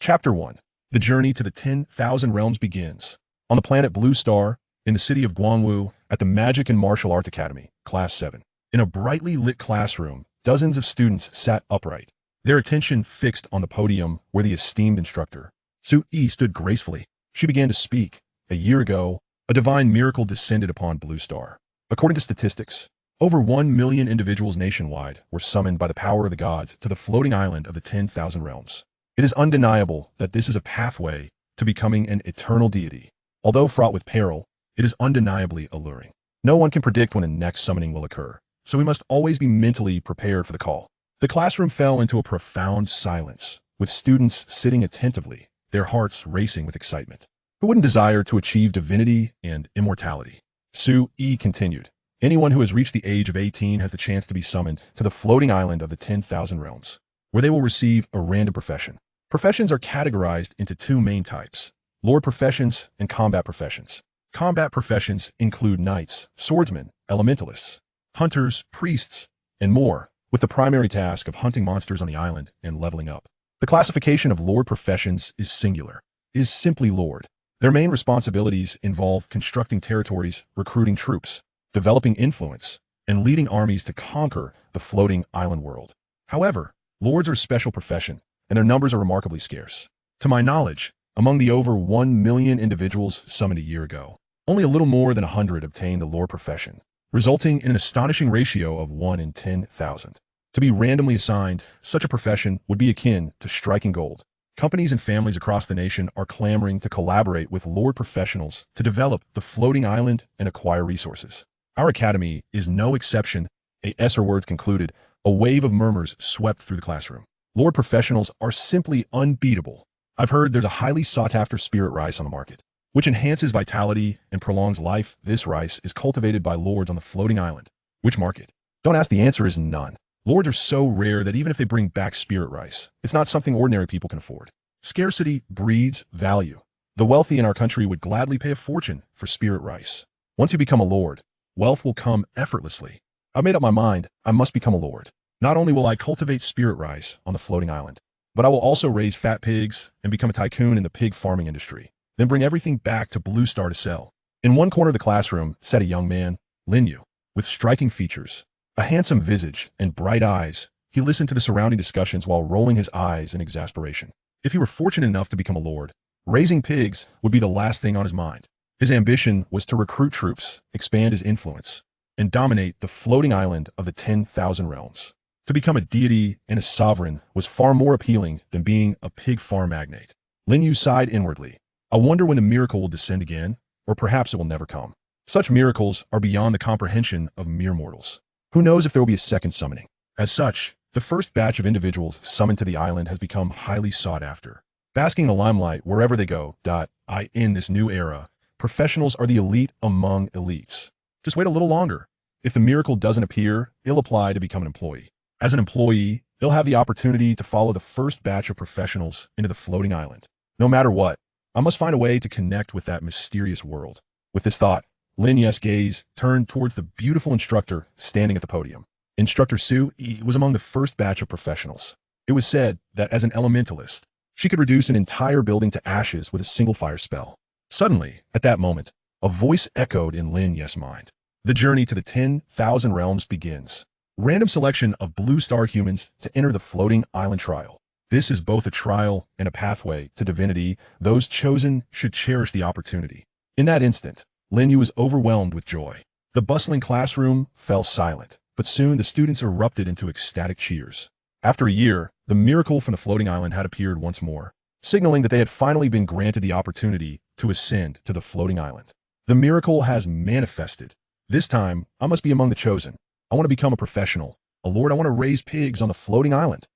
Chapter 1. The journey to the 10,000 realms begins. On the planet Blue Star, in the city of Guangwu, at the Magic and Martial Arts Academy, Class 7. In a brightly lit classroom, dozens of students sat upright, their attention fixed on the podium where the esteemed instructor, Su Yi, stood gracefully. She began to speak. A year ago, a divine miracle descended upon Blue Star. According to statistics, over 1 million individuals nationwide were summoned by the power of the gods to the floating island of the 10,000 realms. It is undeniable that this is a pathway to becoming an eternal deity. Although fraught with peril, it is undeniably alluring. No one can predict when the next summoning will occur, so we must always be mentally prepared for the call. The classroom fell into a profound silence, with students sitting attentively, their hearts racing with excitement. Who wouldn't desire to achieve divinity and immortality? Su Yi continued. Anyone who has reached the age of 18 has the chance to be summoned to the floating island of the 10,000 realms, where they will receive a random profession. Professions are categorized into two main types: lord professions and combat professions. Combat professions include knights, swordsmen, elementalists, hunters, priests, and more, with the primary task of hunting monsters on the island and leveling up. The classification of lord professions is singular, is simply lord. Their main responsibilities involve constructing territories, recruiting troops, developing influence, and leading armies to conquer the floating island world. However, lords are a special profession, and their numbers are remarkably scarce. To my knowledge, among the over 1 million individuals summoned a year ago, only a little more than 100 obtained the lord profession, resulting in an astonishing ratio of 1 in 10,000. To be randomly assigned such a profession would be akin to striking gold. Companies and families across the nation are clamoring to collaborate with lord professionals to develop the floating island and acquire resources. Our academy is no exception. A.S. Her words concluded. A wave of murmurs swept through the classroom. Lord professionals are simply unbeatable. I've heard there's a highly sought-after spirit rice on the market, which enhances vitality and prolongs life. This rice is cultivated by lords on the floating island. Which market? Don't ask, the answer is none. Lords are so rare that even if they bring back spirit rice, it's not something ordinary people can afford. Scarcity breeds value. The wealthy in our country would gladly pay a fortune for spirit rice. Once you become a lord, wealth will come effortlessly. I've made up my mind, I must become a lord. Not only will I cultivate spirit rice on the floating island, but I will also raise fat pigs and become a tycoon in the pig farming industry, then bring everything back to Blue Star to sell. In one corner of the classroom sat a young man, Lin Yu, with striking features, a handsome visage, and bright eyes. He listened to the surrounding discussions while rolling his eyes in exasperation. If he were fortunate enough to become a lord, raising pigs would be the last thing on his mind. His ambition was to recruit troops, expand his influence, and dominate the floating island of the 10,000 realms. To become a deity and a sovereign was far more appealing than being a pig farm magnate. Lin Yu sighed inwardly. I wonder when the miracle will descend again, or perhaps it will never come. Such miracles are beyond the comprehension of mere mortals. Who knows if there will be a second summoning? As such, the first batch of individuals summoned to the island has become highly sought after, basking in the limelight wherever they go. In this new era, professionals are the elite among elites. Just wait a little longer. If the miracle doesn't appear, it'll apply to become an employee. As an employee, they'll have the opportunity to follow the first batch of professionals into the floating island. No matter what, I must find a way to connect with that mysterious world. With this thought, Lin Yu's gaze turned towards the beautiful instructor standing at the podium. Instructor Su Yi was among the first batch of professionals. It was said that as an elementalist, she could reduce an entire building to ashes with a single fire spell. Suddenly, at that moment, a voice echoed in Lin Yu's mind. The journey to the 10,000 realms begins. Random selection of Blue Star humans to enter the floating island trial. This is both a trial and a pathway to divinity. Those chosen should cherish the opportunity. In that instant, Lin Yu was overwhelmed with joy. The bustling classroom fell silent, but soon the students erupted into ecstatic cheers. After a year, the miracle from the floating island had appeared once more, signaling that they had finally been granted the opportunity to ascend to the floating island. The miracle has manifested. This time, I must be among the chosen. I want to become a professional. A lord, I want to raise pigs on the floating island.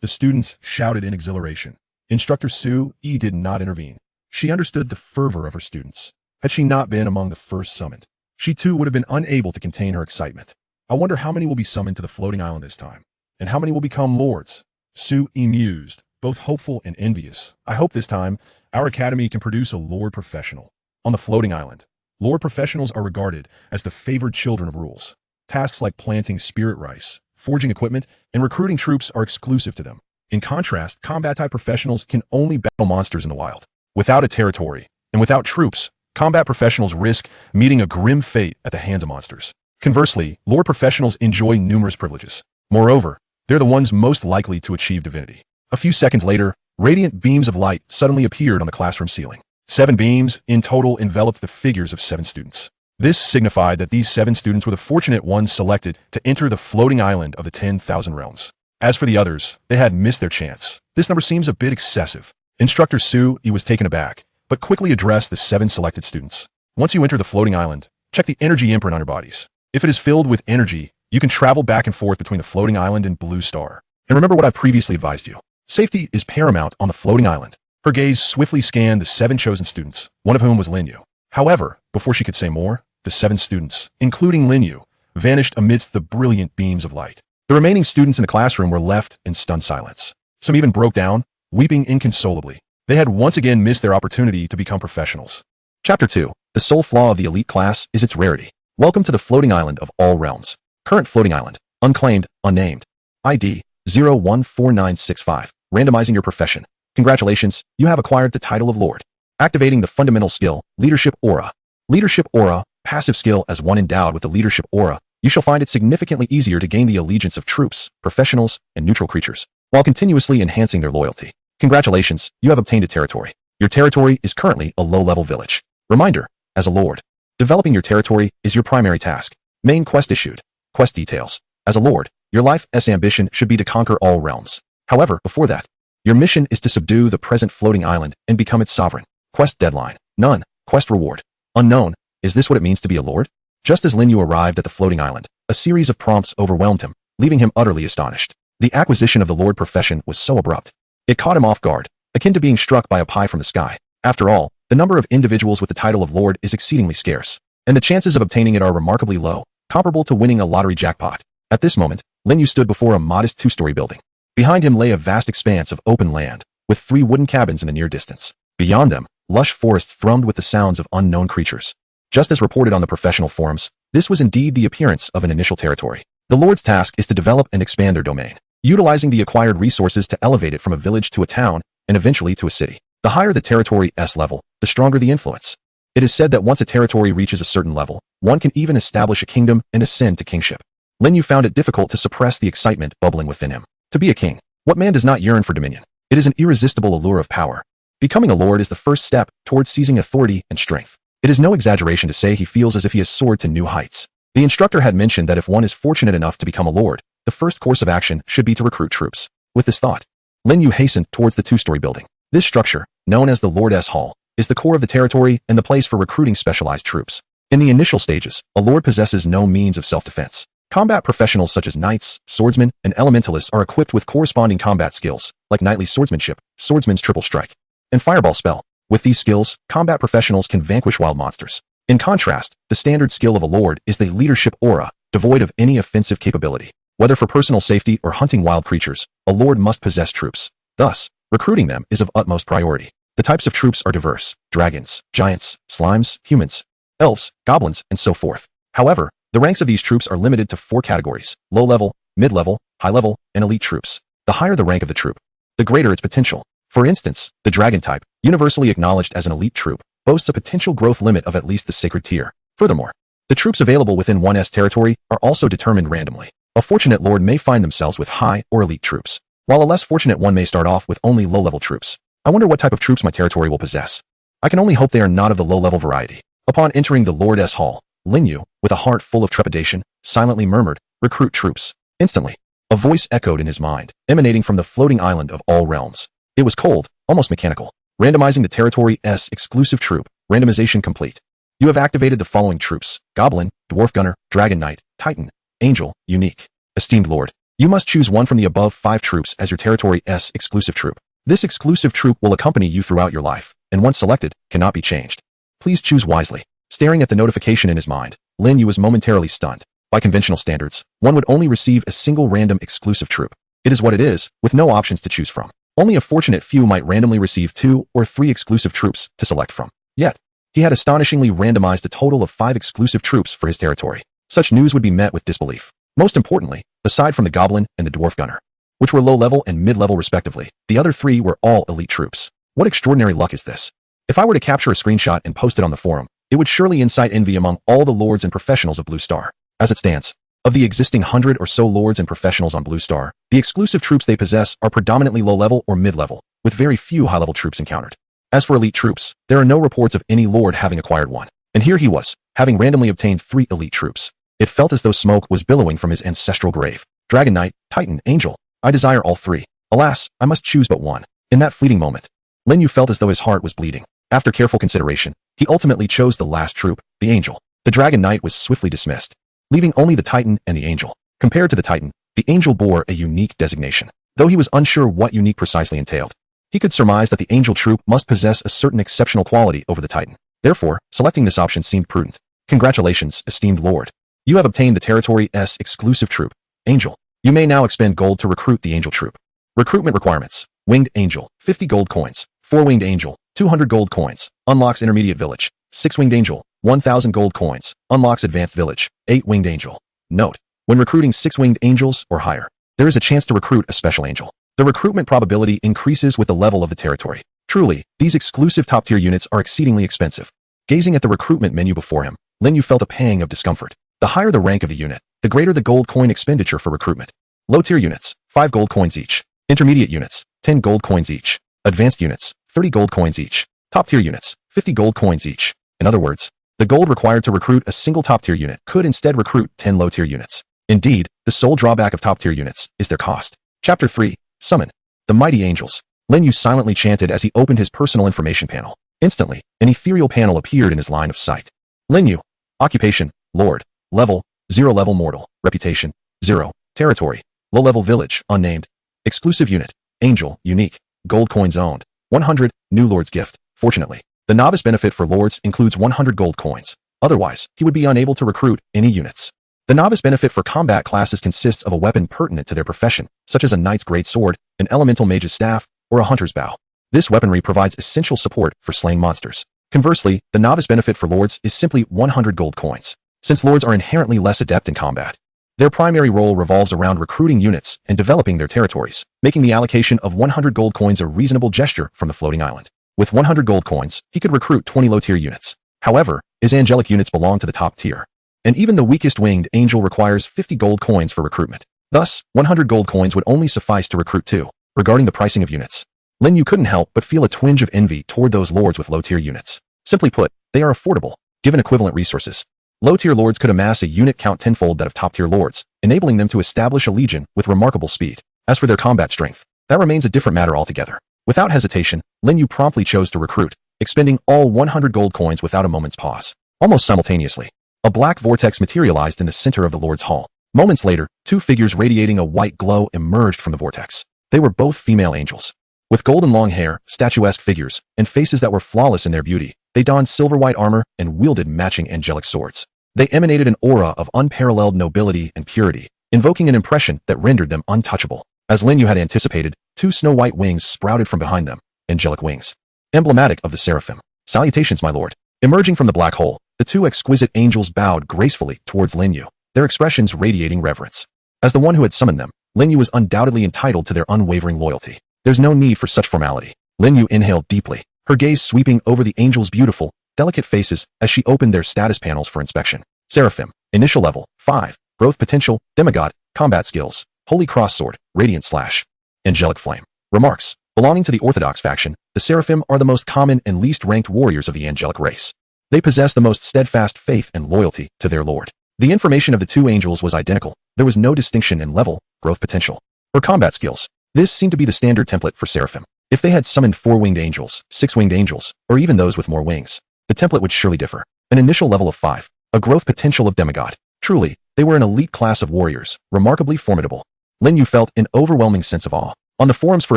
The students shouted in exhilaration. Instructor Su Yi did not intervene. She understood the fervor of her students. Had she not been among the first summoned, she too would have been unable to contain her excitement. I wonder how many will be summoned to the floating island this time, and how many will become lords. Su Yi mused, both hopeful and envious. I hope this time, our academy can produce a lord professional. On the floating island, lord professionals are regarded as the favored children of rules. Tasks like planting spirit rice, forging equipment, and recruiting troops are exclusive to them. In contrast, combat-type professionals can only battle monsters in the wild. Without a territory, and without troops, combat professionals risk meeting a grim fate at the hands of monsters. Conversely, lore professionals enjoy numerous privileges. Moreover, they're the ones most likely to achieve divinity. A few seconds later, radiant beams of light suddenly appeared on the classroom ceiling. 7 beams, in total, enveloped the figures of 7 students. This signified that these 7 students were the fortunate ones selected to enter the floating island of the 10,000 realms. As for the others, they had missed their chance. This number seems a bit excessive. Instructor Su, he was taken aback, but quickly addressed the 7 selected students. Once you enter the floating island, check the energy imprint on your bodies. If it is filled with energy, you can travel back and forth between the floating island and Blue Star. And remember what I previously advised you. Safety is paramount on the floating island. Her gaze swiftly scanned the 7 chosen students, one of whom was Lin Yu. However, before she could say more, the 7 students, including Lin Yu, vanished amidst the brilliant beams of light. The remaining students in the classroom were left in stunned silence. Some even broke down, weeping inconsolably. They had once again missed their opportunity to become professionals. Chapter 2. The sole flaw of the elite class is its rarity. Welcome to the floating island of all realms. Current floating island. Unclaimed, unnamed. ID 014965. Randomizing your profession. Congratulations, you have acquired the title of Lord. Activating the fundamental skill, Leadership Aura. Leadership Aura, passive skill. As one endowed with the Leadership Aura, you shall find it significantly easier to gain the allegiance of troops, professionals, and neutral creatures, while continuously enhancing their loyalty. Congratulations, you have obtained a territory. Your territory is currently a low-level village. Reminder, as a Lord, developing your territory is your primary task. Main quest issued. Quest details. As a Lord, your life's ambition should be to conquer all realms. However, before that, your mission is to subdue the present floating island and become its sovereign. Quest deadline. None. Quest reward. Unknown. Is this what it means to be a Lord? Just as Lin Yu arrived at the floating island, a series of prompts overwhelmed him, leaving him utterly astonished. The acquisition of the Lord profession was so abrupt. It caught him off guard, akin to being struck by a pie from the sky. After all, the number of individuals with the title of Lord is exceedingly scarce, and the chances of obtaining it are remarkably low, comparable to winning a lottery jackpot. At this moment, Lin Yu stood before a modest 2-story building. Behind him lay a vast expanse of open land, with 3 wooden cabins in the near distance. Beyond them, lush forests thrummed with the sounds of unknown creatures. Just as reported on the professional forums, this was indeed the appearance of an initial territory. The Lord's task is to develop and expand their domain, utilizing the acquired resources to elevate it from a village to a town, and eventually to a city. The higher the territory's level, the stronger the influence. It is said that once a territory reaches a certain level, one can even establish a kingdom and ascend to kingship. Lin Yu found it difficult to suppress the excitement bubbling within him. To be a king, what man does not yearn for dominion? It is an irresistible allure of power. Becoming a lord is the first step towards seizing authority and strength. It is no exaggeration to say he feels as if he has soared to new heights. The instructor had mentioned that if one is fortunate enough to become a lord, the first course of action should be to recruit troops. With this thought, Lin Yu hastened towards the 2-story building. This structure, known as the Lord's Hall, is the core of the territory and the place for recruiting specialized troops. In the initial stages, a lord possesses no means of self-defense. Combat professionals such as knights, swordsmen, and elementalists are equipped with corresponding combat skills, like knightly swordsmanship, swordsman's triple strike, and fireball spell. With these skills, combat professionals can vanquish wild monsters. In contrast, the standard skill of a lord is the leadership aura, devoid of any offensive capability. Whether for personal safety or hunting wild creatures, a lord must possess troops. Thus, recruiting them is of utmost priority. The types of troops are diverse: dragons, giants, slimes, humans, elves, goblins, and so forth. However, the ranks of these troops are limited to 4 categories: low-level, mid-level, high-level, and elite troops. The higher the rank of the troop, the greater its potential. For instance, the dragon type, universally acknowledged as an elite troop, boasts a potential growth limit of at least the sacred tier. Furthermore, the troops available within one's territory are also determined randomly. A fortunate lord may find themselves with high or elite troops, while a less fortunate one may start off with only low-level troops. I wonder what type of troops my territory will possess. I can only hope they are not of the low-level variety. Upon entering the Lord's Hall, Lin Yu, with a heart full of trepidation, silently murmured, "Recruit troops." Instantly, a voice echoed in his mind, emanating from the floating island of all realms. It was cold, almost mechanical. Randomizing the territory's exclusive troop. Randomization complete. You have activated the following troops: Goblin, Dwarf Gunner, Dragon Knight, Titan, Angel, Unique. Esteemed Lord, you must choose one from the above 5 troops as your territory's exclusive troop. This exclusive troop will accompany you throughout your life, and once selected, cannot be changed. Please choose wisely. Staring at the notification in his mind, Lin Yu was momentarily stunned. By conventional standards, one would only receive a single random exclusive troop. It is what it is, with no options to choose from. Only a fortunate few might randomly receive 2 or 3 exclusive troops to select from. Yet, he had astonishingly randomized a total of 5 exclusive troops for his territory. Such news would be met with disbelief. Most importantly, aside from the Goblin and the Dwarf Gunner, which were low-level and mid-level respectively. The other 3 were all elite troops. What extraordinary luck is this? If I were to capture a screenshot and post it on the forum, it would surely incite envy among all the lords and professionals of Blue Star. As it stands, of the existing 100 or so lords and professionals on Blue Star, the exclusive troops they possess are predominantly low-level or mid-level, with very few high-level troops encountered. As for elite troops, there are no reports of any lord having acquired one. And here he was, having randomly obtained 3 elite troops. It felt as though smoke was billowing from his ancestral grave. Dragon Knight, Titan, Angel. I desire all 3. Alas, I must choose but one. In that fleeting moment, Lin Yu felt as though his heart was bleeding. After careful consideration, he ultimately chose the last troop, the Angel. The Dragon Knight was swiftly dismissed, leaving only the Titan and the Angel. Compared to the Titan, the Angel bore a unique designation. Though he was unsure what unique precisely entailed, he could surmise that the Angel troop must possess a certain exceptional quality over the Titan. Therefore, selecting this option seemed prudent. Congratulations, esteemed lord. You have obtained the territory's exclusive troop, Angel. You may now expend gold to recruit the Angel troop. Recruitment requirements. Winged Angel, 50 gold coins. 4-winged Angel, 200 gold coins. Unlocks Intermediate Village. 6-winged Angel, 1,000 gold coins. Unlocks Advanced Village. 8-winged Angel. Note: when recruiting 6-winged angels or higher, there is a chance to recruit a special angel. The recruitment probability increases with the level of the territory. Truly, these exclusive top-tier units are exceedingly expensive. Gazing at the recruitment menu before him, Lin Yu felt a pang of discomfort. The higher the rank of the unit, the greater the gold coin expenditure for recruitment. Low-tier units, 5 gold coins each. Intermediate units, 10 gold coins each. Advanced units, 30 gold coins each. Top-tier units, 50 gold coins each. In other words, the gold required to recruit a single top-tier unit could instead recruit 10 low-tier units. Indeed, the sole drawback of top-tier units is their cost. Chapter 3. Summon. The Mighty Angels. Lin Yu silently chanted as he opened his personal information panel. Instantly, an ethereal panel appeared in his line of sight. Lin Yu. Occupation, Lord. Level, 0 level mortal. Reputation, 0. Territory, low-level village, unnamed. Exclusive unit, Angel, unique. Gold coins owned, 100. New Lord's gift. Fortunately, the novice benefit for lords includes 100 gold coins. Otherwise, he would be unable to recruit any units. The novice benefit for combat classes consists of a weapon pertinent to their profession, such as a knight's great sword, an elemental mage's staff, or a hunter's bow. This weaponry provides essential support for slaying monsters. Conversely, the novice benefit for lords is simply 100 gold coins. Since lords are inherently less adept in combat, their primary role revolves around recruiting units and developing their territories, making the allocation of 100 gold coins a reasonable gesture from the floating island. With 100 gold coins, he could recruit 20 low-tier units. However, his angelic units belong to the top tier, and even the weakest winged angel requires 50 gold coins for recruitment. Thus, 100 gold coins would only suffice to recruit 2. Regarding the pricing of units, Lin Yu couldn't help but feel a twinge of envy toward those lords with low-tier units. Simply put, they are affordable, given equivalent resources. Low-tier lords could amass a unit count tenfold that of top-tier lords, enabling them to establish a legion with remarkable speed. As for their combat strength, that remains a different matter altogether. Without hesitation, Lin Yu promptly chose to recruit, expending all 100 gold coins without a moment's pause. Almost simultaneously, a black vortex materialized in the center of the Lord's Hall. Moments later, 2 figures radiating a white glow emerged from the vortex. They were both female angels. With golden long hair, statuesque figures, and faces that were flawless in their beauty, they donned silver-white armor and wielded matching angelic swords. They emanated an aura of unparalleled nobility and purity, invoking an impression that rendered them untouchable. As Lin Yu had anticipated, 2 snow-white wings sprouted from behind them, angelic wings, emblematic of the seraphim. Salutations, my lord. Emerging from the black hole, the 2 exquisite angels bowed gracefully towards Lin Yu, their expressions radiating reverence. As the one who had summoned them, Lin Yu was undoubtedly entitled to their unwavering loyalty. There's no need for such formality. Lin Yu inhaled deeply, her gaze sweeping over the angels' beautiful, delicate faces as she opened their status panels for inspection. Seraphim, initial level, 5, growth potential, demigod, combat skills, holy cross sword, radiant slash, angelic flame. Remarks: belonging to the Orthodox faction, the Seraphim are the most common and least ranked warriors of the angelic race. They possess the most steadfast faith and loyalty to their lord. The information of the 2 angels was identical. There was no distinction in level, growth potential, or combat skills. This seemed to be the standard template for Seraphim. If they had summoned 4-winged angels, 6-winged angels, or even those with more wings, the template would surely differ. An initial level of 5, a growth potential of demigod. Truly, they were an elite class of warriors, remarkably formidable. Lin Yu felt an overwhelming sense of awe. On the forums for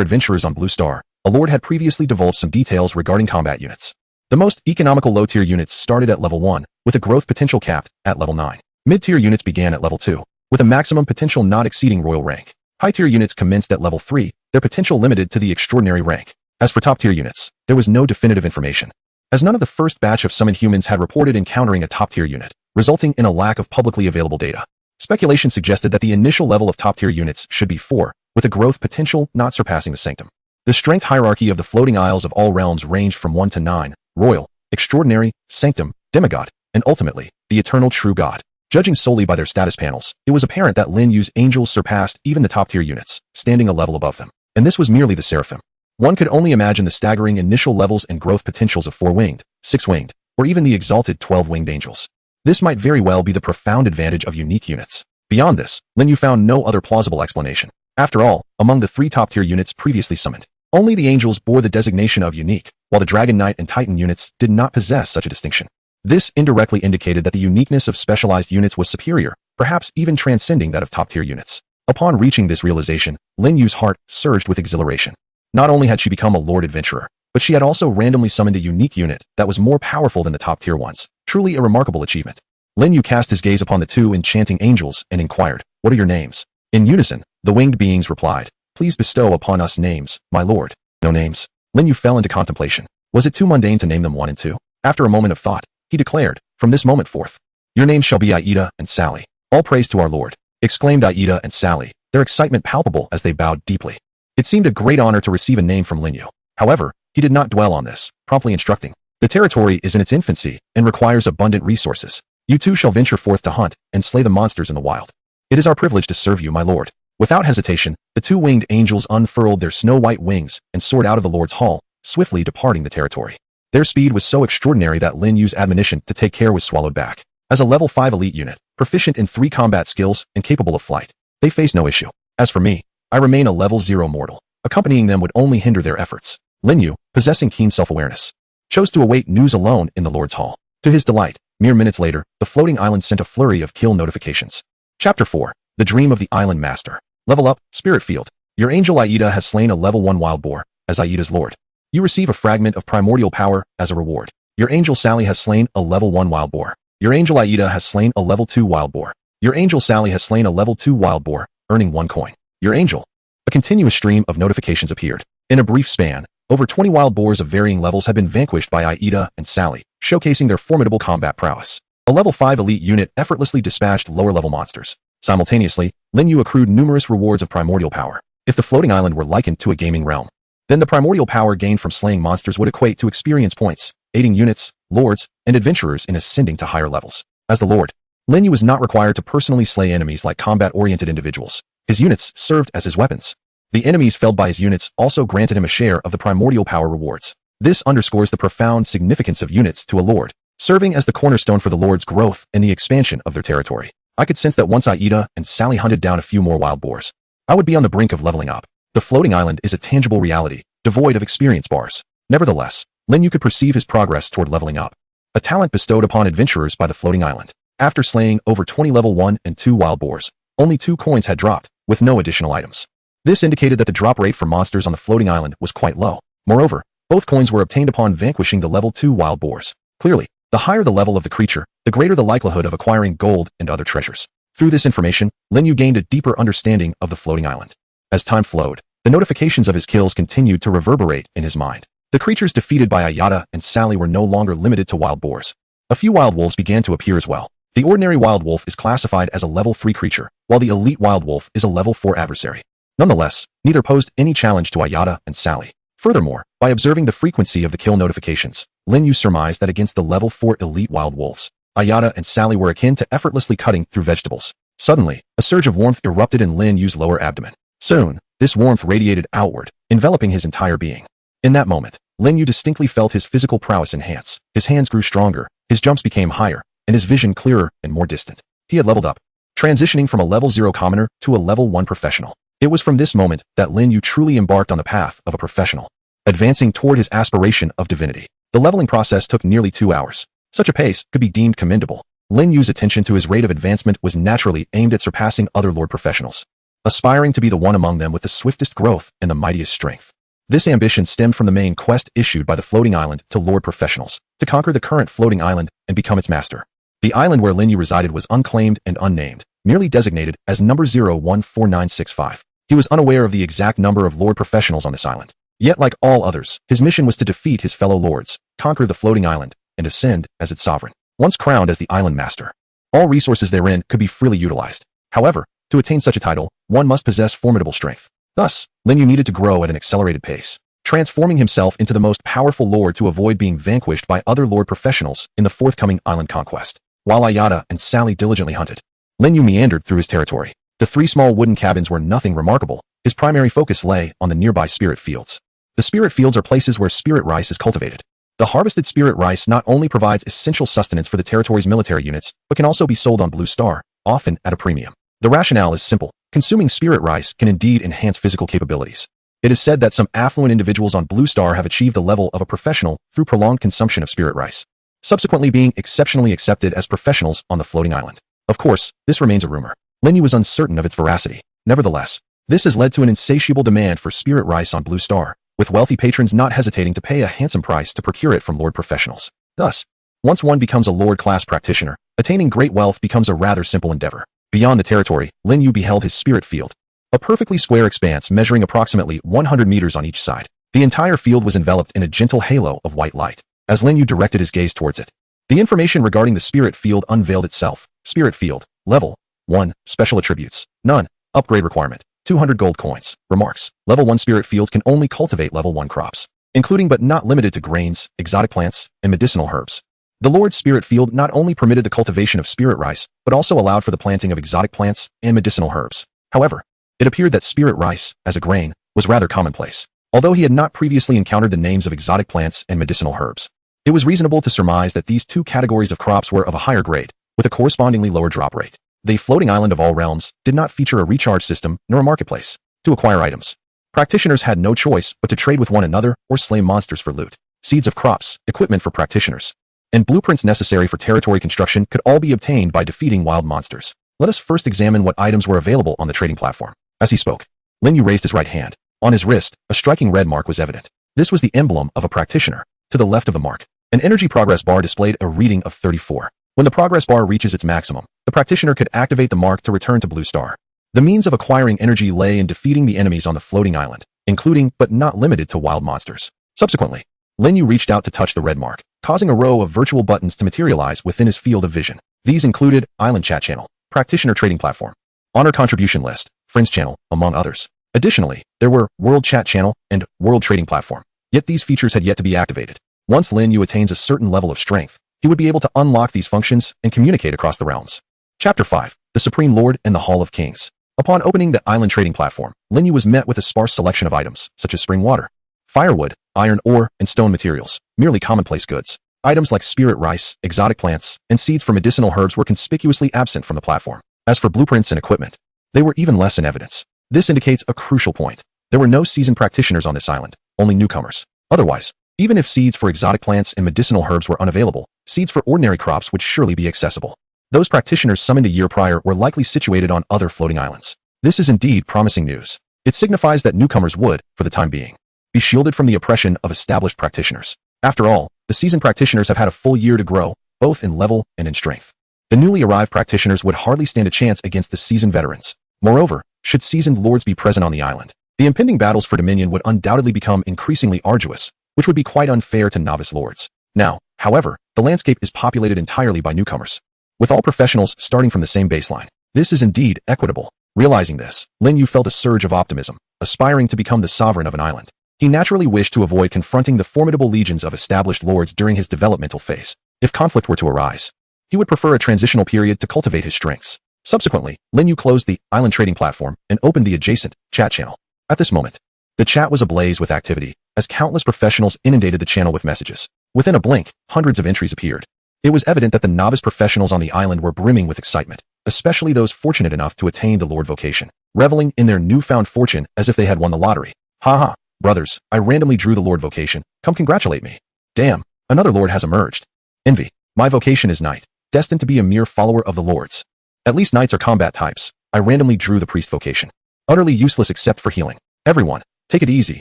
adventurers on Blue Star, a lord had previously divulged some details regarding combat units. The most economical low-tier units started at level 1, with a growth potential capped at level 9. Mid-tier units began at level 2, with a maximum potential not exceeding royal rank. High-tier units commenced at level 3, their potential limited to the extraordinary rank. As for top-tier units, there was no definitive information, as none of the first batch of summoned humans had reported encountering a top-tier unit, resulting in a lack of publicly available data. Speculation suggested that the initial level of top-tier units should be 4, with a growth potential not surpassing the sanctum. The strength hierarchy of the floating isles of all realms ranged from 1 to 9, royal, extraordinary, sanctum, demigod, and ultimately, the eternal true god. Judging solely by their status panels, it was apparent that Lin Yu's angels surpassed even the top-tier units, standing a level above them. And this was merely the seraphim. One could only imagine the staggering initial levels and growth potentials of 4-winged, 6-winged, or even the exalted 12-winged angels. This might very well be the profound advantage of unique units. Beyond this, Lin Yu found no other plausible explanation. After all, among the 3 top-tier units previously summoned, only the angels bore the designation of unique, while the Dragon Knight and Titan units did not possess such a distinction. This indirectly indicated that the uniqueness of specialized units was superior, perhaps even transcending that of top-tier units. Upon reaching this realization, Lin Yu's heart surged with exhilaration. Not only had she become a Lord Adventurer, but she had also randomly summoned a unique unit that was more powerful than the top-tier ones. Truly a remarkable achievement. Lin Yu cast his gaze upon the 2 enchanting angels and inquired, "What are your names?" In unison, the winged beings replied, "Please bestow upon us names, my lord." No names. Lin Yu fell into contemplation. Was it too mundane to name them 1 and 2? After a moment of thought, he declared, "From this moment forth, your names shall be Aida and Sally." "All praise to our lord," exclaimed Aida and Sally, their excitement palpable as they bowed deeply. It seemed a great honor to receive a name from Lin Yu. However, he did not dwell on this, promptly instructing, "The territory is in its infancy and requires abundant resources. You 2 shall venture forth to hunt and slay the monsters in the wild. It is our privilege to serve you, my lord." Without hesitation, the 2 winged angels unfurled their snow-white wings and soared out of the Lord's hall, swiftly departing the territory. Their speed was so extraordinary that Lin Yu's admonition to take care was swallowed back. As a level 5 elite unit, proficient in 3 combat skills and capable of flight, they faced no issue. As for me, I remain a level 0 mortal. Accompanying them would only hinder their efforts. Lin Yu, possessing keen self-awareness, chose to await news alone in the Lord's hall. To his delight, mere minutes later, the floating island sent a flurry of kill notifications. Chapter 4. The Dream of the Island Master. Level up, Spirit Field. Your angel Aida has slain a level 1 wild boar, as Aida's lord. You receive a fragment of primordial power as a reward. Your angel Sally has slain a level 1 wild boar. Your angel Aida has slain a level 2 wild boar. Your angel Sally has slain a level 2 wild boar, earning 1 coin. Your angel. A continuous stream of notifications appeared. In a brief span, over 20 wild boars of varying levels had been vanquished by Aida and Sally, showcasing their formidable combat prowess. A level 5 elite unit effortlessly dispatched lower-level monsters. Simultaneously, Lin Yu accrued numerous rewards of primordial power. If the floating island were likened to a gaming realm, then the primordial power gained from slaying monsters would equate to experience points, aiding units, lords, and adventurers in ascending to higher levels. As the lord, Lin Yu was not required to personally slay enemies like combat-oriented individuals. His units served as his weapons. The enemies felled by his units also granted him a share of the primordial power rewards. This underscores the profound significance of units to a lord, serving as the cornerstone for the lord's growth and the expansion of their territory. I could sense that once Aida and Sally hunted down a few more wild boars, I would be on the brink of leveling up. The floating island is a tangible reality, devoid of experience bars. Nevertheless, Lin Yu could perceive his progress toward leveling up, a talent bestowed upon adventurers by the floating island. After slaying over 20 level 1 and 2 wild boars, only 2 coins had dropped, with no additional items. This indicated that the drop rate for monsters on the floating island was quite low. Moreover, both coins were obtained upon vanquishing the level 2 wild boars. Clearly, the higher the level of the creature, the greater the likelihood of acquiring gold and other treasures. Through this information, Lin Yu gained a deeper understanding of the floating island. As time flowed, the notifications of his kills continued to reverberate in his mind. The creatures defeated by Aida and Sally were no longer limited to wild boars. A few wild wolves began to appear as well. The ordinary wild wolf is classified as a level 3 creature, while the elite wild wolf is a level 4 adversary. Nonetheless, neither posed any challenge to Aida and Sally. Furthermore, by observing the frequency of the kill notifications, Lin Yu surmised that against the level 4 elite wild wolves, Aida and Sally were akin to effortlessly cutting through vegetables. Suddenly, a surge of warmth erupted in Lin Yu's lower abdomen. Soon, this warmth radiated outward, enveloping his entire being. In that moment, Lin Yu distinctly felt his physical prowess enhance. His hands grew stronger, his jumps became higher, and his vision clearer and more distant. He had leveled up, transitioning from a level 0 commoner to a level 1 professional. It was from this moment that Lin Yu truly embarked on the path of a professional, advancing toward his aspiration of divinity. The leveling process took nearly 2 hours. Such a pace could be deemed commendable. Lin Yu's attention to his rate of advancement was naturally aimed at surpassing other lord professionals, aspiring to be the one among them with the swiftest growth and the mightiest strength. This ambition stemmed from the main quest issued by the floating island to lord professionals, to conquer the current floating island and become its master. The island where Lin Yu resided was unclaimed and unnamed, merely designated as number 014965. He was unaware of the exact number of lord professionals on this island. Yet, like all others, his mission was to defeat his fellow lords, conquer the floating island, and ascend as its sovereign. Once crowned as the island master, all resources therein could be freely utilized. However, to attain such a title, one must possess formidable strength. Thus, Lin Yu needed to grow at an accelerated pace, transforming himself into the most powerful lord to avoid being vanquished by other lord professionals in the forthcoming island conquest. While Ayada and Sally diligently hunted, Lin Yu meandered through his territory. The 3 small wooden cabins were nothing remarkable. His primary focus lay on the nearby spirit fields. The spirit fields are places where spirit rice is cultivated. The harvested spirit rice not only provides essential sustenance for the territory's military units, but can also be sold on Blue Star, often at a premium. The rationale is simple. Consuming spirit rice can indeed enhance physical capabilities. It is said that some affluent individuals on Blue Star have achieved the level of a professional through prolonged consumption of spirit rice, subsequently being exceptionally accepted as professionals on the floating island. Of course, this remains a rumor. Lin Yu was uncertain of its veracity. Nevertheless, this has led to an insatiable demand for spirit rice on Blue Star, with wealthy patrons not hesitating to pay a handsome price to procure it from lord professionals. Thus, once one becomes a lord-class practitioner, attaining great wealth becomes a rather simple endeavor. Beyond the territory, Lin Yu beheld his spirit field, a perfectly square expanse measuring approximately 100 meters on each side. The entire field was enveloped in a gentle halo of white light, as Lin Yu directed his gaze towards it. The information regarding the spirit field unveiled itself. Spirit field, level 1, special attributes, none, upgrade requirement, 200 gold coins. Remarks: level 1 spirit fields can only cultivate level 1 crops, including but not limited to grains, exotic plants, and medicinal herbs. The Lord's spirit field not only permitted the cultivation of spirit rice, but also allowed for the planting of exotic plants and medicinal herbs. However, it appeared that spirit rice, as a grain, was rather commonplace. Although he had not previously encountered the names of exotic plants and medicinal herbs, it was reasonable to surmise that these 2 categories of crops were of a higher grade, with a correspondingly lower drop rate. The floating island of all realms did not feature a recharge system nor a marketplace. To acquire items, practitioners had no choice but to trade with one another or slay monsters for loot. Seeds of crops, equipment for practitioners, and blueprints necessary for territory construction could all be obtained by defeating wild monsters. Let us first examine what items were available on the trading platform. As he spoke, Lin Yu raised his right hand. On his wrist, a striking red mark was evident. This was the emblem of a practitioner. To the left of the mark, an energy progress bar displayed a reading of 34. When the progress bar reaches its maximum, the practitioner could activate the mark to return to Blue Star. The means of acquiring energy lay in defeating the enemies on the floating island, including but not limited to wild monsters. Subsequently, Lin Yu reached out to touch the red mark, causing a row of virtual buttons to materialize within his field of vision. These included Island Chat Channel, Practitioner Trading Platform, Honor Contribution List, Friends Channel, among others. Additionally, there were World Chat Channel and World Trading Platform. Yet these features had yet to be activated. Once Lin Yu attains a certain level of strength, he would be able to unlock these functions and communicate across the realms. Chapter 5. The Supreme Lord and the Hall of Kings. Upon opening the island trading platform, Lin Yu was met with a sparse selection of items, such as spring water, firewood, iron ore, and stone materials, merely commonplace goods. Items like spirit rice, exotic plants, and seeds for medicinal herbs were conspicuously absent from the platform. As for blueprints and equipment, they were even less in evidence. This indicates a crucial point. There were no seasoned practitioners on this island, only newcomers. Otherwise, even if seeds for exotic plants and medicinal herbs were unavailable, seeds for ordinary crops would surely be accessible. Those practitioners summoned a year prior were likely situated on other floating islands. This is indeed promising news. It signifies that newcomers would, for the time being, be shielded from the oppression of established practitioners. After all, the seasoned practitioners have had a full year to grow, both in level and in strength. The newly arrived practitioners would hardly stand a chance against the seasoned veterans. Moreover, should seasoned lords be present on the island, the impending battles for dominion would undoubtedly become increasingly arduous, which would be quite unfair to novice lords. Now, however, the landscape is populated entirely by newcomers, with all professionals starting from the same baseline. This is indeed equitable. Realizing this, Lin Yu felt a surge of optimism, aspiring to become the sovereign of an island. He naturally wished to avoid confronting the formidable legions of established lords during his developmental phase. If conflict were to arise, he would prefer a transitional period to cultivate his strengths. Subsequently, Lin Yu closed the island trading platform and opened the adjacent chat channel. At this moment, the chat was ablaze with activity, as countless professionals inundated the channel with messages. Within a blink, hundreds of entries appeared. It was evident that the novice professionals on the island were brimming with excitement, especially those fortunate enough to attain the lord vocation, reveling in their newfound fortune as if they had won the lottery. Haha, brothers, I randomly drew the lord vocation. Come congratulate me. Damn, another lord has emerged. Envy. My vocation is knight, destined to be a mere follower of the lords. At least knights are combat types. I randomly drew the priest vocation. Utterly useless except for healing. Everyone, take it easy.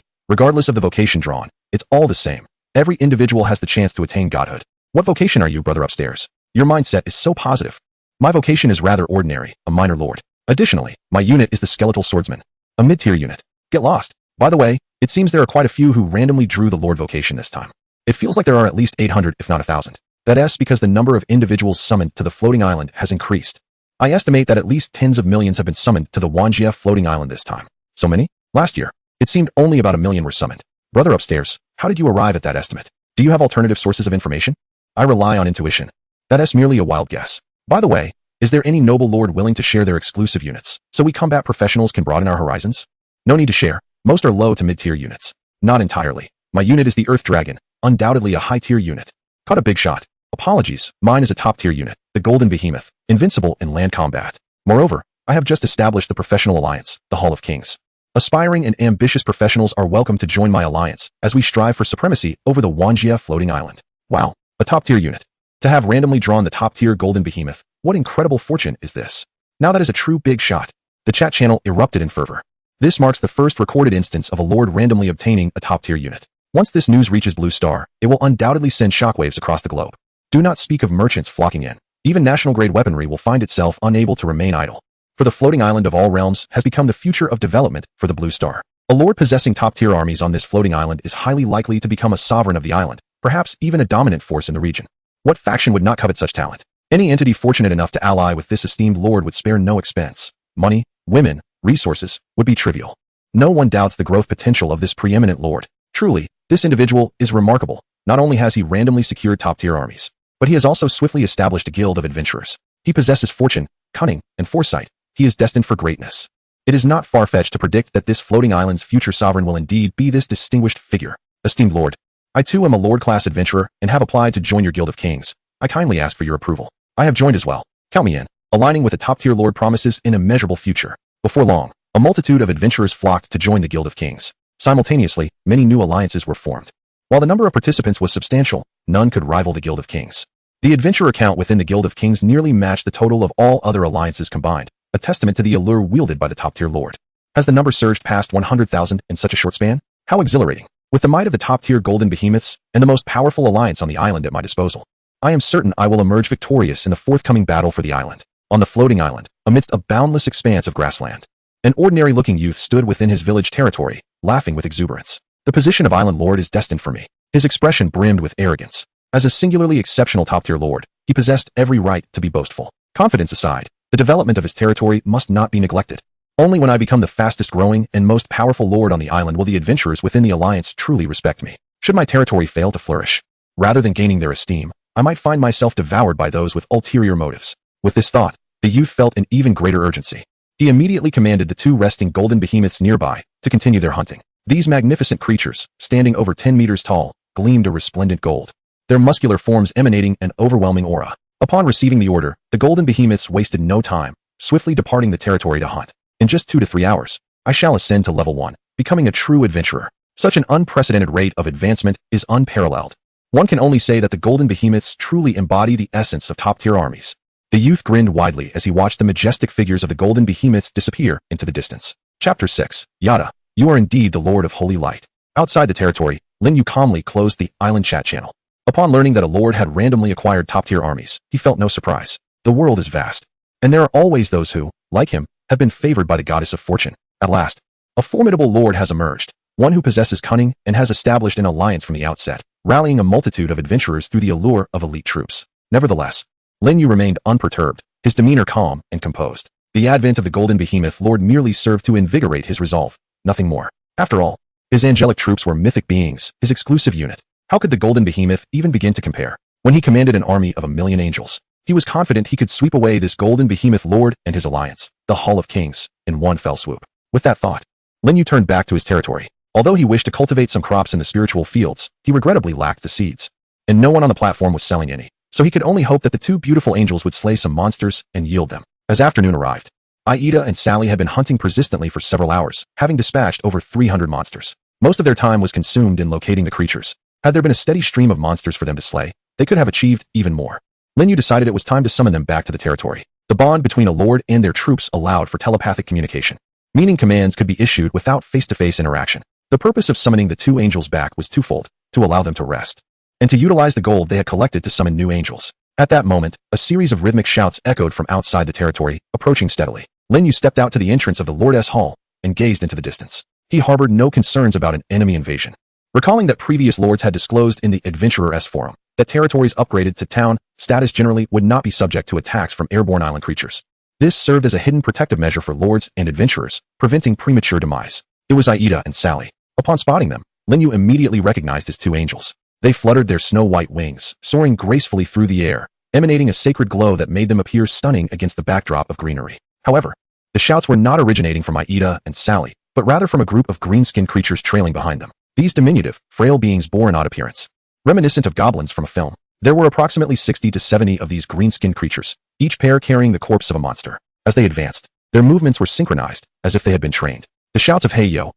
Regardless of the vocation drawn, it's all the same. Every individual has the chance to attain godhood. What vocation are you, brother upstairs? Your mindset is so positive. My vocation is rather ordinary, a minor lord. Additionally, my unit is the skeletal swordsman, a mid-tier unit. Get lost. By the way, it seems there are quite a few who randomly drew the lord vocation this time. It feels like there are at least 800 if not 1,000. That's because the number of individuals summoned to the floating island has increased. I estimate that at least tens of millions have been summoned to the Wanjia floating island this time. So many? Last year, it seemed only about 1 million were summoned. Brother upstairs, how did you arrive at that estimate? Do you have alternative sources of information? I rely on intuition. That's merely a wild guess. By the way, is there any noble lord willing to share their exclusive units, so we combat professionals can broaden our horizons? No need to share. Most are low to mid-tier units. Not entirely. My unit is the Earth Dragon, undoubtedly a high-tier unit. Caught a big shot. Apologies, mine is a top-tier unit, the Golden Behemoth, invincible in land combat. Moreover, I have just established the professional alliance, the Hall of Kings. Aspiring and ambitious professionals are welcome to join my alliance as we strive for supremacy over the Wanjia floating island. Wow, a top-tier unit. To have randomly drawn the top-tier Golden Behemoth, what incredible fortune is this? Now that is a true big shot. The chat channel erupted in fervor. This marks the first recorded instance of a lord randomly obtaining a top-tier unit. Once this news reaches Blue Star, it will undoubtedly send shockwaves across the globe. Do not speak of merchants flocking in. Even national-grade weaponry will find itself unable to remain idle. For the floating island of all realms has become the future of development for the Blue Star. A lord possessing top-tier armies on this floating island is highly likely to become a sovereign of the island, perhaps even a dominant force in the region. What faction would not covet such talent? Any entity fortunate enough to ally with this esteemed lord would spare no expense. Money, women, resources would be trivial. No one doubts the growth potential of this preeminent lord. Truly, this individual is remarkable. Not only has he randomly secured top-tier armies, but he has also swiftly established a guild of adventurers. He possesses fortune, cunning, and foresight. He is destined for greatness. It is not far-fetched to predict that this floating island's future sovereign will indeed be this distinguished figure. Esteemed lord, I too am a lord-class adventurer and have applied to join your guild of kings. I kindly ask for your approval. I have joined as well. Count me in. Aligning with a top-tier lord promises an immeasurable future. Before long, a multitude of adventurers flocked to join the Guild of Kings. Simultaneously, many new alliances were formed. While the number of participants was substantial, none could rival the Guild of Kings. The adventurer count within the Guild of Kings nearly matched the total of all other alliances combined, a testament to the allure wielded by the top-tier lord. Has the number surged past 100,000 in such a short span? How exhilarating! With the might of the top-tier golden behemoths and the most powerful alliance on the island at my disposal, I am certain I will emerge victorious in the forthcoming battle for the island. On the floating island, amidst a boundless expanse of grassland, an ordinary-looking youth stood within his village territory, laughing with exuberance. The position of island lord is destined for me. His expression brimmed with arrogance. As a singularly exceptional top-tier lord, he possessed every right to be boastful. Confidence aside, the development of his territory must not be neglected. Only when I become the fastest-growing and most powerful lord on the island will the adventurers within the alliance truly respect me. Should my territory fail to flourish, rather than gaining their esteem, I might find myself devoured by those with ulterior motives. With this thought, the youth felt an even greater urgency. He immediately commanded the two resting golden behemoths nearby to continue their hunting. These magnificent creatures, standing over 10 meters tall, gleamed a resplendent gold, their muscular forms emanating an overwhelming aura. Upon receiving the order, the golden behemoths wasted no time, swiftly departing the territory to hunt. In just 2 to 3 hours, I shall ascend to level 1, becoming a true adventurer. Such an unprecedented rate of advancement is unparalleled. One can only say that the golden behemoths truly embody the essence of top-tier armies. The youth grinned widely as he watched the majestic figures of the golden behemoths disappear into the distance. Chapter 6. Yada, you are indeed the Lord of Holy Light. Outside the territory, Lin Yu calmly closed the island chat channel. Upon learning that a lord had randomly acquired top-tier armies, he felt no surprise. The world is vast, and there are always those who, like him, have been favored by the goddess of fortune. At last, a formidable lord has emerged, one who possesses cunning and has established an alliance from the outset, rallying a multitude of adventurers through the allure of elite troops. Nevertheless, Lin Yu remained unperturbed, his demeanor calm and composed. The advent of the golden behemoth lord merely served to invigorate his resolve, nothing more. After all, his angelic troops were mythic beings, his exclusive unit. How could the golden behemoth even begin to compare? When he commanded an army of 1 million angels, he was confident he could sweep away this golden behemoth lord and his alliance, the Hall of Kings, in one fell swoop. With that thought, Lin Yu turned back to his territory. Although he wished to cultivate some crops in the spiritual fields, he regrettably lacked the seeds, and no one on the platform was selling any. So he could only hope that the 2 beautiful angels would slay some monsters and yield them. As afternoon arrived, Aida and Sally had been hunting persistently for several hours, having dispatched over 300 monsters. Most of their time was consumed in locating the creatures. Had there been a steady stream of monsters for them to slay, they could have achieved even more. Lin Yu decided it was time to summon them back to the territory. The bond between a lord and their troops allowed for telepathic communication, meaning commands could be issued without face-to-face interaction. The purpose of summoning the 2 angels back was twofold: to allow them to rest, and to utilize the gold they had collected to summon new angels. At that moment, a series of rhythmic shouts echoed from outside the territory, approaching steadily. Lin Yu stepped out to the entrance of the Lordess Hall and gazed into the distance. He harbored no concerns about an enemy invasion. Recalling that previous lords had disclosed in the Adventurers Forum that territories upgraded to town status generally would not be subject to attacks from airborne island creatures. This served as a hidden protective measure for lords and adventurers, preventing premature demise. It was Aida and Sally. Upon spotting them, Lin Yu immediately recognized his two angels. They fluttered their snow-white wings, soaring gracefully through the air, emanating a sacred glow that made them appear stunning against the backdrop of greenery. However, the shouts were not originating from Aida and Sally, but rather from a group of green-skinned creatures trailing behind them. These diminutive, frail beings bore an odd appearance, reminiscent of goblins from a film. There were approximately 60 to 70 of these green-skinned creatures, each pair carrying the corpse of a monster. As they advanced, their movements were synchronized, as if they had been trained. The shouts of hey yo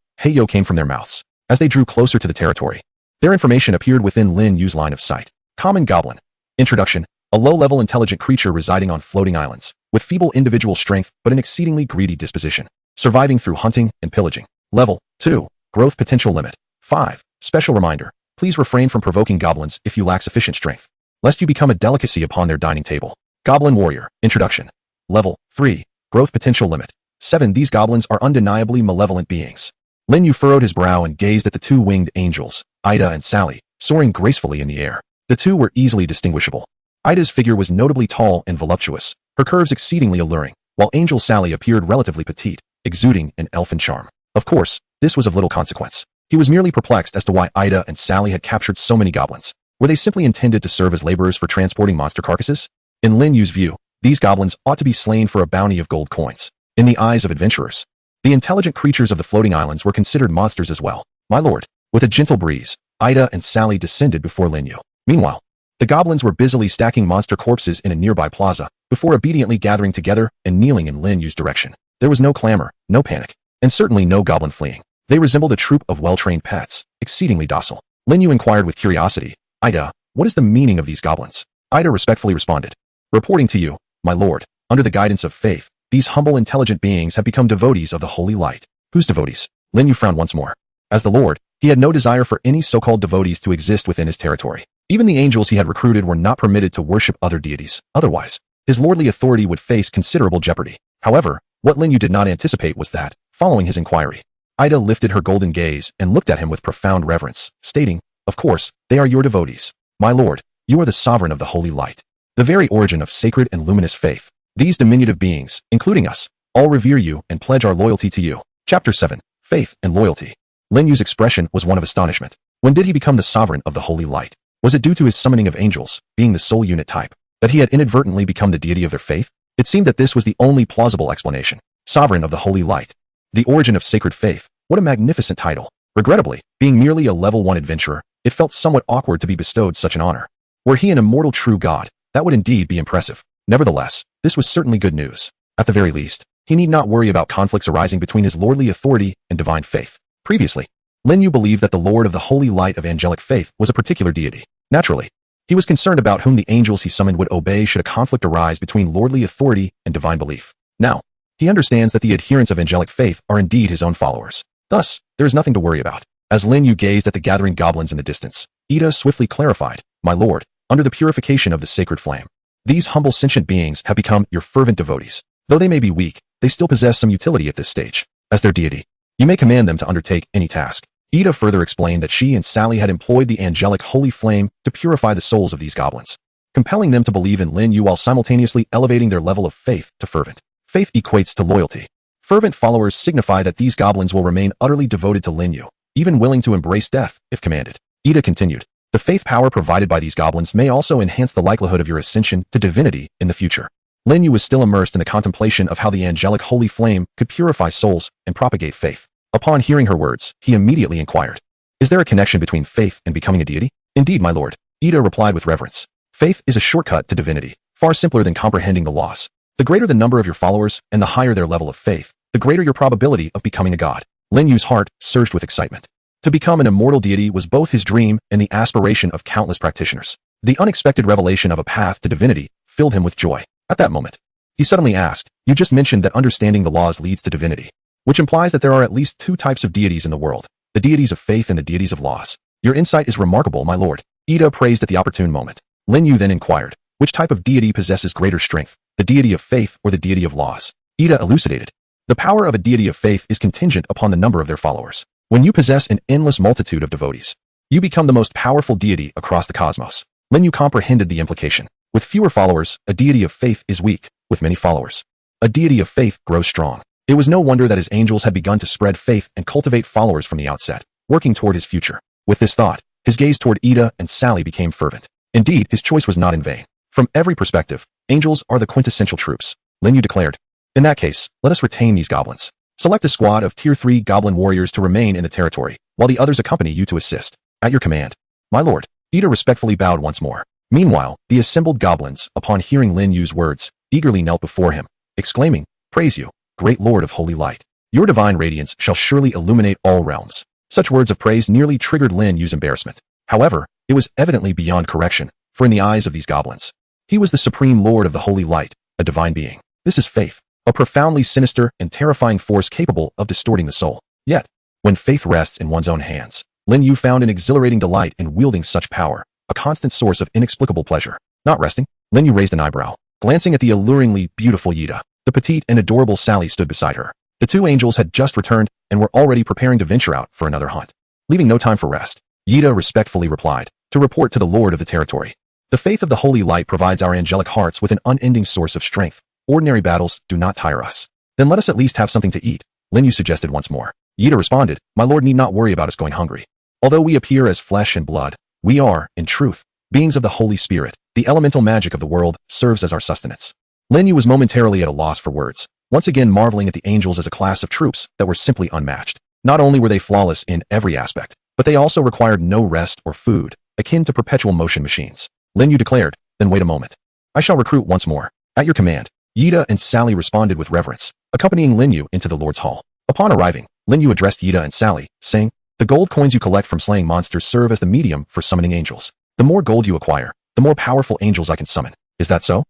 came from their mouths. As they drew closer to the territory, their information appeared within Lin Yu's line of sight. Common goblin. Introduction. A low-level intelligent creature residing on floating islands, with feeble individual strength but an exceedingly greedy disposition. Surviving through hunting and pillaging. Level 2. Growth potential limit 5. Special reminder. Please refrain from provoking goblins if you lack sufficient strength, lest you become a delicacy upon their dining table. Goblin warrior. Introduction. Level 3. Growth potential limit 7. These goblins are undeniably malevolent beings. Lin Yu furrowed his brow and gazed at the two winged angels, Aida and Sally, soaring gracefully in the air. The two were easily distinguishable. Aida's figure was notably tall and voluptuous, her curves exceedingly alluring, while Angel Sally appeared relatively petite, exuding an elfin charm. Of course, this was of little consequence. He was merely perplexed as to why Aida and Sally had captured so many goblins. Were they simply intended to serve as laborers for transporting monster carcasses? In Lin Yu's view, these goblins ought to be slain for a bounty of gold coins. In the eyes of adventurers, the intelligent creatures of the floating islands were considered monsters as well. My lord. With a gentle breeze, Aida and Sally descended before Lin Yu. Meanwhile, the goblins were busily stacking monster corpses in a nearby plaza, before obediently gathering together and kneeling in Lin Yu's direction. There was no clamor, no panic, and certainly no goblin fleeing. They resembled a troop of well-trained pets, exceedingly docile. Lin Yu inquired with curiosity, Aida, what is the meaning of these goblins? Aida respectfully responded, reporting to you, my lord, under the guidance of faith, these humble intelligent beings have become devotees of the holy light. Whose devotees? Lin Yu frowned once more. As the lord, he had no desire for any so-called devotees to exist within his territory. Even the angels he had recruited were not permitted to worship other deities. Otherwise, his lordly authority would face considerable jeopardy. However, what Lin Yu did not anticipate was that, following his inquiry, Aida lifted her golden gaze and looked at him with profound reverence, stating, of course, they are your devotees. My lord, you are the sovereign of the holy light, the very origin of sacred and luminous faith. These diminutive beings, including us, all revere you and pledge our loyalty to you. Chapter 7. Faith and Loyalty. Lin Yu's expression was one of astonishment. When did he become the sovereign of the holy light? Was it due to his summoning of angels, being the sole unit type, that he had inadvertently become the deity of their faith? It seemed that this was the only plausible explanation. Sovereign of the holy light. The origin of sacred faith. What a magnificent title. Regrettably, being merely a level 1 adventurer, it felt somewhat awkward to be bestowed such an honor. Were he an immortal true god, that would indeed be impressive. Nevertheless, this was certainly good news. At the very least, he need not worry about conflicts arising between his lordly authority and divine faith. Previously, Lin Yu believed that the Lord of the Holy Light of angelic faith was a particular deity. Naturally, he was concerned about whom the angels he summoned would obey should a conflict arise between lordly authority and divine belief. Now, he understands that the adherents of angelic faith are indeed his own followers. Thus, there is nothing to worry about. As Lin Yu gazed at the gathering goblins in the distance, Aida swiftly clarified, my lord, under the purification of the sacred flame, these humble sentient beings have become your fervent devotees. Though they may be weak, they still possess some utility at this stage. As their deity, you may command them to undertake any task. Aida further explained that she and Sally had employed the angelic holy flame to purify the souls of these goblins, compelling them to believe in Lin Yu while simultaneously elevating their level of faith to fervent. Faith equates to loyalty. Fervent followers signify that these goblins will remain utterly devoted to Lin Yu, even willing to embrace death if commanded. Aida continued, the faith power provided by these goblins may also enhance the likelihood of your ascension to divinity in the future. Lin Yu was still immersed in the contemplation of how the angelic holy flame could purify souls and propagate faith. Upon hearing her words, he immediately inquired, is there a connection between faith and becoming a deity? Indeed, my lord, Aida replied with reverence. Faith is a shortcut to divinity, far simpler than comprehending the laws. The greater the number of your followers and the higher their level of faith, the greater your probability of becoming a god. Lin Yu's heart surged with excitement. To become an immortal deity was both his dream and the aspiration of countless practitioners. The unexpected revelation of a path to divinity filled him with joy. At that moment, he suddenly asked, you just mentioned that understanding the laws leads to divinity, which implies that there are at least two types of deities in the world, the deities of faith and the deities of laws. Your insight is remarkable, my lord, Aida praised at the opportune moment. Lin Yu then inquired, which type of deity possesses greater strength, the deity of faith or the deity of laws? Aida elucidated, the power of a deity of faith is contingent upon the number of their followers. When you possess an endless multitude of devotees, you become the most powerful deity across the cosmos. Lin Yu comprehended the implication. With fewer followers, a deity of faith is weak. With many followers, a deity of faith grows strong. It was no wonder that his angels had begun to spread faith and cultivate followers from the outset, working toward his future. With this thought, his gaze toward Ida and Sally became fervent. Indeed, his choice was not in vain. From every perspective, angels are the quintessential troops, Lin Yu declared. In that case, let us retain these goblins. Select a squad of Tier 3 goblin warriors to remain in the territory, while the others accompany you to assist. At your command. My lord. Ida respectfully bowed once more. Meanwhile, the assembled goblins, upon hearing Lin Yu's words, eagerly knelt before him, exclaiming, Praise you, great lord of holy light. Your divine radiance shall surely illuminate all realms. Such words of praise nearly triggered Lin Yu's embarrassment. However, it was evidently beyond correction, for in the eyes of these goblins, he was the supreme lord of the holy light, a divine being. This is faith, a profoundly sinister and terrifying force capable of distorting the soul. Yet, when faith rests in one's own hands, Lin Yu found an exhilarating delight in wielding such power, a constant source of inexplicable pleasure. Not resting, Lin Yu raised an eyebrow, glancing at the alluringly beautiful Ida. The petite and adorable Sally stood beside her. The two angels had just returned and were already preparing to venture out for another hunt. Leaving no time for rest, Ida respectfully replied, to report to the lord of the territory. The faith of the holy light provides our angelic hearts with an unending source of strength. Ordinary battles do not tire us. Then let us at least have something to eat, Lin Yu suggested once more. Ida responded, My lord need not worry about us going hungry. Although we appear as flesh and blood, we are, in truth, beings of the Holy Spirit. The elemental magic of the world serves as our sustenance. Lin Yu was momentarily at a loss for words, once again marveling at the angels as a class of troops that were simply unmatched. Not only were they flawless in every aspect, but they also required no rest or food, akin to perpetual motion machines. Lin Yu declared, Then wait a moment. I shall recruit once more. At your command. Ida and Sally responded with reverence, accompanying Lin Yu into the Lord's Hall. Upon arriving, Lin Yu addressed Ida and Sally, saying, The gold coins you collect from slaying monsters serve as the medium for summoning angels. The more gold you acquire, the more powerful angels I can summon. Is that so?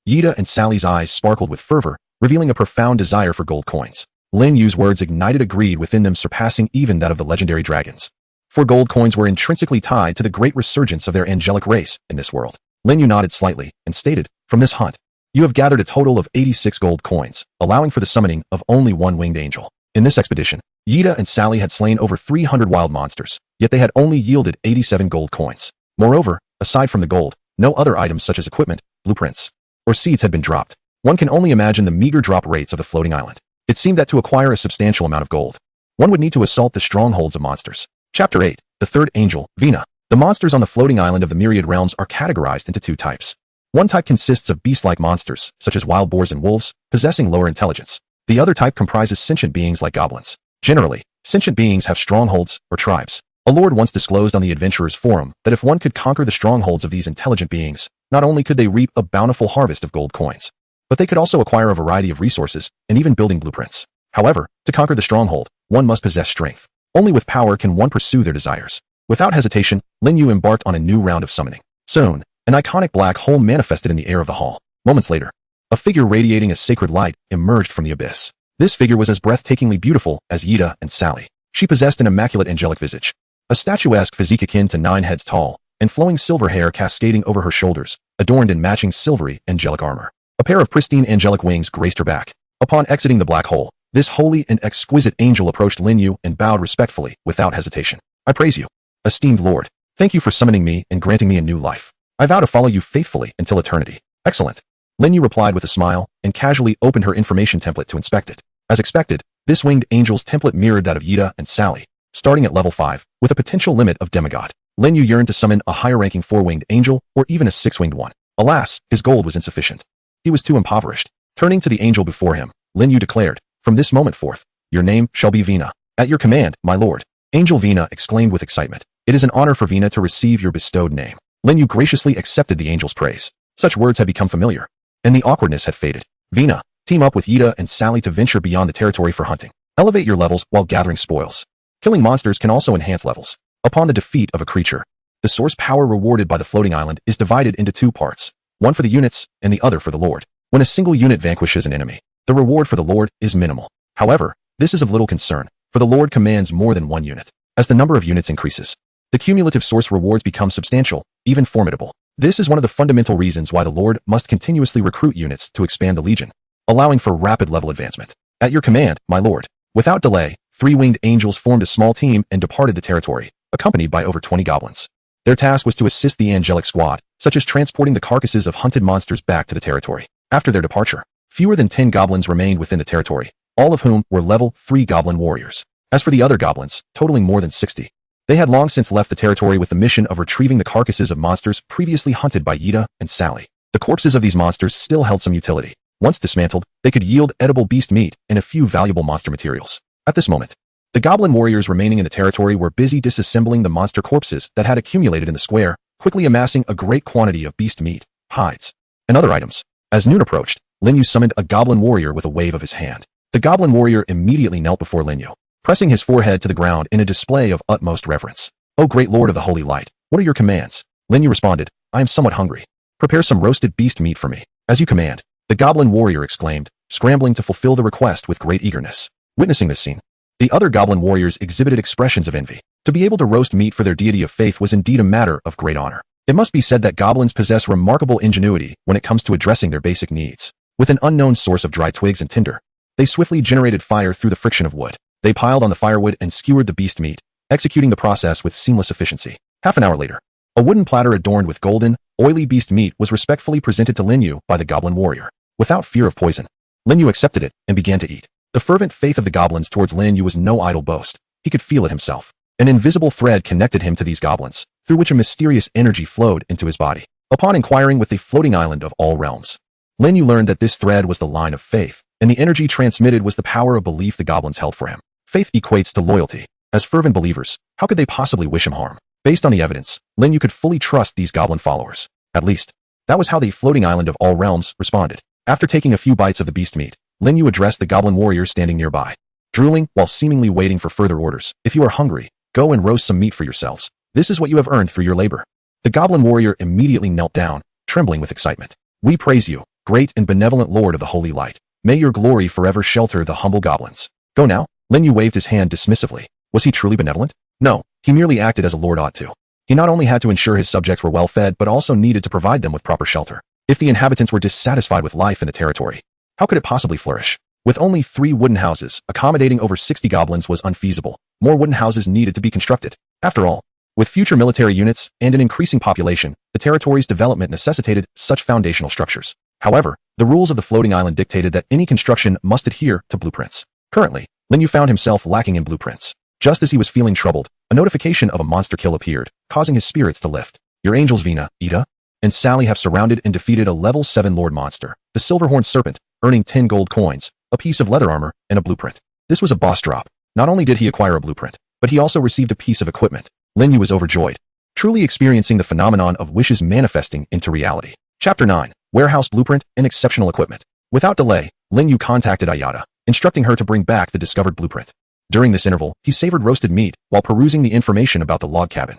Ida and Sally's eyes sparkled with fervor, revealing a profound desire for gold coins. Lin Yu's words ignited a greed within them surpassing even that of the legendary dragons. For gold coins were intrinsically tied to the great resurgence of their angelic race in this world. Lin Yu nodded slightly and stated, From this hunt, you have gathered a total of 86 gold coins, allowing for the summoning of only one winged angel. In this expedition, Ida and Sally had slain over 300 wild monsters, yet they had only yielded 87 gold coins. Moreover, aside from the gold, no other items such as equipment, blueprints, or seeds had been dropped. One can only imagine the meager drop rates of the floating island. It seemed that to acquire a substantial amount of gold, one would need to assault the strongholds of monsters. Chapter 8. The Third Angel, Vina. The monsters on the floating island of the myriad realms are categorized into two types. One type consists of beast-like monsters, such as wild boars and wolves, possessing lower intelligence. The other type comprises sentient beings like goblins. Generally, sentient beings have strongholds or tribes. A lord once disclosed on the Adventurers Forum that if one could conquer the strongholds of these intelligent beings, not only could they reap a bountiful harvest of gold coins, but they could also acquire a variety of resources and even building blueprints. However, to conquer the stronghold, one must possess strength. Only with power can one pursue their desires. Without hesitation, Lin Yu embarked on a new round of summoning. Soon, an iconic black hole manifested in the air of the hall. Moments later, a figure radiating a sacred light emerged from the abyss. This figure was as breathtakingly beautiful as Ida and Sally. She possessed an immaculate angelic visage, a statuesque physique akin to 9 heads tall, and flowing silver hair cascading over her shoulders, adorned in matching silvery angelic armor. A pair of pristine angelic wings graced her back. Upon exiting the black hole, this holy and exquisite angel approached Lin Yu and bowed respectfully, without hesitation. I praise you, esteemed lord. Thank you for summoning me and granting me a new life. I vow to follow you faithfully until eternity. Excellent. Lin Yu replied with a smile, and casually opened her information template to inspect it. As expected, this winged angel's template mirrored that of Ida and Sally, starting at level 5, with a potential limit of demigod. Lin Yu yearned to summon a higher-ranking 4-winged angel, or even a 6-winged one. Alas, his gold was insufficient. He was too impoverished. Turning to the angel before him, Lin Yu declared, From this moment forth, your name shall be Vina. At your command, my lord. Angel Vina exclaimed with excitement. It is an honor for Vina to receive your bestowed name. Lin Yu graciously accepted the angel's praise. Such words had become familiar, and the awkwardness had faded. Vina, team up with Ida and Sally to venture beyond the territory for hunting. Elevate your levels while gathering spoils. Killing monsters can also enhance levels. Upon the defeat of a creature, the source power rewarded by the floating island is divided into 2 parts, one for the units and the other for the lord. When a single unit vanquishes an enemy, the reward for the lord is minimal. However, this is of little concern, for the lord commands more than 1 unit. As the number of units increases, the cumulative source rewards become substantial, even formidable. This is one of the fundamental reasons why the lord must continuously recruit units to expand the legion, allowing for rapid level advancement. At your command, my lord. Without delay, 3 winged angels formed a small team and departed the territory, accompanied by over 20 goblins. Their task was to assist the angelic squad, such as transporting the carcasses of hunted monsters back to the territory. After their departure, fewer than 10 goblins remained within the territory, all of whom were level 3 goblin warriors. As for the other goblins, totaling more than 60, they had long since left the territory with the mission of retrieving the carcasses of monsters previously hunted by Yida and Sally. The corpses of these monsters still held some utility. Once dismantled, they could yield edible beast meat and a few valuable monster materials. At this moment, the goblin warriors remaining in the territory were busy disassembling the monster corpses that had accumulated in the square, quickly amassing a great quantity of beast meat, hides, and other items. As noon approached, Lin Yu summoned a goblin warrior with a wave of his hand. The goblin warrior immediately knelt before Lin Yu, pressing his forehead to the ground in a display of utmost reverence. "O great lord of the holy light, what are your commands?" Lin Yu responded, "I am somewhat hungry. Prepare some roasted beast meat for me." "As you command," the goblin warrior exclaimed, scrambling to fulfill the request with great eagerness. Witnessing this scene, the other goblin warriors exhibited expressions of envy. To be able to roast meat for their deity of faith was indeed a matter of great honor. It must be said that goblins possess remarkable ingenuity when it comes to addressing their basic needs. With an unknown source of dry twigs and tinder, they swiftly generated fire through the friction of wood. They piled on the firewood and skewered the beast meat, executing the process with seamless efficiency. Half an hour later, a wooden platter adorned with golden, oily beast meat was respectfully presented to Lin Yu by the goblin warrior. Without fear of poison, Lin Yu accepted it and began to eat. The fervent faith of the goblins towards Lin Yu was no idle boast. He could feel it himself. An invisible thread connected him to these goblins, through which a mysterious energy flowed into his body. Upon inquiring with the floating island of all realms, Lin Yu learned that this thread was the line of faith, and the energy transmitted was the power of belief the goblins held for him. Faith equates to loyalty. As fervent believers, how could they possibly wish him harm? Based on the evidence, Lin Yu could fully trust these goblin followers. At least, that was how the floating island of all realms responded. After taking a few bites of the beast meat, Lin Yu addressed the goblin warriors standing nearby, drooling while seemingly waiting for further orders. "If you are hungry, go and roast some meat for yourselves. This is what you have earned through your labor." The goblin warrior immediately knelt down, trembling with excitement. "We praise you, great and benevolent lord of the holy light. May your glory forever shelter the humble goblins. Go now." Lin Yu waved his hand dismissively. Was he truly benevolent? No, he merely acted as a lord ought to. He not only had to ensure his subjects were well fed but also needed to provide them with proper shelter. If the inhabitants were dissatisfied with life in the territory, how could it possibly flourish? With only 3 wooden houses, accommodating over 60 goblins was unfeasible. More wooden houses needed to be constructed. After all, with future military units and an increasing population, the territory's development necessitated such foundational structures. However, the rules of the floating island dictated that any construction must adhere to blueprints. Currently, Lin Yu found himself lacking in blueprints. Just as he was feeling troubled, a notification of a monster kill appeared, causing his spirits to lift. Your angels Vina, Ida, and Sally have surrounded and defeated a level 7 lord monster, the Silverhorned Serpent, earning 10 gold coins, a piece of leather armor, and a blueprint. This was a boss drop. Not only did he acquire a blueprint, but he also received a piece of equipment. Lin Yu was overjoyed, truly experiencing the phenomenon of wishes manifesting into reality. Chapter 9. Warehouse Blueprint and Exceptional Equipment. Without delay, Lin Yu contacted Ayada, instructing her to bring back the discovered blueprint. During this interval, he savored roasted meat while perusing the information about the log cabin.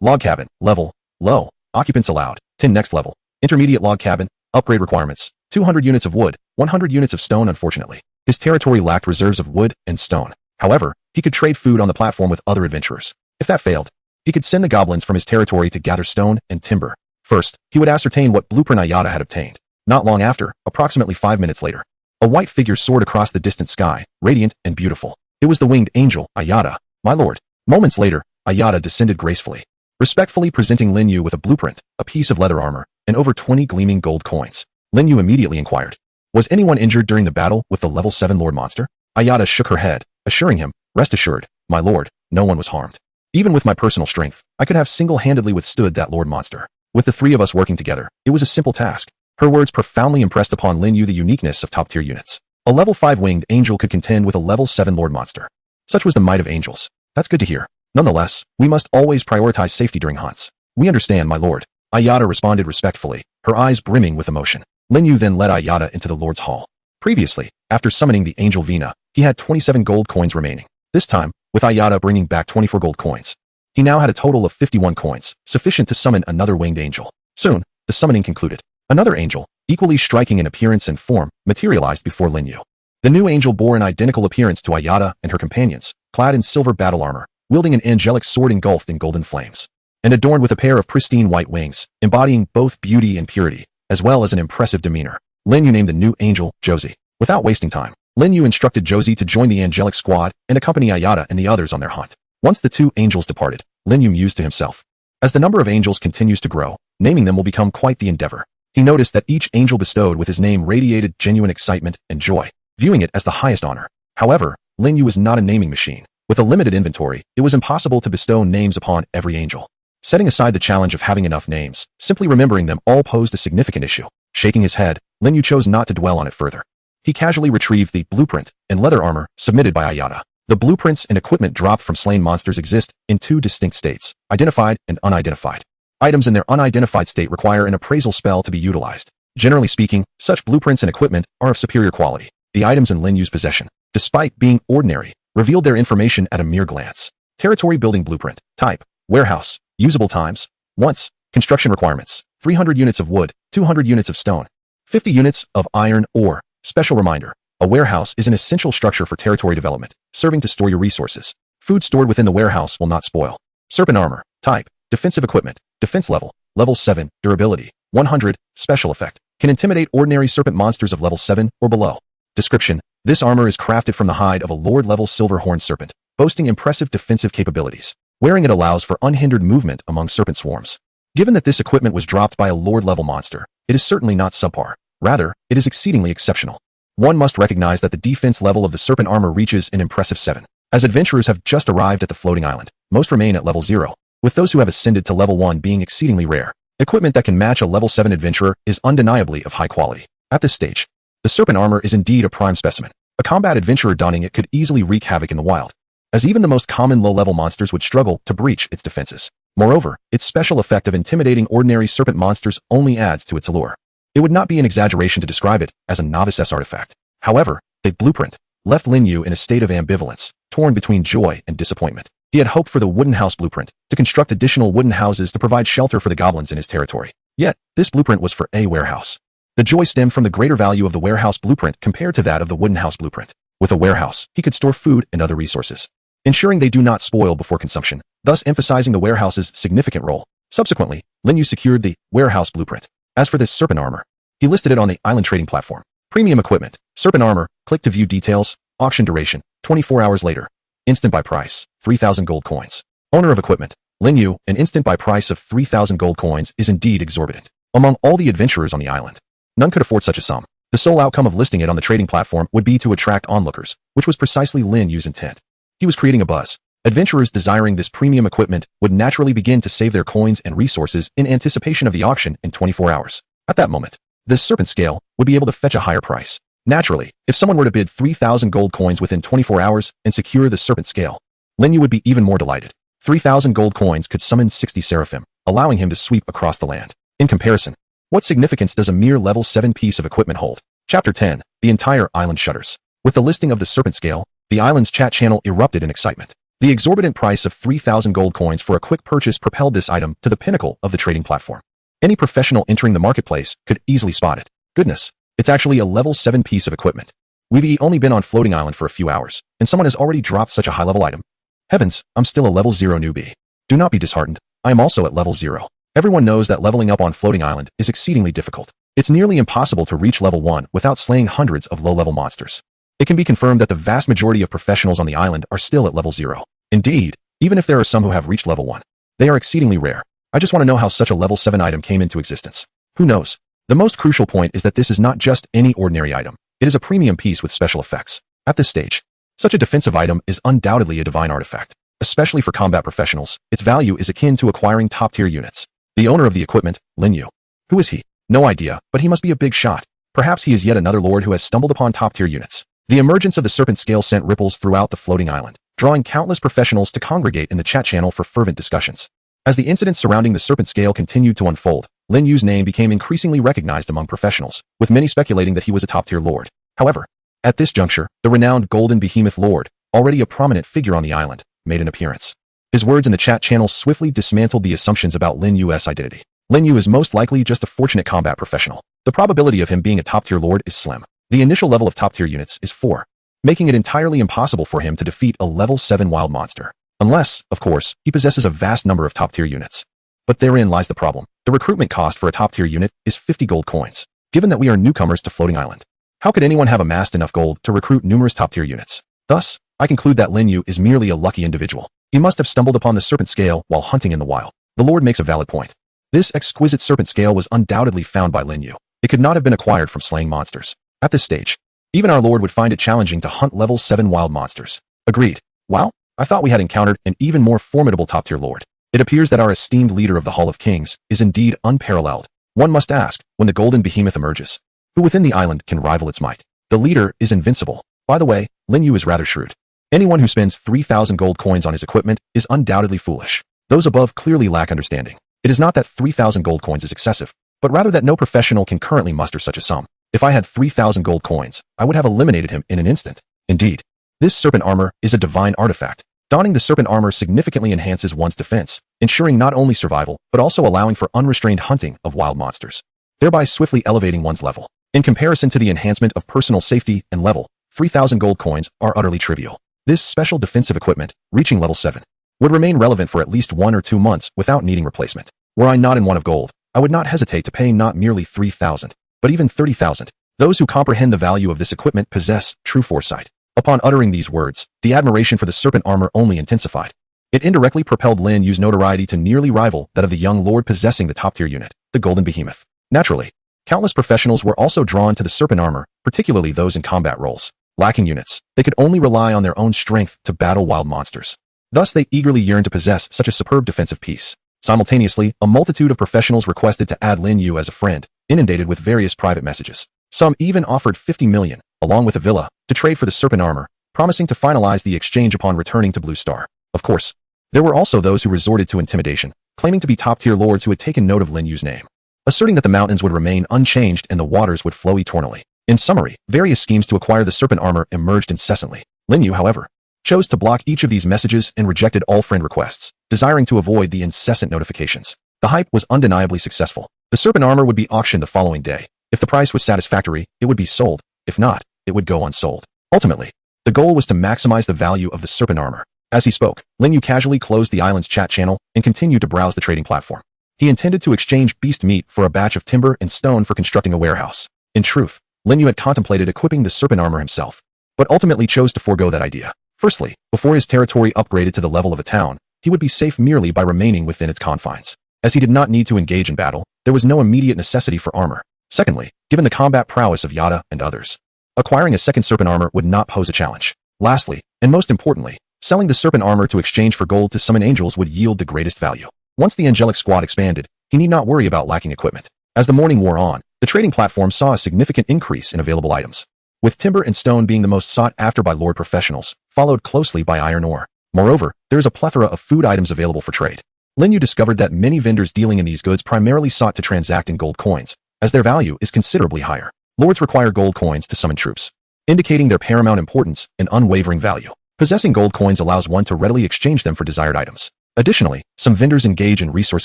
Log cabin, level, low, occupants allowed, 10 next level, intermediate log cabin, upgrade requirements, 200 units of wood, 100 units of stone. Unfortunately, his territory lacked reserves of wood and stone. However, he could trade food on the platform with other adventurers. If that failed, he could send the goblins from his territory to gather stone and timber. First, he would ascertain what blueprint Ayada had obtained. Not long after, approximately 5 minutes later, a white figure soared across the distant sky, radiant and beautiful. It was the winged angel, Ayada. "My lord." Moments later, Ayada descended gracefully, respectfully presenting Lin Yu with a blueprint, a piece of leather armor, and over 20 gleaming gold coins. Lin Yu immediately inquired, "Was anyone injured during the battle with the level 7 lord monster?" Ayada shook her head, assuring him, "Rest assured, my lord, no one was harmed. Even with my personal strength, I could have single-handedly withstood that lord monster. With the 3 of us working together, it was a simple task." Her words profoundly impressed upon Lin Yu the uniqueness of top-tier units. A level 5 winged angel could contend with a level 7 lord monster. Such was the might of angels. That's good to hear. Nonetheless, we must always prioritize safety during hunts. "We understand, my lord." Ayada responded respectfully, her eyes brimming with emotion. Lin Yu then led Ayada into the lord's hall. Previously, after summoning the angel Vina, he had 27 gold coins remaining. This time, with Ayada bringing back 24 gold coins, he now had a total of 51 coins, sufficient to summon another winged angel. Soon, the summoning concluded. Another angel, equally striking in appearance and form, materialized before Lin Yu. The new angel bore an identical appearance to Ayada and her companions, clad in silver battle armor, wielding an angelic sword engulfed in golden flames, and adorned with a pair of pristine white wings, embodying both beauty and purity, as well as an impressive demeanor. Lin Yu named the new angel Josie. Without wasting time, Lin Yu instructed Josie to join the angelic squad and accompany Ayada and the others on their hunt. Once the 2 angels departed, Lin Yu mused to himself. As the number of angels continues to grow, naming them will become quite the endeavor. He noticed that each angel bestowed with his name radiated genuine excitement and joy. viewing it as the highest honor. However, Lin Yu was not a naming machine. With a limited inventory, it was impossible to bestow names upon every angel. Setting aside the challenge of having enough names, simply remembering them all posed a significant issue. Shaking his head, Lin Yu chose not to dwell on it further. He casually retrieved the blueprint and leather armor submitted by Ayada. The blueprints and equipment dropped from slain monsters exist in two distinct states, identified and unidentified. Items in their unidentified state require an appraisal spell to be utilized. Generally speaking, such blueprints and equipment are of superior quality. The items in Lin Yu's possession, despite being ordinary, revealed their information at a mere glance. Territory building blueprint. Type: warehouse. Usable times: once. Construction requirements: 300 units of wood, 200 units of stone, 50 units of iron ore. Special reminder: a warehouse is an essential structure for territory development, serving to store your resources. Food stored within the warehouse will not spoil. Serpent armor. Type: defensive equipment. Defense level: level 7. Durability: 100. Special effect: can intimidate ordinary serpent monsters of level 7 or below. Description: this armor is crafted from the hide of a Lord-level silver-horned serpent, boasting impressive defensive capabilities. Wearing it allows for unhindered movement among serpent swarms. Given that this equipment was dropped by a Lord-level monster, it is certainly not subpar. Rather, it is exceedingly exceptional. One must recognize that the defense level of the serpent armor reaches an impressive 7. As adventurers have just arrived at the floating island, most remain at level 0, with those who have ascended to level 1 being exceedingly rare. Equipment that can match a level 7 adventurer is undeniably of high quality. At this stage, the serpent armor is indeed a prime specimen. A combat adventurer donning it could easily wreak havoc in the wild, as even the most common low-level monsters would struggle to breach its defenses. Moreover, its special effect of intimidating ordinary serpent monsters only adds to its allure. It would not be an exaggeration to describe it as a novice artifact. However, the blueprint left Lin Yu in a state of ambivalence, torn between joy and disappointment. He had hoped for the wooden house blueprint to construct additional wooden houses to provide shelter for the goblins in his territory. Yet, this blueprint was for a warehouse. The joy stemmed from the greater value of the warehouse blueprint compared to that of the wooden house blueprint. With a warehouse, he could store food and other resources, ensuring they do not spoil before consumption, thus emphasizing the warehouse's significant role. Subsequently, Lin Yu secured the warehouse blueprint. As for this serpent armor, he listed it on the island trading platform. Premium equipment, serpent armor, click to view details, auction duration, 24 hours later. Instant buy price, 3,000 gold coins. Owner of equipment, Lin Yu. An instant buy price of 3,000 gold coins is indeed exorbitant. Among all the adventurers on the island, none could afford such a sum. The sole outcome of listing it on the trading platform would be to attract onlookers, which was precisely Lin Yu's intent. He was creating a buzz. Adventurers desiring this premium equipment would naturally begin to save their coins and resources in anticipation of the auction in 24 hours. At that moment, this serpent scale would be able to fetch a higher price. Naturally, if someone were to bid 3,000 gold coins within 24 hours and secure the serpent scale, Lin Yu would be even more delighted. 3,000 gold coins could summon 60 seraphim, allowing him to sweep across the land. In comparison, what significance does a mere level 7 piece of equipment hold? Chapter 10. The entire island shudders. With the listing of the serpent scale, the island's chat channel erupted in excitement. The exorbitant price of 3,000 gold coins for a quick purchase propelled this item to the pinnacle of the trading platform. Any professional entering the marketplace could easily spot it. Goodness, it's actually a level 7 piece of equipment. We've only been on floating island for a few hours, and someone has already dropped such a high-level item. Heavens, I'm still a level 0 newbie. Do not be disheartened, I am also at level 0. Everyone knows that leveling up on floating island is exceedingly difficult. It's nearly impossible to reach level 1 without slaying hundreds of low-level monsters. It can be confirmed that the vast majority of professionals on the island are still at level 0. Indeed, even if there are some who have reached level 1, they are exceedingly rare. I just want to know how such a level 7 item came into existence. Who knows? The most crucial point is that this is not just any ordinary item. It is a premium piece with special effects. At this stage, such a defensive item is undoubtedly a divine artifact. Especially for combat professionals, its value is akin to acquiring top-tier units. The owner of the equipment, Lin Yu. Who is he? No idea, but he must be a big shot. Perhaps he is yet another lord who has stumbled upon top-tier units. The emergence of the serpent scale sent ripples throughout the floating island, drawing countless professionals to congregate in the chat channel for fervent discussions. As the incidents surrounding the serpent scale continued to unfold, Lin Yu's name became increasingly recognized among professionals, with many speculating that he was a top-tier lord. However, at this juncture, the renowned Golden Behemoth Lord, already a prominent figure on the island, made an appearance. His words in the chat channel swiftly dismantled the assumptions about Lin Yu's identity. Lin Yu is most likely just a fortunate combat professional. The probability of him being a top-tier lord is slim. The initial level of top-tier units is 4, making it entirely impossible for him to defeat a level 7 wild monster. Unless, of course, he possesses a vast number of top-tier units. But therein lies the problem. The recruitment cost for a top-tier unit is 50 gold coins. Given that we are newcomers to Floating Island, how could anyone have amassed enough gold to recruit numerous top-tier units? Thus, I conclude that Lin Yu is merely a lucky individual. He must have stumbled upon the serpent scale while hunting in the wild. The Lord makes a valid point. This exquisite serpent scale was undoubtedly found by Lin Yu. It could not have been acquired from slaying monsters. At this stage, Even our lord would find it challenging to hunt level 7 wild monsters. Agreed. Wow, I thought we had encountered an even more formidable top-tier lord. It appears that our esteemed leader of the Hall of Kings is indeed unparalleled. One must ask, when the golden behemoth emerges, who within the island can rival its might? The leader is invincible. By the way, Lin Yu is rather shrewd. Anyone who spends 3,000 gold coins on his equipment is undoubtedly foolish. Those above clearly lack understanding. It is not that 3,000 gold coins is excessive, but rather that no professional can currently muster such a sum. If I had 3,000 gold coins, I would have eliminated him in an instant. Indeed, this serpent armor is a divine artifact. Donning the serpent armor significantly enhances one's defense, ensuring not only survival, but also allowing for unrestrained hunting of wild monsters, thereby swiftly elevating one's level. In comparison to the enhancement of personal safety and level, 3,000 gold coins are utterly trivial. This special defensive equipment, reaching level 7, would remain relevant for at least 1 or 2 months without needing replacement. Were I not in one of gold, I would not hesitate to pay not merely 3,000, but even 30,000. Those who comprehend the value of this equipment possess true foresight. Upon uttering these words, the admiration for the serpent armor only intensified. It indirectly propelled Lin Yu's notoriety to nearly rival that of the young lord possessing the top-tier unit, the Golden Behemoth. Naturally, countless professionals were also drawn to the serpent armor, particularly those in combat roles. Lacking units, they could only rely on their own strength to battle wild monsters. Thus, they eagerly yearned to possess such a superb defensive piece. Simultaneously, a multitude of professionals requested to add Lin Yu as a friend, inundated with various private messages. Some even offered 50 million, along with a villa, to trade for the serpent armor, promising to finalize the exchange upon returning to Blue Star. Of course, there were also those who resorted to intimidation, claiming to be top-tier lords who had taken note of Lin Yu's name, asserting that the mountains would remain unchanged and the waters would flow eternally. In summary, various schemes to acquire the serpent armor emerged incessantly. Lin Yu, however, chose to block each of these messages and rejected all friend requests, desiring to avoid the incessant notifications. The hype was undeniably successful. The serpent armor would be auctioned the following day. If the price was satisfactory, it would be sold. If not, it would go unsold. Ultimately, the goal was to maximize the value of the serpent armor. As he spoke, Lin Yu casually closed the island's chat channel and continued to browse the trading platform. He intended to exchange beast meat for a batch of timber and stone for constructing a warehouse. In truth, Lin Yu had contemplated equipping the serpent armor himself, but ultimately chose to forego that idea. Firstly, before his territory upgraded to the level of a town, he would be safe merely by remaining within its confines. As he did not need to engage in battle, there was no immediate necessity for armor. Secondly, given the combat prowess of Yada and others, acquiring a second serpent armor would not pose a challenge. Lastly, and most importantly, selling the serpent armor to exchange for gold to summon angels would yield the greatest value. Once the angelic squad expanded, he need not worry about lacking equipment. As the morning wore on, the trading platform saw a significant increase in available items, with timber and stone being the most sought after by lord professionals, followed closely by iron ore. Moreover, there is a plethora of food items available for trade. Lin Yu discovered that many vendors dealing in these goods primarily sought to transact in gold coins, as their value is considerably higher. Lords require gold coins to summon troops, indicating their paramount importance and unwavering value. Possessing gold coins allows one to readily exchange them for desired items. Additionally, some vendors engage in resource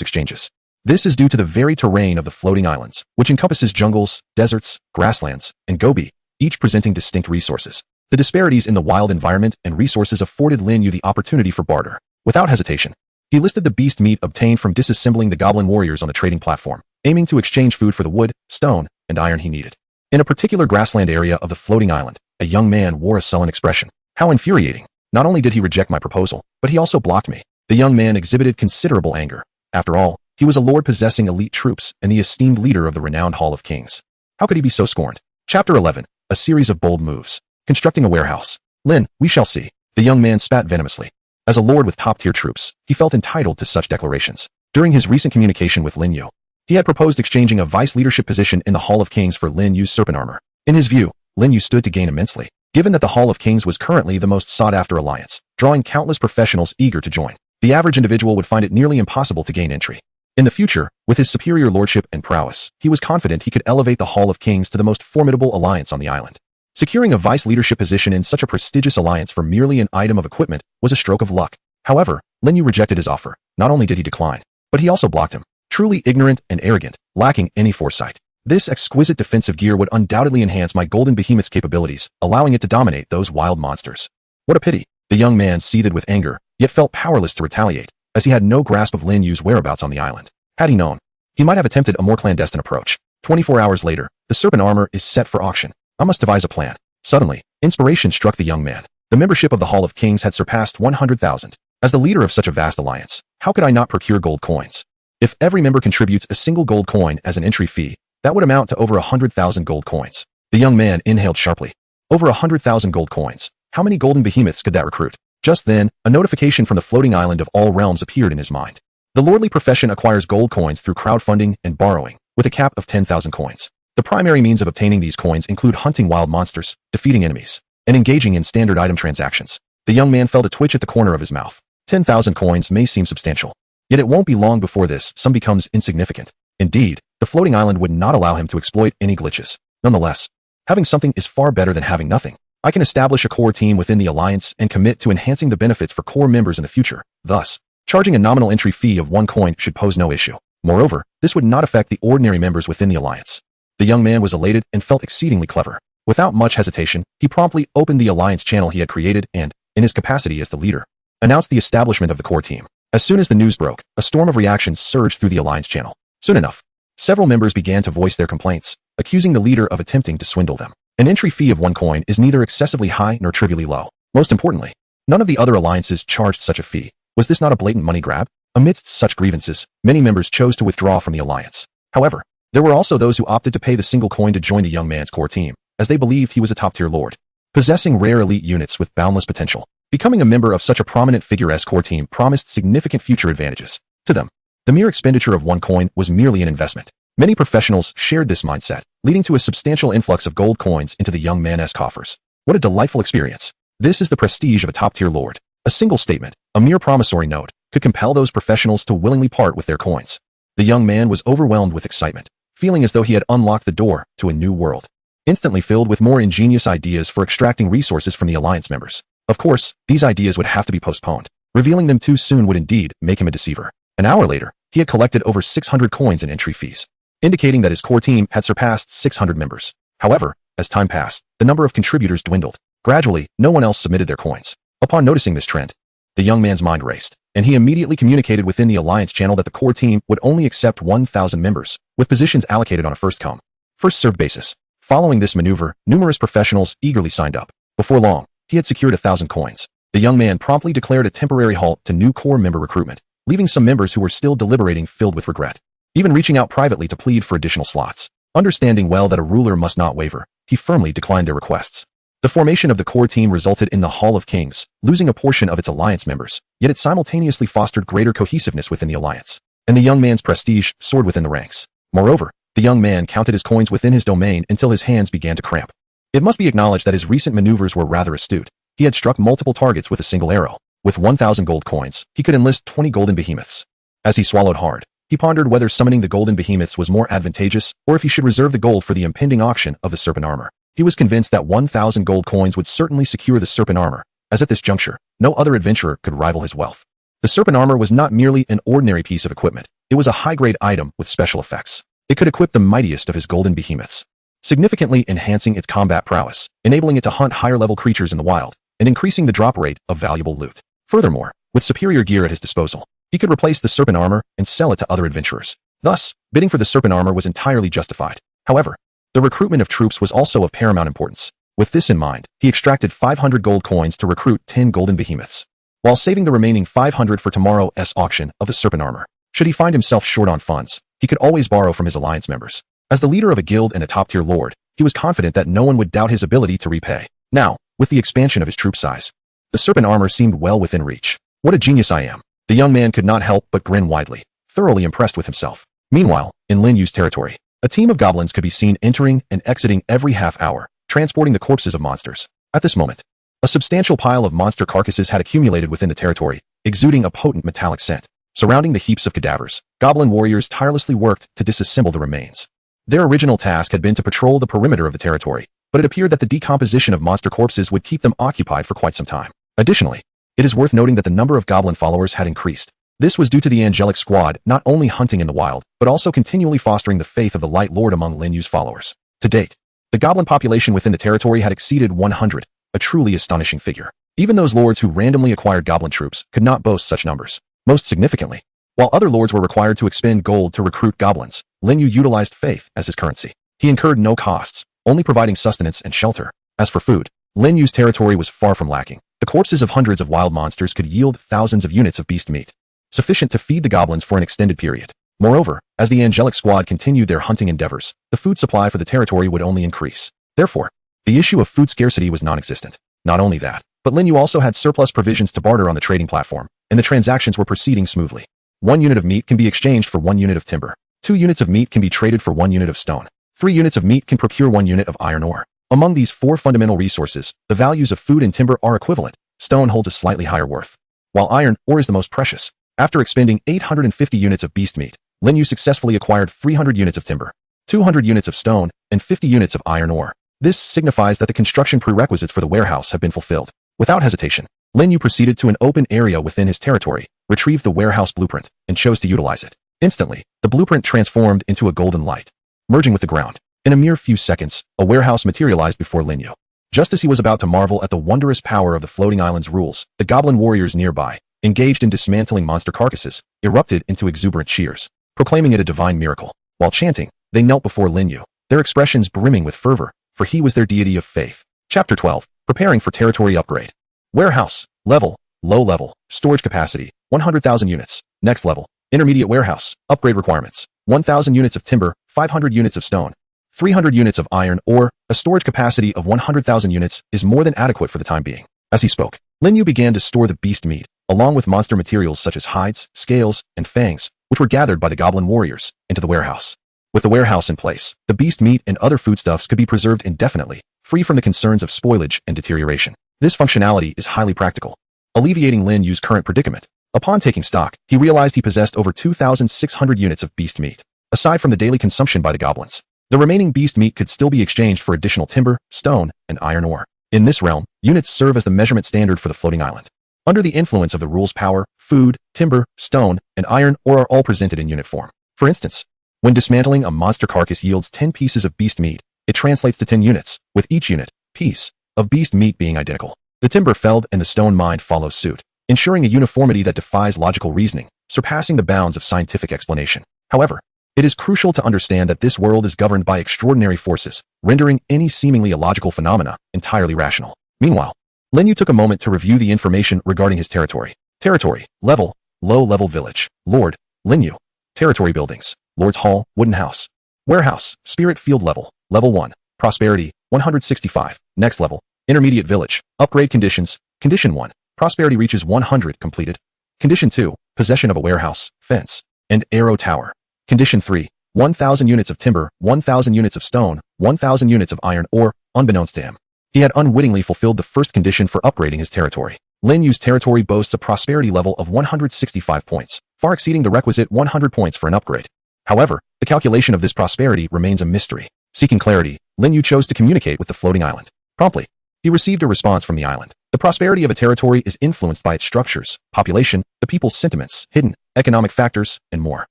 exchanges. This is due to the very terrain of the floating islands, which encompasses jungles, deserts, grasslands, and gobi, each presenting distinct resources. The disparities in the wild environment and resources afforded Lin Yu the opportunity for barter. Without hesitation, he listed the beast meat obtained from disassembling the goblin warriors on the trading platform, aiming to exchange food for the wood, stone, and iron he needed. In a particular grassland area of the floating island, a young man wore a sullen expression. How infuriating! Not only did he reject my proposal, but he also blocked me. The young man exhibited considerable anger. After all, he was a lord possessing elite troops and the esteemed leader of the renowned Hall of Kings. How could he be so scorned? Chapter 11. A series of bold moves. Constructing a warehouse. Lin, we shall see. The young man spat venomously. As a lord with top-tier troops, he felt entitled to such declarations. During his recent communication with Lin Yu, he had proposed exchanging a vice leadership position in the Hall of Kings for Lin Yu's serpent armor. In his view, Lin Yu stood to gain immensely, given that the Hall of Kings was currently the most sought-after alliance, drawing countless professionals eager to join. The average individual would find it nearly impossible to gain entry. In the future, with his superior lordship and prowess, he was confident he could elevate the Hall of Kings to the most formidable alliance on the island. Securing a vice leadership position in such a prestigious alliance for merely an item of equipment was a stroke of luck. However, Lin Yu rejected his offer. Not only did he decline, but he also blocked him. Truly ignorant and arrogant, lacking any foresight. This exquisite defensive gear would undoubtedly enhance my golden behemoth's capabilities, allowing it to dominate those wild monsters. What a pity. The young man seethed with anger, yet felt powerless to retaliate, as he had no grasp of Lin Yu's whereabouts on the island. Had he known, he might have attempted a more clandestine approach. 24 hours later, the serpent armor is set for auction. I must devise a plan. Suddenly, inspiration struck the young man. The membership of the Hall of Kings had surpassed 100,000. As the leader of such a vast alliance, how could I not procure gold coins? If every member contributes a single gold coin as an entry fee, that would amount to over 100,000 gold coins. The young man inhaled sharply. Over 100,000 gold coins. How many golden behemoths could that recruit? Just then, a notification from the floating island of all realms appeared in his mind. The lordly profession acquires gold coins through crowdfunding and borrowing, with a cap of 10,000 coins. The primary means of obtaining these coins include hunting wild monsters, defeating enemies, and engaging in standard item transactions. The young man felt a twitch at the corner of his mouth. 10,000 coins may seem substantial, yet it won't be long before this sum becomes insignificant. Indeed, the floating island would not allow him to exploit any glitches. Nonetheless, having something is far better than having nothing. I can establish a core team within the alliance and commit to enhancing the benefits for core members in the future. Thus, charging a nominal entry fee of 1 coin should pose no issue. Moreover, this would not affect the ordinary members within the alliance. The young man was elated and felt exceedingly clever. Without much hesitation, he promptly opened the alliance channel he had created and, in his capacity as the leader, announced the establishment of the core team. As soon as the news broke, a storm of reactions surged through the alliance channel. Soon enough, several members began to voice their complaints, accusing the leader of attempting to swindle them. An entry fee of 1 coin is neither excessively high nor trivially low. Most importantly, none of the other alliances charged such a fee. Was this not a blatant money grab? Amidst such grievances, many members chose to withdraw from the alliance. However, there were also those who opted to pay the single coin to join the young man's core team, as they believed he was a top-tier lord, possessing rare elite units with boundless potential. Becoming a member of such a prominent figure's core team promised significant future advantages. To them, the mere expenditure of 1 coin was merely an investment. Many professionals shared this mindset, leading to a substantial influx of gold coins into the young man's coffers. What a delightful experience. This is the prestige of a top-tier lord. A single statement, a mere promissory note, could compel those professionals to willingly part with their coins. The young man was overwhelmed with excitement, feeling as though he had unlocked the door to a new world, instantly filled with more ingenious ideas for extracting resources from the alliance members. Of course, these ideas would have to be postponed. Revealing them too soon would indeed make him a deceiver. An hour later, he had collected over 600 coins in entry fees, indicating that his core team had surpassed 600 members. However, as time passed, the number of contributors dwindled. Gradually, no one else submitted their coins. Upon noticing this trend, the young man's mind raced, and he immediately communicated within the alliance channel that the core team would only accept 1,000 members, with positions allocated on a first-come, first-served basis. Following this maneuver, numerous professionals eagerly signed up. Before long, he had secured 1,000 coins. The young man promptly declared a temporary halt to new core member recruitment, leaving some members who were still deliberating filled with regret, even reaching out privately to plead for additional slots. Understanding well that a ruler must not waver, he firmly declined their requests. The formation of the core team resulted in the Hall of Kings, losing a portion of its alliance members, yet it simultaneously fostered greater cohesiveness within the alliance, and the young man's prestige soared within the ranks. Moreover, the young man counted his coins within his domain until his hands began to cramp. It must be acknowledged that his recent maneuvers were rather astute. He had struck multiple targets with a single arrow. With 1,000 gold coins, he could enlist 20 golden behemoths. As he swallowed hard, he pondered whether summoning the golden behemoths was more advantageous or if he should reserve the gold for the impending auction of the serpent armor. He was convinced that 1,000 gold coins would certainly secure the serpent armor, as at this juncture, no other adventurer could rival his wealth. The serpent armor was not merely an ordinary piece of equipment. It was a high-grade item with special effects. It could equip the mightiest of his golden behemoths, significantly enhancing its combat prowess, enabling it to hunt higher-level creatures in the wild, and increasing the drop rate of valuable loot. Furthermore, with superior gear at his disposal, he could replace the serpent armor and sell it to other adventurers. Thus, bidding for the serpent armor was entirely justified. However, the recruitment of troops was also of paramount importance. With this in mind, he extracted 500 gold coins to recruit 10 golden behemoths, while saving the remaining 500 for tomorrow's auction of the serpent armor. Should he find himself short on funds, he could always borrow from his alliance members. As the leader of a guild and a top-tier lord, he was confident that no one would doubt his ability to repay. Now, with the expansion of his troop size, the serpent armor seemed well within reach. What a genius I am! The young man could not help but grin widely, thoroughly impressed with himself. Meanwhile, in Lin Yu's territory, a team of goblins could be seen entering and exiting every half hour, transporting the corpses of monsters. At this moment, a substantial pile of monster carcasses had accumulated within the territory, exuding a potent metallic scent. Surrounding the heaps of cadavers, goblin warriors tirelessly worked to disassemble the remains. Their original task had been to patrol the perimeter of the territory, but it appeared that the decomposition of monster corpses would keep them occupied for quite some time. Additionally, it is worth noting that the number of goblin followers had increased. This was due to the angelic squad not only hunting in the wild, but also continually fostering the faith of the Light Lord among Lin Yu's followers. To date, the goblin population within the territory had exceeded 100, a truly astonishing figure. Even those lords who randomly acquired goblin troops could not boast such numbers. Most significantly, while other lords were required to expend gold to recruit goblins, Lin Yu utilized faith as his currency. He incurred no costs, only providing sustenance and shelter. As for food, Lin Yu's territory was far from lacking. The corpses of hundreds of wild monsters could yield thousands of units of beast meat, sufficient to feed the goblins for an extended period. Moreover, as the angelic squad continued their hunting endeavors, the food supply for the territory would only increase. Therefore, The issue of food scarcity was non-existent. Not only that, but Lin Yu also had surplus provisions to barter on the trading platform, and the transactions were proceeding smoothly. 1 unit of meat can be exchanged for 1 unit of timber. 2 units of meat can be traded for 1 unit of stone. 3 units of meat can procure 1 unit of iron ore. Among these 4 fundamental resources, the values of food and timber are equivalent. Stone holds a slightly higher worth, while iron ore is the most precious. After expending 850 units of beast meat, Lin Yu successfully acquired 300 units of timber, 200 units of stone, and 50 units of iron ore. This signifies that the construction prerequisites for the warehouse have been fulfilled. Without hesitation, Lin Yu proceeded to an open area within his territory, retrieved the warehouse blueprint, and chose to utilize it. Instantly, the blueprint transformed into a golden light, merging with the ground. In a mere few seconds, a warehouse materialized before Lin Yu. Just as he was about to marvel at the wondrous power of the floating island's rules, the goblin warriors nearby, engaged in dismantling monster carcasses, erupted into exuberant cheers, proclaiming it a divine miracle. While chanting, they knelt before Lin Yu, their expressions brimming with fervor, for he was their deity of faith. Chapter 12. Preparing for territory upgrade. Warehouse. Level. Low level. Storage capacity. 100,000 units. Next level. Intermediate warehouse. Upgrade requirements. 1,000 units of timber, 500 units of stone, 300 units of iron ore. A storage capacity of 100,000 units is more than adequate for the time being. As he spoke, Lin Yu began to store the beast meat, along with monster materials such as hides, scales, and fangs, which were gathered by the goblin warriors, into the warehouse. With the warehouse in place, the beast meat and other foodstuffs could be preserved indefinitely, free from the concerns of spoilage and deterioration. This functionality is highly practical, alleviating Lin Yu's current predicament. Upon taking stock, he realized he possessed over 2,600 units of beast meat. Aside from the daily consumption by the goblins, the remaining beast meat could still be exchanged for additional timber, stone, and iron ore. In this realm, units serve as the measurement standard for the floating island. Under the influence of the rule's power, food, timber, stone, and iron ore are all presented in unit form. For instance, when dismantling a monster carcass yields 10 pieces of beast meat, it translates to 10 units, with each unit, piece, of beast meat being identical. The timber felled and the stone mined follow suit, ensuring a uniformity that defies logical reasoning, surpassing the bounds of scientific explanation. However, it is crucial to understand that this world is governed by extraordinary forces, rendering any seemingly illogical phenomena entirely rational. Meanwhile, Lin Yu took a moment to review the information regarding his territory. Territory. Level. Low-level village. Lord. Lin Yu. Territory buildings. Lord's Hall. Wooden house. Warehouse. Spirit field level. Level 1. Prosperity. 165. Next level. Intermediate village. Upgrade conditions. Condition 1. Prosperity reaches 100 completed. Condition 2. Possession of a warehouse, fence, and arrow tower. Condition 3. 1,000 units of timber, 1,000 units of stone, 1,000 units of iron ore. Unbeknownst to him, he had unwittingly fulfilled the first condition for upgrading his territory. Lin Yu's territory boasts a prosperity level of 165 points, far exceeding the requisite 100 points for an upgrade. However, the calculation of this prosperity remains a mystery. Seeking clarity, Lin Yu chose to communicate with the floating island. Promptly, he received a response from the island. The prosperity of a territory is influenced by its structures, population, the people's sentiments, hidden economic factors, and more.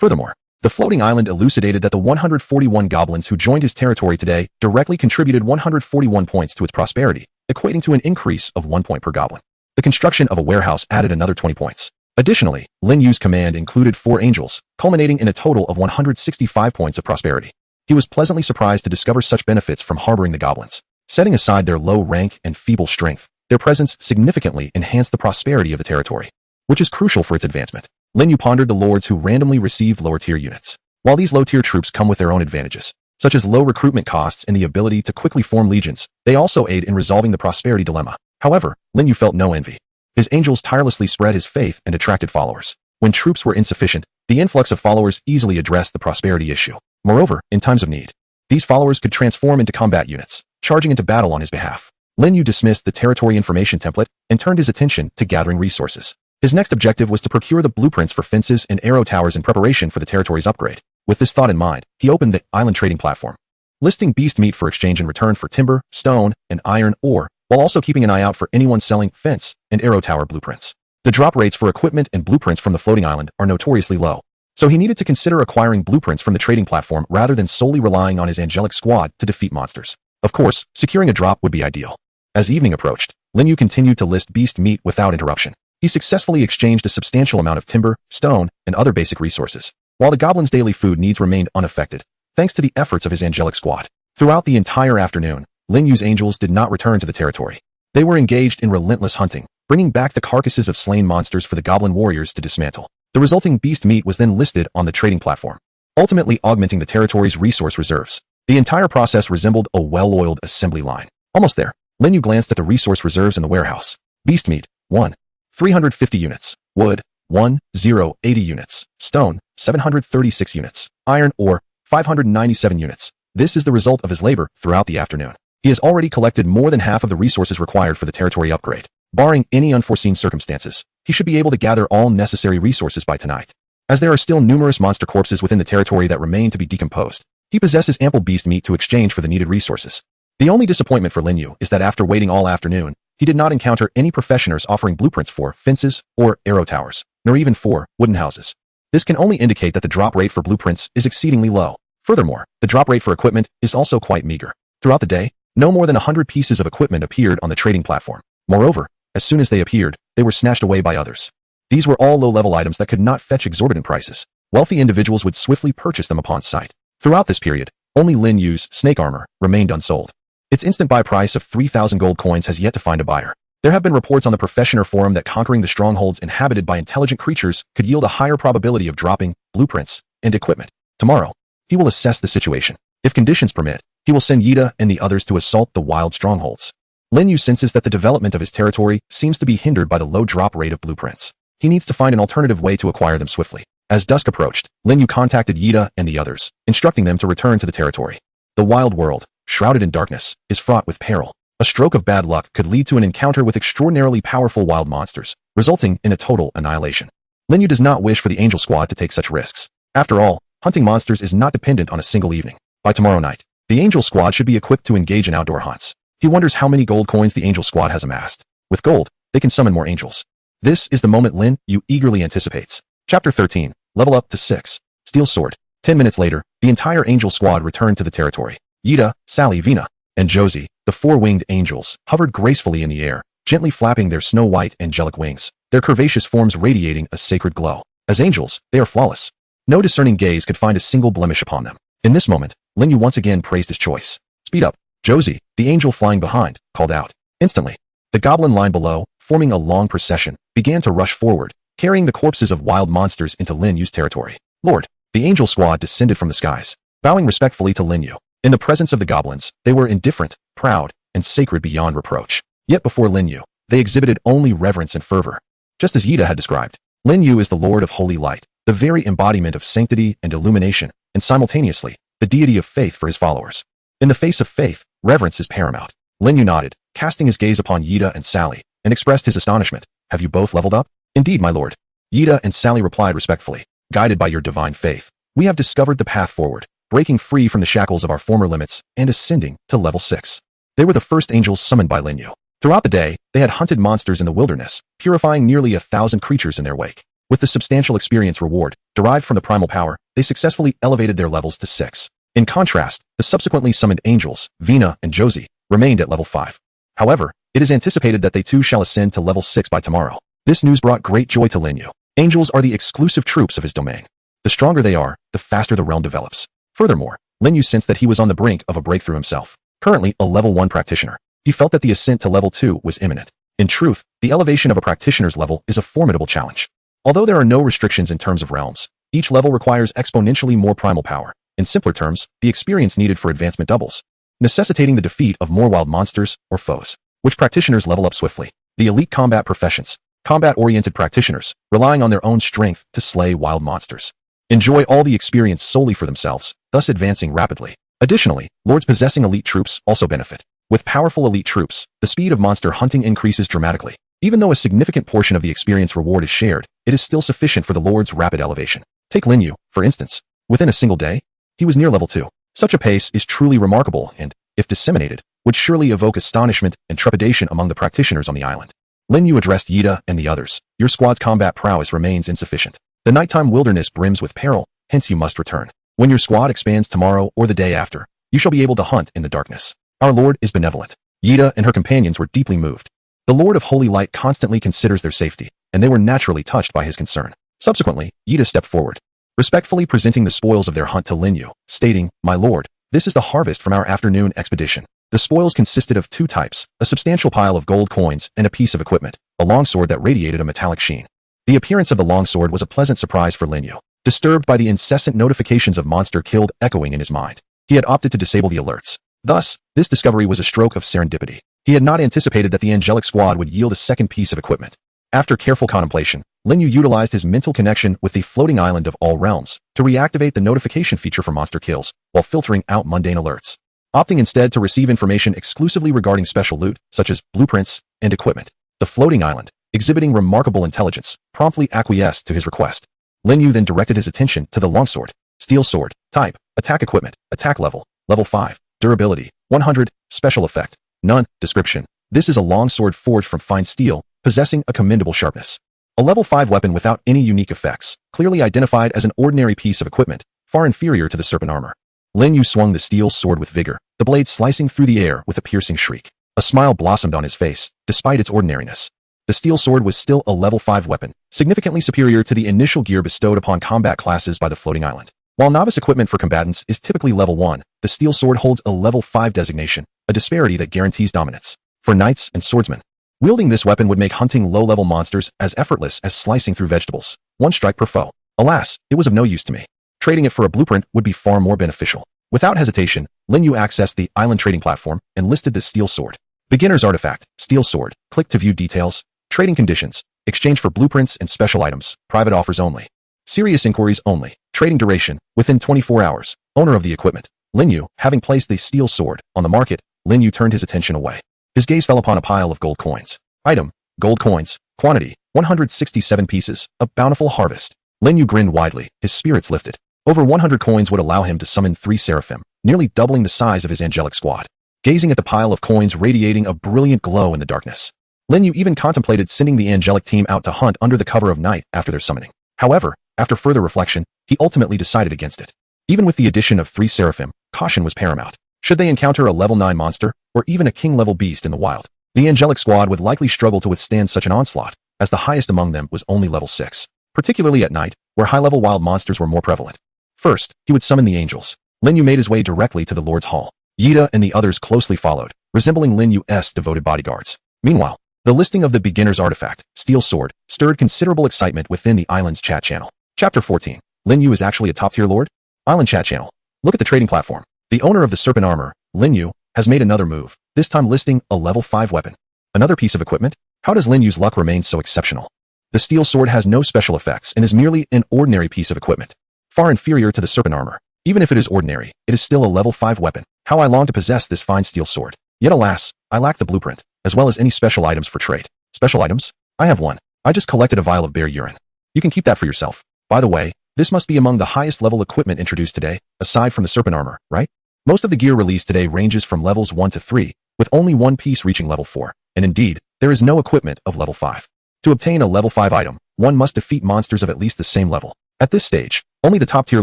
Furthermore, the floating island elucidated that the 141 goblins who joined his territory today directly contributed 141 points to its prosperity, equating to an increase of 1 point per goblin. The construction of a warehouse added another 20 points. Additionally, Lin Yu's command included 4 angels, culminating in a total of 165 points of prosperity. He was pleasantly surprised to discover such benefits from harboring the goblins. Setting aside their low rank and feeble strength, their presence significantly enhanced the prosperity of the territory, which is crucial for its advancement. Lin Yu pondered the lords who randomly received lower-tier units. While these low-tier troops come with their own advantages, such as low recruitment costs and the ability to quickly form legions, they also aid in resolving the prosperity dilemma. However, Lin Yu felt no envy. His angels tirelessly spread his faith and attracted followers. When troops were insufficient, the influx of followers easily addressed the prosperity issue. Moreover, in times of need, these followers could transform into combat units, charging into battle on his behalf. Lin Yu dismissed the territory information template and turned his attention to gathering resources. His next objective was to procure the blueprints for fences and arrow towers in preparation for the territory's upgrade. With this thought in mind, he opened the island trading platform, listing beast meat for exchange in return for timber, stone, and iron ore, while also keeping an eye out for anyone selling fence and arrow tower blueprints. The drop rates for equipment and blueprints from the floating island are notoriously low, so he needed to consider acquiring blueprints from the trading platform rather than solely relying on his angelic squad to defeat monsters. Of course, securing a drop would be ideal. As evening approached, Lin Yu continued to list beast meat without interruption. He successfully exchanged a substantial amount of timber, stone, and other basic resources, while the goblins' daily food needs remained unaffected, thanks to the efforts of his angelic squad. Throughout the entire afternoon, Lin Yu's angels did not return to the territory. They were engaged in relentless hunting, bringing back the carcasses of slain monsters for the goblin warriors to dismantle. The resulting beast meat was then listed on the trading platform, ultimately augmenting the territory's resource reserves. The entire process resembled a well-oiled assembly line. Almost there. Lin Yu glanced at the resource reserves in the warehouse. Beast meat, 1. 350 units. Wood, 1. 0. 80 units. Stone, 736 units. Iron ore, 597 units. This is the result of his labor throughout the afternoon. He has already collected more than half of the resources required for the territory upgrade. Barring any unforeseen circumstances, he should be able to gather all necessary resources by tonight. As there are still numerous monster corpses within the territory that remain to be decomposed, he possesses ample beast meat to exchange for the needed resources. The only disappointment for Lin Yu is that after waiting all afternoon, he did not encounter any professionals offering blueprints for fences or arrow towers, nor even for wooden houses. This can only indicate that the drop rate for blueprints is exceedingly low. Furthermore, the drop rate for equipment is also quite meager. Throughout the day, no more than 100 pieces of equipment appeared on the trading platform. Moreover, as soon as they appeared, they were snatched away by others. These were all low-level items that could not fetch exorbitant prices. Wealthy individuals would swiftly purchase them upon sight. Throughout this period, only Lin Yu's snake armor remained unsold. Its instant buy price of 3,000 gold coins has yet to find a buyer. There have been reports on the Professioner forum that conquering the strongholds inhabited by intelligent creatures could yield a higher probability of dropping blueprints and equipment. Tomorrow, he will assess the situation. If conditions permit, he will send Yida and the others to assault the wild strongholds. Lin Yu senses that the development of his territory seems to be hindered by the low drop rate of blueprints. He needs to find an alternative way to acquire them swiftly. As dusk approached, Lin Yu contacted Yida and the others, instructing them to return to the territory. The wild world, shrouded in darkness, is fraught with peril. A stroke of bad luck could lead to an encounter with extraordinarily powerful wild monsters, resulting in a total annihilation. Lin Yu does not wish for the Angel Squad to take such risks. After all, hunting monsters is not dependent on a single evening. By tomorrow night, the Angel Squad should be equipped to engage in outdoor hunts. He wonders how many gold coins the Angel Squad has amassed. With gold, they can summon more angels. This is the moment Lin Yu eagerly anticipates. Chapter 13, Level Up to 6. Steel Sword. 10 minutes later, the entire Angel Squad returned to the territory. Yida, Sally, Vina, and Josie, the four-winged angels, hovered gracefully in the air, gently flapping their snow-white angelic wings, their curvaceous forms radiating a sacred glow. As angels, they are flawless. No discerning gaze could find a single blemish upon them. In this moment, Lin Yu once again praised his choice. Speed up. Josie, the angel flying behind, called out. Instantly, the goblin line below, forming a long procession, began to rush forward, carrying the corpses of wild monsters into Lin Yu's territory. Lord, the angel squad descended from the skies, bowing respectfully to Lin Yu. In the presence of the goblins, they were indifferent, proud, and sacred beyond reproach. Yet before Lin Yu, they exhibited only reverence and fervor. Just as Yida had described, Lin Yu is the Lord of Holy Light, the very embodiment of sanctity and illumination, and simultaneously, the deity of faith for his followers. In the face of faith, reverence is paramount. Lin Yu nodded, casting his gaze upon Yida and Sally, and expressed his astonishment. Have you both leveled up? Indeed, my lord. Yida and Sally replied respectfully. Guided by your divine faith, we have discovered the path forward, breaking free from the shackles of our former limits and ascending to level 6. They were the first angels summoned by Lin Yu. Throughout the day, they had hunted monsters in the wilderness, purifying nearly 1,000 creatures in their wake. With the substantial experience reward derived from the primal power, they successfully elevated their levels to 6. In contrast, the subsequently summoned angels, Vina and Josie, remained at level 5. However, it is anticipated that they too shall ascend to level 6 by tomorrow. This news brought great joy to Lin Yu. Angels are the exclusive troops of his domain. The stronger they are, the faster the realm develops. Furthermore, Lin Yu sensed that he was on the brink of a breakthrough himself. Currently a level 1 practitioner, he felt that the ascent to level 2 was imminent. In truth, the elevation of a practitioner's level is a formidable challenge. Although there are no restrictions in terms of realms, each level requires exponentially more primal power. In simpler terms, the experience needed for advancement doubles, necessitating the defeat of more wild monsters or foes, which practitioners level up swiftly. The elite combat professions, combat-oriented practitioners, relying on their own strength to slay wild monsters, enjoy all the experience solely for themselves, thus advancing rapidly. Additionally, lords possessing elite troops also benefit. With powerful elite troops, the speed of monster hunting increases dramatically. Even though a significant portion of the experience reward is shared, it is still sufficient for the lord's rapid elevation. Take Lin Yu, for instance. Within a single day, he was near level 2. Such a pace is truly remarkable and, if disseminated, would surely evoke astonishment and trepidation among the practitioners on the island. Lin Yu addressed Yida and the others. Your squad's combat prowess remains insufficient. The nighttime wilderness brims with peril, hence you must return. When your squad expands tomorrow or the day after, you shall be able to hunt in the darkness. Our Lord is benevolent. Yida and her companions were deeply moved. The Lord of Holy Light constantly considers their safety, and they were naturally touched by his concern. Subsequently, Yida stepped forward, respectfully presenting the spoils of their hunt to Lin Yu, stating, My lord, this is the harvest from our afternoon expedition. The spoils consisted of 2 types, a substantial pile of gold coins and a piece of equipment, a longsword that radiated a metallic sheen. The appearance of the longsword was a pleasant surprise for Lin Yu. Disturbed by the incessant notifications of monster killed echoing in his mind, he had opted to disable the alerts. Thus, this discovery was a stroke of serendipity. He had not anticipated that the angelic squad would yield a second piece of equipment. After careful contemplation, Lin Yu utilized his mental connection with the floating island of all realms to reactivate the notification feature for monster kills while filtering out mundane alerts, opting instead to receive information exclusively regarding special loot, such as blueprints and equipment. The floating island, exhibiting remarkable intelligence, promptly acquiesced to his request. Lin Yu then directed his attention to the longsword, steel sword, type, attack equipment, attack level, level 5, durability, 100, special effect, none, description. This is a longsword forged from fine steel, possessing a commendable sharpness. A level 5 weapon without any unique effects, clearly identified as an ordinary piece of equipment, far inferior to the serpent armor. Lin Yu swung the steel sword with vigor, the blade slicing through the air with a piercing shriek. A smile blossomed on his face, despite its ordinariness. The steel sword was still a level 5 weapon, significantly superior to the initial gear bestowed upon combat classes by the floating island. While novice equipment for combatants is typically level 1, the steel sword holds a level 5 designation, a disparity that guarantees dominance. For knights and swordsmen, wielding this weapon would make hunting low-level monsters as effortless as slicing through vegetables. One strike per foe. Alas, it was of no use to me. Trading it for a blueprint would be far more beneficial. Without hesitation, Lin Yu accessed the island trading platform and listed the steel sword. Beginner's artifact, steel sword. Click to view details. Trading conditions. Exchange for blueprints and special items. Private offers only. Serious inquiries only. Trading duration. Within 24 hours. Owner of the equipment. Lin Yu, having placed the steel sword on the market, Lin Yu turned his attention away. His gaze fell upon a pile of gold coins. Item, gold coins. Quantity, 167 pieces. A bountiful harvest. Lin Yu grinned widely, his spirits lifted. Over 100 coins would allow him to summon 3 seraphim, nearly doubling the size of his angelic squad. Gazing at the pile of coins radiating a brilliant glow in the darkness, Lin Yu even contemplated sending the angelic team out to hunt under the cover of night after their summoning. However, after further reflection, he ultimately decided against it. Even with the addition of 3 seraphim, caution was paramount. Should they encounter a level 9 monster, or even a king-level beast in the wild, the angelic squad would likely struggle to withstand such an onslaught, as the highest among them was only level 6, particularly at night, where high-level wild monsters were more prevalent. First, he would summon the angels. Lin Yu made his way directly to the Lord's Hall. Yida and the others closely followed, resembling Lin Yu's devoted bodyguards. Meanwhile, the listing of the beginner's artifact, steel sword, stirred considerable excitement within the island's chat channel. Chapter 14. Lin Yu is actually a top-tier lord? Island chat channel. Look at the trading platform. The owner of the serpent armor, Lin Yu, has made another move, this time listing a level 5 weapon. Another piece of equipment? How does Lin Yu's luck remain so exceptional? The steel sword has no special effects and is merely an ordinary piece of equipment, far inferior to the serpent armor. Even if it is ordinary, it is still a level 5 weapon. How I long to possess this fine steel sword. Yet alas, I lack the blueprint, as well as any special items for trade. Special items? I have one. I just collected a vial of bear urine. You can keep that for yourself. By the way, this must be among the highest level equipment introduced today, aside from the serpent armor, right? Most of the gear released today ranges from levels 1 to 3, with only one piece reaching level 4, and indeed, there is no equipment of level 5. To obtain a level 5 item, one must defeat monsters of at least the same level. At this stage, only the top-tier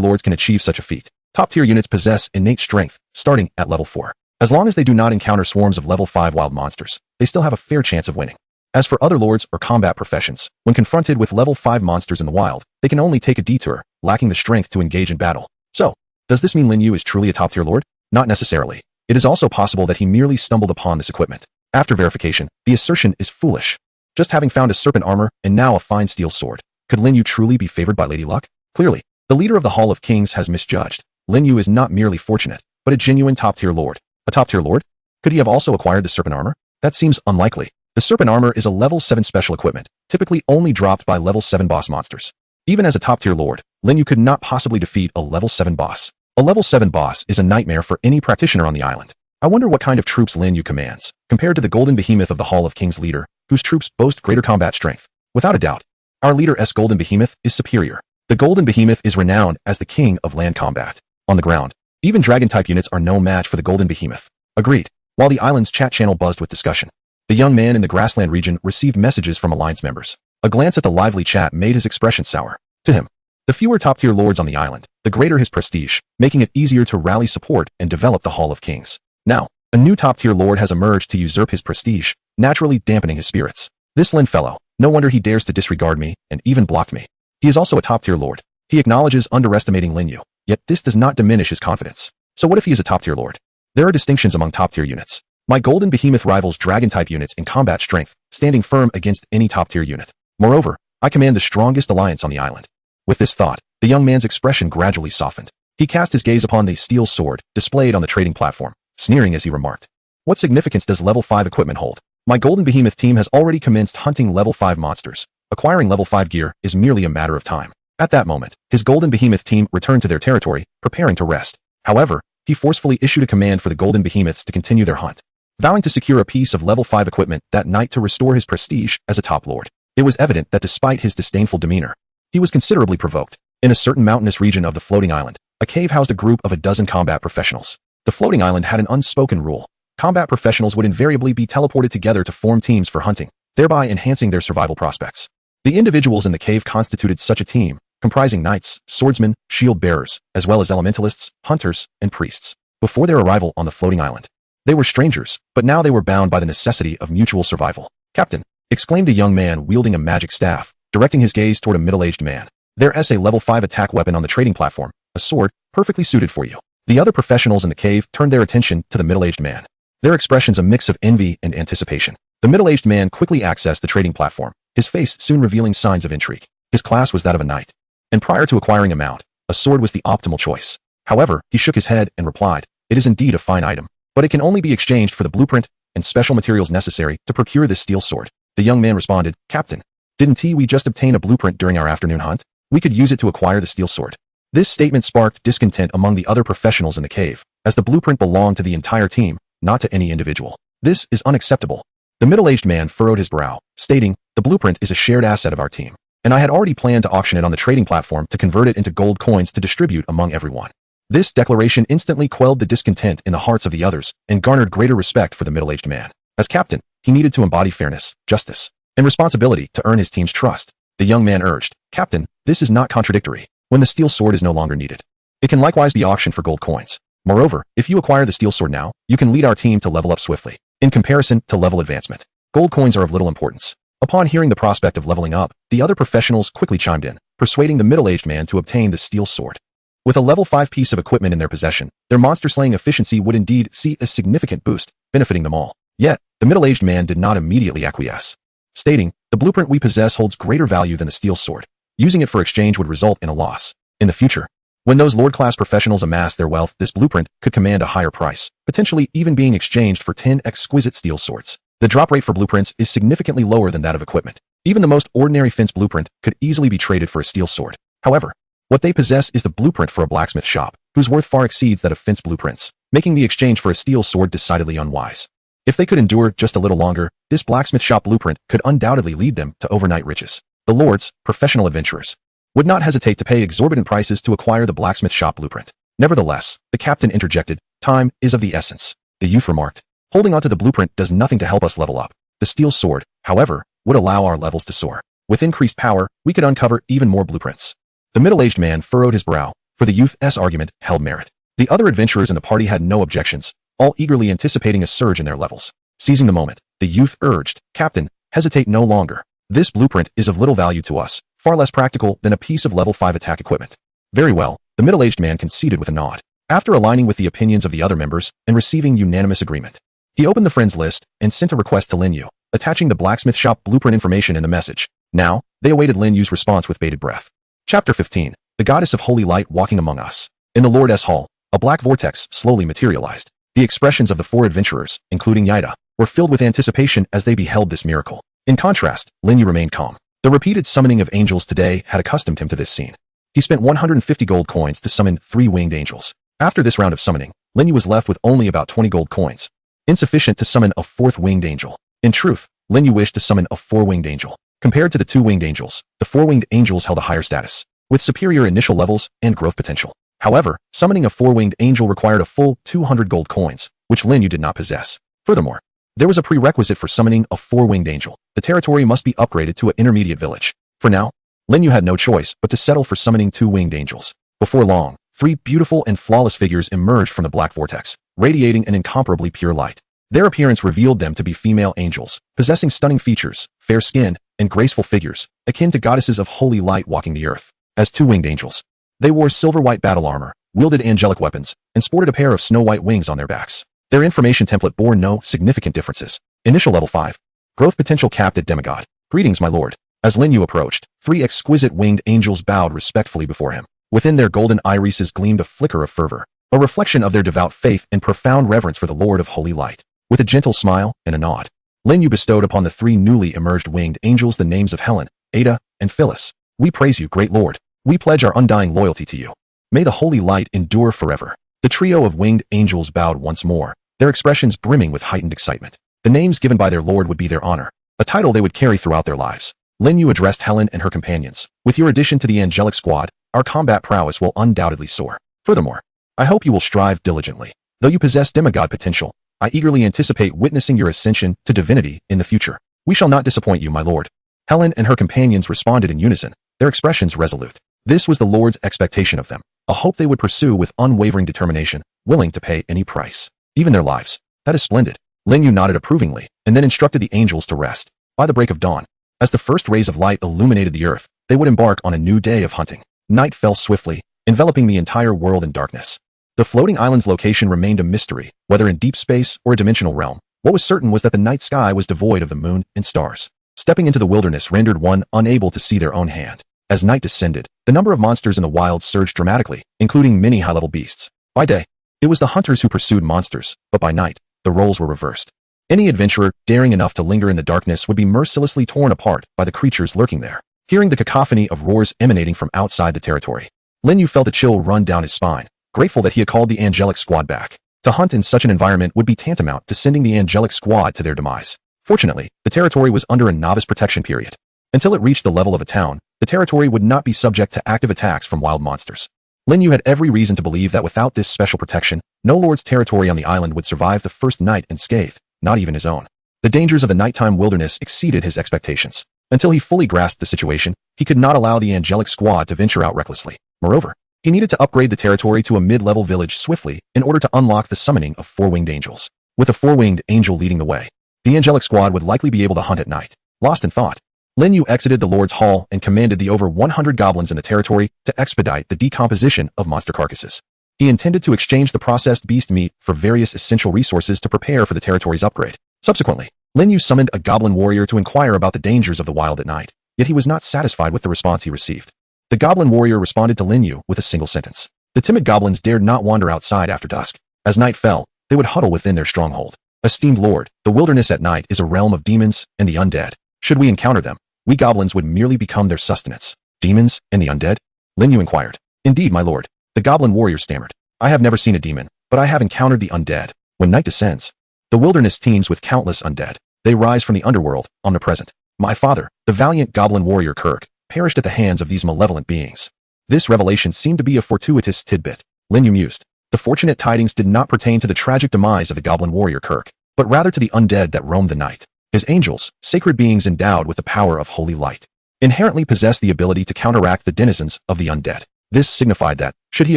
lords can achieve such a feat. Top-tier units possess innate strength, starting at level 4. As long as they do not encounter swarms of level 5 wild monsters, they still have a fair chance of winning. As for other lords or combat professions, when confronted with level 5 monsters in the wild, they can only take a detour, lacking the strength to engage in battle. So, does this mean Lin Yu is truly a top-tier lord? Not necessarily. It is also possible that he merely stumbled upon this equipment. After verification, the assertion is foolish. Just having found a serpent armor and now a fine steel sword, could Lin Yu truly be favored by Lady Luck? Clearly, the leader of the Hall of Kings has misjudged. Lin Yu is not merely fortunate, but a genuine top-tier lord. A top-tier lord? Could he have also acquired the serpent armor? That seems unlikely. The serpent armor is a level 7 special equipment, typically only dropped by level 7 boss monsters. Even as a top-tier lord, Lin Yu could not possibly defeat a level 7 boss. A level 7 boss is a nightmare for any practitioner on the island. I wonder what kind of troops Lin Yu commands, compared to the golden behemoth of the Hall of Kings leader, whose troops boast greater combat strength. Without a doubt, our leader's golden behemoth is superior. The golden behemoth is renowned as the king of land combat. On the ground, even dragon-type units are no match for the golden behemoth. Agreed. While the island's chat channel buzzed with discussion, the young man in the grassland region received messages from alliance members. A glance at the lively chat made his expression sour. To him, the fewer top-tier lords on the island, the greater his prestige, making it easier to rally support and develop the Hall of Kings. Now, a new top-tier lord has emerged to usurp his prestige, naturally dampening his spirits. This Lin fellow, no wonder he dares to disregard me and even blocked me. He is also a top-tier lord. He acknowledges underestimating Lin Yu, yet this does not diminish his confidence. So what if he is a top-tier lord? There are distinctions among top-tier units. My golden behemoth rivals dragon-type units in combat strength, standing firm against any top-tier unit. Moreover, I command the strongest alliance on the island. With this thought, the young man's expression gradually softened. He cast his gaze upon the steel sword, displayed on the trading platform. sneering as he remarked. What significance does level 5 equipment hold? My Golden Behemoth team has already commenced hunting level 5 monsters. Acquiring level 5 gear is merely a matter of time. At that moment, his Golden Behemoth team returned to their territory, preparing to rest. However, he forcefully issued a command for the Golden Behemoths to continue their hunt, vowing to secure a piece of level 5 equipment that night to restore his prestige as a top lord. It was evident that despite his disdainful demeanor, he was considerably provoked. In a certain mountainous region of the floating island, a cave housed a group of a dozen combat professionals. The floating island had an unspoken rule. Combat professionals would invariably be teleported together to form teams for hunting, thereby enhancing their survival prospects. The individuals in the cave constituted such a team, comprising knights, swordsmen, shield bearers, as well as elementalists, hunters, and priests. Before their arrival on the floating island, they were strangers, but now they were bound by the necessity of mutual survival. Captain, exclaimed a young man wielding a magic staff, directing his gaze toward a middle-aged man. There's a level 5 attack weapon on the trading platform, a sword, perfectly suited for you. The other professionals in the cave turned their attention to the middle-aged man, their expressions a mix of envy and anticipation. The middle-aged man quickly accessed the trading platform, his face soon revealing signs of intrigue. His class was that of a knight, and prior to acquiring a mount, a sword was the optimal choice. However, he shook his head and replied, "It is indeed a fine item, but it can only be exchanged for the blueprint and special materials necessary to procure this steel sword." The young man responded, "Captain, didn't we just obtain a blueprint during our afternoon hunt? We could use it to acquire the steel sword." This statement sparked discontent among the other professionals in the cave, as the blueprint belonged to the entire team, not to any individual. This is unacceptable. The middle-aged man furrowed his brow, stating, "The blueprint is a shared asset of our team, and I had already planned to auction it on the trading platform to convert it into gold coins to distribute among everyone." This declaration instantly quelled the discontent in the hearts of the others and garnered greater respect for the middle-aged man. As captain, he needed to embody fairness, justice, and responsibility to earn his team's trust. The young man urged, "Captain, this is not contradictory. When the steel sword is no longer needed, it can likewise be auctioned for gold coins. Moreover, if you acquire the steel sword now, you can lead our team to level up swiftly, in comparison to level advancement. Gold coins are of little importance." Upon hearing the prospect of leveling up, the other professionals quickly chimed in, persuading the middle-aged man to obtain the steel sword. With a level 5 piece of equipment in their possession, their monster-slaying efficiency would indeed see a significant boost, benefiting them all. Yet, the middle-aged man did not immediately acquiesce, stating, "The blueprint we possess holds greater value than the steel sword. Using it for exchange would result in a loss. In the future, when those lord-class professionals amass their wealth, this blueprint could command a higher price, potentially even being exchanged for 10 exquisite steel swords. The drop rate for blueprints is significantly lower than that of equipment. Even the most ordinary fence blueprint could easily be traded for a steel sword. However, what they possess is the blueprint for a blacksmith shop, whose worth far exceeds that of fence blueprints, making the exchange for a steel sword decidedly unwise. If they could endure just a little longer, this blacksmith shop blueprint could undoubtedly lead them to overnight riches. The lords, professional adventurers, would not hesitate to pay exorbitant prices to acquire the blacksmith shop blueprint. Nevertheless, the captain interjected, "Time is of the essence." The youth remarked, "Holding onto the blueprint does nothing to help us level up. The steel sword, however, would allow our levels to soar. With increased power, we could uncover even more blueprints." The middle-aged man furrowed his brow, for the youth's argument held merit. The other adventurers in the party had no objections, all eagerly anticipating a surge in their levels. Seizing the moment, the youth urged, "Captain, hesitate no longer. This blueprint is of little value to us, far less practical than a piece of level 5 attack equipment." "Very well," the middle-aged man conceded with a nod. After aligning with the opinions of the other members and receiving unanimous agreement, he opened the friends list and sent a request to Lin Yu, attaching the blacksmith shop blueprint information in the message. Now, they awaited Lin Yu's response with bated breath. Chapter 15. The Goddess of Holy Light Walking Among Us. In the Lord's Hall, a black vortex slowly materialized. The expressions of the 4 adventurers, including Yaida, were filled with anticipation as they beheld this miracle. In contrast, Lin Yu remained calm. The repeated summoning of angels today had accustomed him to this scene. He spent 150 gold coins to summon 3 winged angels. After this round of summoning, Lin Yu was left with only about 20 gold coins, insufficient to summon a 4th winged angel. In truth, Lin Yu wished to summon a 4-winged angel. Compared to the 2 winged angels, the 4-winged angels held a higher status, with superior initial levels and growth potential. However, summoning a 4-winged angel required a full 200 gold coins, which Lin Yu did not possess. Furthermore, there was a prerequisite for summoning a 4-winged angel. The territory must be upgraded to an intermediate village. For now, Lin Yu had no choice but to settle for summoning 2 winged angels. Before long, 3 beautiful and flawless figures emerged from the black vortex, radiating an incomparably pure light. Their appearance revealed them to be female angels, possessing stunning features, fair skin, and graceful figures, akin to goddesses of holy light walking the earth. As 2 winged angels, they wore silver-white battle armor, wielded angelic weapons, and sported a pair of snow-white wings on their backs. Their information template bore no significant differences. Initial level 5. Growth potential capped at demigod. "Greetings, my lord." As Lin Yu approached, 3 exquisite winged angels bowed respectfully before him. Within their golden irises gleamed a flicker of fervor. a reflection of their devout faith and profound reverence for the Lord of Holy Light. With a gentle smile and a nod, Lin Yu bestowed upon the three newly emerged winged angels the names of Helen, Ada, and Phyllis. We praise you, great Lord. We pledge our undying loyalty to you. May the holy light endure forever. The trio of winged angels bowed once more, their expressions brimming with heightened excitement. The names given by their Lord would be their honor, a title they would carry throughout their lives. Lin Yu addressed Helen and her companions. With your addition to the angelic squad, our combat prowess will undoubtedly soar. Furthermore, I hope you will strive diligently. Though you possess demigod potential, I eagerly anticipate witnessing your ascension to divinity in the future. We shall not disappoint you, my lord. Helen and her companions responded in unison, their expressions resolute. This was the Lord's expectation of them, a hope they would pursue with unwavering determination, willing to pay any price, even their lives. That is splendid. Lin Yu nodded approvingly, and then instructed the angels to rest. By the break of dawn, as the first rays of light illuminated the earth, they would embark on a new day of hunting. Night fell swiftly, enveloping the entire world in darkness. The floating island's location remained a mystery, whether in deep space or a dimensional realm. What was certain was that the night sky was devoid of the moon and stars. Stepping into the wilderness rendered one unable to see their own hand. As night descended, the number of monsters in the wild surged dramatically, including many high-level beasts. By day, it was the hunters who pursued monsters, but by night, the roles were reversed. Any adventurer daring enough to linger in the darkness would be mercilessly torn apart by the creatures lurking there. Hearing the cacophony of roars emanating from outside the territory, Lin Yu felt a chill run down his spine, grateful that he had called the angelic squad back. To hunt in such an environment would be tantamount to sending the angelic squad to their demise. Fortunately, the territory was under a novice protection period. Until it reached the level of a town, the territory would not be subject to active attacks from wild monsters. Lin Yu had every reason to believe that without this special protection, no lord's territory on the island would survive the first night unscathed, not even his own. The dangers of the nighttime wilderness exceeded his expectations. Until he fully grasped the situation, he could not allow the angelic squad to venture out recklessly. Moreover, he needed to upgrade the territory to a mid-level village swiftly in order to unlock the summoning of four-winged angels. With a four-winged angel leading the way, the angelic squad would likely be able to hunt at night. Lost in thought, Lin Yu exited the Lord's Hall and commanded the over 100 goblins in the territory to expedite the decomposition of monster carcasses. He intended to exchange the processed beast meat for various essential resources to prepare for the territory's upgrade. Subsequently, Lin Yu summoned a goblin warrior to inquire about the dangers of the wild at night, yet he was not satisfied with the response he received. The goblin warrior responded to Lin Yu with a single sentence. The timid goblins dared not wander outside after dusk. As night fell, they would huddle within their stronghold. Esteemed Lord, the wilderness at night is a realm of demons and the undead. Should we encounter them, we goblins would merely become their sustenance. Demons and the undead? Lin Yu inquired. Indeed, my lord, the goblin warrior stammered. I have never seen a demon, but I have encountered the undead. When night descends, the wilderness teems with countless undead. They rise from the underworld, omnipresent. My father, the valiant goblin warrior Kirk, perished at the hands of these malevolent beings. This revelation seemed to be a fortuitous tidbit. Lin Yu mused. The fortunate tidings did not pertain to the tragic demise of the goblin warrior Kirk, but rather to the undead that roamed the night. His angels, sacred beings endowed with the power of holy light, inherently possessed the ability to counteract the denizens of the undead. This signified that, should he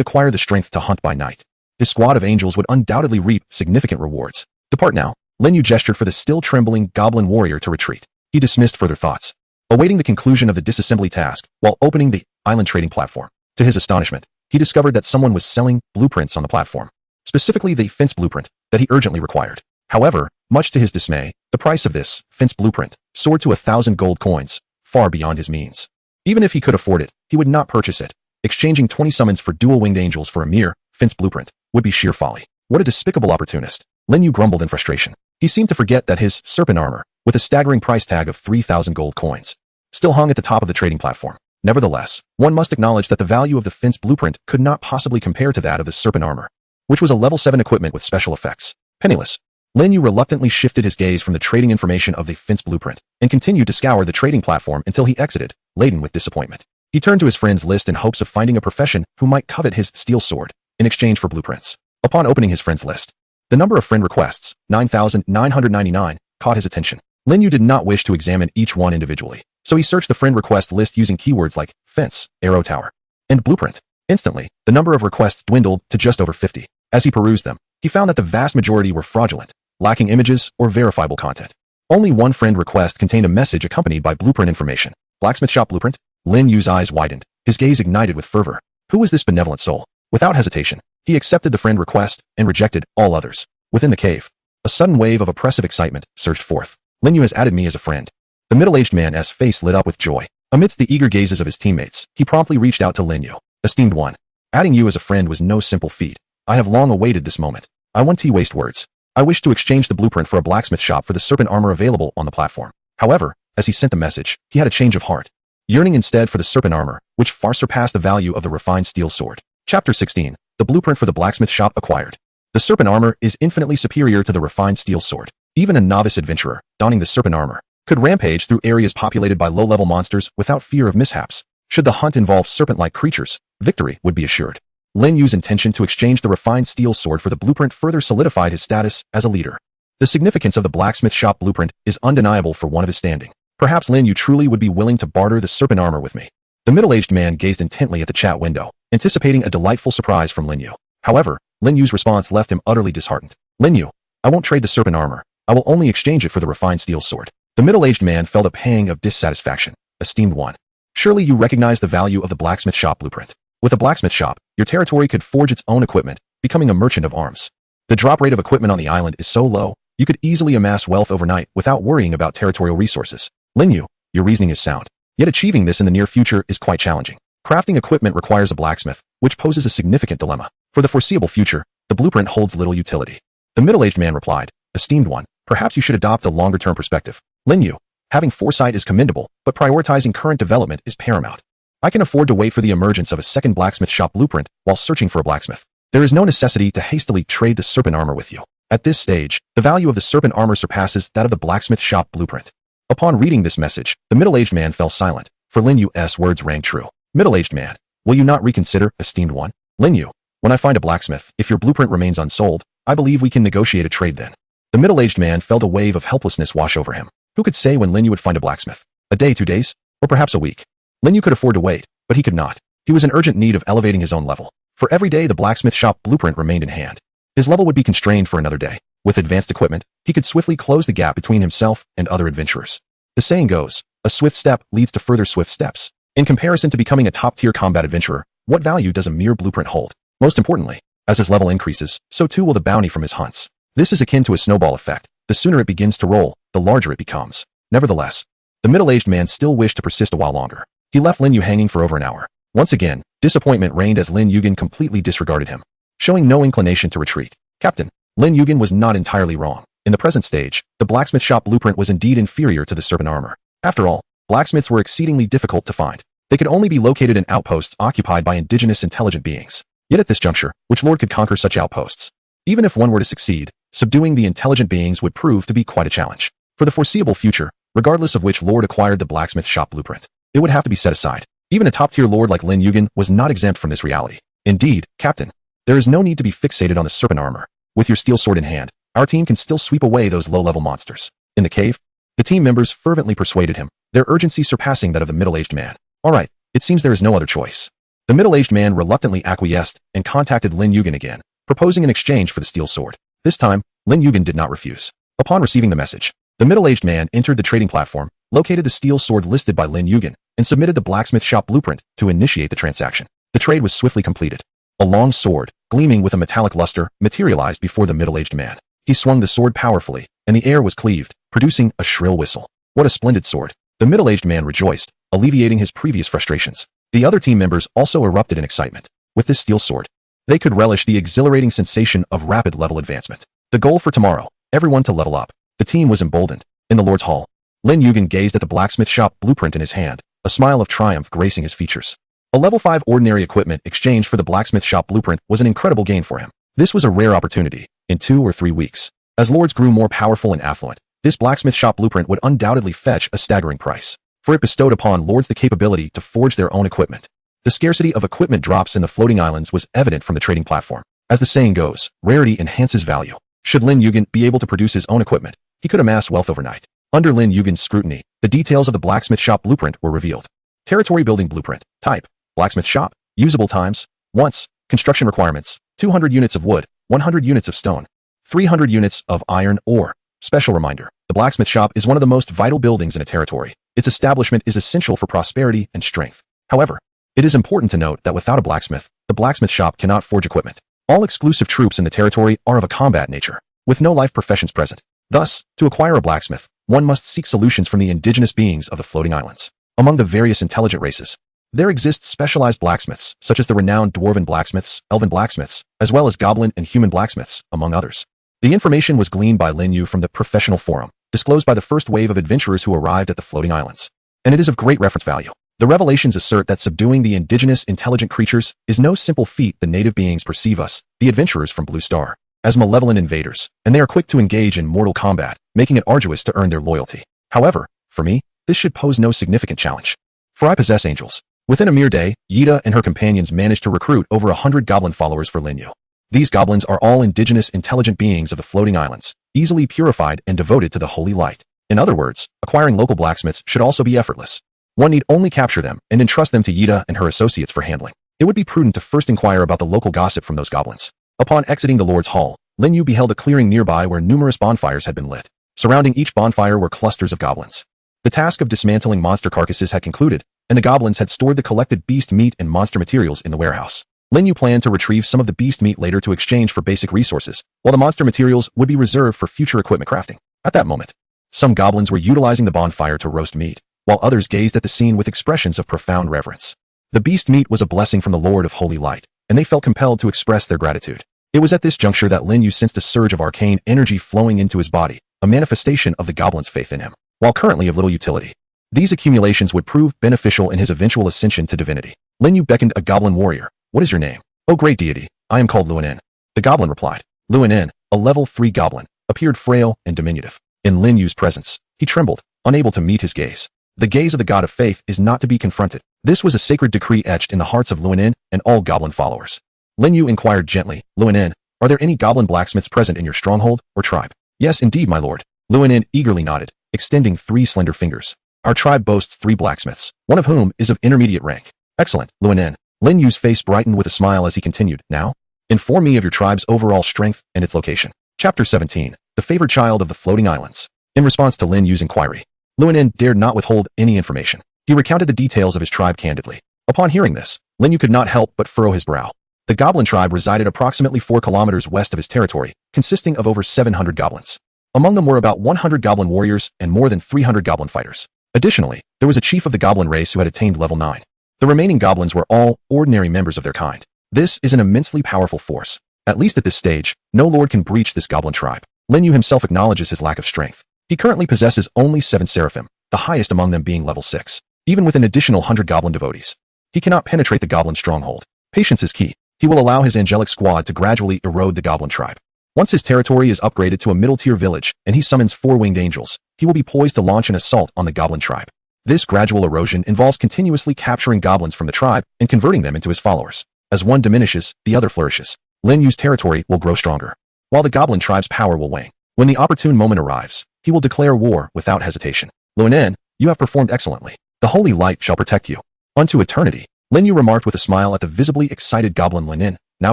acquire the strength to hunt by night, his squad of angels would undoubtedly reap significant rewards. Depart now. Lin Yu gestured for the still trembling goblin warrior to retreat. He dismissed further thoughts, awaiting the conclusion of the disassembly task while opening the island trading platform. To his astonishment, he discovered that someone was selling blueprints on the platform, specifically the fence blueprint that he urgently required. However, much to his dismay, the price of this fence blueprint soared to 1,000 gold coins, far beyond his means. Even if he could afford it, he would not purchase it. Exchanging 20 summons for dual-winged angels for a mere fence blueprint would be sheer folly. What a despicable opportunist. Lin Yu grumbled in frustration. He seemed to forget that his serpent armor, with a staggering price tag of 3,000 gold coins, still hung at the top of the trading platform. Nevertheless, one must acknowledge that the value of the fence blueprint could not possibly compare to that of the serpent armor, which was a level 7 equipment with special effects. Penniless, Lin Yu reluctantly shifted his gaze from the trading information of the fence blueprint and continued to scour the trading platform until he exited, laden with disappointment. He turned to his friends list in hopes of finding a profession who might covet his steel sword in exchange for blueprints. Upon opening his friends list, the number of friend requests, 9,999, caught his attention. Lin Yu did not wish to examine each one individually, so he searched the friend request list using keywords like fence, arrow tower, and blueprint. Instantly, the number of requests dwindled to just over 50. As he perused them, he found that the vast majority were fraudulent, lacking images or verifiable content. Only one friend request contained a message accompanied by blueprint information. Blacksmith shop blueprint? Lin Yu's eyes widened, his gaze ignited with fervor. Who was this benevolent soul? Without hesitation, he accepted the friend request and rejected all others. Within the cave, a sudden wave of oppressive excitement surged forth. Lin Yu has added me as a friend. The middle-aged man's face lit up with joy. Amidst the eager gazes of his teammates, he promptly reached out to Lin Yu. Esteemed one, adding you as a friend was no simple feat. I have long awaited this moment. I want to waste words. I wish to exchange the blueprint for a blacksmith shop for the serpent armor available on the platform. However, as he sent the message, he had a change of heart, yearning instead for the serpent armor, which far surpassed the value of the refined steel sword. Chapter 16. The blueprint for the blacksmith shop acquired. The serpent armor is infinitely superior to the refined steel sword. Even a novice adventurer, donning the serpent armor, could rampage through areas populated by low-level monsters without fear of mishaps. Should the hunt involve serpent-like creatures, victory would be assured. Lin Yu's intention to exchange the refined steel sword for the blueprint further solidified his status as a leader. The significance of the blacksmith shop blueprint is undeniable for one of his standing. Perhaps Lin Yu truly would be willing to barter the serpent armor with me. The middle-aged man gazed intently at the chat window, anticipating a delightful surprise from Lin Yu. However, Lin Yu's response left him utterly disheartened. Lin Yu, I won't trade the serpent armor. I will only exchange it for the refined steel sword. The middle-aged man felt a pang of dissatisfaction. Esteemed one, surely you recognize the value of the blacksmith shop blueprint. With a blacksmith shop, your territory could forge its own equipment, becoming a merchant of arms. The drop rate of equipment on the island is so low, you could easily amass wealth overnight without worrying about territorial resources. Lin Yu, your reasoning is sound. Yet achieving this in the near future is quite challenging. Crafting equipment requires a blacksmith, which poses a significant dilemma. For the foreseeable future, the blueprint holds little utility. The middle-aged man replied, Esteemed one, perhaps you should adopt a longer-term perspective. Lin Yu, having foresight is commendable, but prioritizing current development is paramount. I can afford to wait for the emergence of a second blacksmith shop blueprint while searching for a blacksmith. There is no necessity to hastily trade the serpent armor with you. At this stage, the value of the serpent armor surpasses that of the blacksmith shop blueprint. Upon reading this message, the middle-aged man fell silent, for Lin Yu's words rang true. Middle-aged man, will you not reconsider, esteemed one? Lin Yu, when I find a blacksmith, if your blueprint remains unsold, I believe we can negotiate a trade then. The middle-aged man felt a wave of helplessness wash over him. Who could say when Lin Yu would find a blacksmith? A day, 2 days? Or perhaps a week? Lin Yu could afford to wait, but he could not. He was in urgent need of elevating his own level. For every day the blacksmith shop blueprint remained in hand, his level would be constrained for another day. With advanced equipment, he could swiftly close the gap between himself and other adventurers. The saying goes, a swift step leads to further swift steps. In comparison to becoming a top-tier combat adventurer, what value does a mere blueprint hold? Most importantly, as his level increases, so too will the bounty from his hunts. This is akin to a snowball effect. The sooner it begins to roll, the larger it becomes. Nevertheless, the middle-aged man still wished to persist a while longer. He left Lin Yu hanging for over an hour. Once again, disappointment reigned as Lin Yugen completely disregarded him, showing no inclination to retreat. Captain, Lin Yugen was not entirely wrong. In the present stage, the blacksmith shop blueprint was indeed inferior to the serpent armor. After all, blacksmiths were exceedingly difficult to find. They could only be located in outposts occupied by indigenous intelligent beings. Yet at this juncture, which lord could conquer such outposts? Even if one were to succeed, subduing the intelligent beings would prove to be quite a challenge. For the foreseeable future, regardless of which lord acquired the blacksmith shop blueprint, it would have to be set aside. Even a top-tier lord like Lin Yugen was not exempt from this reality. Indeed, Captain, there is no need to be fixated on the serpent armor. With your steel sword in hand, our team can still sweep away those low-level monsters. In the cave, the team members fervently persuaded him, their urgency surpassing that of the middle-aged man. All right, it seems there is no other choice. The middle-aged man reluctantly acquiesced and contacted Lin Yugen again, proposing an exchange for the steel sword. This time, Lin Yugen did not refuse. Upon receiving the message, the middle-aged man entered the trading platform, located the steel sword listed by Lin Yugen, and submitted the blacksmith shop blueprint to initiate the transaction. The trade was swiftly completed. A long sword, gleaming with a metallic luster, materialized before the middle-aged man. He swung the sword powerfully, and the air was cleaved, producing a shrill whistle. What a splendid sword! The middle-aged man rejoiced, alleviating his previous frustrations. The other team members also erupted in excitement. With this steel sword, they could relish the exhilarating sensation of rapid level advancement. The goal for tomorrow, everyone to level up. The team was emboldened. In the Lord's Hall, Lin Yugen gazed at the blacksmith shop blueprint in his hand, a smile of triumph gracing his features. A level 5 ordinary equipment exchanged for the blacksmith shop blueprint was an incredible gain for him. This was a rare opportunity. In 2 or 3 weeks, as lords grew more powerful and affluent, this blacksmith shop blueprint would undoubtedly fetch a staggering price, for it bestowed upon lords the capability to forge their own equipment. The scarcity of equipment drops in the floating islands was evident from the trading platform. As the saying goes, rarity enhances value. Should Lin Yugen be able to produce his own equipment, he could amass wealth overnight. Under Lin Yugen's scrutiny, the details of the blacksmith shop blueprint were revealed. Territory building blueprint. Type: blacksmith shop. Usable times: once. Construction requirements: 200 units of wood, 100 units of stone, 300 units of iron ore. Special reminder: the blacksmith shop is one of the most vital buildings in a territory. Its establishment is essential for prosperity and strength. However, it is important to note that without a blacksmith, the blacksmith shop cannot forge equipment. All exclusive troops in the territory are of a combat nature, with no life professions present. Thus, to acquire a blacksmith, one must seek solutions from the indigenous beings of the floating islands. Among the various intelligent races, There exist specialized blacksmiths, such as the renowned dwarven blacksmiths, elven blacksmiths, as well as goblin and human blacksmiths, among others. The information was gleaned by Lin Yu from the professional forum, disclosed by the first wave of adventurers who arrived at the floating islands. And it is of great reference value. The revelations assert that subduing the indigenous intelligent creatures is no simple feat. The native beings perceive us, the adventurers from Blue Star, as malevolent invaders, and they are quick to engage in mortal combat, making it arduous to earn their loyalty. However, for me, this should pose no significant challenge. For I possess angels. Within a mere day, Yida and her companions managed to recruit over 100 goblin followers for Lin Yu. These goblins are all indigenous intelligent beings of the floating islands, easily purified and devoted to the holy light. In other words, acquiring local blacksmiths should also be effortless. One need only capture them and entrust them to Yida and her associates for handling. It would be prudent to first inquire about the local gossip from those goblins. Upon exiting the Lord's Hall, Lin Yu beheld a clearing nearby where numerous bonfires had been lit. Surrounding each bonfire were clusters of goblins. The task of dismantling monster carcasses had concluded, and the goblins had stored the collected beast meat and monster materials in the warehouse. Lin Yu planned to retrieve some of the beast meat later to exchange for basic resources, while the monster materials would be reserved for future equipment crafting. At that moment, some goblins were utilizing the bonfire to roast meat, while others gazed at the scene with expressions of profound reverence. The beast meat was a blessing from the Lord of Holy Light, and they felt compelled to express their gratitude. It was at this juncture that Lin Yu sensed a surge of arcane energy flowing into his body, a manifestation of the goblin's faith in him. While currently of little utility, these accumulations would prove beneficial in his eventual ascension to divinity. Lin Yu beckoned a goblin warrior. "What is your name?" "Oh great deity, I am called Luanen." The goblin replied. Luanen, a level 3 goblin, appeared frail and diminutive. In Lin Yu's presence, he trembled, unable to meet his gaze. The gaze of the god of faith is not to be confronted. This was a sacred decree etched in the hearts of Luanen and all goblin followers. Lin Yu inquired gently, "Luanen, are there any goblin blacksmiths present in your stronghold or tribe?" "Yes indeed, my lord." Luanen eagerly nodded, extending 3 slender fingers. "Our tribe boasts 3 blacksmiths, one of whom is of intermediate rank." "Excellent, Luanen." Lin Yu's face brightened with a smile as he continued, "Now, inform me of your tribe's overall strength and its location." Chapter 17, The Favored Child of the Floating Islands. In response to Lin Yu's inquiry, Luanen dared not withhold any information. He recounted the details of his tribe candidly. Upon hearing this, Lin Yu could not help but furrow his brow. The goblin tribe resided approximately 4 kilometers west of his territory, consisting of over 700 goblins. Among them were about 100 goblin warriors and more than 300 goblin fighters. Additionally, there was a chief of the goblin race who had attained level 9. The remaining goblins were all ordinary members of their kind. This is an immensely powerful force. At least at this stage, no lord can breach this goblin tribe. Lin Yu himself acknowledges his lack of strength. He currently possesses only 7 seraphim, the highest among them being level 6. Even with an additional 100 goblin devotees, he cannot penetrate the goblin stronghold. Patience is key. He will allow his angelic squad to gradually erode the goblin tribe. Once his territory is upgraded to a middle-tier village and he summons 4 winged angels, he will be poised to launch an assault on the goblin tribe. This gradual erosion involves continuously capturing goblins from the tribe and converting them into his followers. As one diminishes, the other flourishes. Lin Yu's territory will grow stronger, while the goblin tribe's power will wane. When the opportune moment arrives, he will declare war without hesitation. "Luanen, you have performed excellently. The holy light shall protect you unto eternity." Lin Yu remarked with a smile at the visibly excited goblin Luanen. "Now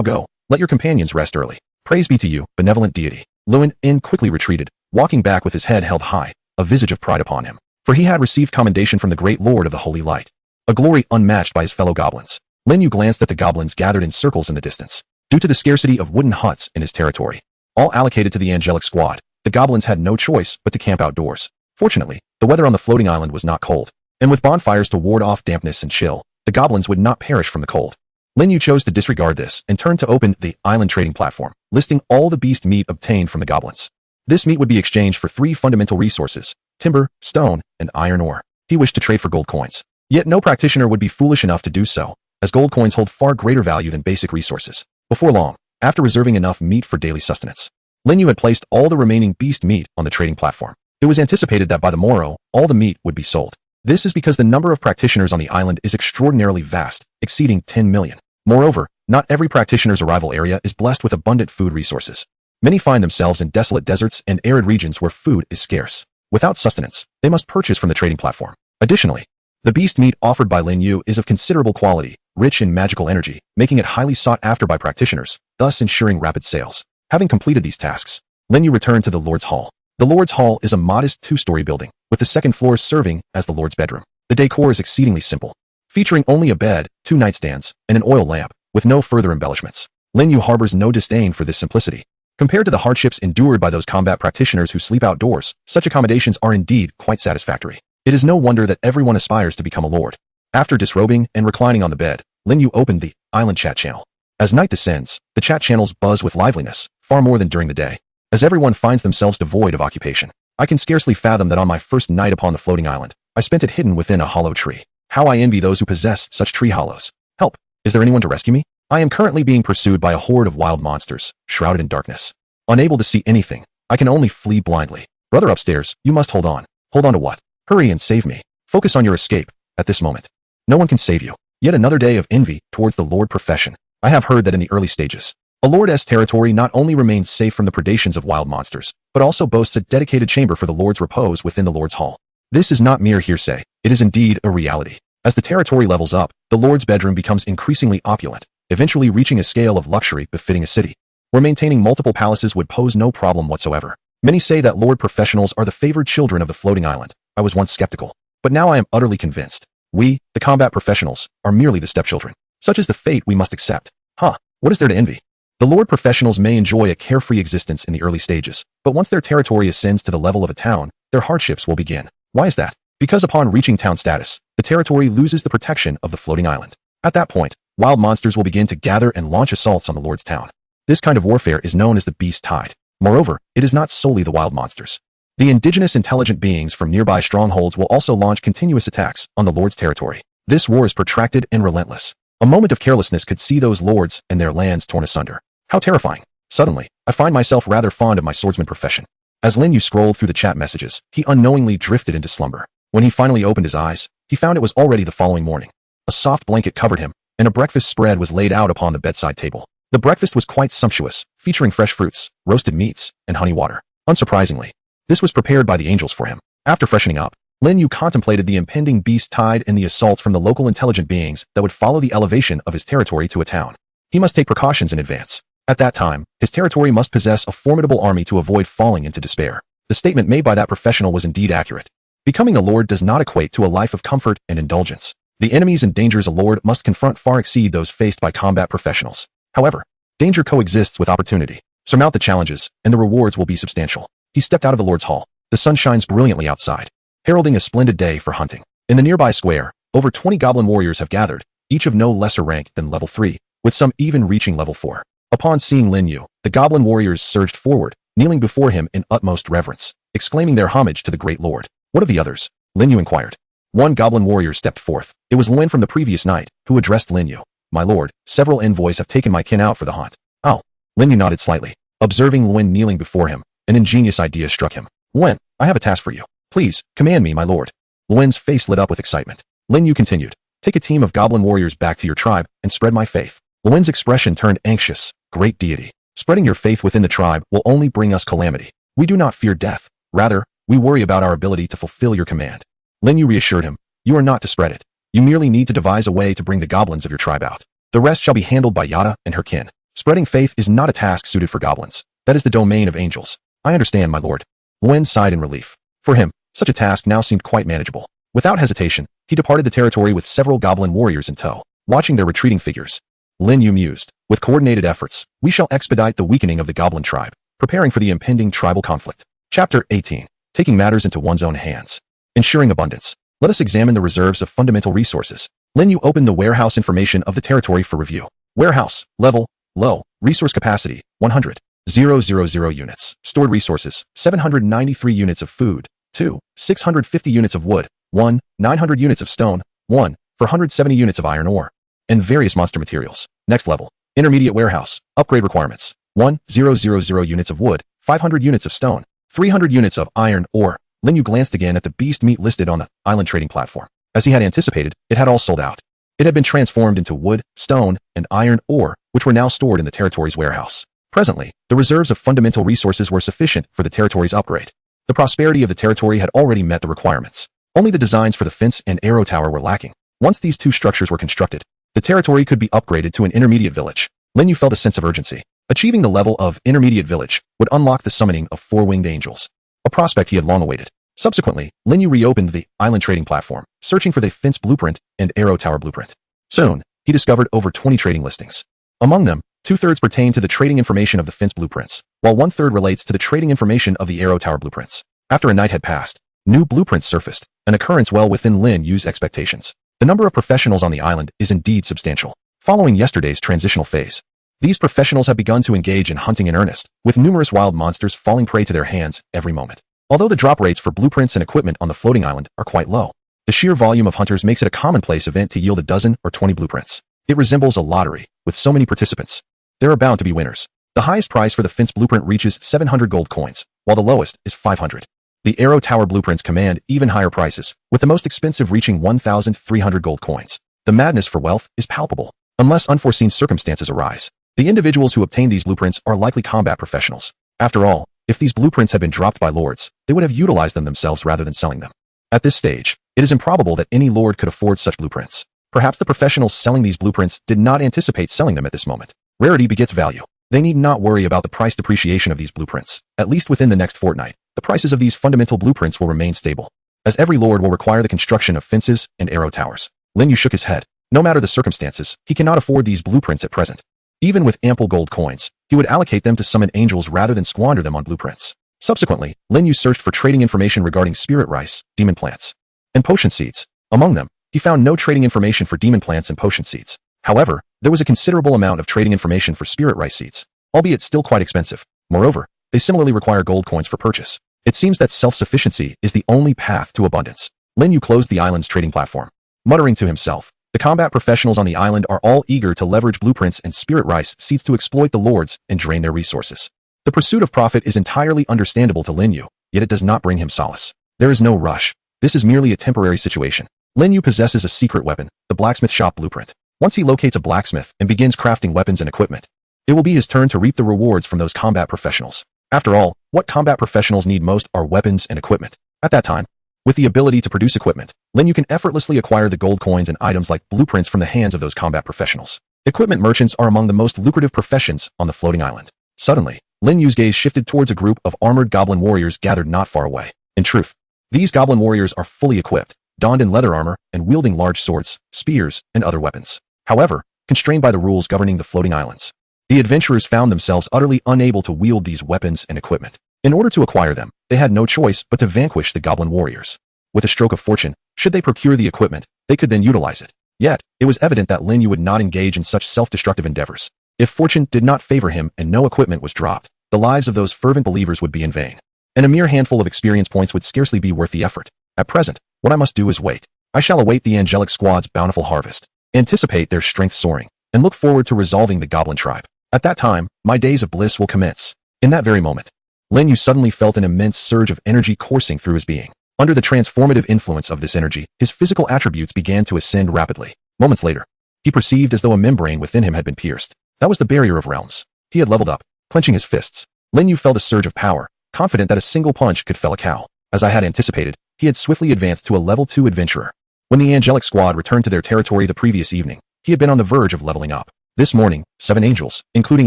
go, let your companions rest early. Praise be to you, benevolent deity." Luanen quickly retreated, walking back with his head held high, a visage of pride upon him. For he had received commendation from the great lord of the holy light, a glory unmatched by his fellow goblins. Lin Yu glanced at the goblins gathered in circles in the distance. Due to the scarcity of wooden huts in his territory, all allocated to the angelic squad, the goblins had no choice but to camp outdoors. Fortunately, the weather on the floating island was not cold, and with bonfires to ward off dampness and chill, the goblins would not perish from the cold. Lin Yu chose to disregard this and turned to open the island trading platform, listing all the beast meat obtained from the goblins. This meat would be exchanged for 3 fundamental resources: timber, stone, and iron ore. He wished to trade for gold coins. Yet no practitioner would be foolish enough to do so, as gold coins hold far greater value than basic resources. Before long, after reserving enough meat for daily sustenance, Lin Yu had placed all the remaining beast meat on the trading platform. It was anticipated that by the morrow, all the meat would be sold. This is because the number of practitioners on the island is extraordinarily vast, exceeding 10 million. Moreover, not every practitioner's arrival area is blessed with abundant food resources. Many find themselves in desolate deserts and arid regions where food is scarce. Without sustenance, they must purchase from the trading platform. Additionally, the beast meat offered by Lin Yu is of considerable quality, rich in magical energy, making it highly sought after by practitioners, thus ensuring rapid sales. Having completed these tasks, Lin Yu returned to the Lord's Hall. The Lord's Hall is a modest 2-story building, with the second floor serving as the Lord's bedroom. The decor is exceedingly simple, featuring only a bed, 2 nightstands, and an oil lamp, with no further embellishments. Lin Yu harbors no disdain for this simplicity. Compared to the hardships endured by those combat practitioners who sleep outdoors, such accommodations are indeed quite satisfactory. It is no wonder that everyone aspires to become a lord. After disrobing and reclining on the bed, Lin Yu opened the island chat channel. As night descends, the chat channels buzz with liveliness, far more than during the day. As everyone finds themselves devoid of occupation, I can scarcely fathom that on my first night upon the floating island, I spent it hidden within a hollow tree. How I envy those who possess such tree hollows. Help! Is there anyone to rescue me? I am currently being pursued by a horde of wild monsters, shrouded in darkness. Unable to see anything, I can only flee blindly. Brother upstairs, you must hold on. Hold on to what? Hurry and save me. Focus on your escape, at this moment. No one can save you. Yet another day of envy towards the Lord profession. I have heard that in the early stages, a Lord's territory not only remains safe from the predations of wild monsters, but also boasts a dedicated chamber for the Lord's repose within the Lord's hall. This is not mere hearsay, it is indeed a reality. As the territory levels up, the Lord's bedroom becomes increasingly opulent, eventually reaching a scale of luxury befitting a city, where maintaining multiple palaces would pose no problem whatsoever. Many say that Lord professionals are the favored children of the floating island. I was once skeptical, but now I am utterly convinced. We, the combat professionals, are merely the stepchildren. Such is the fate we must accept. What is there to envy? The Lord professionals may enjoy a carefree existence in the early stages, but once their territory ascends to the level of a town, their hardships will begin. Why is that? Because upon reaching town status, the territory loses the protection of the floating island. At that point, wild monsters will begin to gather and launch assaults on the Lord's town. This kind of warfare is known as the beast tide. Moreover, it is not solely the wild monsters. The indigenous intelligent beings from nearby strongholds will also launch continuous attacks on the Lord's territory. This war is protracted and relentless. A moment of carelessness could see those lords and their lands torn asunder. How terrifying. Suddenly, I find myself rather fond of my swordsman profession. As Lin Yu scrolled through the chat messages, he unknowingly drifted into slumber. When he finally opened his eyes, he found it was already the following morning. A soft blanket covered him, and a breakfast spread was laid out upon the bedside table. The breakfast was quite sumptuous, featuring fresh fruits, roasted meats, and honey water. Unsurprisingly, this was prepared by the angels for him. After freshening up, Lin Yu contemplated the impending beast tide and the assaults from the local intelligent beings that would follow the elevation of his territory to a town. He must take precautions in advance. At that time, his territory must possess a formidable army to avoid falling into despair. The statement made by that professional was indeed accurate. Becoming a lord does not equate to a life of comfort and indulgence. The enemies and dangers a lord must confront far exceed those faced by combat professionals. However, danger coexists with opportunity. Surmount the challenges, and the rewards will be substantial. He stepped out of the Lord's hall. The sun shines brilliantly outside, heralding a splendid day for hunting. In the nearby square, over 20 goblin warriors have gathered, each of no lesser rank than level 3, with some even reaching level 4. Upon seeing Lin Yu, the goblin warriors surged forward, kneeling before him in utmost reverence, exclaiming their homage to the great lord. What of the others? Lin Yu inquired. One goblin warrior stepped forth. It was Luen from the previous night, who addressed Lin Yu. My lord, several envoys have taken my kin out for the hunt. Oh. Lin Yu nodded slightly. Observing Luen kneeling before him, an ingenious idea struck him. Luen, I have a task for you. Please, command me, my lord. Luen's face lit up with excitement. Lin Yu continued. Take a team of goblin warriors back to your tribe and spread my faith. Luen's expression turned anxious. Great deity. Spreading your faith within the tribe will only bring us calamity. We do not fear death. Rather, we worry about our ability to fulfill your command. Lin Yu reassured him. You are not to spread it. You merely need to devise a way to bring the goblins of your tribe out. The rest shall be handled by Yada and her kin. Spreading faith is not a task suited for goblins. That is the domain of angels. I understand, my lord. Luen sighed in relief. For him, such a task now seemed quite manageable. Without hesitation, he departed the territory with several goblin warriors in tow, watching their retreating figures. Lin Yu mused. With coordinated efforts, we shall expedite the weakening of the goblin tribe, preparing for the impending tribal conflict. Chapter 18. Taking matters into one's own hands. Ensuring abundance. Let us examine the reserves of fundamental resources. Lin Yu opened the warehouse information of the territory for review. Warehouse, level, low, resource capacity, 100. 000 units. Stored resources, 793 units of food, 2, 650 units of wood, 1, 900 units of stone, 1, 470 units of iron ore, and various monster materials. Next level. Intermediate warehouse. Upgrade requirements. 1,000 units of wood, 500 units of stone, 300 units of iron ore. Lin Yu glanced again at the beast meat listed on the island trading platform. As he had anticipated, it had all sold out. It had been transformed into wood, stone, and iron ore, which were now stored in the territory's warehouse. Presently, the reserves of fundamental resources were sufficient for the territory's upgrade. The prosperity of the territory had already met the requirements. Only the designs for the fence and arrow tower were lacking. Once these two structures were constructed, the territory could be upgraded to an intermediate village. Lin Yu felt a sense of urgency. Achieving the level of intermediate village would unlock the summoning of 4 winged angels, a prospect he had long awaited. Subsequently, Lin Yu reopened the island trading platform, searching for the fence blueprint and arrow tower blueprint. Soon, he discovered over 20 trading listings. Among them, 2/3 pertain to the trading information of the fence blueprints, while 1/3 relates to the trading information of the arrow tower blueprints. After a night had passed, new blueprints surfaced, an occurrence well within Lin Yu's expectations. The number of professionals on the island is indeed substantial. Following yesterday's transitional phase, these professionals have begun to engage in hunting in earnest, with numerous wild monsters falling prey to their hands every moment. Although the drop rates for blueprints and equipment on the floating island are quite low, the sheer volume of hunters makes it a commonplace event to yield a dozen or 20 blueprints. It resembles a lottery, with so many participants. There are bound to be winners. The highest price for the fence blueprint reaches 700 gold coins, while the lowest is 500. The arrow tower blueprints command even higher prices, with the most expensive reaching 1,300 gold coins. The madness for wealth is palpable, unless unforeseen circumstances arise. The individuals who obtain these blueprints are likely combat professionals. After all, if these blueprints had been dropped by lords, they would have utilized them themselves rather than selling them. At this stage, it is improbable that any lord could afford such blueprints. Perhaps the professionals selling these blueprints did not anticipate selling them at this moment. Rarity begets value. They need not worry about the price depreciation of these blueprints. At least within the next fortnight, the prices of these fundamental blueprints will remain stable, as every lord will require the construction of fences and arrow towers. Lin Yu shook his head. No matter the circumstances, he cannot afford these blueprints at present. Even with ample gold coins, he would allocate them to summon angels rather than squander them on blueprints. Subsequently, Lin Yu searched for trading information regarding spirit rice, demon plants, and potion seeds. Among them, he found no trading information for demon plants and potion seeds. However, there was a considerable amount of trading information for spirit rice seeds, albeit still quite expensive. Moreover, they similarly require gold coins for purchase. It seems that self-sufficiency is the only path to abundance. Lin Yu closed the island's trading platform, muttering to himself. The combat professionals on the island are all eager to leverage blueprints and spirit rice seeds to exploit the lords and drain their resources. The pursuit of profit is entirely understandable to Lin Yu, yet it does not bring him solace. There is no rush. This is merely a temporary situation. Lin Yu possesses a secret weapon, the blacksmith shop blueprint. Once he locates a blacksmith and begins crafting weapons and equipment, it will be his turn to reap the rewards from those combat professionals. After all, what combat professionals need most are weapons and equipment. At that time, with the ability to produce equipment, Lin Yu can effortlessly acquire the gold coins and items like blueprints from the hands of those combat professionals. Equipment merchants are among the most lucrative professions on the floating island. Suddenly, Lin Yu's gaze shifted towards a group of armored goblin warriors gathered not far away. In truth, these goblin warriors are fully equipped, donned in leather armor, and wielding large swords, spears, and other weapons. However, constrained by the rules governing the floating islands, the adventurers found themselves utterly unable to wield these weapons and equipment. In order to acquire them, they had no choice but to vanquish the goblin warriors. With a stroke of fortune, should they procure the equipment, they could then utilize it. Yet, it was evident that Lin Yu would not engage in such self-destructive endeavors. If fortune did not favor him and no equipment was dropped, the lives of those fervent believers would be in vain, and a mere handful of experience points would scarcely be worth the effort. At present, what I must do is wait. I shall await the angelic squad's bountiful harvest, anticipate their strength soaring, and look forward to resolving the goblin tribe. At that time, my days of bliss will commence. In that very moment, Lin Yu suddenly felt an immense surge of energy coursing through his being. Under the transformative influence of this energy, his physical attributes began to ascend rapidly. Moments later, he perceived as though a membrane within him had been pierced. That was the barrier of realms. He had leveled up. Clenching his fists, Lin Yu felt a surge of power, confident that a single punch could fell a cow. As I had anticipated, he had swiftly advanced to a level 2 adventurer. When the angelic squad returned to their territory the previous evening, he had been on the verge of leveling up. This morning, 7 angels, including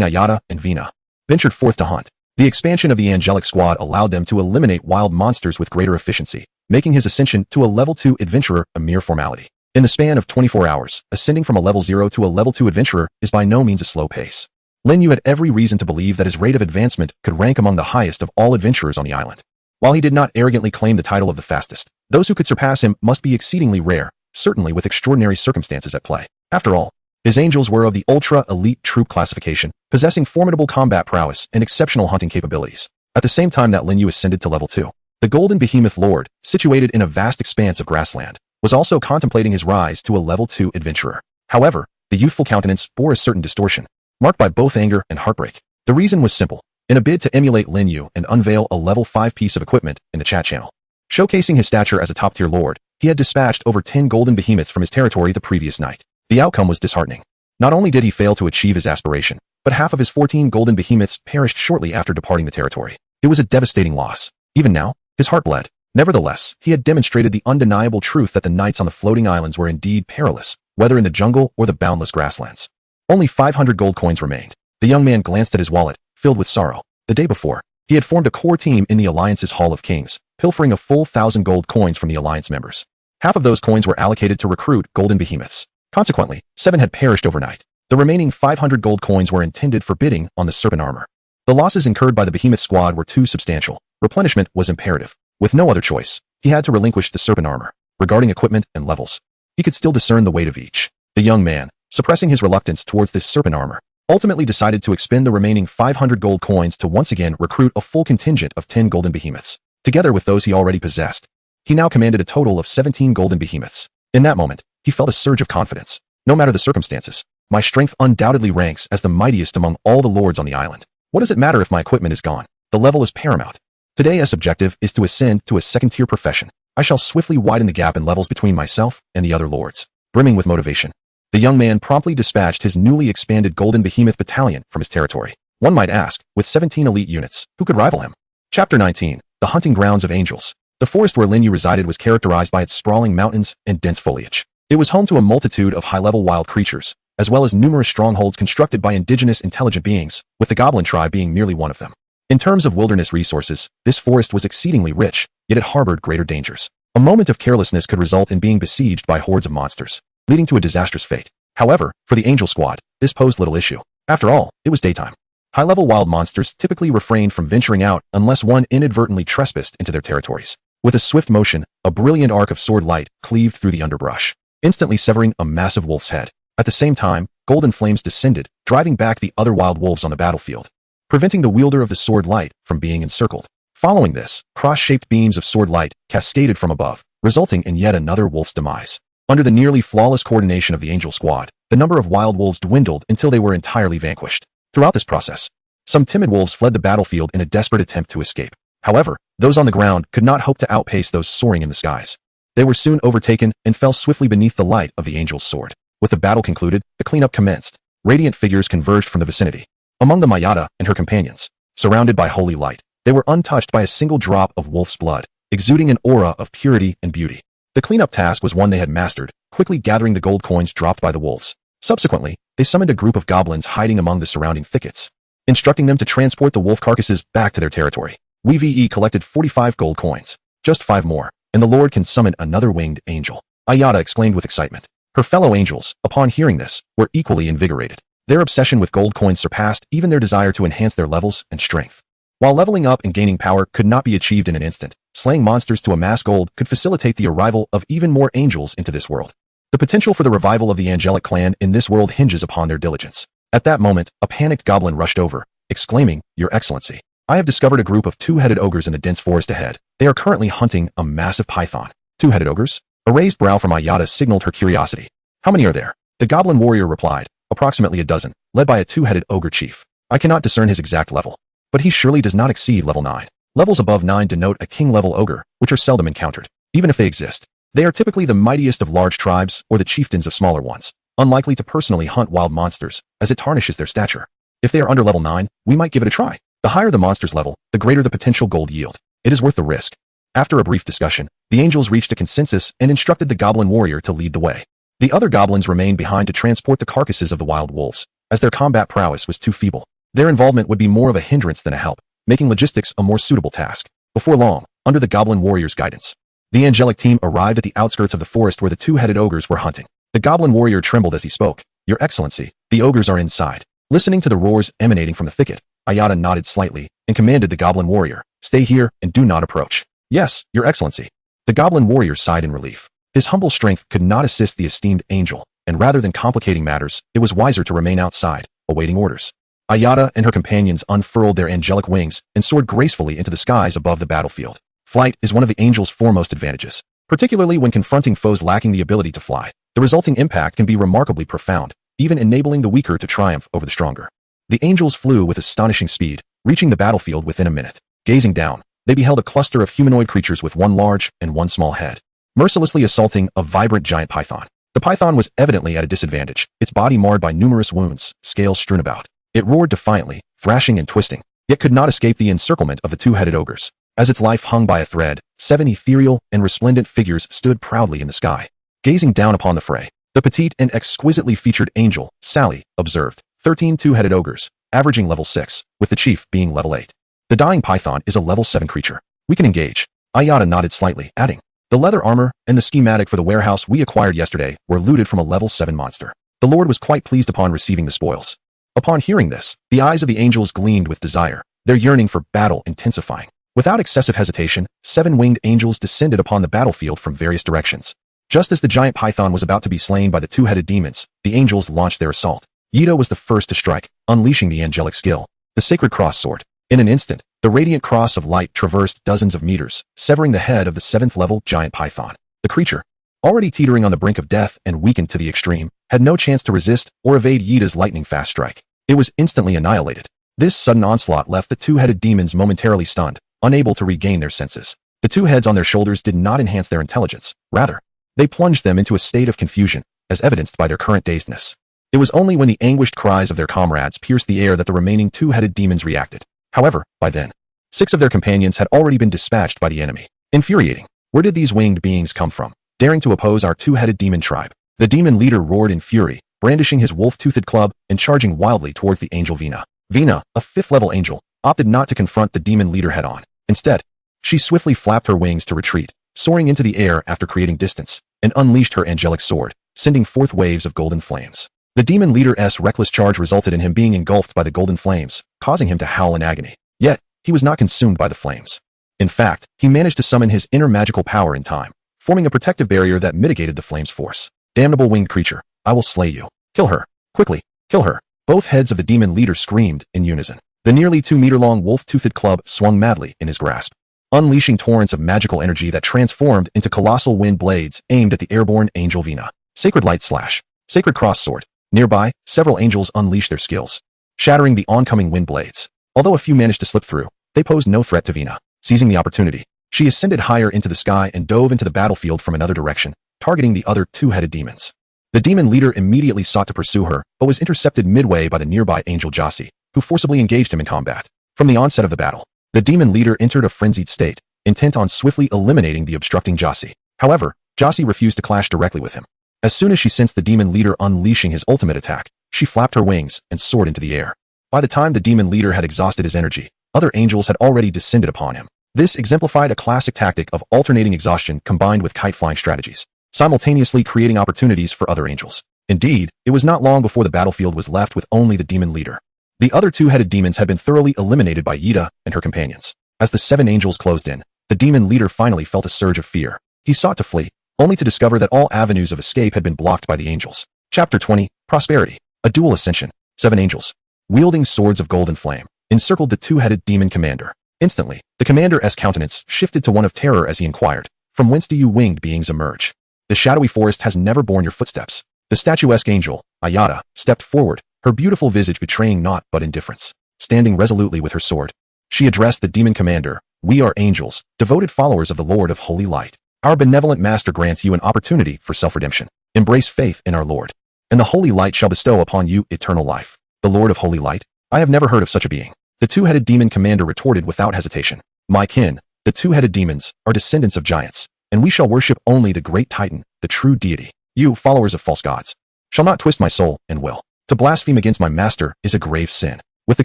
Ayata and Vina, ventured forth to hunt. The expansion of the angelic squad allowed them to eliminate wild monsters with greater efficiency, making his ascension to a level 2 adventurer a mere formality. In the span of 24 hours, ascending from a level 0 to a level 2 adventurer is by no means a slow pace. Lin Yu had every reason to believe that his rate of advancement could rank among the highest of all adventurers on the island. While he did not arrogantly claim the title of the fastest, those who could surpass him must be exceedingly rare, certainly with extraordinary circumstances at play. After all, his angels were of the ultra-elite troop classification, possessing formidable combat prowess and exceptional hunting capabilities. At the same time that Lin Yu ascended to level 2, the Golden Behemoth Lord, situated in a vast expanse of grassland, was also contemplating his rise to a level 2 adventurer. However, the youthful countenance bore a certain distortion, marked by both anger and heartbreak. The reason was simple. In a bid to emulate Lin Yu and unveil a level 5 piece of equipment in the chat channel, showcasing his stature as a top-tier lord, he had dispatched over 10 golden behemoths from his territory the previous night. The outcome was disheartening. Not only did he fail to achieve his aspiration, but half of his 14 golden behemoths perished shortly after departing the territory. It was a devastating loss. Even now, his heart bled. Nevertheless, he had demonstrated the undeniable truth that the nights on the floating islands were indeed perilous, whether in the jungle or the boundless grasslands. Only 500 gold coins remained. The young man glanced at his wallet, filled with sorrow. The day before, he had formed a core team in the Alliance's Hall of Kings, pilfering a full 1,000 gold coins from the Alliance members. Half of those coins were allocated to recruit golden behemoths. Consequently, 7 had perished overnight. The remaining 500 gold coins were intended for bidding on the serpent armor. The losses incurred by the behemoth squad were too substantial. Replenishment was imperative. With no other choice, he had to relinquish the serpent armor. Regarding equipment and levels, he could still discern the weight of each. The young man, suppressing his reluctance towards this serpent armor, ultimately decided to expend the remaining 500 gold coins to once again recruit a full contingent of 10 golden behemoths, together with those he already possessed. He now commanded a total of 17 golden behemoths. In that moment, he felt a surge of confidence. No matter the circumstances, my strength undoubtedly ranks as the mightiest among all the lords on the island. What does it matter if my equipment is gone? The level is paramount. Today's objective is to ascend to a second-tier profession. I shall swiftly widen the gap in levels between myself and the other lords. Brimming with motivation, the young man promptly dispatched his newly expanded Golden Behemoth Battalion from his territory. One might ask, with 17 elite units, who could rival him? Chapter 19. The Hunting Grounds of Angels. The forest where Lin Yu resided was characterized by its sprawling mountains and dense foliage. It was home to a multitude of high-level wild creatures, as well as numerous strongholds constructed by indigenous intelligent beings, with the goblin tribe being merely one of them. In terms of wilderness resources, this forest was exceedingly rich, yet it harbored greater dangers. A moment of carelessness could result in being besieged by hordes of monsters, leading to a disastrous fate. However, for the Angel Squad, this posed little issue. After all, it was daytime. High-level wild monsters typically refrained from venturing out unless one inadvertently trespassed into their territories. With a swift motion, a brilliant arc of sword light cleaved through the underbrush, instantly severing a massive wolf's head. At the same time, golden flames descended, driving back the other wild wolves on the battlefield, preventing the wielder of the sword light from being encircled. Following this, cross-shaped beams of sword light cascaded from above, resulting in yet another wolf's demise. Under the nearly flawless coordination of the Angel Squad, the number of wild wolves dwindled until they were entirely vanquished. Throughout this process, some timid wolves fled the battlefield in a desperate attempt to escape. However, those on the ground could not hope to outpace those soaring in the skies. They were soon overtaken and fell swiftly beneath the light of the Angel's sword. With the battle concluded, the cleanup commenced. Radiant figures converged from the vicinity. Among them Mayada and her companions, surrounded by holy light, they were untouched by a single drop of wolf's blood, exuding an aura of purity and beauty. The cleanup task was one they had mastered, quickly gathering the gold coins dropped by the wolves. Subsequently, they summoned a group of goblins hiding among the surrounding thickets, instructing them to transport the wolf carcasses back to their territory. We collected 45 gold coins. Just 5 more, and the Lord can summon another winged angel. Ayada exclaimed with excitement. Her fellow angels, upon hearing this, were equally invigorated. Their obsession with gold coins surpassed even their desire to enhance their levels and strength. While leveling up and gaining power could not be achieved in an instant, slaying monsters to amass gold could facilitate the arrival of even more angels into this world. The potential for the revival of the angelic clan in this world hinges upon their diligence. At that moment, a panicked goblin rushed over, exclaiming, "Your Excellency, I have discovered a group of 2-headed ogres in the dense forest ahead. They are currently hunting a massive python." 2-headed ogres? A raised brow from Ayada signaled her curiosity. "How many are there?" The goblin warrior replied, "Approximately a dozen, led by a 2-headed ogre chief. I cannot discern his exact level, but he surely does not exceed level 9. Levels above 9 denote a king-level ogre, which are seldom encountered. Even if they exist, they are typically the mightiest of large tribes or the chieftains of smaller ones, unlikely to personally hunt wild monsters, as it tarnishes their stature. If they are under level 9, we might give it a try. The higher the monster's level, the greater the potential gold yield. It is worth the risk." After a brief discussion, the angels reached a consensus and instructed the goblin warrior to lead the way. The other goblins remained behind to transport the carcasses of the wild wolves, as their combat prowess was too feeble. Their involvement would be more of a hindrance than a help, making logistics a more suitable task. Before long, under the goblin warrior's guidance, the angelic team arrived at the outskirts of the forest where the 2-headed ogres were hunting. The goblin warrior trembled as he spoke. "Your Excellency, the ogres are inside." Listening to the roars emanating from the thicket, Ayada nodded slightly and commanded the goblin warrior, "Stay here and do not approach." "Yes, Your Excellency." The goblin warrior sighed in relief. His humble strength could not assist the esteemed angel, and rather than complicating matters, it was wiser to remain outside, awaiting orders. Ayada and her companions unfurled their angelic wings and soared gracefully into the skies above the battlefield. Flight is one of the angel's foremost advantages, particularly when confronting foes lacking the ability to fly. The resulting impact can be remarkably profound, even enabling the weaker to triumph over the stronger. The angels flew with astonishing speed, reaching the battlefield within a minute. Gazing down, they beheld a cluster of humanoid creatures with one large and one small head, mercilessly assaulting a vibrant giant python. The python was evidently at a disadvantage, its body marred by numerous wounds, scales strewn about. It roared defiantly, thrashing and twisting, yet could not escape the encirclement of the 2-headed ogres. As its life hung by a thread, 7 ethereal and resplendent figures stood proudly in the sky. Gazing down upon the fray, the petite and exquisitely featured angel, Sally, observed 13 2-headed ogres, averaging level 6, with the chief being level 8. The dying python is a level 7 creature. We can engage. Ayada nodded slightly, adding, "The leather armor and the schematic for the warehouse we acquired yesterday were looted from a level 7 monster." The Lord was quite pleased upon receiving the spoils. Upon hearing this, the eyes of the angels gleamed with desire, their yearning for battle intensifying. Without excessive hesitation, 7 winged angels descended upon the battlefield from various directions. Just as the giant python was about to be slain by the two-headed demons, the angels launched their assault. Yida was the first to strike, unleashing the angelic skill, the sacred cross sword. In an instant, the radiant cross of light traversed dozens of meters, severing the head of the 7th-level giant python. The creature, already teetering on the brink of death and weakened to the extreme, had no chance to resist or evade Yida's lightning-fast strike. It was instantly annihilated. This sudden onslaught left the two-headed demons momentarily stunned, unable to regain their senses. The two heads on their shoulders did not enhance their intelligence. Rather, they plunged them into a state of confusion, as evidenced by their current dazedness. It was only when the anguished cries of their comrades pierced the air that the remaining two-headed demons reacted. However, by then, 6 of their companions had already been dispatched by the enemy. Infuriating. Where did these winged beings come from, daring to oppose our two-headed demon tribe? The demon leader roared in fury, brandishing his wolf-toothed club and charging wildly towards the angel Vina. Vina, a 5th-level angel, opted not to confront the demon leader head-on. Instead, she swiftly flapped her wings to retreat, soaring into the air after creating distance, and unleashed her angelic sword, sending forth waves of golden flames. The demon leader's reckless charge resulted in him being engulfed by the golden flames, causing him to howl in agony. Yet, he was not consumed by the flames. In fact, he managed to summon his inner magical power in time, forming a protective barrier that mitigated the flames' force. Damnable winged creature, I will slay you. Kill her. Quickly, kill her. Both heads of the demon leader screamed in unison. The nearly 2-meter-long wolf-toothed club swung madly in his grasp, unleashing torrents of magical energy that transformed into colossal wind blades aimed at the airborne angel Vina. Sacred light slash. Sacred cross sword. Nearby, several angels unleashed their skills, shattering the oncoming wind blades. Although a few managed to slip through, they posed no threat to Vina. Seizing the opportunity, she ascended higher into the sky and dove into the battlefield from another direction, targeting the other two-headed demons. The demon leader immediately sought to pursue her, but was intercepted midway by the nearby angel Jossi, who forcibly engaged him in combat. From the onset of the battle, the demon leader entered a frenzied state, intent on swiftly eliminating the obstructing Jossi. However, Jossi refused to clash directly with him. As soon as she sensed the demon leader unleashing his ultimate attack, she flapped her wings and soared into the air. By the time the demon leader had exhausted his energy, other angels had already descended upon him. This exemplified a classic tactic of alternating exhaustion combined with kite-flying strategies, simultaneously creating opportunities for other angels. Indeed, it was not long before the battlefield was left with only the demon leader. The other two-headed demons had been thoroughly eliminated by Yida and her companions. As the 7 angels closed in, the demon leader finally felt a surge of fear. He sought to flee, only to discover that all avenues of escape had been blocked by the angels. Chapter 20, Prosperity. A dual ascension. 7 angels, wielding swords of golden flame, encircled the two-headed demon commander. Instantly, the commander's countenance shifted to one of terror as he inquired, "From whence do you winged beings emerge? The shadowy forest has never borne your footsteps." The statuesque angel, Ayada, stepped forward, her beautiful visage betraying naught but indifference. Standing resolutely with her sword, she addressed the demon commander, "We are angels, devoted followers of the Lord of Holy Light. Our benevolent master grants you an opportunity for self-redemption. Embrace faith in our Lord, and the Holy Light shall bestow upon you eternal life." The Lord of Holy Light? I have never heard of such a being. The two-headed demon commander retorted without hesitation. "My kin, the two-headed demons, are descendants of giants, and we shall worship only the great Titan, the true deity. You, followers of false gods, shall not twist my soul and will. To blaspheme against my master is a grave sin." With the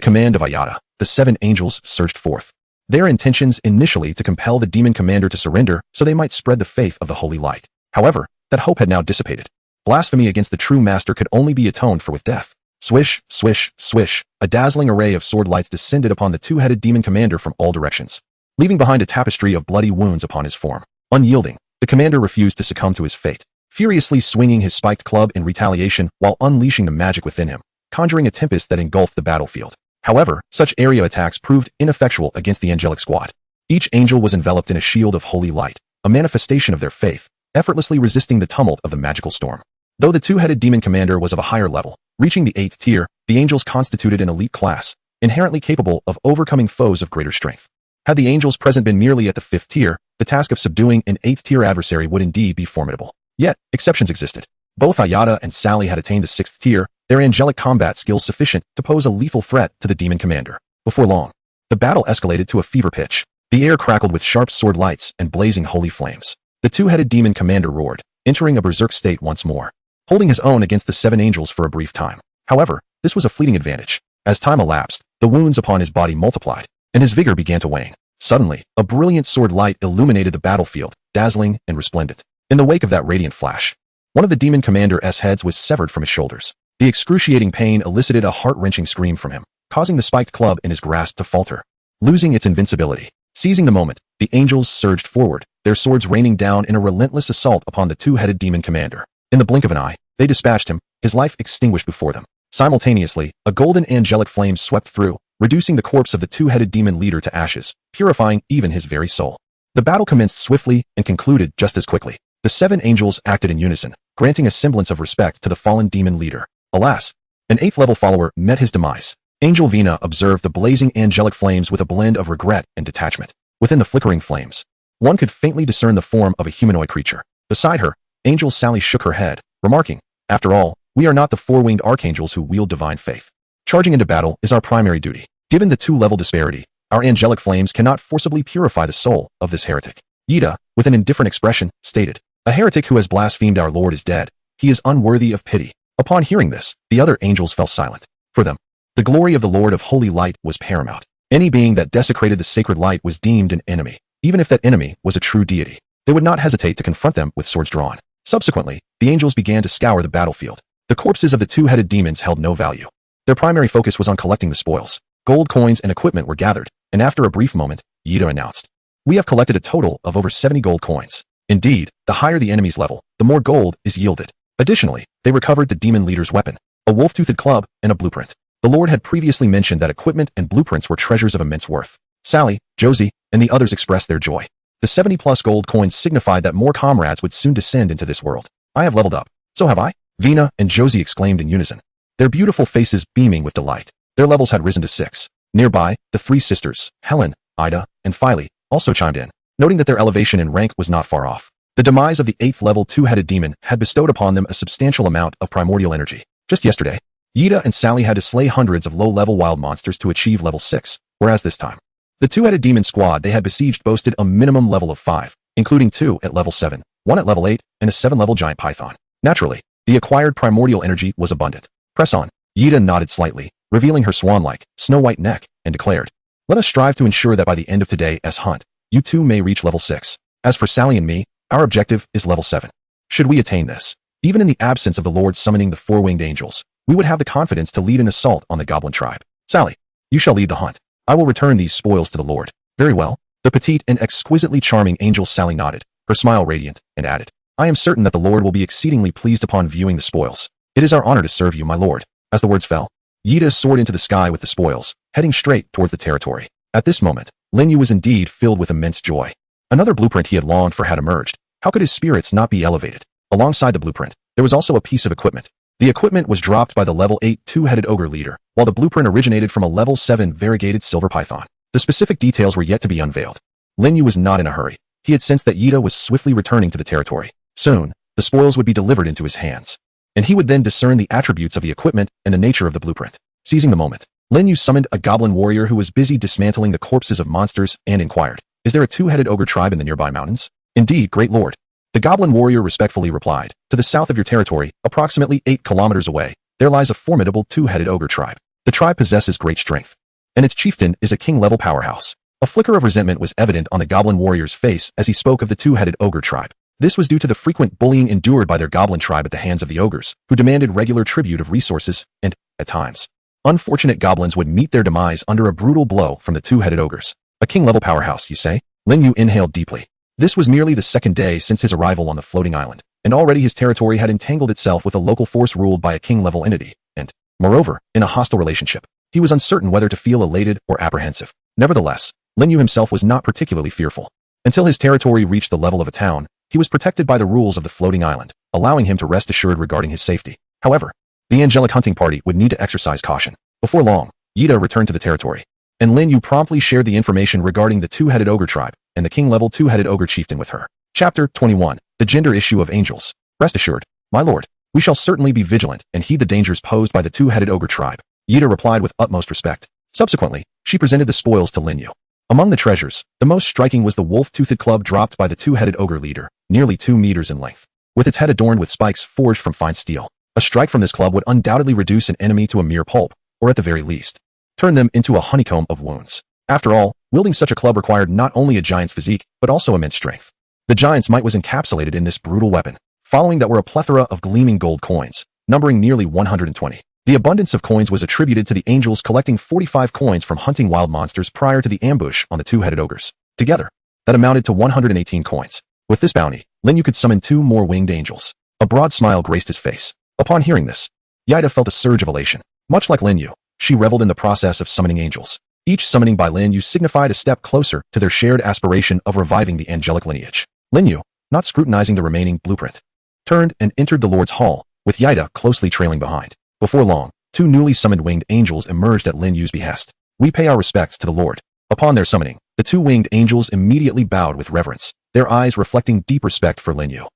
command of Ayada, the 7 angels surged forth. Their intentions initially to compel the demon commander to surrender so they might spread the faith of the Holy Light. However, that hope had now dissipated. Blasphemy against the true master could only be atoned for with death. Swish, swish, swish, a dazzling array of sword lights descended upon the two-headed demon commander from all directions, leaving behind a tapestry of bloody wounds upon his form. Unyielding, the commander refused to succumb to his fate, furiously swinging his spiked club in retaliation while unleashing the magic within him, conjuring a tempest that engulfed the battlefield. However, such area attacks proved ineffectual against the angelic squad. Each angel was enveloped in a shield of holy light, a manifestation of their faith, effortlessly resisting the tumult of the magical storm. Though the two-headed demon commander was of a higher level, reaching the 8th tier, the angels constituted an elite class, inherently capable of overcoming foes of greater strength. Had the angels present been merely at the 5th tier, the task of subduing an 8th tier adversary would indeed be formidable. Yet, exceptions existed. Both Ayada and Sally had attained the 6th tier, their angelic combat skills sufficient to pose a lethal threat to the demon commander. Before long, the battle escalated to a fever pitch. The air crackled with sharp sword lights and blazing holy flames. The two-headed demon commander roared, entering a berserk state once more, holding his own against the 7 angels for a brief time. However, this was a fleeting advantage. As time elapsed, the wounds upon his body multiplied, and his vigor began to wane. Suddenly, a brilliant sword light illuminated the battlefield, dazzling and resplendent. In the wake of that radiant flash, one of the demon commander's heads was severed from his shoulders. The excruciating pain elicited a heart-wrenching scream from him, causing the spiked club in his grasp to falter, losing its invincibility. Seizing the moment, the angels surged forward, their swords raining down in a relentless assault upon the two-headed demon commander. In the blink of an eye, they dispatched him, his life extinguished before them. Simultaneously, a golden angelic flame swept through, reducing the corpse of the two-headed demon leader to ashes, purifying even his very soul. The battle commenced swiftly and concluded just as quickly. The 7 angels acted in unison, granting a semblance of respect to the fallen demon leader. Alas, an 8th-level follower met his demise. Angel Vina observed the blazing angelic flames with a blend of regret and detachment. Within the flickering flames, one could faintly discern the form of a humanoid creature. Beside her, Angel Sally shook her head, remarking, "After all, we are not the 4-winged archangels who wield divine faith. Charging into battle is our primary duty. Given the 2-level disparity, our angelic flames cannot forcibly purify the soul of this heretic." Yida, with an indifferent expression, stated, "A heretic who has blasphemed our Lord is dead. He is unworthy of pity." Upon hearing this, the other angels fell silent. For them, the glory of the Lord of Holy Light was paramount. Any being that desecrated the sacred light was deemed an enemy. Even if that enemy was a true deity, they would not hesitate to confront them with swords drawn. Subsequently, the angels began to scour the battlefield. The corpses of the 2-headed demons held no value. Their primary focus was on collecting the spoils. Gold coins and equipment were gathered, and after a brief moment, Yida announced, "We have collected a total of over 70 gold coins. Indeed, the higher the enemy's level, the more gold is yielded." Additionally, they recovered the demon leader's weapon, a wolf-toothed club, and a blueprint. The Lord had previously mentioned that equipment and blueprints were treasures of immense worth. Sally, Josie, and the others expressed their joy. The 70-plus gold coins signified that more comrades would soon descend into this world. "I have leveled up. So have I," Vina and Josie exclaimed in unison, their beautiful faces beaming with delight. Their levels had risen to 6. Nearby, the 3 sisters, Helen, Ida, and Philly, also chimed in, noting that their elevation in rank was not far off. The demise of the 8th-level 2-headed demon had bestowed upon them a substantial amount of primordial energy. Just yesterday, Yida and Sally had to slay hundreds of low-level wild monsters to achieve level 6, whereas this time, the 2-headed demon squad they had besieged boasted a minimum level of 5, including 2 at level 7, 1 at level 8, and a 7-level giant python. Naturally, the acquired primordial energy was abundant. "Press on." Yida nodded slightly, revealing her swan-like, snow-white neck, and declared, "Let us strive to ensure that by the end of today's hunt, you too may reach level 6. As for Sally and me, our objective is level 7. Should we attain this, even in the absence of the Lord summoning the 4-winged angels, we would have the confidence to lead an assault on the goblin tribe. Sally, you shall lead the hunt. I will return these spoils to the Lord." "Very well." The petite and exquisitely charming angel Sally nodded, her smile radiant, and added, "I am certain that the Lord will be exceedingly pleased upon viewing the spoils. It is our honor to serve you, my Lord." As the words fell, Yida soared into the sky with the spoils, heading straight towards the territory. At this moment, Linyu was indeed filled with immense joy. Another blueprint he had longed for had emerged. How could his spirits not be elevated? Alongside the blueprint, there was also a piece of equipment. The equipment was dropped by the level 8 2-headed ogre leader, while the blueprint originated from a level 7 variegated silver python. The specific details were yet to be unveiled. Linyu was not in a hurry. He had sensed that Yida was swiftly returning to the territory. Soon, the spoils would be delivered into his hands, and he would then discern the attributes of the equipment and the nature of the blueprint. Seizing the moment, Linyu summoned a goblin warrior who was busy dismantling the corpses of monsters and inquired, "Is there a 2-headed ogre tribe in the nearby mountains?" "Indeed, great lord." The goblin warrior respectfully replied, "To the south of your territory, approximately 8 kilometers away, there lies a formidable 2-headed ogre tribe. The tribe possesses great strength, and its chieftain is a king-level powerhouse." A flicker of resentment was evident on the goblin warrior's face as he spoke of the 2-headed ogre tribe. This was due to the frequent bullying endured by their goblin tribe at the hands of the ogres, who demanded regular tribute of resources and, at times, unfortunate goblins would meet their demise under a brutal blow from the 2-headed ogres. "A king-level powerhouse, you say?" Linyu inhaled deeply. This was merely the second day since his arrival on the floating island, and already his territory had entangled itself with a local force ruled by a king-level entity, and, moreover, in a hostile relationship. He was uncertain whether to feel elated or apprehensive. Nevertheless, Linyu himself was not particularly fearful. Until his territory reached the level of a town, he was protected by the rules of the floating island, allowing him to rest assured regarding his safety. However, the angelic hunting party would need to exercise caution. Before long, Yida returned to the territory, and Linyu promptly shared the information regarding the 2-headed ogre tribe and the king-level 2-headed ogre chieftain with her. Chapter 21. The Gender Issue of Angels. "Rest assured, my lord, we shall certainly be vigilant and heed the dangers posed by the 2-headed ogre tribe," Yida replied with utmost respect. Subsequently, she presented the spoils to Linyu. Among the treasures, the most striking was the wolf-toothed club dropped by the 2-headed ogre leader, nearly 2 meters in length, with its head adorned with spikes forged from fine steel. A strike from this club would undoubtedly reduce an enemy to a mere pulp, or at the very least, turn them into a honeycomb of wounds. After all, wielding such a club required not only a giant's physique, but also immense strength. The giant's might was encapsulated in this brutal weapon. Following that were a plethora of gleaming gold coins, numbering nearly 120. The abundance of coins was attributed to the angels collecting 45 coins from hunting wild monsters prior to the ambush on the 2-headed ogres. Together, that amounted to 118 coins. With this bounty, Lin Yu could summon 2 more winged angels. A broad smile graced his face. Upon hearing this, Yaida felt a surge of elation. Much like Lin Yu, she reveled in the process of summoning angels. Each summoning by Lin Yu signified a step closer to their shared aspiration of reviving the angelic lineage. Lin Yu, not scrutinizing the remaining blueprint, turned and entered the Lord's Hall, with Yaida closely trailing behind. Before long, 2 newly summoned winged angels emerged at Lin Yu's behest. We pay our respects to the Lord. Upon their summoning, the 2 winged angels immediately bowed with reverence, their eyes reflecting deep respect for Lin Yu.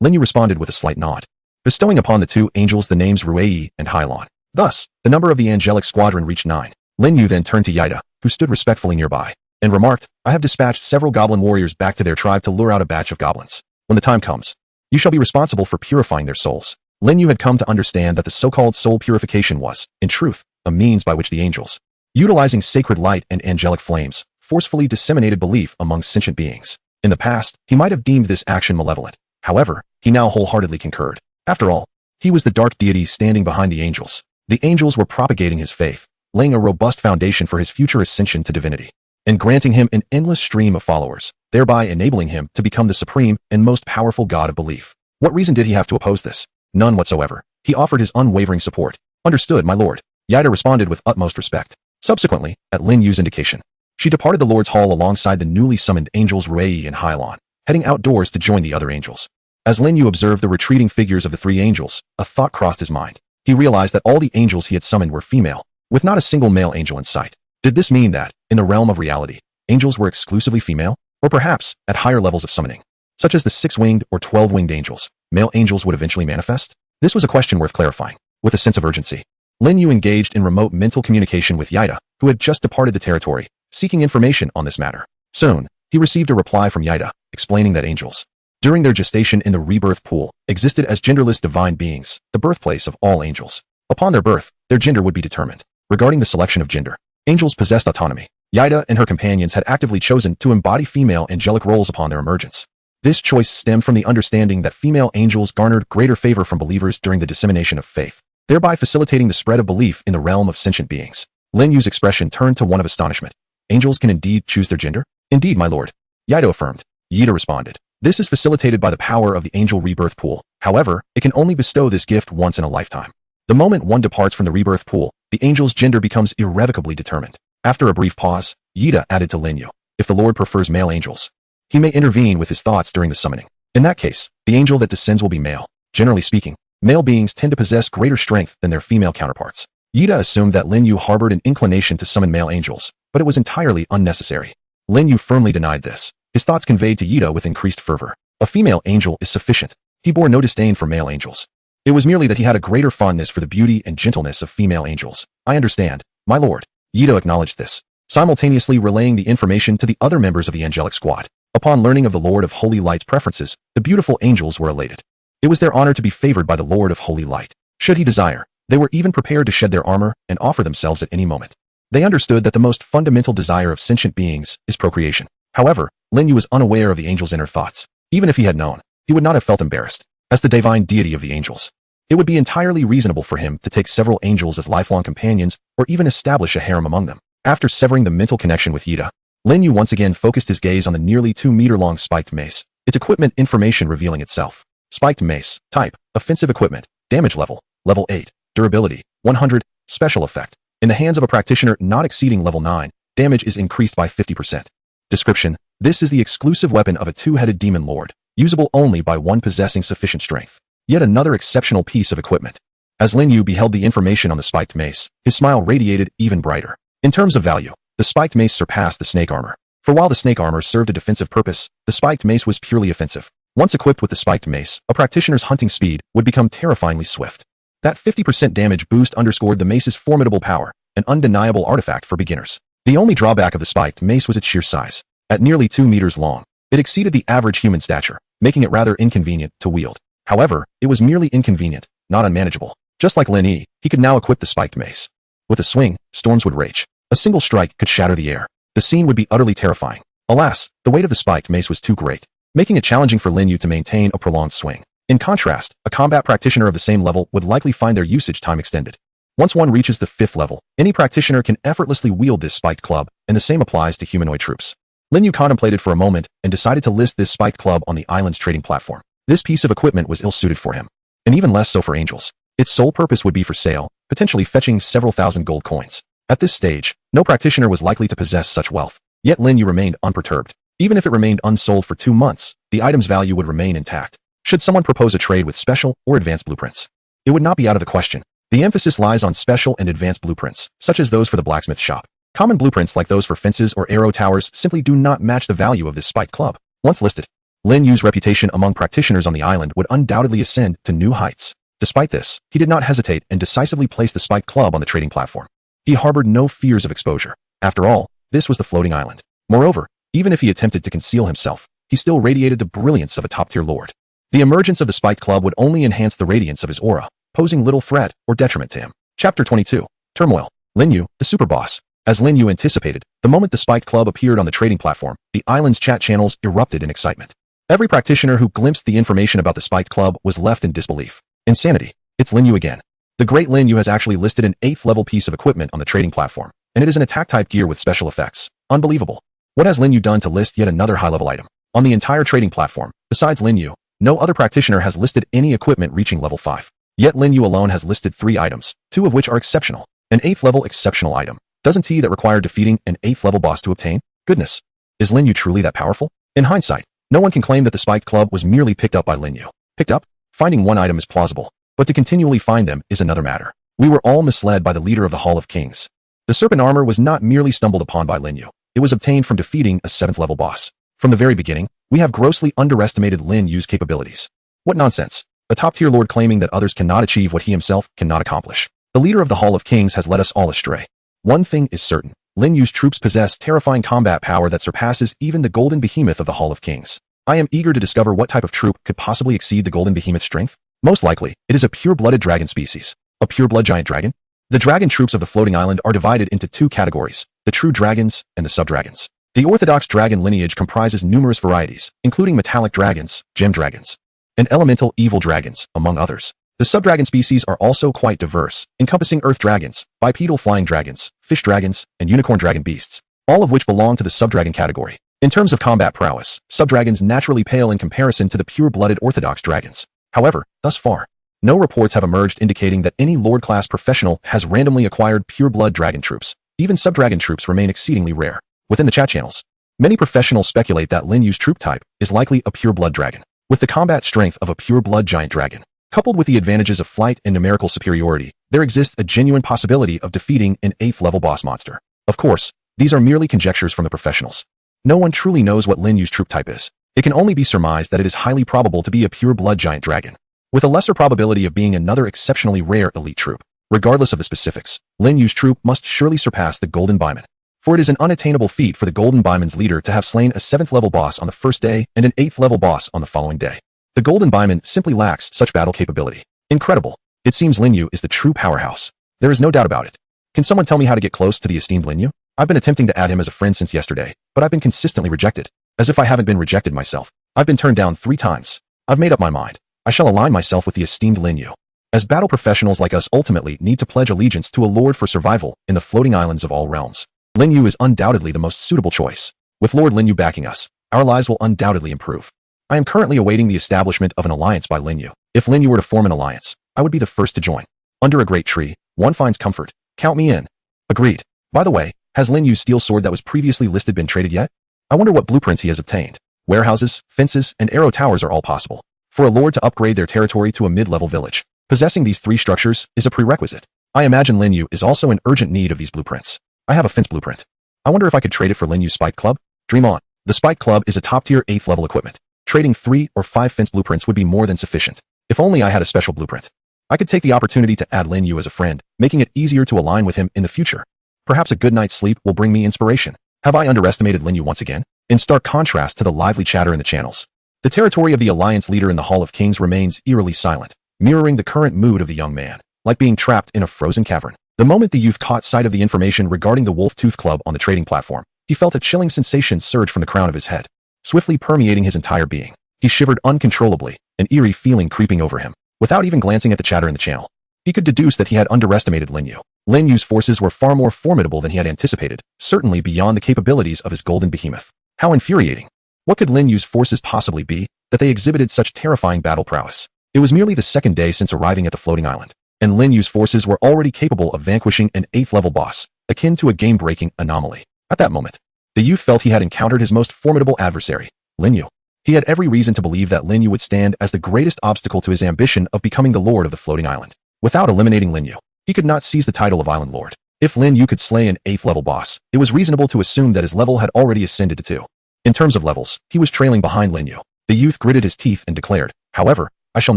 Lin Yu responded with a slight nod, bestowing upon the 2 angels the names Ruei and Hailon. Thus, the number of the angelic squadron reached 9. Lin Yu then turned to Yaida, who stood respectfully nearby, and remarked, "I have dispatched several goblin warriors back to their tribe to lure out a batch of goblins. When the time comes, you shall be responsible for purifying their souls." Lin Yu had come to understand that the so-called soul purification was, in truth, a means by which the angels, utilizing sacred light and angelic flames, forcefully disseminated belief among sentient beings. In the past, he might have deemed this action malevolent. However, he now wholeheartedly concurred. After all, he was the dark deity standing behind the angels. The angels were propagating his faith, laying a robust foundation for his future ascension to divinity, and granting him an endless stream of followers, thereby enabling him to become the supreme and most powerful god of belief. What reason did he have to oppose this? None whatsoever. He offered his unwavering support. "Understood, my lord." Yaida responded with utmost respect. Subsequently, at Lin Yu's indication, she departed the Lord's Hall alongside the newly summoned angels Ruei and Hailon, heading outdoors to join the other angels. As Lin Yu observed the retreating figures of the 3 angels, a thought crossed his mind. He realized that all the angels he had summoned were female, with not a single male angel in sight. Did this mean that, in the realm of reality, angels were exclusively female? Or perhaps, at higher levels of summoning, such as the 6-winged or 12-winged angels, male angels would eventually manifest? This was a question worth clarifying. With a sense of urgency, Lin Yu engaged in remote mental communication with Yaida, who had just departed the territory, seeking information on this matter. Soon, he received a reply from Yaida, explaining that angels, during their gestation in the rebirth pool, existed as genderless divine beings, the birthplace of all angels. Upon their birth, their gender would be determined. Regarding the selection of gender, angels possessed autonomy. Yaida and her companions had actively chosen to embody female angelic roles upon their emergence. This choice stemmed from the understanding that female angels garnered greater favor from believers during the dissemination of faith, thereby facilitating the spread of belief in the realm of sentient beings. Lin Yu's expression turned to one of astonishment. "Angels can indeed choose their gender?" "Indeed, my lord," Yaida affirmed. Yaida responded, "This is facilitated by the power of the angel rebirth pool. However, it can only bestow this gift once in a lifetime. The moment one departs from the rebirth pool, the angel's gender becomes irrevocably determined." After a brief pause, Yaida added to Lin Yu, "If the Lord prefers male angels, he may intervene with his thoughts during the summoning. In that case, the angel that descends will be male. Generally speaking, male beings tend to possess greater strength than their female counterparts." Yaida assumed that Lin Yu harbored an inclination to summon male angels, but it was entirely unnecessary. Lin Yu firmly denied this. His thoughts conveyed to Yaida with increased fervor. A female angel is sufficient. He bore no disdain for male angels. It was merely that he had a greater fondness for the beauty and gentleness of female angels. "I understand, my lord." Yaida acknowledged this, simultaneously relaying the information to the other members of the angelic squad. Upon learning of the Lord of Holy Light's preferences, the beautiful angels were elated. It was their honor to be favored by the Lord of Holy Light. Should he desire, they were even prepared to shed their armor and offer themselves at any moment. They understood that the most fundamental desire of sentient beings is procreation. However, Lin Yu was unaware of the angel's inner thoughts. Even if he had known, he would not have felt embarrassed. As the divine deity of the angels, it would be entirely reasonable for him to take several angels as lifelong companions or even establish a harem among them. After severing the mental connection with Yaida, Lin Yu once again focused his gaze on the nearly 2-meter-long spiked mace, its equipment information revealing itself. Spiked mace, type, offensive equipment, damage level, level 8, durability, 100, special effect. In the hands of a practitioner not exceeding level 9, damage is increased by 50%. Description: this is the exclusive weapon of a 2-headed demon lord, usable only by one possessing sufficient strength. Yet another exceptional piece of equipment. As Lin Yu beheld the information on the spiked mace, his smile radiated even brighter. In terms of value, the spiked mace surpassed the snake armor. For while the snake armor served a defensive purpose, the spiked mace was purely offensive. Once equipped with the spiked mace, a practitioner's hunting speed would become terrifyingly swift. That 50% damage boost underscored the mace's formidable power, an undeniable artifact for beginners. The only drawback of the spiked mace was its sheer size. At nearly 2 meters long, it exceeded the average human stature, making it rather inconvenient to wield. However, it was merely inconvenient, not unmanageable. Just like Lin Yi, he could now equip the spiked mace. With a swing, storms would rage. A single strike could shatter the air. The scene would be utterly terrifying. Alas, the weight of the spiked mace was too great, making it challenging for Lin Yu to maintain a prolonged swing. In contrast, a combat practitioner of the same level would likely find their usage time extended. Once one reaches the 5th level, any practitioner can effortlessly wield this spiked club, and the same applies to humanoid troops. Lin Yu contemplated for a moment and decided to list this spiked club on the island's trading platform. This piece of equipment was ill-suited for him, and even less so for angels. Its sole purpose would be for sale, potentially fetching several thousand gold coins. At this stage, no practitioner was likely to possess such wealth. Yet Lin Yu remained unperturbed. Even if it remained unsold for 2 months, the item's value would remain intact. Should someone propose a trade with special or advanced blueprints, it would not be out of the question. The emphasis lies on special and advanced blueprints, such as those for the blacksmith shop. Common blueprints like those for fences or arrow towers simply do not match the value of this spiked club. Once listed, Lin Yu's reputation among practitioners on the island would undoubtedly ascend to new heights. Despite this, he did not hesitate and decisively placed the spiked club on the trading platform. He harbored no fears of exposure. After all, this was the floating island. Moreover, even if he attempted to conceal himself, he still radiated the brilliance of a top-tier lord. The emergence of the spiked club would only enhance the radiance of his aura, posing little threat or detriment to him. Chapter 22. Turmoil. Lin Yu, the super boss. As Lin Yu anticipated, the moment the spiked club appeared on the trading platform, the island's chat channels erupted in excitement. Every practitioner who glimpsed the information about the spiked club was left in disbelief. Insanity. It's Lin Yu again. The great Lin Yu has actually listed an 8th level piece of equipment on the trading platform, and it is an attack-type gear with special effects. Unbelievable. What has Lin Yu done to list yet another high-level item? On the entire trading platform, besides Lin Yu, no other practitioner has listed any equipment reaching level 5. Yet Lin Yu alone has listed 3 items, 2 of which are exceptional. An 8th level exceptional item. Doesn't that require defeating an 8th level boss to obtain? Goodness. Is Lin Yu truly that powerful? In hindsight, no one can claim that the spiked club was merely picked up by Lin Yu. Picked up? Finding one item is plausible, but to continually find them is another matter. We were all misled by the leader of the Hall of Kings. The serpent armor was not merely stumbled upon by Lin Yu. It was obtained from defeating a 7th level boss. From the very beginning, we have grossly underestimated Lin Yu's capabilities. What nonsense. A top-tier lord claiming that others cannot achieve what he himself cannot accomplish. The leader of the Hall of Kings has led us all astray. One thing is certain. Lin Yu's troops possess terrifying combat power that surpasses even the golden behemoth of the Hall of Kings. I am eager to discover what type of troop could possibly exceed the golden behemoth's strength. Most likely, it is a pure-blooded dragon species. A pure-blood giant dragon? The dragon troops of the floating island are divided into 2 categories, the true dragons and the sub-dragons. The orthodox dragon lineage comprises numerous varieties, including metallic dragons, gem dragons, and elemental evil dragons, among others. The sub-dragon species are also quite diverse, encompassing earth dragons, bipedal flying dragons, fish dragons, and unicorn dragon beasts, all of which belong to the sub-dragon category. In terms of combat prowess, sub-dragons naturally pale in comparison to the pure-blooded orthodox dragons. However, thus far, no reports have emerged indicating that any Lord-class professional has randomly acquired pure-blood dragon troops. Even sub-dragon troops remain exceedingly rare. Within the chat channels, many professionals speculate that Lin Yu's troop type is likely a pure-blood dragon. With the combat strength of a pure-blood giant dragon, coupled with the advantages of flight and numerical superiority, there exists a genuine possibility of defeating an 8th level boss monster. Of course, these are merely conjectures from the professionals. No one truly knows what Lin Yu's troop type is. It can only be surmised that it is highly probable to be a pure-blood giant dragon, with a lesser probability of being another exceptionally rare elite troop. Regardless of the specifics, Lin Yu's troop must surely surpass the Golden Baiman. For it is an unattainable feat for the Golden Baiman's leader to have slain a 7th level boss on the first day and an 8th level boss on the following day. The Golden Baiman simply lacks such battle capability. Incredible. It seems Lin Yu is the true powerhouse. There is no doubt about it. Can someone tell me how to get close to the esteemed Lin Yu? I've been attempting to add him as a friend since yesterday, but I've been consistently rejected. As if I haven't been rejected myself. I've been turned down 3 times. I've made up my mind. I shall align myself with the esteemed Lin Yu. As battle professionals like us ultimately need to pledge allegiance to a lord for survival in the floating islands of all realms, Lin Yu is undoubtedly the most suitable choice. With Lord Lin Yu backing us, our lives will undoubtedly improve. I am currently awaiting the establishment of an alliance by Lin Yu. If Lin Yu were to form an alliance, I would be the first to join. Under a great tree, one finds comfort. Count me in. Agreed. By the way, has Lin Yu's steel sword that was previously listed been traded yet? I wonder what blueprints he has obtained. Warehouses, fences, and arrow towers are all possible. For a lord to upgrade their territory to a mid-level village, possessing these 3 structures is a prerequisite. I imagine Lin Yu is also in urgent need of these blueprints. I have a fence blueprint. I wonder if I could trade it for Lin Yu's Spike Club? Dream on. The Spike Club is a top-tier 8th level equipment. Trading 3 or 5 fence blueprints would be more than sufficient. If only I had a special blueprint. I could take the opportunity to add Lin Yu as a friend, making it easier to align with him in the future. Perhaps a good night's sleep will bring me inspiration. Have I underestimated Lin Yu once again? In stark contrast to the lively chatter in the channels, the territory of the Alliance leader in the Hall of Kings remains eerily silent, mirroring the current mood of the young man, like being trapped in a frozen cavern. The moment the youth caught sight of the information regarding the Wolf Tooth Club on the trading platform, he felt a chilling sensation surge from the crown of his head, swiftly permeating his entire being. He shivered uncontrollably, an eerie feeling creeping over him. Without even glancing at the chatter in the channel, he could deduce that he had underestimated Lin Yu. Lin Yu's forces were far more formidable than he had anticipated, certainly beyond the capabilities of his golden behemoth. How infuriating. What could Lin Yu's forces possibly be that they exhibited such terrifying battle prowess? It was merely the second day since arriving at the floating island, and Lin Yu's forces were already capable of vanquishing an 8th level boss, akin to a game-breaking anomaly. At that moment, the youth felt he had encountered his most formidable adversary, Lin Yu. He had every reason to believe that Lin Yu would stand as the greatest obstacle to his ambition of becoming the lord of the floating island. Without eliminating Lin Yu, he could not seize the title of Island Lord. If Lin Yu could slay an 8th level boss, it was reasonable to assume that his level had already ascended to 2. In terms of levels, he was trailing behind Lin Yu. The youth gritted his teeth and declared, "However, I shall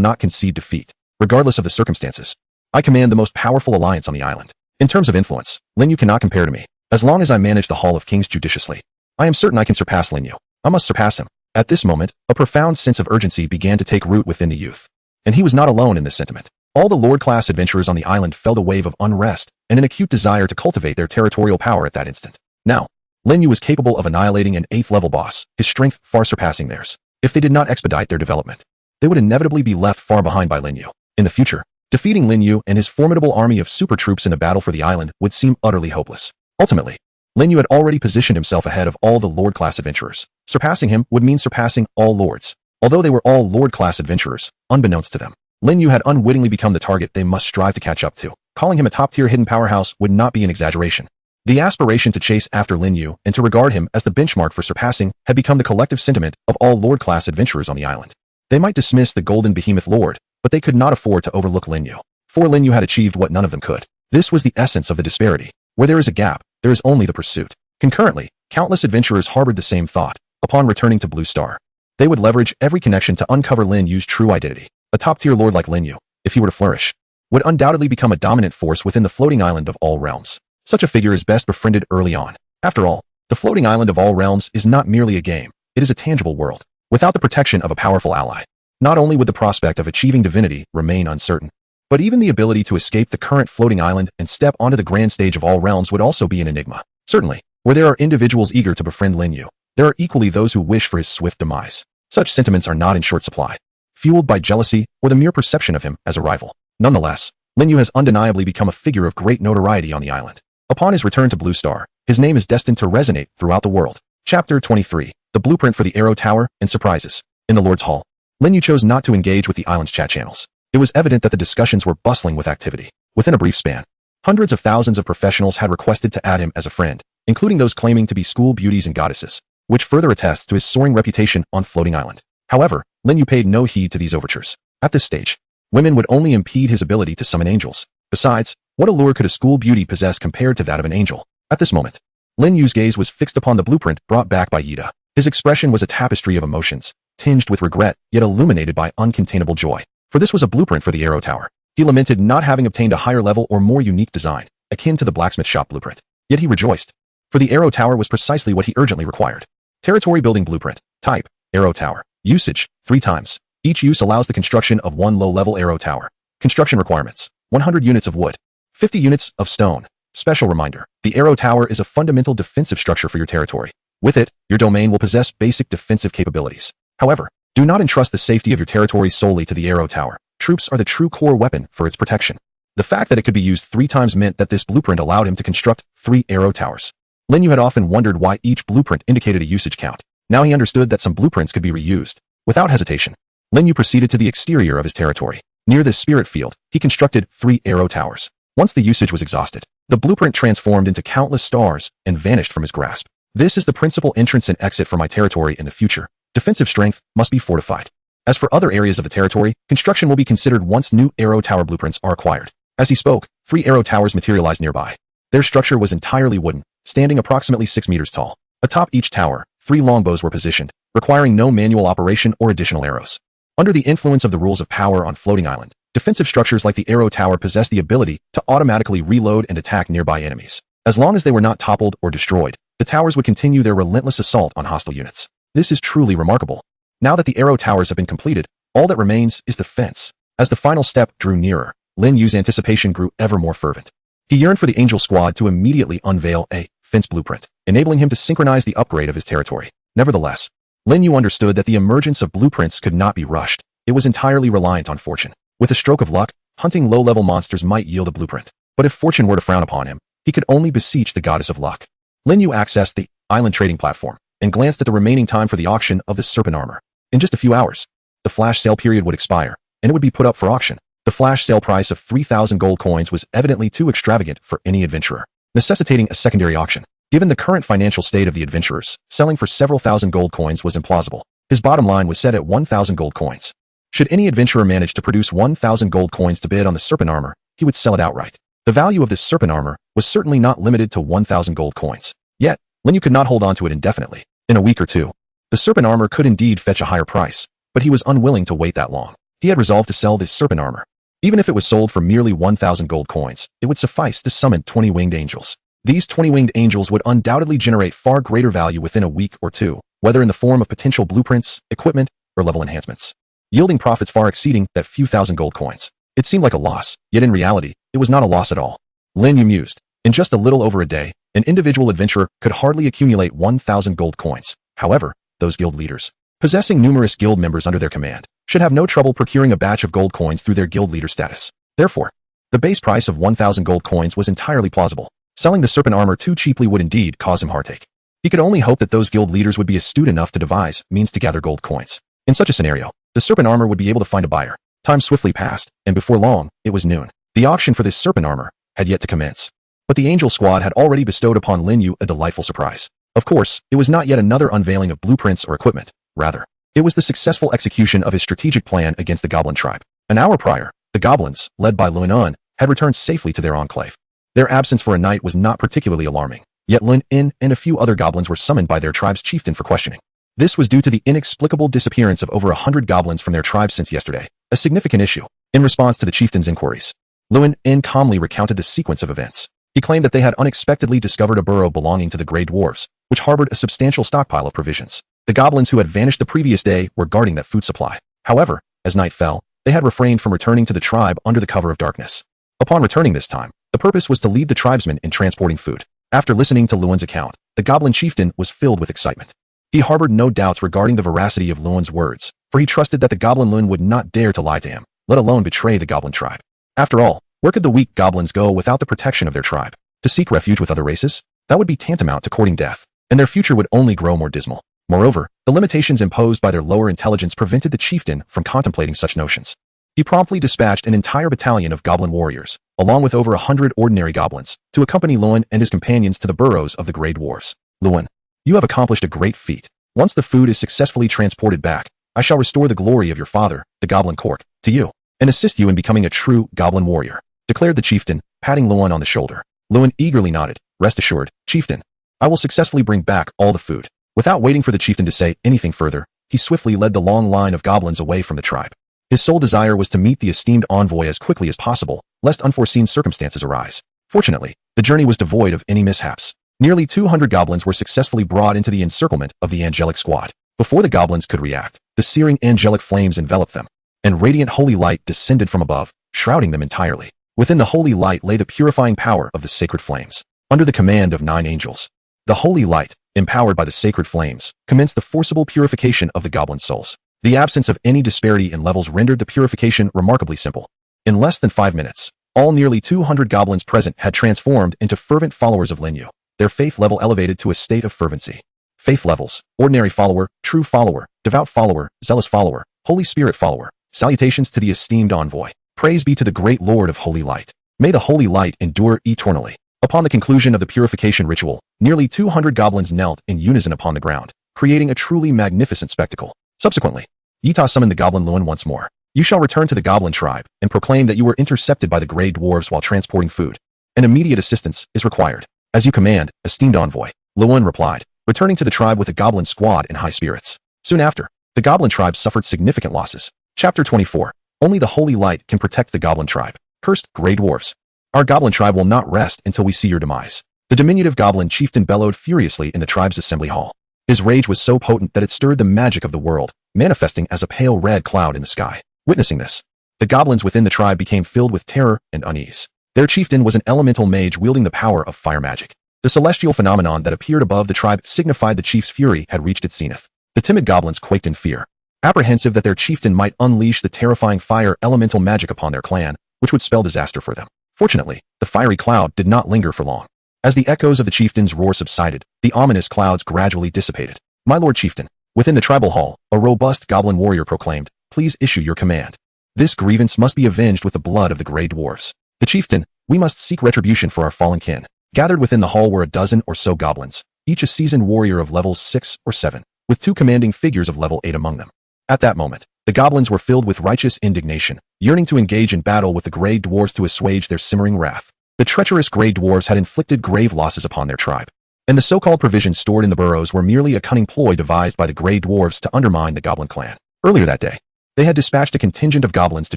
not concede defeat, regardless of the circumstances. I command the most powerful alliance on the island. In terms of influence, Lin Yu cannot compare to me. As long as I manage the Hall of Kings judiciously, I am certain I can surpass Lin Yu. I must surpass him." At this moment, a profound sense of urgency began to take root within the youth. And he was not alone in this sentiment. All the Lord-class adventurers on the island felt a wave of unrest and an acute desire to cultivate their territorial power at that instant. Now, Lin Yu was capable of annihilating an 8th level boss, his strength far surpassing theirs. If they did not expedite their development, they would inevitably be left far behind by Lin Yu. In the future, defeating Lin Yu and his formidable army of super troops in a battle for the island would seem utterly hopeless. Ultimately, Lin Yu had already positioned himself ahead of all the Lord-class adventurers. Surpassing him would mean surpassing all lords. Although they were all Lord-class adventurers, unbeknownst to them, Lin Yu had unwittingly become the target they must strive to catch up to. Calling him a top-tier hidden powerhouse would not be an exaggeration. The aspiration to chase after Lin Yu and to regard him as the benchmark for surpassing had become the collective sentiment of all Lord-class adventurers on the island. They might dismiss the golden behemoth lord, but they could not afford to overlook Lin Yu. For Lin Yu had achieved what none of them could. This was the essence of the disparity. Where there is a gap, there is only the pursuit. Concurrently, countless adventurers harbored the same thought. Upon returning to Blue Star, they would leverage every connection to uncover Lin Yu's true identity. A top-tier lord like Lin Yu, if he were to flourish, would undoubtedly become a dominant force within the floating island of all realms. Such a figure is best befriended early on. After all, the floating island of all realms is not merely a game, it is a tangible world. Without the protection of a powerful ally, not only would the prospect of achieving divinity remain uncertain, but even the ability to escape the current floating island and step onto the grand stage of all realms would also be an enigma. Certainly, where there are individuals eager to befriend Lin Yu, there are equally those who wish for his swift demise. Such sentiments are not in short supply, fueled by jealousy or the mere perception of him as a rival. Nonetheless, Lin Yu has undeniably become a figure of great notoriety on the island. Upon his return to Blue Star, his name is destined to resonate throughout the world. Chapter 23. The Blueprint for the Arrow Tower and Surprises. In the Lord's Hall, Lin Yu chose not to engage with the island's chat channels. It was evident that the discussions were bustling with activity. Within a brief span, hundreds of thousands of professionals had requested to add him as a friend, including those claiming to be school beauties and goddesses, which further attests to his soaring reputation on Floating Island. However, Lin Yu paid no heed to these overtures. At this stage, women would only impede his ability to summon angels. Besides, what allure could a school beauty possess compared to that of an angel? At this moment, Lin Yu's gaze was fixed upon the blueprint brought back by Yida. His expression was a tapestry of emotions, tinged with regret, yet illuminated by uncontainable joy. For this was a blueprint for the Arrow Tower. He lamented not having obtained a higher level or more unique design, akin to the blacksmith shop blueprint. Yet he rejoiced, for the Arrow Tower was precisely what he urgently required. Territory building blueprint. Type, Arrow Tower. Usage, 3 times. Each use allows the construction of 1 low-level arrow tower. Construction requirements, 100 units of wood, 50 units of stone. Special reminder, the arrow tower is a fundamental defensive structure for your territory. With it, your domain will possess basic defensive capabilities. However, do not entrust the safety of your territory solely to the arrow tower. Troops are the true core weapon for its protection. The fact that it could be used 3 times meant that this blueprint allowed him to construct 3 arrow towers. Lin Yu had often wondered why each blueprint indicated a usage count. Now he understood that some blueprints could be reused. Without hesitation, Lin Yu proceeded to the exterior of his territory. Near the spirit field, he constructed 3 arrow towers. Once the usage was exhausted, the blueprint transformed into countless stars and vanished from his grasp. This is the principal entrance and exit for my territory in the future. Defensive strength must be fortified. As for other areas of the territory, construction will be considered once new arrow tower blueprints are acquired. As he spoke, 3 arrow towers materialized nearby. Their structure was entirely wooden, standing approximately 6 meters tall. Atop each tower, 3 longbows were positioned, requiring no manual operation or additional arrows. Under the influence of the rules of power on Floating Island, defensive structures like the arrow tower possess the ability to automatically reload and attack nearby enemies. As long as they were not toppled or destroyed, the towers would continue their relentless assault on hostile units. This is truly remarkable. Now that the arrow towers have been completed, all that remains is the fence. As the final step drew nearer, Lin Yu's anticipation grew ever more fervent. He yearned for the Angel Squad to immediately unveil a fence blueprint, enabling him to synchronize the upgrade of his territory. Nevertheless, Lin Yu understood that the emergence of blueprints could not be rushed. It was entirely reliant on fortune. With a stroke of luck, hunting low-level monsters might yield a blueprint. But if fortune were to frown upon him, he could only beseech the goddess of luck. Lin Yu accessed the island trading platform, and glanced at the remaining time for the auction of the serpent armor. In just a few hours, the flash sale period would expire, and it would be put up for auction. The flash sale price of 3,000 gold coins was evidently too extravagant for any adventurer, necessitating a secondary auction. Given the current financial state of the adventurers, selling for several thousand gold coins was implausible. His bottom line was set at 1,000 gold coins. Should any adventurer manage to produce 1,000 gold coins to bid on the serpent armor, he would sell it outright. The value of this serpent armor was certainly not limited to 1,000 gold coins. Yet, Lin Yu could not hold on to it indefinitely. In a week or two, the serpent armor could indeed fetch a higher price, but he was unwilling to wait that long. He had resolved to sell this serpent armor. Even if it was sold for merely 1,000 gold coins, it would suffice to summon 20 winged angels. These 20 winged angels would undoubtedly generate far greater value within a week or two, whether in the form of potential blueprints, equipment, or level enhancements, yielding profits far exceeding that few thousand gold coins. It seemed like a loss, yet in reality, it was not a loss at all. Lin Yu mused. In just a little over a day, an individual adventurer could hardly accumulate 1,000 gold coins. However, those guild leaders, possessing numerous guild members under their command, should have no trouble procuring a batch of gold coins through their guild leader status. Therefore, the base price of 1,000 gold coins was entirely plausible. Selling the serpent armor too cheaply would indeed cause him heartache. He could only hope that those guild leaders would be astute enough to devise means to gather gold coins. In such a scenario, the serpent armor would be able to find a buyer. Time swiftly passed, and before long, it was noon. The auction for this serpent armor had yet to commence. But the angel squad had already bestowed upon Lin Yu a delightful surprise. Of course, it was not yet another unveiling of blueprints or equipment. Rather, it was the successful execution of his strategic plan against the goblin tribe. An hour prior, the goblins, led by Lin In, had returned safely to their enclave. Their absence for a night was not particularly alarming, yet Lin In and a few other goblins were summoned by their tribe's chieftain for questioning. This was due to the inexplicable disappearance of over 100 goblins from their tribe since yesterday, a significant issue. In response to the chieftain's inquiries, Lin In calmly recounted the sequence of events. He claimed that they had unexpectedly discovered a burrow belonging to the Grey Dwarves, which harbored a substantial stockpile of provisions. The goblins who had vanished the previous day were guarding that food supply. However, as night fell, they had refrained from returning to the tribe under the cover of darkness. Upon returning this time, the purpose was to lead the tribesmen in transporting food. After listening to Luan's account, the goblin chieftain was filled with excitement. He harbored no doubts regarding the veracity of Luan's words, for he trusted that the goblin Luan would not dare to lie to him, let alone betray the goblin tribe. After all, where could the weak goblins go without the protection of their tribe? To seek refuge with other races? That would be tantamount to courting death, and their future would only grow more dismal. Moreover, the limitations imposed by their lower intelligence prevented the chieftain from contemplating such notions. He promptly dispatched an entire battalion of goblin warriors, along with over 100 ordinary goblins, to accompany Luan and his companions to the burrows of the Grey Dwarves. Luan, you have accomplished a great feat. Once the food is successfully transported back, I shall restore the glory of your father, the goblin Cork, to you, and assist you in becoming a true goblin warrior, declared the chieftain, patting Luan on the shoulder. Luan eagerly nodded. Rest assured, chieftain, I will successfully bring back all the food. Without waiting for the chieftain to say anything further, he swiftly led the long line of goblins away from the tribe. His sole desire was to meet the esteemed envoy as quickly as possible, lest unforeseen circumstances arise. Fortunately, the journey was devoid of any mishaps. Nearly 200 goblins were successfully brought into the encirclement of the angelic squad. Before the goblins could react, the searing angelic flames enveloped them, and radiant holy light descended from above, shrouding them entirely. Within the holy light lay the purifying power of the sacred flames. Under the command of 9 angels, the holy light, empowered by the sacred flames, commenced the forcible purification of the goblin souls. The absence of any disparity in levels rendered the purification remarkably simple. In less than 5 minutes, all nearly 200 goblins present had transformed into fervent followers of Lin Yu, their faith level elevated to a state of fervency. Faith levels: ordinary follower, true follower, devout follower, zealous follower, Holy Spirit follower. Salutations to the esteemed envoy. Praise be to the great Lord of Holy Light. May the holy light endure eternally. Upon the conclusion of the purification ritual, nearly 200 goblins knelt in unison upon the ground, creating a truly magnificent spectacle. Subsequently, Yita summoned the goblin Luan once more. You shall return to the goblin tribe and proclaim that you were intercepted by the Grey Dwarves while transporting food, and immediate assistance is required. As you command, esteemed envoy, Luan replied, returning to the tribe with a goblin squad in high spirits. Soon after, the goblin tribe suffered significant losses. Chapter 24. Only the holy light can protect the goblin tribe. Cursed Grey Dwarves. Our goblin tribe will not rest until we see your demise. The diminutive goblin chieftain bellowed furiously in the tribe's assembly hall. His rage was so potent that it stirred the magic of the world, manifesting as a pale red cloud in the sky. Witnessing this, the goblins within the tribe became filled with terror and unease. Their chieftain was an elemental mage wielding the power of fire magic. The celestial phenomenon that appeared above the tribe signified the chief's fury had reached its zenith. The timid goblins quaked in fear, apprehensive that their chieftain might unleash the terrifying fire elemental magic upon their clan, which would spell disaster for them. Fortunately, the fiery cloud did not linger for long. As the echoes of the chieftain's roar subsided, the ominous clouds gradually dissipated. My lord chieftain. Within the tribal hall, a robust goblin warrior proclaimed, "Please issue your command. This grievance must be avenged with the blood of the Grey Dwarves. The chieftain, we must seek retribution for our fallen kin." Gathered within the hall were a dozen or so goblins, each a seasoned warrior of levels 6 or 7, with 2 commanding figures of level 8 among them. At that moment, the goblins were filled with righteous indignation, yearning to engage in battle with the Grey Dwarves to assuage their simmering wrath. The treacherous Grey Dwarves had inflicted grave losses upon their tribe, and the so-called provisions stored in the burrows were merely a cunning ploy devised by the Grey Dwarves to undermine the Goblin clan. Earlier that day, they had dispatched a contingent of goblins to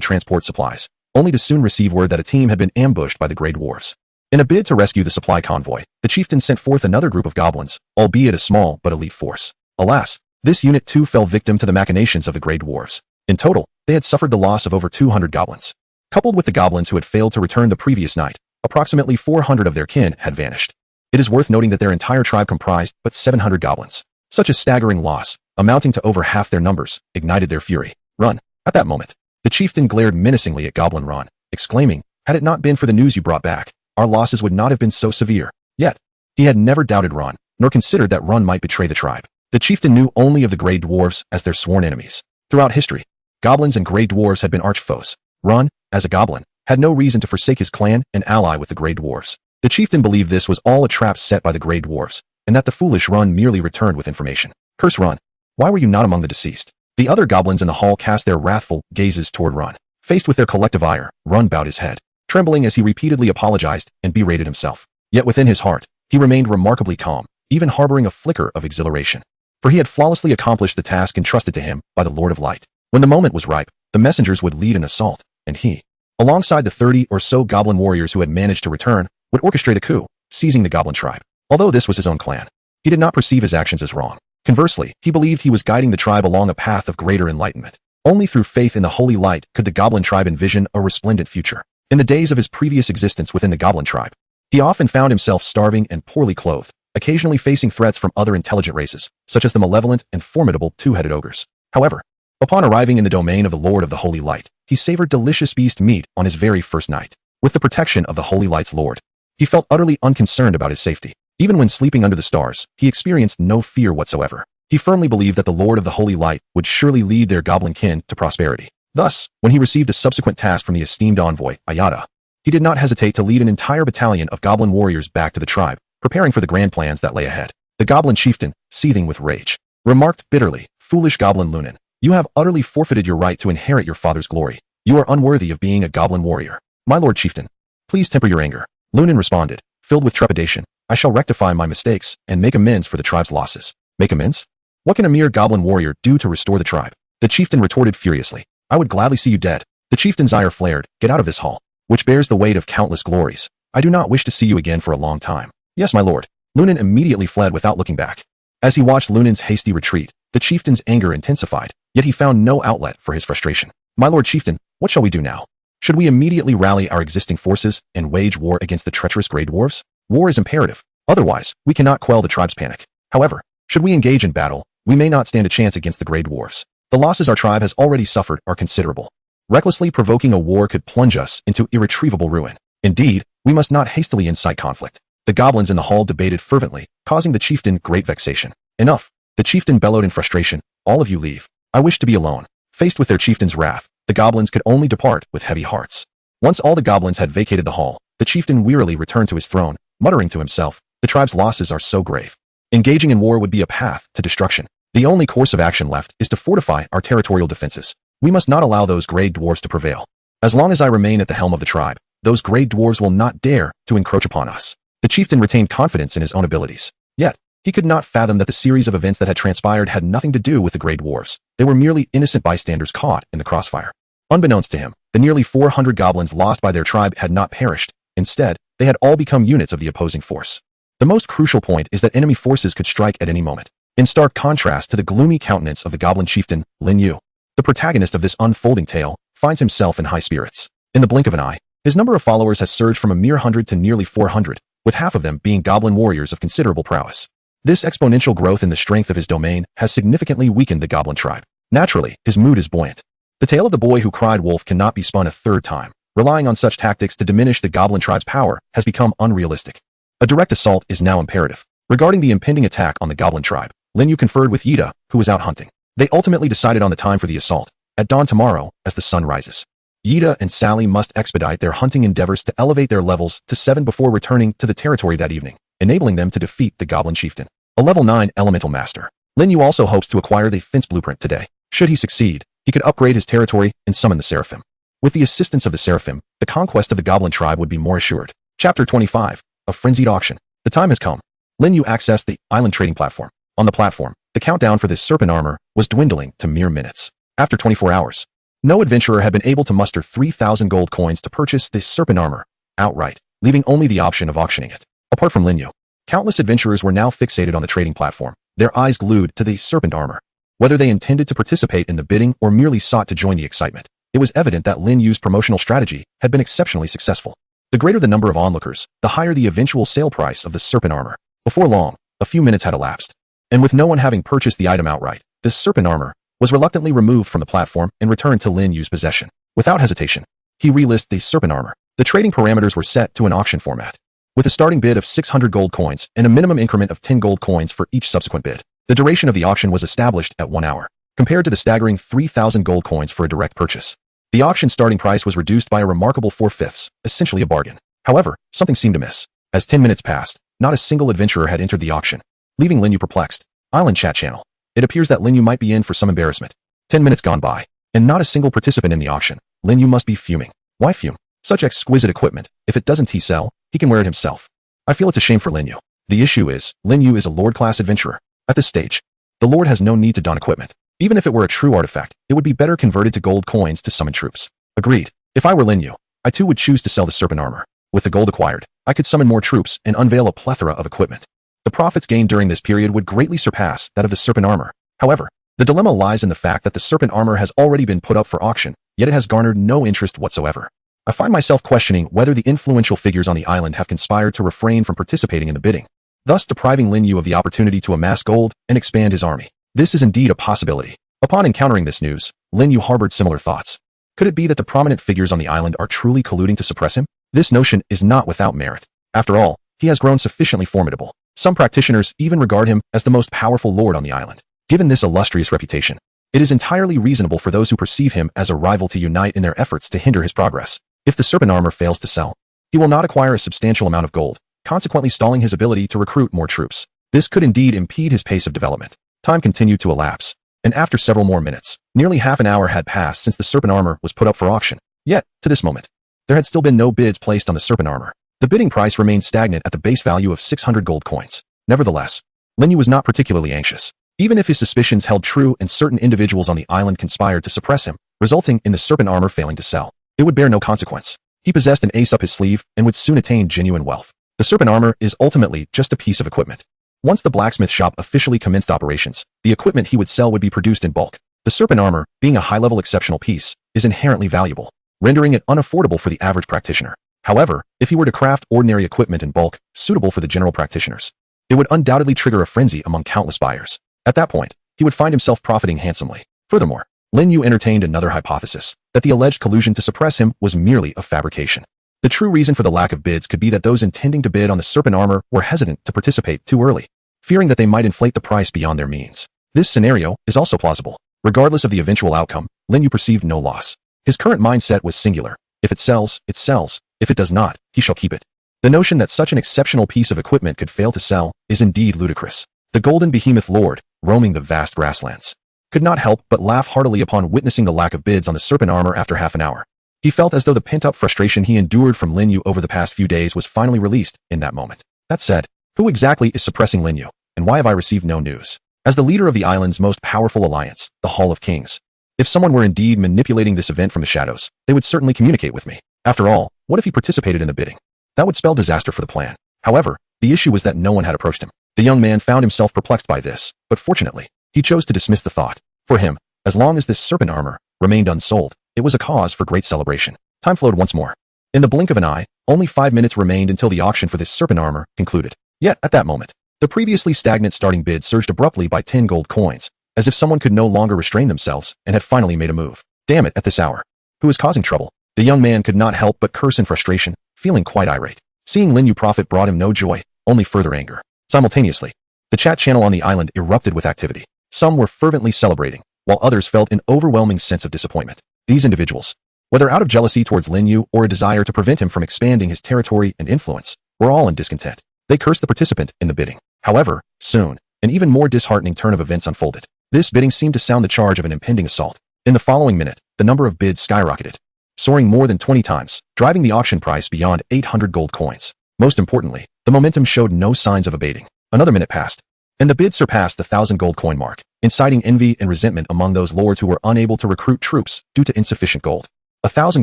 transport supplies, only to soon receive word that a team had been ambushed by the Grey Dwarves. In a bid to rescue the supply convoy, the chieftain sent forth another group of goblins, albeit a small but elite force. Alas, this unit too fell victim to the machinations of the Grey Dwarves. In total, they had suffered the loss of over 200 goblins. Coupled with the goblins who had failed to return the previous night, approximately 400 of their kin had vanished. It is worth noting that their entire tribe comprised but 700 goblins. Such a staggering loss, amounting to over half their numbers, ignited their fury. "Run!" At that moment, the chieftain glared menacingly at Goblin Ron, exclaiming, "Had it not been for the news you brought back, our losses would not have been so severe." Yet, he had never doubted Ron, nor considered that Ron might betray the tribe. The chieftain knew only of the Grey Dwarves as their sworn enemies. Throughout history, goblins and Grey Dwarves had been arch foes. Ron, as a goblin, had no reason to forsake his clan and ally with the Grey Dwarves. The chieftain believed this was all a trap set by the Grey Dwarves, and that the foolish Ron merely returned with information. Curse Ron! Why were you not among the deceased? The other goblins in the hall cast their wrathful gazes toward Ron. Faced with their collective ire, Ron bowed his head, trembling as he repeatedly apologized and berated himself. Yet within his heart, he remained remarkably calm, even harboring a flicker of exhilaration. For he had flawlessly accomplished the task entrusted to him by the Lord of Light. When the moment was ripe, the messengers would lead an assault, and he, alongside the 30 or so goblin warriors who had managed to return, would orchestrate a coup, seizing the goblin tribe. Although this was his own clan, he did not perceive his actions as wrong. Conversely, he believed he was guiding the tribe along a path of greater enlightenment. Only through faith in the holy light could the goblin tribe envision a resplendent future. In the days of his previous existence within the goblin tribe, he often found himself starving and poorly clothed, occasionally facing threats from other intelligent races, such as the malevolent and formidable two-headed ogres. However, upon arriving in the domain of the Lord of the Holy Light, he savored delicious beast meat on his very first night. With the protection of the Holy Light's Lord, he felt utterly unconcerned about his safety. Even when sleeping under the stars, he experienced no fear whatsoever. He firmly believed that the Lord of the Holy Light would surely lead their goblin kin to prosperity. Thus, when he received a subsequent task from the esteemed envoy, Ayada, he did not hesitate to lead an entire battalion of goblin warriors back to the tribe, preparing for the grand plans that lay ahead. The goblin chieftain, seething with rage, remarked bitterly, "Foolish goblin Lunan, you have utterly forfeited your right to inherit your father's glory. You are unworthy of being a goblin warrior." "My lord chieftain, please temper your anger," Lunan responded, filled with trepidation. "I shall rectify my mistakes and make amends for the tribe's losses." "Make amends? What can a mere goblin warrior do to restore the tribe?" The chieftain retorted furiously. "I would gladly see you dead." The chieftain's ire flared. "Get out of this hall, which bears the weight of countless glories. I do not wish to see you again for a long time." "Yes, my lord." Lunan immediately fled without looking back. As he watched Lunan's hasty retreat, the chieftain's anger intensified, yet he found no outlet for his frustration. "My lord chieftain, what shall we do now? Should we immediately rally our existing forces and wage war against the treacherous Grey Dwarves? War is imperative. Otherwise, we cannot quell the tribe's panic. However, should we engage in battle, we may not stand a chance against the Grey Dwarves. The losses our tribe has already suffered are considerable. Recklessly provoking a war could plunge us into irretrievable ruin. Indeed, we must not hastily incite conflict." The goblins in the hall debated fervently, causing the chieftain great vexation. "Enough!" The chieftain bellowed in frustration. "All of you leave. I wish to be alone." Faced with their chieftain's wrath, the goblins could only depart with heavy hearts. Once all the goblins had vacated the hall, the chieftain wearily returned to his throne, muttering to himself, "The tribe's losses are so grave. Engaging in war would be a path to destruction. The only course of action left is to fortify our territorial defenses. We must not allow those Grey Dwarves to prevail. As long as I remain at the helm of the tribe, those Grey Dwarves will not dare to encroach upon us." The chieftain retained confidence in his own abilities. Yet, he could not fathom that the series of events that had transpired had nothing to do with the Grey Dwarves. They were merely innocent bystanders caught in the crossfire. Unbeknownst to him, the nearly 400 goblins lost by their tribe had not perished. Instead, they had all become units of the opposing force. The most crucial point is that enemy forces could strike at any moment. In stark contrast to the gloomy countenance of the goblin chieftain, Lin Yu, the protagonist of this unfolding tale, finds himself in high spirits. In the blink of an eye, his number of followers has surged from a mere 100 to nearly 400, with half of them being goblin warriors of considerable prowess. This exponential growth in the strength of his domain has significantly weakened the goblin tribe. Naturally, his mood is buoyant. The tale of the boy who cried wolf cannot be spun a third time. Relying on such tactics to diminish the goblin tribe's power has become unrealistic. A direct assault is now imperative. Regarding the impending attack on the goblin tribe, Lin Yu conferred with Yida, who was out hunting. They ultimately decided on the time for the assault, at dawn tomorrow, as the sun rises. Yida and Sally must expedite their hunting endeavors to elevate their levels to 7 before returning to the territory that evening, enabling them to defeat the Goblin Chieftain, a level 9 elemental master. Lin Yu also hopes to acquire the fence blueprint today. Should he succeed, he could upgrade his territory and summon the Seraphim. With the assistance of the Seraphim, the conquest of the Goblin tribe would be more assured. Chapter 25. A Frenzied Auction. The time has come. Lin Yu accessed the island trading platform. On the platform, the countdown for this serpent armor was dwindling to mere minutes. After 24 hours, no adventurer had been able to muster 3,000 gold coins to purchase this serpent armor outright, leaving only the option of auctioning it. Apart from Lin Yu, countless adventurers were now fixated on the trading platform, their eyes glued to the serpent armor. Whether they intended to participate in the bidding or merely sought to join the excitement, it was evident that Lin Yu's promotional strategy had been exceptionally successful. The greater the number of onlookers, the higher the eventual sale price of the serpent armor. Before long, a few minutes had elapsed, and with no one having purchased the item outright, this serpent armor was reluctantly removed from the platform and returned to Lin Yu's possession. Without hesitation, he relisted the serpent armor. The trading parameters were set to an auction format, with a starting bid of 600 gold coins and a minimum increment of 10 gold coins for each subsequent bid. The duration of the auction was established at 1 hour, compared to the staggering 3,000 gold coins for a direct purchase. The auction starting price was reduced by a remarkable 4/5, essentially a bargain. However, something seemed amiss. As 10 minutes passed, not a single adventurer had entered the auction, leaving Lin Yu perplexed. Island chat channel. It appears that Lin Yu might be in for some embarrassment. 10 minutes gone by, and not a single participant in the auction. Lin Yu must be fuming. Why fume? Such exquisite equipment, if it doesn't he sell, he can wear it himself. I feel it's a shame for Lin Yu. The issue is, Lin Yu is a Lord-class adventurer. At this stage, the Lord has no need to don equipment. Even if it were a true artifact, it would be better converted to gold coins to summon troops. Agreed. If I were Lin Yu, I too would choose to sell the serpent armor. With the gold acquired, I could summon more troops and unveil a plethora of equipment. The profits gained during this period would greatly surpass that of the serpent armor. However, the dilemma lies in the fact that the serpent armor has already been put up for auction, yet it has garnered no interest whatsoever. I find myself questioning whether the influential figures on the island have conspired to refrain from participating in the bidding, thus depriving Lin Yu of the opportunity to amass gold and expand his army. This is indeed a possibility. Upon encountering this news, Lin Yu harbored similar thoughts. Could it be that the prominent figures on the island are truly colluding to suppress him? This notion is not without merit. After all, he has grown sufficiently formidable. Some practitioners even regard him as the most powerful lord on the island. Given this illustrious reputation, it is entirely reasonable for those who perceive him as a rival to unite in their efforts to hinder his progress. If the serpent armor fails to sell, he will not acquire a substantial amount of gold, consequently stalling his ability to recruit more troops. This could indeed impede his pace of development. Time continued to elapse, and after several more minutes, nearly half an hour had passed since the serpent armor was put up for auction. Yet, to this moment, there had still been no bids placed on the serpent armor. The bidding price remained stagnant at the base value of 600 gold coins. Nevertheless, Lin Yu was not particularly anxious. Even if his suspicions held true and certain individuals on the island conspired to suppress him, resulting in the serpent armor failing to sell, it would bear no consequence. He possessed an ace up his sleeve and would soon attain genuine wealth. The serpent armor is ultimately just a piece of equipment. Once the blacksmith shop officially commenced operations, the equipment he would sell would be produced in bulk. The serpent armor, being a high-level exceptional piece, is inherently valuable, rendering it unaffordable for the average practitioner. However, if he were to craft ordinary equipment in bulk, suitable for the general practitioners, it would undoubtedly trigger a frenzy among countless buyers. At that point, he would find himself profiting handsomely. Furthermore, Lin Yu entertained another hypothesis, that the alleged collusion to suppress him was merely a fabrication. The true reason for the lack of bids could be that those intending to bid on the serpent armor were hesitant to participate too early, fearing that they might inflate the price beyond their means. This scenario is also plausible. Regardless of the eventual outcome, Lin Yu perceived no loss. His current mindset was singular. If it sells, it sells. If it does not, he shall keep it. The notion that such an exceptional piece of equipment could fail to sell is indeed ludicrous. The golden behemoth lord, roaming the vast grasslands, could not help but laugh heartily upon witnessing the lack of bids on the serpent armor after half an hour. He felt as though the pent-up frustration he endured from Lin Yu over the past few days was finally released in that moment. That said, who exactly is suppressing Lin Yu, and why have I received no news? As the leader of the island's most powerful alliance, the Hall of Kings, if someone were indeed manipulating this event from the shadows, they would certainly communicate with me. After all, what if he participated in the bidding? That would spell disaster for the plan. However, the issue was that no one had approached him. The young man found himself perplexed by this, but fortunately, he chose to dismiss the thought. For him, as long as this serpent armor remained unsold, it was a cause for great celebration. Time flowed once more. In the blink of an eye, only 5 minutes remained until the auction for this serpent armor concluded. Yet, at that moment, the previously stagnant starting bid surged abruptly by 10 gold coins, as if someone could no longer restrain themselves and had finally made a move. Damn it, at this hour. Who is causing trouble? The young man could not help but curse in frustration, feeling quite irate. Seeing Lin Yu profit brought him no joy, only further anger. Simultaneously, The chat channel on the island erupted with activity. Some were fervently celebrating, while others felt an overwhelming sense of disappointment. These individuals, whether out of jealousy towards Lin Yu or a desire to prevent him from expanding his territory and influence, were all in discontent. They cursed the participant in the bidding. However, soon, an even more disheartening turn of events unfolded. This bidding seemed to sound the charge of an impending assault. In the following minute, the number of bids skyrocketed, soaring more than 20 times, driving the auction price beyond 800 gold coins. Most importantly, the momentum showed no signs of abating. Another minute passed, and the bid surpassed the 1,000 gold coin mark, inciting envy and resentment among those lords who were unable to recruit troops due to insufficient gold. 1,000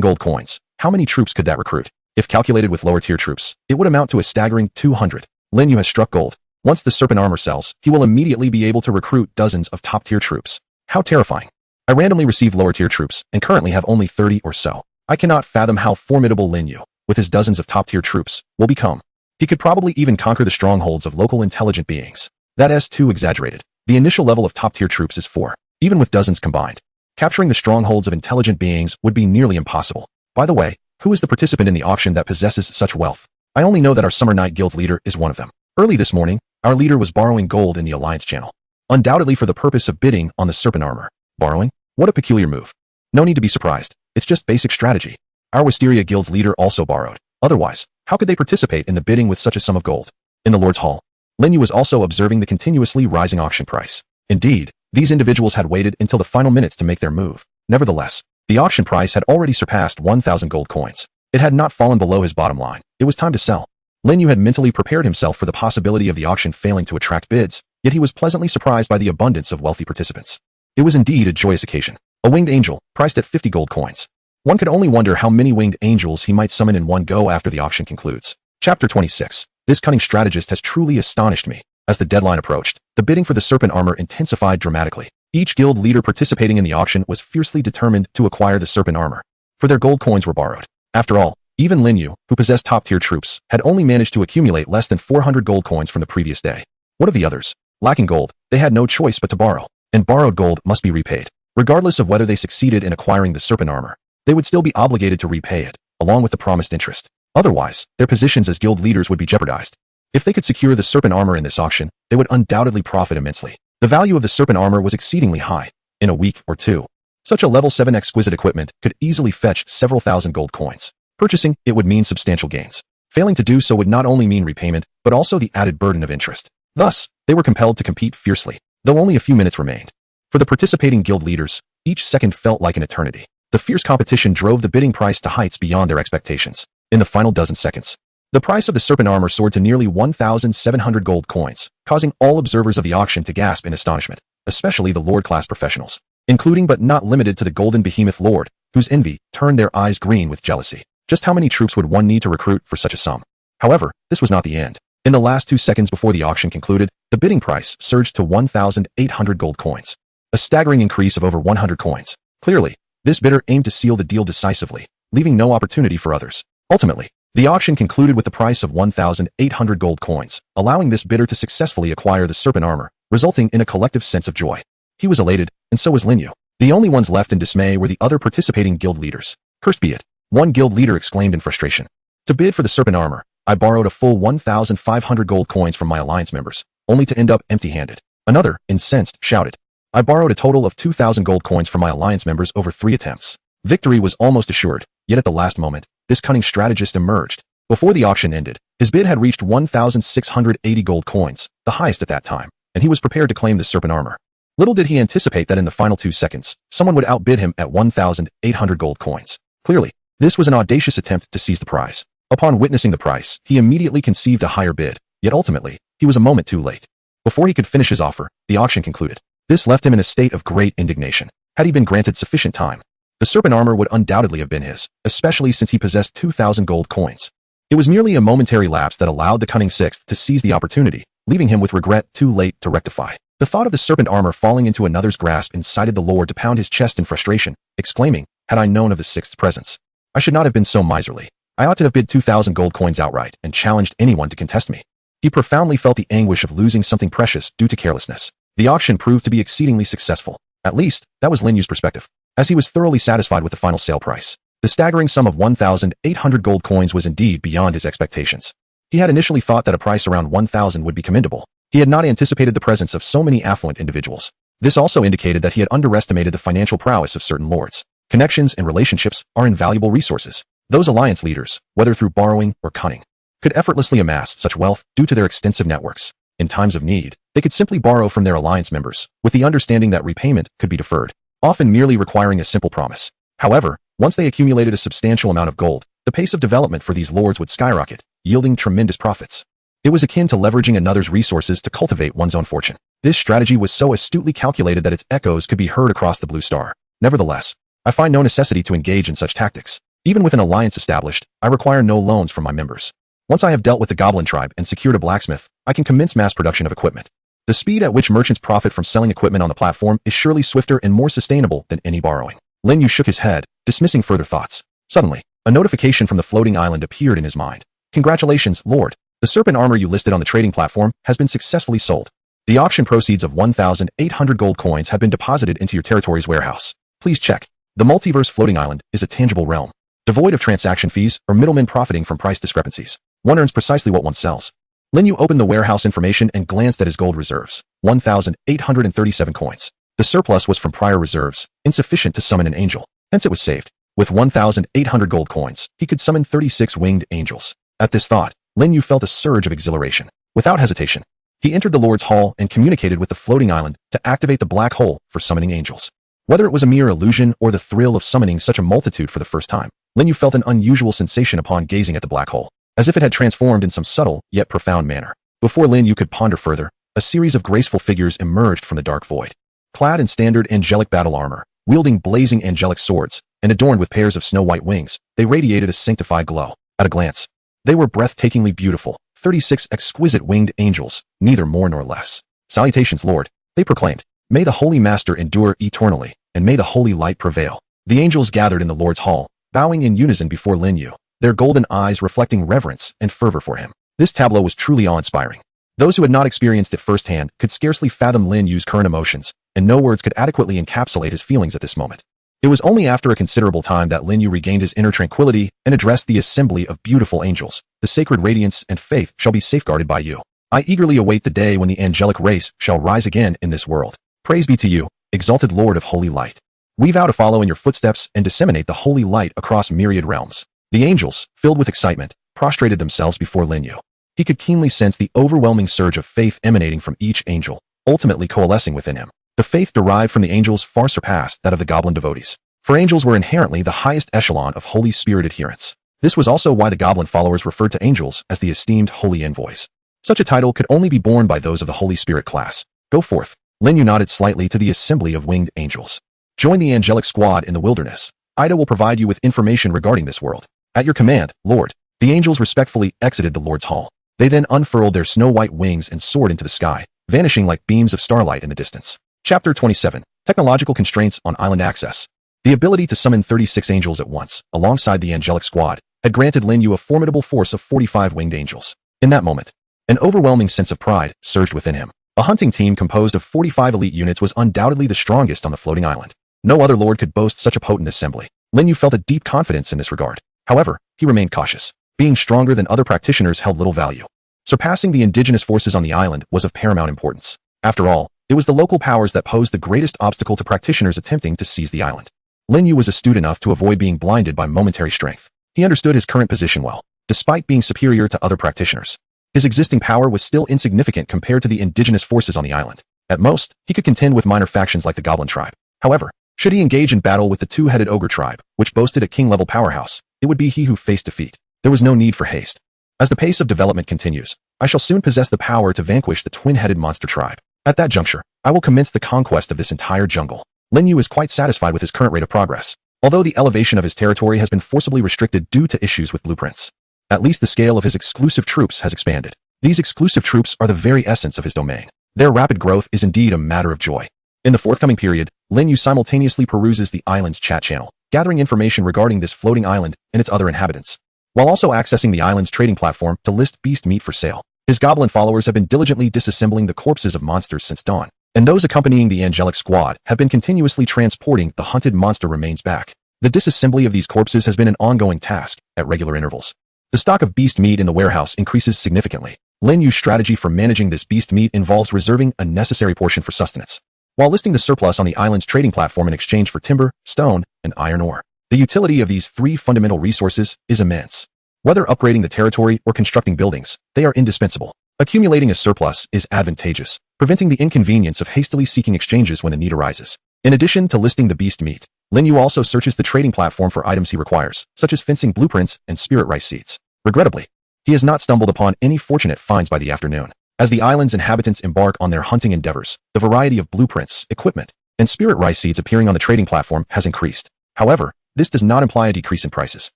gold coins. How many troops could that recruit? If calculated with lower tier troops, it would amount to a staggering 200. Lin Yu has struck gold. Once the serpent armor sells, he will immediately be able to recruit dozens of top-tier troops. How terrifying. I randomly received lower-tier troops and currently have only 30 or so. I cannot fathom how formidable Lin Yu, with his dozens of top-tier troops, will become. He could probably even conquer the strongholds of local intelligent beings. That is too exaggerated. The initial level of top-tier troops is 4, even with dozens combined. Capturing the strongholds of intelligent beings would be nearly impossible. By the way, who is the participant in the auction that possesses such wealth? I only know that our Summer Night Guild's leader is one of them. Early this morning, our leader was borrowing gold in the Alliance channel, undoubtedly for the purpose of bidding on the serpent armor. Borrowing? What a peculiar move. No need to be surprised. It's just basic strategy. Our Wisteria Guild's leader also borrowed. Otherwise, how could they participate in the bidding with such a sum of gold? In the Lord's Hall, Lin Yu was also observing the continuously rising auction price. Indeed, these individuals had waited until the final minutes to make their move. Nevertheless, the auction price had already surpassed 1,000 gold coins. It had not fallen below his bottom line. It was time to sell. Lin Yu had mentally prepared himself for the possibility of the auction failing to attract bids, yet he was pleasantly surprised by the abundance of wealthy participants. It was indeed a joyous occasion. A winged angel, priced at 50 gold coins. One could only wonder how many winged angels he might summon in one go after the auction concludes. Chapter 26. This cunning strategist has truly astonished me. As the deadline approached, the bidding for the serpent armor intensified dramatically. Each guild leader participating in the auction was fiercely determined to acquire the serpent armor, for their gold coins were borrowed. After all, even Lin Yu, who possessed top-tier troops, had only managed to accumulate less than 400 gold coins from the previous day. What of the others? Lacking gold, they had no choice but to borrow, and borrowed gold must be repaid. Regardless of whether they succeeded in acquiring the serpent armor, they would still be obligated to repay it, along with the promised interest. Otherwise, their positions as guild leaders would be jeopardized. If they could secure the serpent armor in this auction, they would undoubtedly profit immensely. The value of the serpent armor was exceedingly high. In a week or two, such a level 7 exquisite equipment could easily fetch several thousand gold coins. Purchasing it would mean substantial gains. Failing to do so would not only mean repayment, but also the added burden of interest. Thus, they were compelled to compete fiercely, though only a few minutes remained. For the participating guild leaders, each second felt like an eternity. The fierce competition drove the bidding price to heights beyond their expectations. In the final dozen seconds, the price of the serpent armor soared to nearly 1,700 gold coins, causing all observers of the auction to gasp in astonishment, especially the Lord-class professionals, including but not limited to the golden behemoth lord, whose envy turned their eyes green with jealousy. Just how many troops would one need to recruit for such a sum? However, this was not the end. In the last 2 seconds before the auction concluded, the bidding price surged to 1,800 gold coins, a staggering increase of over 100 coins. Clearly, this bidder aimed to seal the deal decisively, leaving no opportunity for others. Ultimately, the auction concluded with the price of 1,800 gold coins, allowing this bidder to successfully acquire the serpent armor, resulting in a collective sense of joy. He was elated, and so was Lin Yu. The only ones left in dismay were the other participating guild leaders. Cursed be it, one guild leader exclaimed in frustration. To bid for the serpent armor, I borrowed a full 1,500 gold coins from my alliance members, only to end up empty-handed. Another, incensed, shouted. I borrowed a total of 2,000 gold coins from my alliance members over 3 attempts. Victory was almost assured, yet at the last moment, this cunning strategist emerged. Before the auction ended, his bid had reached 1,680 gold coins, the highest at that time, and he was prepared to claim the serpent armor. Little did he anticipate that in the final 2 seconds, someone would outbid him at 1,800 gold coins. Clearly, this was an audacious attempt to seize the prize. Upon witnessing the price, he immediately conceived a higher bid, yet ultimately, he was a moment too late. Before he could finish his offer, the auction concluded. This left him in a state of great indignation. Had he been granted sufficient time, the serpent armor would undoubtedly have been his, especially since he possessed 2,000 gold coins. It was merely a momentary lapse that allowed the cunning sixth to seize the opportunity, leaving him with regret too late to rectify. The thought of the serpent armor falling into another's grasp incited the lord to pound his chest in frustration, exclaiming, had I known of the sixth's presence, I should not have been so miserly. I ought to have bid 2,000 gold coins outright and challenged anyone to contest me. He profoundly felt the anguish of losing something precious due to carelessness. The auction proved to be exceedingly successful. At least, that was Lin Yu's perspective, as he was thoroughly satisfied with the final sale price. The staggering sum of 1,800 gold coins was indeed beyond his expectations. He had initially thought that a price around 1,000 would be commendable. He had not anticipated the presence of so many affluent individuals. This also indicated that he had underestimated the financial prowess of certain lords. Connections and relationships are invaluable resources. Those alliance leaders, whether through borrowing or cunning, could effortlessly amass such wealth due to their extensive networks. In times of need, they could simply borrow from their alliance members, with the understanding that repayment could be deferred, often merely requiring a simple promise. However, once they accumulated a substantial amount of gold, the pace of development for these lords would skyrocket, yielding tremendous profits. It was akin to leveraging another's resources to cultivate one's own fortune. This strategy was so astutely calculated that its echoes could be heard across the Blue Star. Nevertheless, I find no necessity to engage in such tactics. Even with an alliance established, I require no loans from my members. Once I have dealt with the Goblin tribe and secured a blacksmith, I can commence mass production of equipment. The speed at which merchants profit from selling equipment on the platform is surely swifter and more sustainable than any borrowing. Lin Yu shook his head, dismissing further thoughts. Suddenly, a notification from the floating island appeared in his mind. Congratulations, Lord. The serpent armor you listed on the trading platform has been successfully sold. The auction proceeds of 1,800 gold coins have been deposited into your territory's warehouse. Please check. The multiverse floating island is a tangible realm, devoid of transaction fees or middlemen profiting from price discrepancies. One earns precisely what one sells. Lin Yu opened the warehouse information and glanced at his gold reserves. 1,837 coins. The surplus was from prior reserves, insufficient to summon an angel. Hence it was saved. With 1,800 gold coins, he could summon 36 winged angels. At this thought, Lin Yu felt a surge of exhilaration. Without hesitation, he entered the Lord's Hall and communicated with the floating island to activate the black hole for summoning angels. Whether it was a mere illusion or the thrill of summoning such a multitude for the first time, Lin Yu felt an unusual sensation upon gazing at the black hole, as if it had transformed in some subtle yet profound manner. Before Lin Yu could ponder further, a series of graceful figures emerged from the dark void. Clad in standard angelic battle armor, wielding blazing angelic swords, and adorned with pairs of snow-white wings, they radiated a sanctified glow. At a glance, they were breathtakingly beautiful, 36 exquisite winged angels, neither more nor less. Salutations, Lord, they proclaimed. May the Holy Master endure eternally, and may the holy light prevail. The angels gathered in the Lord's Hall, bowing in unison before Lin Yu, their golden eyes reflecting reverence and fervor for him. This tableau was truly awe-inspiring. Those who had not experienced it firsthand could scarcely fathom Lin Yu's current emotions, and no words could adequately encapsulate his feelings at this moment. It was only after a considerable time that Lin Yu regained his inner tranquility and addressed the assembly of beautiful angels. The sacred radiance and faith shall be safeguarded by you. I eagerly await the day when the angelic race shall rise again in this world. Praise be to you, exalted Lord of Holy Light. We vow to follow in your footsteps and disseminate the holy light across myriad realms. The angels, filled with excitement, prostrated themselves before Lin Yu. He could keenly sense the overwhelming surge of faith emanating from each angel, ultimately coalescing within him. The faith derived from the angels far surpassed that of the goblin devotees, for angels were inherently the highest echelon of Holy Spirit adherents. This was also why the goblin followers referred to angels as the esteemed holy envoys. Such a title could only be borne by those of the Holy Spirit class. Go forth. Lin Yu nodded slightly to the assembly of winged angels. Join the angelic squad in the wilderness. Ida will provide you with information regarding this world. At your command, Lord. The angels respectfully exited the Lord's Hall. They then unfurled their snow-white wings and soared into the sky, vanishing like beams of starlight in the distance. Chapter 27. Technological Constraints on Island Access. The ability to summon 36 angels at once, alongside the angelic squad, had granted Lin Yu a formidable force of 45 winged angels. In that moment, an overwhelming sense of pride surged within him. A hunting team composed of 45 elite units was undoubtedly the strongest on the floating island. No other lord could boast such a potent assembly. Lin Yu felt a deep confidence in this regard. However, he remained cautious. Being stronger than other practitioners held little value. Surpassing the indigenous forces on the island was of paramount importance. After all, it was the local powers that posed the greatest obstacle to practitioners attempting to seize the island. Lin Yu was astute enough to avoid being blinded by momentary strength. He understood his current position well, despite being superior to other practitioners. His existing power was still insignificant compared to the indigenous forces on the island. At most, he could contend with minor factions like the Goblin tribe. However, should he engage in battle with the two-headed ogre tribe, which boasted a king-level powerhouse, it would be he who faced defeat. There was no need for haste. As the pace of development continues, I shall soon possess the power to vanquish the twin-headed monster tribe. At that juncture, I will commence the conquest of this entire jungle. Lin Yu is quite satisfied with his current rate of progress, although the elevation of his territory has been forcibly restricted due to issues with blueprints. At least the scale of his exclusive troops has expanded. These exclusive troops are the very essence of his domain. Their rapid growth is indeed a matter of joy. In the forthcoming period, Lin Yu simultaneously peruses the island's chat channel, gathering information regarding this floating island and its other inhabitants, while also accessing the island's trading platform to list beast meat for sale. His goblin followers have been diligently disassembling the corpses of monsters since dawn, and those accompanying the angelic squad have been continuously transporting the hunted monster remains back. The disassembly of these corpses has been an ongoing task, at regular intervals. The stock of beast meat in the warehouse increases significantly. Lin Yu's strategy for managing this beast meat involves reserving a necessary portion for sustenance, while listing the surplus on the island's trading platform in exchange for timber, stone, and iron ore. The utility of these three fundamental resources is immense. Whether upgrading the territory or constructing buildings, they are indispensable. Accumulating a surplus is advantageous, preventing the inconvenience of hastily seeking exchanges when the need arises. In addition to listing the beast meat, Lin Yu also searches the trading platform for items he requires, such as fencing blueprints and spirit rice seeds. Regrettably, he has not stumbled upon any fortunate finds by the afternoon. As the island's inhabitants embark on their hunting endeavors, the variety of blueprints, equipment, and spirit rice seeds appearing on the trading platform has increased. However, this does not imply a decrease in prices.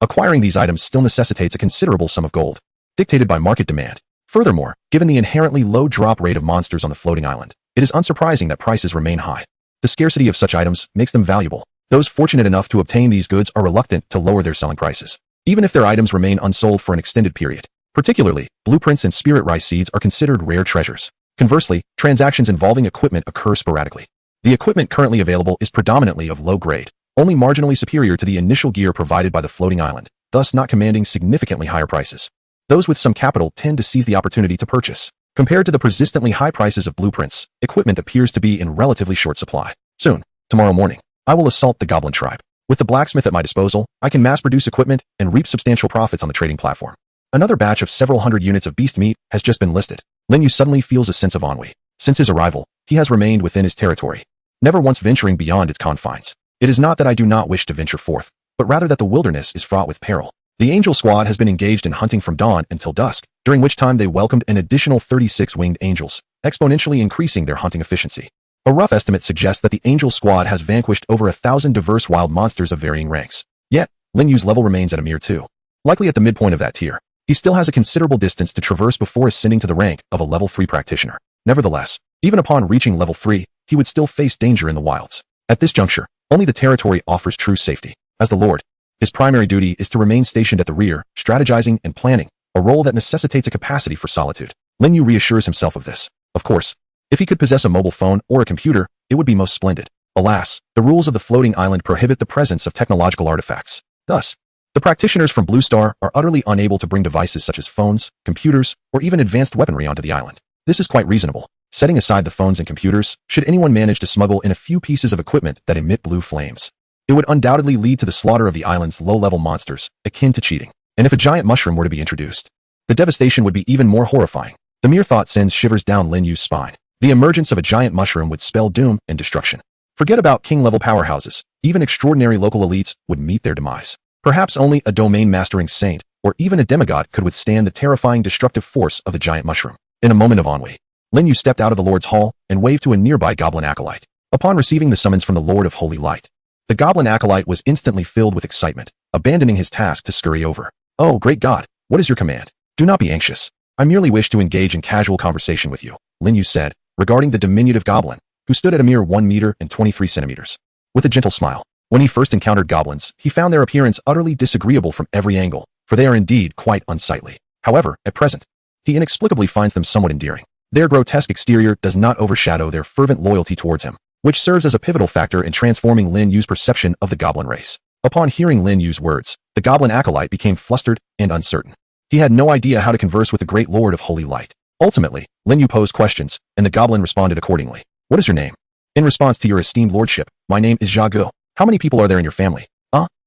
Acquiring these items still necessitates a considerable sum of gold, dictated by market demand. Furthermore, given the inherently low drop rate of monsters on the floating island, it is unsurprising that prices remain high. The scarcity of such items makes them valuable. Those fortunate enough to obtain these goods are reluctant to lower their selling prices, even if their items remain unsold for an extended period. Particularly, blueprints and spirit rice seeds are considered rare treasures. Conversely, transactions involving equipment occur sporadically. The equipment currently available is predominantly of low grade, only marginally superior to the initial gear provided by the floating island, thus not commanding significantly higher prices. Those with some capital tend to seize the opportunity to purchase. Compared to the persistently high prices of blueprints, equipment appears to be in relatively short supply. Soon, tomorrow morning, I will assault the goblin tribe. With the blacksmith at my disposal, I can mass-produce equipment and reap substantial profits on the trading platform. Another batch of several hundred units of beast meat has just been listed. Lin Yu suddenly feels a sense of ennui. Since his arrival, he has remained within his territory, never once venturing beyond its confines. It is not that I do not wish to venture forth, but rather that the wilderness is fraught with peril. The angel squad has been engaged in hunting from dawn until dusk, during which time they welcomed an additional 36 winged angels, exponentially increasing their hunting efficiency. A rough estimate suggests that the angel squad has vanquished over 1,000 diverse wild monsters of varying ranks. Yet, Lin Yu's level remains at a mere 2. Likely at the midpoint of that tier, he still has a considerable distance to traverse before ascending to the rank of a level 3 practitioner. Nevertheless, even upon reaching level 3, he would still face danger in the wilds. At this juncture, only the territory offers true safety. As the Lord, his primary duty is to remain stationed at the rear, strategizing and planning, a role that necessitates a capacity for solitude. Lin Yu reassures himself of this. Of course, if he could possess a mobile phone or a computer, it would be most splendid. Alas, the rules of the floating island prohibit the presence of technological artifacts. Thus, the practitioners from Blue Star are utterly unable to bring devices such as phones, computers, or even advanced weaponry onto the island. This is quite reasonable. Setting aside the phones and computers, should anyone manage to smuggle in a few pieces of equipment that emit blue flames, it would undoubtedly lead to the slaughter of the island's low-level monsters, akin to cheating. And if a giant mushroom were to be introduced, the devastation would be even more horrifying. The mere thought sends shivers down Lin Yu's spine. The emergence of a giant mushroom would spell doom and destruction. Forget about king-level powerhouses. Even extraordinary local elites would meet their demise. Perhaps only a domain-mastering saint, or even a demigod could withstand the terrifying destructive force of the giant mushroom. In a moment of ennui, Lin Yu stepped out of the Lord's Hall and waved to a nearby goblin acolyte. Upon receiving the summons from the Lord of Holy Light, the goblin acolyte was instantly filled with excitement, abandoning his task to scurry over. "Oh, great God, what is your command? Do not be anxious. I merely wish to engage in casual conversation with you," Lin Yu said, regarding the diminutive goblin, who stood at a mere 1 meter and 23 centimeters. With a gentle smile. When he first encountered goblins, he found their appearance utterly disagreeable from every angle, for they are indeed quite unsightly. However, at present, he inexplicably finds them somewhat endearing. Their grotesque exterior does not overshadow their fervent loyalty towards him, which serves as a pivotal factor in transforming Lin Yu's perception of the goblin race. Upon hearing Lin Yu's words, the goblin acolyte became flustered and uncertain. He had no idea how to converse with the great Lord of Holy Light. Ultimately, Lin Yu posed questions, and the goblin responded accordingly. "What is your name?" "In response to your esteemed lordship, my name is Jia Gu. How many people are there in your family?"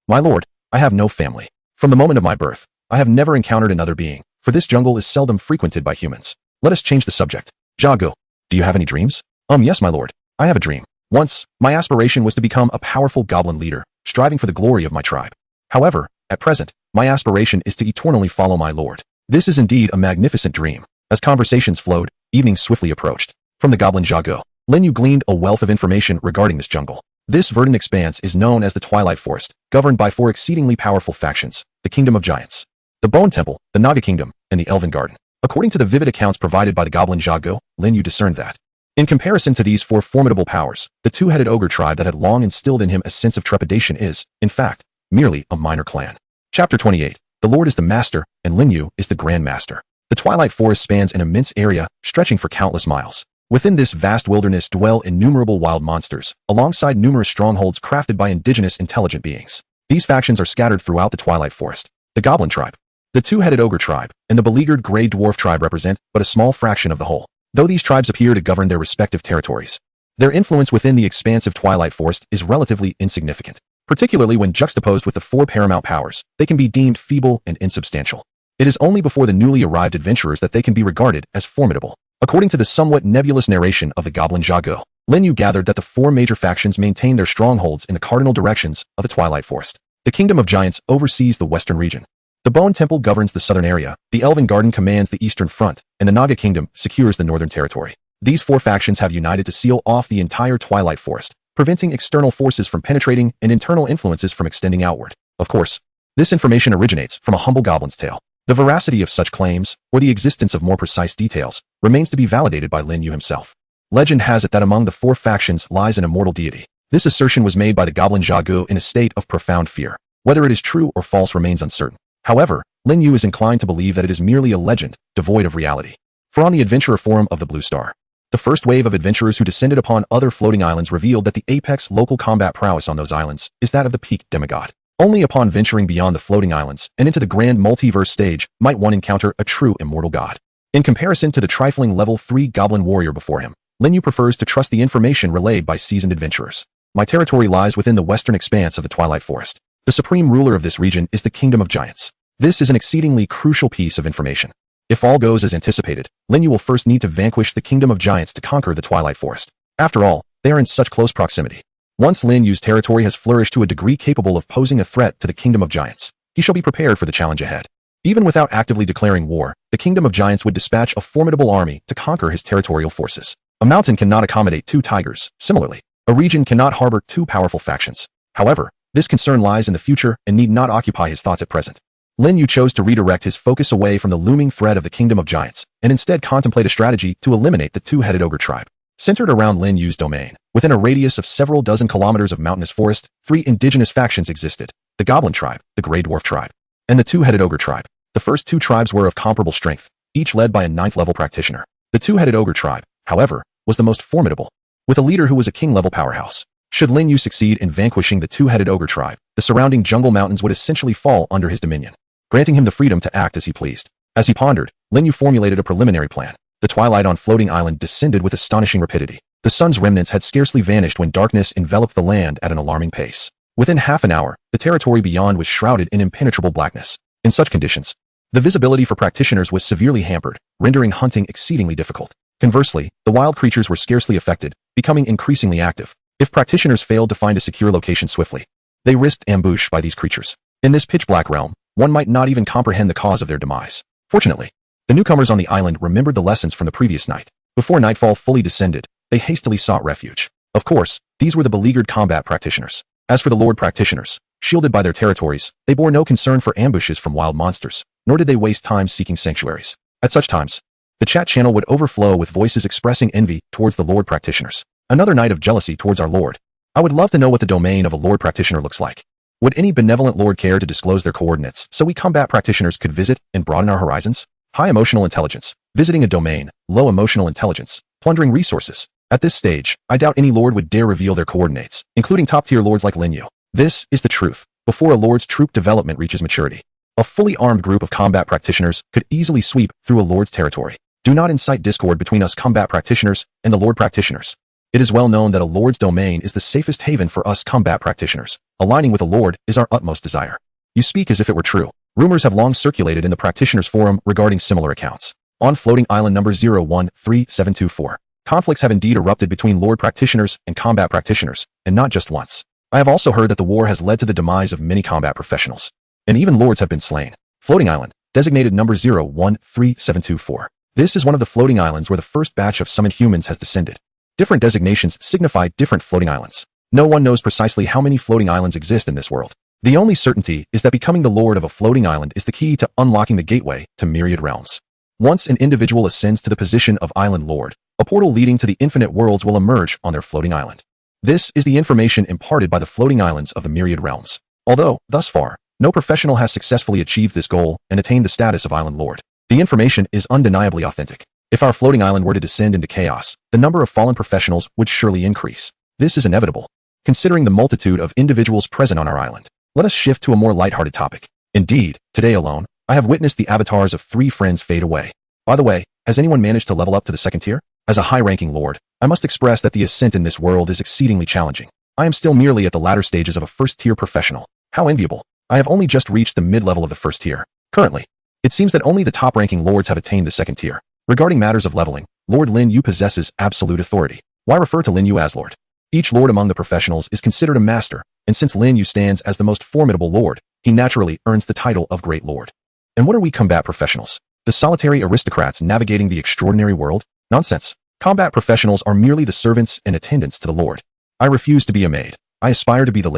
My lord, I have no family. From the moment of my birth, I have never encountered another being, for this jungle is seldom frequented by humans. Let us change the subject. Jia Gu, do you have any dreams?" Yes, my lord. I have a dream. Once, my aspiration was to become a powerful goblin leader, striving for the glory of my tribe. However, at present, my aspiration is to eternally follow my lord. This is indeed a magnificent dream. As conversations flowed, evening swiftly approached. From the goblin Jia Gu, Lin Yu gleaned a wealth of information regarding this jungle. This verdant expanse is known as the Twilight Forest, governed by 4 exceedingly powerful factions: the Kingdom of Giants, the Bone Temple, the Naga Kingdom, and the Elven Garden. According to the vivid accounts provided by the goblin Jia Gu, Lin Yu discerned that, in comparison to these 4 formidable powers, the 2-headed ogre tribe that had long instilled in him a sense of trepidation is, in fact, merely a minor clan. Chapter 28. The Lord is the Master, and Lin Yu is the Grand Master. The Twilight Forest spans an immense area, stretching for countless miles. Within this vast wilderness dwell innumerable wild monsters, alongside numerous strongholds crafted by indigenous intelligent beings. These factions are scattered throughout the Twilight Forest. The Goblin Tribe. The two-headed ogre tribe and the beleaguered gray dwarf tribe represent but a small fraction of the whole. Though these tribes appear to govern their respective territories, their influence within the expansive Twilight Forest is relatively insignificant. Particularly when juxtaposed with the four paramount powers, they can be deemed feeble and insubstantial. It is only before the newly arrived adventurers that they can be regarded as formidable. According to the somewhat nebulous narration of the Goblin Jago, Lin Yu gathered that the four major factions maintain their strongholds in the cardinal directions of the Twilight Forest. The Kingdom of Giants oversees the western region. The Bone Temple governs the southern area, the Elven Garden commands the eastern front, and the Naga Kingdom secures the northern territory. These four factions have united to seal off the entire Twilight Forest, preventing external forces from penetrating and internal influences from extending outward. Of course, this information originates from a humble goblin's tale. The veracity of such claims, or the existence of more precise details, remains to be validated by Lin Yu himself. Legend has it that among the four factions lies an immortal deity. This assertion was made by the Goblin Jagu in a state of profound fear. Whether it is true or false remains uncertain. However, Lin Yu is inclined to believe that it is merely a legend, devoid of reality. For on the Adventurer Forum of the Blue Star, the first wave of adventurers who descended upon other floating islands revealed that the apex local combat prowess on those islands is that of the peak demigod. Only upon venturing beyond the floating islands and into the grand multiverse stage might one encounter a true immortal god. In comparison to the trifling level 3 goblin warrior before him, Lin Yu prefers to trust the information relayed by seasoned adventurers. My territory lies within the western expanse of the Twilight Forest. The supreme ruler of this region is the Kingdom of Giants. This is an exceedingly crucial piece of information. If all goes as anticipated, Lin Yu will first need to vanquish the Kingdom of Giants to conquer the Twilight Forest. After all, they are in such close proximity. Once Lin Yu's territory has flourished to a degree capable of posing a threat to the Kingdom of Giants, he shall be prepared for the challenge ahead. Even without actively declaring war, the Kingdom of Giants would dispatch a formidable army to conquer his territorial forces. A mountain cannot accommodate two tigers. Similarly, a region cannot harbor two powerful factions. However, this concern lies in the future and need not occupy his thoughts at present. Lin Yu chose to redirect his focus away from the looming threat of the Kingdom of Giants and instead contemplate a strategy to eliminate the two-headed ogre tribe. Centered around Lin Yu's domain, within a radius of several dozen kilometers of mountainous forest, three indigenous factions existed: the Goblin tribe, the Grey Dwarf tribe, and the two-headed ogre tribe. The first two tribes were of comparable strength, each led by a 9th-level practitioner. The two-headed ogre tribe, however, was the most formidable, with a leader who was a king-level powerhouse. Should Lin Yu succeed in vanquishing the two-headed ogre tribe, the surrounding jungle mountains would essentially fall under his dominion, granting him the freedom to act as he pleased. As he pondered, Lin Yu formulated a preliminary plan. The twilight on Floating Island descended with astonishing rapidity. The sun's remnants had scarcely vanished when darkness enveloped the land at an alarming pace. Within half an hour, the territory beyond was shrouded in impenetrable blackness. In such conditions, the visibility for practitioners was severely hampered, rendering hunting exceedingly difficult. Conversely, the wild creatures were scarcely affected, becoming increasingly active. If practitioners failed to find a secure location swiftly, they risked ambush by these creatures. In this pitch-black realm, one might not even comprehend the cause of their demise. Fortunately, the newcomers on the island remembered the lessons from the previous night. Before nightfall fully descended, they hastily sought refuge. Of course, these were the beleaguered combat practitioners. As for the lord practitioners, shielded by their territories, they bore no concern for ambushes from wild monsters, nor did they waste time seeking sanctuaries. At such times, the chat channel would overflow with voices expressing envy towards the lord practitioners. Another night of jealousy towards our lord. I would love to know what the domain of a lord practitioner looks like. Would any benevolent lord care to disclose their coordinates so we combat practitioners could visit and broaden our horizons? High emotional intelligence, visiting a domain; low emotional intelligence, plundering resources. At this stage, I doubt any lord would dare reveal their coordinates, including top-tier lords like Lin Yu. This is the truth. Before a lord's troop development reaches maturity, a fully armed group of combat practitioners could easily sweep through a lord's territory. Do not incite discord between us combat practitioners and the lord practitioners. It is well known that a lord's domain is the safest haven for us combat practitioners. Aligning with a lord is our utmost desire. You speak as if it were true. Rumors have long circulated in the practitioners' forum regarding similar accounts. On Floating Island number 013724, conflicts have indeed erupted between lord practitioners and combat practitioners, and not just once. I have also heard that the war has led to the demise of many combat professionals, and even lords have been slain. Floating Island, designated number 013724. This is one of the floating islands where the first batch of summoned humans has descended. Different designations signify different floating islands. No one knows precisely how many floating islands exist in this world. The only certainty is that becoming the lord of a floating island is the key to unlocking the gateway to myriad realms. Once an individual ascends to the position of island lord, a portal leading to the infinite worlds will emerge on their floating island. This is the information imparted by the floating islands of the myriad realms. Although, thus far, no professional has successfully achieved this goal and attained the status of island lord, the information is undeniably authentic. If our floating island were to descend into chaos, the number of fallen professionals would surely increase. This is inevitable, considering the multitude of individuals present on our island. Let us shift to a more lighthearted topic. Indeed, today alone, I have witnessed the avatars of 3 friends fade away. By the way, has anyone managed to level up to the 2nd tier? As a high-ranking lord, I must express that the ascent in this world is exceedingly challenging. I am still merely at the latter stages of a 1st-tier professional. How enviable. I have only just reached the mid-level of the 1st tier. Currently, it seems that only the top-ranking lords have attained the 2nd tier. Regarding matters of leveling, Lord Lin Yu possesses absolute authority. Why refer to Lin Yu as lord? Each lord among the professionals is considered a master, and since Lin Yu stands as the most formidable lord, he naturally earns the title of Great Lord. And what are we combat professionals? The solitary aristocrats navigating the extraordinary world? Nonsense. Combat professionals are merely the servants and attendants to the lord. I refuse to be a maid. I aspire to be the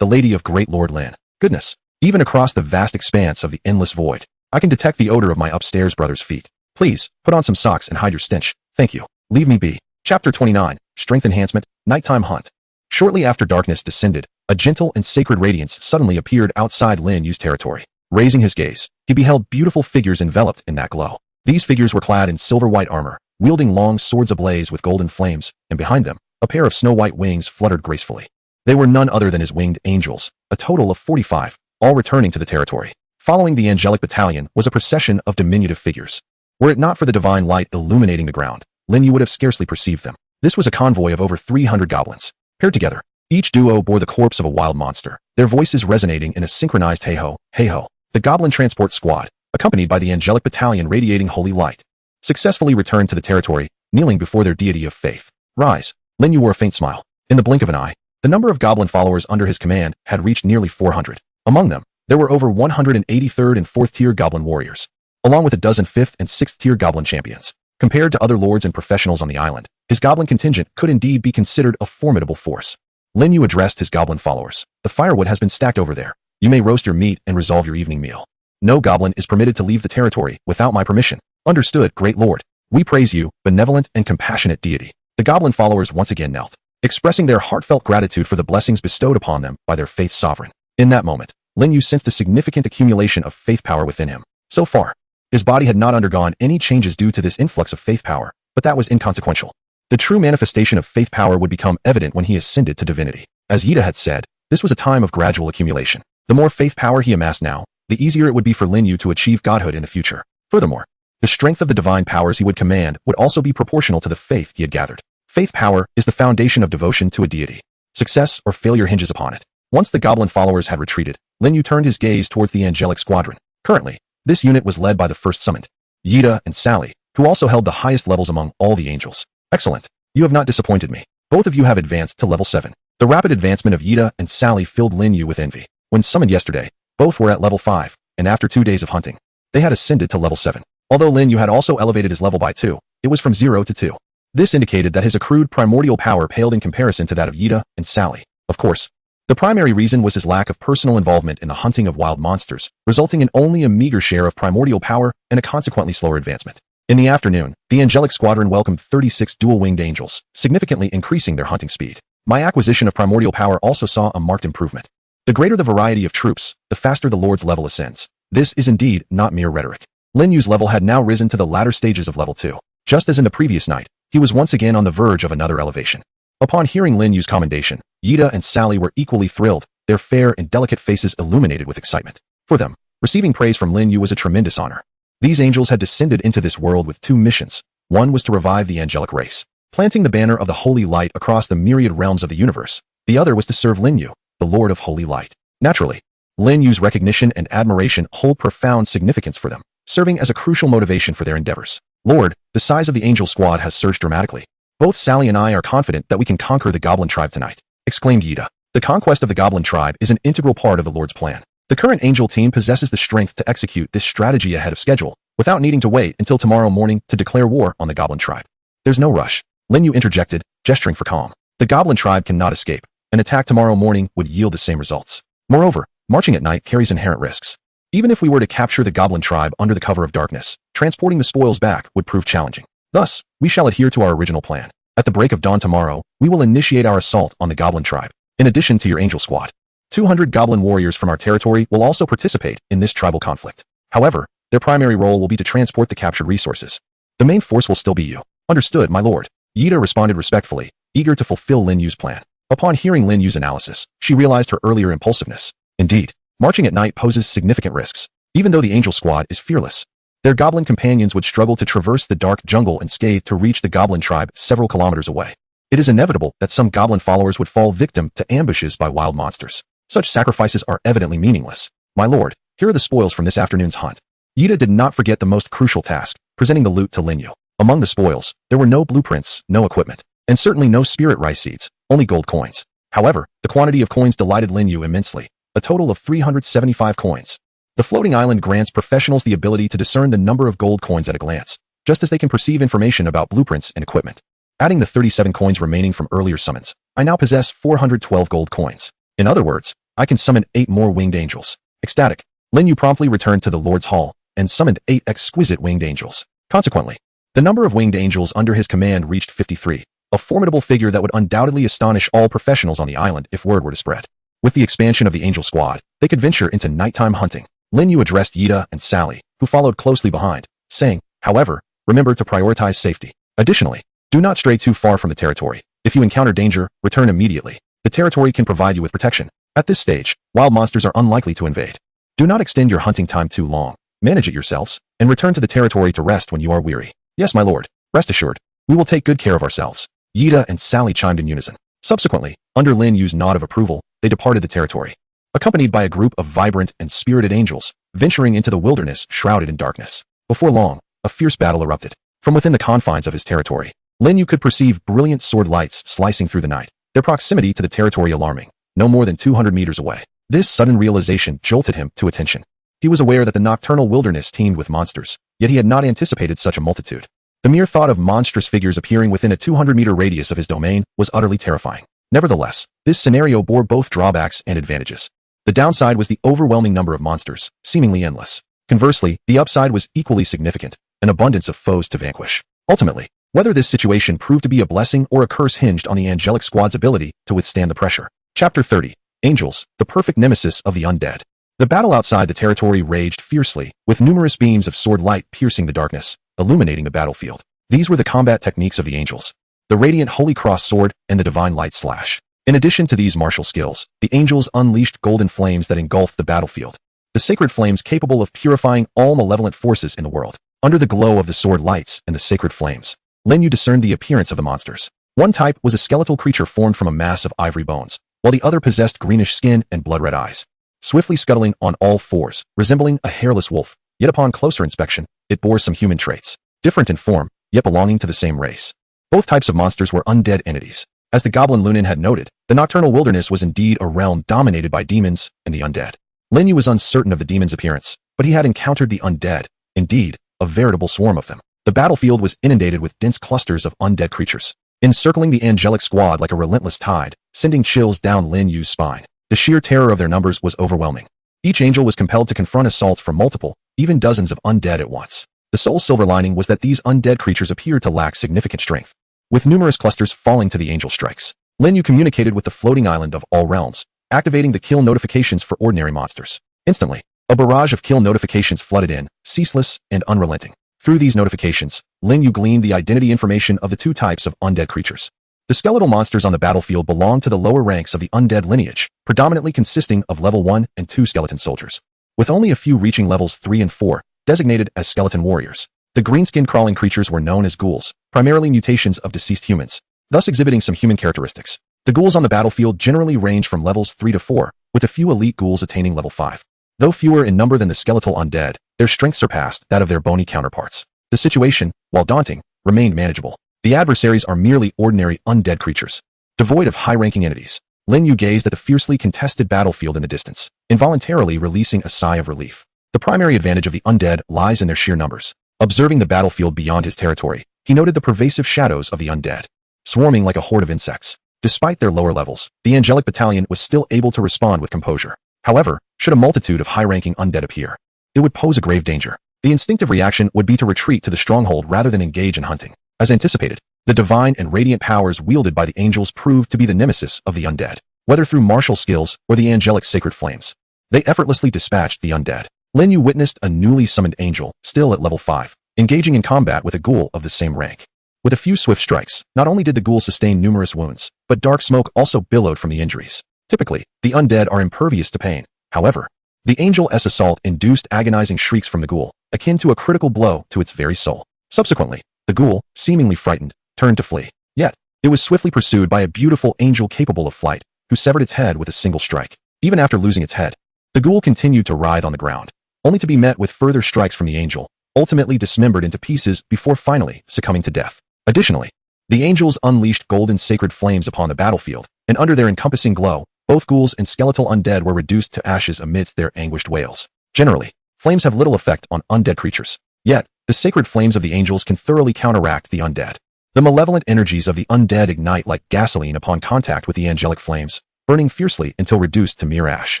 lady of Great Lord Lin. Goodness. Even across the vast expanse of the endless void, I can detect the odor of my upstairs brother's feet. Please, put on some socks and hide your stench. Thank you. Leave me be. Chapter 29, Strength Enhancement, Nighttime Hunt. Shortly after darkness descended, a gentle and sacred radiance suddenly appeared outside Lin Yu's territory. Raising his gaze, he beheld beautiful figures enveloped in that glow. These figures were clad in silver-white armor, wielding long swords ablaze with golden flames, and behind them, a pair of snow-white wings fluttered gracefully. They were none other than his winged angels, a total of 45, all returning to the territory. Following the angelic battalion was a procession of diminutive figures. Were it not for the divine light illuminating the ground, Lin Yu would have scarcely perceived them. This was a convoy of over 300 goblins. Paired together, each duo bore the corpse of a wild monster, their voices resonating in a synchronized hey-ho, hey-ho. The Goblin Transport Squad, accompanied by the angelic battalion radiating holy light, successfully returned to the territory, kneeling before their deity of faith. Rise. Lin Yu wore a faint smile. In the blink of an eye, the number of goblin followers under his command had reached nearly 400. Among them, there were over 183rd and 4th tier goblin warriors, along with a dozen 5th and 6th tier goblin champions. Compared to other lords and professionals on the island, his goblin contingent could indeed be considered a formidable force. Lin Yu addressed his goblin followers. The firewood has been stacked over there. You may roast your meat and resolve your evening meal. No goblin is permitted to leave the territory without my permission. Understood, Great Lord. We praise you, benevolent and compassionate deity. The goblin followers once again knelt, expressing their heartfelt gratitude for the blessings bestowed upon them by their faith sovereign. In that moment, Lin Yu sensed a significant accumulation of faith power within him. So far, his body had not undergone any changes due to this influx of faith power, but that was inconsequential. The true manifestation of faith power would become evident when he ascended to divinity. As Yida had said, this was a time of gradual accumulation. The more faith power he amassed now, the easier it would be for Lin Yu to achieve godhood in the future. Furthermore, the strength of the divine powers he would command would also be proportional to the faith he had gathered. Faith power is the foundation of devotion to a deity. Success or failure hinges upon it. Once the goblin followers had retreated, Lin Yu turned his gaze towards the angelic squadron. Currently, this unit was led by the first summoned, Yida and Sally, who also held the highest levels among all the angels. Excellent. You have not disappointed me. Both of you have advanced to level 7. The rapid advancement of Yida and Sally filled Lin Yu with envy. When summoned yesterday, both were at level 5, and after 2 days of hunting, they had ascended to level 7. Although Lin Yu had also elevated his level by 2, it was from 0 to 2. This indicated that his accrued primordial power paled in comparison to that of Yida and Sally. Of course, the primary reason was his lack of personal involvement in the hunting of wild monsters, resulting in only a meager share of primordial power and a consequently slower advancement. In the afternoon, the angelic squadron welcomed 36 dual-winged angels, significantly increasing their hunting speed. My acquisition of primordial power also saw a marked improvement. The greater the variety of troops, the faster the Lord's level ascends. This is indeed not mere rhetoric. Lin Yu's level had now risen to the latter stages of level 2. Just as in the previous night, he was once again on the verge of another elevation. Upon hearing Lin Yu's commendation, Yida and Sally were equally thrilled, their fair and delicate faces illuminated with excitement. For them, receiving praise from Lin Yu was a tremendous honor. These angels had descended into this world with 2 missions. One was to revive the angelic race, planting the banner of the holy light across the myriad realms of the universe. The other was to serve Lin Yu, the Lord of Holy Light. Naturally, Lin Yu's recognition and admiration hold profound significance for them, serving as a crucial motivation for their endeavors. Lord, the size of the angel squad has surged dramatically. Both Sally and I are confident that we can conquer the goblin tribe tonight, exclaimed Yida. The conquest of the goblin tribe is an integral part of the Lord's plan. The current angel team possesses the strength to execute this strategy ahead of schedule, without needing to wait until tomorrow morning to declare war on the goblin tribe. There's no rush, Lin Yu interjected, gesturing for calm. The goblin tribe cannot escape. An attack tomorrow morning would yield the same results. Moreover, marching at night carries inherent risks. Even if we were to capture the goblin tribe under the cover of darkness, transporting the spoils back would prove challenging. Thus, we shall adhere to our original plan. At the break of dawn tomorrow, we will initiate our assault on the goblin tribe. In addition to your angel squad, 200 goblin warriors from our territory will also participate in this tribal conflict. However, their primary role will be to transport the captured resources. The main force will still be you. Understood, my lord. Yida responded respectfully, eager to fulfill Lin Yu's plan. Upon hearing Lin Yu's analysis, she realized her earlier impulsiveness. Indeed, marching at night poses significant risks. Even though the angel squad is fearless, their goblin companions would struggle to traverse the dark jungle unscathed to reach the goblin tribe several kilometers away. It is inevitable that some goblin followers would fall victim to ambushes by wild monsters. Such sacrifices are evidently meaningless. My lord, here are the spoils from this afternoon's hunt. Yida did not forget the most crucial task, presenting the loot to Linyu. Among the spoils, there were no blueprints, no equipment, and certainly no spirit rice seeds, only gold coins. However, the quantity of coins delighted Linyu immensely, a total of 375 coins. The floating island grants professionals the ability to discern the number of gold coins at a glance, just as they can perceive information about blueprints and equipment. Adding the 37 coins remaining from earlier summons, I now possess 412 gold coins. In other words, I can summon 8 more winged angels. Ecstatic, Linyu promptly returned to the Lord's Hall and summoned 8 exquisite winged angels. Consequently, the number of winged angels under his command reached 53, a formidable figure that would undoubtedly astonish all professionals on the island if word were to spread. With the expansion of the angel squad, they could venture into nighttime hunting. Linyu addressed Yida and Sally, who followed closely behind, saying, however, remember to prioritize safety. Additionally, do not stray too far from the territory. If you encounter danger, return immediately. The territory can provide you with protection. At this stage, wild monsters are unlikely to invade. Do not extend your hunting time too long. Manage it yourselves, and return to the territory to rest when you are weary. Yes, my lord. Rest assured, we will take good care of ourselves. Yida and Sally chimed in unison. Subsequently, under Linyu's nod of approval, they departed the territory, accompanied by a group of vibrant and spirited angels, venturing into the wilderness shrouded in darkness. Before long, a fierce battle erupted. From within the confines of his territory, Linyu could perceive brilliant sword lights slicing through the night, their proximity to the territory alarming, no more than 200 meters away. This sudden realization jolted him to attention. He was aware that the nocturnal wilderness teemed with monsters, yet he had not anticipated such a multitude. The mere thought of monstrous figures appearing within a 200-meter radius of his domain was utterly terrifying. Nevertheless, this scenario bore both drawbacks and advantages. The downside was the overwhelming number of monsters, seemingly endless. Conversely, the upside was equally significant, an abundance of foes to vanquish. Ultimately, whether this situation proved to be a blessing or a curse hinged on the angelic squad's ability to withstand the pressure. Chapter 30. Angels, the perfect nemesis of the undead. The battle outside the territory raged fiercely, with numerous beams of sword light piercing the darkness, illuminating the battlefield. These were the combat techniques of the angels: the radiant Holy Cross sword and the divine light slash. In addition to these martial skills, the angels unleashed golden flames that engulfed the battlefield, the sacred flames capable of purifying all malevolent forces in the world. Under the glow of the sword lights and the sacred flames, Linyu discerned the appearance of the monsters. One type was a skeletal creature formed from a mass of ivory bones, while the other possessed greenish skin and blood-red eyes, swiftly scuttling on all fours, resembling a hairless wolf. Yet upon closer inspection, it bore some human traits, different in form, yet belonging to the same race. Both types of monsters were undead entities. As the Goblin Lunin had noted, the nocturnal wilderness was indeed a realm dominated by demons and the undead. Linyu was uncertain of the demon's appearance, but he had encountered the undead, indeed, a veritable swarm of them. The battlefield was inundated with dense clusters of undead creatures, encircling the angelic squad like a relentless tide, sending chills down Linyu's spine. The sheer terror of their numbers was overwhelming. Each angel was compelled to confront assaults from multiple, even dozens of undead at once. The sole silver lining was that these undead creatures appeared to lack significant strength, with numerous clusters falling to the angel strikes. Linyu communicated with the floating island of all realms, activating the kill notifications for ordinary monsters. Instantly, a barrage of kill notifications flooded in, ceaseless and unrelenting. Through these notifications, Linyu gleaned the identity information of the two types of undead creatures. The skeletal monsters on the battlefield belonged to the lower ranks of the undead lineage, predominantly consisting of level 1 and 2 skeleton soldiers, with only a few reaching levels 3 and 4, designated as skeleton warriors. The green-skinned crawling creatures were known as ghouls, primarily mutations of deceased humans, thus exhibiting some human characteristics. The ghouls on the battlefield generally range from levels 3 to 4, with a few elite ghouls attaining level 5. Though fewer in number than the skeletal undead, their strength surpassed that of their bony counterparts. The situation, while daunting, remained manageable. The adversaries are merely ordinary undead creatures, devoid of high-ranking entities. Linyu gazed at the fiercely contested battlefield in the distance, involuntarily releasing a sigh of relief. The primary advantage of the undead lies in their sheer numbers. Observing the battlefield beyond his territory, he noted the pervasive shadows of the undead, swarming like a horde of insects. Despite their lower levels, the angelic battalion was still able to respond with composure. However, should a multitude of high-ranking undead appear, it would pose a grave danger. The instinctive reaction would be to retreat to the stronghold rather than engage in hunting. As anticipated, the divine and radiant powers wielded by the angels proved to be the nemesis of the undead. Whether through martial skills or the angelic sacred flames, they effortlessly dispatched the undead. Linyu witnessed a newly summoned angel, still at level 5, engaging in combat with a ghoul of the same rank. With a few swift strikes, not only did the ghoul sustain numerous wounds, but dark smoke also billowed from the injuries. Typically, the undead are impervious to pain. However, The Angel's assault induced agonizing shrieks from the ghoul, akin to a critical blow to its very soul. Subsequently, the ghoul, seemingly frightened, turned to flee. Yet, it was swiftly pursued by a beautiful angel capable of flight, who severed its head with a single strike. Even after losing its head, the ghoul continued to writhe on the ground, only to be met with further strikes from the angel, ultimately dismembered into pieces before finally succumbing to death. Additionally, the angels unleashed golden sacred flames upon the battlefield, and under their encompassing glow, both ghouls and skeletal undead were reduced to ashes amidst their anguished wails. Generally, flames have little effect on undead creatures. Yet, the sacred flames of the angels can thoroughly counteract the undead. The malevolent energies of the undead ignite like gasoline upon contact with the angelic flames, burning fiercely until reduced to mere ash.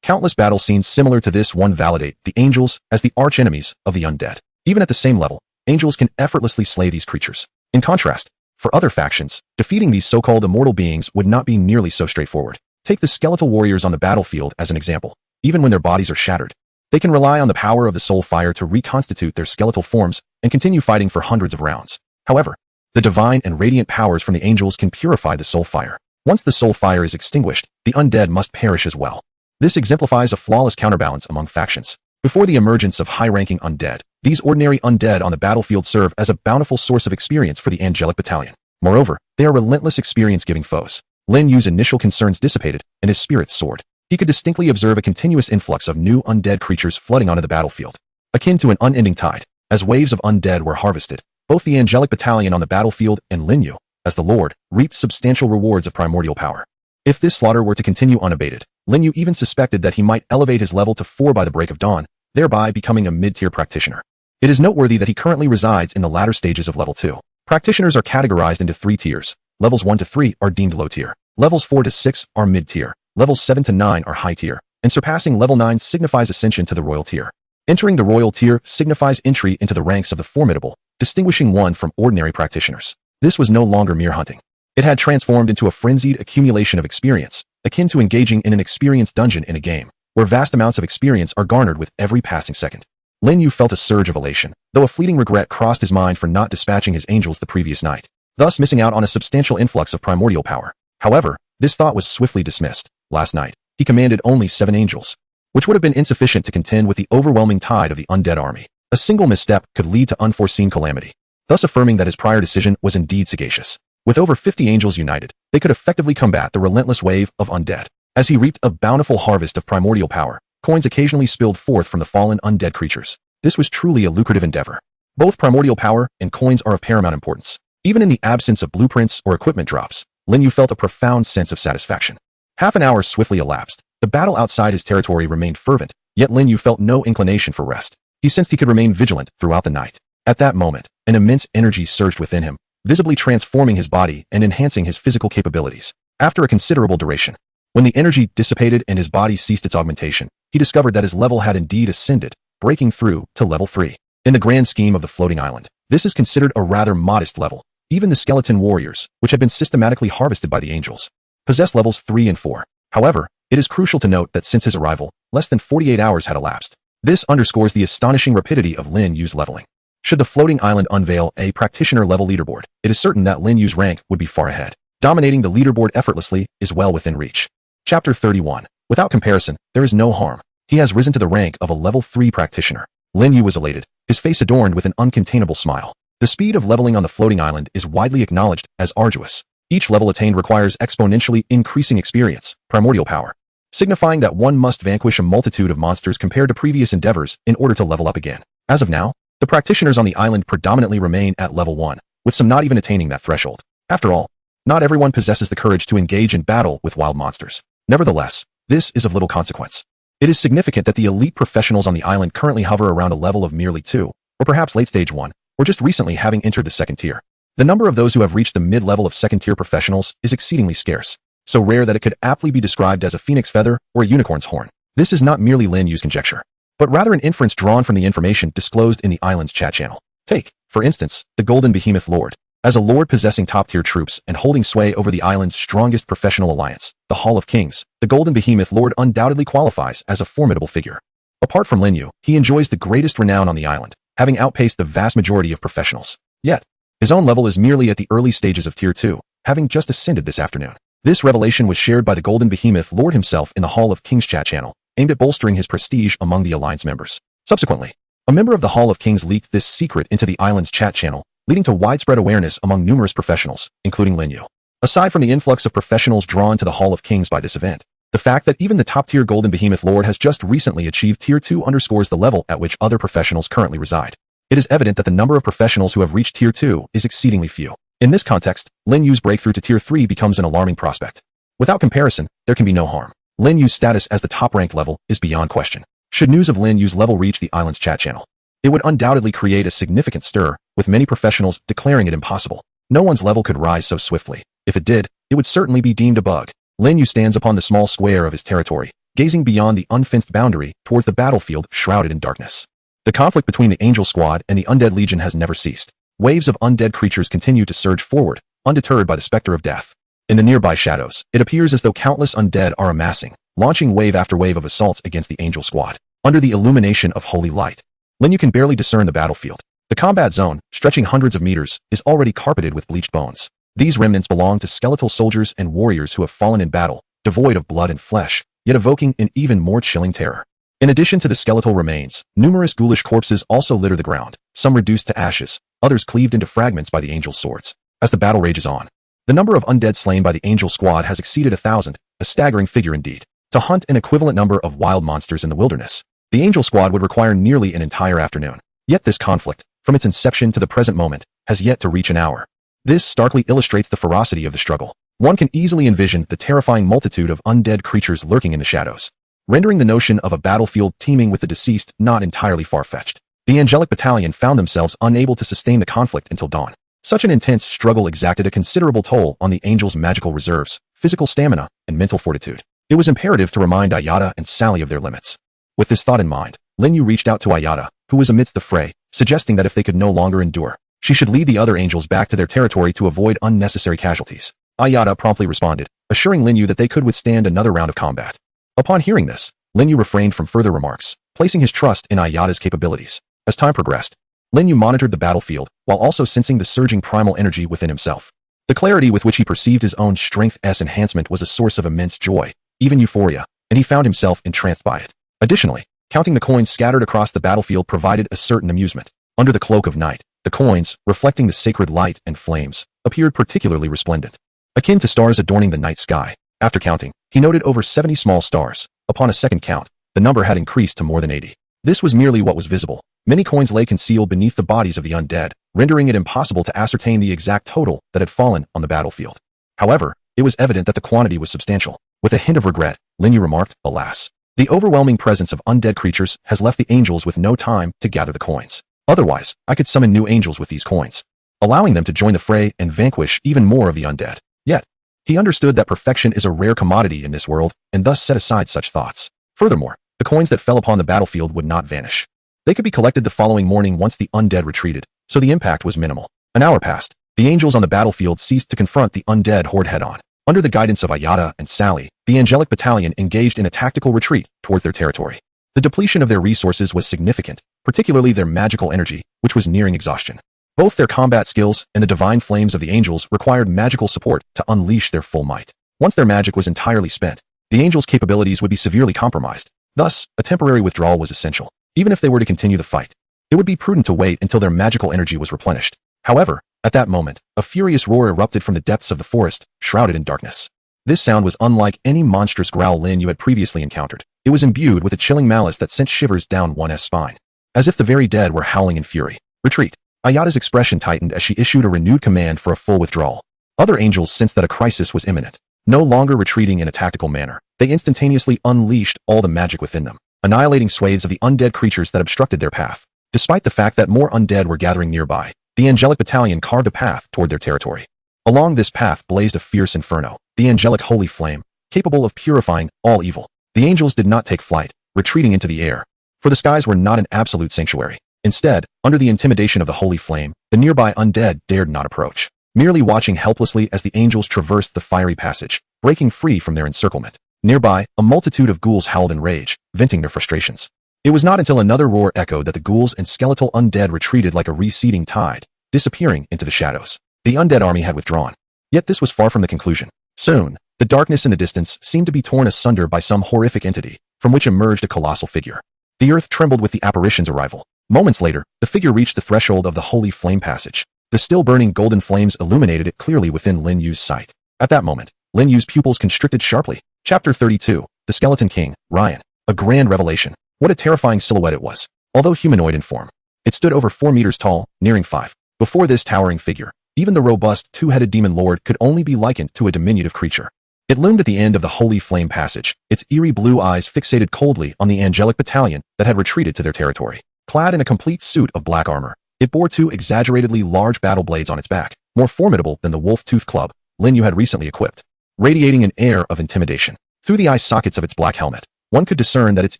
Countless battle scenes similar to this one validate the angels as the arch-enemies of the undead. Even at the same level, angels can effortlessly slay these creatures. In contrast, for other factions, defeating these so-called immortal beings would not be nearly so straightforward. Take the skeletal warriors on the battlefield as an example. Even when their bodies are shattered, they can rely on the power of the soul fire to reconstitute their skeletal forms and continue fighting for hundreds of rounds. However, the divine and radiant powers from the angels can purify the soul fire. Once the soul fire is extinguished, the undead must perish as well. This exemplifies a flawless counterbalance among factions. Before the emergence of high-ranking undead, these ordinary undead on the battlefield serve as a bountiful source of experience for the angelic battalion. Moreover, they are relentless experience-giving foes. Lin Yu's initial concerns dissipated, and his spirits soared. He could distinctly observe a continuous influx of new undead creatures flooding onto the battlefield, akin to an unending tide. As waves of undead were harvested, both the angelic battalion on the battlefield and Lin Yu, as the Lord, reaped substantial rewards of primordial power. If this slaughter were to continue unabated, Lin Yu even suspected that he might elevate his level to 4 by the break of dawn, thereby becoming a mid-tier practitioner. It is noteworthy that he currently resides in the latter stages of level 2. Practitioners are categorized into 3 tiers. Levels 1 to 3 are deemed low tier. Levels 4 to 6 are mid tier. Levels 7 to 9 are high tier. And surpassing level 9 signifies ascension to the royal tier. Entering the royal tier signifies entry into the ranks of the formidable, distinguishing one from ordinary practitioners. This was no longer mere hunting. It had transformed into a frenzied accumulation of experience, akin to engaging in an experience dungeon in a game, where vast amounts of experience are garnered with every passing second. Lin Yu felt a surge of elation, though a fleeting regret crossed his mind for not dispatching his angels the previous night, thus missing out on a substantial influx of primordial power. However, this thought was swiftly dismissed. Last night, he commanded only 7 angels, which would have been insufficient to contend with the overwhelming tide of the undead army. A single misstep could lead to unforeseen calamity, thus affirming that his prior decision was indeed sagacious. With over 50 angels united, they could effectively combat the relentless wave of undead. As he reaped a bountiful harvest of primordial power, coins occasionally spilled forth from the fallen undead creatures. This was truly a lucrative endeavor. Both primordial power and coins are of paramount importance. Even in the absence of blueprints or equipment drops, Lin Yu felt a profound sense of satisfaction. Half an hour swiftly elapsed. The battle outside his territory remained fervent, yet Lin Yu felt no inclination for rest. He sensed he could remain vigilant throughout the night. At that moment, an immense energy surged within him, visibly transforming his body and enhancing his physical capabilities. After a considerable duration, when the energy dissipated and his body ceased its augmentation, he discovered that his level had indeed ascended, breaking through to level 3. In the grand scheme of the floating island, this is considered a rather modest level. Even the skeleton warriors, which had been systematically harvested by the angels, possess levels 3 and 4. However, it is crucial to note that since his arrival, less than 48 hours had elapsed. This underscores the astonishing rapidity of Lin Yu's leveling. Should the floating island unveil a practitioner level leaderboard, it is certain that Lin Yu's rank would be far ahead. Dominating the leaderboard effortlessly is well within reach. Chapter 31. Without comparison, there is no harm. He has risen to the rank of a level 3 practitioner. Lin Yu was elated, his face adorned with an uncontainable smile. The speed of leveling on the floating island is widely acknowledged as arduous. Each level attained requires exponentially increasing experience, primordial power, signifying that one must vanquish a multitude of monsters compared to previous endeavors in order to level up again. As of now, the practitioners on the island predominantly remain at level 1, with some not even attaining that threshold. After all, not everyone possesses the courage to engage in battle with wild monsters. Nevertheless, this is of little consequence. It is significant that the elite professionals on the island currently hover around a level of merely 2, or perhaps late stage 1, or just recently having entered the 2nd tier. The number of those who have reached the mid-level of 2nd tier professionals is exceedingly scarce, so rare that it could aptly be described as a phoenix feather or a unicorn's horn. This is not merely Lin Yu's conjecture, but rather an inference drawn from the information disclosed in the island's chat channel. Take, for instance, the Golden Behemoth Lord. As a lord possessing top-tier troops and holding sway over the island's strongest professional alliance, the Hall of Kings, the Golden Behemoth Lord undoubtedly qualifies as a formidable figure. Apart from Lin Yu, he enjoys the greatest renown on the island, having outpaced the vast majority of professionals. Yet, his own level is merely at the early stages of Tier 2, having just ascended this afternoon. This revelation was shared by the Golden Behemoth Lord himself in the Hall of Kings chat channel, aimed at bolstering his prestige among the Alliance members. Subsequently, a member of the Hall of Kings leaked this secret into the island's chat channel, leading to widespread awareness among numerous professionals, including Lin Yu. Aside from the influx of professionals drawn to the Hall of Kings by this event, the fact that even the top-tier Golden Behemoth Lord has just recently achieved Tier 2 underscores the level at which other professionals currently reside. It is evident that the number of professionals who have reached Tier 2 is exceedingly few. In this context, Lin Yu's breakthrough to Tier 3 becomes an alarming prospect. Without comparison, there can be no harm. Lin Yu's status as the top-ranked level is beyond question. Should news of Lin Yu's level reach the island's chat channel, it would undoubtedly create a significant stir, with many professionals declaring it impossible. No one's level could rise so swiftly. If it did, it would certainly be deemed a bug. Lin Yu stands upon the small square of his territory, gazing beyond the unfenced boundary towards the battlefield shrouded in darkness. The conflict between the Angel Squad and the Undead Legion has never ceased. Waves of undead creatures continue to surge forward, undeterred by the specter of death. In the nearby shadows, it appears as though countless undead are amassing, launching wave after wave of assaults against the Angel Squad. Under the illumination of holy light, Lin Yu can barely discern the battlefield. The combat zone, stretching hundreds of meters, is already carpeted with bleached bones. These remnants belong to skeletal soldiers and warriors who have fallen in battle, devoid of blood and flesh, yet evoking an even more chilling terror. In addition to the skeletal remains, numerous ghoulish corpses also litter the ground, some reduced to ashes, others cleaved into fragments by the Angel's swords. As the battle rages on, the number of undead slain by the Angel Squad has exceeded 1,000, a staggering figure indeed. To hunt an equivalent number of wild monsters in the wilderness, the Angel Squad would require nearly an entire afternoon. Yet this conflict, from its inception to the present moment, has yet to reach an hour. This starkly illustrates the ferocity of the struggle. One can easily envision the terrifying multitude of undead creatures lurking in the shadows, rendering the notion of a battlefield teeming with the deceased not entirely far-fetched. The Angelic Battalion found themselves unable to sustain the conflict until dawn. Such an intense struggle exacted a considerable toll on the Angel's magical reserves, physical stamina, and mental fortitude. It was imperative to remind Ayada and Sally of their limits. With this thought in mind, Lin Yu reached out to Ayada, who was amidst the fray, suggesting that if they could no longer endure, she should lead the other angels back to their territory to avoid unnecessary casualties. Ayada promptly responded, assuring Lin Yu that they could withstand another round of combat. Upon hearing this, Lin Yu refrained from further remarks, placing his trust in Ayada's capabilities. As time progressed, Lin Yu monitored the battlefield, while also sensing the surging primal energy within himself. The clarity with which he perceived his own strength's enhancement was a source of immense joy, even euphoria, and he found himself entranced by it. Additionally, counting the coins scattered across the battlefield provided a certain amusement. Under the cloak of night, the coins, reflecting the sacred light and flames, appeared particularly resplendent, akin to stars adorning the night sky. After counting, he noted over 70 small stars. Upon a second count, the number had increased to more than 80. This was merely what was visible. Many coins lay concealed beneath the bodies of the undead, rendering it impossible to ascertain the exact total that had fallen on the battlefield. However, it was evident that the quantity was substantial. With a hint of regret, Lin Yu remarked, alas, the overwhelming presence of undead creatures has left the angels with no time to gather the coins. Otherwise, I could summon new angels with these coins, allowing them to join the fray and vanquish even more of the undead. Yet, he understood that perfection is a rare commodity in this world, and thus set aside such thoughts. Furthermore, the coins that fell upon the battlefield would not vanish. They could be collected the following morning once the undead retreated, so the impact was minimal. An hour passed. The angels on the battlefield ceased to confront the undead horde head-on. Under the guidance of Ayada and Sally, the Angelic Battalion engaged in a tactical retreat towards their territory. The depletion of their resources was significant, particularly their magical energy, which was nearing exhaustion. Both their combat skills and the divine flames of the angels required magical support to unleash their full might. Once their magic was entirely spent, the angels' capabilities would be severely compromised. Thus, a temporary withdrawal was essential. Even if they were to continue the fight, it would be prudent to wait until their magical energy was replenished. However, at that moment, a furious roar erupted from the depths of the forest, shrouded in darkness. This sound was unlike any monstrous growl Lin Yu had previously encountered. It was imbued with a chilling malice that sent shivers down one's spine, as if the very dead were howling in fury. Retreat. Ayada's expression tightened as she issued a renewed command for a full withdrawal. Other angels sensed that a crisis was imminent. No longer retreating in a tactical manner, they instantaneously unleashed all the magic within them, annihilating swathes of the undead creatures that obstructed their path. Despite the fact that more undead were gathering nearby, the Angelic Battalion carved a path toward their territory. Along this path blazed a fierce inferno, the angelic holy flame, capable of purifying all evil. The angels did not take flight, retreating into the air, for the skies were not an absolute sanctuary. Instead, under the intimidation of the holy flame, the nearby undead dared not approach, merely watching helplessly as the angels traversed the fiery passage, breaking free from their encirclement. Nearby, a multitude of ghouls howled in rage, venting their frustrations. It was not until another roar echoed that the ghouls and skeletal undead retreated like a receding tide, disappearing into the shadows. The undead army had withdrawn. Yet this was far from the conclusion. Soon, the darkness in the distance seemed to be torn asunder by some horrific entity, from which emerged a colossal figure. The earth trembled with the apparition's arrival. Moments later, the figure reached the threshold of the holy flame passage. The still-burning golden flames illuminated it clearly within Lin Yu's sight. At that moment, Lin Yu's pupils constricted sharply. Chapter 32, The Skeleton King, Ryan. A grand revelation. What a terrifying silhouette it was. Although humanoid in form, it stood over 4 meters tall, nearing 5. Before this towering figure, even the robust, two-headed demon lord could only be likened to a diminutive creature. It loomed at the end of the holy flame passage, its eerie blue eyes fixated coldly on the angelic battalion that had retreated to their territory. Clad in a complete suit of black armor, it bore 2 exaggeratedly large battle blades on its back, more formidable than the wolf-toothed club Lin Yu had recently equipped. Radiating an air of intimidation, through the eye sockets of its black helmet, one could discern that its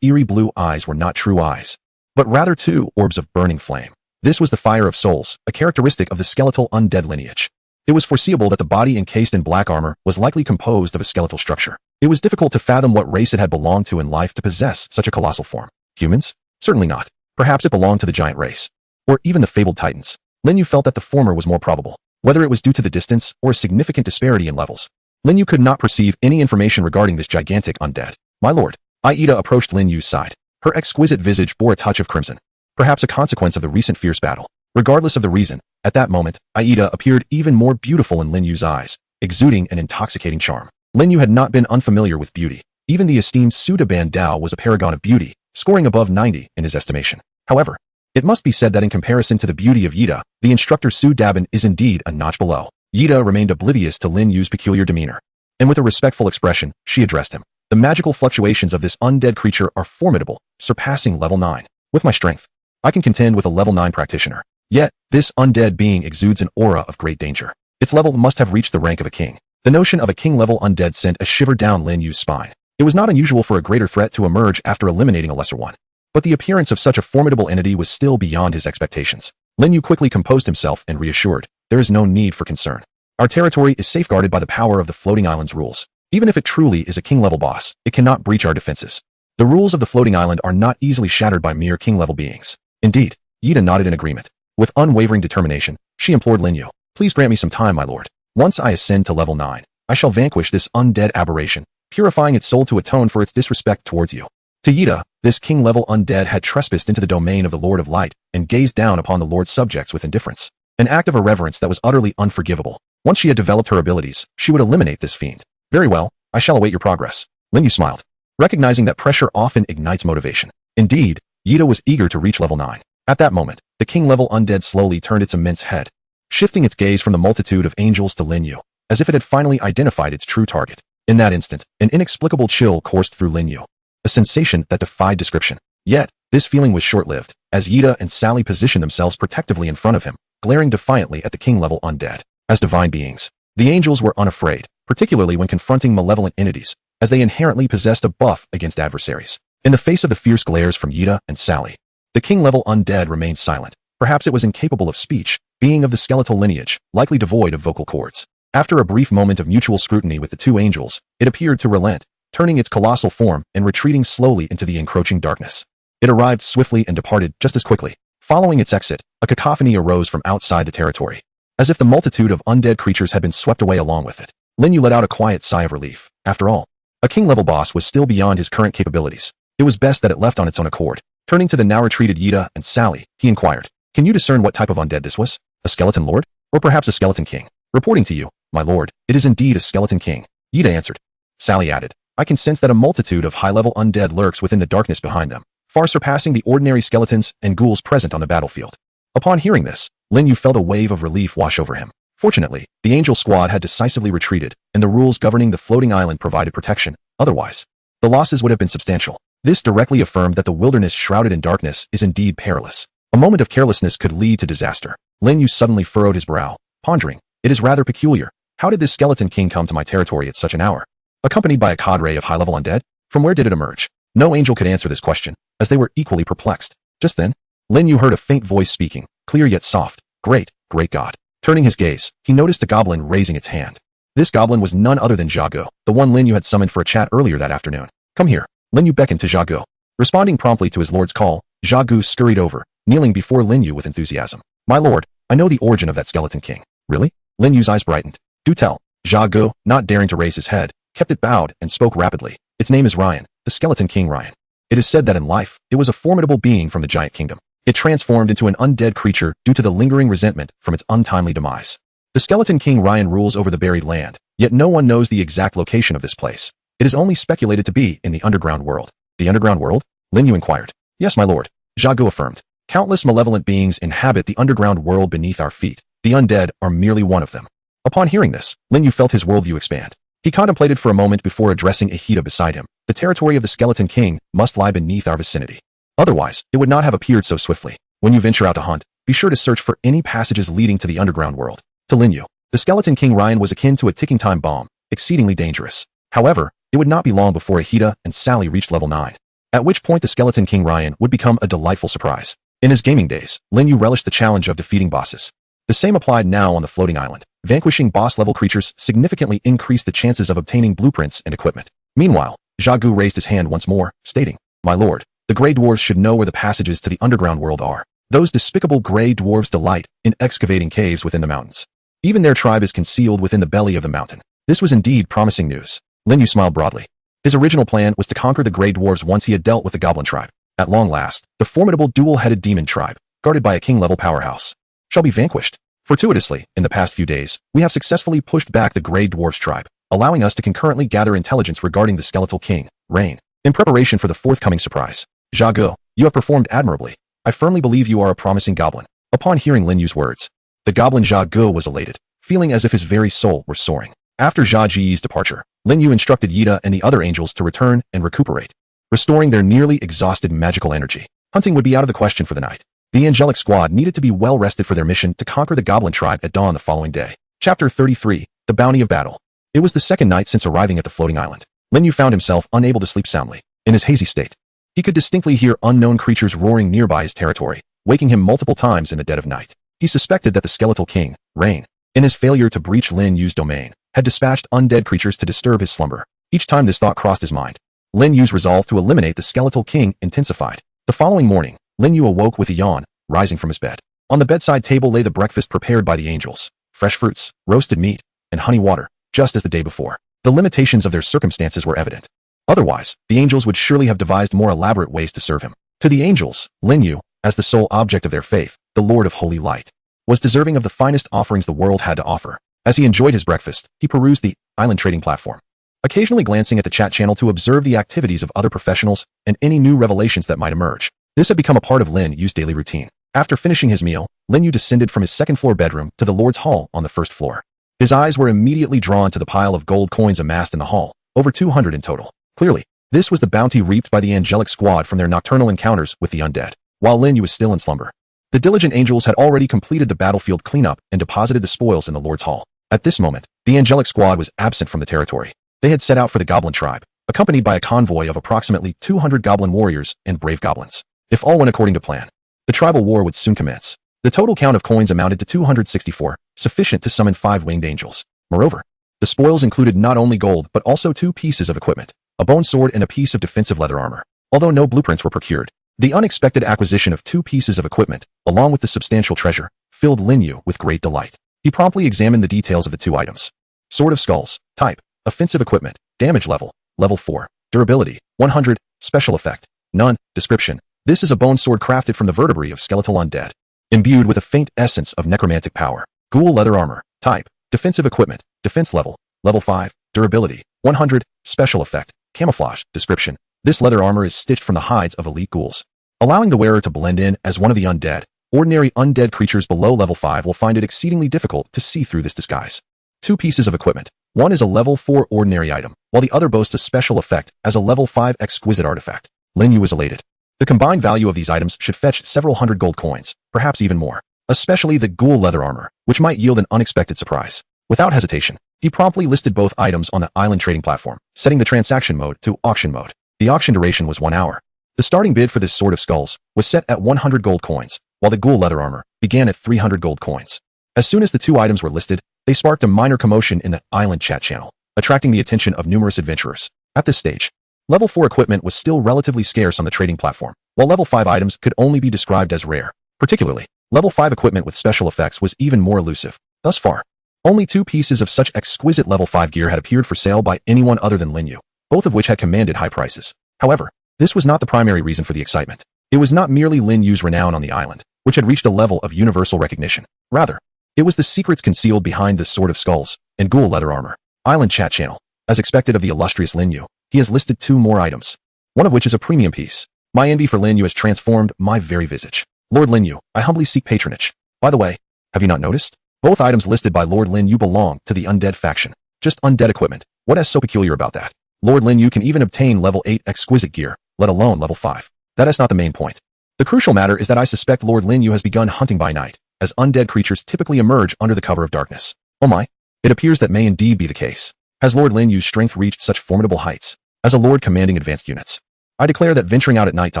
eerie blue eyes were not true eyes, but rather 2 orbs of burning flame. This was the fire of souls, a characteristic of the skeletal undead lineage. It was foreseeable that the body encased in black armor was likely composed of a skeletal structure. It was difficult to fathom what race it had belonged to in life to possess such a colossal form. Humans? Certainly not. Perhaps it belonged to the giant race. Or even the fabled titans. Lin Yu felt that the former was more probable, whether it was due to the distance or a significant disparity in levels. Lin Yu could not perceive any information regarding this gigantic undead. My lord. Aida approached Lin Yu's side. Her exquisite visage bore a touch of crimson, perhaps a consequence of the recent fierce battle. Regardless of the reason, at that moment, Aida appeared even more beautiful in Lin Yu's eyes, exuding an intoxicating charm. Lin Yu had not been unfamiliar with beauty. Even the esteemed Su Daban Dao was a paragon of beauty, scoring above 90 in his estimation. However, it must be said that in comparison to the beauty of Yida, the instructor Su Daban is indeed a notch below. Yida remained oblivious to Lin Yu's peculiar demeanor, and with a respectful expression, she addressed him. The magical fluctuations of this undead creature are formidable, surpassing level 9. With my strength, I can contend with a level 9 practitioner. Yet, this undead being exudes an aura of great danger. Its level must have reached the rank of a king. The notion of a king-level undead sent a shiver down Lin Yu's spine. It was not unusual for a greater threat to emerge after eliminating a lesser one. But the appearance of such a formidable entity was still beyond his expectations. Lin Yu quickly composed himself and reassured, there is no need for concern. Our territory is safeguarded by the power of the floating island's rules. Even if it truly is a king-level boss, it cannot breach our defenses. The rules of the floating island are not easily shattered by mere king-level beings. Indeed, Yida nodded in agreement. With unwavering determination, she implored Lin Yu, please grant me some time, my lord. Once I ascend to level 9, I shall vanquish this undead aberration, purifying its soul to atone for its disrespect towards you. To Yida, this king-level undead had trespassed into the domain of the Lord of Light and gazed down upon the Lord's subjects with indifference. An act of irreverence that was utterly unforgivable. Once she had developed her abilities, she would eliminate this fiend. Very well, I shall await your progress. Lin Yu smiled, recognizing that pressure often ignites motivation. Indeed, Yida was eager to reach level 9. At that moment, the king-level undead slowly turned its immense head, shifting its gaze from the multitude of angels to Lin Yu, as if it had finally identified its true target. In that instant, an inexplicable chill coursed through Lin Yu, a sensation that defied description. Yet, this feeling was short-lived, as Yida and Sally positioned themselves protectively in front of him, glaring defiantly at the king-level undead. As divine beings, the angels were unafraid, particularly when confronting malevolent entities, as they inherently possessed a buff against adversaries. In the face of the fierce glares from Yida and Sally, the king-level undead remained silent. Perhaps it was incapable of speech, being of the skeletal lineage, likely devoid of vocal cords. After a brief moment of mutual scrutiny with the 2 angels, it appeared to relent, turning its colossal form and retreating slowly into the encroaching darkness. It arrived swiftly and departed just as quickly. Following its exit, a cacophony arose from outside the territory, as if the multitude of undead creatures had been swept away along with it. Lin Yu let out a quiet sigh of relief. After all, a king-level boss was still beyond his current capabilities. It was best that it left on its own accord. Turning to the now retreated Yida and Sally, he inquired, can you discern what type of undead this was? A skeleton lord? Or perhaps a skeleton king? Reporting to you, my lord, it is indeed a skeleton king. Yida answered. Sally added, I can sense that a multitude of high-level undead lurks within the darkness behind them, far surpassing the ordinary skeletons and ghouls present on the battlefield. Upon hearing this, Lin Yu felt a wave of relief wash over him. Fortunately, the angel squad had decisively retreated, and the rules governing the floating island provided protection. Otherwise, the losses would have been substantial. This directly affirmed that the wilderness shrouded in darkness is indeed perilous. A moment of carelessness could lead to disaster. Lin Yu suddenly furrowed his brow, pondering, it is rather peculiar. How did this skeleton king come to my territory at such an hour? Accompanied by a cadre of high-level undead? From where did it emerge? No angel could answer this question, as they were equally perplexed. Just then, Lin Yu heard a faint voice speaking, clear yet soft. Great God. Turning his gaze, he noticed a goblin raising its hand. This goblin was none other than Jago, the one Lin Yu had summoned for a chat earlier that afternoon. Come here. Lin Yu beckoned to Jago. Responding promptly to his lord's call, Jago scurried over, kneeling before Lin Yu with enthusiasm. My lord, I know the origin of that skeleton king. Really? Lin Yu's eyes brightened. Do tell. Jago, not daring to raise his head, kept it bowed and spoke rapidly. Its name is Ryan. the Skeleton King Ryan. It is said that in life, it was a formidable being from the Giant Kingdom. It transformed into an undead creature due to the lingering resentment from its untimely demise. The Skeleton King Ryan rules over the buried land, yet no one knows the exact location of this place. It is only speculated to be in the underground world. The underground world? Lin Yu inquired. Yes, my lord. Jia Gu affirmed. Countless malevolent beings inhabit the underground world beneath our feet. The undead are merely one of them. Upon hearing this, Lin Yu felt his worldview expand. He contemplated for a moment before addressing Ahita beside him. The territory of the Skeleton King must lie beneath our vicinity. Otherwise, it would not have appeared so swiftly. When you venture out to hunt, be sure to search for any passages leading to the underground world. To Lin Yu, the Skeleton King Ryan was akin to a ticking time bomb, exceedingly dangerous. However, it would not be long before Ahita and Sally reached level 9. At which point the Skeleton King Ryan would become a delightful surprise. In his gaming days, Lin Yu relished the challenge of defeating bosses. The same applied now on the floating island. Vanquishing boss-level creatures significantly increased the chances of obtaining blueprints and equipment. Meanwhile, Jia Gu raised his hand once more, stating, My lord, the Grey Dwarves should know where the passages to the underground world are. Those despicable Grey Dwarves delight in excavating caves within the mountains. Even their tribe is concealed within the belly of the mountain. This was indeed promising news. Lin Yu smiled broadly. His original plan was to conquer the Grey Dwarves once he had dealt with the Goblin tribe. At long last, the formidable dual-headed demon tribe, guarded by a king-level powerhouse, shall be vanquished. Fortuitously, in the past few days, we have successfully pushed back the Grey Dwarves tribe, allowing us to concurrently gather intelligence regarding the Skeletal King, Rain, in preparation for the forthcoming surprise. Jia Gu, you have performed admirably. I firmly believe you are a promising goblin. Upon hearing Lin Yu's words, the goblin Jia Gu was elated, feeling as if his very soul were soaring. After Jia Ji's departure, Lin Yu instructed Yida and the other angels to return and recuperate, restoring their nearly exhausted magical energy. Hunting would be out of the question for the night. The angelic squad needed to be well rested for their mission to conquer the goblin tribe at dawn the following day. Chapter 33, The Bounty of Battle. It was the second night since arriving at the floating island. Lin Yu found himself unable to sleep soundly. In his hazy state, he could distinctly hear unknown creatures roaring nearby his territory, waking him multiple times in the dead of night. He suspected that the Skeletal King, Rain, in his failure to breach Lin Yu's domain, had dispatched undead creatures to disturb his slumber. Each time this thought crossed his mind, Lin Yu's resolve to eliminate the Skeletal King intensified. The following morning, Lin Yu awoke with a yawn, rising from his bed. On the bedside table lay the breakfast prepared by the angels, fresh fruits, roasted meat, and honey water, just as the day before. The limitations of their circumstances were evident. Otherwise, the angels would surely have devised more elaborate ways to serve him. To the angels, Lin Yu, as the sole object of their faith, the Lord of Holy Light, was deserving of the finest offerings the world had to offer. As he enjoyed his breakfast, he perused the island trading platform, occasionally glancing at the chat channel to observe the activities of other professionals and any new revelations that might emerge. This had become a part of Lin Yu's daily routine. After finishing his meal, Lin Yu descended from his second-floor bedroom to the Lord's Hall on the first floor. His eyes were immediately drawn to the pile of gold coins amassed in the hall, over 200 in total. Clearly, this was the bounty reaped by the angelic squad from their nocturnal encounters with the undead. While Lin Yu was still in slumber, the diligent angels had already completed the battlefield cleanup and deposited the spoils in the Lord's Hall. At this moment, the angelic squad was absent from the territory. They had set out for the Goblin tribe, accompanied by a convoy of approximately 200 goblin warriors and brave goblins. If all went according to plan, the tribal war would soon commence. The total count of coins amounted to 264, sufficient to summon 5 winged angels. Moreover, the spoils included not only gold but also 2 pieces of equipment, a bone sword and a piece of defensive leather armor. Although no blueprints were procured, the unexpected acquisition of 2 pieces of equipment, along with the substantial treasure, filled Lin Yu with great delight. He promptly examined the details of the 2 items. Sword of Skulls, type, offensive equipment, damage level, level 4, durability, 100, special effect, none, description. This is a bone sword crafted from the vertebrae of skeletal undead, imbued with a faint essence of necromantic power. Ghoul leather armor, type, defensive equipment, defense level, level 5, durability, 100, special effect, camouflage, description. This leather armor is stitched from the hides of elite ghouls, allowing the wearer to blend in as one of the undead. Ordinary undead creatures below level 5 will find it exceedingly difficult to see through this disguise. 2 pieces of equipment. One is a level 4 ordinary item, while the other boasts a special effect as a level 5 exquisite artifact. Lin Yu was elated. The combined value of these items should fetch several hundred gold coins, perhaps even more, especially the ghoul leather armor, which might yield an unexpected surprise. Without hesitation, he promptly listed both items on the island trading platform, setting the transaction mode to auction mode. The auction duration was 1 hour. The starting bid for this Sword of Skulls was set at 100 gold coins, while the ghoul leather armor began at 300 gold coins. As soon as the 2 items were listed, they sparked a minor commotion in the island chat channel, attracting the attention of numerous adventurers. At this stage, level 4 equipment was still relatively scarce on the trading platform, while level 5 items could only be described as rare. Particularly, level 5 equipment with special effects was even more elusive. Thus far, only 2 pieces of such exquisite level 5 gear had appeared for sale by anyone other than Lin Yu, both of which had commanded high prices. However, this was not the primary reason for the excitement. It was not merely Lin Yu's renown on the island, which had reached a level of universal recognition. Rather, it was the secrets concealed behind the Sword of Skulls and Ghoul Leather Armor. Island Chat Channel. As expected of the illustrious Lin Yu, he has listed 2 more items, one of which is a premium piece. My envy for Lin Yu has transformed my very visage. Lord Lin Yu, I humbly seek patronage. By the way, have you not noticed? Both items listed by Lord Lin Yu belong to the undead faction. Just undead equipment. What is so peculiar about that? Lord Lin Yu can even obtain level 8 exquisite gear, let alone level 5. That is not the main point. The crucial matter is that I suspect Lord Lin Yu has begun hunting by night, as undead creatures typically emerge under the cover of darkness. Oh my. It appears that may indeed be the case. Has Lord Lin Yu's strength reached such formidable heights? As a lord commanding advanced units, I declare that venturing out at night to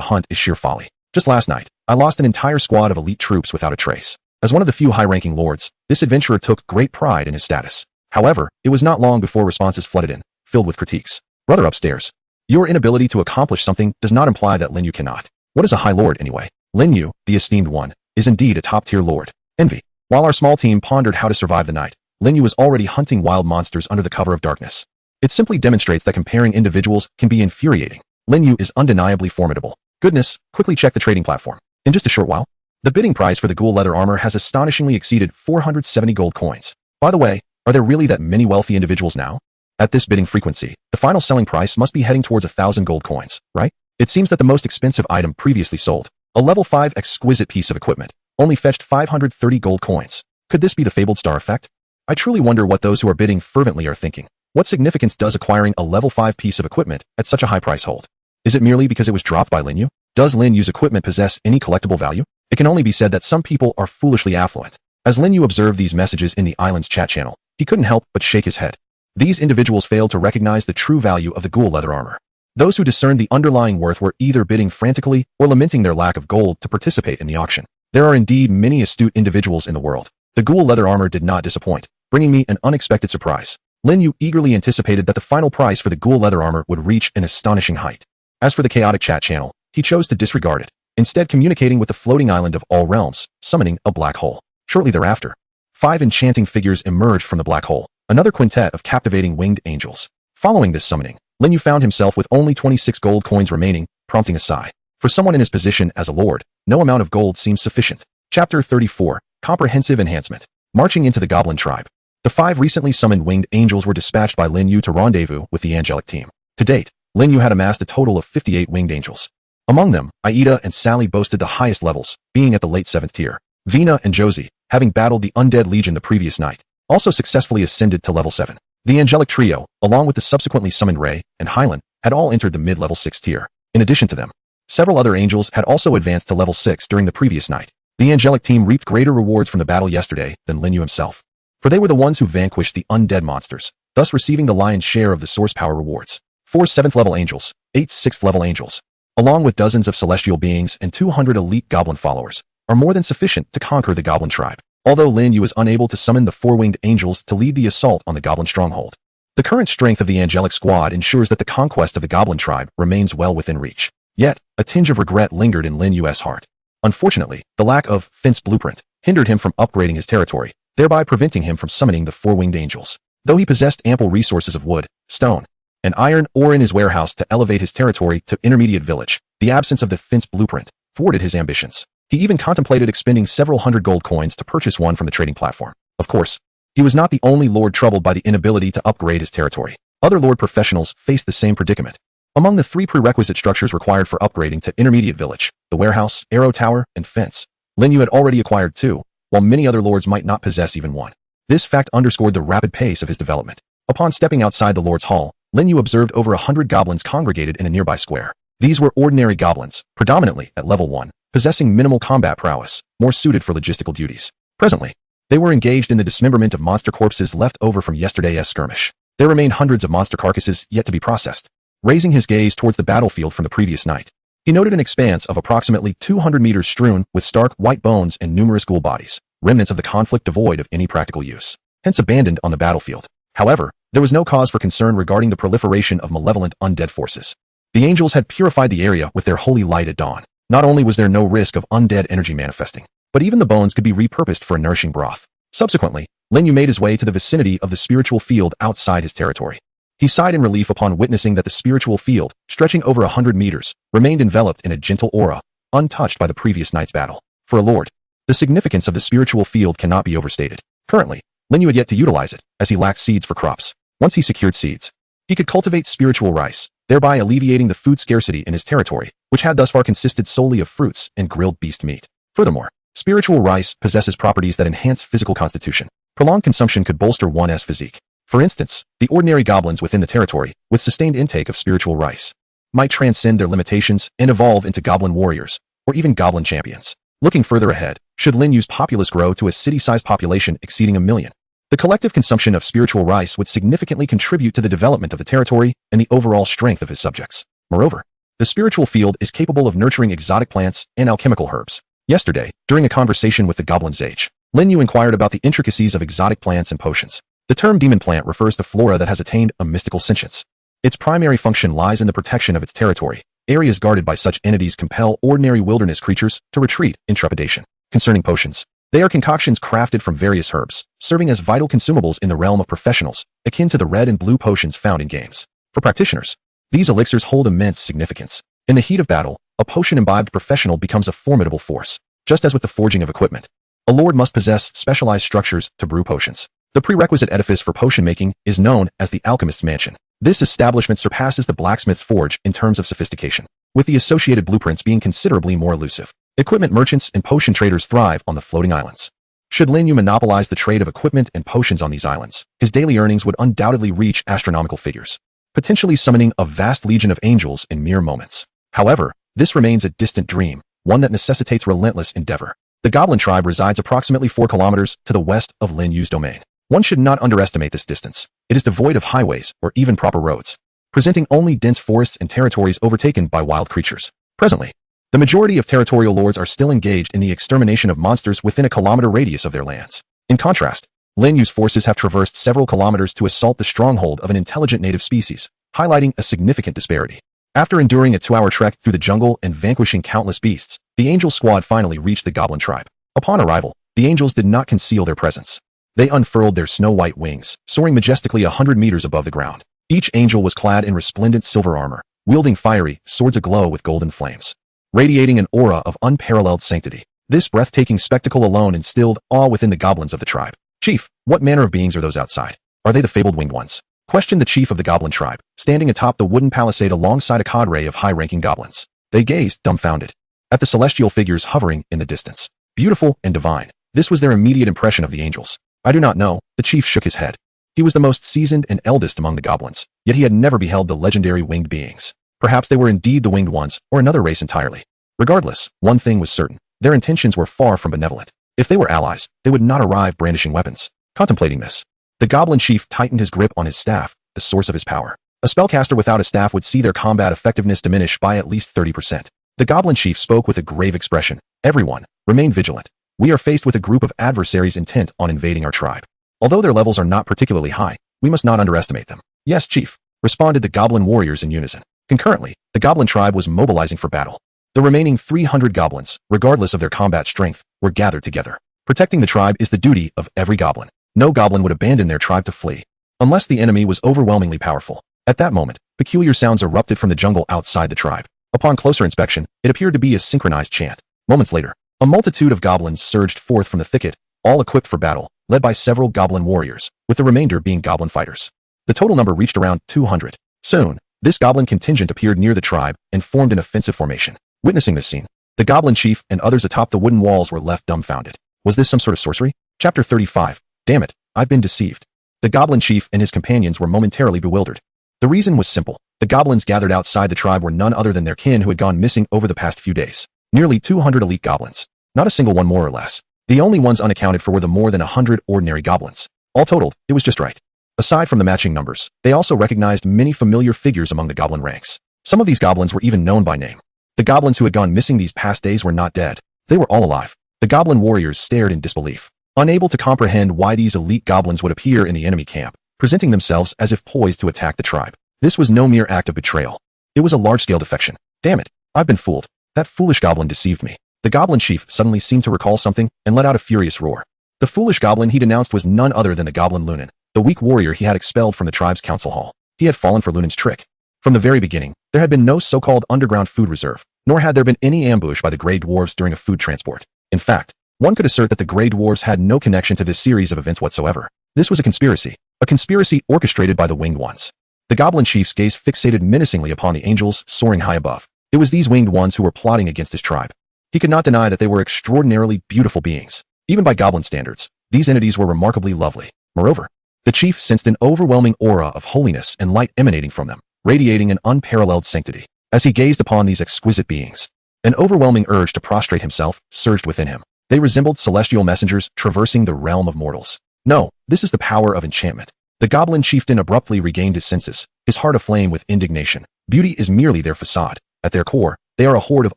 hunt is sheer folly. Just last night, I lost an entire squad of elite troops without a trace. As one of the few high-ranking lords, this adventurer took great pride in his status. However, it was not long before responses flooded in, filled with critiques. Brother upstairs, your inability to accomplish something does not imply that Lin Yu cannot. What is a high lord anyway? Lin Yu, the esteemed one, is indeed a top-tier lord. Envy. While our small team pondered how to survive the night, Lin Yu was already hunting wild monsters under the cover of darkness. It simply demonstrates that comparing individuals can be infuriating. Lin Yu is undeniably formidable. Goodness, quickly check the trading platform. In just a short while, the bidding price for the Ghoul Leather Armor has astonishingly exceeded 470 gold coins. By the way, are there really that many wealthy individuals now? At this bidding frequency, the final selling price must be heading towards 1,000 gold coins, right? It seems that the most expensive item previously sold, a level 5 exquisite piece of equipment, only fetched 530 gold coins. Could this be the fabled star effect? I truly wonder what those who are bidding fervently are thinking. What significance does acquiring a level 5 piece of equipment at such a high price hold? Is it merely because it was dropped by Lin Yu? Does Lin Yu's equipment possess any collectible value? It can only be said that some people are foolishly affluent. As Lin Yu observed these messages in the island's chat channel, he couldn't help but shake his head. These individuals failed to recognize the true value of the Ghoul Leather Armor. Those who discerned the underlying worth were either bidding frantically or lamenting their lack of gold to participate in the auction. There are indeed many astute individuals in the world. The Ghoul Leather Armor did not disappoint, bringing me an unexpected surprise. Lin Yu eagerly anticipated that the final price for the Ghoul Leather Armor would reach an astonishing height. As for the chaotic chat channel, he chose to disregard it, instead communicating with the floating island of all realms, summoning a black hole. Shortly thereafter, 5 enchanting figures emerged from the black hole, another quintet of captivating winged angels. Following this summoning, Lin Yu found himself with only 26 gold coins remaining, prompting a sigh. For someone in his position as a lord, no amount of gold seems sufficient. Chapter 34, Comprehensive Enhancement. Marching into the Goblin Tribe. The 5 recently summoned winged angels were dispatched by Lin Yu to rendezvous with the angelic team. To date, Lin Yu had amassed a total of 58 winged angels. Among them, Aida and Sally boasted the highest levels, being at the late 7th tier. Vina and Josie, having battled the Undead Legion the previous night, also successfully ascended to level 7. The angelic trio, along with the subsequently summoned Ray and Hylan, had all entered the mid-level 6th tier. In addition to them, several other angels had also advanced to level 6 during the previous night. The angelic team reaped greater rewards from the battle yesterday than Lin Yu himself, for they were the ones who vanquished the undead monsters, thus receiving the lion's share of the source power rewards. 4 7th-level angels, 8 6th-level angels, along with dozens of celestial beings and 200 elite goblin followers, are more than sufficient to conquer the Goblin Tribe. Although Lin Yu is unable to summon the 4 winged angels to lead the assault on the Goblin Stronghold, the current strength of the angelic squad ensures that the conquest of the Goblin Tribe remains well within reach. Yet, a tinge of regret lingered in Lin Yu's heart. Unfortunately, the lack of fence blueprint hindered him from upgrading his territory, thereby preventing him from summoning the 4 winged angels. Though he possessed ample resources of wood, stone, and iron ore in his warehouse to elevate his territory to intermediate village, the absence of the fence blueprint thwarted his ambitions. He even contemplated expending several hundred gold coins to purchase one from the trading platform. Of course, he was not the only lord troubled by the inability to upgrade his territory. Other lord professionals faced the same predicament. Among the 3 prerequisite structures required for upgrading to intermediate village, the warehouse, arrow tower, and fence, Lin Yu had already acquired 2, while many other lords might not possess even one. This fact underscored the rapid pace of his development. Upon stepping outside the lord's hall, Lin Yu observed over 100 goblins congregated in a nearby square. These were ordinary goblins, predominantly at level 1, possessing minimal combat prowess, more suited for logistical duties. Presently, they were engaged in the dismemberment of monster corpses left over from yesterday's skirmish. There remained hundreds of monster carcasses yet to be processed. Raising his gaze towards the battlefield from the previous night, he noted an expanse of approximately 200 meters strewn with stark white bones and numerous ghoul bodies, remnants of the conflict devoid of any practical use, hence abandoned on the battlefield. However, there was no cause for concern regarding the proliferation of malevolent undead forces. The angels had purified the area with their holy light at dawn. Not only was there no risk of undead energy manifesting, but even the bones could be repurposed for a nourishing broth. Subsequently, Lin Yu made his way to the vicinity of the spiritual field outside his territory. He sighed in relief upon witnessing that the spiritual field, stretching over 100 meters, remained enveloped in a gentle aura, untouched by the previous night's battle. For a lord, the significance of the spiritual field cannot be overstated. Currently, Lin Yu had yet to utilize it, as he lacked seeds for crops. Once he secured seeds, he could cultivate spiritual rice, thereby alleviating the food scarcity in his territory, which had thus far consisted solely of fruits and grilled beast meat. Furthermore, spiritual rice possesses properties that enhance physical constitution. Prolonged consumption could bolster one's physique. For instance, the ordinary goblins within the territory, with sustained intake of spiritual rice, might transcend their limitations and evolve into goblin warriors, or even goblin champions. Looking further ahead, should Lin Yu's populace grow to a city-sized population exceeding 1 million, the collective consumption of spiritual rice would significantly contribute to the development of the territory and the overall strength of his subjects. Moreover, the spiritual field is capable of nurturing exotic plants and alchemical herbs. Yesterday, during a conversation with the goblin sage, Lin Yu inquired about the intricacies of exotic plants and potions. The term demon plant refers to flora that has attained a mystical sentience. Its primary function lies in the protection of its territory. Areas guarded by such entities compel ordinary wilderness creatures to retreat in trepidation. Concerning potions, they are concoctions crafted from various herbs, serving as vital consumables in the realm of professionals, akin to the red and blue potions found in games. For practitioners, these elixirs hold immense significance. In the heat of battle, a potion-imbibed professional becomes a formidable force. Just as with the forging of equipment, a lord must possess specialized structures to brew potions. The prerequisite edifice for potion making is known as the alchemist's mansion. This establishment surpasses the blacksmith's forge in terms of sophistication, with the associated blueprints being considerably more elusive. Equipment merchants and potion traders thrive on the floating islands. Should Lin Yu monopolize the trade of equipment and potions on these islands, his daily earnings would undoubtedly reach astronomical figures, potentially summoning a vast legion of angels in mere moments. However, this remains a distant dream, one that necessitates relentless endeavor. The goblin tribe resides approximately 4 kilometers to the west of Lin Yu's domain. One should not underestimate this distance. It is devoid of highways or even proper roads, presenting only dense forests and territories overtaken by wild creatures. Presently, the majority of territorial lords are still engaged in the extermination of monsters within a kilometer radius of their lands. In contrast, Lin Yu's forces have traversed several kilometers to assault the stronghold of an intelligent native species, highlighting a significant disparity. After enduring a 2-hour trek through the jungle and vanquishing countless beasts, the angel squad finally reached the goblin tribe. Upon arrival, the angels did not conceal their presence. They unfurled their snow-white wings, soaring majestically 100 meters above the ground. Each angel was clad in resplendent silver armor, wielding fiery swords aglow with golden flames, radiating an aura of unparalleled sanctity. This breathtaking spectacle alone instilled awe within the goblins of the tribe. "Chief, what manner of beings are those outside? Are they the fabled winged ones?" questioned the chief of the goblin tribe, standing atop the wooden palisade alongside a cadre of high-ranking goblins. They gazed, dumbfounded, at the celestial figures hovering in the distance. Beautiful and divine, this was their immediate impression of the angels. "I do not know," the chief shook his head. He was the most seasoned and eldest among the goblins, yet he had never beheld the legendary winged beings. Perhaps they were indeed the winged ones, or another race entirely. Regardless, one thing was certain. Their intentions were far from benevolent. If they were allies, they would not arrive brandishing weapons. Contemplating this, the goblin chief tightened his grip on his staff, the source of his power. A spellcaster without a staff would see their combat effectiveness diminish by at least 30%. The goblin chief spoke with a grave expression. "Everyone, remain vigilant. We are faced with a group of adversaries intent on invading our tribe. Although their levels are not particularly high, we must not underestimate them." "Yes, chief," responded the goblin warriors in unison. Concurrently, the goblin tribe was mobilizing for battle. The remaining 300 goblins, regardless of their combat strength, were gathered together. Protecting the tribe is the duty of every goblin. No goblin would abandon their tribe to flee, unless the enemy was overwhelmingly powerful. At that moment, peculiar sounds erupted from the jungle outside the tribe. Upon closer inspection, it appeared to be a synchronized chant. Moments later, a multitude of goblins surged forth from the thicket, all equipped for battle, led by several goblin warriors, with the remainder being goblin fighters. The total number reached around 200. Soon, this goblin contingent appeared near the tribe and formed an offensive formation. Witnessing this scene, the goblin chief and others atop the wooden walls were left dumbfounded. Was this some sort of sorcery? Chapter 35. Damn it, I've been deceived. The goblin chief and his companions were momentarily bewildered. The reason was simple. The goblins gathered outside the tribe were none other than their kin who had gone missing over the past few days. Nearly 200 elite goblins. Not a single one more or less. The only ones unaccounted for were the more than 100 ordinary goblins. All totaled, it was just right. Aside from the matching numbers, they also recognized many familiar figures among the goblin ranks. Some of these goblins were even known by name. The goblins who had gone missing these past days were not dead. They were all alive. The goblin warriors stared in disbelief, unable to comprehend why these elite goblins would appear in the enemy camp, presenting themselves as if poised to attack the tribe. This was no mere act of betrayal. It was a large-scale defection. Damn it, I've been fooled. That foolish goblin deceived me. The goblin chief suddenly seemed to recall something and let out a furious roar. The foolish goblin he denounced was none other than the goblin Lunan, the weak warrior he had expelled from the tribe's council hall. He had fallen for Lunen's trick. From the very beginning, there had been no so-called underground food reserve, nor had there been any ambush by the Grey Dwarves during a food transport. In fact, one could assert that the Grey Dwarves had no connection to this series of events whatsoever. This was a conspiracy orchestrated by the Winged Ones. The Goblin Chief's gaze fixated menacingly upon the angels soaring high above. It was these Winged Ones who were plotting against his tribe. He could not deny that they were extraordinarily beautiful beings. Even by Goblin standards, these entities were remarkably lovely. Moreover, the chief sensed an overwhelming aura of holiness and light emanating from them, radiating an unparalleled sanctity. As he gazed upon these exquisite beings, an overwhelming urge to prostrate himself surged within him. They resembled celestial messengers traversing the realm of mortals. No, this is the power of enchantment. The Goblin Chieftain abruptly regained his senses, his heart aflame with indignation. Beauty is merely their facade. At their core, they are a horde of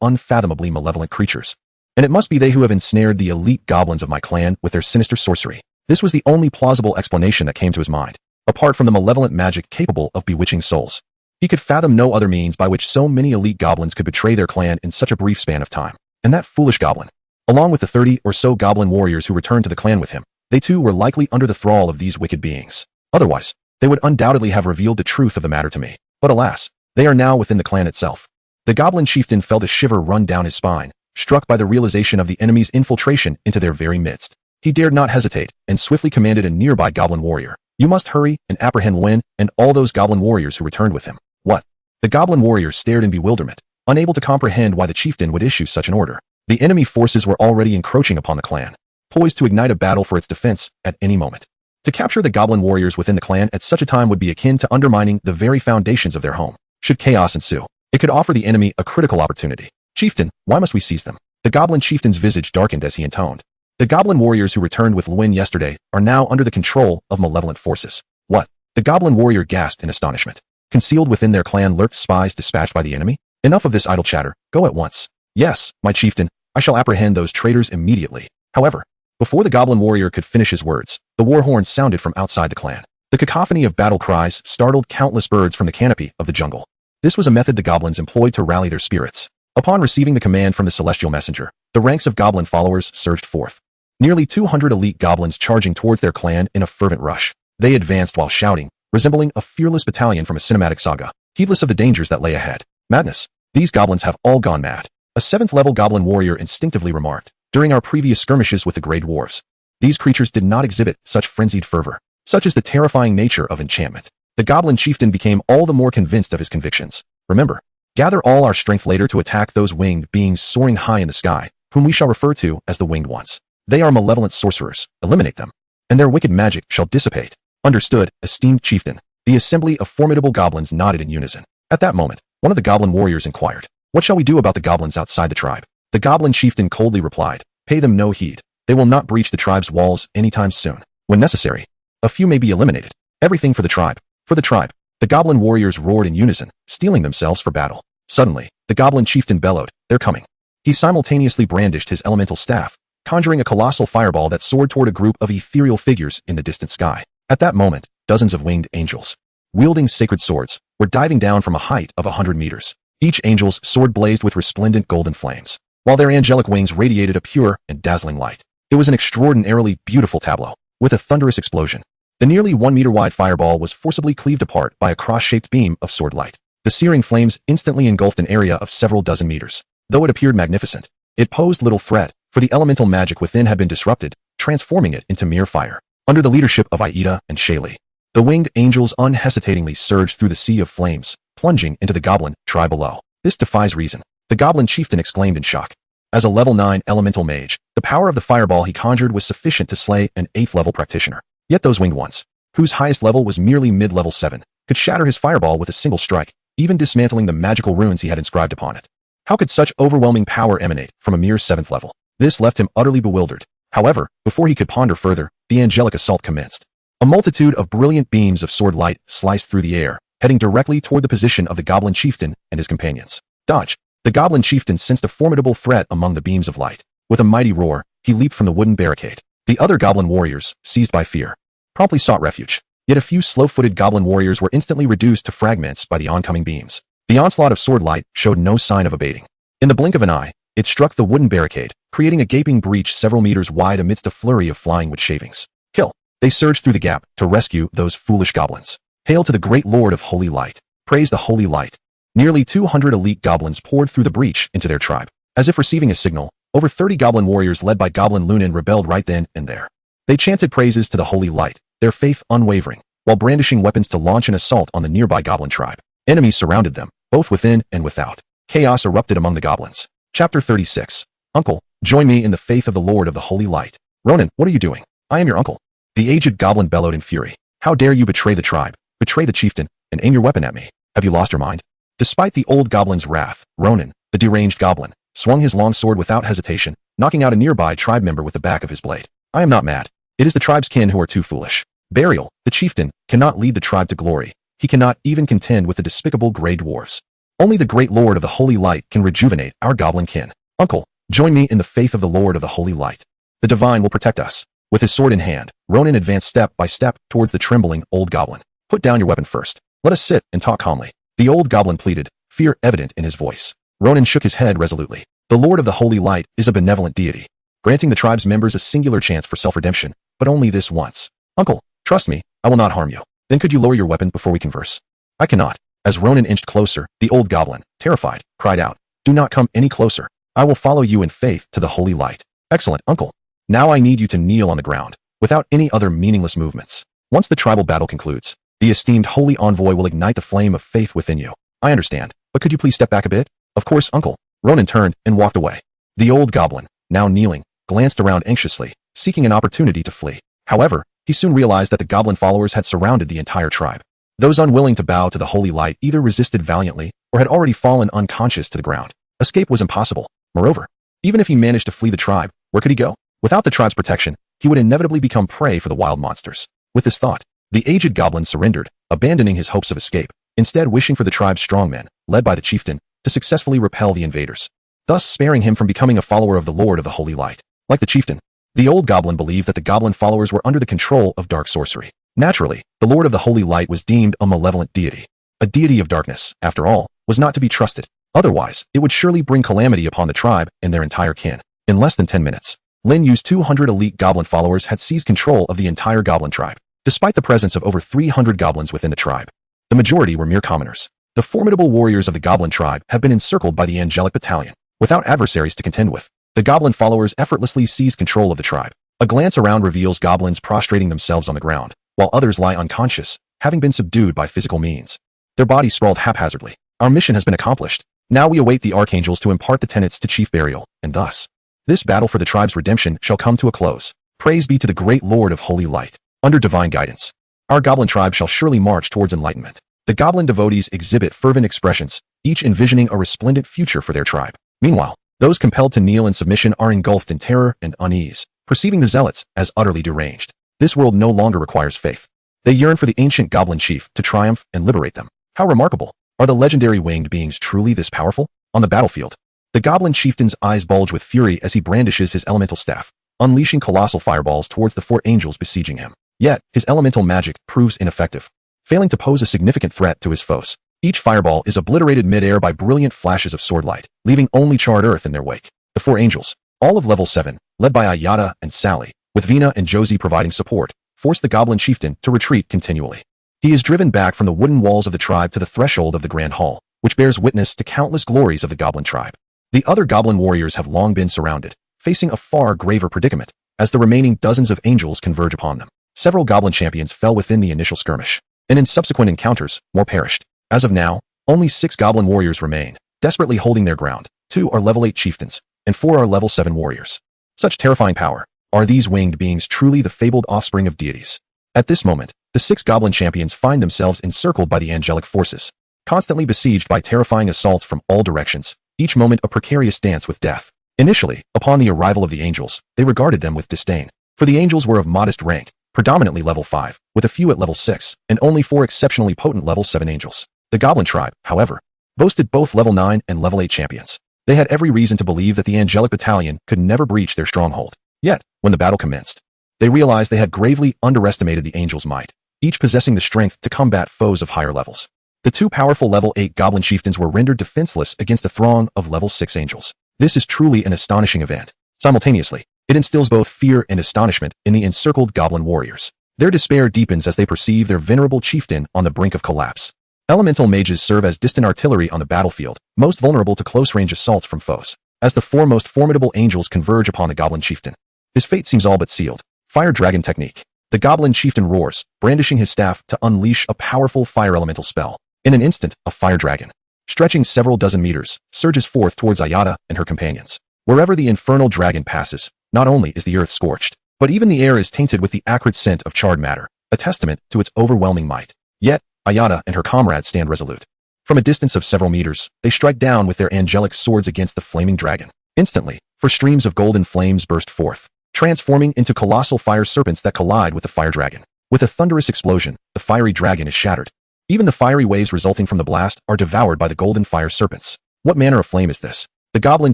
unfathomably malevolent creatures. And it must be they who have ensnared the elite goblins of my clan with their sinister sorcery. This was the only plausible explanation that came to his mind, apart from the malevolent magic capable of bewitching souls. He could fathom no other means by which so many elite goblins could betray their clan in such a brief span of time. And that foolish goblin, along with the 30 or so goblin warriors who returned to the clan with him, they too were likely under the thrall of these wicked beings. Otherwise, they would undoubtedly have revealed the truth of the matter to me. But alas, they are now within the clan itself. The Goblin Chieftain felt a shiver run down his spine, struck by the realization of the enemy's infiltration into their very midst. He dared not hesitate, and swiftly commanded a nearby goblin warrior, "You must hurry and apprehend Luen and all those goblin warriors who returned with him." What? The goblin warrior stared in bewilderment, unable to comprehend why the chieftain would issue such an order. The enemy forces were already encroaching upon the clan, poised to ignite a battle for its defense at any moment. To capture the goblin warriors within the clan at such a time would be akin to undermining the very foundations of their home. Should chaos ensue, it could offer the enemy a critical opportunity. "Chieftain, why must we seize them?" The goblin chieftain's visage darkened as he intoned. "The goblin warriors who returned with Luen yesterday are now under the control of malevolent forces." What? The goblin warrior gasped in astonishment. Concealed within their clan lurked spies dispatched by the enemy? Enough of this idle chatter. Go at once. "Yes, my chieftain, I shall apprehend those traitors immediately." However, before the goblin warrior could finish his words, the war horn sounded from outside the clan. The cacophony of battle cries startled countless birds from the canopy of the jungle. This was a method the goblins employed to rally their spirits. Upon receiving the command from the celestial messenger, the ranks of goblin followers surged forth. Nearly 200 elite goblins charging towards their clan in a fervent rush. They advanced while shouting, resembling a fearless battalion from a cinematic saga, heedless of the dangers that lay ahead. Madness. These goblins have all gone mad. A 7th-level goblin warrior instinctively remarked, during our previous skirmishes with the Grey Dwarves. These creatures did not exhibit such frenzied fervor. Such is the terrifying nature of enchantment. The goblin chieftain became all the more convinced of his convictions. Remember, gather all our strength later to attack those winged beings soaring high in the sky, whom we shall refer to as the Winged Ones. They are malevolent sorcerers. Eliminate them, and their wicked magic shall dissipate. Understood, esteemed chieftain. The assembly of formidable goblins nodded in unison. At that moment, one of the goblin warriors inquired, "What shall we do about the goblins outside the tribe?" The goblin chieftain coldly replied, "Pay them no heed. They will not breach the tribe's walls anytime soon. When necessary, a few may be eliminated. Everything for the tribe. For the tribe." The goblin warriors roared in unison, steeling themselves for battle. Suddenly, the goblin chieftain bellowed, "They're coming." He simultaneously brandished his elemental staff, conjuring a colossal fireball that soared toward a group of ethereal figures in the distant sky. At that moment, dozens of winged angels, wielding sacred swords, were diving down from a height of 100 meters. Each angel's sword blazed with resplendent golden flames, while their angelic wings radiated a pure and dazzling light. It was an extraordinarily beautiful tableau. With a thunderous explosion, the nearly 1-meter-wide fireball was forcibly cleaved apart by a cross-shaped beam of sword light. The searing flames instantly engulfed an area of several dozen meters. Though it appeared magnificent, it posed little threat, for the elemental magic within had been disrupted, transforming it into mere fire. Under the leadership of Aida and Shaylee, the winged angels unhesitatingly surged through the sea of flames, plunging into the goblin tribe below. "This defies reason," the goblin chieftain exclaimed in shock. As a level 9 elemental mage, the power of the fireball he conjured was sufficient to slay an 8th-level practitioner. Yet those winged ones, whose highest level was merely mid-level 7, could shatter his fireball with a single strike, even dismantling the magical runes he had inscribed upon it. How could such overwhelming power emanate from a mere 7th level? This left him utterly bewildered. However, before he could ponder further, the angelic assault commenced. A multitude of brilliant beams of sword light sliced through the air, heading directly toward the position of the goblin chieftain and his companions. Dodge! The goblin chieftain sensed a formidable threat among the beams of light. With a mighty roar, he leaped from the wooden barricade. The other goblin warriors, seized by fear, promptly sought refuge. Yet a few slow-footed goblin warriors were instantly reduced to fragments by the oncoming beams. The onslaught of sword light showed no sign of abating. In the blink of an eye, it struck the wooden barricade, creating a gaping breach several meters wide amidst a flurry of flying wood shavings. Kill! They surged through the gap to rescue those foolish goblins. Hail to the great Lord of Holy Light. Praise the Holy Light. Nearly 200 elite goblins poured through the breach into their tribe. As if receiving a signal, over 30 goblin warriors led by Goblin Lunan rebelled right then and there. They chanted praises to the Holy Light, their faith unwavering, while brandishing weapons to launch an assault on the nearby goblin tribe. Enemies surrounded them, both within and without. Chaos erupted among the goblins. Chapter 36. Uncle, join me in the faith of the Lord of the Holy Light. Ronan, what are you doing? I am your uncle. The aged goblin bellowed in fury. How dare you betray the tribe, betray the chieftain, and aim your weapon at me? Have you lost your mind? Despite the old goblin's wrath, Ronan, the deranged goblin, swung his long sword without hesitation, knocking out a nearby tribe member with the back of his blade. I am not mad. It is the tribe's kin who are too foolish. Burial, the chieftain, cannot lead the tribe to glory. He cannot even contend with the despicable gray dwarfs. Only the great Lord of the Holy Light can rejuvenate our goblin kin. Uncle, join me in the faith of the Lord of the Holy Light. The divine will protect us. With his sword in hand, Ronan advanced step by step towards the trembling old goblin. Put down your weapon first. Let us sit and talk calmly. The old goblin pleaded, fear evident in his voice. Ronan shook his head resolutely. The Lord of the Holy Light is a benevolent deity, granting the tribe's members a singular chance for self-redemption, but only this once. Uncle, trust me, I will not harm you. Then could you lower your weapon before we converse? I cannot. As Ronan inched closer, the old goblin, terrified, cried out, do not come any closer. I will follow you in faith to the Holy Light. Excellent, uncle. Now I need you to kneel on the ground, without any other meaningless movements. Once the tribal battle concludes, the esteemed holy envoy will ignite the flame of faith within you. I understand, but could you please step back a bit? Of course, uncle. Ronan turned and walked away. The old goblin, now kneeling, glanced around anxiously, seeking an opportunity to flee. However, he soon realized that the goblin followers had surrounded the entire tribe. Those unwilling to bow to the Holy Light either resisted valiantly or had already fallen unconscious to the ground. Escape was impossible. Moreover, even if he managed to flee the tribe, where could he go? Without the tribe's protection, he would inevitably become prey for the wild monsters. With this thought, the aged goblin surrendered, abandoning his hopes of escape, instead wishing for the tribe's strongmen, led by the chieftain, to successfully repel the invaders, thus sparing him from becoming a follower of the Lord of the Holy Light. Like the chieftain, the old goblin believed that the goblin followers were under the control of dark sorcery. Naturally, the Lord of the Holy Light was deemed a malevolent deity. A deity of darkness, after all, was not to be trusted. Otherwise, it would surely bring calamity upon the tribe and their entire kin. In less than 10 minutes, Lin Yu's 200 elite goblin followers had seized control of the entire goblin tribe. Despite the presence of over 300 goblins within the tribe, the majority were mere commoners. The formidable warriors of the goblin tribe have been encircled by the angelic battalion. Without adversaries to contend with, the goblin followers effortlessly seized control of the tribe. A glance around reveals goblins prostrating themselves on the ground, while others lie unconscious, having been subdued by physical means. Their bodies sprawled haphazardly. Our mission has been accomplished. Now we await the archangels to impart the tenets to Chief Burial, and thus, this battle for the tribe's redemption shall come to a close. Praise be to the great Lord of Holy Light. Under divine guidance, our goblin tribe shall surely march towards enlightenment. The goblin devotees exhibit fervent expressions, each envisioning a resplendent future for their tribe. Meanwhile, those compelled to kneel in submission are engulfed in terror and unease, perceiving the zealots as utterly deranged. This world no longer requires faith. They yearn for the ancient goblin chief to triumph and liberate them. How remarkable! Are the legendary winged beings truly this powerful? On the battlefield, the goblin chieftain's eyes bulge with fury as he brandishes his elemental staff, unleashing colossal fireballs towards the 4 angels besieging him. Yet, his elemental magic proves ineffective, failing to pose a significant threat to his foes. Each fireball is obliterated mid-air by brilliant flashes of sword light, leaving only charred earth in their wake. The 4 angels, all of level 7, led by Ayada and Sally, with Vina and Josie providing support, force the goblin chieftain to retreat continually. He is driven back from the wooden walls of the tribe to the threshold of the Grand Hall, which bears witness to countless glories of the goblin tribe. The other goblin warriors have long been surrounded, facing a far graver predicament, as the remaining dozens of angels converge upon them. Several goblin champions fell within the initial skirmish, and in subsequent encounters, more perished. As of now, only 6 goblin warriors remain, desperately holding their ground. 2 are level 8 chieftains, and 4 are level 7 warriors. Such terrifying power. Are these winged beings truly the fabled offspring of deities? At this moment, the 6 goblin champions find themselves encircled by the angelic forces, constantly besieged by terrifying assaults from all directions, each moment a precarious dance with death. Initially, upon the arrival of the angels, they regarded them with disdain, for the angels were of modest rank, predominantly level 5, with a few at level 6, and only 4 exceptionally potent level 7 angels. The goblin tribe, however, boasted both level 9 and level 8 champions. They had every reason to believe that the angelic battalion could never breach their stronghold. Yet, when the battle commenced, they realized they had gravely underestimated the angels' might, each possessing the strength to combat foes of higher levels. The 2 powerful level 8 goblin chieftains were rendered defenseless against a throng of level 6 angels. This is truly an astonishing event. Simultaneously, it instills both fear and astonishment in the encircled goblin warriors. Their despair deepens as they perceive their venerable chieftain on the brink of collapse. Elemental mages serve as distant artillery on the battlefield, most vulnerable to close-range assaults from foes. As the four most formidable angels converge upon the goblin chieftain, his fate seems all but sealed. Fire Dragon Technique. The goblin chieftain roars, brandishing his staff to unleash a powerful fire elemental spell. In an instant, a fire dragon, stretching several dozen meters, surges forth towards Ayada and her companions. Wherever the infernal dragon passes, not only is the earth scorched, but even the air is tainted with the acrid scent of charred matter, a testament to its overwhelming might. Yet, Ayada and her comrades stand resolute. From a distance of several meters, they strike down with their angelic swords against the flaming dragon. Instantly, streams of golden flames burst forth, transforming into colossal fire serpents that collide with the fire dragon. With a thunderous explosion, the fiery dragon is shattered. Even the fiery waves resulting from the blast are devoured by the golden fire serpents. What manner of flame is this? The goblin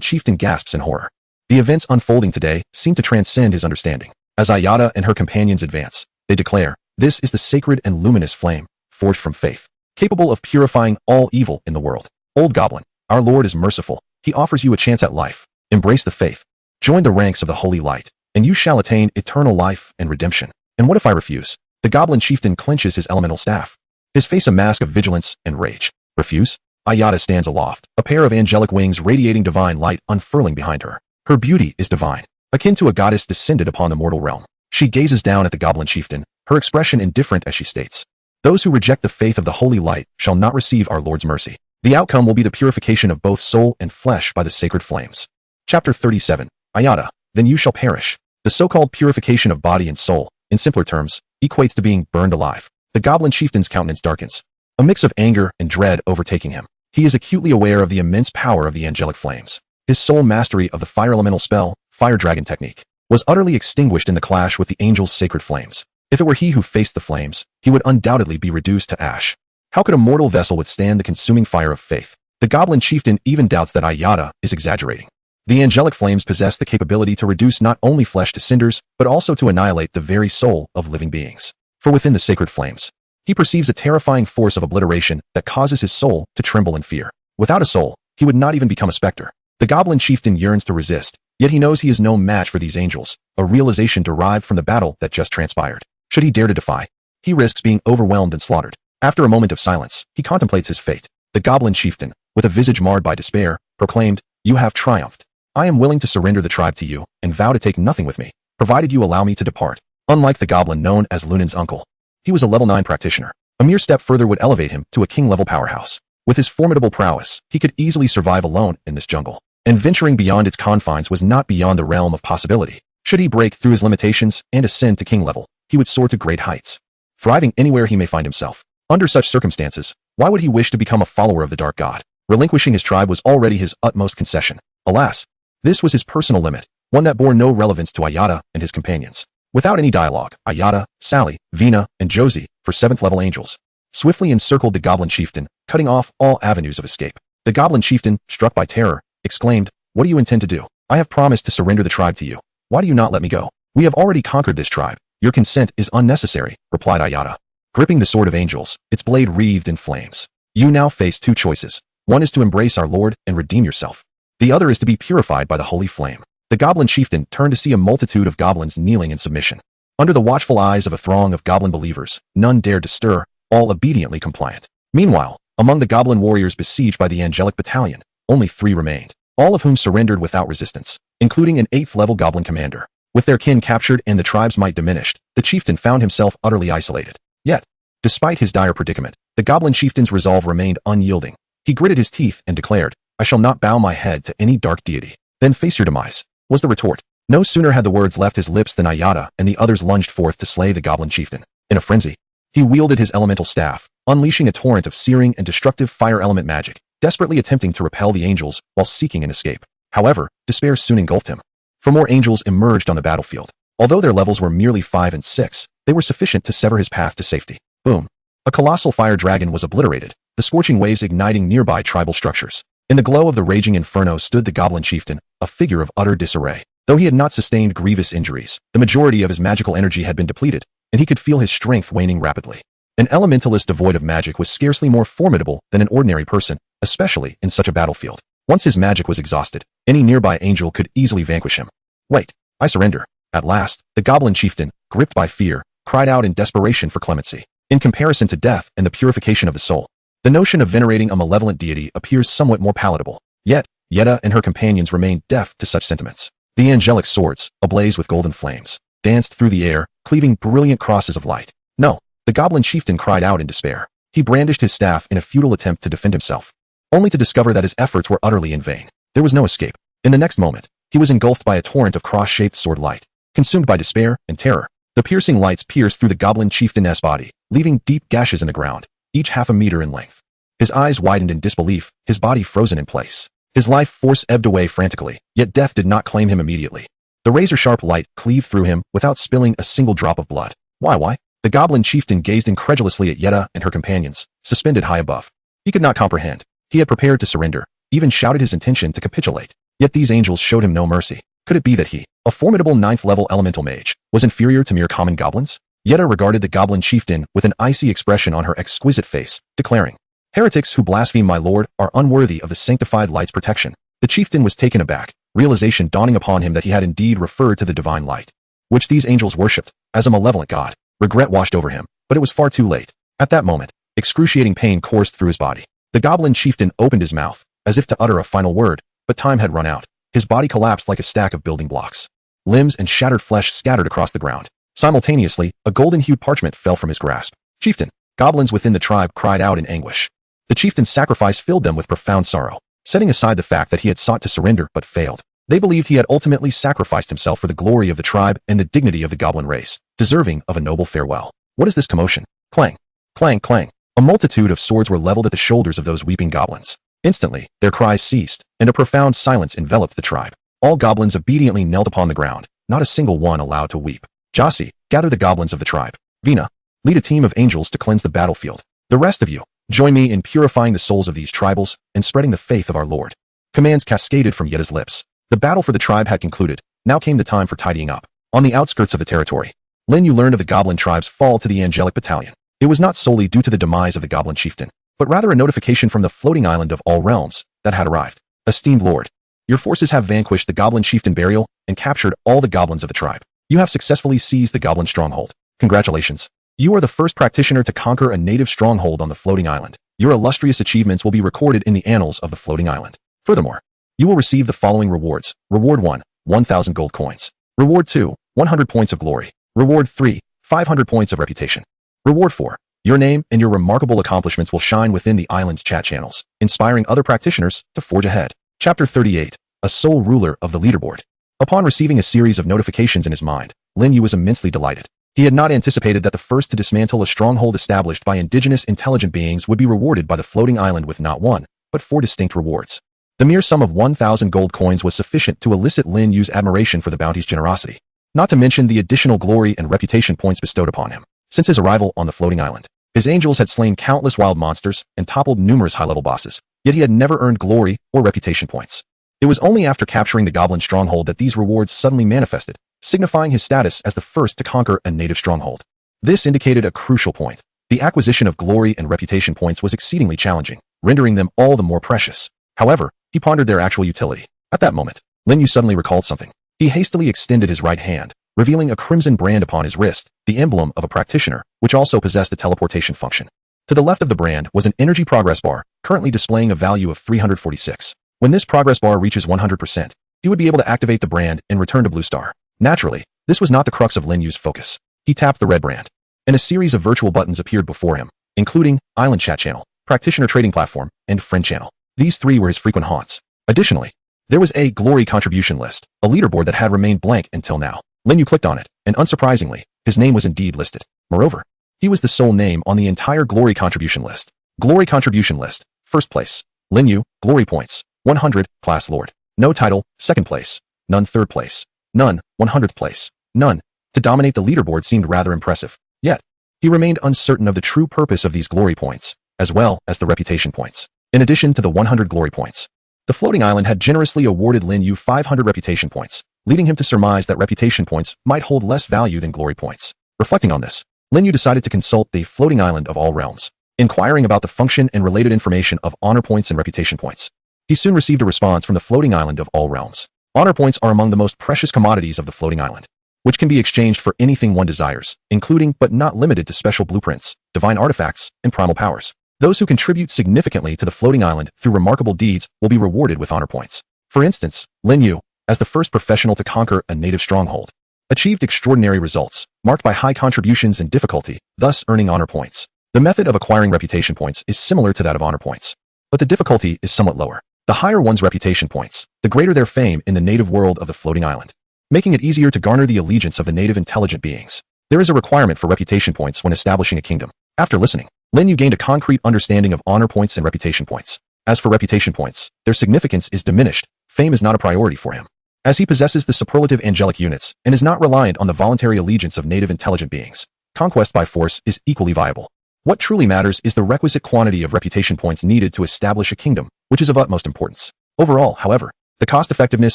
chieftain gasps in horror. The events unfolding today seem to transcend his understanding. As Ayada and her companions advance, they declare, "This is the sacred and luminous flame, forged from faith, capable of purifying all evil in the world. Old goblin, our Lord is merciful. He offers you a chance at life. Embrace the faith. Join the ranks of the holy light, and you shall attain eternal life and redemption." And what if I refuse? The goblin chieftain clenches his elemental staff, his face a mask of vigilance and rage. Refuse? Ayada stands aloft, a pair of angelic wings radiating divine light unfurling behind her. Her beauty is divine, akin to a goddess descended upon the mortal realm. She gazes down at the goblin chieftain, her expression indifferent as she states, "Those who reject the faith of the holy light shall not receive our Lord's mercy. The outcome will be the purification of both soul and flesh by the sacred flames." Chapter 37. Ayada, then you shall perish. The so-called purification of body and soul, in simpler terms, equates to being burned alive. The goblin chieftain's countenance darkens, a mix of anger and dread overtaking him. He is acutely aware of the immense power of the angelic flames. His sole mastery of the fire elemental spell, Fire Dragon Technique, was utterly extinguished in the clash with the angel's sacred flames. If it were he who faced the flames, he would undoubtedly be reduced to ash. How could a mortal vessel withstand the consuming fire of faith? The goblin chieftain even doubts that Ayada is exaggerating. The angelic flames possess the capability to reduce not only flesh to cinders, but also to annihilate the very soul of living beings. For within the sacred flames, he perceives a terrifying force of obliteration that causes his soul to tremble in fear. Without a soul, he would not even become a specter. The goblin chieftain yearns to resist, yet he knows he is no match for these angels, a realization derived from the battle that just transpired. Should he dare to defy, he risks being overwhelmed and slaughtered. After a moment of silence, he contemplates his fate. The goblin chieftain, with a visage marred by despair, proclaimed, "You have triumphed. I am willing to surrender the tribe to you, and vow to take nothing with me, provided you allow me to depart." Unlike the goblin known as Lunan's uncle, he was a level 9 practitioner. A mere step further would elevate him to a king-level powerhouse. With his formidable prowess, he could easily survive alone in this jungle, and venturing beyond its confines was not beyond the realm of possibility. Should he break through his limitations and ascend to king level, he would soar to great heights, thriving anywhere he may find himself. Under such circumstances, why would he wish to become a follower of the dark god? Relinquishing his tribe was already his utmost concession. Alas, this was his personal limit, one that bore no relevance to Ayada and his companions. Without any dialogue, Ayada, Sally, Vina, and Josie, for 7th level angels, swiftly encircled the goblin chieftain, cutting off all avenues of escape. The goblin chieftain, struck by terror, exclaimed, "What do you intend to do? I have promised to surrender the tribe to you. Why do you not let me go? We have already conquered this tribe. Your consent is unnecessary," replied Ayada, gripping the sword of angels, its blade wreathed in flames. "You now face two choices. One is to embrace our Lord and redeem yourself. The other is to be purified by the holy flame." The goblin chieftain turned to see a multitude of goblins kneeling in submission. Under the watchful eyes of a throng of goblin believers, none dared to stir, all obediently compliant. Meanwhile, among the goblin warriors besieged by the angelic battalion, only 3 remained, all of whom surrendered without resistance, including an 8th level goblin commander. With their kin captured and the tribe's might diminished, the chieftain found himself utterly isolated. Yet, despite his dire predicament, the goblin chieftain's resolve remained unyielding. He gritted his teeth and declared, "I shall not bow my head to any dark deity." "Then face your demise," was the retort. No sooner had the words left his lips than Ayada and the others lunged forth to slay the goblin chieftain. In a frenzy, he wielded his elemental staff, unleashing a torrent of searing and destructive fire element magic, desperately attempting to repel the angels while seeking an escape. However, despair soon engulfed him. For more angels emerged on the battlefield. Although their levels were merely 5 and 6, they were sufficient to sever his path to safety. Boom. A colossal fire dragon was obliterated, the scorching waves igniting nearby tribal structures. In the glow of the raging inferno stood the goblin chieftain, a figure of utter disarray. Though he had not sustained grievous injuries, the majority of his magical energy had been depleted, and he could feel his strength waning rapidly. An elementalist devoid of magic was scarcely more formidable than an ordinary person, especially in such a battlefield. Once his magic was exhausted, any nearby angel could easily vanquish him. "Wait, I surrender." At last, the goblin chieftain, gripped by fear, cried out in desperation for clemency. In comparison to death and the purification of the soul, the notion of venerating a malevolent deity appears somewhat more palatable. Yet, Yetta and her companions remained deaf to such sentiments. The angelic swords, ablaze with golden flames, danced through the air, cleaving brilliant crosses of light. No, the goblin chieftain cried out in despair. He brandished his staff in a futile attempt to defend himself, only to discover that his efforts were utterly in vain. There was no escape. In the next moment, he was engulfed by a torrent of cross-shaped sword light. Consumed by despair and terror, the piercing lights pierced through the goblin chieftain's body, leaving deep gashes in the ground, each half a meter in length. His eyes widened in disbelief, his body frozen in place. His life force ebbed away frantically, yet death did not claim him immediately. The razor-sharp light cleaved through him without spilling a single drop of blood. Why? The goblin chieftain gazed incredulously at Yetta and her companions, suspended high above. He could not comprehend. He had prepared to surrender, even shouted his intention to capitulate. Yet these angels showed him no mercy. Could it be that he, a formidable 9th-level elemental mage, was inferior to mere common goblins? Yetta regarded the goblin chieftain with an icy expression on her exquisite face, declaring, "Heretics who blaspheme my lord are unworthy of the sanctified light's protection." The chieftain was taken aback, realization dawning upon him that he had indeed referred to the divine light, which these angels worshipped, as a malevolent god. Regret washed over him, but it was far too late. At that moment, excruciating pain coursed through his body. The goblin chieftain opened his mouth, as if to utter a final word, but time had run out. His body collapsed like a stack of building blocks. Limbs and shattered flesh scattered across the ground. Simultaneously, a golden-hued parchment fell from his grasp. "Chieftain!" Goblins within the tribe cried out in anguish. The chieftain's sacrifice filled them with profound sorrow, setting aside the fact that he had sought to surrender but failed. They believed he had ultimately sacrificed himself for the glory of the tribe and the dignity of the goblin race, deserving of a noble farewell. What is this commotion? Clang! Clang! Clang! A multitude of swords were leveled at the shoulders of those weeping goblins. Instantly, their cries ceased, and a profound silence enveloped the tribe. All goblins obediently knelt upon the ground, not a single one allowed to weep. "Jossi, gather the goblins of the tribe. Vina, lead a team of angels to cleanse the battlefield. The rest of you, join me in purifying the souls of these tribals and spreading the faith of our Lord." Commands cascaded from Yetta's lips. The battle for the tribe had concluded. Now came the time for tidying up. On the outskirts of the territory, Lin Yu learned of the goblin tribe's fall to the angelic battalion. It was not solely due to the demise of the goblin chieftain, but rather a notification from the floating island of all realms that had arrived. "Esteemed lord, your forces have vanquished the goblin chieftain burial and captured all the goblins of the tribe. You have successfully seized the goblin stronghold. Congratulations. You are the first practitioner to conquer a native stronghold on the floating island. Your illustrious achievements will be recorded in the annals of the floating island. Furthermore, you will receive the following rewards. Reward 1, 1,000 gold coins. Reward 2, 100 points of glory. Reward 3, 500 points of reputation. Reward 4, your name and your remarkable accomplishments will shine within the island's chat channels, inspiring other practitioners to forge ahead." Chapter 38, A Sole Ruler of the Leaderboard. Upon receiving a series of notifications in his mind, Lin Yu was immensely delighted. He had not anticipated that the first to dismantle a stronghold established by indigenous intelligent beings would be rewarded by the floating island with not one, but 4 distinct rewards. The mere sum of 1,000 gold coins was sufficient to elicit Lin Yu's admiration for the bounty's generosity, not to mention the additional glory and reputation points bestowed upon him. Since his arrival on the floating island, his angels had slain countless wild monsters and toppled numerous high-level bosses, yet he had never earned glory or reputation points. It was only after capturing the goblin stronghold that these rewards suddenly manifested, signifying his status as the first to conquer a native stronghold. This indicated a crucial point. The acquisition of glory and reputation points was exceedingly challenging, rendering them all the more precious. However, he pondered their actual utility. At that moment, Lin Yu suddenly recalled something. He hastily extended his right hand, revealing a crimson brand upon his wrist, the emblem of a practitioner, which also possessed a teleportation function. To the left of the brand was an energy progress bar, currently displaying a value of 346. When this progress bar reaches 100%, he would be able to activate the brand and return to Blue Star. Naturally, this was not the crux of Lin Yu's focus. He tapped the red brand, and a series of virtual buttons appeared before him, including Island Chat Channel, Practitioner Trading Platform, and Friend Channel. These 3 were his frequent haunts. Additionally, there was a Glory Contribution list, a leaderboard that had remained blank until now. Lin Yu clicked on it, and unsurprisingly, his name was indeed listed. Moreover, he was the sole name on the entire Glory Contribution list. Glory Contribution list, first place, Lin Yu, Glory Points, 100, Class Lord. No title, second place. None, third place. None, 100th place. None. To dominate the leaderboard seemed rather impressive. Yet, he remained uncertain of the true purpose of these glory points, as well as the reputation points. In addition to the 100 glory points, the floating island had generously awarded Lin Yu 500 reputation points, leading him to surmise that reputation points might hold less value than glory points. Reflecting on this, Lin Yu decided to consult the floating island of all realms, inquiring about the function and related information of honor points and reputation points. He soon received a response from the floating island of all realms. Honor points are among the most precious commodities of the floating island. which can be exchanged for anything one desires, including but not limited to special blueprints, divine artifacts, and primal powers. Those who contribute significantly to the floating island through remarkable deeds will be rewarded with honor points. For instance, Lin Yu, as the first professional to conquer a native stronghold, achieved extraordinary results, marked by high contributions and difficulty, thus earning honor points. The method of acquiring reputation points is similar to that of honor points, but the difficulty is somewhat lower. The higher one's reputation points, the greater their fame in the native world of the floating island, making it easier to garner the allegiance of the native intelligent beings. There is a requirement for reputation points when establishing a kingdom. After listening, Lin Yu gained a concrete understanding of honor points and reputation points. As for reputation points, their significance is diminished. Fame is not a priority for him, as he possesses the superlative angelic units and is not reliant on the voluntary allegiance of native intelligent beings. Conquest by force is equally viable. What truly matters is the requisite quantity of reputation points needed to establish a kingdom, which is of utmost importance. Overall, however, the cost-effectiveness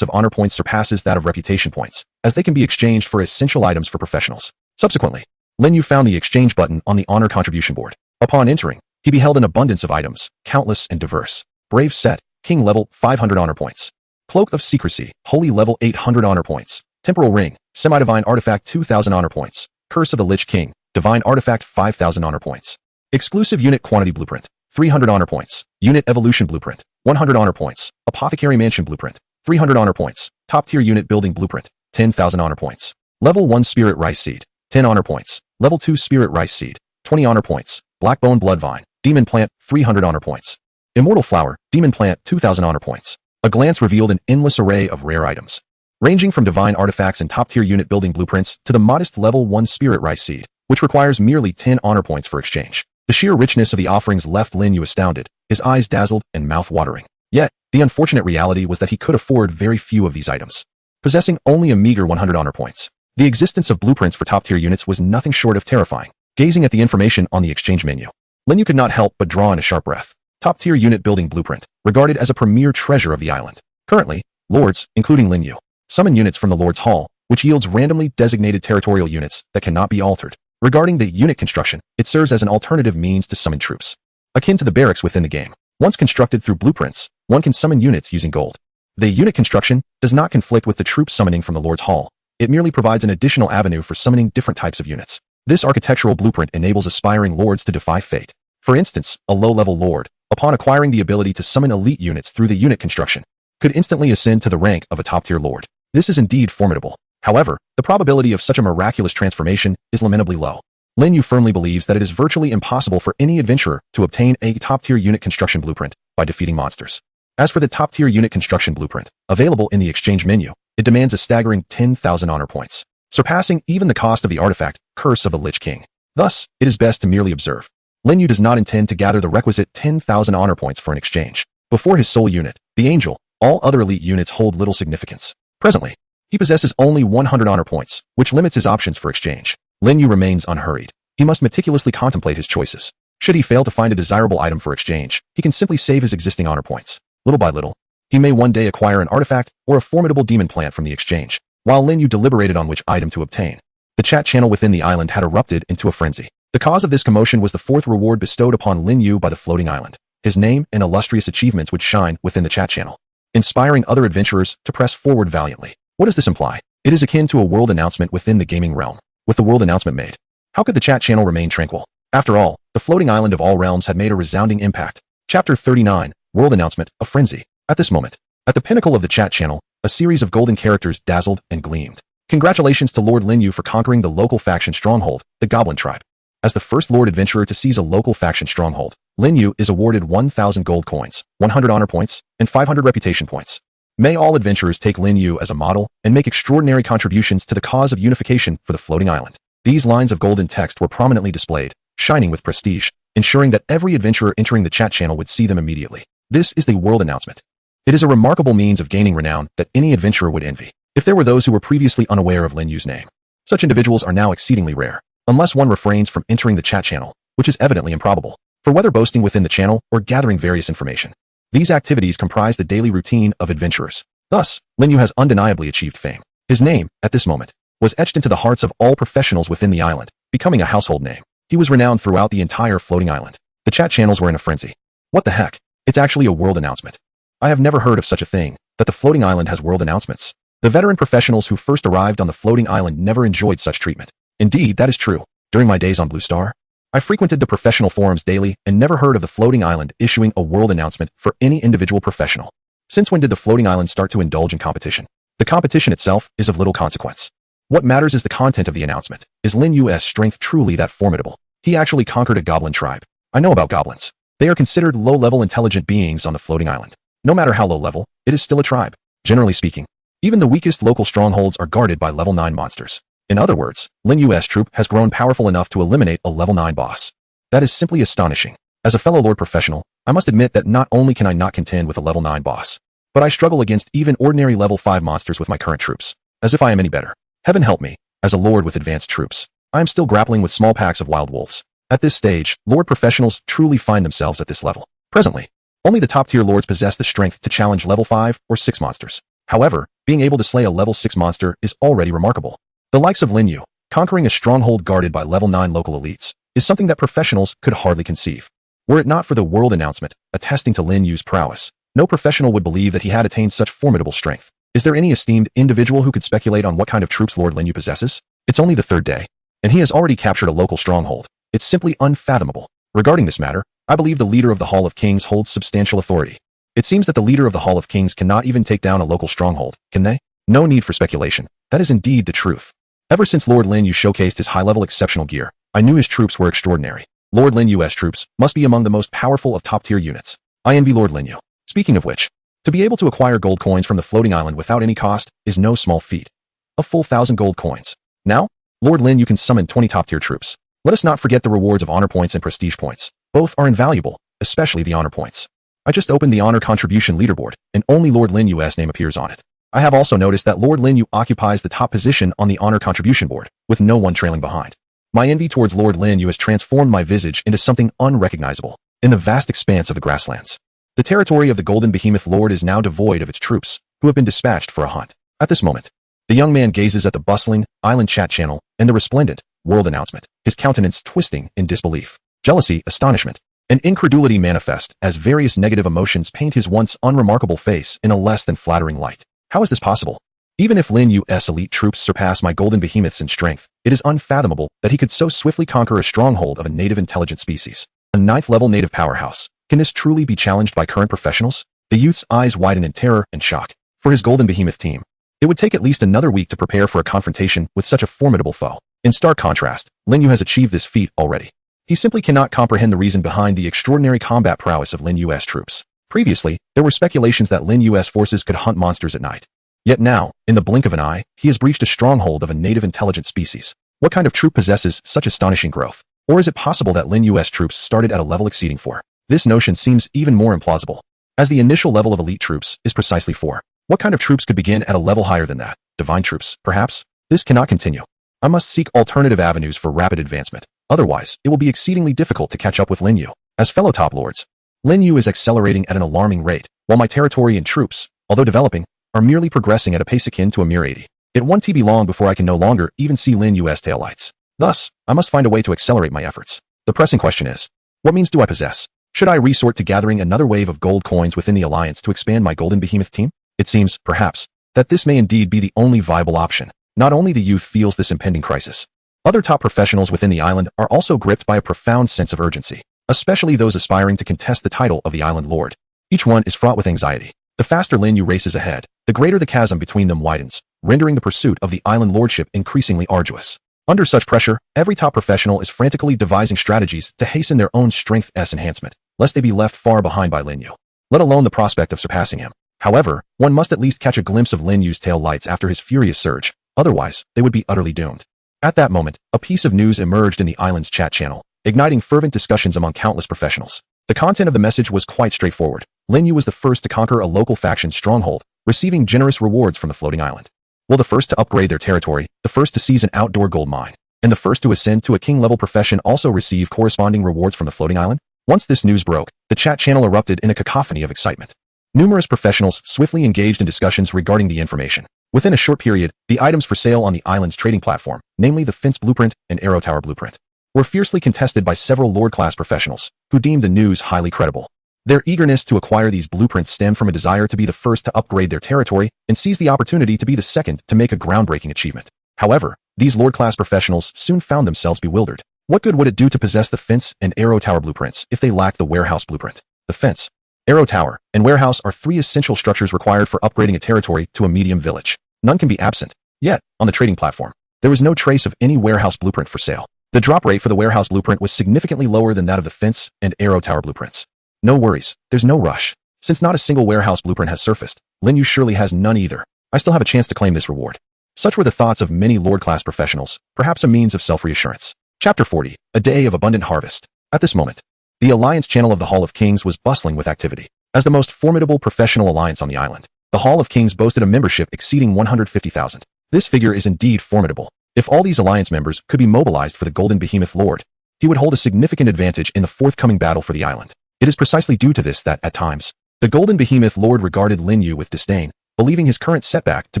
of honor points surpasses that of reputation points, as they can be exchanged for essential items for professionals. Subsequently, Lin Yu found the exchange button on the honor contribution board. Upon entering, he beheld an abundance of items, countless and diverse. Brave set, king level, 500 honor points. Cloak of secrecy, holy level, 800 honor points. Temporal ring, semi-divine artifact, 2000 honor points. Curse of the Lich King, divine artifact, 5000 honor points. Exclusive unit quantity blueprint, 300 honor points. Unit evolution blueprint, 100 honor points. Apothecary mansion blueprint, 300 honor points. Top tier unit building blueprint, 10,000 honor points. Level 1 spirit rice seed, 10 honor points. Level 2 spirit rice seed, 20 honor points. Blackbone bloodvine, demon plant, 300 honor points. Immortal flower, demon plant, 2000 honor points. A glance revealed an endless array of rare items, ranging from divine artifacts and top tier unit building blueprints to the modest level 1 spirit rice seed, which requires merely 10 honor points for exchange. The sheer richness of the offerings left Lin Yu astounded, his eyes dazzled and mouth watering. Yet, the unfortunate reality was that he could afford very few of these items, possessing only a meager 100 honor points. The existence of blueprints for top tier units was nothing short of terrifying. Gazing at the information on the exchange menu, Lin Yu could not help but draw in a sharp breath. Top tier unit building blueprint, regarded as a premier treasure of the island. Currently, lords, including Lin Yu, summon units from the Lord's Hall, which yields randomly designated territorial units that cannot be altered. Regarding the unit construction, it serves as an alternative means to summon troops, akin to the barracks within the game. Once constructed through blueprints, one can summon units using gold. The unit construction does not conflict with the troop summoning from the Lord's Hall. It merely provides an additional avenue for summoning different types of units. This architectural blueprint enables aspiring lords to defy fate. For instance, a low-level lord, upon acquiring the ability to summon elite units through the unit construction, could instantly ascend to the rank of a top-tier lord. This is indeed formidable. However, the probability of such a miraculous transformation is lamentably low. Lin Yu firmly believes that it is virtually impossible for any adventurer to obtain a top-tier unit construction blueprint by defeating monsters. As for the top-tier unit construction blueprint, available in the exchange menu, it demands a staggering 10,000 honor points, surpassing even the cost of the artifact, Curse of the Lich King. Thus, it is best to merely observe. Lin Yu does not intend to gather the requisite 10,000 honor points for an exchange. Before his sole unit, the Angel, all other elite units hold little significance. Presently, he possesses only 100 honor points, which limits his options for exchange. Lin Yu remains unhurried. He must meticulously contemplate his choices. Should he fail to find a desirable item for exchange, he can simply save his existing honor points. Little by little, he may one day acquire an artifact or a formidable demon plant from the exchange. While Lin Yu deliberated on which item to obtain, the chat channel within the island had erupted into a frenzy. The cause of this commotion was the fourth reward bestowed upon Lin Yu by the floating island. His name and illustrious achievements would shine within the chat channel, inspiring other adventurers to press forward valiantly. What does this imply? It is akin to a world announcement within the gaming realm. With the world announcement made, how could the chat channel remain tranquil? After all, the floating island of all realms had made a resounding impact. Chapter 39, World Announcement, A Frenzy. At this moment, at the pinnacle of the chat channel, a series of golden characters dazzled and gleamed. Congratulations to Lord Lin Yu for conquering the local faction stronghold, the Goblin Tribe. As the first Lord Adventurer to seize a local faction stronghold, Lin Yu is awarded 1,000 gold coins, 100 honor points, and 500 reputation points. May all adventurers take Lin Yu as a model and make extraordinary contributions to the cause of unification for the floating island. These lines of golden text were prominently displayed, shining with prestige, ensuring that every adventurer entering the chat channel would see them immediately. This is the world announcement. It is a remarkable means of gaining renown that any adventurer would envy. If there were those who were previously unaware of Lin Yu's name, such individuals are now exceedingly rare, unless one refrains from entering the chat channel, which is evidently improbable, for whether boasting within the channel or gathering various information. These activities comprise the daily routine of adventurers. Thus, Lin Yu has undeniably achieved fame. His name, at this moment, was etched into the hearts of all professionals within the island, becoming a household name. He was renowned throughout the entire floating island. The chat channels were in a frenzy. What the heck? It's actually a world announcement. I have never heard of such a thing, that the floating island has world announcements. The veteran professionals who first arrived on the floating island never enjoyed such treatment. Indeed, that is true. During my days on Blue Star, I frequented the professional forums daily and never heard of the floating island issuing a world announcement for any individual professional. Since when did the floating island start to indulge in competition? The competition itself is of little consequence. What matters is the content of the announcement. Is Lin Yu's strength truly that formidable? He actually conquered a goblin tribe. I know about goblins. They are considered low-level intelligent beings on the floating island. No matter how low-level, it is still a tribe. Generally speaking, even the weakest local strongholds are guarded by level 9 monsters. In other words, Lin Yu's troop has grown powerful enough to eliminate a level 9 boss. That is simply astonishing. As a fellow Lord professional, I must admit that not only can I not contend with a level 9 boss, but I struggle against even ordinary level 5 monsters with my current troops. As if I am any better. Heaven help me, as a Lord with advanced troops. I am still grappling with small packs of wild wolves. At this stage, Lord professionals truly find themselves at this level. Presently, only the top-tier Lords possess the strength to challenge level 5 or 6 monsters. However, being able to slay a level 6 monster is already remarkable. The likes of Lin Yu, conquering a stronghold guarded by level 9 local elites, is something that professionals could hardly conceive. Were it not for the world announcement attesting to Lin Yu's prowess, no professional would believe that he had attained such formidable strength. Is there any esteemed individual who could speculate on what kind of troops Lord Lin Yu possesses? It's only the 3rd day, and he has already captured a local stronghold. It's simply unfathomable. Regarding this matter, I believe the leader of the Hall of Kings holds substantial authority. It seems that the leader of the Hall of Kings cannot even take down a local stronghold, can they? No need for speculation. That is indeed the truth. Ever since Lord Lin Yu showcased his high-level exceptional gear, I knew his troops were extraordinary. Lord Lin Yu's troops must be among the most powerful of top-tier units. I envy Lord Lin Yu. Speaking of which, to be able to acquire gold coins from the floating island without any cost is no small feat. A full 1,000 gold coins. Now, Lord Lin Yu can summon 20 top-tier troops. Let us not forget the rewards of honor points and prestige points. Both are invaluable, especially the honor points. I just opened the honor contribution leaderboard, and only Lord Lin Yu's name appears on it. I have also noticed that Lord Lin Yu occupies the top position on the honor contribution board, with no one trailing behind. My envy towards Lord Lin Yu has transformed my visage into something unrecognizable in the vast expanse of the grasslands. The territory of the Golden Behemoth Lord is now devoid of its troops, who have been dispatched for a hunt. At this moment, the young man gazes at the bustling island chat channel and the resplendent world announcement, his countenance twisting in disbelief. Jealousy, astonishment, and incredulity manifest as various negative emotions paint his once unremarkable face in a less than flattering light. How is this possible? Even if Lin Yu's elite troops surpass my Golden Behemoths in strength, it is unfathomable that he could so swiftly conquer a stronghold of a native intelligent species. A 9th-level native powerhouse. Can this truly be challenged by current professionals? The youth's eyes widen in terror and shock. For his Golden Behemoth team, it would take at least another week to prepare for a confrontation with such a formidable foe. In stark contrast, Lin Yu has achieved this feat already. He simply cannot comprehend the reason behind the extraordinary combat prowess of Lin Yu's troops. Previously, there were speculations that Lin Yu's forces could hunt monsters at night. Yet now, in the blink of an eye, he has breached a stronghold of a native intelligent species. What kind of troop possesses such astonishing growth? Or is it possible that Lin Yu's troops started at a level exceeding 4? This notion seems even more implausible, as the initial level of elite troops is precisely 4. What kind of troops could begin at a level higher than that? Divine troops, perhaps? This cannot continue. I must seek alternative avenues for rapid advancement. Otherwise, it will be exceedingly difficult to catch up with Lin Yu. As fellow top lords, Lin Yu is accelerating at an alarming rate, while my territory and troops, although developing, are merely progressing at a pace akin to a mere 80. It won't be long before I can no longer even see Lin Yu's taillights. Thus, I must find a way to accelerate my efforts. The pressing question is, what means do I possess? Should I resort to gathering another wave of gold coins within the alliance to expand my Golden Behemoth team? It seems, perhaps, that this may indeed be the only viable option. Not only the youth feels this impending crisis. Other top professionals within the island are also gripped by a profound sense of urgency, especially those aspiring to contest the title of the island lord. Each one is fraught with anxiety. The faster Lin Yu races ahead, the greater the chasm between them widens, rendering the pursuit of the island lordship increasingly arduous. Under such pressure, every top professional is frantically devising strategies to hasten their own strength's enhancement, lest they be left far behind by Lin Yu, let alone the prospect of surpassing him. However, one must at least catch a glimpse of Lin Yu's tail lights after his furious surge, otherwise, they would be utterly doomed. At that moment, a piece of news emerged in the island's chat channel, igniting fervent discussions among countless professionals. The content of the message was quite straightforward. Lin Yu was the first to conquer a local faction stronghold, receiving generous rewards from the floating island. Well, the first to upgrade their territory, the first to seize an outdoor gold mine, and the first to ascend to a king-level profession also receive corresponding rewards from the floating island? Once this news broke, the chat channel erupted in a cacophony of excitement. Numerous professionals swiftly engaged in discussions regarding the information. Within a short period, the items for sale on the island's trading platform, namely the Fence Blueprint and Arrow Tower Blueprint, were fiercely contested by several Lord-class professionals, who deemed the news highly credible. Their eagerness to acquire these blueprints stemmed from a desire to be the first to upgrade their territory and seize the opportunity to be the second to make a groundbreaking achievement. However, these Lord-class professionals soon found themselves bewildered. What good would it do to possess the fence and arrow tower blueprints if they lacked the warehouse blueprint? The fence, arrow tower, and warehouse are three essential structures required for upgrading a territory to a medium village. None can be absent. Yet, on the trading platform, there was no trace of any warehouse blueprint for sale. The drop rate for the warehouse blueprint was significantly lower than that of the fence and arrow tower blueprints. No worries, there's no rush. Since not a single warehouse blueprint has surfaced, Lin Yu surely has none either. I still have a chance to claim this reward. Such were the thoughts of many Lord-class professionals, perhaps a means of self-reassurance. Chapter 40, A Day of Abundant Harvest. At this moment, the Alliance channel of the Hall of Kings was bustling with activity. As the most formidable professional alliance on the island, the Hall of Kings boasted a membership exceeding 150,000. This figure is indeed formidable. If all these alliance members could be mobilized for the Golden Behemoth Lord, he would hold a significant advantage in the forthcoming battle for the island. It is precisely due to this that, at times, the Golden Behemoth Lord regarded Lin Yu with disdain, believing his current setback to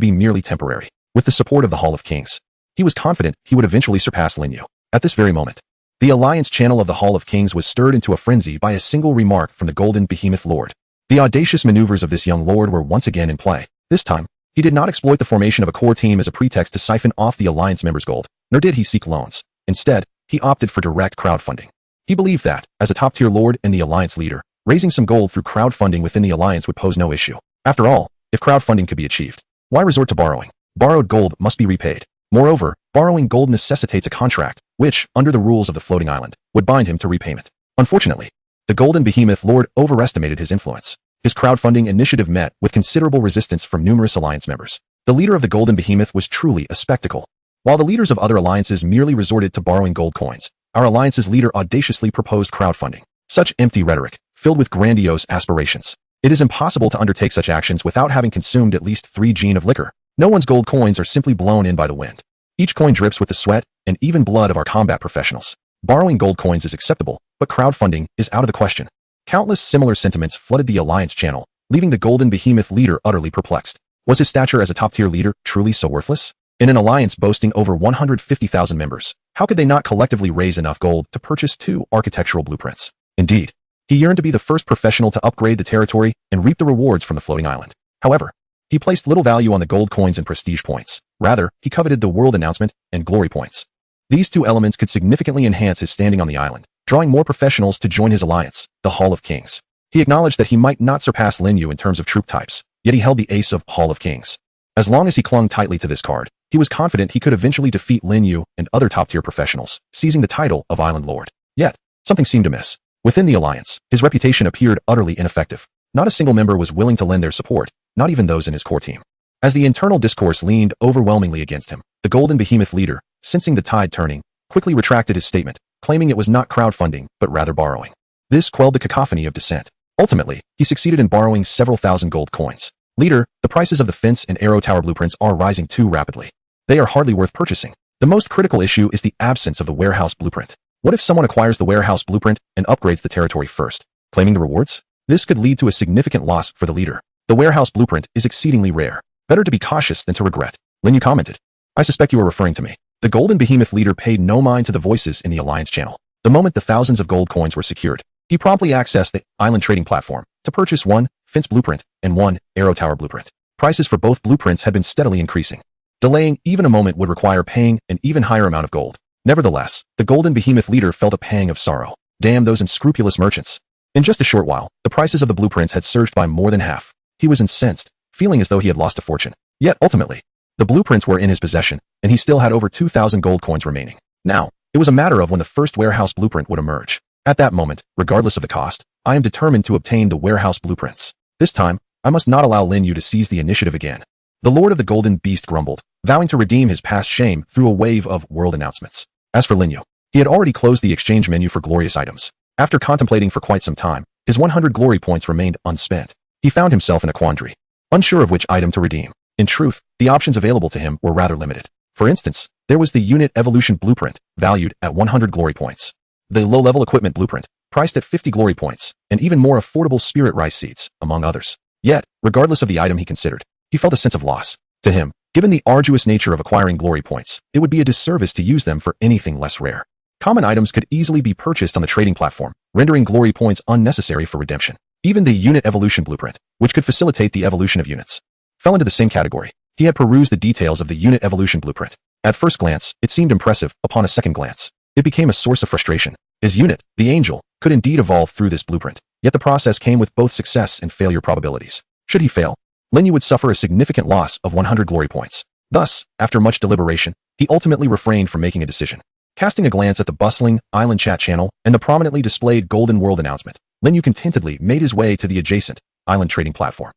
be merely temporary. With the support of the Hall of Kings, he was confident he would eventually surpass Lin Yu. At this very moment, the Alliance channel of the Hall of Kings was stirred into a frenzy by a single remark from the Golden Behemoth Lord. The audacious maneuvers of this young lord were once again in play. This time, he did not exploit the formation of a core team as a pretext to siphon off the Alliance members' gold, nor did he seek loans. Instead, he opted for direct crowdfunding. He believed that, as a top-tier lord and the Alliance leader, raising some gold through crowdfunding within the Alliance would pose no issue. After all, if crowdfunding could be achieved, why resort to borrowing? Borrowed gold must be repaid. Moreover, borrowing gold necessitates a contract, which, under the rules of the floating island, would bind him to repayment. Unfortunately, the Golden Behemoth Lord overestimated his influence. His crowdfunding initiative met with considerable resistance from numerous Alliance members. The leader of the Golden Behemoth was truly a spectacle. While the leaders of other alliances merely resorted to borrowing gold coins, our alliance's leader audaciously proposed crowdfunding. Such empty rhetoric, filled with grandiose aspirations. It is impossible to undertake such actions without having consumed at least 3 gin of liquor. No one's gold coins are simply blown in by the wind. Each coin drips with the sweat and even blood of our combat professionals. Borrowing gold coins is acceptable, but crowdfunding is out of the question. Countless similar sentiments flooded the Alliance channel, leaving the Golden Behemoth leader utterly perplexed. Was his stature as a top-tier leader truly so worthless? In an alliance boasting over 150,000 members, how could they not collectively raise enough gold to purchase 2 architectural blueprints? Indeed, he yearned to be the first professional to upgrade the territory and reap the rewards from the floating island. However, he placed little value on the gold coins and prestige points. Rather, he coveted the world announcement and glory points. These 2 elements could significantly enhance his standing on the island, drawing more professionals to join his alliance, the Hall of Kings. He acknowledged that he might not surpass Lin Yu in terms of troop types, yet he held the ace of Hall of Kings. As long as he clung tightly to this card, he was confident he could eventually defeat Lin Yu and other top-tier professionals, seizing the title of Island Lord. Yet, something seemed amiss. Within the alliance, his reputation appeared utterly ineffective. Not a single member was willing to lend their support, not even those in his core team. As the internal discourse leaned overwhelmingly against him, the Golden Behemoth leader, sensing the tide turning, quickly retracted his statement, claiming it was not crowdfunding, but rather borrowing. This quelled the cacophony of dissent. Ultimately, he succeeded in borrowing several thousand gold coins. Leader, the prices of the fence and arrow tower blueprints are rising too rapidly. They are hardly worth purchasing. The most critical issue is the absence of the warehouse blueprint. What if someone acquires the warehouse blueprint and upgrades the territory first, claiming the rewards? This could lead to a significant loss for the leader. The warehouse blueprint is exceedingly rare. Better to be cautious than to regret. Lin Yu commented. I suspect you are referring to me. The Golden Behemoth leader paid no mind to the voices in the Alliance channel. The moment the thousands of gold coins were secured, he promptly accessed the island trading platform to purchase 1 fence blueprint and 1 arrow tower blueprint. Prices for both blueprints had been steadily increasing. Delaying even a moment would require paying an even higher amount of gold. Nevertheless, the Golden Behemoth leader felt a pang of sorrow. Damn those unscrupulous merchants. In just a short while, the prices of the blueprints had surged by more than half. He was incensed, feeling as though he had lost a fortune. Yet, ultimately, the blueprints were in his possession, and he still had over 2,000 gold coins remaining. Now, it was a matter of when the first warehouse blueprint would emerge. At that moment, regardless of the cost, I am determined to obtain the warehouse blueprints. This time, I must not allow Lin Yu to seize the initiative again. The Lord of the Golden Beast grumbled, vowing to redeem his past shame through a wave of world announcements. As for Lin Yu, he had already closed the exchange menu for glorious items. After contemplating for quite some time, his 100 glory points remained unspent. He found himself in a quandary, unsure of which item to redeem. In truth, the options available to him were rather limited. For instance, there was the Unit Evolution Blueprint, valued at 100 glory points. The Low-Level Equipment Blueprint, priced at 50 glory points, and even more affordable Spirit Rice Seeds, among others. Yet, regardless of the item he considered, he felt a sense of loss. To him, given the arduous nature of acquiring glory points, it would be a disservice to use them for anything less rare. Common items could easily be purchased on the trading platform, rendering glory points unnecessary for redemption. Even the unit evolution blueprint, which could facilitate the evolution of units, fell into the same category. He had perused the details of the unit evolution blueprint. At first glance, it seemed impressive. Upon a second glance, it became a source of frustration. His unit, the Angel, could indeed evolve through this blueprint, yet the process came with both success and failure probabilities. Should he fail, Lin Yu would suffer a significant loss of 100 glory points. Thus, after much deliberation, he ultimately refrained from making a decision. Casting a glance at the bustling island chat channel and the prominently displayed Golden World announcement, Lin Yu contentedly made his way to the adjacent island trading platform.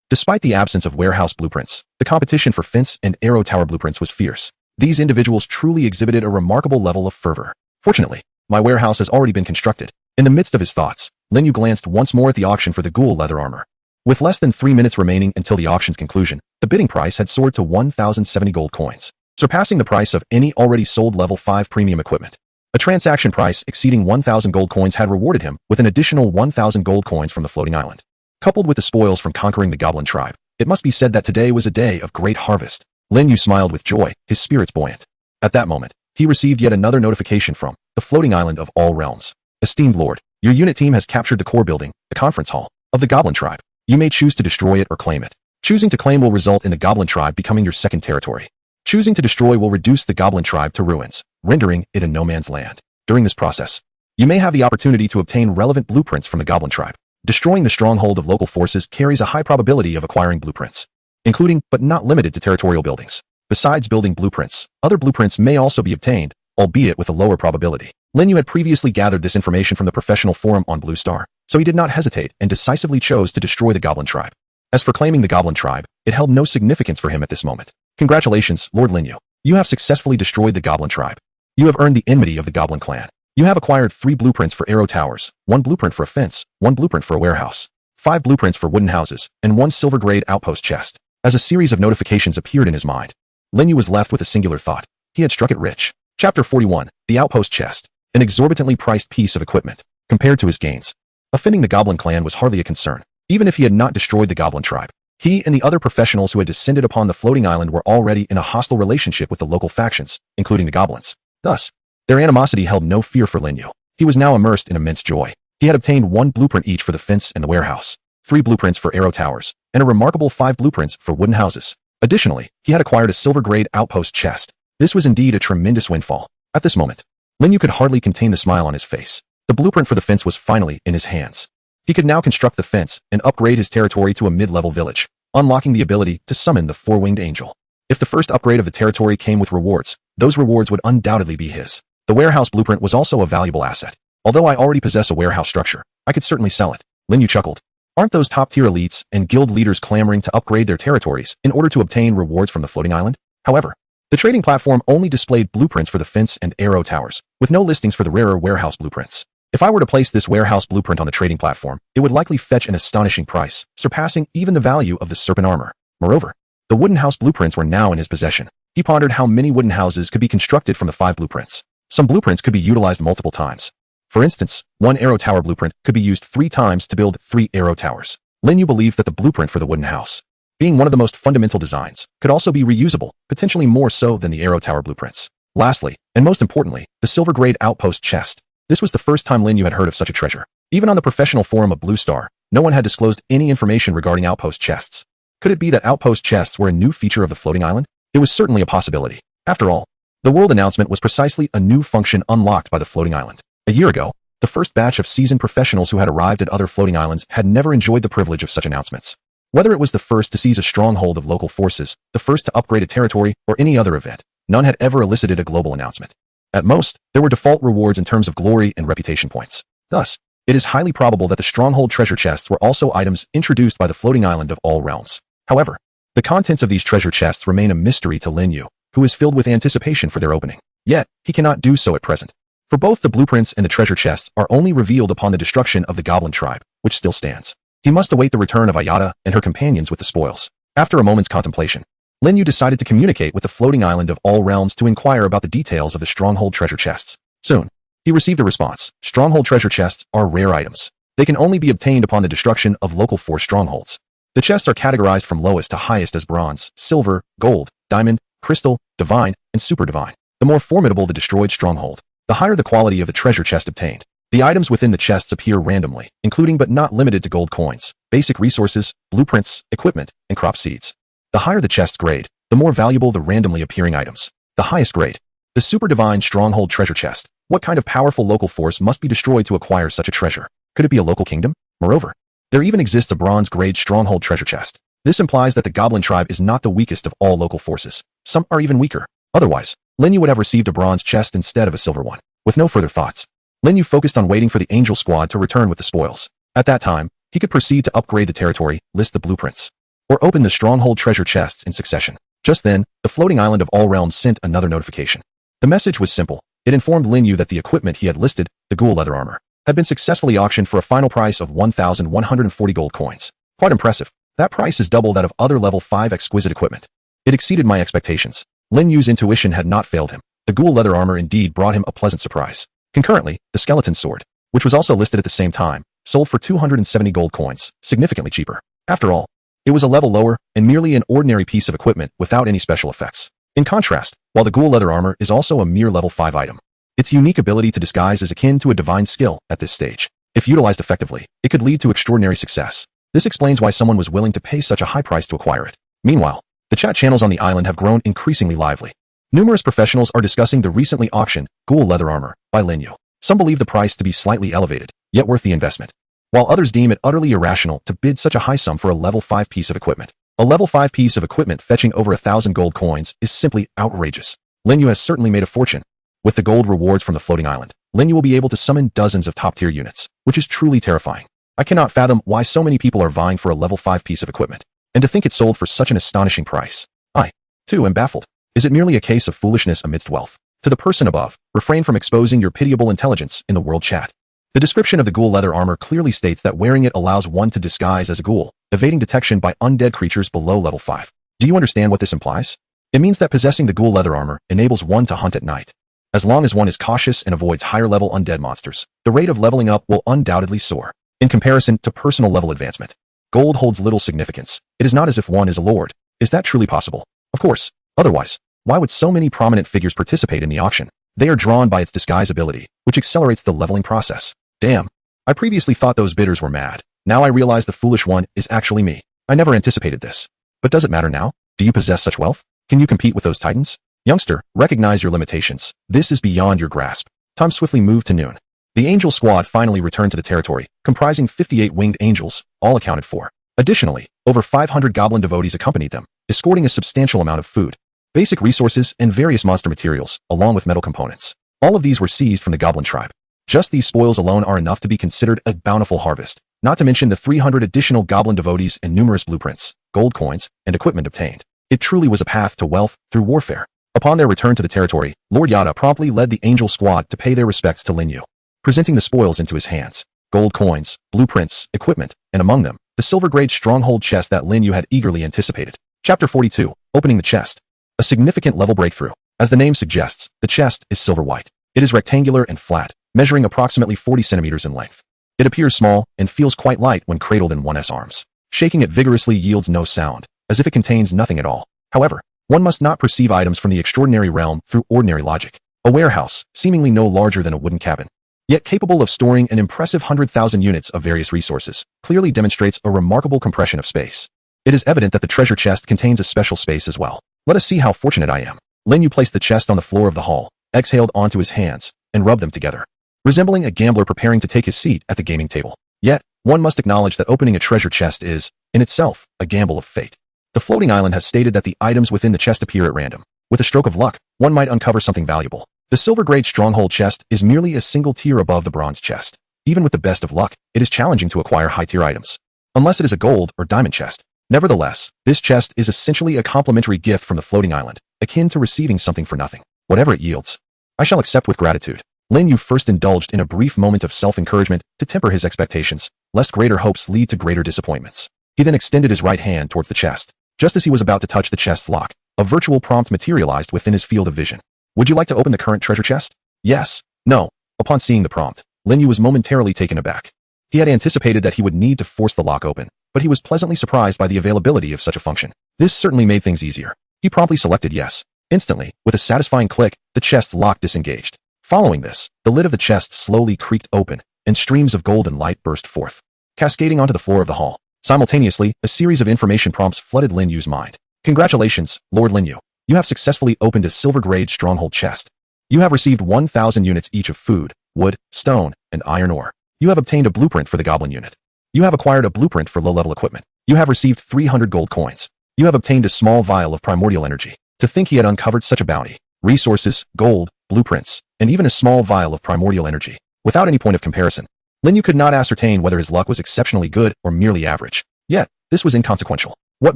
Despite the absence of warehouse blueprints, the competition for fence and arrow tower blueprints was fierce. These individuals truly exhibited a remarkable level of fervor. Fortunately, my warehouse has already been constructed. In the midst of his thoughts, Lin Yu glanced once more at the auction for the ghoul leather armor. With less than 3 minutes remaining until the auction's conclusion, the bidding price had soared to 1,070 gold coins, surpassing the price of any already sold level 5 premium equipment. A transaction price exceeding 1,000 gold coins had rewarded him with an additional 1,000 gold coins from the floating island. Coupled with the spoils from conquering the goblin tribe, it must be said that today was a day of great harvest. Lin Yu smiled with joy, his spirits buoyant. At that moment, he received yet another notification from the floating island of all realms. Esteemed Lord, your unit team has captured the core building, the conference hall, of the goblin tribe. You may choose to destroy it or claim it. Choosing to claim will result in the goblin tribe becoming your second territory. Choosing to destroy will reduce the goblin tribe to ruins, rendering it a no man's land. During this process, you may have the opportunity to obtain relevant blueprints from the goblin tribe. Destroying the stronghold of local forces carries a high probability of acquiring blueprints, including but not limited to territorial buildings. Besides building blueprints, other blueprints may also be obtained, albeit with a lower probability. Lin Yu had previously gathered this information from the professional forum on Blue Star, so he did not hesitate and decisively chose to destroy the goblin tribe. As for claiming the goblin tribe, it held no significance for him at this moment. Congratulations, Lord Lin Yu. You have successfully destroyed the goblin tribe. You have earned the enmity of the goblin clan. You have acquired 3 blueprints for arrow towers, 1 blueprint for a fence, 1 blueprint for a warehouse, 5 blueprints for wooden houses, and 1 silver grade outpost chest. As a series of notifications appeared in his mind, Lin Yu was left with a singular thought. He had struck it rich. Chapter 41, The Outpost Chest. An exorbitantly priced piece of equipment. Compared to his gains, offending the goblin clan was hardly a concern. Even if he had not destroyed the goblin tribe, he and the other professionals who had descended upon the floating island were already in a hostile relationship with the local factions, including the goblins. Thus, their animosity held no fear for Lin Yu. He was now immersed in immense joy. He had obtained 1 blueprint each for the fence and the warehouse, 3 blueprints for arrow towers, and a remarkable 5 blueprints for wooden houses. Additionally, he had acquired a silver grade outpost chest. This was indeed a tremendous windfall. At this moment, Lin Yu could hardly contain the smile on his face. The blueprint for the fence was finally in his hands. He could now construct the fence and upgrade his territory to a mid-level village, unlocking the ability to summon the 4-winged angel. If the first upgrade of the territory came with rewards, those rewards would undoubtedly be his. The warehouse blueprint was also a valuable asset. Although I already possess a warehouse structure, I could certainly sell it. Lin Yu chuckled. Aren't those top-tier elites and guild leaders clamoring to upgrade their territories in order to obtain rewards from the floating island? However, the trading platform only displayed blueprints for the fence and arrow towers, with no listings for the rarer warehouse blueprints. If I were to place this warehouse blueprint on the trading platform, it would likely fetch an astonishing price, surpassing even the value of the serpent armor. Moreover, the wooden house blueprints were now in his possession. He pondered how many wooden houses could be constructed from the 5 blueprints. Some blueprints could be utilized multiple times. For instance, 1 arrow tower blueprint could be used 3 times to build 3 arrow towers. Lin Yu believed that the blueprint for the wooden house, being one of the most fundamental designs, could also be reusable, potentially more so than the arrow tower blueprints. Lastly, and most importantly, the silver grade outpost chest. This was the first time Lin Yu had heard of such a treasure. Even on the professional forum of Blue Star, no one had disclosed any information regarding outpost chests. Could it be that outpost chests were a new feature of the floating island? It was certainly a possibility. After all, the world announcement was precisely a new function unlocked by the floating island. A year ago, the first batch of seasoned professionals who had arrived at other floating islands had never enjoyed the privilege of such announcements. Whether it was the first to seize a stronghold of local forces, the first to upgrade a territory, or any other event, none had ever elicited a global announcement. At most, there were default rewards in terms of glory and reputation points. Thus, it is highly probable that the stronghold treasure chests were also items introduced by the floating island of all realms. However, the contents of these treasure chests remain a mystery to Lin Yu, who is filled with anticipation for their opening. Yet, he cannot do so at present. For both the blueprints and the treasure chests are only revealed upon the destruction of the goblin tribe, which still stands. He must await the return of Ayada and her companions with the spoils. After a moment's contemplation, Lin Yu decided to communicate with the floating island of all realms to inquire about the details of the stronghold treasure chests. Soon, he received a response. Stronghold treasure chests are rare items. They can only be obtained upon the destruction of local force strongholds. The chests are categorized from lowest to highest as bronze, silver, gold, diamond, crystal, divine, and super divine. The more formidable the destroyed stronghold, the higher the quality of the treasure chest obtained. The items within the chests appear randomly, including but not limited to gold coins, basic resources, blueprints, equipment, and crop seeds. The higher the chest's grade, the more valuable the randomly appearing items. The highest grade. The Super Divine Stronghold Treasure Chest. What kind of powerful local force must be destroyed to acquire such a treasure? Could it be a local kingdom? Moreover, there even exists a bronze-grade Stronghold Treasure Chest. This implies that the Goblin tribe is not the weakest of all local forces. Some are even weaker. Otherwise, Lin Yu would have received a bronze chest instead of a silver one. With no further thoughts, Lin Yu focused on waiting for the Angel Squad to return with the spoils. At that time, he could proceed to upgrade the territory, list the blueprints, or open the Stronghold Treasure Chests in succession. Just then, the floating island of All Realms sent another notification. The message was simple. It informed Lin Yu that the equipment he had listed, the ghoul leather armor, had been successfully auctioned for a final price of 1,140 gold coins. Quite impressive. That price is double that of other level 5 exquisite equipment. It exceeded my expectations. Lin Yu's intuition had not failed him. The ghoul leather armor indeed brought him a pleasant surprise. Concurrently, the skeleton sword, which was also listed at the same time, sold for 270 gold coins, significantly cheaper. After all, it was a level lower and merely an ordinary piece of equipment without any special effects. In contrast, while the ghoul leather armor is also a mere level 5 item, its unique ability to disguise is akin to a divine skill at this stage. If utilized effectively, it could lead to extraordinary success. This explains why someone was willing to pay such a high price to acquire it. Meanwhile, the chat channels on the island have grown increasingly lively. Numerous professionals are discussing the recently auctioned ghoul leather armor by Lin Yu. Some believe the price to be slightly elevated, yet worth the investment, while others deem it utterly irrational to bid such a high sum for a level 5 piece of equipment. A level 5 piece of equipment fetching over 1,000 gold coins is simply outrageous. Lin Yu has certainly made a fortune. With the gold rewards from the floating island, Lin Yu will be able to summon dozens of top-tier units, which is truly terrifying. I cannot fathom why so many people are vying for a level 5 piece of equipment, and to think it sold for such an astonishing price. I, too, am baffled. Is it merely a case of foolishness amidst wealth? To the person above, refrain from exposing your pitiable intelligence in the world chat. The description of the ghoul leather armor clearly states that wearing it allows one to disguise as a ghoul, evading detection by undead creatures below level 5. Do you understand what this implies? It means that possessing the ghoul leather armor enables one to hunt at night. As long as one is cautious and avoids higher-level undead monsters, the rate of leveling up will undoubtedly soar. In comparison to personal level advancement, gold holds little significance. It is not as if one is a lord. Is that truly possible? Of course. Otherwise, why would so many prominent figures participate in the auction? They are drawn by its disguise ability, which accelerates the leveling process. Damn. I previously thought those bidders were mad. Now I realize the foolish one is actually me. I never anticipated this. But does it matter now? Do you possess such wealth? Can you compete with those titans? Youngster, recognize your limitations. This is beyond your grasp. Time swiftly moved to noon. The angel squad finally returned to the territory, comprising 58 winged angels, all accounted for. Additionally, over 500 goblin devotees accompanied them, escorting a substantial amount of food, basic resources, and various monster materials, along with metal components. All of these were seized from the goblin tribe. Just these spoils alone are enough to be considered a bountiful harvest, not to mention the 300 additional goblin devotees and numerous blueprints, gold coins, and equipment obtained. It truly was a path to wealth through warfare. Upon their return to the territory, Lord Yada promptly led the angel squad to pay their respects to Lin Yu, presenting the spoils into his hands. Gold coins, blueprints, equipment, and among them, the silver-grade stronghold chest that Lin Yu had eagerly anticipated. Chapter 42, Opening the Chest. A significant level breakthrough. As the name suggests, the chest is silver-white. It is rectangular and flat, measuring approximately 40 centimeters in length. It appears small and feels quite light when cradled in one's arms. Shaking it vigorously yields no sound, as if it contains nothing at all. However, one must not perceive items from the extraordinary realm through ordinary logic. A warehouse, seemingly no larger than a wooden cabin, yet capable of storing an impressive 100,000 units of various resources, clearly demonstrates a remarkable compression of space. It is evident that the treasure chest contains a special space as well. Let us see how fortunate I am. Lin Yu placed the chest on the floor of the hall, exhaled onto his hands, and rubbed them together, resembling a gambler preparing to take his seat at the gaming table. Yet, one must acknowledge that opening a treasure chest is, in itself, a gamble of fate. The floating island has stated that the items within the chest appear at random. With a stroke of luck, one might uncover something valuable. The silver-grade stronghold chest is merely a single tier above the bronze chest. Even with the best of luck, it is challenging to acquire high-tier items, unless it is a gold or diamond chest. Nevertheless, this chest is essentially a complimentary gift from the floating island, akin to receiving something for nothing. Whatever it yields, I shall accept with gratitude. Lin Yu first indulged in a brief moment of self-encouragement to temper his expectations, lest greater hopes lead to greater disappointments. He then extended his right hand towards the chest. Just as he was about to touch the chest's lock, a virtual prompt materialized within his field of vision. Would you like to open the current treasure chest? Yes. No. Upon seeing the prompt, Lin Yu was momentarily taken aback. He had anticipated that he would need to force the lock open, but he was pleasantly surprised by the availability of such a function. This certainly made things easier. He promptly selected yes. Instantly, with a satisfying click, the chest's lock disengaged. Following this, the lid of the chest slowly creaked open, and streams of golden light burst forth, cascading onto the floor of the hall. Simultaneously, a series of information prompts flooded Lin Yu's mind. Congratulations, Lord Lin Yu. You have successfully opened a silver-grade stronghold chest. You have received 1,000 units each of food, wood, stone, and iron ore. You have obtained a blueprint for the goblin unit. You have acquired a blueprint for low-level equipment. You have received 300 gold coins. You have obtained a small vial of primordial energy. To think he had uncovered such a bounty. Resources, gold, blueprints, and even a small vial of primordial energy. Without any point of comparison, Lin Yu could not ascertain whether his luck was exceptionally good or merely average. Yet, this was inconsequential. What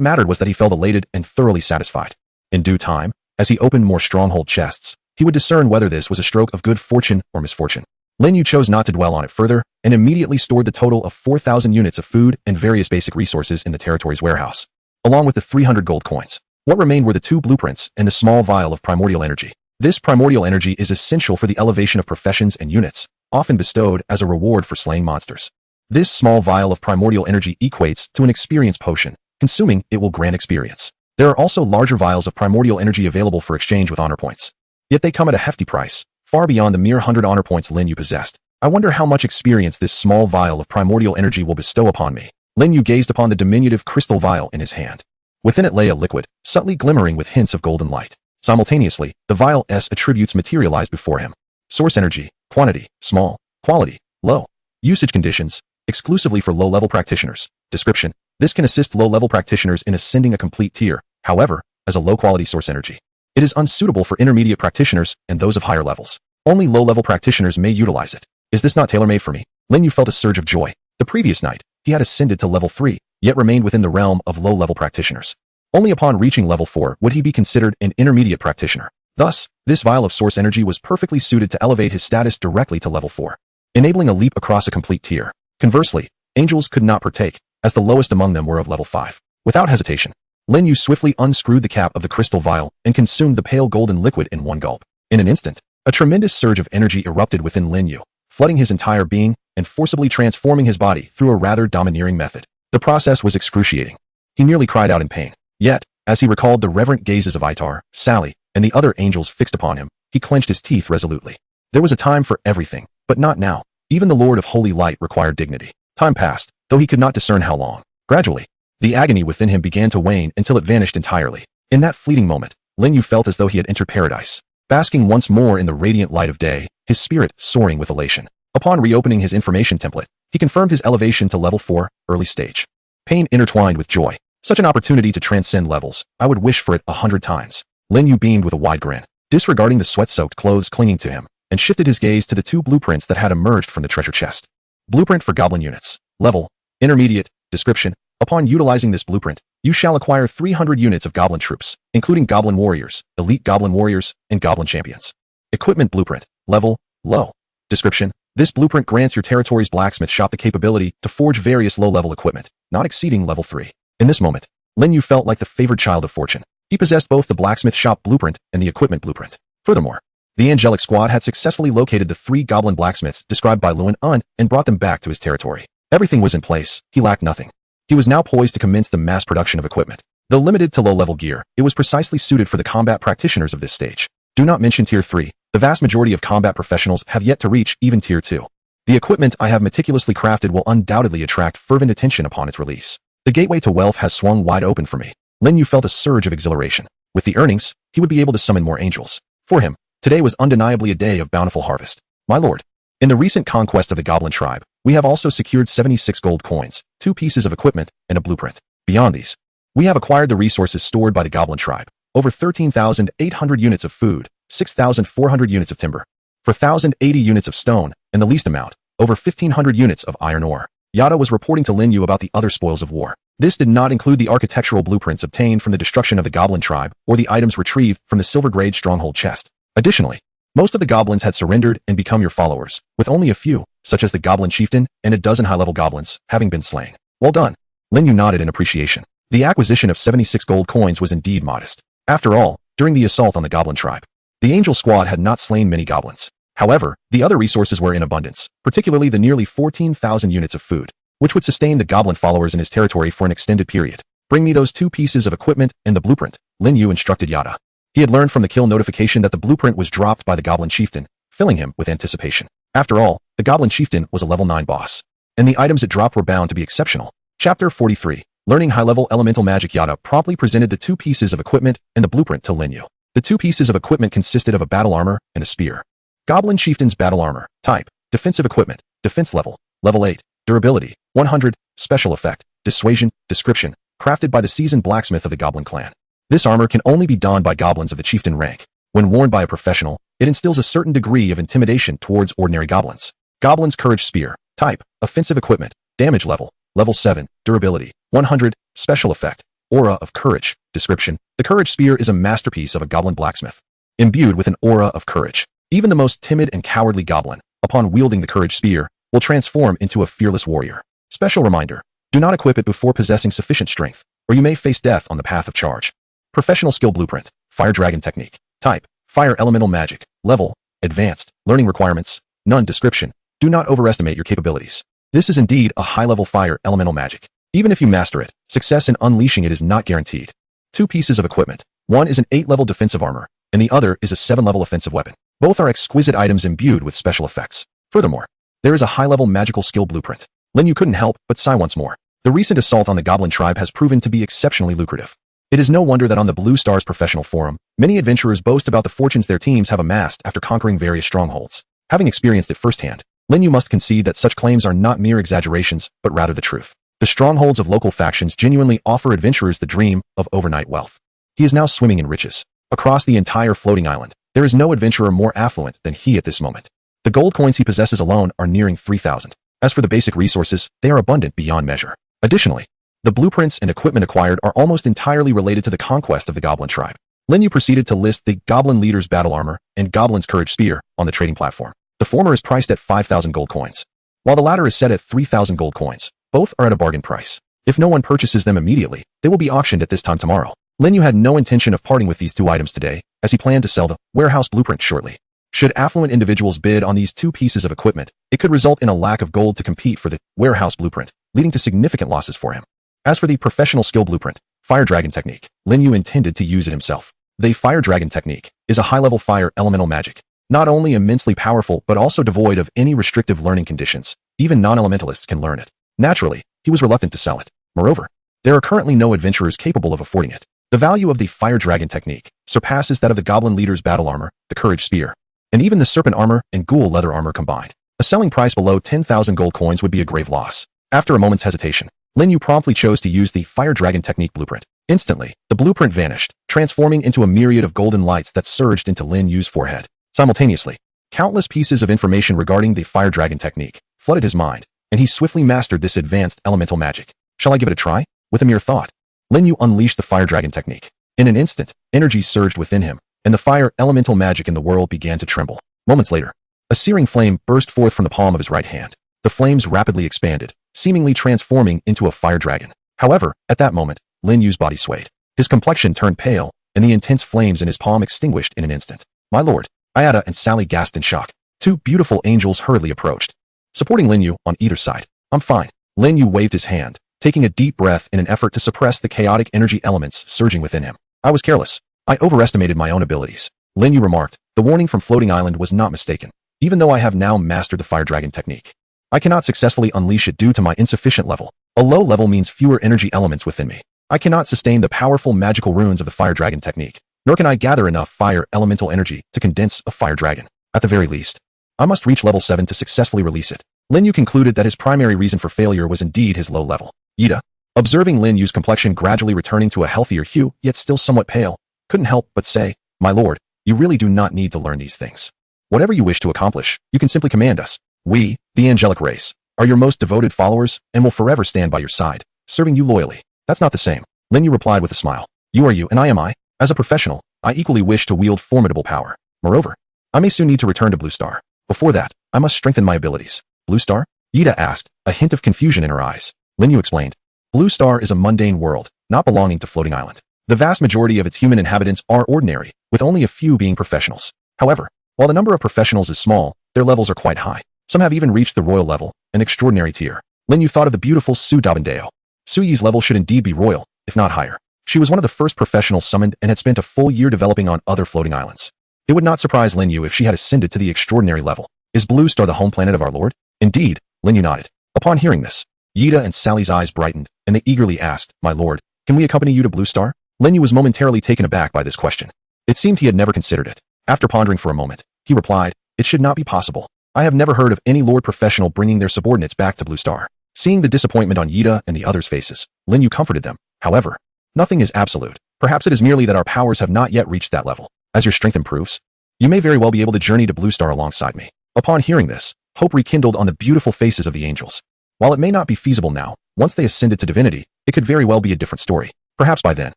mattered was that he felt elated and thoroughly satisfied. In due time, as he opened more stronghold chests, he would discern whether this was a stroke of good fortune or misfortune. Lin Yu chose not to dwell on it further and immediately stored the total of 4,000 units of food and various basic resources in the territory's warehouse, along with the 300 gold coins. What remained were the 2 blueprints and the small vial of primordial energy. This primordial energy is essential for the elevation of professions and units, often bestowed as a reward for slaying monsters. This small vial of primordial energy equates to an experience potion. Consuming it will grant experience. There are also larger vials of primordial energy available for exchange with honor points. Yet they come at a hefty price, far beyond the mere 100 honor points Lin Yu possessed. I wonder how much experience this small vial of primordial energy will bestow upon me. Lin Yu gazed upon the diminutive crystal vial in his hand. Within it lay a liquid, subtly glimmering with hints of golden light. Simultaneously, the vial's attributes materialized before him. Source energy, quantity, small, quality, low. Usage conditions, exclusively for low-level practitioners. Description: this can assist low-level practitioners in ascending a complete tier, however, as a low-quality source energy. It is unsuitable for intermediate practitioners and those of higher levels. Only low-level practitioners may utilize it. Is this not tailor-made for me? Lin Yu felt a surge of joy. The previous night, he had ascended to level 3, yet remained within the realm of low-level practitioners. Only upon reaching level 4 would he be considered an intermediate practitioner. Thus, this vial of source energy was perfectly suited to elevate his status directly to level 4, enabling a leap across a complete tier. Conversely, angels could not partake, as the lowest among them were of level 5. Without hesitation, Lin Yu swiftly unscrewed the cap of the crystal vial and consumed the pale golden liquid in one gulp. In an instant, a tremendous surge of energy erupted within Lin Yu, flooding his entire being and forcibly transforming his body through a rather domineering method. The process was excruciating. He nearly cried out in pain. Yet, as he recalled the reverent gazes of Itar, Sally, and the other angels fixed upon him, he clenched his teeth resolutely. There was a time for everything, but not now. Even the Lord of Holy Light required dignity. Time passed, though he could not discern how long. Gradually, the agony within him began to wane until it vanished entirely. In that fleeting moment, Lin Yu felt as though he had entered paradise. Basking once more in the radiant light of day, his spirit soaring with elation. Upon reopening his information template, he confirmed his elevation to level 4, early stage. Pain intertwined with joy. Such an opportunity to transcend levels, I would wish for it 100 times. Lin Yu beamed with a wide grin, disregarding the sweat-soaked clothes clinging to him, and shifted his gaze to the 2 blueprints that had emerged from the treasure chest. Blueprint for Goblin Units. Level: Intermediate. Description: upon utilizing this blueprint, you shall acquire 300 units of Goblin troops, including Goblin Warriors, Elite Goblin Warriors, and Goblin Champions. Equipment Blueprint. Level: Low. Description: this blueprint grants your territory's blacksmith shop the capability to forge various low-level equipment, not exceeding level 3. In this moment, Lin Yu felt like the favored child of fortune. He possessed both the blacksmith shop blueprint and the equipment blueprint. Furthermore, the angelic squad had successfully located the 3 goblin blacksmiths described by Luan Un and brought them back to his territory. Everything was in place. He lacked nothing. He was now poised to commence the mass production of equipment. Though limited to low-level gear, it was precisely suited for the combat practitioners of this stage. Do not mention Tier 3. The vast majority of combat professionals have yet to reach even Tier 2. The equipment I have meticulously crafted will undoubtedly attract fervent attention upon its release. The gateway to wealth has swung wide open for me. Lin Yu felt a surge of exhilaration. With the earnings, he would be able to summon more angels. For him, today was undeniably a day of bountiful harvest. My lord, in the recent conquest of the Goblin tribe, we have also secured 76 gold coins, 2 pieces of equipment, and a blueprint. Beyond these, we have acquired the resources stored by the Goblin tribe, over 13,800 units of food, 6,400 units of timber, 4,080 units of stone, and the least amount, over 1,500 units of iron ore. Yada was reporting to Lin Yu about the other spoils of war. This did not include the architectural blueprints obtained from the destruction of the Goblin tribe or the items retrieved from the silver-grade stronghold chest. Additionally, most of the goblins had surrendered and become your followers, with only a few, such as the Goblin Chieftain and a dozen high-level goblins, having been slain. Well done. Lin Yu nodded in appreciation. The acquisition of 76 gold coins was indeed modest. After all, during the assault on the Goblin tribe, the Angel Squad had not slain many goblins. However, the other resources were in abundance, particularly the nearly 14,000 units of food, which would sustain the goblin followers in his territory for an extended period. Bring me those 2 pieces of equipment and the blueprint, Lin Yu instructed Yada. He had learned from the kill notification that the blueprint was dropped by the Goblin Chieftain, filling him with anticipation. After all, the Goblin Chieftain was a level 9 boss, and the items it dropped were bound to be exceptional. Chapter 43. Learning high-level elemental magic. Yada promptly presented the 2 pieces of equipment and the blueprint to Lin Yu. The 2 pieces of equipment consisted of a battle armor and a spear. Goblin Chieftain's battle armor. Type: defensive equipment. Defense level: level 8. Durability: 100. Special effect: dissuasion. Description: crafted by the seasoned blacksmith of the Goblin clan. This armor can only be donned by goblins of the chieftain rank. When worn by a professional, it instills a certain degree of intimidation towards ordinary goblins. Goblin's Courage Spear. Type: offensive equipment. Damage level: level 7. Durability: 100. Special effect: aura of courage. Description: the Courage Spear is a masterpiece of a goblin blacksmith. Imbued with an aura of courage, even the most timid and cowardly goblin, upon wielding the Courage Spear, will transform into a fearless warrior. Special reminder: do not equip it before possessing sufficient strength, or you may face death on the path of charge. Professional Skill Blueprint. Fire Dragon Technique. Type: fire elemental magic. Level: advanced. Learning requirements: none. Description: do not overestimate your capabilities. This is indeed a high-level fire elemental magic. Even if you master it, success in unleashing it is not guaranteed. 2 pieces of equipment. One is an 8-level defensive armor, and the other is a 7-level offensive weapon. Both are exquisite items imbued with special effects. Furthermore, there is a high-level magical skill blueprint. Lin Yu couldn't help but sigh once more. The recent assault on the Goblin tribe has proven to be exceptionally lucrative. It is no wonder that on the Blue Stars professional forum, many adventurers boast about the fortunes their teams have amassed after conquering various strongholds. Having experienced it firsthand, Lin Yu must concede that such claims are not mere exaggerations, but rather the truth. The strongholds of local factions genuinely offer adventurers the dream of overnight wealth. He is now swimming in riches. Across the entire floating island, there is no adventurer more affluent than he at this moment. The gold coins he possesses alone are nearing 3,000. As for the basic resources, they are abundant beyond measure. Additionally, the blueprints and equipment acquired are almost entirely related to the conquest of the Goblin tribe. Lin Yu proceeded to list the Goblin leader's battle armor and Goblin's Courage Spear on the trading platform. The former is priced at 5,000 gold coins, while the latter is set at 3,000 gold coins. Both are at a bargain price. If no one purchases them immediately, they will be auctioned at this time tomorrow. Lin Yu had no intention of parting with these 2 items today, as he planned to sell the warehouse blueprint shortly. Should affluent individuals bid on these 2 pieces of equipment, it could result in a lack of gold to compete for the warehouse blueprint, leading to significant losses for him. As for the professional skill blueprint, Fire Dragon Technique, Lin Yu intended to use it himself. The Fire Dragon Technique is a high-level fire elemental magic, not only immensely powerful but also devoid of any restrictive learning conditions. Even non-elementalists can learn it. Naturally, he was reluctant to sell it. Moreover, there are currently no adventurers capable of affording it. The value of the Fire Dragon Technique surpasses that of the Goblin leader's battle armor, the Courage Spear, and even the Serpent armor and Ghoul leather armor combined. A selling price below 10,000 gold coins would be a grave loss. After a moment's hesitation, Lin Yu promptly chose to use the Fire Dragon Technique blueprint. Instantly, the blueprint vanished, transforming into a myriad of golden lights that surged into Lin Yu's forehead. Simultaneously, countless pieces of information regarding the Fire Dragon Technique flooded his mind, and he swiftly mastered this advanced elemental magic. Shall I give it a try? With a mere thought, Lin Yu unleashed the Fire Dragon Technique. In an instant, energy surged within him, and the fire elemental magic in the world began to tremble. Moments later, a searing flame burst forth from the palm of his right hand. The flames rapidly expanded, seemingly transforming into a fire dragon. However, at that moment, Lin Yu's body swayed. His complexion turned pale, and the intense flames in his palm extinguished in an instant. My lord, Ayada and Sally gasped in shock. 2 beautiful angels hurriedly approached, supporting Lin Yu on either side. I'm fine. Lin Yu waved his hand, taking a deep breath in an effort to suppress the chaotic energy elements surging within him. I was careless. I overestimated my own abilities. Lin Yu remarked. The warning from Floating Island was not mistaken. Even though I have now mastered the Fire Dragon Technique, I cannot successfully unleash it due to my insufficient level. A low level means fewer energy elements within me. I cannot sustain the powerful magical runes of the Fire Dragon Technique, nor can I gather enough fire elemental energy to condense a fire dragon. At the very least, I must reach level 7 to successfully release it. Lin Yu concluded that his primary reason for failure was indeed his low level. Yida, observing Lin Yu's complexion gradually returning to a healthier hue, yet still somewhat pale, couldn't help but say, My lord, you really do not need to learn these things. Whatever you wish to accomplish, you can simply command us. We, the angelic race, are your most devoted followers and will forever stand by your side, serving you loyally. That's not the same. Lin Yu replied with a smile. You are you and I am I. As a professional, I equally wish to wield formidable power. Moreover, I may soon need to return to Blue Star. Before that, I must strengthen my abilities. Blue Star? Yida asked, a hint of confusion in her eyes. Lin Yu explained. Blue Star is a mundane world, not belonging to Floating Island. The vast majority of its human inhabitants are ordinary, with only a few being professionals. However, while the number of professionals is small, their levels are quite high. Some have even reached the royal level, an extraordinary tier. Lin Yu thought of the beautiful Su Dabendeo. Su Yi's level should indeed be royal, if not higher. She was one of the first professionals summoned and had spent a full year developing on other floating islands. It would not surprise Lin Yu if she had ascended to the extraordinary level. Is Blue Star the home planet of our Lord? Indeed, Lin Yu nodded. Upon hearing this, Yida and Sally's eyes brightened, and they eagerly asked, "My lord, can we accompany you to Blue Star?" Lin Yu was momentarily taken aback by this question. It seemed he had never considered it. After pondering for a moment, he replied, "It should not be possible. I have never heard of any lord professional bringing their subordinates back to Blue Star." Seeing the disappointment on Yida and the others' faces, Lin Yu comforted them. "However, nothing is absolute. Perhaps it is merely that our powers have not yet reached that level. As your strength improves, you may very well be able to journey to Blue Star alongside me." Upon hearing this, hope rekindled on the beautiful faces of the angels. While it may not be feasible now, once they ascended to divinity, it could very well be a different story. Perhaps by then,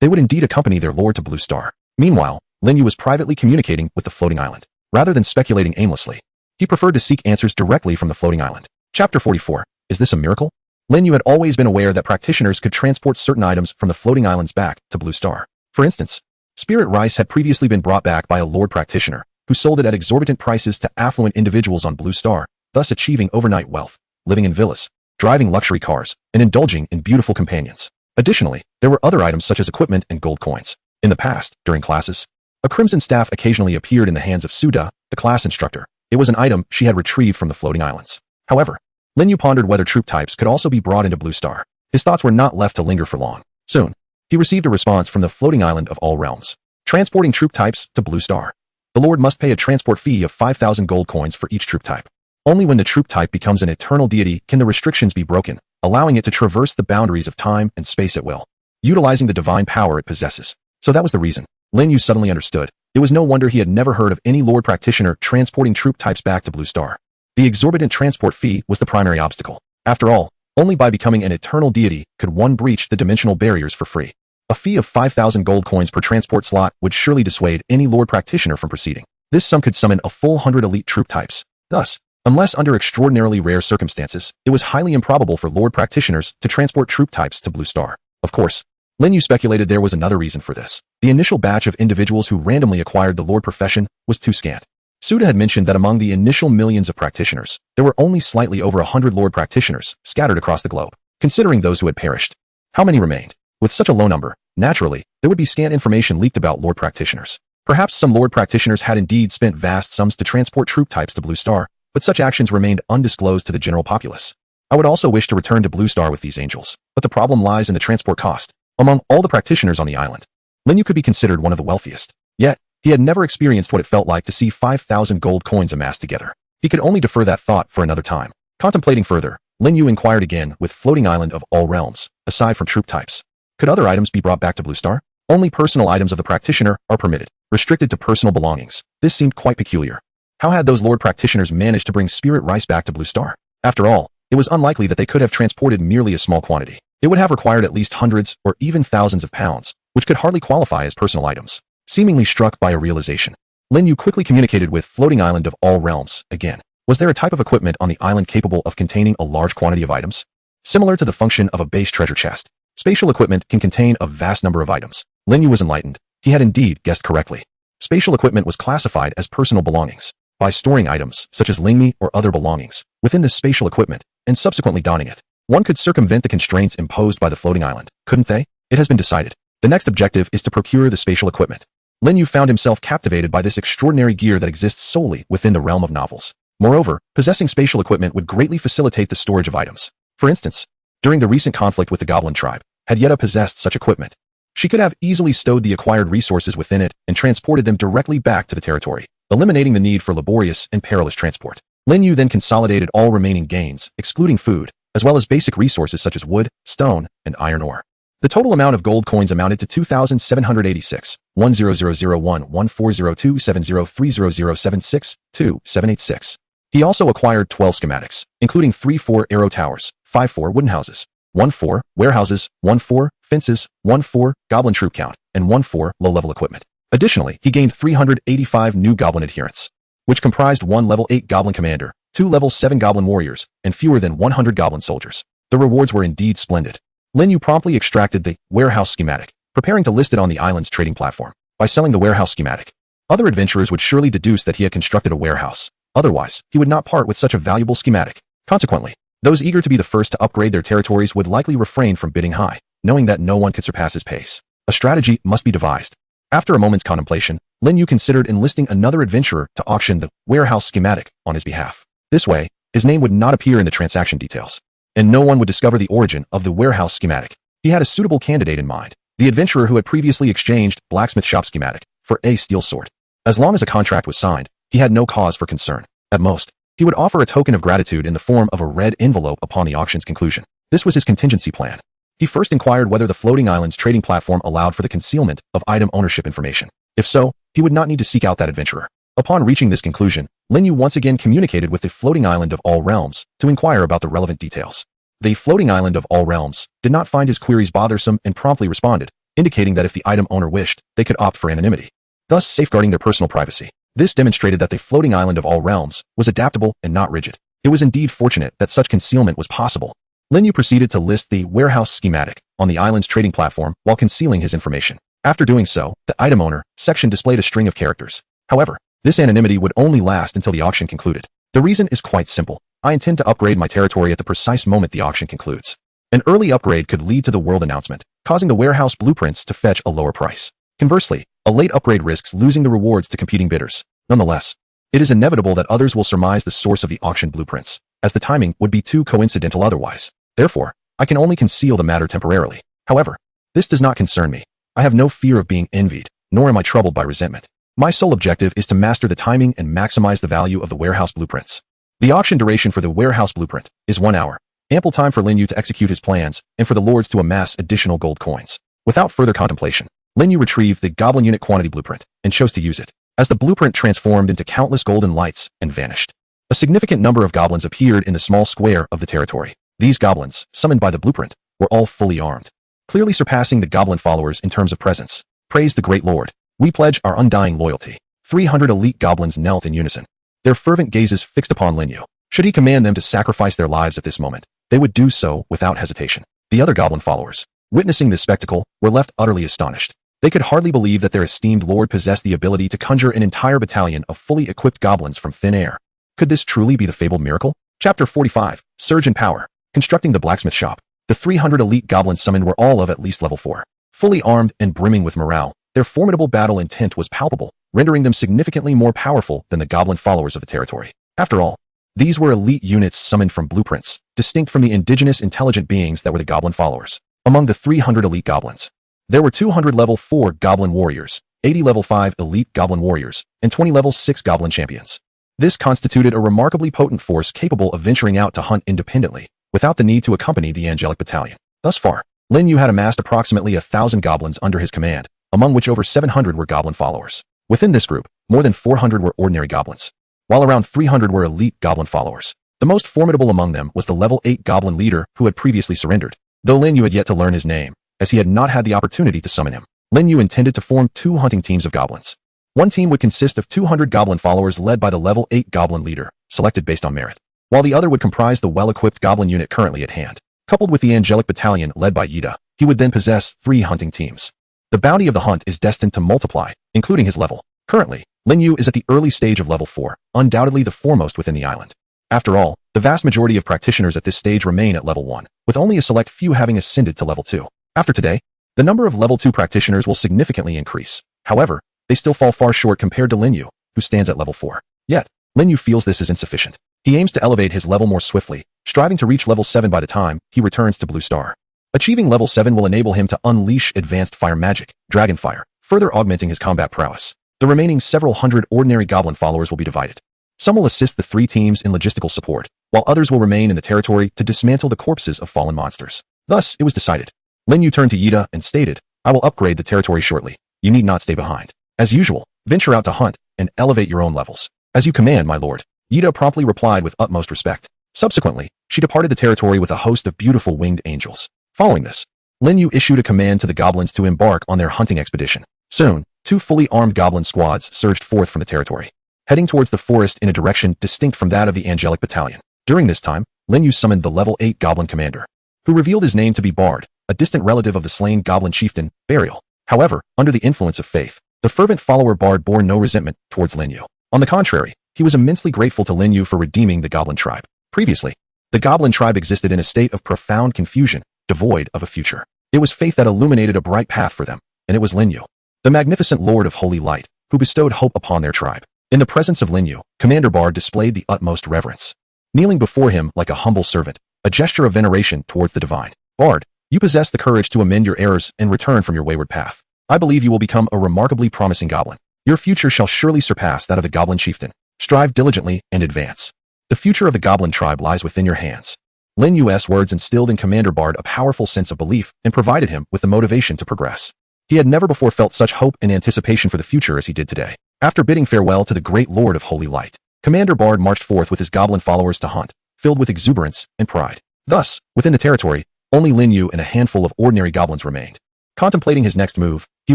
they would indeed accompany their lord to Blue Star. Meanwhile, Lin Yu was privately communicating with the floating island. Rather than speculating aimlessly, he preferred to seek answers directly from the floating island. Chapter 44. Is this a miracle? Lin Yu had always been aware that practitioners could transport certain items from the floating islands back to Blue Star. For instance, spirit rice had previously been brought back by a lord practitioner, who sold it at exorbitant prices to affluent individuals on Blue Star, thus achieving overnight wealth, living in villas, driving luxury cars, and indulging in beautiful companions. Additionally, there were other items such as equipment and gold coins. In the past, during classes, a crimson staff occasionally appeared in the hands of Suda, the class instructor. It was an item she had retrieved from the floating islands. However, Lin Yu pondered whether troop types could also be brought into Blue Star. His thoughts were not left to linger for long. Soon, he received a response from the floating island of all realms. Transporting troop types to Blue Star. The Lord must pay a transport fee of 5,000 gold coins for each troop type. Only when the troop type becomes an eternal deity can the restrictions be broken, allowing it to traverse the boundaries of time and space at will, utilizing the divine power it possesses. So that was the reason. Lin Yu suddenly understood. It was no wonder he had never heard of any lord practitioner transporting troop types back to Blue Star. The exorbitant transport fee was the primary obstacle. After all, only by becoming an eternal deity could one breach the dimensional barriers for free. A fee of 5,000 gold coins per transport slot would surely dissuade any lord practitioner from proceeding. This sum could summon a full 100 elite troop types. Thus, unless under extraordinarily rare circumstances, it was highly improbable for lord practitioners to transport troop types to Blue Star. Of course, Lin Yu speculated there was another reason for this. The initial batch of individuals who randomly acquired the lord profession was too scant. Suda had mentioned that among the initial millions of practitioners, there were only slightly over 100 lord practitioners scattered across the globe. Considering those who had perished, how many remained? With such a low number, naturally, there would be scant information leaked about lord practitioners. Perhaps some lord practitioners had indeed spent vast sums to transport troop types to Blue Star, but such actions remained undisclosed to the general populace. I would also wish to return to Blue Star with these angels, but the problem lies in the transport cost. Among all the practitioners on the island, Lin Yu could be considered one of the wealthiest. Yet, he had never experienced what it felt like to see 5,000 gold coins amassed together. He could only defer that thought for another time. Contemplating further, Lin Yu inquired again with floating island of all realms, aside from troop types. Could other items be brought back to Blue Star? Only personal items of the practitioner are permitted, restricted to personal belongings. This seemed quite peculiar. How had those lord practitioners managed to bring spirit rice back to Blue Star? After all, it was unlikely that they could have transported merely a small quantity. It would have required at least hundreds or even thousands of pounds, which could hardly qualify as personal items. Seemingly struck by a realization, Lin Yu quickly communicated with floating island of all realms again. Was there a type of equipment on the island capable of containing a large quantity of items? Similar to the function of a base treasure chest, spatial equipment can contain a vast number of items. Lin Yu was enlightened. He had indeed guessed correctly. Spatial equipment was classified as personal belongings. By storing items, such as lingmi or other belongings, within this spatial equipment, and subsequently donning it, one could circumvent the constraints imposed by the floating island, couldn't they? It has been decided. The next objective is to procure the spatial equipment. Lin Yu found himself captivated by this extraordinary gear that exists solely within the realm of novels. Moreover, possessing spatial equipment would greatly facilitate the storage of items. For instance, during the recent conflict with the Goblin tribe, had Yetta possessed such equipment, she could have easily stowed the acquired resources within it and transported them directly back to the territory, eliminating the need for laborious and perilous transport. Lin Yu then consolidated all remaining gains, excluding food, as well as basic resources such as wood, stone, and iron ore. The total amount of gold coins amounted to 2,786, 10,001, 1402, 703076, 2786. He also acquired 12 schematics, including 3-4 arrow towers, 5-4 wooden houses, 1-4 warehouses, 1-4 fences, 1-4 goblin troop count, and 1-4 low-level equipment. Additionally, he gained 385 new goblin adherents, which comprised 1 level 8 goblin commander, 2 level 7 goblin warriors, and fewer than 100 goblin soldiers. The rewards were indeed splendid. Lin Yu promptly extracted the warehouse schematic, preparing to list it on the island's trading platform. By selling the warehouse schematic, other adventurers would surely deduce that he had constructed a warehouse. Otherwise, he would not part with such a valuable schematic. Consequently, those eager to be the first to upgrade their territories would likely refrain from bidding high, knowing that no one could surpass his pace. A strategy must be devised. After a moment's contemplation, Lin Yu considered enlisting another adventurer to auction the warehouse schematic on his behalf. This way, his name would not appear in the transaction details, and no one would discover the origin of the warehouse schematic. He had a suitable candidate in mind, the adventurer who had previously exchanged blacksmith shop schematic for a steel sword. As long as a contract was signed, he had no cause for concern. At most, he would offer a token of gratitude in the form of a red envelope upon the auction's conclusion. This was his contingency plan. He first inquired whether the floating island's trading platform allowed for the concealment of item ownership information. If so, he would not need to seek out that adventurer. Upon reaching this conclusion, Lin Yu once again communicated with the floating island of all realms to inquire about the relevant details. The floating island of all realms did not find his queries bothersome and promptly responded, indicating that if the item owner wished, they could opt for anonymity, thus safeguarding their personal privacy. This demonstrated that the floating island of all realms was adaptable and not rigid. It was indeed fortunate that such concealment was possible. Lin Yu proceeded to list the warehouse schematic on the island's trading platform while concealing his information. After doing so, the item owner section displayed a string of characters. However, this anonymity would only last until the auction concluded. The reason is quite simple. I intend to upgrade my territory at the precise moment the auction concludes. An early upgrade could lead to the world announcement, causing the warehouse blueprints to fetch a lower price. Conversely, a late upgrade risks losing the rewards to competing bidders. Nonetheless, it is inevitable that others will surmise the source of the auction blueprints, as the timing would be too coincidental otherwise. Therefore, I can only conceal the matter temporarily. However, this does not concern me. I have no fear of being envied, nor am I troubled by resentment. My sole objective is to master the timing and maximize the value of the warehouse blueprints. The auction duration for the warehouse blueprint is 1 hour, ample time for Lin Yu to execute his plans and for the lords to amass additional gold coins. Without further contemplation, Lin Yu retrieved the goblin unit quantity blueprint and chose to use it, as the blueprint transformed into countless golden lights and vanished. A significant number of goblins appeared in the small square of the territory. These goblins, summoned by the blueprint, were all fully armed, clearly surpassing the goblin followers in terms of presence. Praise the great lord. We pledge our undying loyalty. 300 elite goblins knelt in unison, their fervent gazes fixed upon Lin Yu. Should he command them to sacrifice their lives at this moment, they would do so without hesitation. The other goblin followers, witnessing this spectacle, were left utterly astonished. They could hardly believe that their esteemed lord possessed the ability to conjure an entire battalion of fully equipped goblins from thin air. Could this truly be the fabled miracle? Chapter 45, Surge in Power. Constructing the blacksmith shop. The 300 elite goblins summoned were all of at least level 4. Fully armed and brimming with morale, their formidable battle intent was palpable, rendering them significantly more powerful than the goblin followers of the territory. After all, these were elite units summoned from blueprints, distinct from the indigenous intelligent beings that were the goblin followers. Among the 300 elite goblins, there were 200 level 4 goblin warriors, 80 level 5 elite goblin warriors, and 20 level 6 goblin champions. This constituted a remarkably potent force capable of venturing out to hunt independently, without the need to accompany the angelic battalion. Thus far, Lin Yu had amassed approximately 1,000 goblins under his command, among which over 700 were goblin followers. Within this group, more than 400 were ordinary goblins, while around 300 were elite goblin followers. The most formidable among them was the level 8 goblin leader who had previously surrendered, though Lin Yu had yet to learn his name, as he had not had the opportunity to summon him. Lin Yu intended to form 2 hunting teams of goblins. One team would consist of 200 goblin followers led by the level 8 goblin leader, selected based on merit, while the other would comprise the well-equipped goblin unit currently at hand. Coupled with the angelic battalion led by Yida, he would then possess 3 hunting teams. The bounty of the hunt is destined to multiply, including his level. Currently, Lin Yu is at the early stage of level 4, undoubtedly the foremost within the island. After all, the vast majority of practitioners at this stage remain at level 1, with only a select few having ascended to level 2. After today, the number of level 2 practitioners will significantly increase. However, they still fall far short compared to Lin Yu, who stands at level 4. Yet, Lin Yu feels this is insufficient. He aims to elevate his level more swiftly, striving to reach level 7 by the time he returns to Blue Star. Achieving level 7 will enable him to unleash advanced fire magic, Dragon Fire, further augmenting his combat prowess. The remaining several hundred ordinary goblin followers will be divided. Some will assist the 3 teams in logistical support, while others will remain in the territory to dismantle the corpses of fallen monsters. Thus, it was decided. Lin Yu turned to Yida and stated, "I will upgrade the territory shortly. You need not stay behind. As usual, venture out to hunt and elevate your own levels. As you command, my lord." Yida promptly replied with utmost respect. Subsequently, she departed the territory with a host of beautiful winged angels. Following this, Lin Yu issued a command to the goblins to embark on their hunting expedition. Soon, 2 fully armed goblin squads surged forth from the territory, heading towards the forest in a direction distinct from that of the angelic battalion. During this time, Lin Yu summoned the level 8 goblin commander, who revealed his name to be Bard, a distant relative of the slain goblin chieftain, Burial. However, under the influence of faith, the fervent follower Bard bore no resentment towards Lin Yu. On the contrary, he was immensely grateful to Lin Yu for redeeming the goblin tribe. Previously, the goblin tribe existed in a state of profound confusion, devoid of a future. It was faith that illuminated a bright path for them, and it was Lin Yu, the magnificent Lord of Holy Light, who bestowed hope upon their tribe. In the presence of Lin Yu, Commander Bard displayed the utmost reverence. Kneeling before him like a humble servant, a gesture of veneration towards the divine. Bard, you possess the courage to amend your errors and return from your wayward path. I believe you will become a remarkably promising goblin. Your future shall surely surpass that of the goblin chieftain. Strive diligently and advance. The future of the goblin tribe lies within your hands. Lin Yu's words instilled in Commander Bard a powerful sense of belief and provided him with the motivation to progress. He had never before felt such hope and anticipation for the future as he did today. After bidding farewell to the great Lord of Holy Light, Commander Bard marched forth with his goblin followers to hunt, filled with exuberance and pride. Thus, within the territory, only Lin Yu and a handful of ordinary goblins remained. Contemplating his next move, he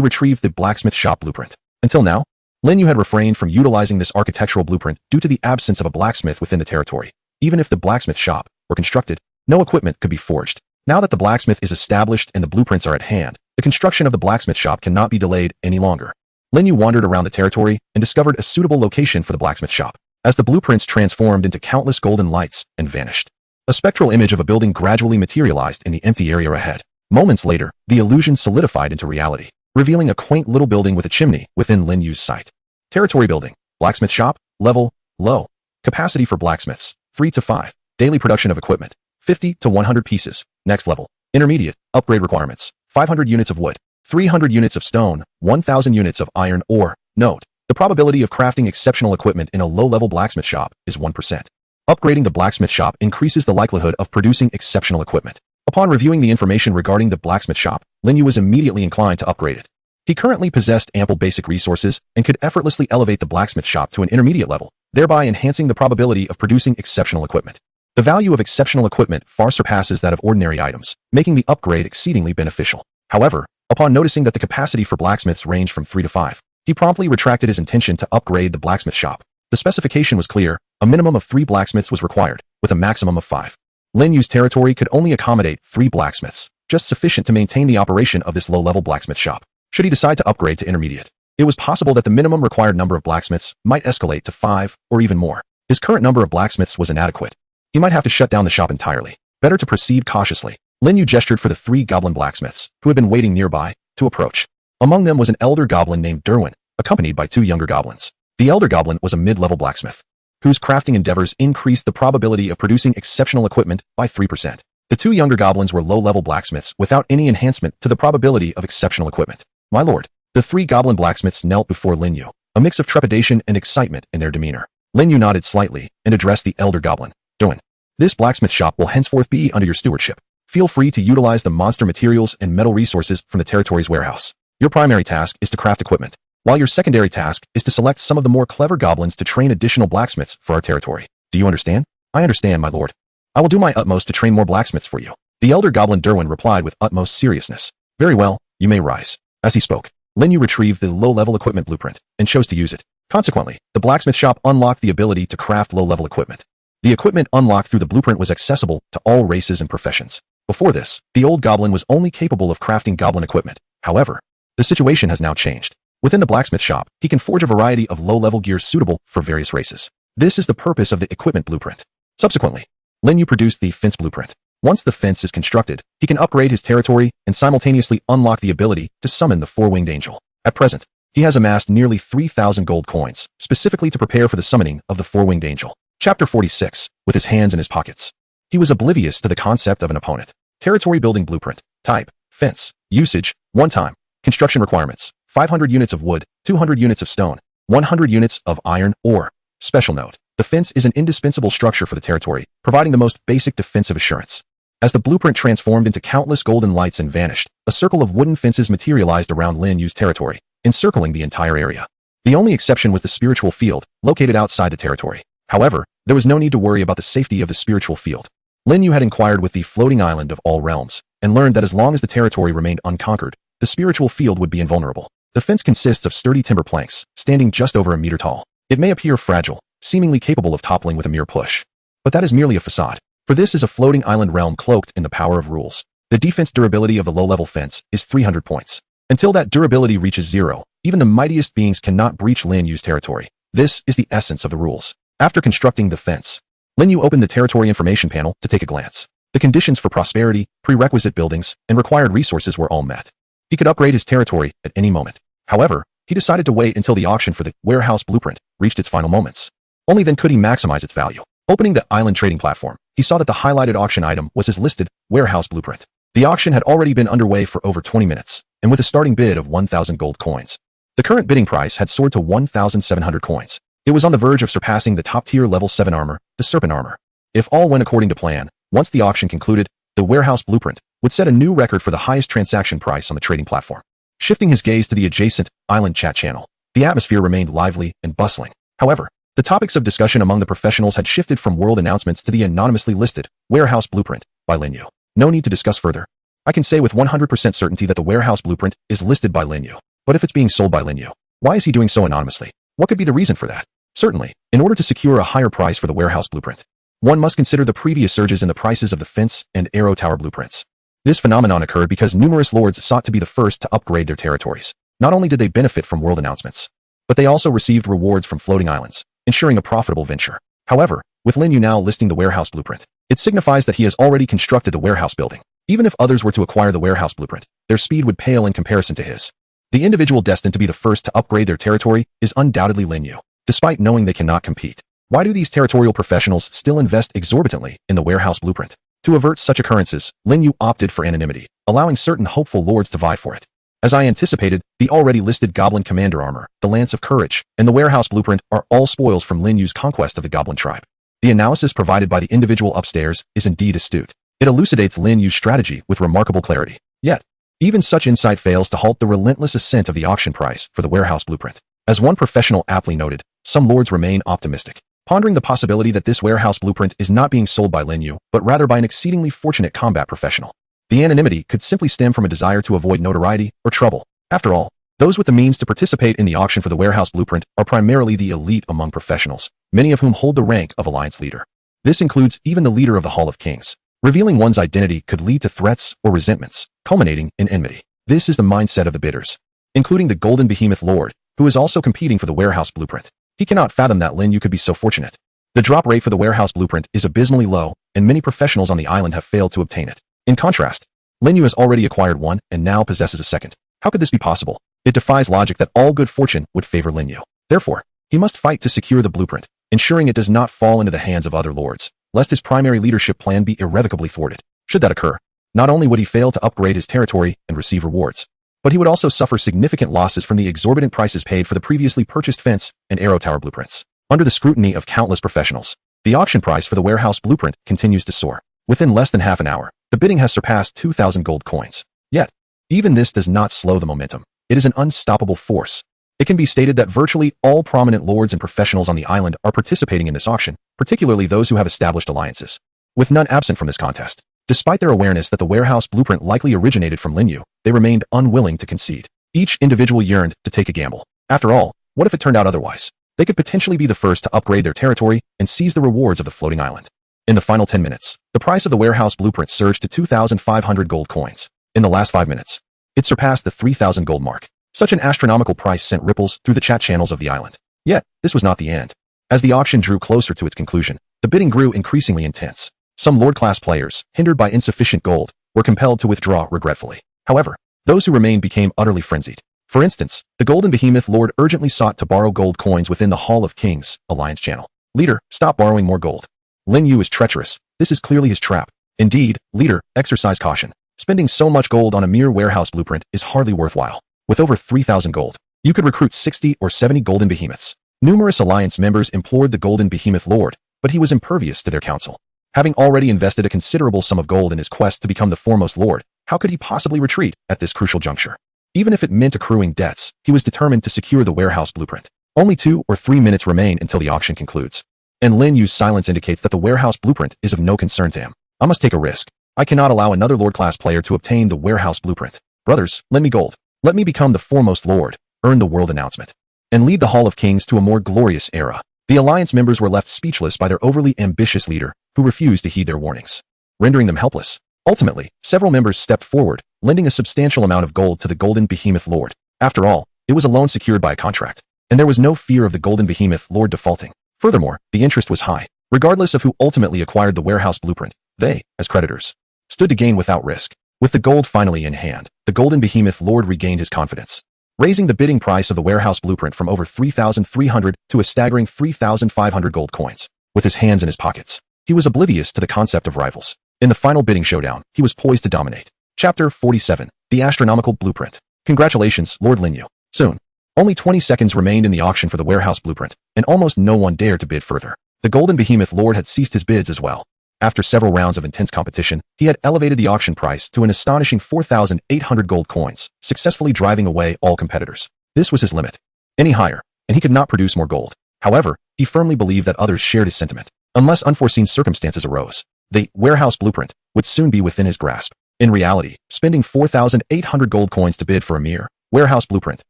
retrieved the blacksmith shop blueprint. Until now, Lin Yu had refrained from utilizing this architectural blueprint due to the absence of a blacksmith within the territory. Even if the blacksmith shop were constructed, no equipment could be forged. Now that the blacksmith is established and the blueprints are at hand, the construction of the blacksmith shop cannot be delayed any longer. Lin Yu wandered around the territory and discovered a suitable location for the blacksmith shop. As the blueprints transformed into countless golden lights and vanished, a spectral image of a building gradually materialized in the empty area ahead. Moments later, the illusion solidified into reality, revealing a quaint little building with a chimney within Lin Yu's sight. Territory building, blacksmith shop, level, low. Capacity for blacksmiths, 3 to 5. Daily production of equipment, 50 to 100 pieces. Next level, intermediate, upgrade requirements, 500 units of wood, 300 units of stone, 1,000 units of iron ore. Note, the probability of crafting exceptional equipment in a low-level blacksmith shop is 1%. Upgrading the blacksmith shop increases the likelihood of producing exceptional equipment. Upon reviewing the information regarding the blacksmith shop, Lin Yu was immediately inclined to upgrade it. He currently possessed ample basic resources and could effortlessly elevate the blacksmith shop to an intermediate level, thereby enhancing the probability of producing exceptional equipment. The value of exceptional equipment far surpasses that of ordinary items, making the upgrade exceedingly beneficial. However, upon noticing that the capacity for blacksmiths ranged from 3 to 5, he promptly retracted his intention to upgrade the blacksmith shop. The specification was clear: a minimum of 3 blacksmiths was required, with a maximum of 5. Lin Yu's territory could only accommodate 3 blacksmiths, just sufficient to maintain the operation of this low-level blacksmith shop. Should he decide to upgrade to intermediate, it was possible that the minimum required number of blacksmiths might escalate to 5 or even more. His current number of blacksmiths was inadequate. He might have to shut down the shop entirely. Better to proceed cautiously. Lin Yu gestured for the 3 goblin blacksmiths, who had been waiting nearby, to approach. Among them was an elder goblin named Derwin, accompanied by 2 younger goblins. The elder goblin was a mid-level blacksmith, whose crafting endeavors increased the probability of producing exceptional equipment by 3%. The 2 younger goblins were low-level blacksmiths without any enhancement to the probability of exceptional equipment. My lord, the 3 goblin blacksmiths knelt before Lin Yu, a mix of trepidation and excitement in their demeanor. Lin Yu nodded slightly and addressed the elder goblin. Derwin, this blacksmith shop will henceforth be under your stewardship. Feel free to utilize the monster materials and metal resources from the territory's warehouse. Your primary task is to craft equipment, while your secondary task is to select some of the more clever goblins to train additional blacksmiths for our territory. Do you understand? I understand, my lord. I will do my utmost to train more blacksmiths for you. The elder goblin Derwin replied with utmost seriousness. Very well, you may rise. As he spoke, Lin Yu retrieved the low-level equipment blueprint and chose to use it. Consequently, the blacksmith shop unlocked the ability to craft low-level equipment. The equipment unlocked through the blueprint was accessible to all races and professions. Before this, the old goblin was only capable of crafting goblin equipment. However, the situation has now changed. Within the blacksmith shop, he can forge a variety of low-level gears suitable for various races. This is the purpose of the equipment blueprint. Subsequently, Lin Yu produced the fence blueprint. Once the fence is constructed, he can upgrade his territory and simultaneously unlock the ability to summon the 4-winged angel. At present, he has amassed nearly 3,000 gold coins, specifically to prepare for the summoning of the 4-winged angel. Chapter 46, with his hands in his pockets. He was oblivious to the concept of an opponent. Territory building blueprint. Type, fence. Usage, 1 time. Construction requirements, 500 units of wood, 200 units of stone, 100 units of iron ore. Special note, the fence is an indispensable structure for the territory, providing the most basic defensive assurance. As the blueprint transformed into countless golden lights and vanished, a circle of wooden fences materialized around Lin Yu's territory, encircling the entire area. The only exception was the spiritual field, located outside the territory. However, there was no need to worry about the safety of the spiritual field. Lin Yu had inquired with the floating island of all realms, and learned that as long as the territory remained unconquered, the spiritual field would be invulnerable. The fence consists of sturdy timber planks, standing just over a meter tall. It may appear fragile, seemingly capable of toppling with a mere push. But that is merely a facade, for this is a floating island realm cloaked in the power of rules. The defense durability of the low-level fence is 300 points. Until that durability reaches 0, even the mightiest beings cannot breach Lin Yu's territory. This is the essence of the rules. After constructing the fence, Lin Yu opened the territory information panel to take a glance. The conditions for prosperity, prerequisite buildings, and required resources were all met. He could upgrade his territory at any moment. However, he decided to wait until the auction for the warehouse blueprint reached its final moments. Only then could he maximize its value. Opening the island trading platform, he saw that the highlighted auction item was his listed warehouse blueprint. The auction had already been underway for over 20 minutes, and with a starting bid of 1,000 gold coins. The current bidding price had soared to 1,700 coins. It was on the verge of surpassing the top-tier level 7 armor, the Serpent armor. If all went according to plan, once the auction concluded, the warehouse blueprint would set a new record for the highest transaction price on the trading platform. Shifting his gaze to the adjacent island chat channel, the atmosphere remained lively and bustling. However, the topics of discussion among the professionals had shifted from world announcements to the anonymously listed warehouse blueprint by Linyu. No need to discuss further. I can say with 100% certainty that the warehouse blueprint is listed by Linyu. But if it's being sold by Linyu, why is he doing so anonymously? What could be the reason for that? Certainly, in order to secure a higher price for the warehouse blueprint, one must consider the previous surges in the prices of the fence and arrow tower blueprints. This phenomenon occurred because numerous lords sought to be the first to upgrade their territories. Not only did they benefit from world announcements, but they also received rewards from floating islands, ensuring a profitable venture. However, with Linyu now listing the warehouse blueprint, it signifies that he has already constructed the warehouse building. Even if others were to acquire the warehouse blueprint, their speed would pale in comparison to his. The individual destined to be the first to upgrade their territory is undoubtedly Linyu. Despite knowing they cannot compete, why do these territorial professionals still invest exorbitantly in the warehouse blueprint? To avert such occurrences, Linyu opted for anonymity, allowing certain hopeful lords to vie for it. As I anticipated, the already listed Goblin Commander armor, the Lance of Courage, and the warehouse blueprint are all spoils from Linyu's conquest of the Goblin tribe. The analysis provided by the individual upstairs is indeed astute. It elucidates Linyu's strategy with remarkable clarity. Yet, even such insight fails to halt the relentless ascent of the auction price for the warehouse blueprint. As one professional aptly noted, some lords remain optimistic, pondering the possibility that this warehouse blueprint is not being sold by Linyu, but rather by an exceedingly fortunate combat professional. The anonymity could simply stem from a desire to avoid notoriety or trouble. After all, those with the means to participate in the auction for the warehouse blueprint are primarily the elite among professionals, many of whom hold the rank of alliance leader. This includes even the leader of the Hall of Kings. Revealing one's identity could lead to threats or resentments, culminating in enmity. This is the mindset of the bidders, including the Golden Behemoth Lord, who is also competing for the warehouse blueprint. He cannot fathom that Linyu could be so fortunate. The drop rate for the warehouse blueprint is abysmally low, and many professionals on the island have failed to obtain it. In contrast, Linyu has already acquired one and now possesses a second. How could this be possible? It defies logic that all good fortune would favor Linyu. Therefore, he must fight to secure the blueprint, ensuring it does not fall into the hands of other lords, lest his primary leadership plan be irrevocably thwarted. Should that occur, not only would he fail to upgrade his territory and receive rewards, but he would also suffer significant losses from the exorbitant prices paid for the previously purchased fence and arrow tower blueprints. Under the scrutiny of countless professionals, the auction price for the warehouse blueprint continues to soar. Within less than half an hour, the bidding has surpassed 2,000 gold coins. Yet, even this does not slow the momentum. It is an unstoppable force. It can be stated that virtually all prominent lords and professionals on the island are participating in this auction, particularly those who have established alliances, with none absent from this contest. Despite their awareness that the warehouse blueprint likely originated from Linyu, they remained unwilling to concede. Each individual yearned to take a gamble. After all, what if it turned out otherwise? They could potentially be the first to upgrade their territory and seize the rewards of the floating island. In the final 10 minutes, the price of the warehouse blueprint surged to 2,500 gold coins. In the last 5 minutes, it surpassed the 3,000 gold mark. Such an astronomical price sent ripples through the chat channels of the island. Yet, this was not the end. As the auction drew closer to its conclusion, the bidding grew increasingly intense. Some lord-class players, hindered by insufficient gold, were compelled to withdraw regretfully. However, those who remained became utterly frenzied. For instance, the Golden Behemoth Lord urgently sought to borrow gold coins within the Hall of Kings Alliance channel. Leader, stop borrowing more gold. Linyu is treacherous. This is clearly his trap. Indeed, leader, exercise caution. Spending so much gold on a mere warehouse blueprint is hardly worthwhile. With over 3,000 gold, you could recruit 60 or 70 Golden Behemoths. Numerous alliance members implored the Golden Behemoth Lord, but he was impervious to their counsel. Having already invested a considerable sum of gold in his quest to become the foremost lord, how could he possibly retreat at this crucial juncture? Even if it meant accruing debts, he was determined to secure the warehouse blueprint. Only 2 or 3 minutes remain until the auction concludes, and Linyu's silence indicates that the warehouse blueprint is of no concern to him. I must take a risk. I cannot allow another lord-class player to obtain the warehouse blueprint. Brothers, lend me gold. Let me become the foremost lord, earn the world announcement, and lead the Hall of Kings to a more glorious era. The alliance members were left speechless by their overly ambitious leader, who refused to heed their warnings, rendering them helpless. Ultimately, several members stepped forward, lending a substantial amount of gold to the Golden Behemoth Lord. After all, it was a loan secured by a contract, and there was no fear of the Golden Behemoth Lord defaulting. Furthermore, the interest was high. Regardless of who ultimately acquired the warehouse blueprint, they, as creditors, stood to gain without risk. With the gold finally in hand, the Golden Behemoth Lord regained his confidence. raising the bidding price of the warehouse blueprint from over 3,300 to a staggering 3,500 gold coins. With his hands in his pockets, he was oblivious to the concept of rivals. In the final bidding showdown, he was poised to dominate. Chapter 47. The Astronomical Blueprint. Congratulations, Lord Linyu. Soon. Only 20 seconds remained in the auction for the warehouse blueprint, and almost no one dared to bid further. The Golden Behemoth Lord had ceased his bids as well. After several rounds of intense competition, he had elevated the auction price to an astonishing 4,800 gold coins, successfully driving away all competitors. This was his limit. Any higher, and he could not produce more gold. However, he firmly believed that others shared his sentiment. Unless unforeseen circumstances arose, the warehouse blueprint would soon be within his grasp. In reality, spending 4,800 gold coins to bid for a mere warehouse blueprint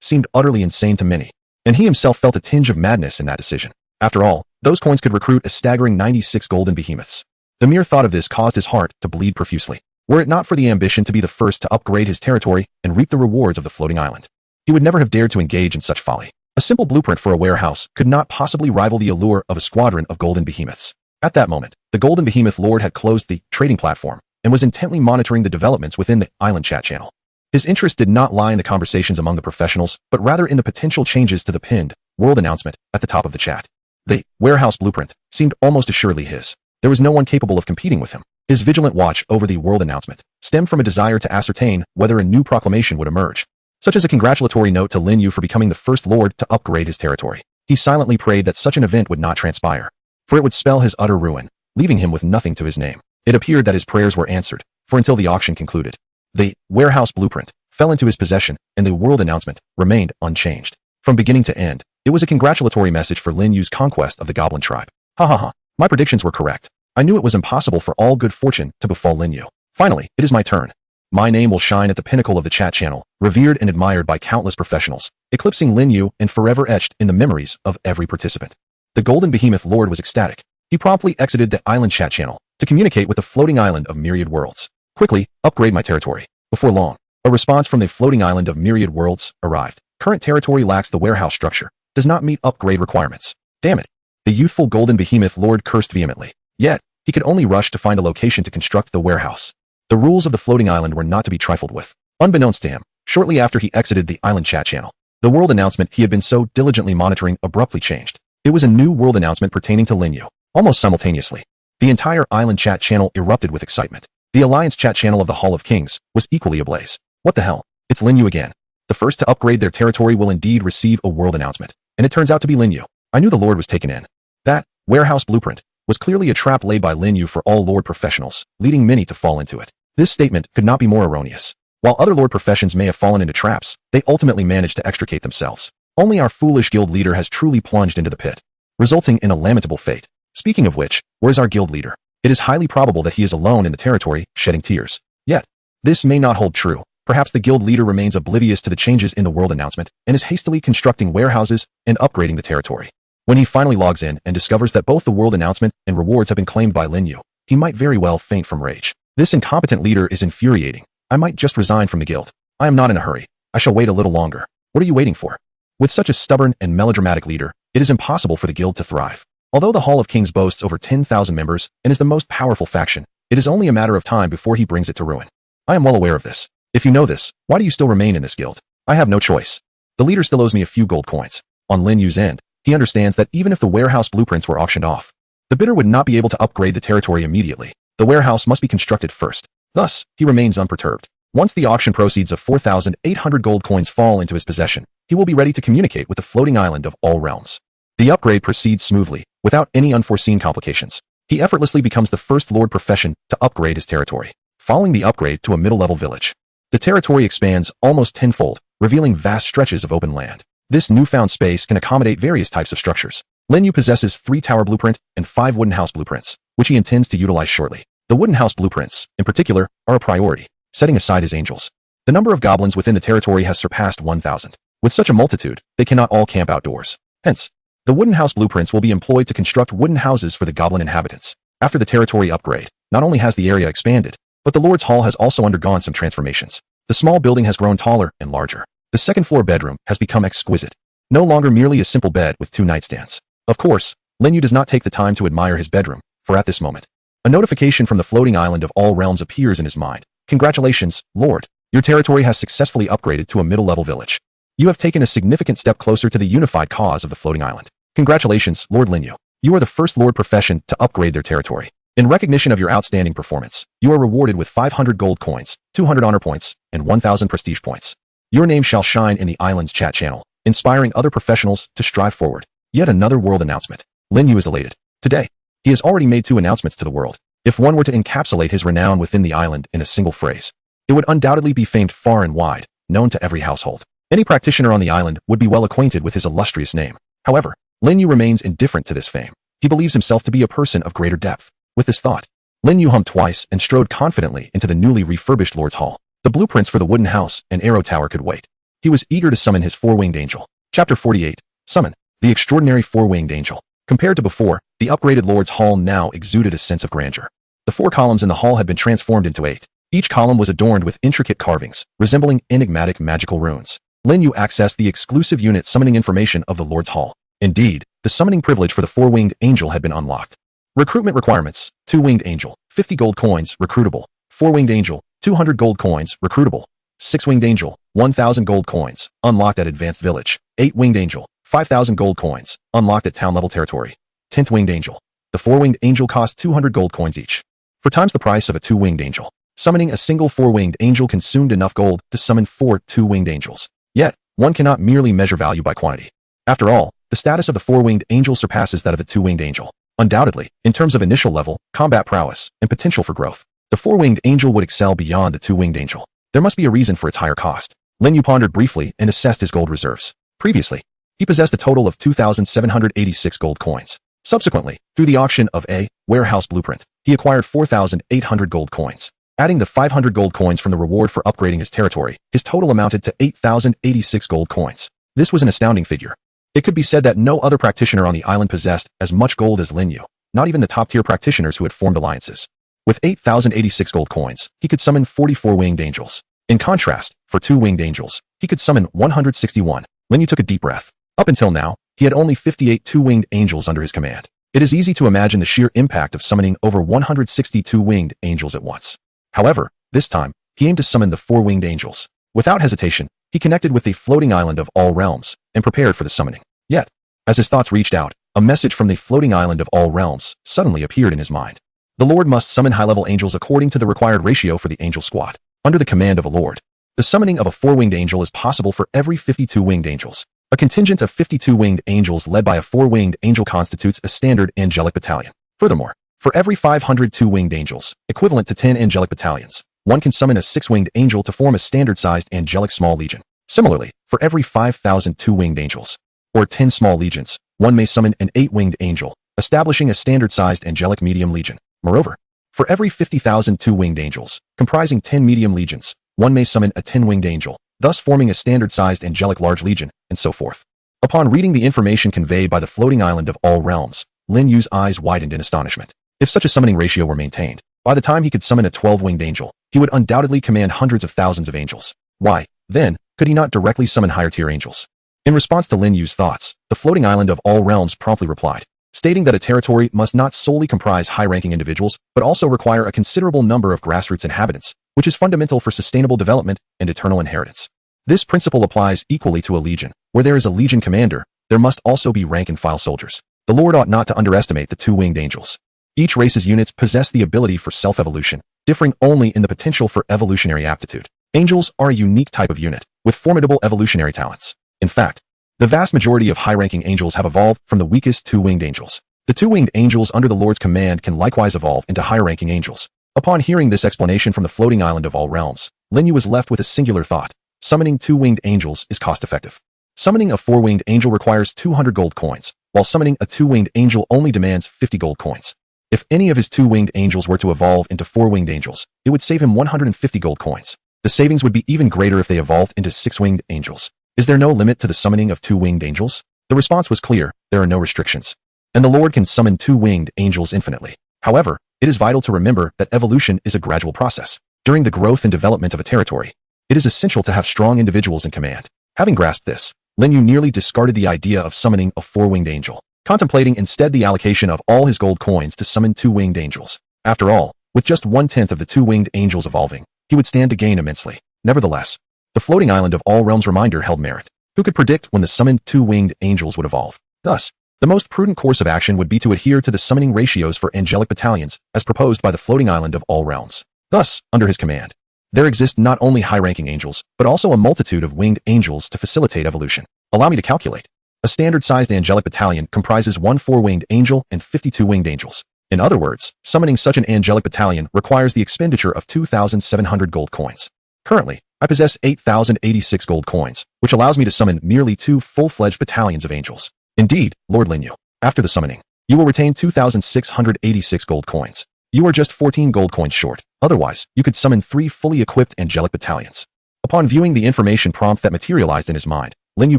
seemed utterly insane to many, and he himself felt a tinge of madness in that decision. After all, those coins could recruit a staggering 96 golden behemoths. The mere thought of this caused his heart to bleed profusely. Were it not for the ambition to be the first to upgrade his territory and reap the rewards of the floating island, he would never have dared to engage in such folly. A simple blueprint for a warehouse could not possibly rival the allure of a squadron of golden behemoths. At that moment, the Golden Behemoth Lord had closed the trading platform and was intently monitoring the developments within the island chat channel. His interest did not lie in the conversations among the professionals, but rather in the potential changes to the pinned world announcement at the top of the chat. The warehouse blueprint seemed almost assuredly his. There was no one capable of competing with him. His vigilant watch over the world announcement stemmed from a desire to ascertain whether a new proclamation would emerge, such as a congratulatory note to Linyu for becoming the first lord to upgrade his territory. He silently prayed that such an event would not transpire, for it would spell his utter ruin, leaving him with nothing to his name. It appeared that his prayers were answered, for until the auction concluded, the warehouse blueprint fell into his possession and the world announcement remained unchanged. From beginning to end, it was a congratulatory message for Linyu's conquest of the goblin tribe. Ha ha ha. My predictions were correct. I knew it was impossible for all good fortune to befall Linyu. Finally, it is my turn. My name will shine at the pinnacle of the chat channel, revered and admired by countless professionals, eclipsing Linyu and forever etched in the memories of every participant. The Golden Behemoth Lord was ecstatic. He promptly exited the island chat channel to communicate with the floating island of Myriad Worlds. Quickly, upgrade my territory. Before long, a response from the floating island of Myriad Worlds arrived. Current territory lacks the warehouse structure, does not meet upgrade requirements. Damn it. The youthful Golden Behemoth Lord cursed vehemently. Yet, he could only rush to find a location to construct the warehouse. The rules of the floating island were not to be trifled with. Unbeknownst to him, shortly after he exited the island chat channel, the world announcement he had been so diligently monitoring abruptly changed. It was a new world announcement pertaining to Linyu. Almost simultaneously, the entire island chat channel erupted with excitement. The alliance chat channel of the Hall of Kings was equally ablaze. What the hell? It's Linyu again. The first to upgrade their territory will indeed receive a world announcement, and it turns out to be Linyu. I knew the Lord was taken in. That warehouse blueprint was clearly a trap laid by Linyu for all Lord professionals, leading many to fall into it. This statement could not be more erroneous. While other Lord professions may have fallen into traps, they ultimately managed to extricate themselves. Only our foolish guild leader has truly plunged into the pit, resulting in a lamentable fate. Speaking of which, where is our guild leader? It is highly probable that he is alone in the territory, shedding tears. Yet, this may not hold true. Perhaps the guild leader remains oblivious to the changes in the world announcement and is hastily constructing warehouses and upgrading the territory. When he finally logs in and discovers that both the world announcement and rewards have been claimed by Linyu, he might very well faint from rage. This incompetent leader is infuriating. I might just resign from the guild. I am not in a hurry. I shall wait a little longer. What are you waiting for? With such a stubborn and melodramatic leader, it is impossible for the guild to thrive. Although the Hall of Kings boasts over 10,000 members and is the most powerful faction, it is only a matter of time before he brings it to ruin. I am well aware of this. If you know this, why do you still remain in this guild? I have no choice. The leader still owes me a few gold coins. On Linyu's end, he understands that even if the warehouse blueprints were auctioned off, the bidder would not be able to upgrade the territory immediately. The warehouse must be constructed first. Thus, he remains unperturbed. Once the auction proceeds of 4,800 gold coins fall into his possession, he will be ready to communicate with the floating island of all realms. The upgrade proceeds smoothly, without any unforeseen complications. He effortlessly becomes the first Lord profession to upgrade his territory, following the upgrade to a middle-level village. The territory expands almost tenfold, revealing vast stretches of open land. This newfound space can accommodate various types of structures. Linyu possesses 3 tower blueprint and 5 wooden house blueprints, which he intends to utilize shortly. The wooden house blueprints, in particular, are a priority, setting aside his angels. The number of goblins within the territory has surpassed 1,000. With such a multitude, they cannot all camp outdoors. Hence, the wooden house blueprints will be employed to construct wooden houses for the goblin inhabitants. After the territory upgrade, not only has the area expanded, but the Lord's Hall has also undergone some transformations. The small building has grown taller and larger. The second-floor bedroom has become exquisite. No longer merely a simple bed with 2 nightstands. Of course, Linyu does not take the time to admire his bedroom, for at this moment, a notification from the floating island of all realms appears in his mind. Congratulations, Lord. Your territory has successfully upgraded to a middle-level village. You have taken a significant step closer to the unified cause of the floating island. Congratulations, Lord Linyu. You are the first Lord profession to upgrade their territory. In recognition of your outstanding performance, you are rewarded with 500 gold coins, 200 honor points, and 1,000 prestige points. Your name shall shine in the island's chat channel, inspiring other professionals to strive forward. Yet another world announcement. Linyu is elated. Today, he has already made 2 announcements to the world. If one were to encapsulate his renown within the island in a single phrase, it would undoubtedly be famed far and wide, known to every household. Any practitioner on the island would be well acquainted with his illustrious name. However, Linyu remains indifferent to this fame. He believes himself to be a person of greater depth. With this thought, Linyu hummed twice and strode confidently into the newly refurbished Lord's Hall. The blueprints for the wooden house and arrow tower could wait. He was eager to summon his 4-winged angel. Chapter 48. Summon. The extraordinary 4-winged angel. Compared to before, the upgraded Lord's Hall now exuded a sense of grandeur. The 4 columns in the hall had been transformed into 8. Each column was adorned with intricate carvings, resembling enigmatic magical runes. Linyu accessed the exclusive unit summoning information of the Lord's Hall. Indeed, the summoning privilege for the 4-winged angel had been unlocked. Recruitment requirements: 2-winged angel, 50 gold coins, recruitable. 4-winged angel, 200 gold coins, recruitable. 6-winged angel, 1,000 gold coins, unlocked at advanced village. 8-winged angel, 5,000 gold coins, unlocked at town level territory. 10th winged angel. The 4-winged angel cost 200 gold coins each. For times the price of a 2-winged angel, summoning a single 4-winged angel consumed enough gold to summon 4 2-winged angels. Yet, one cannot merely measure value by quantity. After all, the status of the 4-winged angel surpasses that of the 2-winged angel. Undoubtedly, in terms of initial level, combat prowess, and potential for growth, the 4-winged angel would excel beyond the 2-winged angel. There must be a reason for its higher cost. Linyu pondered briefly and assessed his gold reserves. Previously, he possessed a total of 2,786 gold coins. Subsequently, through the auction of a warehouse blueprint, he acquired 4,800 gold coins. Adding the 500 gold coins from the reward for upgrading his territory, his total amounted to 8,086 gold coins. This was an astounding figure. It could be said that no other practitioner on the island possessed as much gold as Linyu, not even the top-tier practitioners who had formed alliances. With 8,086 gold coins, he could summon 44 winged angels. In contrast, for 2 winged angels, he could summon 161. Linyu took a deep breath. Up until now, he had only 58 2-winged angels under his command. It is easy to imagine the sheer impact of summoning over 162 winged angels at once. However, this time, he aimed to summon the 4 winged angels. Without hesitation, he connected with the floating island of all realms and prepared for the summoning. Yet, as his thoughts reached out, a message from the floating island of all realms suddenly appeared in his mind. The Lord must summon high-level angels according to the required ratio for the angel squad. Under the command of a Lord, the summoning of a 4-winged angel is possible for every 52 winged angels. A contingent of 52 winged angels led by a 4-winged angel constitutes a standard angelic battalion. Furthermore, for every 500 2-winged angels, equivalent to 10 angelic battalions, one can summon a 6-winged angel to form a standard-sized angelic small legion. Similarly, for every 5,000 2-winged angels, or 10 small legions, one may summon an 8-winged angel, establishing a standard-sized angelic medium legion. Moreover, for every 50,000 2-winged angels, comprising 10 medium legions, one may summon a 10-winged angel, thus forming a standard-sized angelic large legion, and so forth. Upon reading the information conveyed by the floating island of all realms, Linyu's eyes widened in astonishment. If such a summoning ratio were maintained, by the time he could summon a 12-winged angel, he would undoubtedly command hundreds of thousands of angels. Why, then, could he not directly summon higher-tier angels? In response to Linyu's thoughts, the floating island of all realms promptly replied, stating that a territory must not solely comprise high-ranking individuals, but also require a considerable number of grassroots inhabitants, which is fundamental for sustainable development and eternal inheritance. This principle applies equally to a legion. Where there is a legion commander, there must also be rank-and-file soldiers. The Lord ought not to underestimate the 2-winged angels. Each race's units possess the ability for self-evolution, differing only in the potential for evolutionary aptitude. Angels are a unique type of unit, with formidable evolutionary talents. In fact, the vast majority of high-ranking angels have evolved from the weakest 2-winged angels. The 2-winged angels under the Lord's command can likewise evolve into higher-ranking angels. Upon hearing this explanation from the floating island of all realms, Linyu was left with a singular thought. Summoning 2-winged angels is cost-effective. Summoning a 4-winged angel requires 200 gold coins, while summoning a 2-winged angel only demands 50 gold coins. If any of his 2-winged angels were to evolve into 4-winged angels, it would save him 150 gold coins. The savings would be even greater if they evolved into 6-winged angels. Is there no limit to the summoning of 2-winged angels? The response was clear: there are no restrictions. And the Lord can summon 2-winged angels infinitely. However, it is vital to remember that evolution is a gradual process. During the growth and development of a territory, it is essential to have strong individuals in command. Having grasped this, Linyu nearly discarded the idea of summoning a 4-winged angel, contemplating instead the allocation of all his gold coins to summon 2-winged angels. After all, with just 1/10 of the 2-winged angels evolving, he would stand to gain immensely. Nevertheless, the floating island of all realms reminder held merit. Who could predict when the summoned two-winged angels would evolve? Thus, the most prudent course of action would be to adhere to the summoning ratios for angelic battalions as proposed by the floating island of all realms. Thus, under his command, there exist not only high-ranking angels, but also a multitude of winged angels to facilitate evolution. Allow me to calculate. A standard-sized angelic battalion comprises one 4-winged angel and 52 winged angels. In other words, summoning such an angelic battalion requires the expenditure of 2,700 gold coins. Currently, I possess 8,086 gold coins, which allows me to summon merely 2 full-fledged battalions of angels. Indeed, Lord Linyu, after the summoning, you will retain 2,686 gold coins. You are just 14 gold coins short. Otherwise, you could summon 3 fully equipped angelic battalions. Upon viewing the information prompt that materialized in his mind, Linyu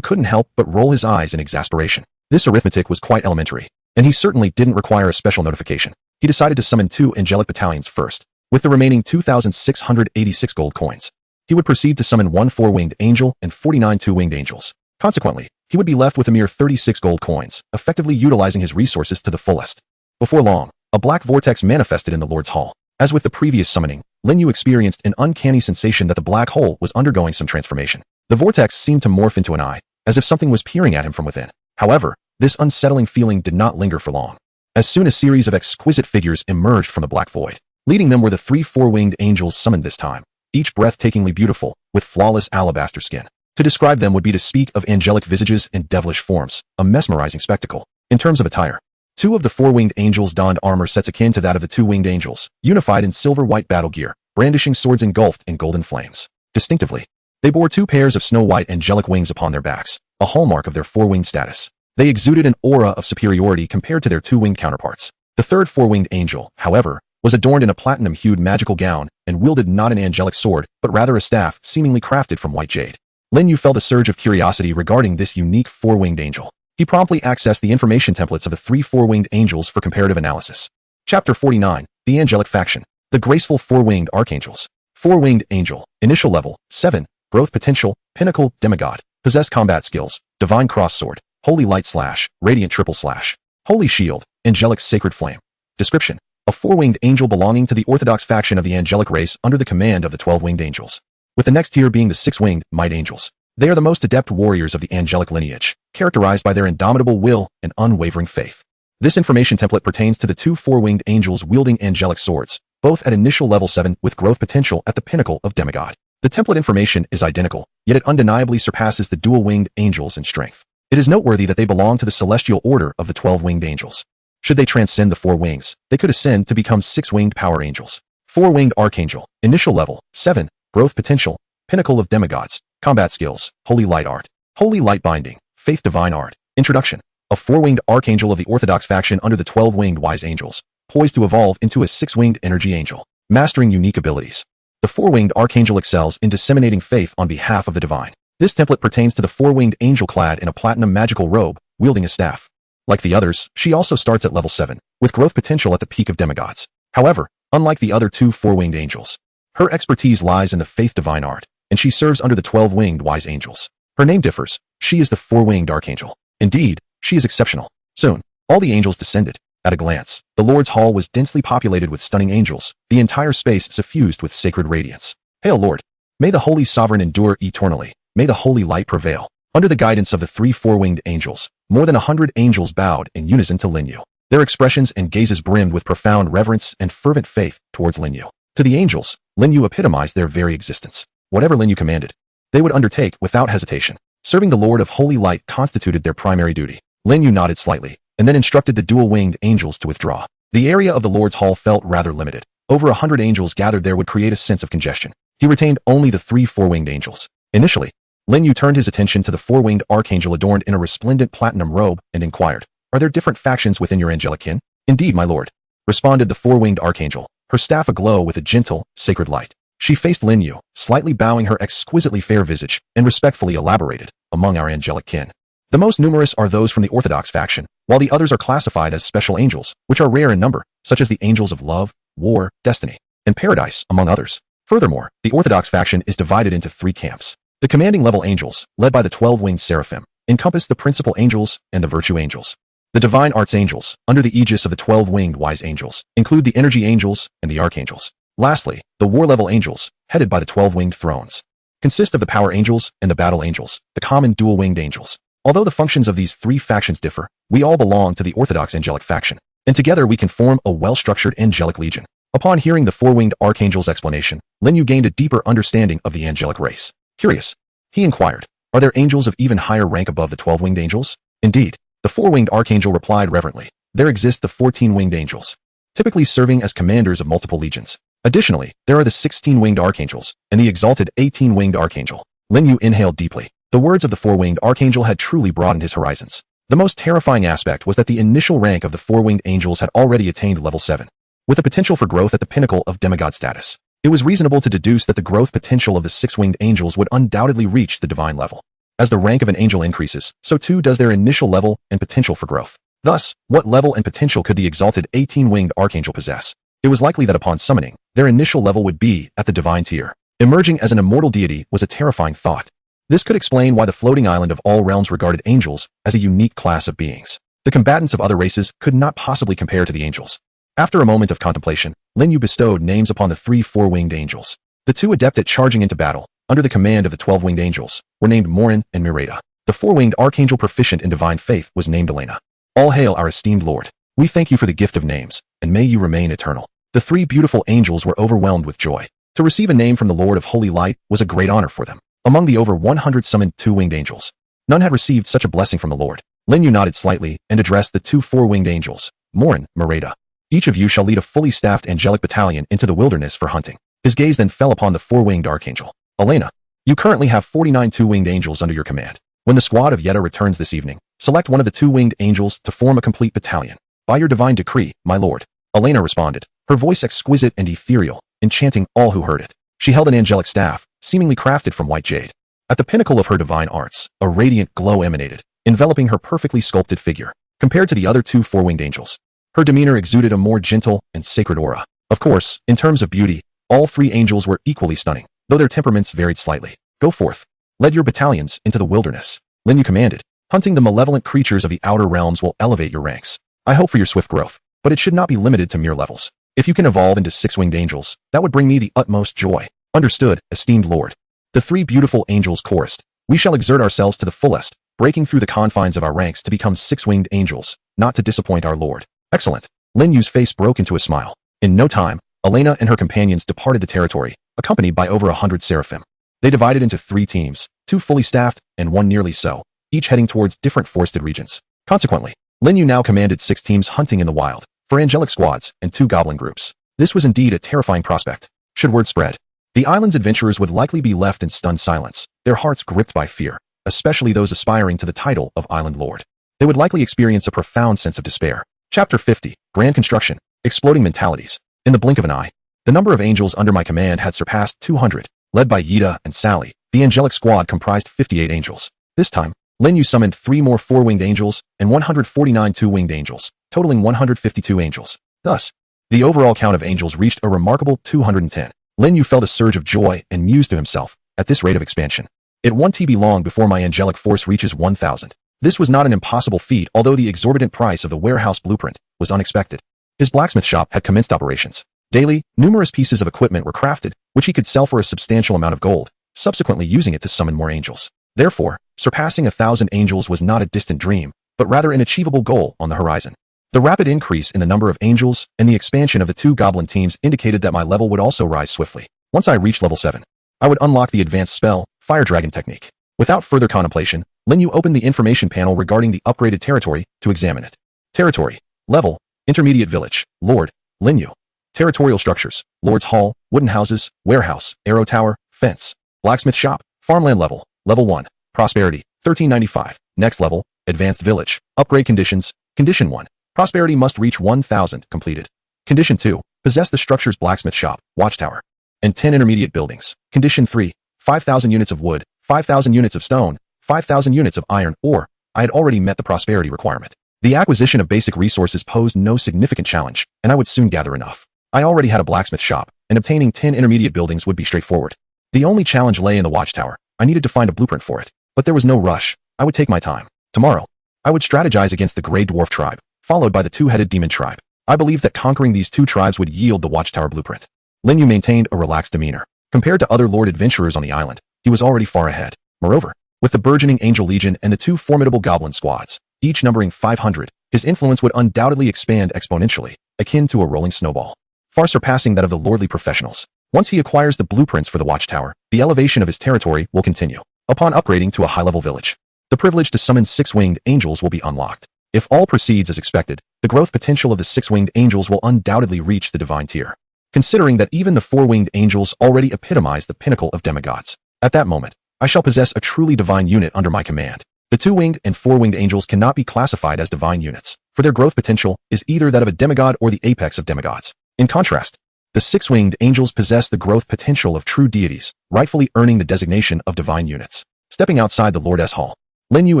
couldn't help but roll his eyes in exasperation. This arithmetic was quite elementary, and he certainly didn't require a special notification. He decided to summon 2 angelic battalions first, with the remaining 2,686 gold coins. He would proceed to summon 1 4-winged angel and 49 2-winged angels. Consequently, he would be left with a mere 36 gold coins, effectively utilizing his resources to the fullest. Before long, a black vortex manifested in the Lord's Hall. As with the previous summoning, Linyu experienced an uncanny sensation that the black hole was undergoing some transformation. The vortex seemed to morph into an eye, as if something was peering at him from within. However, this unsettling feeling did not linger for long. As soon as a series of exquisite figures emerged from the black void. Leading them were the 3 4-winged angels summoned this time, each breathtakingly beautiful, with flawless alabaster skin. To describe them would be to speak of angelic visages and devilish forms, a mesmerizing spectacle. In terms of attire, 2 of the 4-winged angels donned armor sets akin to that of the 2-winged angels, unified in silver-white battle gear, brandishing swords engulfed in golden flames. Distinctively, they bore 2 pairs of snow-white angelic wings upon their backs, a hallmark of their 4-winged status. They exuded an aura of superiority compared to their 2-winged counterparts. The third 4-winged angel, however, was adorned in a platinum-hued magical gown and wielded not an angelic sword, but rather a staff seemingly crafted from white jade. Linyu felt a surge of curiosity regarding this unique 4-winged angel. He promptly accessed the information templates of the 3 4-winged angels for comparative analysis. Chapter 49, The Angelic Faction. The Graceful 4-Winged Archangels. 4-Winged Angel. Initial level, 7. Growth potential, Pinnacle, Demigod. Possess combat skills, Divine Cross Sword, Holy Light Slash, Radiant Triple Slash. Holy Shield, Angelic Sacred Flame. Description. A 4-winged angel belonging to the orthodox faction of the angelic race under the command of the 12-winged angels. With the next tier being the 6-winged Might Angels. They are the most adept warriors of the angelic lineage, characterized by their indomitable will and unwavering faith. This information template pertains to the 2 4-winged angels wielding angelic swords, both at initial level 7 with growth potential at the pinnacle of Demigod. The template information is identical, yet it undeniably surpasses the dual-winged angels in strength. It is noteworthy that they belong to the celestial order of the 12-winged angels. Should they transcend the 4 wings, they could ascend to become 6-winged power angels. 4-winged Archangel. Initial level, 7. Growth potential, Pinnacle of Demigods. Combat skills, Holy Light Art. Holy Light Binding, Faith Divine Art. Introduction. A 4-winged Archangel of the orthodox faction under the 12-winged Wise Angels, poised to evolve into a 6-winged Energy Angel. Mastering unique abilities. The 4-winged Archangel excels in disseminating faith on behalf of the divine. This template pertains to the 4-winged angel clad in a platinum magical robe, wielding a staff. Like the others, she also starts at level 7, with growth potential at the peak of demigods. However, unlike the other 2 4-winged angels, her expertise lies in the Faith Divine Art, and she serves under the 12-winged Wise Angels. Her name differs. She is the 4-winged Archangel. Indeed, she is exceptional. Soon, all the angels descended. At a glance, the Lord's Hall was densely populated with stunning angels, the entire space suffused with sacred radiance. Hail Lord! May the Holy Sovereign endure eternally. May the Holy Light prevail. Under the guidance of the 3 4-winged angels, more than 100 angels bowed in unison to Linyu. Their expressions and gazes brimmed with profound reverence and fervent faith towards Linyu. To the angels, Linyu epitomized their very existence. Whatever Linyu commanded, they would undertake without hesitation. Serving the Lord of Holy Light constituted their primary duty. Linyu nodded slightly, and then instructed the dual-winged angels to withdraw. The area of the Lord's Hall felt rather limited. Over 100 angels gathered there would create a sense of congestion. He retained only the 3 4-winged angels. Initially, Linyu turned his attention to the 4-winged Archangel adorned in a resplendent platinum robe and inquired, "Are there different factions within your angelic kin?" "Indeed, my lord," responded the 4-winged Archangel, her staff aglow with a gentle, sacred light. She faced Linyu, slightly bowing her exquisitely fair visage, and respectfully elaborated, "Among our angelic kin, the most numerous are those from the Orthodox faction, while the others are classified as special angels, which are rare in number, such as the angels of love, war, destiny, and paradise, among others. Furthermore, the Orthodox faction is divided into 3 camps. The commanding level angels, led by the 12-winged seraphim, encompass the principal angels and the virtue angels. The divine arts angels, under the aegis of the 12-winged wise angels, include the energy angels and the archangels. Lastly, the war-level angels, headed by the 12-winged thrones. consist of the power angels and the battle angels, the common dual-winged angels. Although the functions of these three factions differ, we all belong to the orthodox angelic faction, and together we can form a well-structured angelic legion. Upon hearing the four-winged archangel's explanation, Lin Yu gained a deeper understanding of the angelic race. Curious, he inquired, are there angels of even higher rank above the 12-winged angels? Indeed, the four-winged archangel replied reverently, there exist the 14-winged angels, typically serving as commanders of multiple legions. Additionally, there are the 16-winged archangels and the exalted 18-winged archangel. Lin Yu inhaled deeply. The words of the four-winged archangel had truly broadened his horizons. The most terrifying aspect was that the initial rank of the four-winged angels had already attained level 7, with a potential for growth at the pinnacle of demigod status. It was reasonable to deduce that the growth potential of the six-winged angels would undoubtedly reach the divine level. As the rank of an angel increases, so too does their initial level and potential for growth. Thus, what level and potential could the exalted 18-winged archangel possess? It was likely that upon summoning, their initial level would be at the divine tier. Emerging as an immortal deity was a terrifying thought. This could explain why the floating island of all realms regarded angels as a unique class of beings. The combatants of other races could not possibly compare to the angels. After a moment of contemplation, Lin Yu bestowed names upon the three four-winged angels. The two adept at charging into battle, under the command of the 12-winged angels, were named Morin and Mireda. The four-winged archangel proficient in divine faith was named Elena. All hail our esteemed Lord. We thank you for the gift of names, and may you remain eternal. The three beautiful angels were overwhelmed with joy. To receive a name from the Lord of Holy Light was a great honor for them. Among the over 100 summoned two-winged angels, none had received such a blessing from the Lord. Lin Yu nodded slightly and addressed the two four-winged angels, Morin, Mireda. Each of you shall lead a fully staffed angelic battalion into the wilderness for hunting. His gaze then fell upon the four-winged archangel. Elena, you currently have 49 two-winged angels under your command. When the squad of Yetta returns this evening, select one of the two-winged angels to form a complete battalion. By your divine decree, my lord. Elena responded, her voice exquisite and ethereal, enchanting all who heard it. She held an angelic staff, seemingly crafted from white jade. At the pinnacle of her divine arts, a radiant glow emanated, enveloping her perfectly sculpted figure. Compared to the other two four-winged angels, her demeanor exuded a more gentle and sacred aura. Of course, in terms of beauty, all three angels were equally stunning, though their temperaments varied slightly. Go forth. Lead your battalions into the wilderness. Lin Yu commanded. Hunting the malevolent creatures of the outer realms will elevate your ranks. I hope for your swift growth, but it should not be limited to mere levels. If you can evolve into six-winged angels, that would bring me the utmost joy. Understood, esteemed Lord. The three beautiful angels chorused. We shall exert ourselves to the fullest, breaking through the confines of our ranks to become six-winged angels, not to disappoint our Lord. Excellent. Lin Yu's face broke into a smile. In no time, Elena and her companions departed the territory, accompanied by over 100 seraphim. They divided into three teams, two fully staffed and one nearly so, each heading towards different forested regions. Consequently, Lin Yu now commanded 6 teams hunting in the wild, 4 angelic squads, and 2 goblin groups. This was indeed a terrifying prospect. Should word spread, the island's adventurers would likely be left in stunned silence, their hearts gripped by fear, especially those aspiring to the title of Island Lord. They would likely experience a profound sense of despair. Chapter 50, Grand Construction, Exploding Mentalities. In the blink of an eye, the number of angels under my command had surpassed 200. Led by Yida and Sally, the angelic squad comprised 58 angels. This time, Lin Yu summoned 3 more 4-winged angels and 149 2-winged angels, totaling 152 angels. Thus, the overall count of angels reached a remarkable 210. Lin Yu felt a surge of joy and mused to himself, at this rate of expansion, it won't be long before my angelic force reaches 1,000. This was not an impossible feat, although the exorbitant price of the warehouse blueprint was unexpected. His blacksmith shop had commenced operations. Daily, numerous pieces of equipment were crafted, which he could sell for a substantial amount of gold, subsequently using it to summon more angels. Therefore, surpassing 1,000 angels was not a distant dream, but rather an achievable goal on the horizon. The rapid increase in the number of angels and the expansion of the 2 goblin teams indicated that my level would also rise swiftly. Once I reached level 7, I would unlock the advanced spell, Fire Dragon Technique. Without further contemplation, Lin Yu opened the information panel regarding the upgraded territory to examine it. Territory. Level. Intermediate Village. Lord. Lin Yu. Territorial structures. Lord's Hall, wooden houses, warehouse, arrow tower, fence. Blacksmith shop. Farmland level. Level 1. Prosperity. 1395. Next level. Advanced Village. Upgrade conditions. Condition 1. Prosperity must reach 1,000. Completed. Condition 2. Possess the structure's blacksmith shop, watchtower, and 10 intermediate buildings. Condition 3. 5,000 units of wood, 5,000 units of stone, 5,000 units of iron ore. I had already met the prosperity requirement. The acquisition of basic resources posed no significant challenge, and I would soon gather enough. I already had a blacksmith shop, and obtaining 10 intermediate buildings would be straightforward. The only challenge lay in the watchtower. I needed to find a blueprint for it, but there was no rush. I would take my time. Tomorrow, I would strategize against the Grey Dwarf tribe, followed by the 2-headed demon tribe. I believed that conquering these 2 tribes would yield the watchtower blueprint. Lin Yu maintained a relaxed demeanor. Compared to other lord adventurers on the island, he was already far ahead. Moreover, with the burgeoning Angel Legion and the two formidable Goblin squads, each numbering 500, his influence would undoubtedly expand exponentially, akin to a rolling snowball, far surpassing that of the lordly professionals. Once he acquires the blueprints for the watchtower, the elevation of his territory will continue. Upon upgrading to a high-level village, the privilege to summon six-winged angels will be unlocked. If all proceeds as expected, the growth potential of the six-winged angels will undoubtedly reach the divine tier, considering that even the four-winged angels already epitomize the pinnacle of demigods. At that moment, I shall possess a truly divine unit under my command. The two-winged and four-winged angels cannot be classified as divine units, for their growth potential is either that of a demigod or the apex of demigods. In contrast, the six-winged angels possess the growth potential of true deities, rightfully earning the designation of divine units. Stepping outside the Lordess Hall, Lin Yu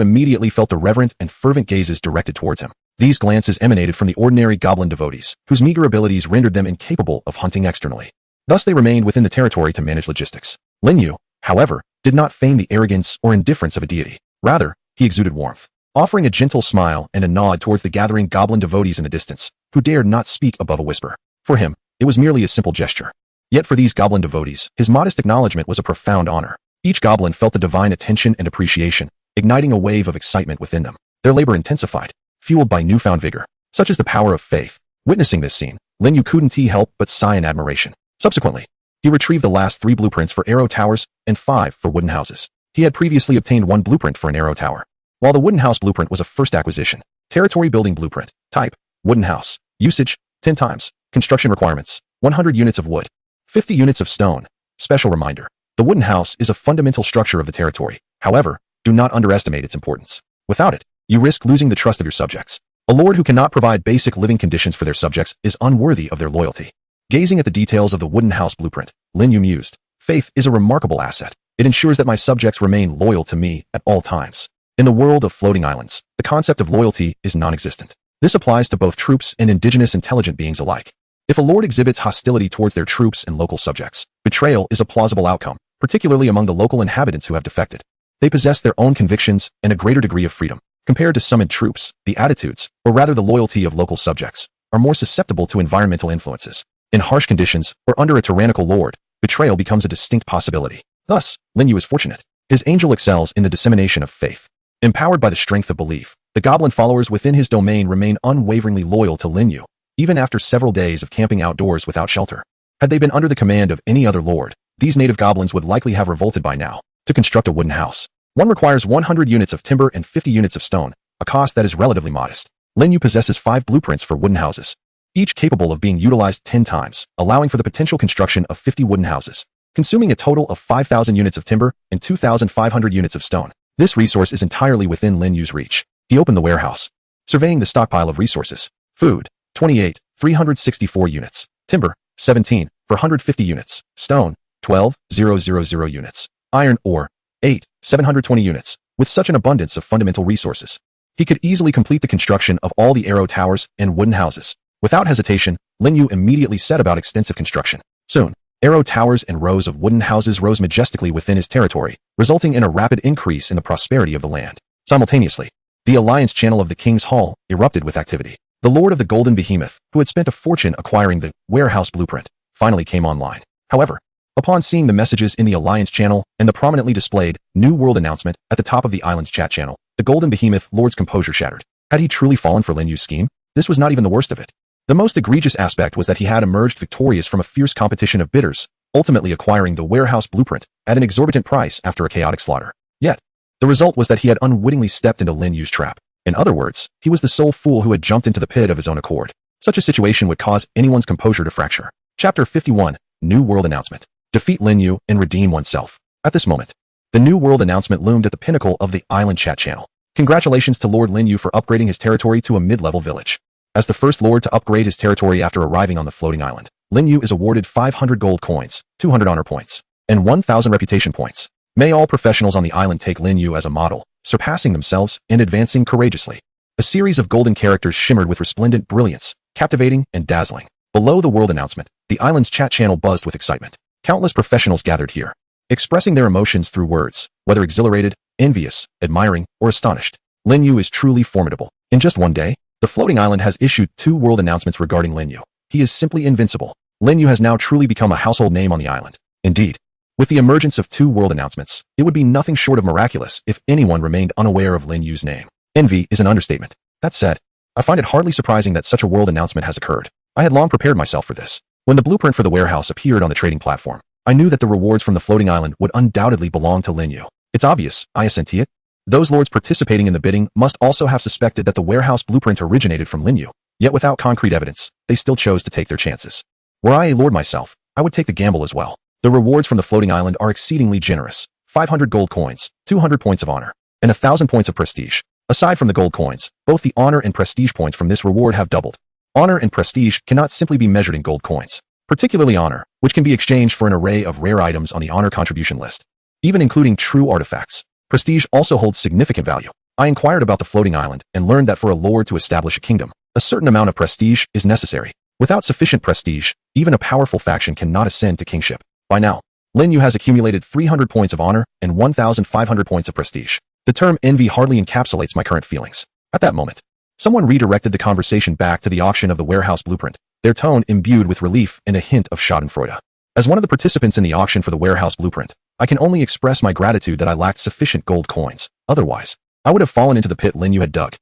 immediately felt the reverent and fervent gazes directed towards him. These glances emanated from the ordinary goblin devotees, whose meager abilities rendered them incapable of hunting externally. Thus they remained within the territory to manage logistics. Lin Yu, however, did not feign the arrogance or indifference of a deity. Rather, he exuded warmth, offering a gentle smile and a nod towards the gathering goblin devotees in the distance, who dared not speak above a whisper. For him, it was merely a simple gesture. Yet for these goblin devotees, his modest acknowledgement was a profound honor. Each goblin felt the divine attention and appreciation, igniting a wave of excitement within them. Their labor intensified, fueled by newfound vigor. Such is the power of faith. Witnessing this scene, Lin Yu couldn't help but sigh in admiration. Subsequently, he retrieved the last 3 blueprints for arrow towers and 5 for wooden houses. He had previously obtained 1 blueprint for an arrow tower, while the wooden house blueprint was a first acquisition. Territory building blueprint. Type: wooden house. Usage: 10 times. Construction requirements: 100 units of wood, 50 units of stone. Special reminder: the wooden house is a fundamental structure of the territory. However, do not underestimate its importance. Without it, you risk losing the trust of your subjects. A lord who cannot provide basic living conditions for their subjects is unworthy of their loyalty. Gazing at the details of the wooden house blueprint, Lin Yu mused, faith is a remarkable asset. It ensures that my subjects remain loyal to me at all times. In the world of floating islands, the concept of loyalty is non-existent. This applies to both troops and indigenous intelligent beings alike. If a lord exhibits hostility towards their troops and local subjects, betrayal is a plausible outcome, particularly among the local inhabitants who have defected. They possess their own convictions and a greater degree of freedom. Compared to summoned troops, the attitudes, or rather the loyalty of local subjects, are more susceptible to environmental influences. In harsh conditions, or under a tyrannical lord, betrayal becomes a distinct possibility. Thus, Lin Yu is fortunate. His angel excels in the dissemination of faith. Empowered by the strength of belief, the goblin followers within his domain remain unwaveringly loyal to Lin Yu, even after several days of camping outdoors without shelter. Had they been under the command of any other lord, these native goblins would likely have revolted by now. To construct a wooden house, one requires 100 units of timber and 50 units of stone, a cost that is relatively modest. Lin Yu possesses 5 blueprints for wooden houses, each capable of being utilized 10 times, allowing for the potential construction of 50 wooden houses, consuming a total of 5,000 units of timber and 2,500 units of stone. This resource is entirely within Lin Yu's reach. He opened the warehouse, surveying the stockpile of resources. Food: 28, 364 units. Timber: 17, 450 units. Stone: 12,000 units. Iron ore: 8, 720 units. With such an abundance of fundamental resources, he could easily complete the construction of all the arrow towers and wooden houses. Without hesitation, Lin Yu immediately set about extensive construction. Soon, arrow towers and rows of wooden houses rose majestically within his territory, resulting in a rapid increase in the prosperity of the land. Simultaneously, the alliance channel of the King's Hall erupted with activity. The Lord of the Golden Behemoth, who had spent a fortune acquiring the warehouse blueprint, finally came online. However, upon seeing the messages in the alliance channel and the prominently displayed New World announcement at the top of the island's chat channel, the Golden Behemoth Lord's composure shattered. Had he truly fallen for Lin Yu's scheme? This was not even the worst of it. The most egregious aspect was that he had emerged victorious from a fierce competition of bidders, ultimately acquiring the warehouse blueprint at an exorbitant price after a chaotic slaughter. Yet, the result was that he had unwittingly stepped into Lin Yu's trap. In other words, he was the sole fool who had jumped into the pit of his own accord. Such a situation would cause anyone's composure to fracture. Chapter 51, New World Announcement. Defeat Lin Yu and redeem oneself. At this moment, the New World announcement loomed at the pinnacle of the island chat channel. Congratulations to Lord Lin Yu for upgrading his territory to a mid-level village. As the first lord to upgrade his territory after arriving on the floating island, Lin Yu is awarded 500 gold coins, 200 honor points, and 1,000 reputation points. May all professionals on the island take Lin Yu as a model, surpassing themselves and advancing courageously. A series of golden characters shimmered with resplendent brilliance, captivating and dazzling. Below the world announcement, the island's chat channel buzzed with excitement. Countless professionals gathered here, expressing their emotions through words, whether exhilarated, envious, admiring, or astonished. Lin Yu is truly formidable. In just one day, the floating island has issued 2 world announcements regarding Lin Yu. He is simply invincible. Lin Yu has now truly become a household name on the island. Indeed, With the emergence of two world announcements, it would be nothing short of miraculous if anyone remained unaware of Lin Yu's name. Envy is an understatement. That said, I find it hardly surprising that such a world announcement has occurred. I had long prepared myself for this. When the blueprint for the warehouse appeared on the trading platform, I knew that the rewards from the floating island would undoubtedly belong to Lin Yu. It's obvious, I assent it. Those lords participating in the bidding must also have suspected that the warehouse blueprint originated from Lin Yu, yet without concrete evidence, they still chose to take their chances. Were I a lord myself, I would take the gamble as well. The rewards from the floating island are exceedingly generous. 500 gold coins, 200 points of honor, and 1,000 points of prestige. Aside from the gold coins, both the honor and prestige points from this reward have doubled. Honor and prestige cannot simply be measured in gold coins, particularly honor, which can be exchanged for an array of rare items on the honor contribution list, even including true artifacts. Prestige also holds significant value. I inquired about the floating island and learned that for a lord to establish a kingdom, a certain amount of prestige is necessary. Without sufficient prestige, even a powerful faction cannot ascend to kingship. By now, Lin Yu has accumulated 300 points of honor and 1,500 points of prestige. The term envy hardly encapsulates my current feelings. At that moment, someone redirected the conversation back to the auction of the warehouse blueprint, their tone imbued with relief and a hint of schadenfreude. As one of the participants in the auction for the warehouse blueprint, I can only express my gratitude that I lacked sufficient gold coins. Otherwise, I would have fallen into the pit Lin Yu had dug.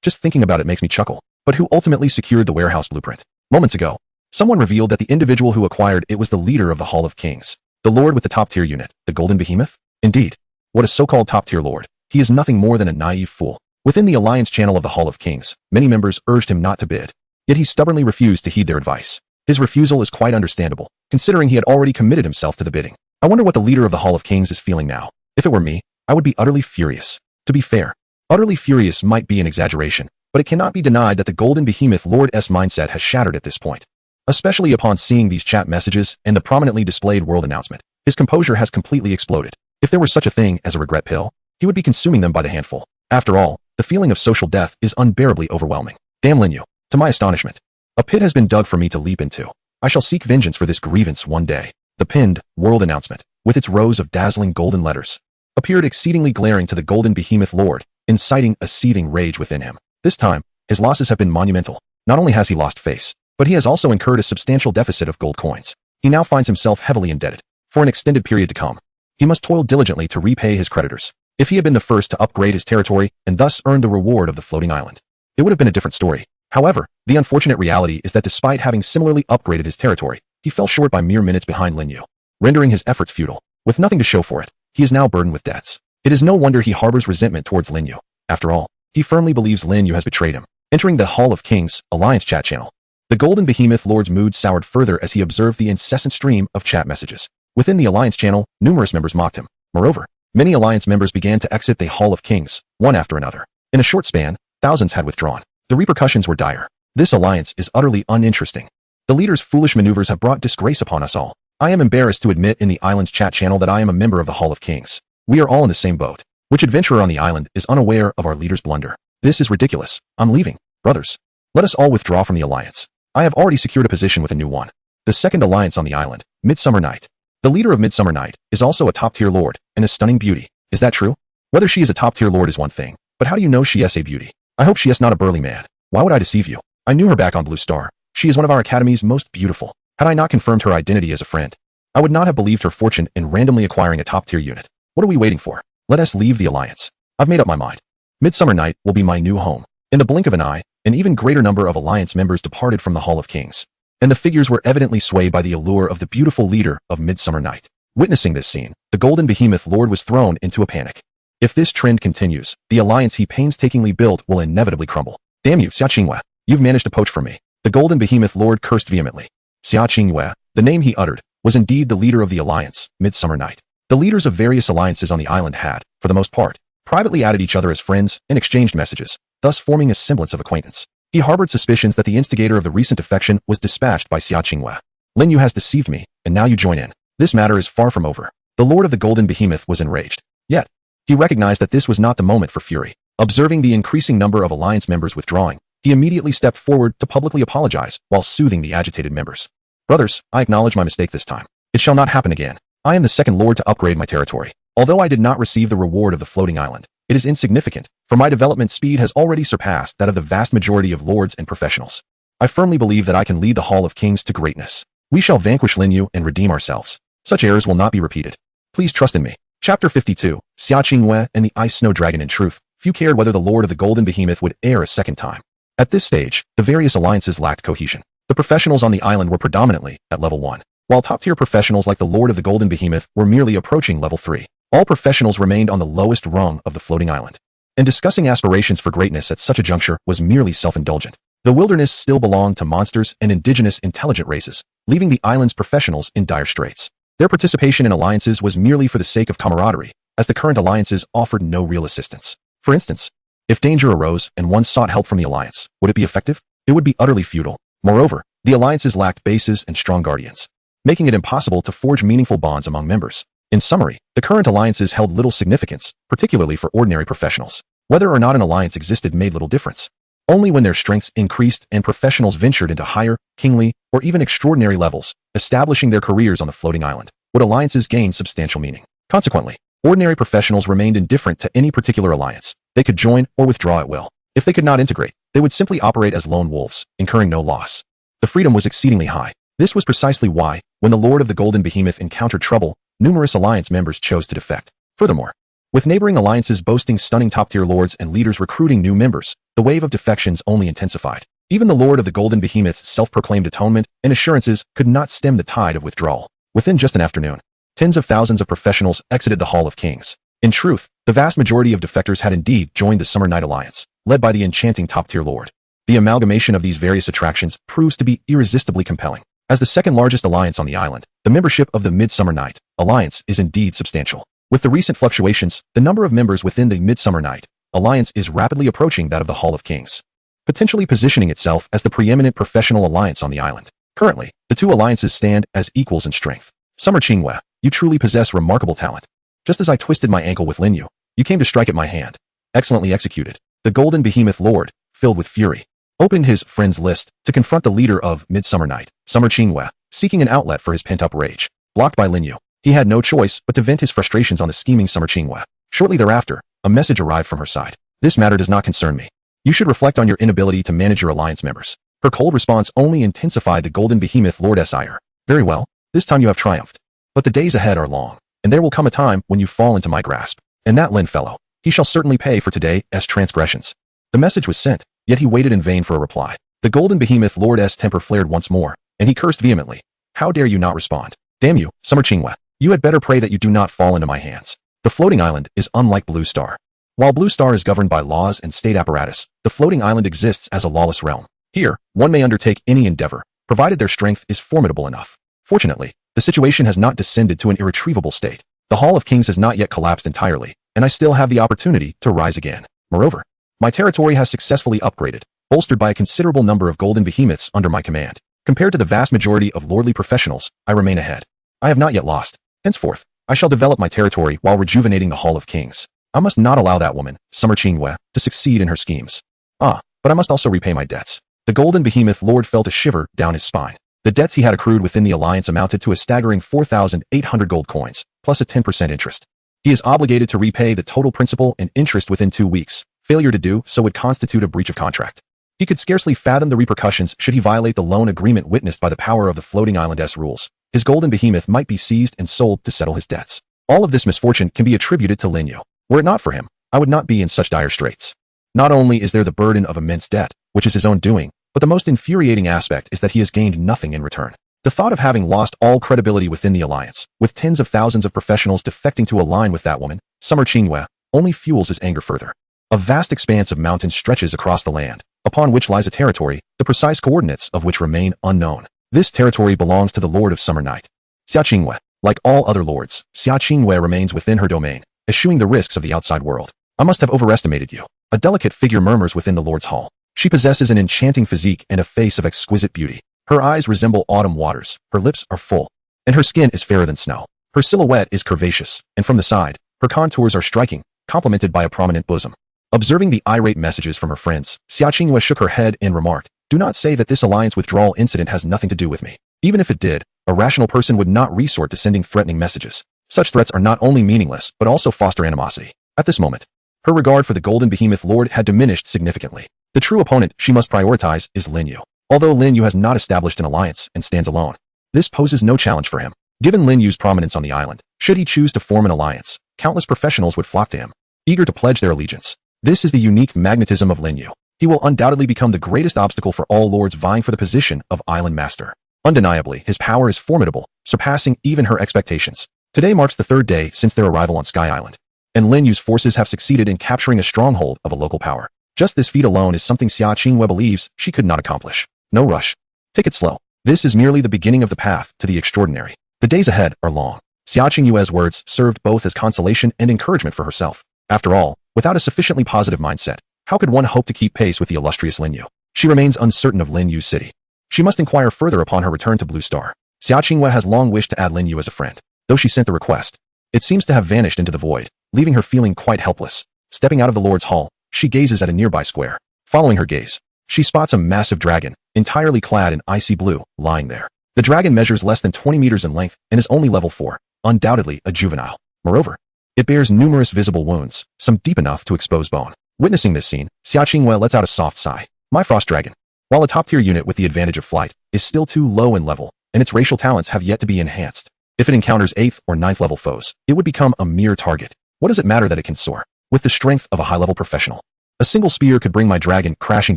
Just thinking about it makes me chuckle. But who ultimately secured the warehouse blueprint? Moments ago, someone revealed that the individual who acquired it was the leader of the Hall of Kings, the lord with the top-tier unit, the Golden Behemoth. Indeed, what a so-called top-tier lord. He is nothing more than a naive fool. Within the alliance channel of the Hall of Kings, many members urged him not to bid. Yet he stubbornly refused to heed their advice. His refusal is quite understandable, considering he had already committed himself to the bidding. I wonder what the leader of the Hall of Kings is feeling now. If it were me, I would be utterly furious. To be fair, utterly furious might be an exaggeration, but it cannot be denied that the Golden Behemoth Lord's mindset has shattered at this point. Especially upon seeing these chat messages and the prominently displayed world announcement, his composure has completely exploded. If there were such a thing as a regret pill, he would be consuming them by the handful. After all, the feeling of social death is unbearably overwhelming. Damn Lin Yu. To my astonishment, a pit has been dug for me to leap into. I shall seek vengeance for this grievance one day. The pinned world announcement, with its rows of dazzling golden letters, appeared exceedingly glaring to the Golden Behemoth Lord, inciting a seething rage within him. This time, his losses have been monumental. Not only has he lost face, but he has also incurred a substantial deficit of gold coins. He now finds himself heavily indebted. For an extended period to come, he must toil diligently to repay his creditors. If he had been the first to upgrade his territory and thus earned the reward of the floating island, it would have been a different story. However, the unfortunate reality is that despite having similarly upgraded his territory, he fell short by mere minutes behind Lin Yu, rendering his efforts futile. With nothing to show for it, he is now burdened with debts. It is no wonder he harbors resentment towards Lin Yu. After all, he firmly believes Lin Yu has betrayed him. Entering the Hall of Kings Alliance chat channel, the Golden Behemoth Lord's mood soured further as he observed the incessant stream of chat messages. Within the Alliance channel, numerous members mocked him. Moreover, many Alliance members began to exit the Hall of Kings, one after another. In a short span, thousands had withdrawn. The repercussions were dire. This alliance is utterly uninteresting. The leader's foolish maneuvers have brought disgrace upon us all. I am embarrassed to admit in the island's chat channel that I am a member of the Hall of Kings. We are all in the same boat. Which adventurer on the island is unaware of our leader's blunder? This is ridiculous. I'm leaving. Brothers, let us all withdraw from the alliance. I have already secured a position with a new one. The second alliance on the island, Midsummer Night. The leader of Midsummer Night is also a top-tier lord and a stunning beauty. Is that true? Whether she is a top-tier lord is one thing, but how do you know she is a beauty? I hope she is not a burly man. Why would I deceive you? I knew her back on Blue Star. She is one of our academy's most beautiful. Had I not confirmed her identity as a friend, I would not have believed her fortune in randomly acquiring a top-tier unit. What are we waiting for? Let us leave the alliance. I've made up my mind. Midsummer Night will be my new home. In the blink of an eye, an even greater number of alliance members departed from the Hall of Kings, and the figures were evidently swayed by the allure of the beautiful leader of Midsummer Night. Witnessing this scene, the Golden Behemoth Lord was thrown into a panic. If this trend continues, the alliance he painstakingly built will inevitably crumble. Damn you, Xia Qingyue. You've managed to poach from me. The Golden Behemoth Lord cursed vehemently. Xia Qingyue, the name he uttered, was indeed the leader of the alliance, Midsummer Night. The leaders of various alliances on the island had, for the most part, privately added each other as friends and exchanged messages, thus forming a semblance of acquaintance. He harbored suspicions that the instigator of the recent defection was dispatched by Xia Qingyue. Lin Yu has deceived me, and now you join in. This matter is far from over. The Lord of the Golden Behemoth was enraged. Yet, he recognized that this was not the moment for fury. Observing the increasing number of alliance members withdrawing, he immediately stepped forward to publicly apologize while soothing the agitated members. Brothers, I acknowledge my mistake this time. It shall not happen again. I am the second lord to upgrade my territory. Although I did not receive the reward of the floating island, it is insignificant, for my development speed has already surpassed that of the vast majority of lords and professionals. I firmly believe that I can lead the Hall of Kings to greatness. We shall vanquish Lin Yu and redeem ourselves. Such errors will not be repeated. Please trust in me. Chapter 52, Xia Qingwei and the Ice Snow Dragon. In truth, few cared whether the Lord of the Golden Behemoth would err a second time. At this stage, the various alliances lacked cohesion. The professionals on the island were predominantly at level 1, while top-tier professionals like the Lord of the Golden Behemoth were merely approaching level 3. All professionals remained on the lowest rung of the floating island. And discussing aspirations for greatness at such a juncture was merely self-indulgent. The wilderness still belonged to monsters and indigenous intelligent races, leaving the island's professionals in dire straits. Their participation in alliances was merely for the sake of camaraderie, as the current alliances offered no real assistance. For instance, if danger arose and one sought help from the alliance, would it be effective? It would be utterly futile. Moreover, the alliances lacked bases and strong guardians, making it impossible to forge meaningful bonds among members. In summary, the current alliances held little significance, particularly for ordinary professionals. Whether or not an alliance existed made little difference. Only when their strengths increased and professionals ventured into higher, kingly, or even extraordinary levels, establishing their careers on the floating island, would alliances gain substantial meaning. Consequently, ordinary professionals remained indifferent to any particular alliance. They could join or withdraw at will. If they could not integrate, they would simply operate as lone wolves, incurring no loss. The freedom was exceedingly high. This was precisely why, when the Lord of the Golden Behemoth encountered trouble, numerous alliance members chose to defect. Furthermore, with neighboring alliances boasting stunning top-tier lords and leaders recruiting new members, the wave of defections only intensified. Even the Lord of the Golden Behemoth's self-proclaimed atonement and assurances could not stem the tide of withdrawal. Within just an afternoon, tens of thousands of professionals exited the Hall of Kings. In truth, the vast majority of defectors had indeed joined the Summer Night Alliance, led by the enchanting top-tier lord. The amalgamation of these various attractions proves to be irresistibly compelling. As the second-largest alliance on the island, the membership of the Midsummer Night Alliance is indeed substantial. With the recent fluctuations, the number of members within the Midsummer Night Alliance is rapidly approaching that of the Hall of Kings, potentially positioning itself as the preeminent professional alliance on the island. Currently, the two alliances stand as equals in strength. Summer Qingwei, you truly possess remarkable talent. Just as I twisted my ankle with Linyu, you came to strike at my hand. Excellently executed. The Golden Behemoth Lord, filled with fury, opened his friends list to confront the leader of Midsummer Night, Summer Qingwei, seeking an outlet for his pent-up rage. Blocked by Linyu, he had no choice but to vent his frustrations on the scheming Summer Qingwei. Shortly thereafter, a message arrived from her side. This matter does not concern me. You should reflect on your inability to manage your alliance members. Her cold response only intensified the Golden Behemoth Lord's ire. Very well, this time you have triumphed. But the days ahead are long, and there will come a time when you fall into my grasp. And that Lin fellow, he shall certainly pay for today's transgressions. The message was sent, yet he waited in vain for a reply. The Golden Behemoth Lord's temper flared once more, and he cursed vehemently. How dare you not respond? Damn you, Summer Qingwei. You had better pray that you do not fall into my hands. The floating island is unlike Blue Star. While Blue Star is governed by laws and state apparatus, the floating island exists as a lawless realm. Here, one may undertake any endeavor, provided their strength is formidable enough. Fortunately, the situation has not descended to an irretrievable state. The Hall of Kings has not yet collapsed entirely, and I still have the opportunity to rise again. Moreover, my territory has successfully upgraded, bolstered by a considerable number of golden behemoths under my command. Compared to the vast majority of lordly professionals, I remain ahead. I have not yet lost. Henceforth, I shall develop my territory while rejuvenating the Hall of Kings. I must not allow that woman, Summer Qingwei, to succeed in her schemes. But I must also repay my debts. The Golden Behemoth Lord felt a shiver down his spine. The debts he had accrued within the alliance amounted to a staggering 4,800 gold coins, plus a 10% interest. He is obligated to repay the total principal and interest within 2 weeks. Failure to do so would constitute a breach of contract. He could scarcely fathom the repercussions should he violate the loan agreement witnessed by the power of the floating island's rules. His golden behemoth might be seized and sold to settle his debts. All of this misfortune can be attributed to Linyu. Were it not for him, I would not be in such dire straits. Not only is there the burden of immense debt, which is his own doing, but the most infuriating aspect is that he has gained nothing in return. The thought of having lost all credibility within the alliance, with tens of thousands of professionals defecting to align with that woman, Summer Qingwei, only fuels his anger further. A vast expanse of mountain stretches across the land, upon which lies a territory, the precise coordinates of which remain unknown. This territory belongs to the Lord of Summer Night, Xia Qingwei. Like all other lords, Xia Qingwei remains within her domain, eschewing the risks of the outside world. I must have overestimated you. A delicate figure murmurs within the Lord's hall. She possesses an enchanting physique and a face of exquisite beauty. Her eyes resemble autumn waters, her lips are full, and her skin is fairer than snow. Her silhouette is curvaceous, and from the side, her contours are striking, complemented by a prominent bosom. Observing the irate messages from her friends, Xia Qingwei shook her head and remarked, "Do not say that this alliance withdrawal incident has nothing to do with me. Even if it did, a rational person would not resort to sending threatening messages. Such threats are not only meaningless, but also foster animosity." At this moment, her regard for the Golden Behemoth Lord had diminished significantly. The true opponent she must prioritize is Linyu. Although Linyu has not established an alliance and stands alone, this poses no challenge for him. Given Lin Yu's prominence on the island, should he choose to form an alliance, countless professionals would flock to him, eager to pledge their allegiance. This is the unique magnetism of Lin Yu. He will undoubtedly become the greatest obstacle for all lords vying for the position of island master. Undeniably, his power is formidable, surpassing even her expectations. Today marks the third day since their arrival on Sky Island, and Lin Yu's forces have succeeded in capturing a stronghold of a local power. Just this feat alone is something Xia Qingwei believes she could not accomplish. No rush. Take it slow. This is merely the beginning of the path to the extraordinary. The days ahead are long. Xia Qingyue's words served both as consolation and encouragement for herself. After all, without a sufficiently positive mindset, how could one hope to keep pace with the illustrious Lin Yu? She remains uncertain of Lin Yu's city. She must inquire further upon her return to Blue Star. Xia Qingwei has long wished to add Lin Yu as a friend. Though she sent the request, it seems to have vanished into the void, leaving her feeling quite helpless. Stepping out of the Lord's Hall, she gazes at a nearby square. Following her gaze, she spots a massive dragon, entirely clad in icy blue, lying there. The dragon measures less than 20 meters in length and is only level 4, undoubtedly a juvenile. Moreover, it bears numerous visible wounds, some deep enough to expose bone. Witnessing this scene, Xia Qingwei lets out a soft sigh. My Frost Dragon, while a top-tier unit with the advantage of flight, is still too low in level, and its racial talents have yet to be enhanced. If it encounters 8th or 9th level foes, it would become a mere target. What does it matter that it can soar? With the strength of a high-level professional, a single spear could bring my dragon crashing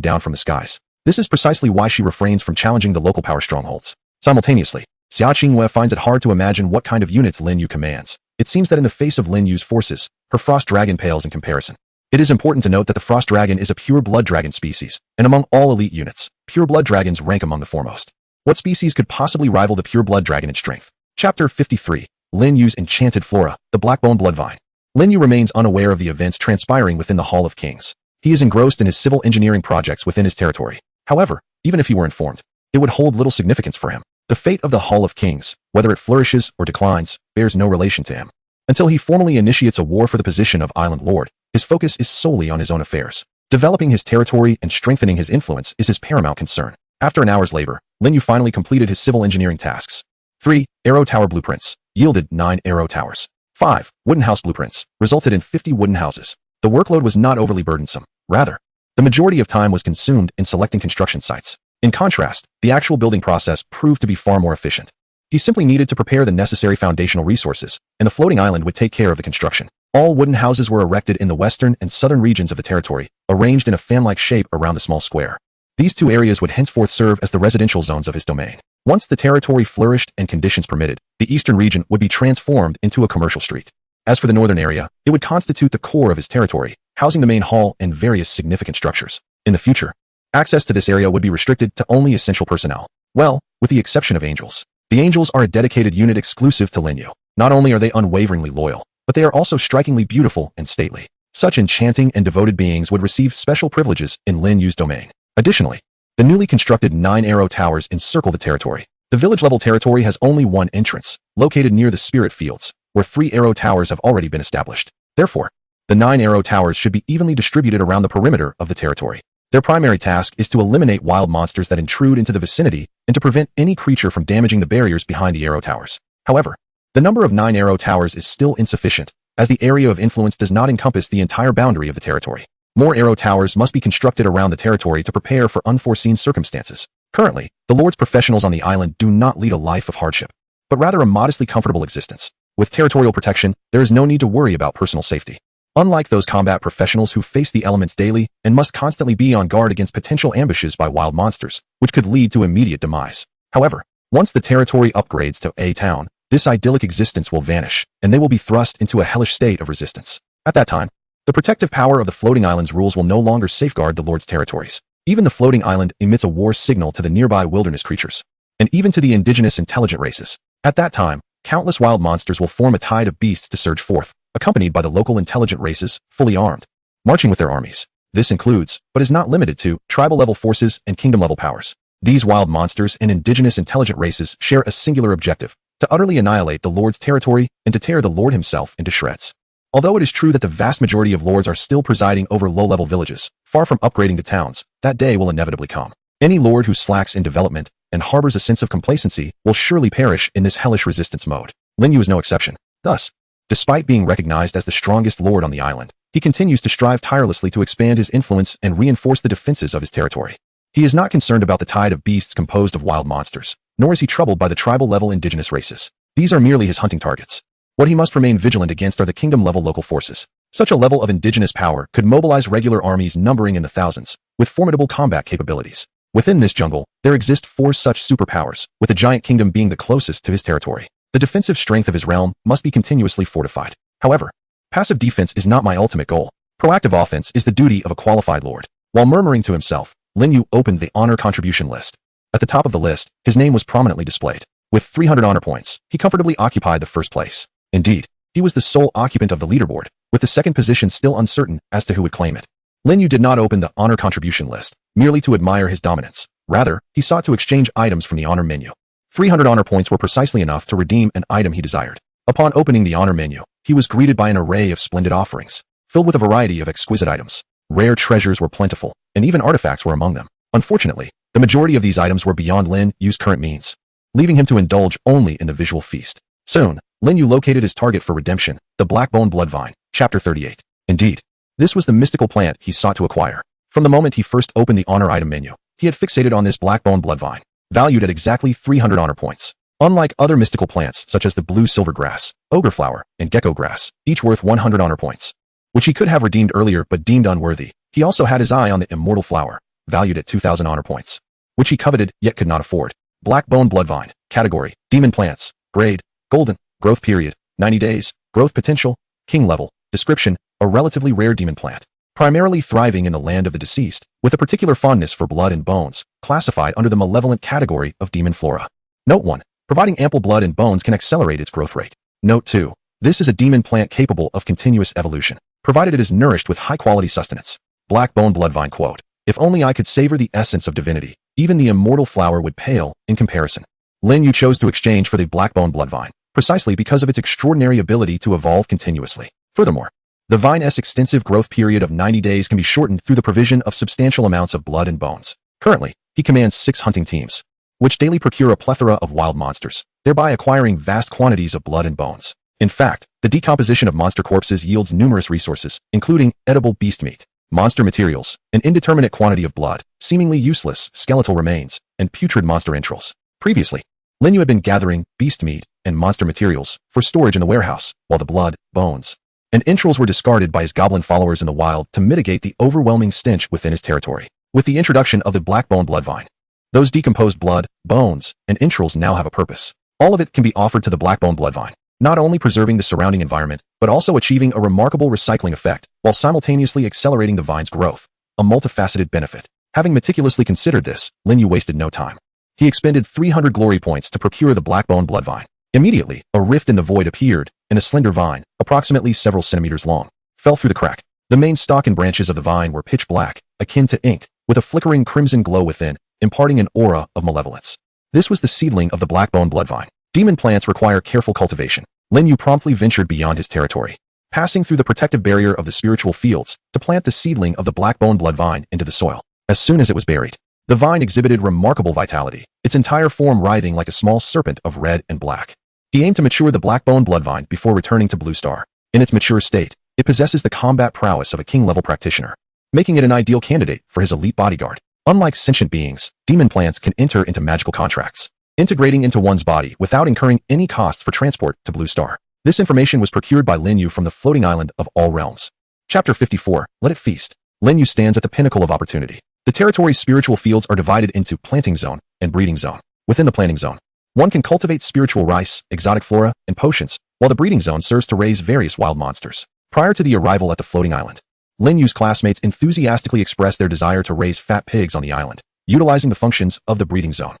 down from the skies. This is precisely why she refrains from challenging the local power strongholds. Simultaneously, Xia Qingwei finds it hard to imagine what kind of units Lin Yu commands. It seems that in the face of Lin Yu's forces, her Frost Dragon pales in comparison. It is important to note that the Frost Dragon is a pure blood dragon species, and among all elite units, pure blood dragons rank among the foremost. What species could possibly rival the pure blood dragon in strength? Chapter 53, Lin Yu's Enchanted Flora, the Blackbone Bloodvine. Lin Yu remains unaware of the events transpiring within the Hall of Kings. He is engrossed in his civil engineering projects within his territory. However, even if he were informed, it would hold little significance for him. The fate of the Hall of Kings, whether it flourishes or declines, bears no relation to him. Until he formally initiates a war for the position of Island Lord, his focus is solely on his own affairs. Developing his territory and strengthening his influence is his paramount concern. After an hour's labor, Lin Yu finally completed his civil engineering tasks. 3. Arrow Tower Blueprints yielded 9 arrow towers. 5. Wooden House Blueprints resulted in 50 wooden houses. The workload was not overly burdensome. Rather, the majority of time was consumed in selecting construction sites. In contrast, the actual building process proved to be far more efficient. He simply needed to prepare the necessary foundational resources, and the floating island would take care of the construction. All wooden houses were erected in the western and southern regions of the territory, arranged in a fan-like shape around the small square. These two areas would henceforth serve as the residential zones of his domain. Once the territory flourished and conditions permitted, the eastern region would be transformed into a commercial street. As for the northern area, it would constitute the core of his territory, housing the main hall and various significant structures. In the future, access to this area would be restricted to only essential personnel. Well, with the exception of angels. The angels are a dedicated unit exclusive to Lin Yu. Not only are they unwaveringly loyal, but they are also strikingly beautiful and stately. Such enchanting and devoted beings would receive special privileges in Lin Yu's domain. Additionally, the newly constructed 9 arrow towers encircle the territory. The village-level territory has only one entrance, located near the spirit fields, where 3 arrow towers have already been established. Therefore, the 9 arrow towers should be evenly distributed around the perimeter of the territory. Their primary task is to eliminate wild monsters that intrude into the vicinity and to prevent any creature from damaging the barriers behind the arrow towers. However, the number of 9 arrow towers is still insufficient, as the area of influence does not encompass the entire boundary of the territory. More arrow towers must be constructed around the territory to prepare for unforeseen circumstances. Currently, the Lord's professionals on the island do not lead a life of hardship, but rather a modestly comfortable existence. With territorial protection, there is no need to worry about personal safety. Unlike those combat professionals who face the elements daily and must constantly be on guard against potential ambushes by wild monsters, which could lead to immediate demise. However, once the territory upgrades to a town, this idyllic existence will vanish, and they will be thrust into a hellish state of resistance. At that time, the protective power of the floating island's rules will no longer safeguard the Lord's territories. Even the floating island emits a war signal to the nearby wilderness creatures, and even to the indigenous intelligent races. At that time, countless wild monsters will form a tide of beasts to surge forth, accompanied by the local intelligent races, fully armed, marching with their armies. This includes, but is not limited to, tribal-level forces and kingdom-level powers. These wild monsters and indigenous intelligent races share a singular objective: to utterly annihilate the Lord's territory and to tear the Lord himself into shreds. Although it is true that the vast majority of lords are still presiding over low-level villages, far from upgrading to towns, that day will inevitably come. Any lord who slacks in development and harbors a sense of complacency will surely perish in this hellish resistance mode. Lin Yu is no exception. Thus, despite being recognized as the strongest lord on the island, he continues to strive tirelessly to expand his influence and reinforce the defenses of his territory. He is not concerned about the tide of beasts composed of wild monsters, nor is he troubled by the tribal-level indigenous races. These are merely his hunting targets. What he must remain vigilant against are the kingdom-level local forces. Such a level of indigenous power could mobilize regular armies numbering in the thousands, with formidable combat capabilities. Within this jungle, there exist 4 such superpowers, with the giant kingdom being the closest to his territory. The defensive strength of his realm must be continuously fortified. However, passive defense is not my ultimate goal. Proactive offense is the duty of a qualified lord. While murmuring to himself, Lin Yu opened the honor contribution list. At the top of the list, his name was prominently displayed. With 300 honor points, he comfortably occupied the first place. Indeed, he was the sole occupant of the leaderboard, with the second position still uncertain as to who would claim it. Lin Yu did not open the honor contribution list, merely to admire his dominance. Rather, he sought to exchange items from the honor menu. 300 honor points were precisely enough to redeem an item he desired. Upon opening the honor menu, he was greeted by an array of splendid offerings, filled with a variety of exquisite items. Rare treasures were plentiful, and even artifacts were among them. Unfortunately, the majority of these items were beyond Lin Yu's current means, leaving him to indulge only in the visual feast. Soon, Lin Yu located his target for redemption, the Blackbone Bloodvine, Chapter 38. Indeed, this was the mystical plant he sought to acquire. From the moment he first opened the honor item menu, he had fixated on this Blackbone Bloodvine, valued at exactly 300 honor points. Unlike other mystical plants such as the blue silver grass, ogre flower, and gecko grass, each worth 100 honor points, which he could have redeemed earlier but deemed unworthy, he also had his eye on the immortal flower, valued at 2,000 honor points, which he coveted yet could not afford. Blackbone Bloodvine, category, demon plants, grade, golden, growth period, 90 days, growth potential, king level, description, a relatively rare demon plant, primarily thriving in the land of the deceased, with a particular fondness for blood and bones, classified under the malevolent category of demon flora. Note 1. Providing ample blood and bones can accelerate its growth rate. Note 2. This is a demon plant capable of continuous evolution, provided it is nourished with high-quality sustenance. Blackbone Bloodvine quote, "If only I could savor the essence of divinity, even the immortal flower would pale in comparison." Lin Yu chose to exchange for the Blackbone Bloodvine, precisely because of its extraordinary ability to evolve continuously. Furthermore, the vine's extensive growth period of 90 days can be shortened through the provision of substantial amounts of blood and bones. Currently, he commands 6 hunting teams, which daily procure a plethora of wild monsters, thereby acquiring vast quantities of blood and bones. In fact, the decomposition of monster corpses yields numerous resources, including edible beast meat, monster materials, an indeterminate quantity of blood, seemingly useless skeletal remains, and putrid monster entrails. Previously, Lin Yu had been gathering beast meat and monster materials for storage in the warehouse, while the blood, bones, and entrails were discarded by his goblin followers in the wild to mitigate the overwhelming stench within his territory. With the introduction of the Blackbone Bloodvine, those decomposed blood, bones, and entrails now have a purpose. All of it can be offered to the Blackbone Bloodvine, not only preserving the surrounding environment, but also achieving a remarkable recycling effect while simultaneously accelerating the vine's growth, a multifaceted benefit. Having meticulously considered this, Lin Yu wasted no time. He expended 300 glory points to procure the Blackbone Bloodvine. Immediately, a rift in the void appeared, and a slender vine, approximately several centimeters long, fell through the crack. The main stalk and branches of the vine were pitch black, akin to ink, with a flickering crimson glow within, imparting an aura of malevolence. This was the seedling of the Blackbone Bloodvine. Demon plants require careful cultivation. Lin Yu promptly ventured beyond his territory, passing through the protective barrier of the spiritual fields to plant the seedling of the Blackbone Bloodvine into the soil. As soon as it was buried, the vine exhibited remarkable vitality, its entire form writhing like a small serpent of red and black. He aimed to mature the Blackbone Bloodvine before returning to Blue Star. In its mature state, it possesses the combat prowess of a king-level practitioner, making it an ideal candidate for his elite bodyguard. Unlike sentient beings, demon plants can enter into magical contracts, integrating into one's body without incurring any costs for transport to Blue Star. This information was procured by Lin Yu from the floating island of all realms. Chapter 54, Let It Feast. Lin Yu stands at the pinnacle of opportunity. The territory's spiritual fields are divided into planting zone and breeding zone. Within the planting zone, one can cultivate spiritual rice, exotic flora, and potions, while the breeding zone serves to raise various wild monsters. Prior to the arrival at the floating island, Lin Yu's classmates enthusiastically expressed their desire to raise fat pigs on the island, utilizing the functions of the breeding zone.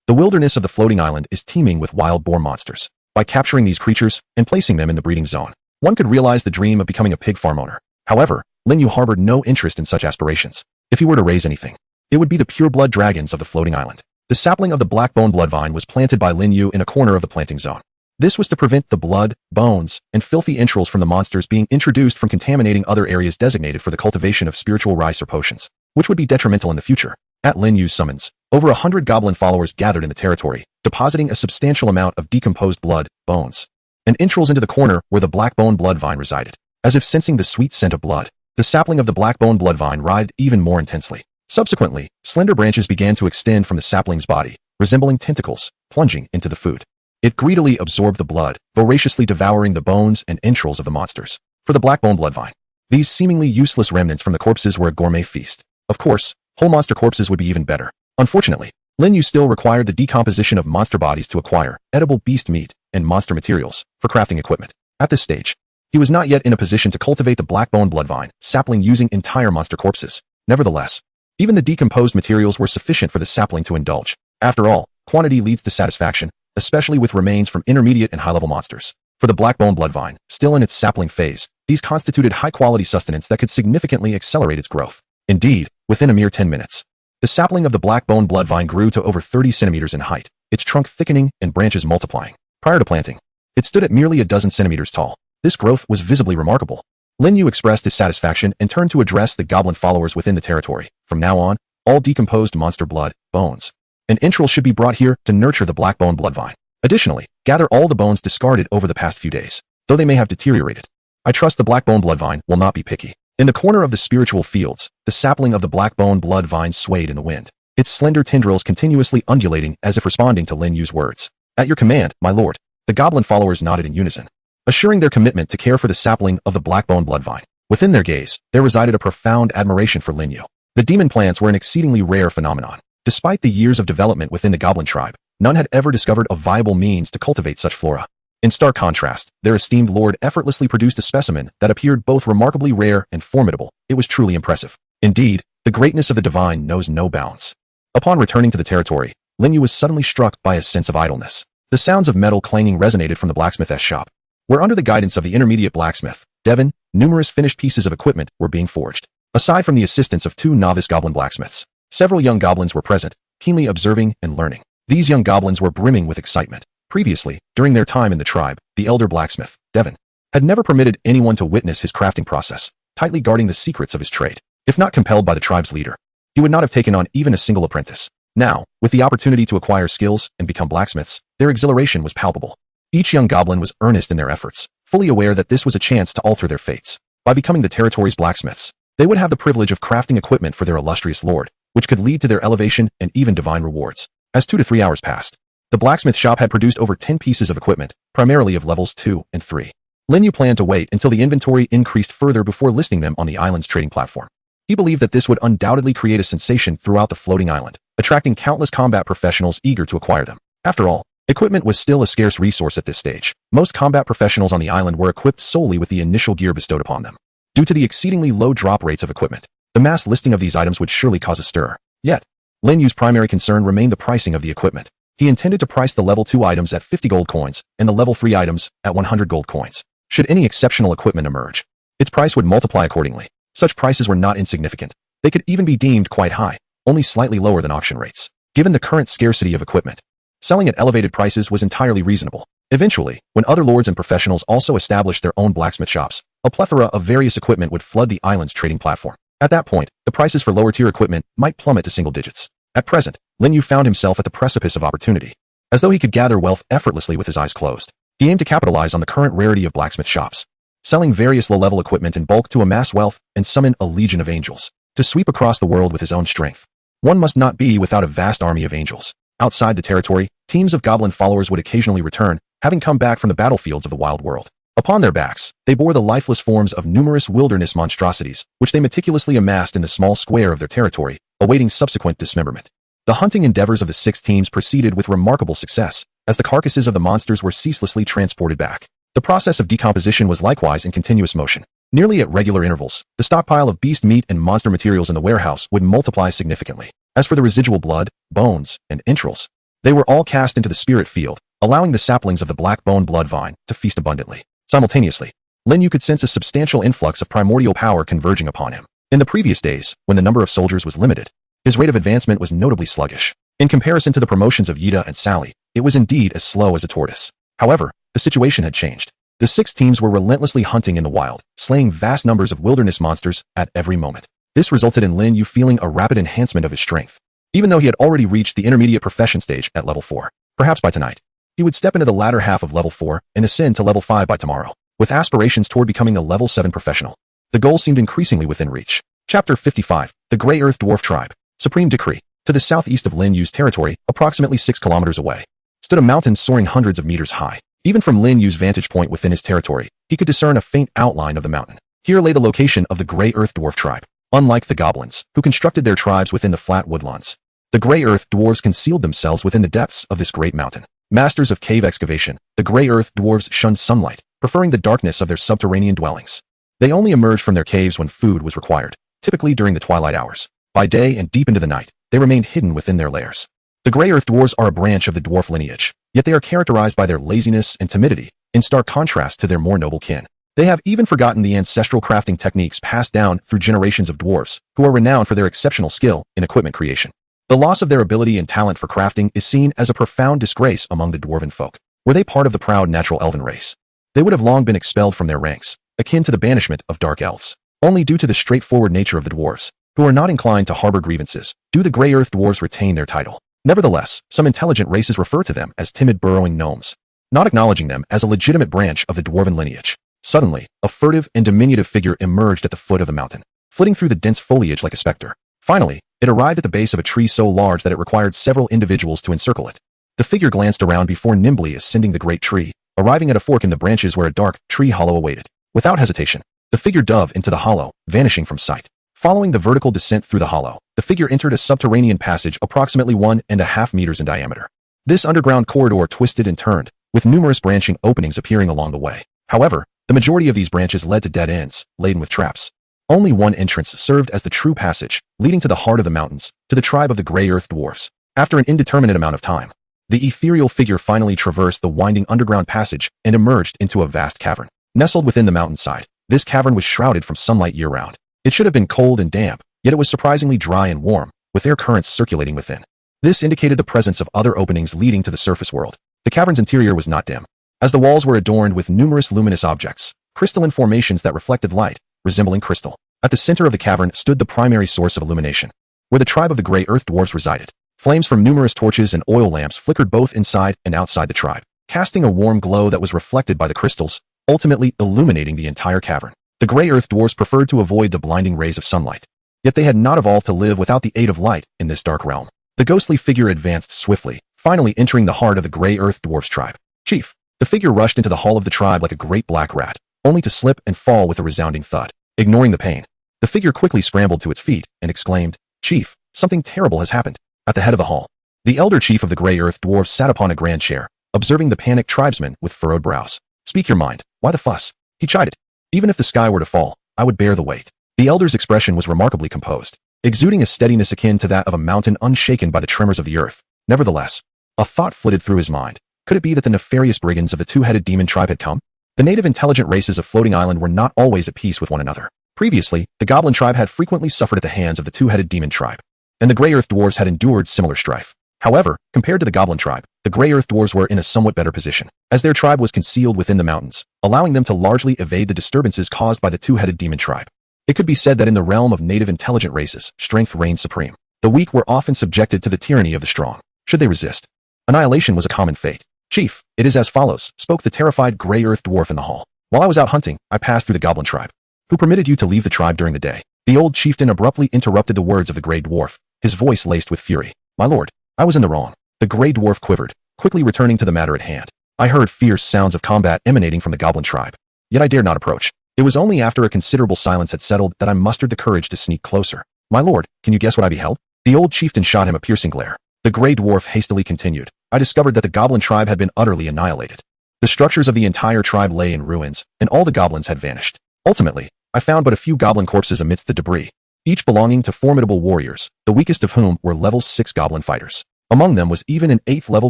The wilderness of the floating island is teeming with wild boar monsters. By capturing these creatures and placing them in the breeding zone, one could realize the dream of becoming a pig farm owner. However, Lin Yu harbored no interest in such aspirations. If he were to raise anything, it would be the pure-blood dragons of the floating island. The sapling of the Blackbone Bloodvine was planted by Lin Yu in a corner of the planting zone. This was to prevent the blood, bones, and filthy entrails from the monsters being introduced from contaminating other areas designated for the cultivation of spiritual rice or potions, which would be detrimental in the future. At Lin Yu's summons, over 100 goblin followers gathered in the territory, depositing a substantial amount of decomposed blood, bones, and entrails into the corner where the Blackbone Bloodvine resided. As if sensing the sweet scent of blood, the sapling of the Blackbone Bloodvine writhed even more intensely. Subsequently, slender branches began to extend from the sapling's body, resembling tentacles, plunging into the food. It greedily absorbed the blood, voraciously devouring the bones and entrails of the monsters. For the black-bone bloodvine, these seemingly useless remnants from the corpses were a gourmet feast. Of course, whole monster corpses would be even better. Unfortunately, Lin Yu still required the decomposition of monster bodies to acquire edible beast meat and monster materials for crafting equipment. At this stage, he was not yet in a position to cultivate the black-bone bloodvine sapling using entire monster corpses. Nevertheless, even the decomposed materials were sufficient for the sapling to indulge. After all, quantity leads to satisfaction, especially with remains from intermediate and high-level monsters. For the black-bone bloodvine, still in its sapling phase, these constituted high-quality sustenance that could significantly accelerate its growth. Indeed, within a mere 10 minutes, the sapling of the black-bone bloodvine grew to over 30 centimeters in height, its trunk thickening and branches multiplying. Prior to planting, it stood at merely a dozen centimeters tall. This growth was visibly remarkable. Lin Yu expressed his satisfaction and turned to address the goblin followers within the territory. From now on, all decomposed monster blood, bones, and entrails should be brought here to nurture the black-bone bloodvine. Additionally, gather all the bones discarded over the past few days, though they may have deteriorated. I trust the black-bone bloodvine will not be picky. In the corner of the spiritual fields, the sapling of the black-bone bloodvine swayed in the wind, its slender tendrils continuously undulating as if responding to Lin Yu's words. At your command, my lord. The goblin followers nodded in unison, assuring their commitment to care for the sapling of the black-bone bloodvine. Within their gaze, there resided a profound admiration for Lin Yu. The demon plants were an exceedingly rare phenomenon. Despite the years of development within the goblin tribe, none had ever discovered a viable means to cultivate such flora. In stark contrast, their esteemed lord effortlessly produced a specimen that appeared both remarkably rare and formidable. It was truly impressive. Indeed, the greatness of the divine knows no bounds. Upon returning to the territory, Lin Yu was suddenly struck by a sense of idleness. The sounds of metal clanging resonated from the blacksmith's shop, where under the guidance of the intermediate blacksmith, Devon, numerous finished pieces of equipment were being forged. Aside from the assistance of 2 novice goblin blacksmiths, several young goblins were present, keenly observing and learning. These young goblins were brimming with excitement. Previously, during their time in the tribe, the elder blacksmith, Devon, had never permitted anyone to witness his crafting process, tightly guarding the secrets of his trade. If not compelled by the tribe's leader, he would not have taken on even a single apprentice. Now, with the opportunity to acquire skills and become blacksmiths, their exhilaration was palpable. Each young goblin was earnest in their efforts, fully aware that this was a chance to alter their fates. By becoming the territory's blacksmiths, they would have the privilege of crafting equipment for their illustrious lord, which could lead to their elevation and even divine rewards. As 2 to 3 hours passed, the blacksmith shop had produced over 10 pieces of equipment, primarily of levels 2 and 3. Lin Yu planned to wait until the inventory increased further before listing them on the island's trading platform. He believed that this would undoubtedly create a sensation throughout the floating island, attracting countless combat professionals eager to acquire them. After all, equipment was still a scarce resource at this stage. Most combat professionals on the island were equipped solely with the initial gear bestowed upon them. Due to the exceedingly low drop rates of equipment, the mass listing of these items would surely cause a stir. Yet, Lin Yu's primary concern remained the pricing of the equipment. He intended to price the level 2 items at 50 gold coins and the level 3 items at 100 gold coins. Should any exceptional equipment emerge, its price would multiply accordingly. Such prices were not insignificant. They could even be deemed quite high, only slightly lower than auction rates. Given the current scarcity of equipment, selling at elevated prices was entirely reasonable. Eventually, when other lords and professionals also established their own blacksmith shops, a plethora of various equipment would flood the island's trading platform. At that point, the prices for lower-tier equipment might plummet to single digits. At present, Lin Yu found himself at the precipice of opportunity. As though he could gather wealth effortlessly with his eyes closed, he aimed to capitalize on the current rarity of blacksmith shops, selling various low-level equipment in bulk to amass wealth and summon a legion of angels to sweep across the world with his own strength. One must not be without a vast army of angels. Outside the territory, teams of goblin followers would occasionally return, having come back from the battlefields of the wild world. Upon their backs, they bore the lifeless forms of numerous wilderness monstrosities, which they meticulously amassed in the small square of their territory, awaiting subsequent dismemberment. The hunting endeavors of the 6 teams proceeded with remarkable success, as the carcasses of the monsters were ceaselessly transported back. The process of decomposition was likewise in continuous motion. Nearly at regular intervals, the stockpile of beast meat and monster materials in the warehouse would multiply significantly. As for the residual blood, bones, and entrails, they were all cast into the spirit field, allowing the saplings of the black-bone bloodvine to feast abundantly. Simultaneously, Lin Yu could sense a substantial influx of primordial power converging upon him. In the previous days, when the number of soldiers was limited, his rate of advancement was notably sluggish. In comparison to the promotions of Yida and Sally, it was indeed as slow as a tortoise. However, the situation had changed. The 6 teams were relentlessly hunting in the wild, slaying vast numbers of wilderness monsters at every moment. This resulted in Lin Yu feeling a rapid enhancement of his strength. Even though he had already reached the intermediate profession stage at level 4, perhaps by tonight, he would step into the latter half of level 4 and ascend to level 5 by tomorrow, with aspirations toward becoming a level 7 professional. The goal seemed increasingly within reach. Chapter 55, The Grey Earth Dwarf Tribe. Supreme Decree. To the southeast of Lin Yu's territory, approximately 6 kilometers away, stood a mountain soaring hundreds of meters high. Even from Lin Yu's vantage point within his territory, he could discern a faint outline of the mountain. Here lay the location of the Grey Earth Dwarf tribe. Unlike the goblins, who constructed their tribes within the flat woodlands, the Grey Earth Dwarves concealed themselves within the depths of this great mountain. Masters of cave excavation, the Grey Earth Dwarves shunned sunlight, preferring the darkness of their subterranean dwellings. They only emerged from their caves when food was required, typically during the twilight hours. By day and deep into the night, they remained hidden within their lairs. The Grey Earth Dwarves are a branch of the dwarf lineage, yet they are characterized by their laziness and timidity, in stark contrast to their more noble kin. They have even forgotten the ancestral crafting techniques passed down through generations of dwarves, who are renowned for their exceptional skill in equipment creation. The loss of their ability and talent for crafting is seen as a profound disgrace among the dwarven folk. Were they part of the proud natural elven race, they would have long been expelled from their ranks, akin to the banishment of dark elves. Only due to the straightforward nature of the dwarves, who are not inclined to harbor grievances, do the Grey Earth Dwarves retain their title. Nevertheless, some intelligent races refer to them as timid burrowing gnomes, not acknowledging them as a legitimate branch of the dwarven lineage. Suddenly, a furtive and diminutive figure emerged at the foot of the mountain, flitting through the dense foliage like a specter. Finally, it arrived at the base of a tree so large that it required several individuals to encircle it. The figure glanced around before nimbly ascending the great tree, arriving at a fork in the branches where a dark tree hollow awaited. Without hesitation, the figure dove into the hollow, vanishing from sight. Following the vertical descent through the hollow, the figure entered a subterranean passage approximately 1.5 meters in diameter. This underground corridor twisted and turned, with numerous branching openings appearing along the way. However, the majority of these branches led to dead ends, laden with traps. Only one entrance served as the true passage, leading to the heart of the mountains, to the tribe of the Grey Earth Dwarfs. After an indeterminate amount of time, the ethereal figure finally traversed the winding underground passage and emerged into a vast cavern. Nestled within the mountainside, this cavern was shrouded from sunlight year-round. It should have been cold and damp, yet it was surprisingly dry and warm, with air currents circulating within. This indicated the presence of other openings leading to the surface world. The cavern's interior was not dim, as the walls were adorned with numerous luminous objects, crystalline formations that reflected light, resembling crystal. At the center of the cavern stood the primary source of illumination, where the tribe of the Grey Earth Dwarfs resided. Flames from numerous torches and oil lamps flickered both inside and outside the tribe, casting a warm glow that was reflected by the crystals, ultimately illuminating the entire cavern. The Grey Earth Dwarfs preferred to avoid the blinding rays of sunlight, yet they had not evolved to live without the aid of light in this dark realm. The ghostly figure advanced swiftly, finally entering the heart of the Grey Earth Dwarfs tribe. Chief, the figure rushed into the hall of the tribe like a great black rat, only to slip and fall with a resounding thud. Ignoring the pain, the figure quickly scrambled to its feet and exclaimed, "Chief, something terrible has happened." At the head of the hall, the elder chief of the Grey Earth Dwarfs sat upon a grand chair, observing the panicked tribesmen with furrowed brows. "Speak your mind. Why the fuss?" he chided. "Even if the sky were to fall, I would bear the weight." The elder's expression was remarkably composed, exuding a steadiness akin to that of a mountain unshaken by the tremors of the earth. Nevertheless, a thought flitted through his mind. Could it be that the nefarious brigands of the two-headed demon tribe had come? The native intelligent races of Floating Island were not always at peace with one another. Previously, the Goblin tribe had frequently suffered at the hands of the two-headed demon tribe, and the Grey Earth Dwarves had endured similar strife. However, compared to the Goblin tribe, the Grey Earth Dwarves were in a somewhat better position, as their tribe was concealed within the mountains, allowing them to largely evade the disturbances caused by the two-headed demon tribe. It could be said that in the realm of native intelligent races, strength reigned supreme. The weak were often subjected to the tyranny of the strong. Should they resist, annihilation was a common fate. "Chief, it is as follows," spoke the terrified Grey Earth Dwarf in the hall. "While I was out hunting, I passed through the Goblin tribe. Who permitted you to leave the tribe during the day?" The old chieftain abruptly interrupted the words of the Grey Dwarf, his voice laced with fury. "My lord, I was in the wrong." The Grey Dwarf quivered, quickly returning to the matter at hand. "I heard fierce sounds of combat emanating from the Goblin tribe, yet I dared not approach. It was only after a considerable silence had settled that I mustered the courage to sneak closer. My lord, can you guess what I beheld?" The old chieftain shot him a piercing glare. The Grey Dwarf hastily continued, "I discovered that the Goblin tribe had been utterly annihilated. The structures of the entire tribe lay in ruins, and all the goblins had vanished. Ultimately, I found but a few goblin corpses amidst the debris, each belonging to formidable warriors, the weakest of whom were level 6 goblin fighters. Among them was even an 8th level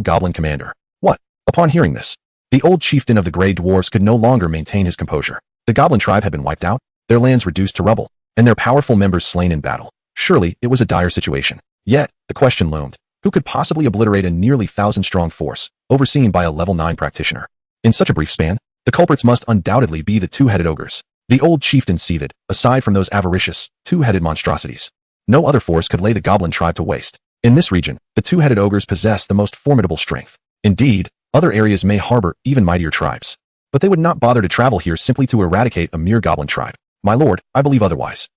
goblin commander." "What?" Upon hearing this, the old chieftain of the Grey Dwarfs could no longer maintain his composure. The Goblin tribe had been wiped out, their lands reduced to rubble, and their powerful members slain in battle. Surely, it was a dire situation. Yet, the question loomed, who could possibly obliterate a nearly 1,000-strong force, overseen by a level 9 practitioner? In such a brief span, the culprits must undoubtedly be the two-headed ogres. The old chieftain seethed. Aside from those avaricious, two-headed monstrosities, no other force could lay the Goblin tribe to waste. In this region, the two-headed ogres possess the most formidable strength. Indeed, other areas may harbor even mightier tribes, but they would not bother to travel here simply to eradicate a mere Goblin tribe. My lord, I believe otherwise.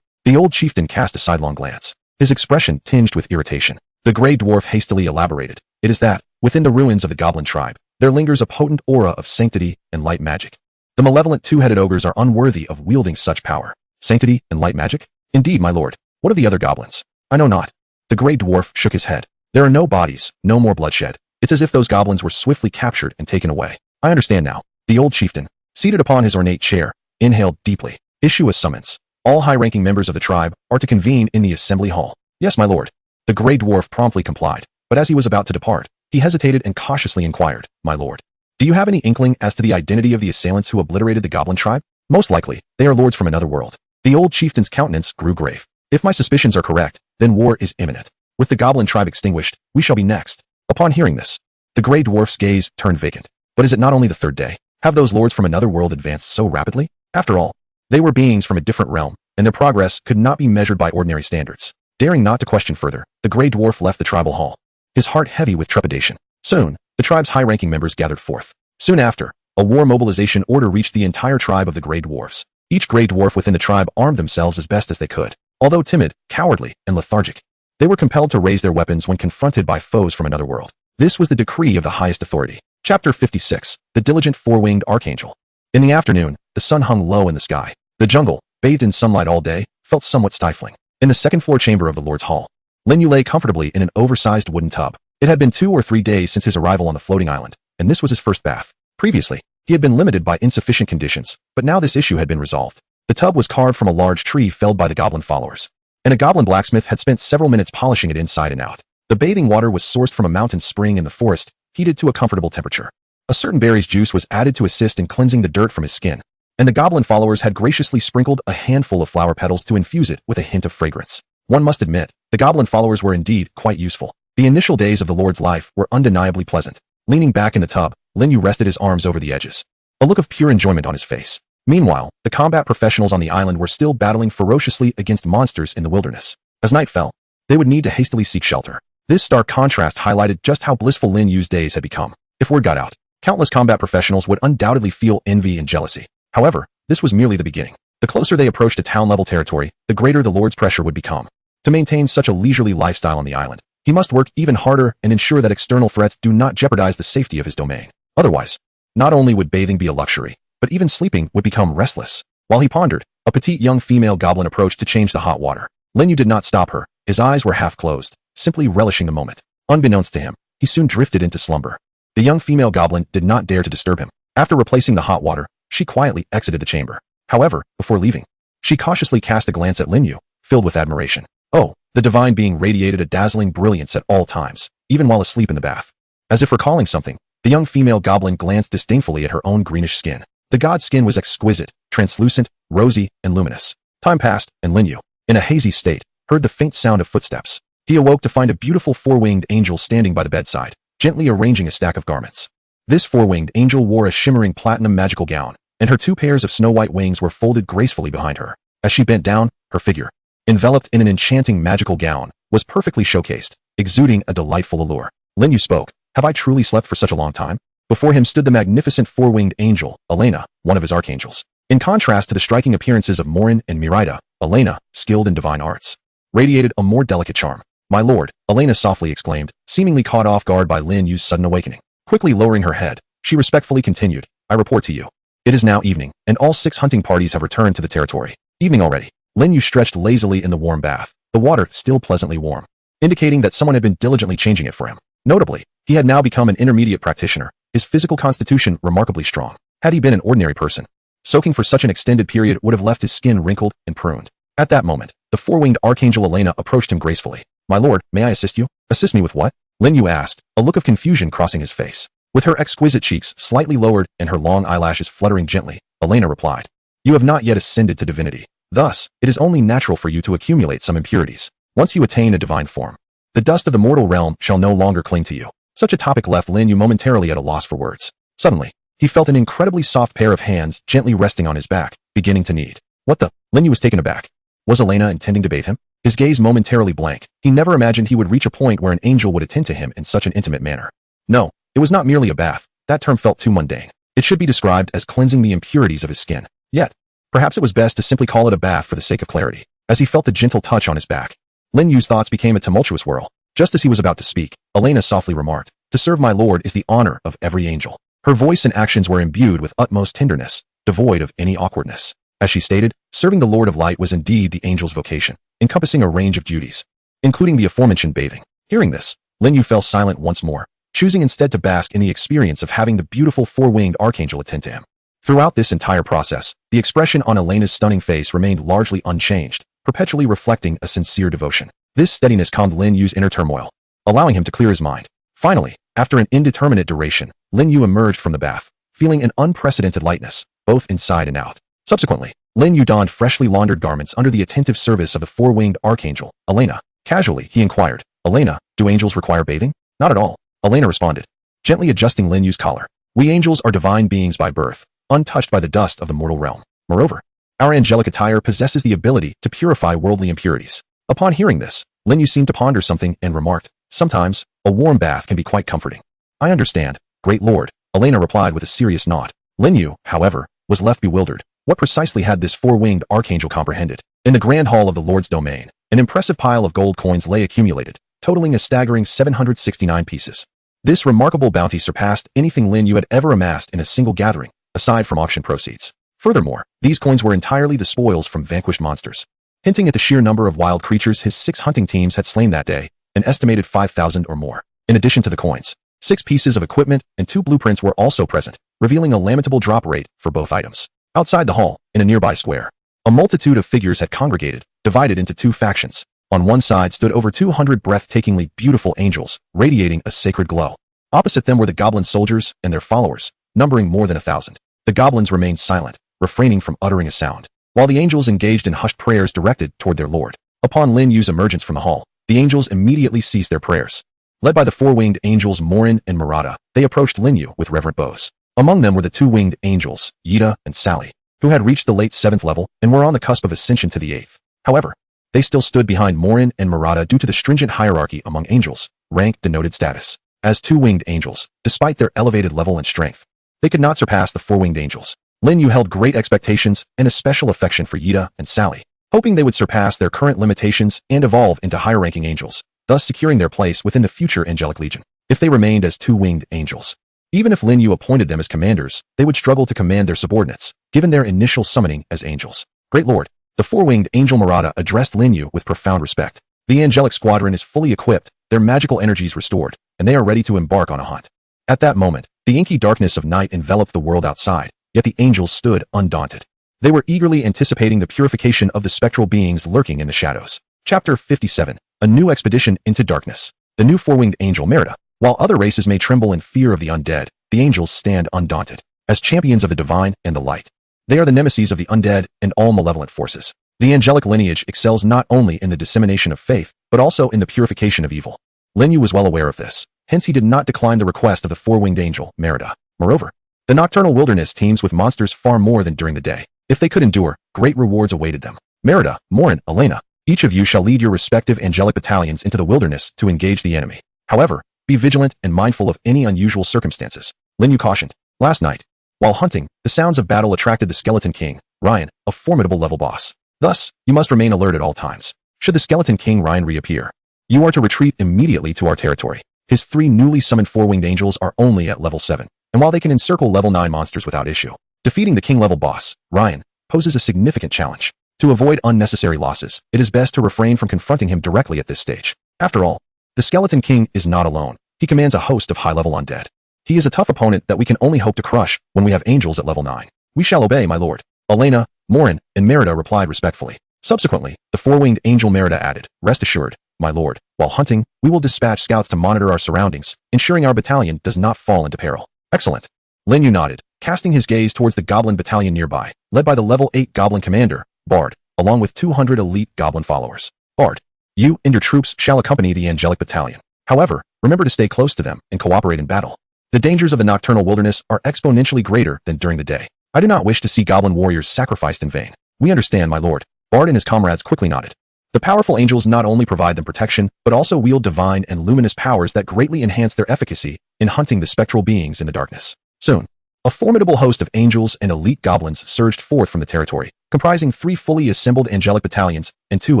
The old chieftain cast a sidelong glance, his expression tinged with irritation. The Grey Dwarf hastily elaborated. "It is that, Within the ruins of the goblin tribe, there lingers a potent aura of sanctity and light magic. The malevolent two-headed ogres are unworthy of wielding such power. Sanctity and light magic? Indeed, my lord. What of the other goblins? I know not. The gray dwarf shook his head. There are no bodies, no more bloodshed. It's as if those goblins were swiftly captured and taken away. I understand now. The old chieftain, seated upon his ornate chair, inhaled deeply. Issue a summons. All high-ranking members of the tribe are to convene in the assembly hall. Yes, my lord. The gray dwarf promptly complied, but as he was about to depart, he hesitated and cautiously inquired, my lord, do you have any inkling as to the identity of the assailants who obliterated the goblin tribe? Most likely, they are lords from another world. The old chieftain's countenance grew grave. If my suspicions are correct, then war is imminent. With the goblin tribe extinguished, we shall be next. Upon hearing this, the gray dwarf's gaze turned vacant. But is it not only the third day? Have those lords from another world advanced so rapidly? After all, they were beings from a different realm, and their progress could not be measured by ordinary standards. Daring not to question further, the gray dwarf left the tribal hall, his heart heavy with trepidation. Soon, the tribe's high-ranking members gathered forth. Soon after, a war mobilization order reached the entire tribe of the gray dwarfs. Each gray dwarf within the tribe armed themselves as best as they could. Although timid, cowardly, and lethargic, they were compelled to raise their weapons when confronted by foes from another world. This was the decree of the highest authority. Chapter 56, The Diligent Four-Winged Archangel. In the afternoon, the sun hung low in the sky. The jungle, bathed in sunlight all day, felt somewhat stifling. In the second-floor chamber of the Lord's Hall, Lin Yu lay comfortably in an oversized wooden tub. It had been 2 or 3 days since his arrival on the floating island, and this was his first bath. Previously, he had been limited by insufficient conditions, but now this issue had been resolved. The tub was carved from a large tree felled by the goblin followers, and a goblin blacksmith had spent several minutes polishing it inside and out. The bathing water was sourced from a mountain spring in the forest, heated to a comfortable temperature. A certain berry's juice was added to assist in cleansing the dirt from his skin, and the goblin followers had graciously sprinkled a handful of flower petals to infuse it with a hint of fragrance. One must admit, the goblin followers were indeed quite useful. The initial days of the Lord's life were undeniably pleasant. Leaning back in the tub, Lin Yu rested his arms over the edges, a look of pure enjoyment on his face. Meanwhile, the combat professionals on the island were still battling ferociously against monsters in the wilderness. As night fell, they would need to hastily seek shelter. This stark contrast highlighted just how blissful Lin Yu's days had become. If word got out, countless combat professionals would undoubtedly feel envy and jealousy. However, this was merely the beginning. The closer they approached a town-level territory, the greater the Lord's pressure would become. To maintain such a leisurely lifestyle on the island, he must work even harder and ensure that external threats do not jeopardize the safety of his domain. Otherwise, not only would bathing be a luxury, but even sleeping would become restless. While he pondered, a petite young female goblin approached to change the hot water. Lin Yu did not stop her. His eyes were half closed, simply relishing the moment. Unbeknownst to him, he soon drifted into slumber. The young female goblin did not dare to disturb him. After replacing the hot water, she quietly exited the chamber. However, before leaving, she cautiously cast a glance at Lin Yu, filled with admiration. Oh, the divine being radiated a dazzling brilliance at all times, even while asleep in the bath. As if recalling something, the young female goblin glanced disdainfully at her own greenish skin. The god's skin was exquisite, translucent, rosy, and luminous. Time passed, and Lin Yu, in a hazy state, heard the faint sound of footsteps. He awoke to find a beautiful four-winged angel standing by the bedside, gently arranging a stack of garments. This four-winged angel wore a shimmering platinum magical gown, and her 2 pairs of snow-white wings were folded gracefully behind her. As she bent down, her figure, enveloped in an enchanting magical gown, was perfectly showcased, exuding a delightful allure. Lin Yu spoke. Have I truly slept for such a long time? Before him stood the magnificent four-winged angel, Elena, one of his archangels. In contrast to the striking appearances of Morin and Miraida, Elena, skilled in divine arts, radiated a more delicate charm. My lord, Elena softly exclaimed, seemingly caught off guard by Lin Yu's sudden awakening. Quickly lowering her head, she respectfully continued, I report to you. It is now evening, and all 6 hunting parties have returned to the territory. Evening already. Lin Yu stretched lazily in the warm bath, the water still pleasantly warm, indicating that someone had been diligently changing it for him. Notably, he had now become an intermediate practitioner, his physical constitution remarkably strong. Had he been an ordinary person, soaking for such an extended period would have left his skin wrinkled and pruned. At that moment, the four-winged archangel Elena approached him gracefully. My lord, may I assist you? Assist me with what? Lin Yu asked, a look of confusion crossing his face. With her exquisite cheeks slightly lowered and her long eyelashes fluttering gently, Elena replied, You have not yet ascended to divinity. Thus, it is only natural for you to accumulate some impurities. Once you attain a divine form, the dust of the mortal realm shall no longer cling to you. Such a topic left Lin Yu momentarily at a loss for words. Suddenly, he felt an incredibly soft pair of hands gently resting on his back, beginning to knead. What the? Lin Yu was taken aback. Was Elena intending to bathe him? His gaze momentarily blank. He never imagined he would reach a point where an angel would attend to him in such an intimate manner. No, it was not merely a bath. That term felt too mundane. It should be described as cleansing the impurities of his skin. Yet, perhaps it was best to simply call it a bath for the sake of clarity. As he felt the gentle touch on his back, Lin Yu's thoughts became a tumultuous whirl. Just as he was about to speak, Elena softly remarked, To serve my lord is the honor of every angel. Her voice and actions were imbued with utmost tenderness, devoid of any awkwardness. As she stated, serving the Lord of Light was indeed the angel's vocation, encompassing a range of duties, including the aforementioned bathing. Hearing this, Lin Yu fell silent once more, choosing instead to bask in the experience of having the beautiful four-winged archangel attend to him. Throughout this entire process, the expression on Elena's stunning face remained largely unchanged, perpetually reflecting a sincere devotion. This steadiness calmed Lin Yu's inner turmoil, allowing him to clear his mind. Finally, after an indeterminate duration, Lin Yu emerged from the bath, feeling an unprecedented lightness, both inside and out. Subsequently, Lin Yu donned freshly laundered garments under the attentive service of the four-winged archangel, Elena. Casually, he inquired, "Elena, do angels require bathing?" "Not at all," Elena responded, gently adjusting Lin Yu's collar. "We angels are divine beings by birth, untouched by the dust of the mortal realm. Moreover, our angelic attire possesses the ability to purify worldly impurities." Upon hearing this, Lin Yu seemed to ponder something and remarked, "Sometimes, a warm bath can be quite comforting." "I understand, great lord," Elena replied with a serious nod. Lin Yu, however, was left bewildered. What precisely had this four-winged archangel comprehended? In the grand hall of the Lord's domain, an impressive pile of gold coins lay accumulated, totaling a staggering 769 pieces. This remarkable bounty surpassed anything Lin Yu had ever amassed in a single gathering, aside from auction proceeds. Furthermore, these coins were entirely the spoils from vanquished monsters. Hinting at the sheer number of wild creatures his 6 hunting teams had slain that day, an estimated 5,000 or more. In addition to the coins, 6 pieces of equipment and 2 blueprints were also present, revealing a lamentable drop rate for both items. Outside the hall, in a nearby square, a multitude of figures had congregated, divided into 2 factions. On one side stood over 200 breathtakingly beautiful angels, radiating a sacred glow. Opposite them were the goblin soldiers and their followers, numbering more than 1,000. The goblins remained silent, refraining from uttering a sound, while the angels engaged in hushed prayers directed toward their lord. Upon Lin Yu's emergence from the hall, the angels immediately ceased their prayers. Led by the four-winged angels Morin and Murata, they approached Lin Yu with reverent bows. Among them were the 2-winged angels, Yida and Sally, who had reached the late 7th level and were on the cusp of ascension to the 8th. However, they still stood behind Morin and Murata due to the stringent hierarchy among angels. Rank denoted status. As 2-winged angels, despite their elevated level and strength, they could not surpass the 4-winged angels. Lin Yu held great expectations and a special affection for Yida and Sally, hoping they would surpass their current limitations and evolve into higher-ranking angels, thus securing their place within the future angelic legion. If they remained as 2-winged angels, even if Lin Yu appointed them as commanders, they would struggle to command their subordinates, given their initial summoning as angels. "Great lord," the 4-winged angel Murata addressed Lin Yu with profound respect. "The angelic squadron is fully equipped, their magical energies restored, and they are ready to embark on a hunt." At that moment, the inky darkness of night enveloped the world outside, yet the angels stood undaunted. They were eagerly anticipating the purification of the spectral beings lurking in the shadows. Chapter 57. A new expedition into darkness. The new 4-winged angel Merida. While other races may tremble in fear of the undead, the angels stand undaunted. As champions of the divine and the light, they are the nemesis of the undead and all malevolent forces. The angelic lineage excels not only in the dissemination of faith, but also in the purification of evil. Lin Yu was well aware of this, hence he did not decline the request of the 4-winged angel, Merida. Moreover, the nocturnal wilderness teems with monsters far more than during the day. If they could endure, great rewards awaited them. Merida, Morin, Elena, each of you shall lead your respective angelic battalions into the wilderness to engage the enemy. However, be vigilant and mindful of any unusual circumstances. Lin Yu cautioned. Last night, while hunting, the sounds of battle attracted the Skeleton King, Ryan, a formidable level boss. Thus, you must remain alert at all times. Should the Skeleton King Ryan reappear, you are to retreat immediately to our territory. His 3 newly summoned 4-winged angels are only at level 7, and while they can encircle level 9 monsters without issue, defeating the king-level boss, Ryan, poses a significant challenge. To avoid unnecessary losses, it is best to refrain from confronting him directly at this stage. After all, the Skeleton King is not alone. He commands a host of high-level undead. He is a tough opponent that we can only hope to crush when we have angels at level 9. "We shall obey, my lord." Elena, Morin, and Merida replied respectfully. Subsequently, the 4-winged angel Merida added, "Rest assured, my lord, while hunting, we will dispatch scouts to monitor our surroundings, ensuring our battalion does not fall into peril." "Excellent." Lin Yu nodded, casting his gaze towards the goblin battalion nearby, led by the level 8 goblin commander, Bard, along with 200 elite goblin followers. "Bard, you and your troops shall accompany the angelic battalion. However, remember to stay close to them and cooperate in battle. The dangers of the nocturnal wilderness are exponentially greater than during the day. I do not wish to see goblin warriors sacrificed in vain." "We understand, my lord." Bard and his comrades quickly nodded. The powerful angels not only provide them protection, but also wield divine and luminous powers that greatly enhance their efficacy in hunting the spectral beings in the darkness. Soon, a formidable host of angels and elite goblins surged forth from the territory, comprising 3 fully assembled angelic battalions and 2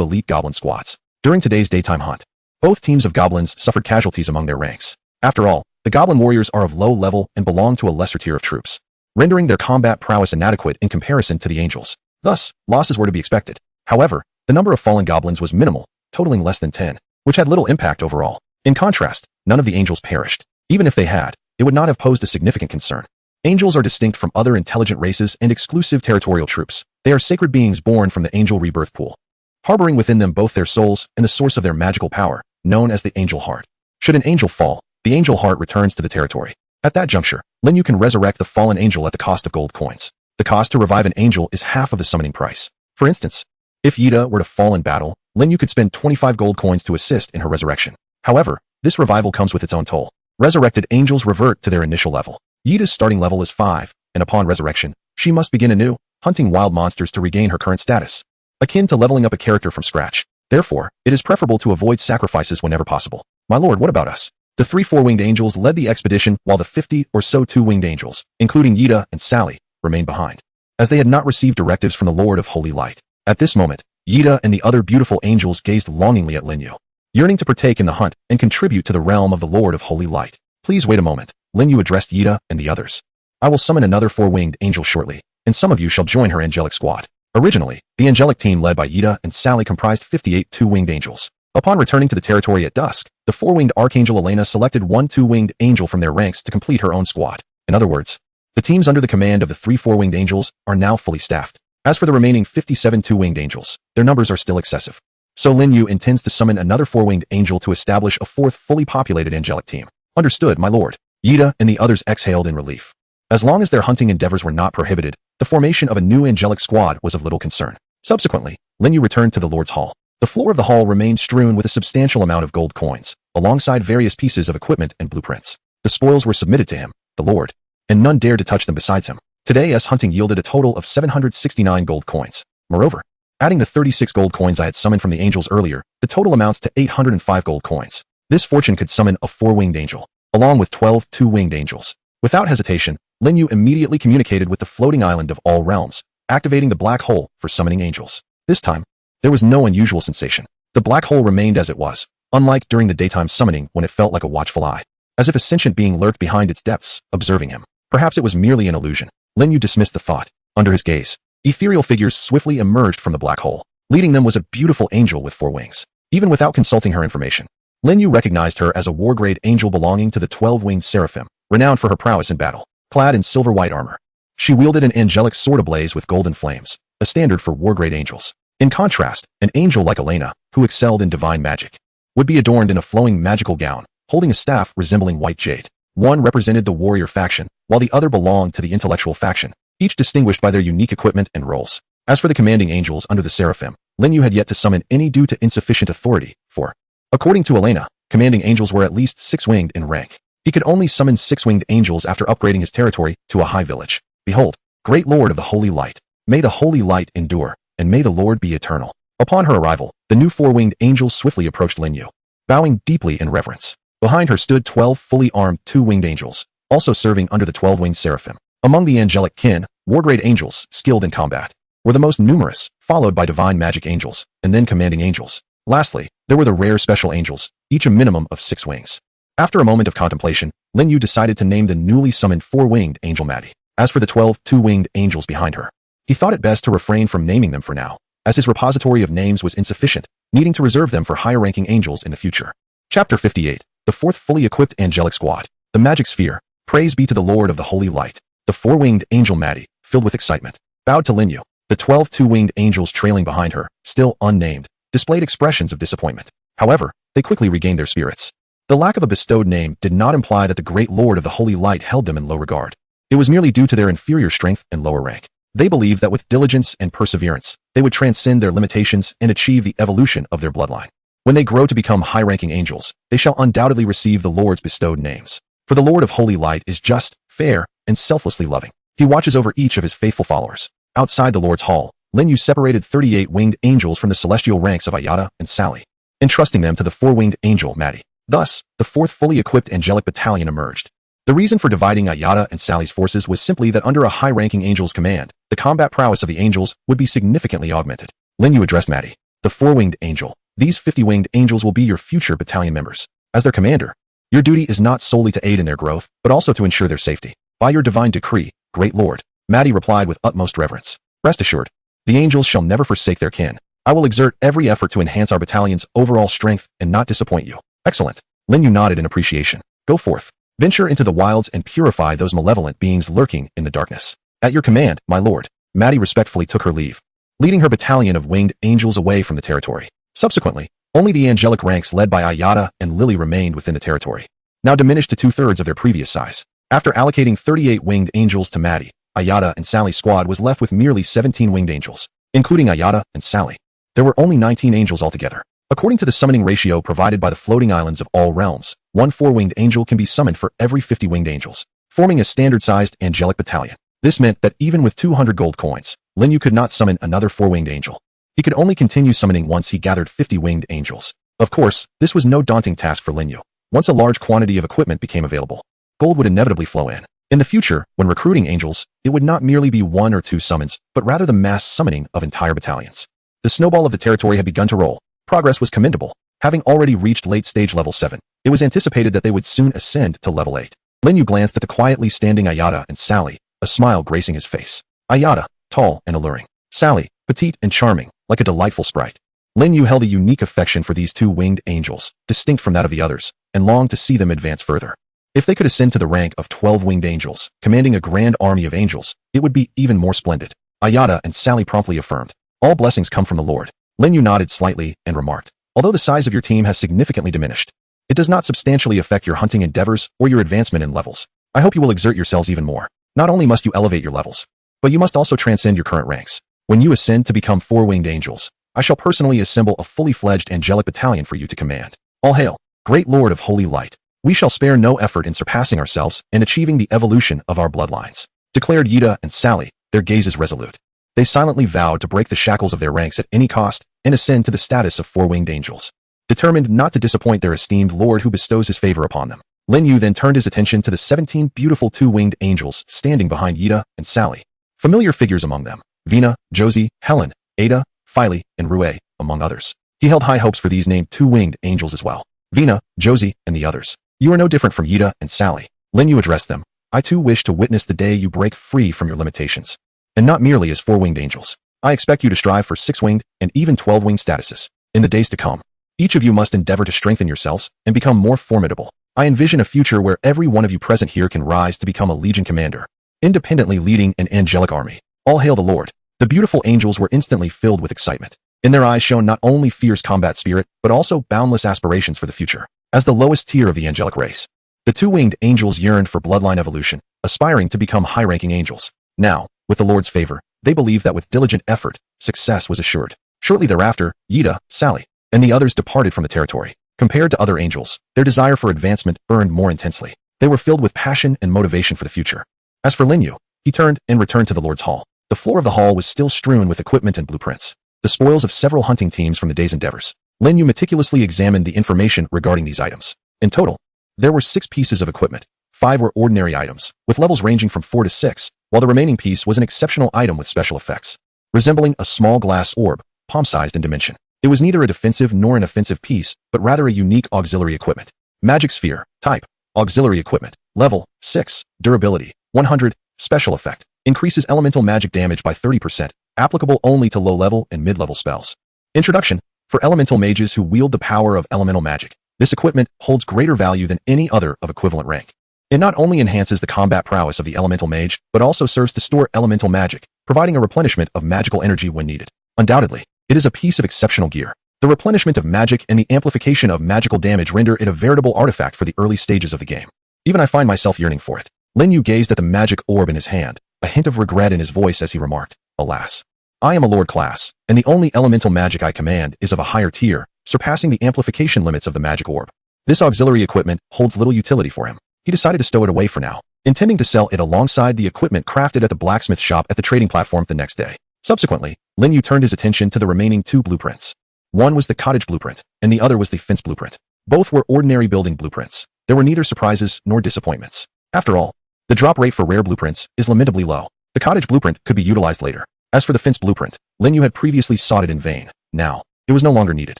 elite goblin squads. During today's daytime hunt, both teams of goblins suffered casualties among their ranks. After all, The goblin warriors are of low level and belong to a lesser tier of troops, rendering their combat prowess inadequate in comparison to the angels. Thus, losses were to be expected. However, the number of fallen goblins was minimal, totaling less than 10, which had little impact overall. In contrast, none of the angels perished. Even if they had, it would not have posed a significant concern. Angels are distinct from other intelligent races and exclusive territorial troops. They are sacred beings born from the angel rebirth pool, harboring within them both their souls and the source of their magical power, known as the angel heart. Should an angel fall, the angel heart returns to the territory. At that juncture, Linyu can resurrect the fallen angel at the cost of gold coins. The cost to revive an angel is half of the summoning price. For instance, if Yida were to fall in battle, Linyu could spend 25 gold coins to assist in her resurrection. However, this revival comes with its own toll. Resurrected angels revert to their initial level. Yida's starting level is 5, and upon resurrection, she must begin anew, hunting wild monsters to regain her current status, akin to leveling up a character from scratch. Therefore, it is preferable to avoid sacrifices whenever possible. My lord, what about us? The 3 four-winged angels led the expedition while the 50 or so two-winged angels, including Yida and Sally, remained behind, as they had not received directives from the Lord of Holy Light. At this moment, Yida and the other beautiful angels gazed longingly at Linyu, yearning to partake in the hunt and contribute to the realm of the Lord of Holy Light. Please wait a moment, Linyu addressed Yida and the others. I will summon another 4-winged angel shortly, and some of you shall join her angelic squad. Originally, the angelic team led by Yida and Sally comprised 58 two-winged angels. Upon returning to the territory at dusk, the 4-winged archangel Elena selected one 2-winged angel from their ranks to complete her own squad. In other words, the teams under the command of the 3 4-winged angels are now fully staffed. As for the remaining 57 two-winged angels, their numbers are still excessive. So Linyu intends to summon another 4-winged angel to establish a 4th fully populated angelic team. Understood, my lord. Yida and the others exhaled in relief. As long as their hunting endeavors were not prohibited, the formation of a new angelic squad was of little concern. Subsequently, Linyu returned to the Lord's Hall. The floor of the hall remained strewn with a substantial amount of gold coins, alongside various pieces of equipment and blueprints. The spoils were submitted to him, the Lord, and none dared to touch them besides him. Today's hunting yielded a total of 769 gold coins. Moreover, adding the 36 gold coins I had summoned from the angels earlier, the total amounts to 805 gold coins. This fortune could summon a 4-winged angel, along with 12 two-winged angels. Without hesitation, Linyu immediately communicated with the floating island of all realms, activating the black hole for summoning angels. This time, there was no unusual sensation. The black hole remained as it was, unlike during the daytime summoning when it felt like a watchful eye, as if a sentient being lurked behind its depths, observing him. Perhaps it was merely an illusion. Linyu dismissed the thought. Under his gaze, ethereal figures swiftly emerged from the black hole. Leading them was a beautiful angel with 4 wings. Even without consulting her information, Linyu recognized her as a war-grade angel belonging to the 12-winged seraphim, renowned for her prowess in battle. Clad in silver-white armor, she wielded an angelic sword ablaze with golden flames, a standard for war-grade angels. In contrast, an angel like Elena, who excelled in divine magic, would be adorned in a flowing magical gown, holding a staff resembling white jade. One represented the warrior faction, while the other belonged to the intellectual faction, each distinguished by their unique equipment and roles. As for the commanding angels under the seraphim, Linyu had yet to summon any due to insufficient authority, for, according to Elena, commanding angels were at least 6-winged in rank. He could only summon 6-winged angels after upgrading his territory to a high village. Behold, great Lord of the Holy Light, may the Holy Light endure, and may the Lord be eternal. Upon her arrival, the new 4-winged angel swiftly approached Linyu, bowing deeply in reverence. Behind her stood 12 fully armed 2-winged angels, also serving under the 12-winged seraphim. Among the angelic kin, war-grade angels, skilled in combat, were the most numerous, followed by divine magic angels, and then commanding angels. Lastly, there were the rare special angels, each a minimum of 6 wings. After a moment of contemplation, Linyu decided to name the newly summoned 4-winged angel Maddie. As for the 12 two-winged angels behind her, he thought it best to refrain from naming them for now, as his repository of names was insufficient, needing to reserve them for higher-ranking angels in the future. Chapter 58. The 4th fully equipped angelic squad. The magic sphere. Praise be to the Lord of the Holy Light. The 4-winged angel Maddie, filled with excitement, bowed to Linyu. The 12 two-winged angels trailing behind her, still unnamed, displayed expressions of disappointment. However, they quickly regained their spirits. The lack of a bestowed name did not imply that the great Lord of the Holy Light held them in low regard. It was merely due to their inferior strength and lower rank. They believed that with diligence and perseverance, they would transcend their limitations and achieve the evolution of their bloodline. When they grow to become high-ranking angels, they shall undoubtedly receive the Lord's bestowed names. For the Lord of Holy Light is just, fair, and selflessly loving. He watches over each of his faithful followers. Outside the Lord's Hall, Linyu separated 38 winged angels from the celestial ranks of Ayada and Sally, entrusting them to the 4-winged angel Maddie. Thus, the 4th fully equipped angelic battalion emerged. The reason for dividing Ayada and Sally's forces was simply that under a high-ranking angel's command, the combat prowess of the angels would be significantly augmented. Linyu addressed Maddie, the 4-winged angel. These 50-winged angels will be your future battalion members. As their commander, Your duty is not solely to aid in their growth, but also to ensure their safety. By your divine decree, great lord, Maddie replied with utmost reverence. Rest assured, the angels shall never forsake their kin. I will exert every effort to enhance our battalion's overall strength and not disappoint you. Excellent. Lin Yu nodded in appreciation. Go forth. Venture into the wilds and purify those malevolent beings lurking in the darkness. At your command, my lord. Maddie respectfully took her leave, leading her battalion of winged angels away from the territory. Subsequently, only the angelic ranks led by Ayada and Lily remained within the territory, now diminished to 2/3 of their previous size. After allocating 38 winged angels to Maddie, Ayada and Sally's squad was left with merely 17 winged angels, including Ayada and Sally. There were only 19 angels altogether. According to the summoning ratio provided by the floating islands of all realms, one 4-winged angel can be summoned for every 50 winged angels, forming a standard-sized angelic battalion. This meant that even with 200 gold coins, Lin Yu could not summon another 4-winged angel. He could only continue summoning once he gathered 50 winged angels. Of course, this was no daunting task for Lin Yu. Once a large quantity of equipment became available, gold would inevitably flow in. In the future, when recruiting angels, it would not merely be 1 or 2 summons, but rather the mass summoning of entire battalions. The snowball of the territory had begun to roll. Progress was commendable. Having already reached late stage level 7, it was anticipated that they would soon ascend to level 8. Lin Yu glanced at the quietly standing Ayada and Sally, a smile gracing his face. Ayada, tall and alluring. Sally, petite and charming, like a delightful sprite. Lin Yu held a unique affection for these 2 winged angels, distinct from that of the others, and longed to see them advance further. If they could ascend to the rank of 12 winged angels, commanding a grand army of angels, it would be even more splendid. Ayada and Sally promptly affirmed. All blessings come from the Lord. Lin Yu nodded slightly and remarked. Although the size of your team has significantly diminished, it does not substantially affect your hunting endeavors or your advancement in levels. I hope you will exert yourselves even more. Not only must you elevate your levels, but you must also transcend your current ranks. When you ascend to become 4-winged angels, I shall personally assemble a fully fledged angelic battalion for you to command. All hail, great Lord of Holy Light. We shall spare no effort in surpassing ourselves and achieving the evolution of our bloodlines, declared Yida and Sally, their gazes resolute. They silently vowed to break the shackles of their ranks at any cost and ascend to the status of 4-winged angels, determined not to disappoint their esteemed Lord who bestows his favor upon them. Lin Yu then turned his attention to the 17 beautiful 2-winged angels standing behind Yida and Sally. Familiar figures among them, Vina, Josie, Helen, Ada, Filey, and Rue, among others. He held high hopes for these named 2-winged angels as well. Vina, Josie, and the others. You are no different from Yida and Sally. Lin Yu addressed them. I too wish to witness the day you break free from your limitations. And not merely as 4-winged angels. I expect you to strive for 6-winged and even 12-winged statuses. In the days to come, each of you must endeavor to strengthen yourselves and become more formidable. I envision a future where every one of you present here can rise to become a legion commander, independently leading an angelic army. All hail the Lord. The beautiful angels were instantly filled with excitement. In their eyes shone not only fierce combat spirit, but also boundless aspirations for the future. As the lowest tier of the angelic race, the 2-winged angels yearned for bloodline evolution, aspiring to become high-ranking angels. Now, with the Lord's favor, they believed that with diligent effort, success was assured. Shortly thereafter, Yida, Sally, and the others departed from the territory. Compared to other angels, their desire for advancement burned more intensely. They were filled with passion and motivation for the future. As for Lin Yu, he turned and returned to the Lord's Hall. The floor of the hall was still strewn with equipment and blueprints, the spoils of several hunting teams from the day's endeavors. Lin Yu meticulously examined the information regarding these items. In total, there were 6 pieces of equipment. 5 were ordinary items, with levels ranging from 4 to 6, while the remaining piece was an exceptional item with special effects, resembling a small glass orb, palm-sized in dimension. It was neither a defensive nor an offensive piece, but rather a unique auxiliary equipment. Magic Sphere, type, auxiliary equipment, level, 6, durability, 100, special effect, increases elemental magic damage by 30%, applicable only to low-level and mid-level spells. Introduction, for elemental mages who wield the power of elemental magic, this equipment holds greater value than any other of equivalent rank. It not only enhances the combat prowess of the elemental mage, but also serves to store elemental magic, providing a replenishment of magical energy when needed. Undoubtedly, it is a piece of exceptional gear. The replenishment of magic and the amplification of magical damage render it a veritable artifact for the early stages of the game. Even I find myself yearning for it. Lin Yu gazed at the magic orb in his hand, a hint of regret in his voice as he remarked, Alas, I am a Lord class, and the only elemental magic I command is of a higher tier, surpassing the amplification limits of the magic orb. This auxiliary equipment holds little utility for him. He decided to stow it away for now, intending to sell it alongside the equipment crafted at the blacksmith shop at the trading platform the next day. Subsequently, Lin Yu turned his attention to the remaining 2 blueprints. One was the cottage blueprint, and the other was the fence blueprint. Both were ordinary building blueprints. There were neither surprises nor disappointments. After all, the drop rate for rare blueprints is lamentably low. The cottage blueprint could be utilized later. As for the fence blueprint, Lin Yu had previously sought it in vain. Now, it was no longer needed.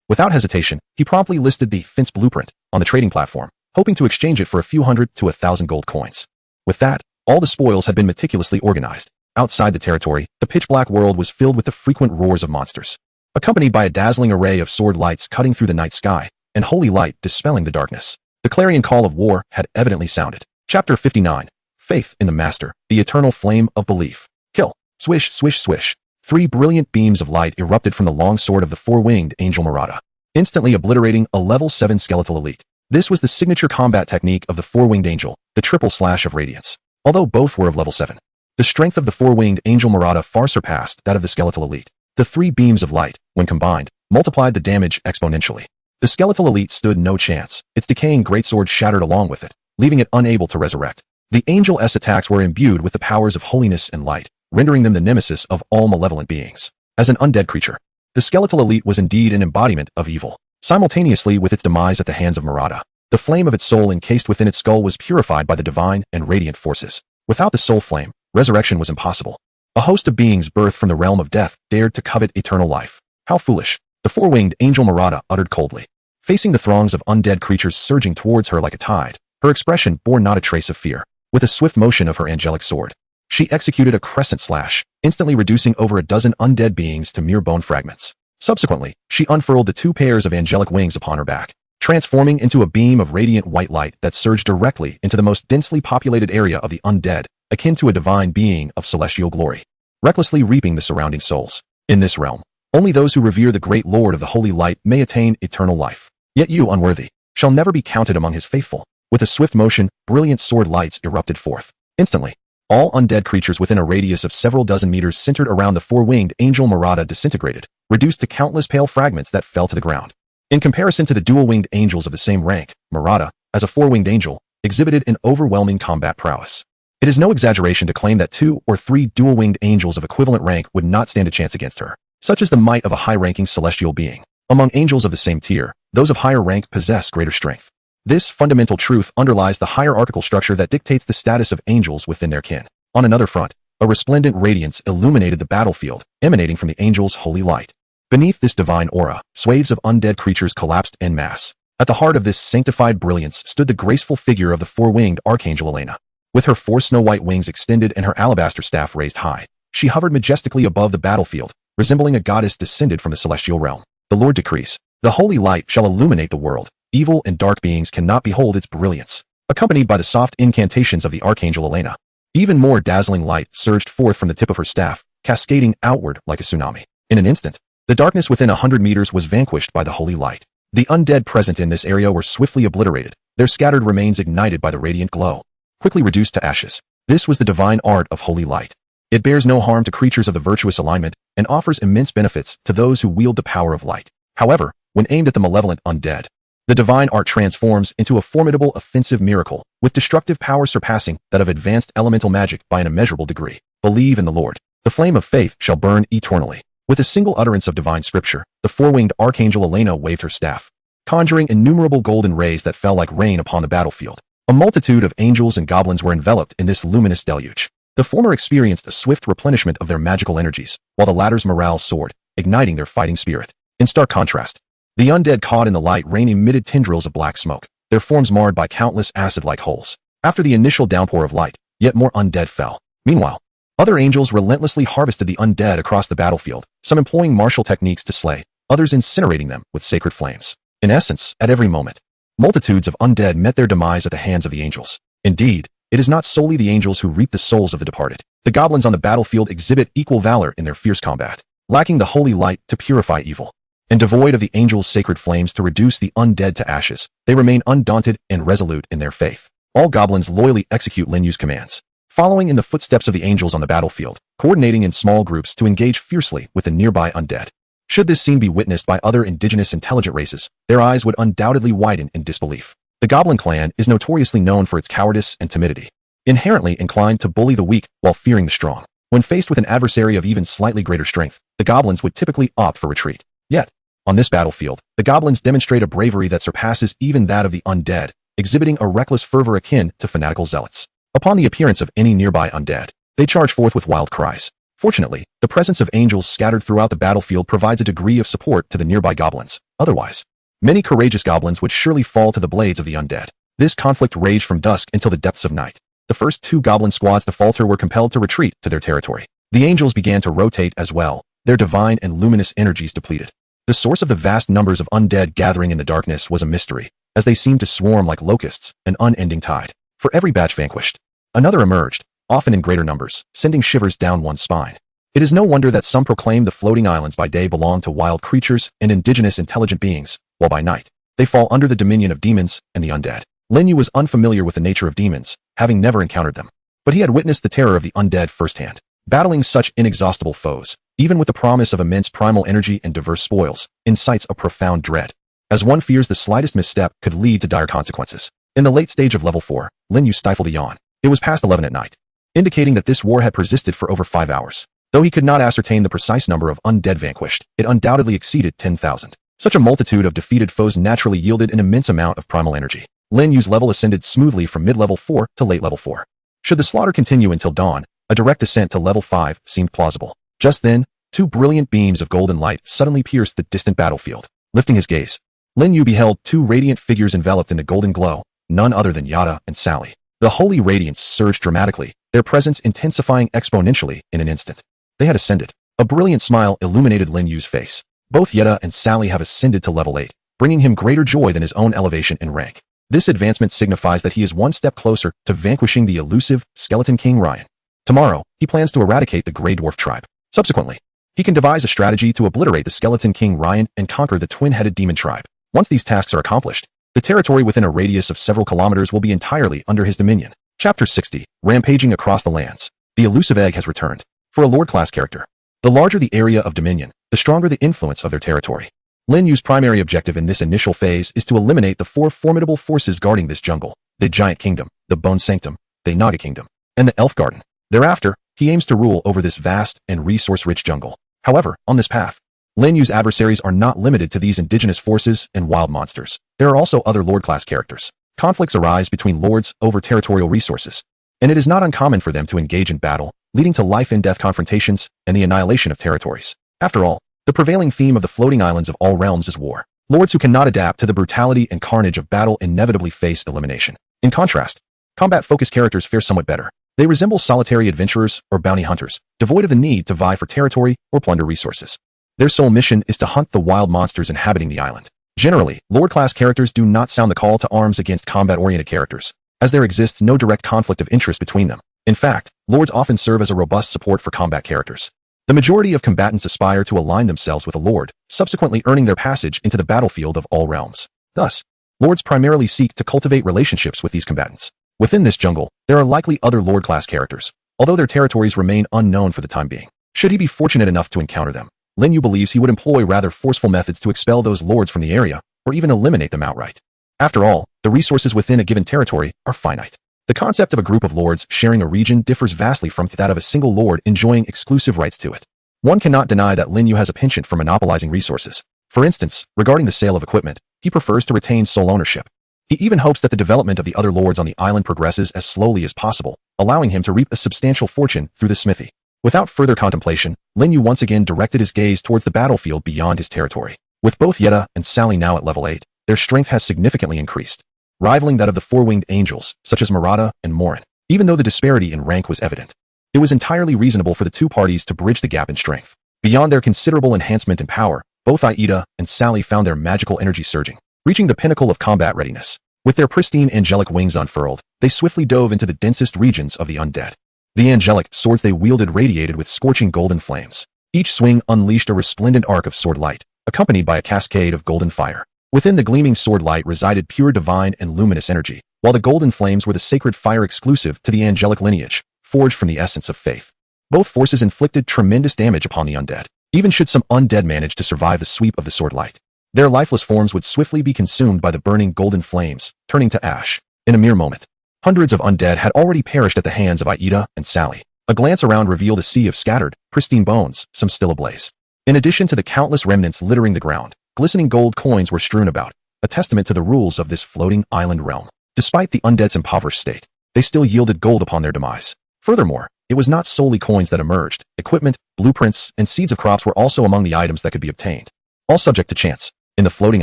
Without hesitation, he promptly listed the fence blueprint on the trading platform, hoping to exchange it for a few hundred to 1,000 gold coins. With that, all the spoils had been meticulously organized. Outside the territory, the pitch-black world was filled with the frequent roars of monsters, accompanied by a dazzling array of sword lights cutting through the night sky, and holy light dispelling the darkness. The clarion call of war had evidently sounded. Chapter 59. Faith in the Master, the Eternal Flame of Belief. Kill. Swish, swish, swish. 3 brilliant beams of light erupted from the long sword of the four-winged angel Murata, instantly obliterating a level 7 skeletal elite. This was the signature combat technique of the four-winged angel, the triple slash of radiance. Although both were of level 7, the strength of the four-winged angel Murata far surpassed that of the skeletal elite. The 3 beams of light, when combined, multiplied the damage exponentially. The skeletal elite stood no chance. Its decaying greatsword shattered along with it, leaving it unable to resurrect. The angel's attacks were imbued with the powers of holiness and light, rendering them the nemesis of all malevolent beings. As an undead creature, the skeletal elite was indeed an embodiment of evil. Simultaneously with its demise at the hands of Murata, the flame of its soul encased within its skull was purified by the divine and radiant forces. Without the soul flame, resurrection was impossible. A host of beings birthed from the realm of death dared to covet eternal life. How foolish, the four-winged angel Murata uttered coldly. Facing the throngs of undead creatures surging towards her like a tide, her expression bore not a trace of fear. With a swift motion of her angelic sword, she executed a crescent slash, instantly reducing over a dozen undead beings to mere bone fragments. Subsequently, she unfurled the 2 pairs of angelic wings upon her back, transforming into a beam of radiant white light that surged directly into the most densely populated area of the undead, akin to a divine being of celestial glory, recklessly reaping the surrounding souls. In this realm, only those who revere the great Lord of the Holy Light may attain eternal life. Yet you, unworthy, shall never be counted among his faithful. With a swift motion, brilliant sword lights erupted forth. Instantly, all undead creatures within a radius of several dozen meters centered around the four-winged angel Murata disintegrated, reduced to countless pale fragments that fell to the ground. In comparison to the dual-winged angels of the same rank, Murata, as a four-winged angel, exhibited an overwhelming combat prowess. It is no exaggeration to claim that 2 or 3 dual-winged angels of equivalent rank would not stand a chance against her. Such is the might of a high-ranking celestial being. Among angels of the same tier, those of higher rank possess greater strength. This fundamental truth underlies the hierarchical structure that dictates the status of angels within their kin. On another front, a resplendent radiance illuminated the battlefield, emanating from the angel's holy light. Beneath this divine aura, swathes of undead creatures collapsed en masse. At the heart of this sanctified brilliance stood the graceful figure of the four-winged archangel Elena. With her 4 snow-white wings extended and her alabaster staff raised high, she hovered majestically above the battlefield, resembling a goddess descended from the celestial realm. The Lord decrees, the holy light shall illuminate the world. Evil and dark beings cannot behold its brilliance. Accompanied by the soft incantations of the archangel Elena, even more dazzling light surged forth from the tip of her staff, cascading outward like a tsunami. In an instant, the darkness within 100 meters was vanquished by the holy light. The undead present in this area were swiftly obliterated, their scattered remains ignited by the radiant glow, quickly reduced to ashes. This was the divine art of holy light. It bears no harm to creatures of the virtuous alignment and offers immense benefits to those who wield the power of light. However, when aimed at the malevolent undead, the divine art transforms into a formidable offensive miracle, with destructive power surpassing that of advanced elemental magic by an immeasurable degree. Believe in the Lord. The flame of faith shall burn eternally. With a single utterance of divine scripture, the four-winged archangel Elena waved her staff, conjuring innumerable golden rays that fell like rain upon the battlefield. A multitude of angels and goblins were enveloped in this luminous deluge. The former experienced a swift replenishment of their magical energies, while the latter's morale soared, igniting their fighting spirit. In stark contrast, the undead caught in the light rain emitted tendrils of black smoke, their forms marred by countless acid-like holes. After the initial downpour of light, yet more undead fell. Meanwhile, other angels relentlessly harvested the undead across the battlefield, some employing martial techniques to slay, others incinerating them with sacred flames. In essence, at every moment, multitudes of undead met their demise at the hands of the angels. Indeed, it is not solely the angels who reap the souls of the departed. The goblins on the battlefield exhibit equal valor in their fierce combat, lacking the holy light to purify evil, and devoid of the angels' sacred flames to reduce the undead to ashes. They remain undaunted and resolute in their faith. All goblins loyally execute Linyu's commands, following in the footsteps of the angels on the battlefield, coordinating in small groups to engage fiercely with the nearby undead. Should this scene be witnessed by other indigenous intelligent races, their eyes would undoubtedly widen in disbelief. The Goblin clan is notoriously known for its cowardice and timidity, inherently inclined to bully the weak while fearing the strong. When faced with an adversary of even slightly greater strength, the goblins would typically opt for retreat. Yet, on this battlefield, the goblins demonstrate a bravery that surpasses even that of the undead, exhibiting a reckless fervor akin to fanatical zealots. Upon the appearance of any nearby undead, they charge forth with wild cries. Fortunately, the presence of angels scattered throughout the battlefield provides a degree of support to the nearby goblins. Otherwise, many courageous goblins would surely fall to the blades of the undead. This conflict raged from dusk until the depths of night. The first two goblin squads to falter were compelled to retreat to their territory. The angels began to rotate as well, their divine and luminous energies depleted. The source of the vast numbers of undead gathering in the darkness was a mystery, as they seemed to swarm like locusts, an unending tide. For every batch vanquished, another emerged, often in greater numbers, sending shivers down one's spine. It is no wonder that some proclaim the floating islands by day belong to wild creatures and indigenous intelligent beings, while by night, they fall under the dominion of demons and the undead. Lin Yu was unfamiliar with the nature of demons, having never encountered them. But he had witnessed the terror of the undead firsthand. Battling such inexhaustible foes, even with the promise of immense primal energy and diverse spoils, incites a profound dread, as one fears the slightest misstep could lead to dire consequences. In the late stage of level 4, Lin Yu stifled a yawn. It was past 11 at night, indicating that this war had persisted for over 5 hours. Though he could not ascertain the precise number of undead vanquished, it undoubtedly exceeded 10,000. Such a multitude of defeated foes naturally yielded an immense amount of primal energy. Lin Yu's level ascended smoothly from mid-level 4 to late level 4. Should the slaughter continue until dawn, a direct ascent to level 5 seemed plausible. Just then, two brilliant beams of golden light suddenly pierced the distant battlefield. Lifting his gaze, Lin Yu beheld two radiant figures enveloped in the golden glow, none other than Yada and Sally. The holy radiance surged dramatically, their presence intensifying exponentially in an instant. They had ascended. A brilliant smile illuminated Lin Yu's face. Both Yada and Sally have ascended to level 8, bringing him greater joy than his own elevation in rank. This advancement signifies that he is one step closer to vanquishing the elusive Skeleton King Ryan. Tomorrow, he plans to eradicate the Grey Dwarf tribe. Subsequently, he can devise a strategy to obliterate the Skeleton King Ryan and conquer the twin-headed demon tribe. Once these tasks are accomplished, the territory within a radius of several kilometers will be entirely under his dominion. Chapter 60, Rampaging Across the Lands. The elusive egg has returned. For a Lord-class character, the larger the area of dominion, the stronger the influence of their territory. Lin Yu's primary objective in this initial phase is to eliminate the 4 formidable forces guarding this jungle: the Giant Kingdom, the Bone Sanctum, the Naga Kingdom, and the Elf Garden. Thereafter, he aims to rule over this vast and resource-rich jungle. However, on this path, Lin Yu's adversaries are not limited to these indigenous forces and wild monsters. There are also other Lord-class characters. Conflicts arise between lords over territorial resources, and it is not uncommon for them to engage in battle, leading to life-and-death confrontations and the annihilation of territories. After all, the prevailing theme of the floating islands of all realms is war. Lords who cannot adapt to the brutality and carnage of battle inevitably face elimination. In contrast, combat-focused characters fare somewhat better. They resemble solitary adventurers or bounty hunters, devoid of the need to vie for territory or plunder resources. Their sole mission is to hunt the wild monsters inhabiting the island. Generally, Lord-class characters do not sound the call to arms against combat-oriented characters, as there exists no direct conflict of interest between them. In fact, lords often serve as a robust support for combat characters. The majority of combatants aspire to align themselves with a lord, subsequently earning their passage into the battlefield of all realms. Thus, lords primarily seek to cultivate relationships with these combatants. Within this jungle, there are likely other lord-class characters, although their territories remain unknown for the time being. Should he be fortunate enough to encounter them, Lin Yu believes he would employ rather forceful methods to expel those lords from the area, or even eliminate them outright. After all, the resources within a given territory are finite. The concept of a group of lords sharing a region differs vastly from that of a single lord enjoying exclusive rights to it. One cannot deny that Lin Yu has a penchant for monopolizing resources. For instance, regarding the sale of equipment, he prefers to retain sole ownership. He even hopes that the development of the other lords on the island progresses as slowly as possible, allowing him to reap a substantial fortune through the smithy. Without further contemplation, Lin Yu once again directed his gaze towards the battlefield beyond his territory. With both Yeda and Sally now at level 8, their strength has significantly increased, rivaling that of the four-winged angels, such as Murata and Morin. Even though the disparity in rank was evident, it was entirely reasonable for the two parties to bridge the gap in strength. Beyond their considerable enhancement in power, both Aida and Sally found their magical energy surging, reaching the pinnacle of combat readiness. With their pristine angelic wings unfurled, they swiftly dove into the densest regions of the undead. The angelic swords they wielded radiated with scorching golden flames. Each swing unleashed a resplendent arc of sword light, accompanied by a cascade of golden fire. Within the gleaming sword light resided pure divine and luminous energy, while the golden flames were the sacred fire exclusive to the angelic lineage, forged from the essence of faith. Both forces inflicted tremendous damage upon the undead. Even should some undead manage to survive the sweep of the sword light, their lifeless forms would swiftly be consumed by the burning golden flames, turning to ash. In a mere moment, hundreds of undead had already perished at the hands of Aida and Sally. A glance around revealed a sea of scattered, pristine bones, some still ablaze. In addition to the countless remnants littering the ground, glistening gold coins were strewn about, a testament to the rules of this floating island realm. Despite the undead's impoverished state, they still yielded gold upon their demise. Furthermore, it was not solely coins that emerged. Equipment, blueprints, and seeds of crops were also among the items that could be obtained, all subject to chance. In the floating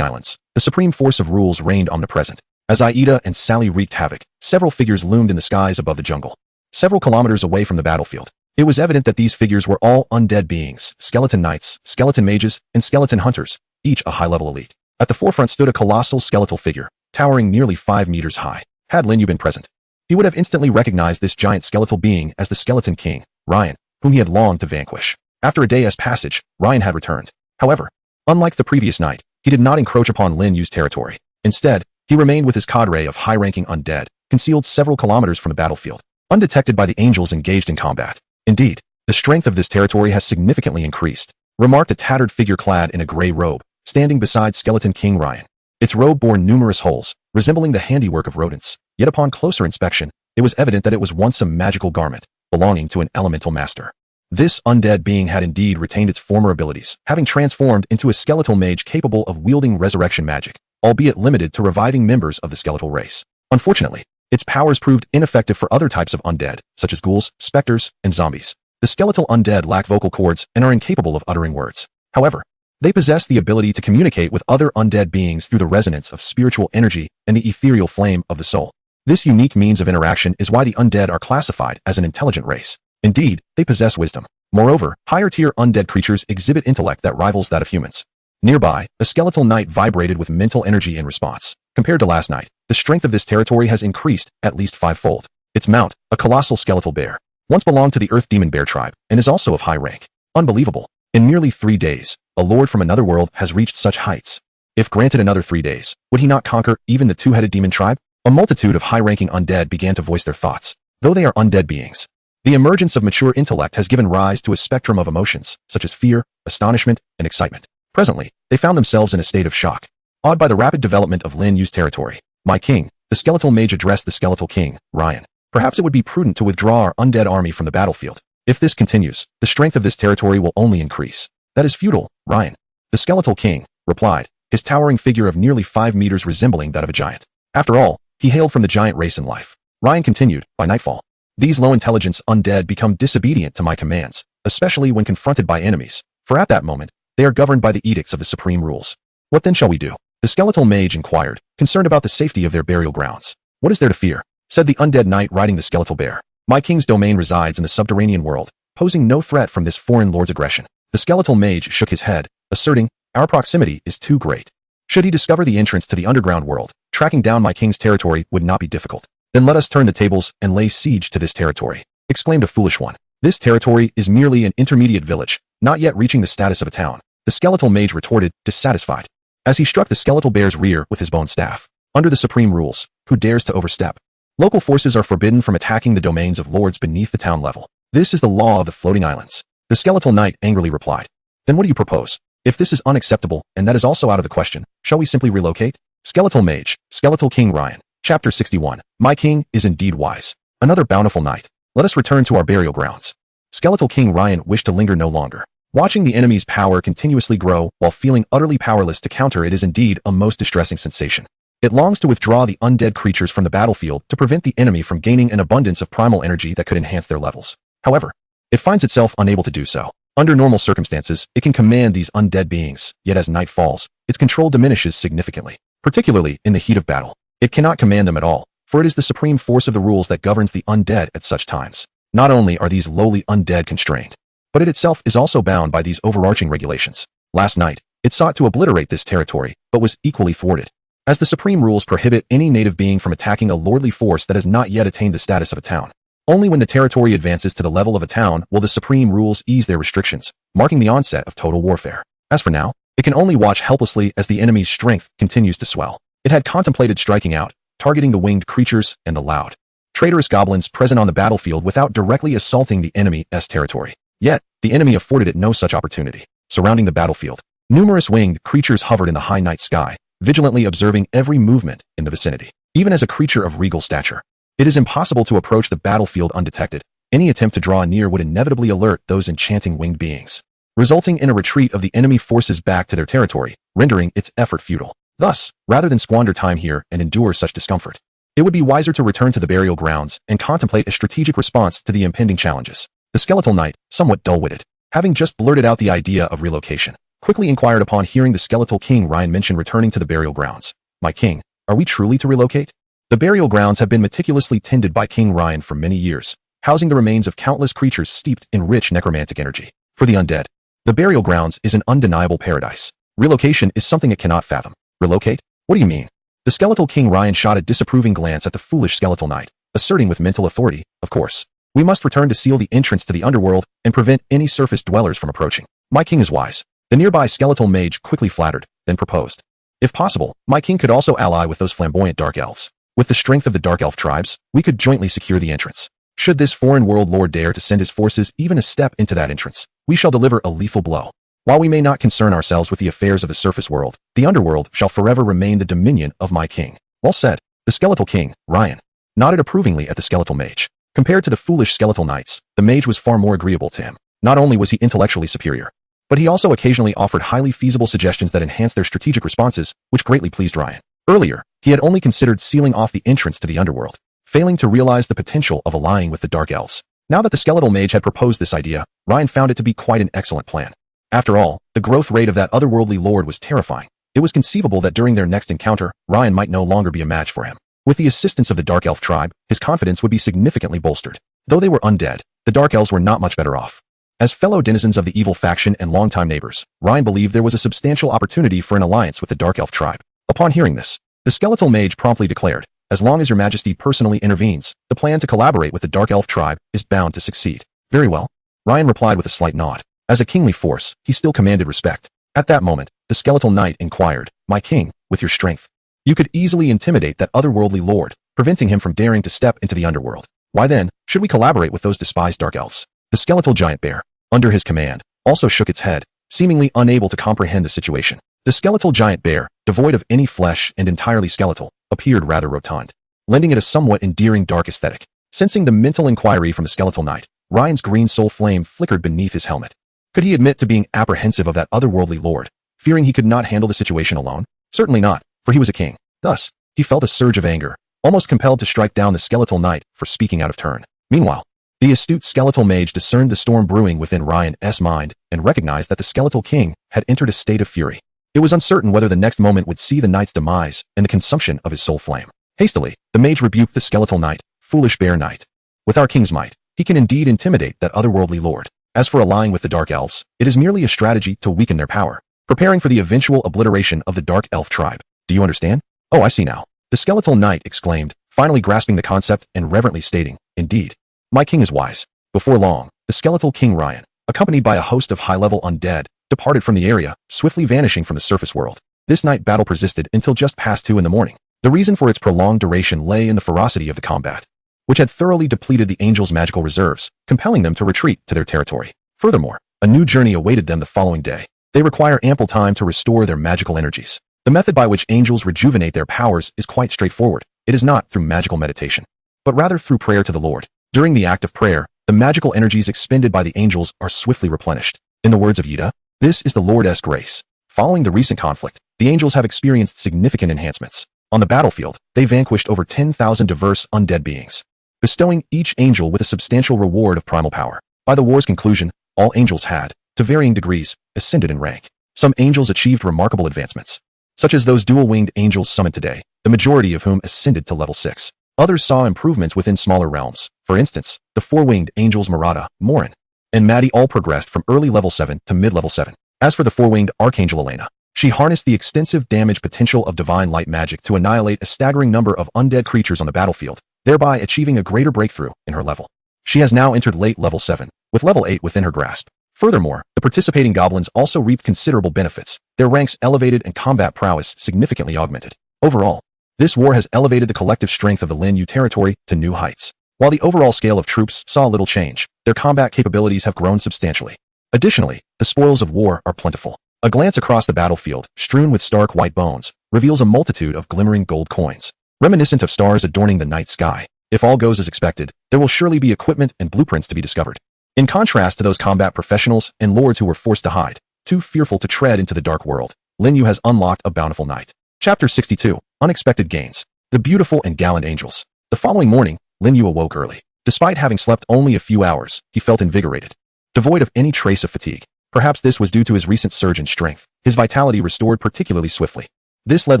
islands, the supreme force of rules reigned omnipresent. As Aida and Sally wreaked havoc, several figures loomed in the skies above the jungle. Several kilometers away from the battlefield, it was evident that these figures were all undead beings, skeleton knights, skeleton mages, and skeleton hunters, each a high-level elite. At the forefront stood a colossal skeletal figure, towering nearly 5 meters high. Had Lin Yu been present, he would have instantly recognized this giant skeletal being as the Skeleton King, Ryan, whom he had longed to vanquish. After a day's passage, Ryan had returned. However, unlike the previous night, he did not encroach upon Lin Yu's territory. Instead, he remained with his cadre of high-ranking undead, concealed several kilometers from the battlefield, undetected by the angels engaged in combat. Indeed, the strength of this territory has significantly increased, remarked a tattered figure clad in a gray robe, standing beside Skeleton King Ryan. Its robe bore numerous holes, resembling the handiwork of rodents, yet upon closer inspection, it was evident that it was once a magical garment, belonging to an elemental master. This undead being had indeed retained its former abilities, having transformed into a skeletal mage capable of wielding resurrection magic, albeit limited to reviving members of the skeletal race. Unfortunately, its powers proved ineffective for other types of undead, such as ghouls, specters, and zombies. The skeletal undead lack vocal cords and are incapable of uttering words. However, they possess the ability to communicate with other undead beings through the resonance of spiritual energy and the ethereal flame of the soul. This unique means of interaction is why the undead are classified as an intelligent race. Indeed, they possess wisdom. Moreover, higher-tier undead creatures exhibit intellect that rivals that of humans. Nearby, a skeletal knight vibrated with mental energy in response. Compared to last night, the strength of this territory has increased at least 5-fold. Its mount, a colossal skeletal bear, once belonged to the Earth Demon Bear tribe and is also of high rank. Unbelievable. In merely 3 days, a lord from another world has reached such heights. If granted another 3 days, would he not conquer even the two-headed demon tribe? A multitude of high-ranking undead began to voice their thoughts. Though they are undead beings, the emergence of mature intellect has given rise to a spectrum of emotions, such as fear, astonishment, and excitement. Presently, they found themselves in a state of shock, awed by the rapid development of Lin Yu's territory. My king, the skeletal mage addressed the skeletal king, Ryan. Perhaps it would be prudent to withdraw our undead army from the battlefield. If this continues, the strength of this territory will only increase. That is futile, Ryan. The skeletal king replied, his towering figure of nearly 5 meters resembling that of a giant. After all, he hailed from the giant race in life. Ryan continued, by nightfall, these low-intelligence undead become disobedient to my commands, especially when confronted by enemies, for at that moment, they are governed by the edicts of the supreme rules. What then shall we do? The skeletal mage inquired, concerned about the safety of their burial grounds. What is there to fear? Said the undead knight riding the skeletal bear. My king's domain resides in the subterranean world, posing no threat from this foreign lord's aggression. The skeletal mage shook his head, asserting, our proximity is too great. Should he discover the entrance to the underground world, tracking down my king's territory would not be difficult. Then let us turn the tables and lay siege to this territory, exclaimed a foolish one. This territory is merely an intermediate village, not yet reaching the status of a town. The skeletal mage retorted, dissatisfied, as he struck the skeletal bear's rear with his bone staff. Under the supreme rules, who dares to overstep? Local forces are forbidden from attacking the domains of lords beneath the town level. This is the law of the floating islands. The skeletal knight angrily replied. Then what do you propose? If this is unacceptable, and that is also out of the question, shall we simply relocate? Skeletal Mage, Skeletal King Ryan. Chapter 61. My king is indeed wise. Another bountiful night. Let us return to our burial grounds. Skeletal King Ryan wished to linger no longer. Watching the enemy's power continuously grow while feeling utterly powerless to counter it is indeed a most distressing sensation. It longs to withdraw the undead creatures from the battlefield to prevent the enemy from gaining an abundance of primal energy that could enhance their levels. However, it finds itself unable to do so. Under normal circumstances, it can command these undead beings, yet as night falls, its control diminishes significantly. Particularly in the heat of battle, it cannot command them at all, for it is the supreme force of the rules that governs the undead at such times. Not only are these lowly undead constrained, but it itself is also bound by these overarching regulations. Last night, it sought to obliterate this territory, but was equally thwarted, as the supreme rules prohibit any native being from attacking a lordly force that has not yet attained the status of a town. Only when the territory advances to the level of a town will the supreme rules ease their restrictions, marking the onset of total warfare. As for now, it can only watch helplessly as the enemy's strength continues to swell. It had contemplated striking out, targeting the winged creatures and the loud, traitorous goblins present on the battlefield without directly assaulting the enemy's territory. Yet, the enemy afforded it no such opportunity. Surrounding the battlefield, numerous winged creatures hovered in the high night sky, vigilantly observing every movement in the vicinity. Even as a creature of regal stature, it is impossible to approach the battlefield undetected. Any attempt to draw near would inevitably alert those enchanting winged beings, resulting in a retreat of the enemy forces back to their territory, rendering its effort futile. Thus, rather than squander time here and endure such discomfort, it would be wiser to return to the burial grounds and contemplate a strategic response to the impending challenges. The skeletal knight, somewhat dull-witted, having just blurted out the idea of relocation, quickly inquired upon hearing the skeletal king Ryan mention returning to the burial grounds. My king, Are we truly to relocate? The burial grounds have been meticulously tended by King Ryan for many years, housing the remains of countless creatures steeped in rich necromantic energy. For the undead, the burial grounds is an undeniable paradise. Relocation is something it cannot fathom. Relocate? What do you mean? The skeletal King Ryan shot a disapproving glance at the foolish skeletal knight, asserting with mental authority, of course. We must return to seal the entrance to the underworld and prevent any surface dwellers from approaching. My king is wise. The nearby skeletal mage quickly flattered, then proposed. If possible, my king could also ally with those flamboyant dark elves. With the strength of the dark elf tribes, we could jointly secure the entrance. Should this foreign world lord dare to send his forces even a step into that entrance, we shall deliver a lethal blow. While we may not concern ourselves with the affairs of the surface world, the underworld shall forever remain the dominion of my king. Well said. The skeletal king, Ryan, nodded approvingly at the skeletal mage. Compared to the foolish skeletal knights, the mage was far more agreeable to him. Not only was he intellectually superior, but he also occasionally offered highly feasible suggestions that enhanced their strategic responses, which greatly pleased Ryan. Earlier, he had only considered sealing off the entrance to the underworld, failing to realize the potential of allying with the dark elves. Now that the skeletal mage had proposed this idea, Ryan found it to be quite an excellent plan. After all, the growth rate of that otherworldly lord was terrifying. It was conceivable that during their next encounter, Ryan might no longer be a match for him. With the assistance of the dark elf tribe, his confidence would be significantly bolstered. Though they were undead, the dark elves were not much better off. As fellow denizens of the evil faction and longtime neighbors, Ryan believed there was a substantial opportunity for an alliance with the dark elf tribe. Upon hearing this, the skeletal mage promptly declared, "As long as your majesty personally intervenes, the plan to collaborate with the dark elf tribe is bound to succeed." Very well. Ryan replied with a slight nod. As a kingly force, he still commanded respect. At that moment, the skeletal knight inquired, "My king, with your strength, you could easily intimidate that otherworldly lord, preventing him from daring to step into the underworld. Why then, should we collaborate with those despised dark elves?" The skeletal giant bear, under his command, also shook its head, seemingly unable to comprehend the situation. The skeletal giant bear, devoid of any flesh and entirely skeletal, appeared rather rotund, lending it a somewhat endearing dark aesthetic. Sensing the mental inquiry from the skeletal knight, Ryan's green soul flame flickered beneath his helmet. Could he admit to being apprehensive of that otherworldly lord, fearing he could not handle the situation alone? Certainly not, for he was a king. Thus, he felt a surge of anger, almost compelled to strike down the skeletal knight for speaking out of turn. Meanwhile, the astute skeletal mage discerned the storm brewing within Ryan's mind and recognized that the skeletal king had entered a state of fury. It was uncertain whether the next moment would see the knight's demise and the consumption of his soul flame. Hastily, the mage rebuked the skeletal knight, "Foolish bear knight. With our king's might, he can indeed intimidate that otherworldly lord. As for allying with the dark elves, it is merely a strategy to weaken their power, preparing for the eventual obliteration of the dark elf tribe. Do you understand?" "Oh, I see now," the skeletal knight exclaimed, finally grasping the concept and reverently stating, "Indeed, my king is wise." Before long, the skeletal king Ryan, accompanied by a host of high-level undead, departed from the area, swiftly vanishing from the surface world. This night battle persisted until just past 2 in the morning. The reason for its prolonged duration lay in the ferocity of the combat, which had thoroughly depleted the angels' magical reserves, compelling them to retreat to their territory. Furthermore, a new journey awaited them the following day. They require ample time to restore their magical energies. The method by which angels rejuvenate their powers is quite straightforward. It is not through magical meditation, but rather through prayer to the Lord. During the act of prayer, the magical energies expended by the angels are swiftly replenished. In the words of Yida, "This is the Lord's grace." Following the recent conflict, the angels have experienced significant enhancements. On the battlefield, they vanquished over 10,000 diverse undead beings, bestowing each angel with a substantial reward of primal power. By the war's conclusion, all angels had, to varying degrees, ascended in rank. Some angels achieved remarkable advancements, such as those dual-winged angels summoned today, the majority of whom ascended to level 6. Others saw improvements within smaller realms. For instance, the four-winged angels Murata, Morin, and Maddie all progressed from early level 7 to mid-level 7. As for the four-winged archangel Elena, she harnessed the extensive damage potential of divine light magic to annihilate a staggering number of undead creatures on the battlefield, thereby achieving a greater breakthrough in her level. She has now entered late level 7, with level 8 within her grasp. Furthermore, the participating goblins also reaped considerable benefits, their ranks elevated and combat prowess significantly augmented. Overall, this war has elevated the collective strength of the Lin Yu territory to new heights. While the overall scale of troops saw little change, their combat capabilities have grown substantially. Additionally, the spoils of war are plentiful. A glance across the battlefield, strewn with stark white bones, reveals a multitude of glimmering gold coins, reminiscent of stars adorning the night sky. If all goes as expected, there will surely be equipment and blueprints to be discovered. In contrast to those combat professionals and lords who were forced to hide, too fearful to tread into the dark world, Lin Yu has unlocked a bountiful night. Chapter 62. Unexpected Gains. The Beautiful and Gallant Angels. The following morning, Lin Yu awoke early. Despite having slept only a few hours, he felt invigorated, devoid of any trace of fatigue. Perhaps this was due to his recent surge in strength. His vitality restored particularly swiftly. This led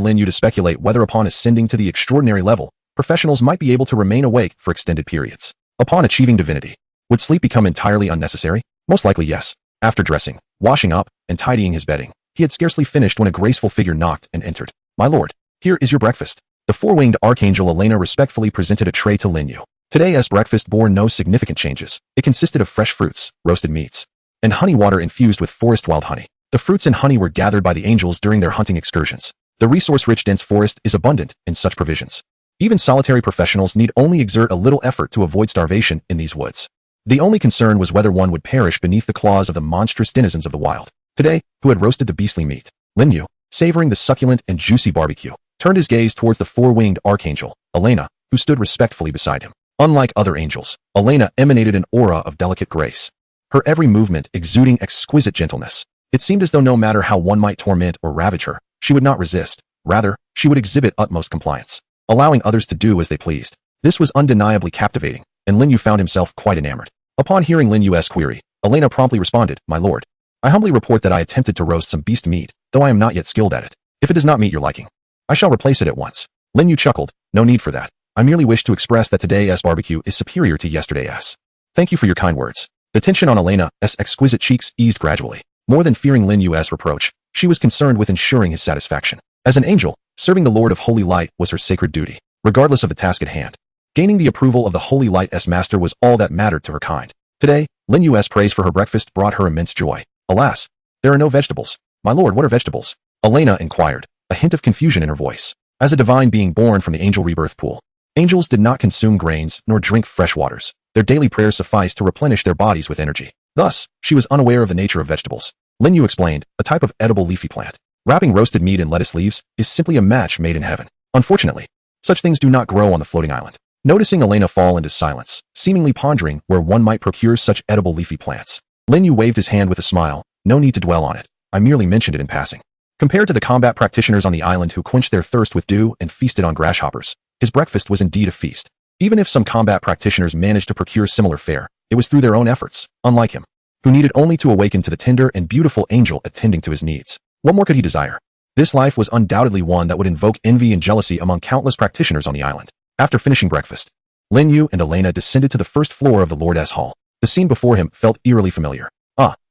Lin Yu to speculate whether upon ascending to the extraordinary level, professionals might be able to remain awake for extended periods. Upon achieving divinity, would sleep become entirely unnecessary? Most likely yes. After dressing, washing up, and tidying his bedding, he had scarcely finished when a graceful figure knocked and entered. "My lord, here is your breakfast." The four-winged archangel Elena respectfully presented a tray to Lin Yu. Today's breakfast bore no significant changes. It consisted of fresh fruits, roasted meats, and honey water infused with forest wild honey. The fruits and honey were gathered by the angels during their hunting excursions. The resource-rich dense forest is abundant in such provisions. Even solitary professionals need only exert a little effort to avoid starvation in these woods. The only concern was whether one would perish beneath the claws of the monstrous denizens of the wild. Today, who had roasted the beastly meat? Lin Yu, savoring the succulent and juicy barbecue, turned his gaze towards the four-winged archangel, Elena, who stood respectfully beside him. Unlike other angels, Elena emanated an aura of delicate grace, her every movement exuding exquisite gentleness. It seemed as though no matter how one might torment or ravage her, she would not resist. Rather, she would exhibit utmost compliance, allowing others to do as they pleased. This was undeniably captivating, and Lin Yu found himself quite enamored. Upon hearing Lin Yu's query, Elena promptly responded, "My lord, I humbly report that I attempted to roast some beast meat, though I am not yet skilled at it. If it does not meet your liking, I shall replace it at once." Lin Yu chuckled, "No need for that. I merely wish to express that today's barbecue is superior to yesterday's." "Thank you for your kind words." The tension on Elena's exquisite cheeks eased gradually. More than fearing Lin Yu's reproach, she was concerned with ensuring his satisfaction. As an angel, serving the Lord of Holy Light was her sacred duty, regardless of the task at hand. Gaining the approval of the Holy Light's master was all that mattered to her kind. Today, Lin Yu's praise for her breakfast brought her immense joy. "Alas, there are no vegetables." "My lord, what are vegetables?" Elena inquired, a hint of confusion in her voice. As a divine being born from the angel rebirth pool, angels did not consume grains nor drink fresh waters. Their daily prayers sufficed to replenish their bodies with energy. Thus, she was unaware of the nature of vegetables. Lin Yu explained, "A type of edible leafy plant. Wrapping roasted meat in lettuce leaves is simply a match made in heaven. Unfortunately, such things do not grow on the floating island." Noticing Elena fall into silence, seemingly pondering where one might procure such edible leafy plants, Lin Yu waved his hand with a smile. "No need to dwell on it. I merely mentioned it in passing." Compared to the combat practitioners on the island who quenched their thirst with dew and feasted on grasshoppers, his breakfast was indeed a feast. Even if some combat practitioners managed to procure similar fare, it was through their own efforts, unlike him, who needed only to awaken to the tender and beautiful angel attending to his needs. What more could he desire? This life was undoubtedly one that would invoke envy and jealousy among countless practitioners on the island. After finishing breakfast, Lin Yu and Elena descended to the first floor of the Lord's hall. The scene before him felt eerily familiar.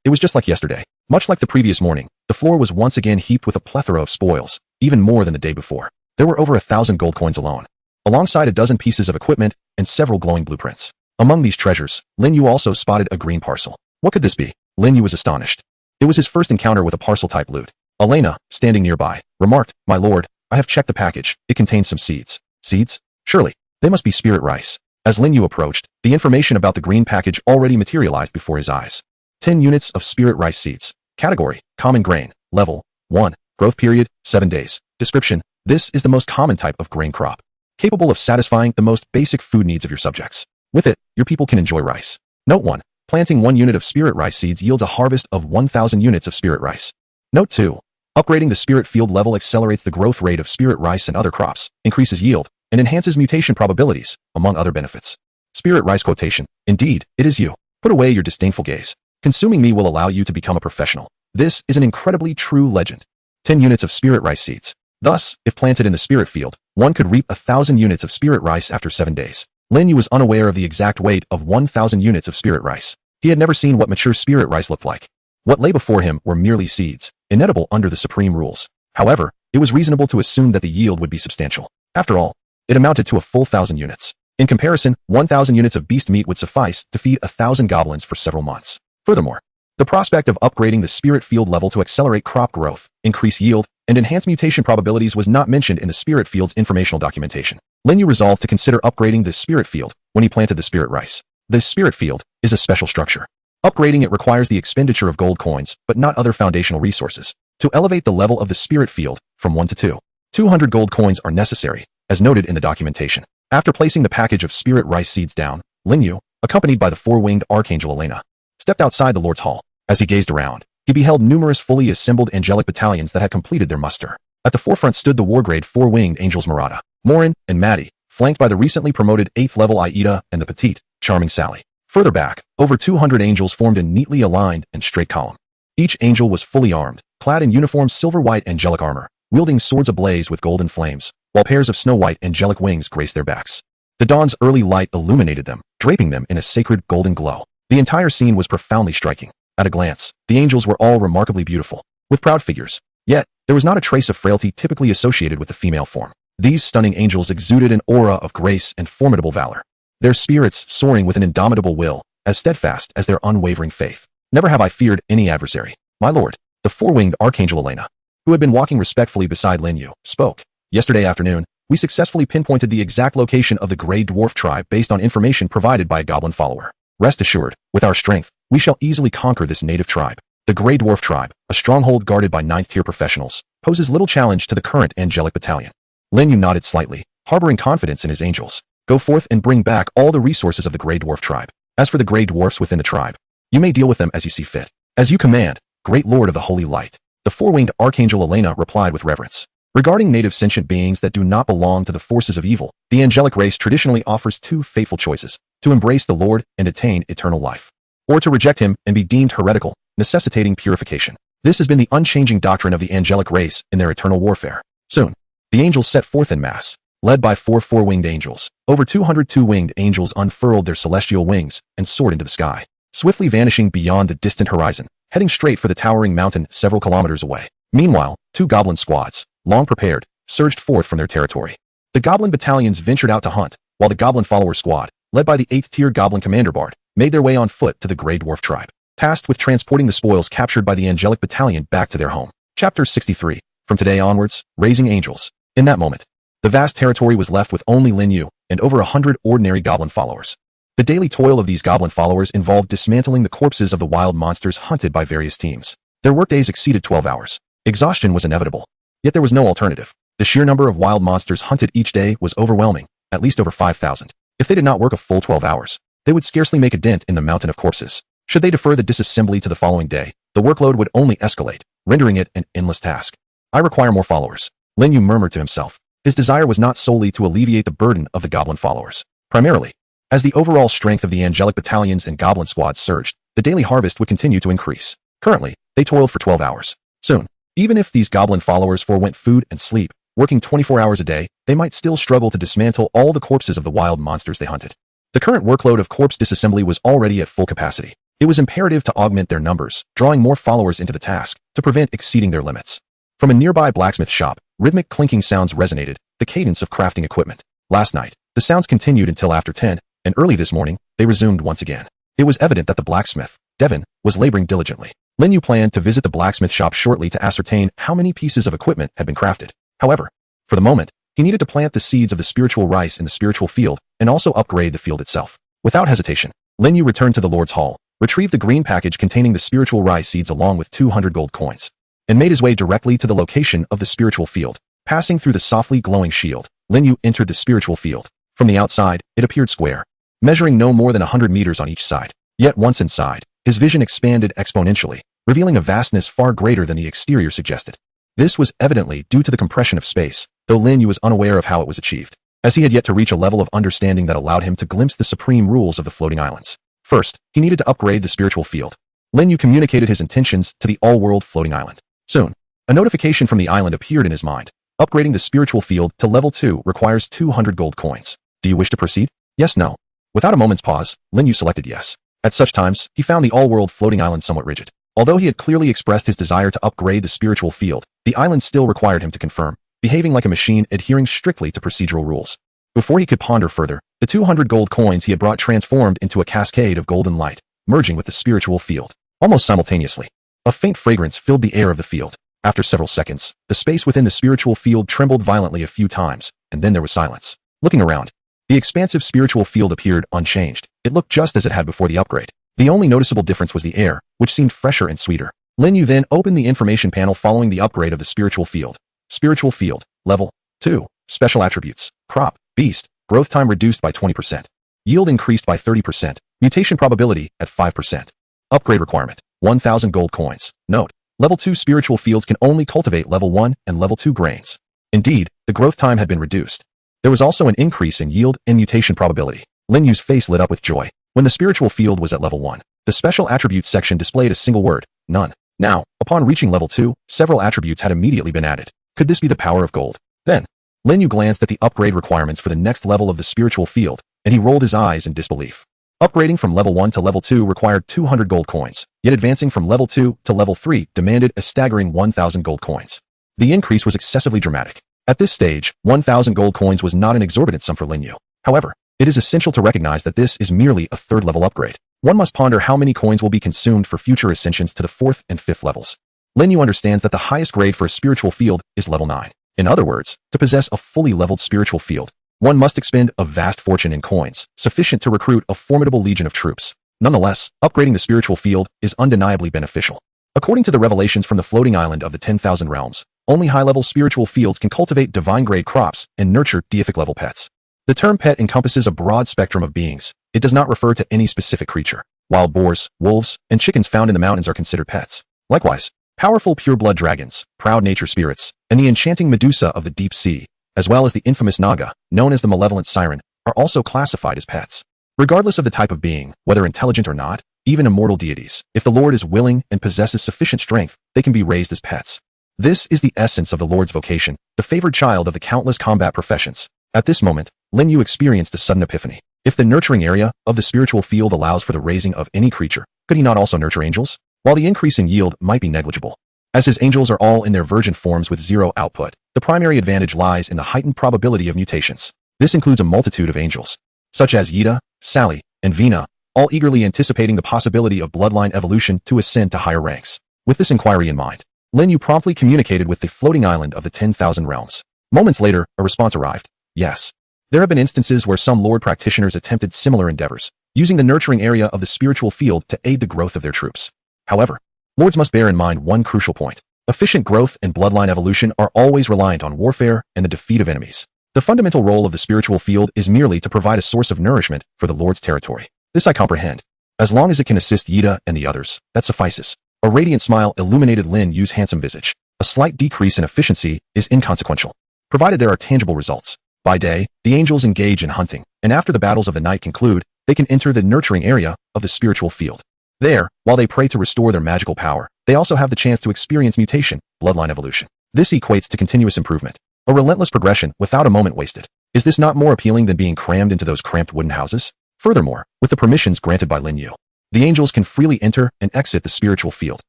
It was just like yesterday. Much like the previous morning, the floor was once again heaped with a plethora of spoils, even more than the day before. There were over 1,000 gold coins alone, alongside a dozen pieces of equipment and several glowing blueprints. Among these treasures, Lin Yu also spotted a green parcel. What could this be? Lin Yu was astonished. It was his first encounter with a parcel-type loot. Elena, standing nearby, remarked, "My lord, I have checked the package. It contains some seeds." "Seeds? Surely, they must be spirit rice." As Lin Yu approached, the information about the green package already materialized before his eyes. 10 units of spirit rice seeds. Category, common grain. Level, 1. Growth period, 7 days. Description, this is the most common type of grain crop, capable of satisfying the most basic food needs of your subjects. With it, your people can enjoy rice. Note 1. Planting 1 unit of spirit rice seeds yields a harvest of 1,000 units of spirit rice. Note 2. Upgrading the spirit field level accelerates the growth rate of spirit rice and other crops, increases yield, and enhances mutation probabilities, among other benefits. Spirit rice quotation. Indeed, it is you. Put away your disdainful gaze. Consuming me will allow you to become a professional. This is an incredibly true legend. 10 units of spirit rice seeds. Thus, if planted in the spirit field, one could reap 1,000 units of spirit rice after 7 days. Lin Yu was unaware of the exact weight of 1,000 units of spirit rice. He had never seen what mature spirit rice looked like. What lay before him were merely seeds, inedible under the supreme rules. However, it was reasonable to assume that the yield would be substantial. After all, it amounted to a full 1,000 units. In comparison, 1,000 units of beast meat would suffice to feed 1,000 goblins for several months. Furthermore, the prospect of upgrading the spirit field level to accelerate crop growth, increase yield, and enhance mutation probabilities was not mentioned in the spirit field's informational documentation. Lin Yu resolved to consider upgrading the spirit field when he planted the spirit rice. This spirit field is a special structure. Upgrading it requires the expenditure of gold coins, but not other foundational resources. To elevate the level of the spirit field from 1 to 2, 200 gold coins are necessary, as noted in the documentation. After placing the package of spirit rice seeds down, Lin Yu, accompanied by the four-winged archangel Elena, stepped outside the Lord's hall. As he gazed around, he beheld numerous fully assembled angelic battalions that had completed their muster. At the forefront stood the war-grade four-winged angels Murata, Morin, and Maddie, flanked by the recently promoted 8th level Aida and the petite, charming Sally. Further back, over 200 angels formed a neatly aligned and straight column. Each angel was fully armed, clad in uniform silver-white angelic armor, wielding swords ablaze with golden flames, while pairs of snow-white angelic wings graced their backs. The dawn's early light illuminated them, draping them in a sacred golden glow. The entire scene was profoundly striking. At a glance, the angels were all remarkably beautiful, with proud figures. Yet, there was not a trace of frailty typically associated with the female form. These stunning angels exuded an aura of grace and formidable valor, their spirits soaring with an indomitable will, as steadfast as their unwavering faith. Never have I feared any adversary, my lord. The four-winged archangel Elena, who had been walking respectfully beside Lin Yu, spoke. Yesterday afternoon, we successfully pinpointed the exact location of the Grey Dwarf tribe based on information provided by a goblin follower. Rest assured, with our strength, we shall easily conquer this native tribe. The Grey Dwarf tribe, a stronghold guarded by 9th-tier professionals, poses little challenge to the current angelic battalion. Lin Yu nodded slightly, harboring confidence in his angels. Go forth and bring back all the resources of the Grey Dwarf tribe. As for the Grey Dwarfs within the tribe, you may deal with them as you see fit. As you command, great lord of the holy light. The four-winged archangel Elena replied with reverence. Regarding native sentient beings that do not belong to the forces of evil, the angelic race traditionally offers two fateful choices: to embrace the Lord and attain eternal life, or to reject him and be deemed heretical, necessitating purification. This has been the unchanging doctrine of the angelic race in their eternal warfare. Soon, the angels set forth en masse, led by four-winged angels. Over 200 two-winged angels unfurled their celestial wings and soared into the sky, swiftly vanishing beyond the distant horizon, heading straight for the towering mountain several kilometers away. Meanwhile, two goblin squads, long prepared, surged forth from their territory. The goblin battalions ventured out to hunt, while the goblin follower squad, led by the 8th-tier goblin commander Bard, made their way on foot to the Grey Dwarf tribe, tasked with transporting the spoils captured by the angelic battalion back to their home. Chapter 63. From today onwards, raising angels. In that moment, the vast territory was left with only Lin Yu and over 100 ordinary goblin followers. The daily toil of these goblin followers involved dismantling the corpses of the wild monsters hunted by various teams. Their workdays exceeded 12 hours. Exhaustion was inevitable. Yet there was no alternative. The sheer number of wild monsters hunted each day was overwhelming, at least over 5,000. If they did not work a full 12 hours, they would scarcely make a dent in the mountain of corpses. Should they defer the disassembly to the following day, the workload would only escalate, rendering it an endless task. I require more followers, Lin Yu murmured to himself. His desire was not solely to alleviate the burden of the goblin followers. Primarily, as the overall strength of the angelic battalions and goblin squads surged, the daily harvest would continue to increase. Currently, they toiled for 12 hours. Soon, even if these goblin followers forewent food and sleep, working 24 hours a day, they might still struggle to dismantle all the corpses of the wild monsters they hunted. The current workload of corpse disassembly was already at full capacity. It was imperative to augment their numbers, drawing more followers into the task, to prevent exceeding their limits. From a nearby blacksmith shop, rhythmic clinking sounds resonated, the cadence of crafting equipment. Last night, the sounds continued until after 10, and early this morning, they resumed once again. It was evident that the blacksmith, Devin, was laboring diligently. Lin Yu planned to visit the blacksmith shop shortly to ascertain how many pieces of equipment had been crafted. However, for the moment, he needed to plant the seeds of the spiritual rice in the spiritual field and also upgrade the field itself. Without hesitation, Lin Yu returned to the Lord's Hall, retrieved the green package containing the spiritual rice seeds along with 200 gold coins, and made his way directly to the location of the spiritual field. Passing through the softly glowing shield, Lin Yu entered the spiritual field. From the outside, it appeared square, measuring no more than 100 meters on each side. Yet once inside, his vision expanded exponentially, revealing a vastness far greater than the exterior suggested. This was evidently due to the compression of space, though Lin Yu was unaware of how it was achieved, as he had yet to reach a level of understanding that allowed him to glimpse the supreme rules of the floating islands. First, he needed to upgrade the spiritual field. Lin Yu communicated his intentions to the all-world floating island. Soon, a notification from the island appeared in his mind. Upgrading the spiritual field to level 2 requires 200 gold coins. Do you wish to proceed? Yes, no. Without a moment's pause, Lin Yu selected yes. At such times, he found the all-world floating island somewhat rigid. Although he had clearly expressed his desire to upgrade the spiritual field, the island still required him to confirm, behaving like a machine adhering strictly to procedural rules. Before he could ponder further, the 200 gold coins he had brought transformed into a cascade of golden light, merging with the spiritual field. Almost simultaneously, a faint fragrance filled the air of the field. After several seconds, the space within the spiritual field trembled violently a few times, and then there was silence. Looking around, the expansive spiritual field appeared unchanged. It looked just as it had before the upgrade. The only noticeable difference was the air, which seemed fresher and sweeter. Lin Yu then opened the information panel following the upgrade of the spiritual field. Spiritual field, level 2. Special attributes, crop, beast, growth time reduced by 20%. Yield increased by 30%. Mutation probability at 5%. Upgrade requirement, 1,000 gold coins. Note, level 2 spiritual fields can only cultivate level 1 and level 2 grains. Indeed, the growth time had been reduced. There was also an increase in yield and mutation probability. Lin Yu's face lit up with joy. When the spiritual field was at level 1, the special attributes section displayed a single word, none. Now, upon reaching level 2, several attributes had immediately been added. Could this be the power of gold? Then, Lin Yu glanced at the upgrade requirements for the next level of the spiritual field, and he rolled his eyes in disbelief. Upgrading from level 1 to level 2 required 200 gold coins, yet advancing from level 2 to level 3 demanded a staggering 1,000 gold coins. The increase was excessively dramatic. At this stage, 1,000 gold coins was not an exorbitant sum for Lin Yu. However, it is essential to recognize that this is merely a third-level upgrade. One must ponder how many coins will be consumed for future ascensions to the 4th and 5th levels. Lin Yu understands that the highest grade for a spiritual field is level 9. In other words, to possess a fully leveled spiritual field, one must expend a vast fortune in coins, sufficient to recruit a formidable legion of troops. Nonetheless, upgrading the spiritual field is undeniably beneficial. According to the revelations from the floating island of the 10,000 realms, only high-level spiritual fields can cultivate divine-grade crops and nurture deific-level pets. The term pet encompasses a broad spectrum of beings. It does not refer to any specific creature. Wild boars, wolves, and chickens found in the mountains are considered pets. Likewise, powerful pure-blood dragons, proud nature spirits, and the enchanting Medusa of the deep sea, as well as the infamous Naga, known as the malevolent siren, are also classified as pets. Regardless of the type of being, whether intelligent or not, even immortal deities, if the Lord is willing and possesses sufficient strength, they can be raised as pets. This is the essence of the Lord's vocation, the favored child of the countless combat professions. At this moment, Lin Yu experienced a sudden epiphany. If the nurturing area of the spiritual field allows for the raising of any creature, could he not also nurture angels? While the increase in yield might be negligible, as his angels are all in their virgin forms with zero output, the primary advantage lies in the heightened probability of mutations. This includes a multitude of angels, such as Yida, Sally, and Vina, all eagerly anticipating the possibility of bloodline evolution to ascend to higher ranks. With this inquiry in mind, Lin Yu promptly communicated with the floating island of the 10,000 realms. Moments later, a response arrived. Yes. There have been instances where some Lord practitioners attempted similar endeavors, using the nurturing area of the spiritual field to aid the growth of their troops. However, Lords must bear in mind one crucial point. Efficient growth and bloodline evolution are always reliant on warfare and the defeat of enemies. The fundamental role of the spiritual field is merely to provide a source of nourishment for the Lord's territory. This I comprehend. As long as it can assist Yida and the others, that suffices. A radiant smile illuminated Lin Yu's handsome visage. A slight decrease in efficiency is inconsequential, provided there are tangible results. By day, the angels engage in hunting, and after the battles of the night conclude, they can enter the nurturing area of the spiritual field. There, while they pray to restore their magical power, they also have the chance to experience mutation, bloodline evolution. This equates to continuous improvement, a relentless progression without a moment wasted. Is this not more appealing than being crammed into those cramped wooden houses? Furthermore, with the permissions granted by Lin Yu, the angels can freely enter and exit the spiritual field.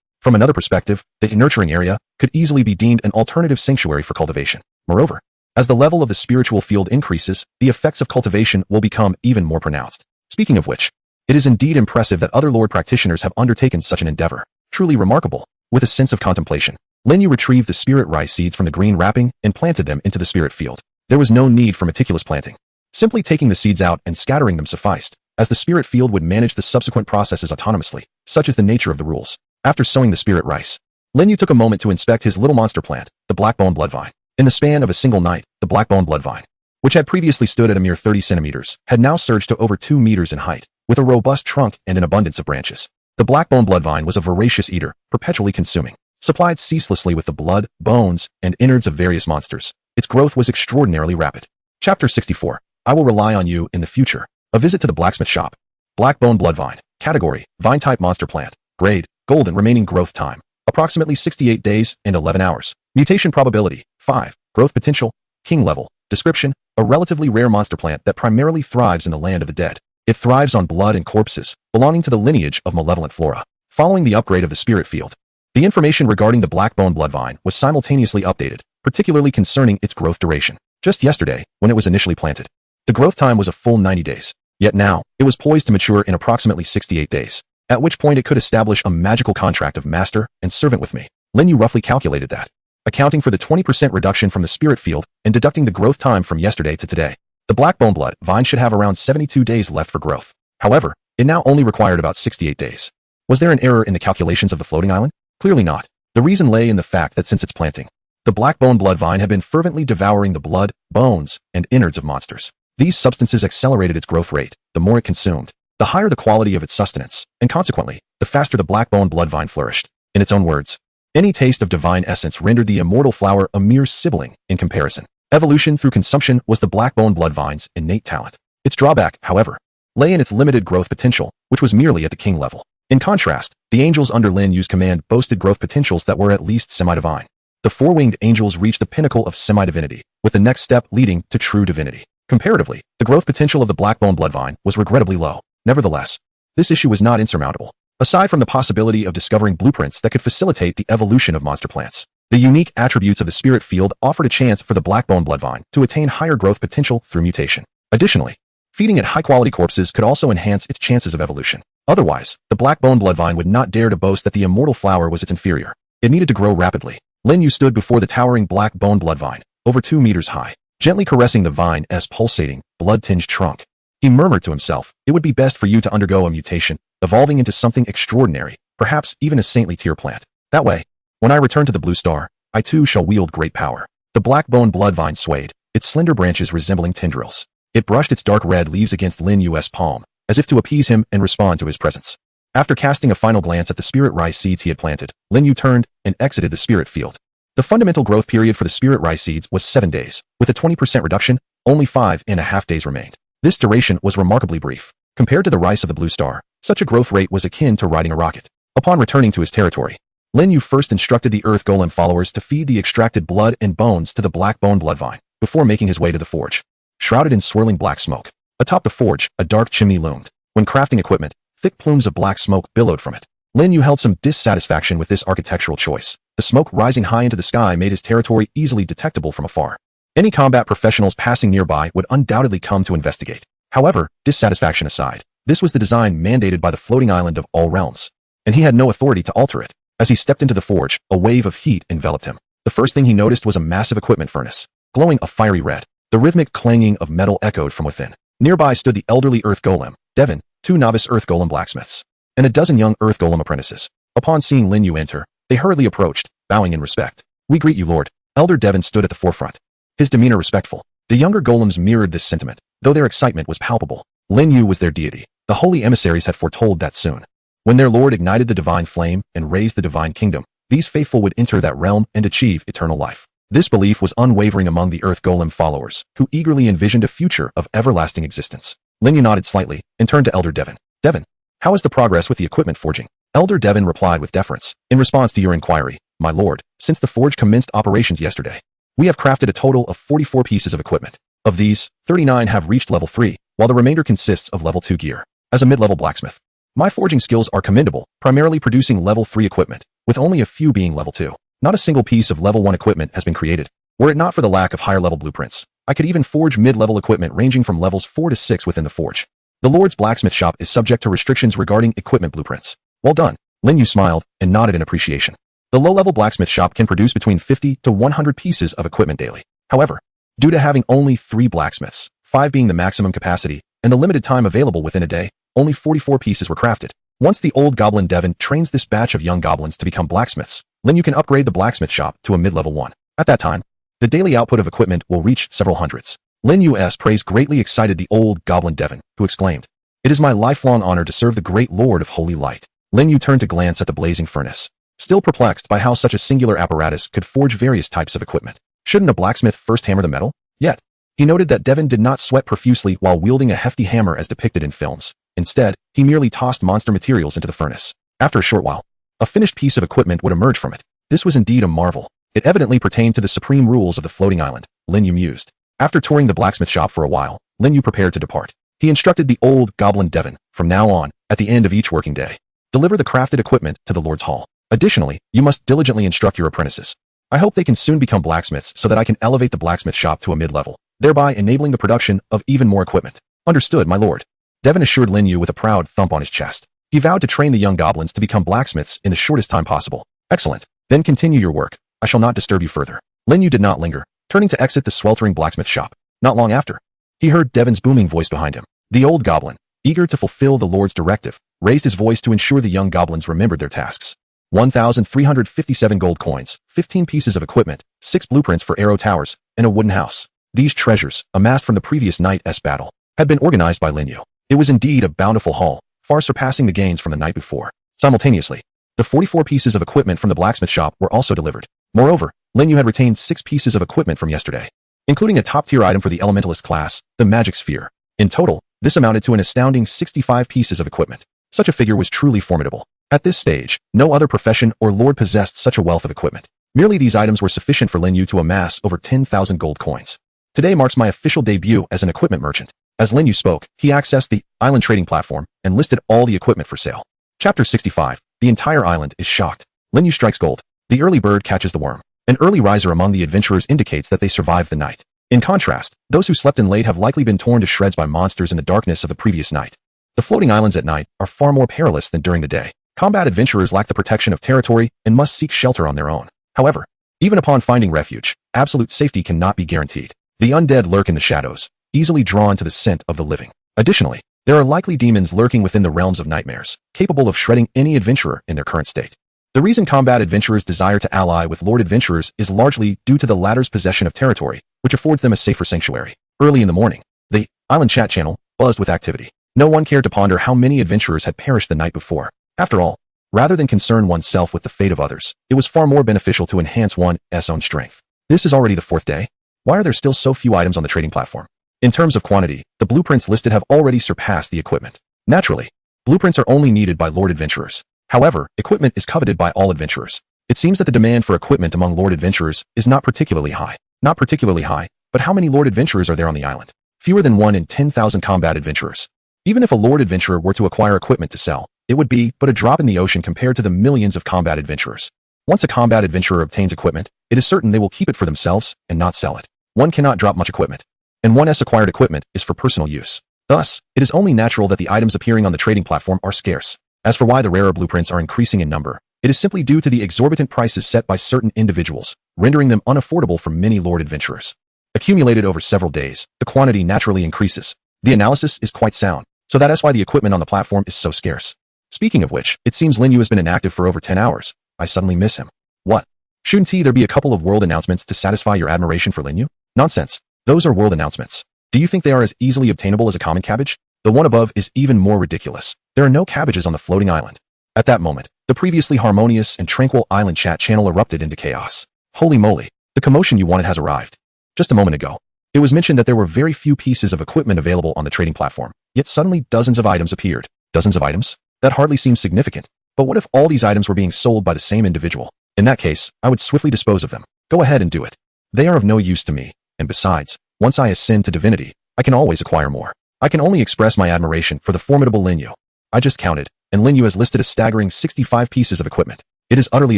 From another perspective, the nurturing area could easily be deemed an alternative sanctuary for cultivation. Moreover, as the level of the spiritual field increases, the effects of cultivation will become even more pronounced. Speaking of which, it is indeed impressive that other Lord practitioners have undertaken such an endeavor. Truly remarkable. With a sense of contemplation, Lin Yu retrieved the spirit rice seeds from the green wrapping and planted them into the spirit field. There was no need for meticulous planting. Simply taking the seeds out and scattering them sufficed, as the spirit field would manage the subsequent processes autonomously. Such is the nature of the rules. After sowing the spirit rice, Lin Yu took a moment to inspect his little monster plant, the blackbone bloodvine. In the span of a single night, the blackbone bloodvine, which had previously stood at a mere 30 centimeters, had now surged to over 2 meters in height, with a robust trunk and an abundance of branches. The blackbone bloodvine was a voracious eater, perpetually consuming, supplied ceaselessly with the blood, bones, and innards of various monsters. Its growth was extraordinarily rapid. Chapter 64. I will rely on you in the future. A visit to the blacksmith shop. Blackbone bloodvine. Category: vine-type monster plant. Grade: golden. Remaining growth time: approximately 68 days and 11 hours. Mutation probability: 5. Growth potential: king level. Description: a relatively rare monster plant that primarily thrives in the land of the dead. It thrives on blood and corpses, belonging to the lineage of malevolent flora. Following the upgrade of the spirit field, the information regarding the blackbone bloodvine was simultaneously updated, particularly concerning its growth duration. Just yesterday, when it was initially planted, the growth time was a full 90 days. Yet now, it was poised to mature in approximately 68 days, at which point it could establish a magical contract of master and servant with me. Lin Yu roughly calculated that, accounting for the 20% reduction from the spirit field and deducting the growth time from yesterday to today, the blackbone blood vine should have around 72 days left for growth. However, it now only required about 68 days. Was there an error in the calculations of the floating island? Clearly not. The reason lay in the fact that since its planting, the blackbone blood vine had been fervently devouring the blood, bones, and innards of monsters. These substances accelerated its growth rate. The more it consumed, the higher the quality of its sustenance, and consequently, the faster the blackbone blood vine flourished. In its own words, any taste of divine essence rendered the immortal flower a mere sibling in comparison. Evolution through consumption was the blackbone bloodvine's innate talent. Its drawback, however, lay in its limited growth potential, which was merely at the king level. In contrast, the angels under Lin Yu's command boasted growth potentials that were at least semi-divine. The four-winged angels reached the pinnacle of semi-divinity, with the next step leading to true divinity. Comparatively, the growth potential of the Blackbone Bloodvine was regrettably low. Nevertheless, this issue was not insurmountable. Aside from the possibility of discovering blueprints that could facilitate the evolution of monster plants, the unique attributes of the spirit field offered a chance for the Blackbone Bloodvine to attain higher growth potential through mutation. Additionally, feeding it high-quality corpses could also enhance its chances of evolution. Otherwise, the Blackbone Bloodvine would not dare to boast that the immortal flower was its inferior. It needed to grow rapidly. Lin Yu stood before the towering Blackbone Bloodvine, over 2 meters high, gently caressing the vine's pulsating, blood-tinged trunk. He murmured to himself, "It would be best for you to undergo a mutation, evolving into something extraordinary, perhaps even a saintly tier plant. That way, when I return to the Blue Star, I too shall wield great power." The Blackbone Bloodvine swayed, its slender branches resembling tendrils. It brushed its dark red leaves against Lin Yu's palm, as if to appease him and respond to his presence. After casting a final glance at the spirit rice seeds he had planted, Lin Yu turned and exited the spirit field. The fundamental growth period for the spirit rice seeds was 7 days. With a 20% reduction, only 5.5 days remained. This duration was remarkably brief. Compared to the rice of the Blue Star, such a growth rate was akin to riding a rocket. Upon returning to his territory, Lin Yu first instructed the Earth Golem followers to feed the extracted blood and bones to the Blackbone Bloodvine, before making his way to the forge. Shrouded in swirling black smoke, atop the forge, a dark chimney loomed. When crafting equipment, thick plumes of black smoke billowed from it. Lin Yu held some dissatisfaction with this architectural choice. The smoke rising high into the sky made his territory easily detectable from afar. Any combat professionals passing nearby would undoubtedly come to investigate. However, dissatisfaction aside, this was the design mandated by the floating island of all realms, and he had no authority to alter it. As he stepped into the forge, a wave of heat enveloped him. The first thing he noticed was a massive equipment furnace, glowing a fiery red. The rhythmic clanging of metal echoed from within. Nearby stood the elderly Earth Golem, Devin, 2 novice Earth Golem blacksmiths, and a dozen young Earth Golem apprentices. Upon seeing Lin Yu enter, they hurriedly approached, bowing in respect. "We greet you, Lord." Elder Devin stood at the forefront, his demeanor respectful. The younger golems mirrored this sentiment, though their excitement was palpable. Lin Yu was their deity. The holy emissaries had foretold that soon, when their lord ignited the divine flame and raised the divine kingdom, these faithful would enter that realm and achieve eternal life. This belief was unwavering among the Earth Golem followers, who eagerly envisioned a future of everlasting existence. Lin Yu nodded slightly and turned to Elder Devin. "Devin, how is the progress with the equipment forging?" Elder Devin replied with deference. "In response to your inquiry, my lord, since the forge commenced operations yesterday, we have crafted a total of 44 pieces of equipment. Of these, 39 have reached level 3, while the remainder consists of level 2 gear. As a mid-level blacksmith, my forging skills are commendable, primarily producing level 3 equipment, with only a few being level 2. Not a single piece of level 1 equipment has been created. Were it not for the lack of higher-level blueprints, I could even forge mid-level equipment ranging from levels 4 to 6 within the forge. The Lord's blacksmith shop is subject to restrictions regarding equipment blueprints." "Well done." Lin Yu smiled and nodded in appreciation. The low-level blacksmith shop can produce between 50 to 100 pieces of equipment daily. However, due to having only 3 blacksmiths, 5 being the maximum capacity, and the limited time available within a day, only 44 pieces were crafted. Once the old goblin Devin trains this batch of young goblins to become blacksmiths, Lin Yu can upgrade the blacksmith shop to a mid-level 1. At that time, the daily output of equipment will reach several hundreds. Lin Yu's praise greatly excited the old goblin Devin, who exclaimed, "It is my lifelong honor to serve the great Lord of Holy Light." Lin Yu turned to glance at the blazing furnace, still perplexed by how such a singular apparatus could forge various types of equipment. Shouldn't a blacksmith first hammer the metal? Yet, he noted that Devin did not sweat profusely while wielding a hefty hammer as depicted in films. Instead, he merely tossed monster materials into the furnace. After a short while, a finished piece of equipment would emerge from it. This was indeed a marvel. It evidently pertained to the supreme rules of the floating island, Lin Yu mused. After touring the blacksmith shop for a while, Lin Yu prepared to depart. He instructed the old goblin Devin, from now on, at the end of each working day, deliver the crafted equipment to the Lord's Hall. Additionally, you must diligently instruct your apprentices. I hope they can soon become blacksmiths so that I can elevate the blacksmith shop to a mid-level, thereby enabling the production of even more equipment. Understood, my lord. Devin assured Lin Yu with a proud thump on his chest. He vowed to train the young goblins to become blacksmiths in the shortest time possible. Excellent. Then continue your work. I shall not disturb you further. Lin Yu did not linger, turning to exit the sweltering blacksmith shop. Not long after, he heard Devin's booming voice behind him. The old goblin, eager to fulfill the Lord's directive, raised his voice to ensure the young goblins remembered their tasks. 1,357 gold coins, 15 pieces of equipment, 6 blueprints for arrow towers, and a wooden house. These treasures, amassed from the previous night's battle, had been organized by Lin Yu. It was indeed a bountiful haul, far surpassing the gains from the night before. Simultaneously, the 44 pieces of equipment from the blacksmith shop were also delivered. Moreover, Lin Yu had retained 6 pieces of equipment from yesterday, including a top-tier item for the elementalist class, the magic sphere. In total, this amounted to an astounding 65 pieces of equipment. Such a figure was truly formidable. At this stage, no other profession or lord possessed such a wealth of equipment. Merely these items were sufficient for Lin Yu to amass over 10,000 gold coins. Today marks my official debut as an equipment merchant. As Lin Yu spoke, he accessed the island trading platform and listed all the equipment for sale. Chapter 65. The entire island is shocked. Lin Yu strikes gold. The early bird catches the worm. An early riser among the adventurers indicates that they survived the night. In contrast, those who slept in late have likely been torn to shreds by monsters in the darkness of the previous night. The floating islands at night are far more perilous than during the day. Combat adventurers lack the protection of territory and must seek shelter on their own. However, even upon finding refuge, absolute safety cannot be guaranteed. The undead lurk in the shadows, easily drawn to the scent of the living. Additionally, there are likely demons lurking within the realms of nightmares, capable of shredding any adventurer in their current state. The reason combat adventurers desire to ally with Lord Adventurers is largely due to the latter's possession of territory, which affords them a safer sanctuary. Early in the morning, the island chat channel buzzed with activity. No one cared to ponder how many adventurers had perished the night before. After all, rather than concern oneself with the fate of others, it was far more beneficial to enhance one's own strength. This is already the 4th day. Why are there still so few items on the trading platform? In terms of quantity, the blueprints listed have already surpassed the equipment. Naturally, blueprints are only needed by Lord Adventurers. However, equipment is coveted by all adventurers. It seems that the demand for equipment among Lord Adventurers is not particularly high. Not particularly high, but how many Lord Adventurers are there on the island? Fewer than 1 in 10,000 combat adventurers. Even if a Lord Adventurer were to acquire equipment to sell, it would be but a drop in the ocean compared to the millions of combat adventurers. Once a combat adventurer obtains equipment, it is certain they will keep it for themselves and not sell it. One cannot drop much equipment, and one's acquired equipment is for personal use. Thus, it is only natural that the items appearing on the trading platform are scarce. As for why the rarer blueprints are increasing in number, it is simply due to the exorbitant prices set by certain individuals, rendering them unaffordable for many Lord Adventurers. Accumulated over several days, the quantity naturally increases. The analysis is quite sound, so that is why the equipment on the platform is so scarce. Speaking of which, it seems Lin Yu has been inactive for over 10 hours. I suddenly miss him. What? Shouldn't there be a couple of world announcements to satisfy your admiration for Lin Yu? Nonsense. Those are world announcements. Do you think they are as easily obtainable as a common cabbage? The one above is even more ridiculous. There are no cabbages on the floating island. At that moment, the previously harmonious and tranquil island chat channel erupted into chaos. Holy moly, the commotion you wanted has arrived. Just a moment ago, it was mentioned that there were very few pieces of equipment available on the trading platform, yet suddenly dozens of items appeared. Dozens of items? That hardly seems significant. But what if all these items were being sold by the same individual? In that case, I would swiftly dispose of them. Go ahead and do it. They are of no use to me, and besides, once I ascend to divinity, I can always acquire more. I can only express my admiration for the formidable Lin Yu. I just counted, and Lin Yu has listed a staggering 65 pieces of equipment. It is utterly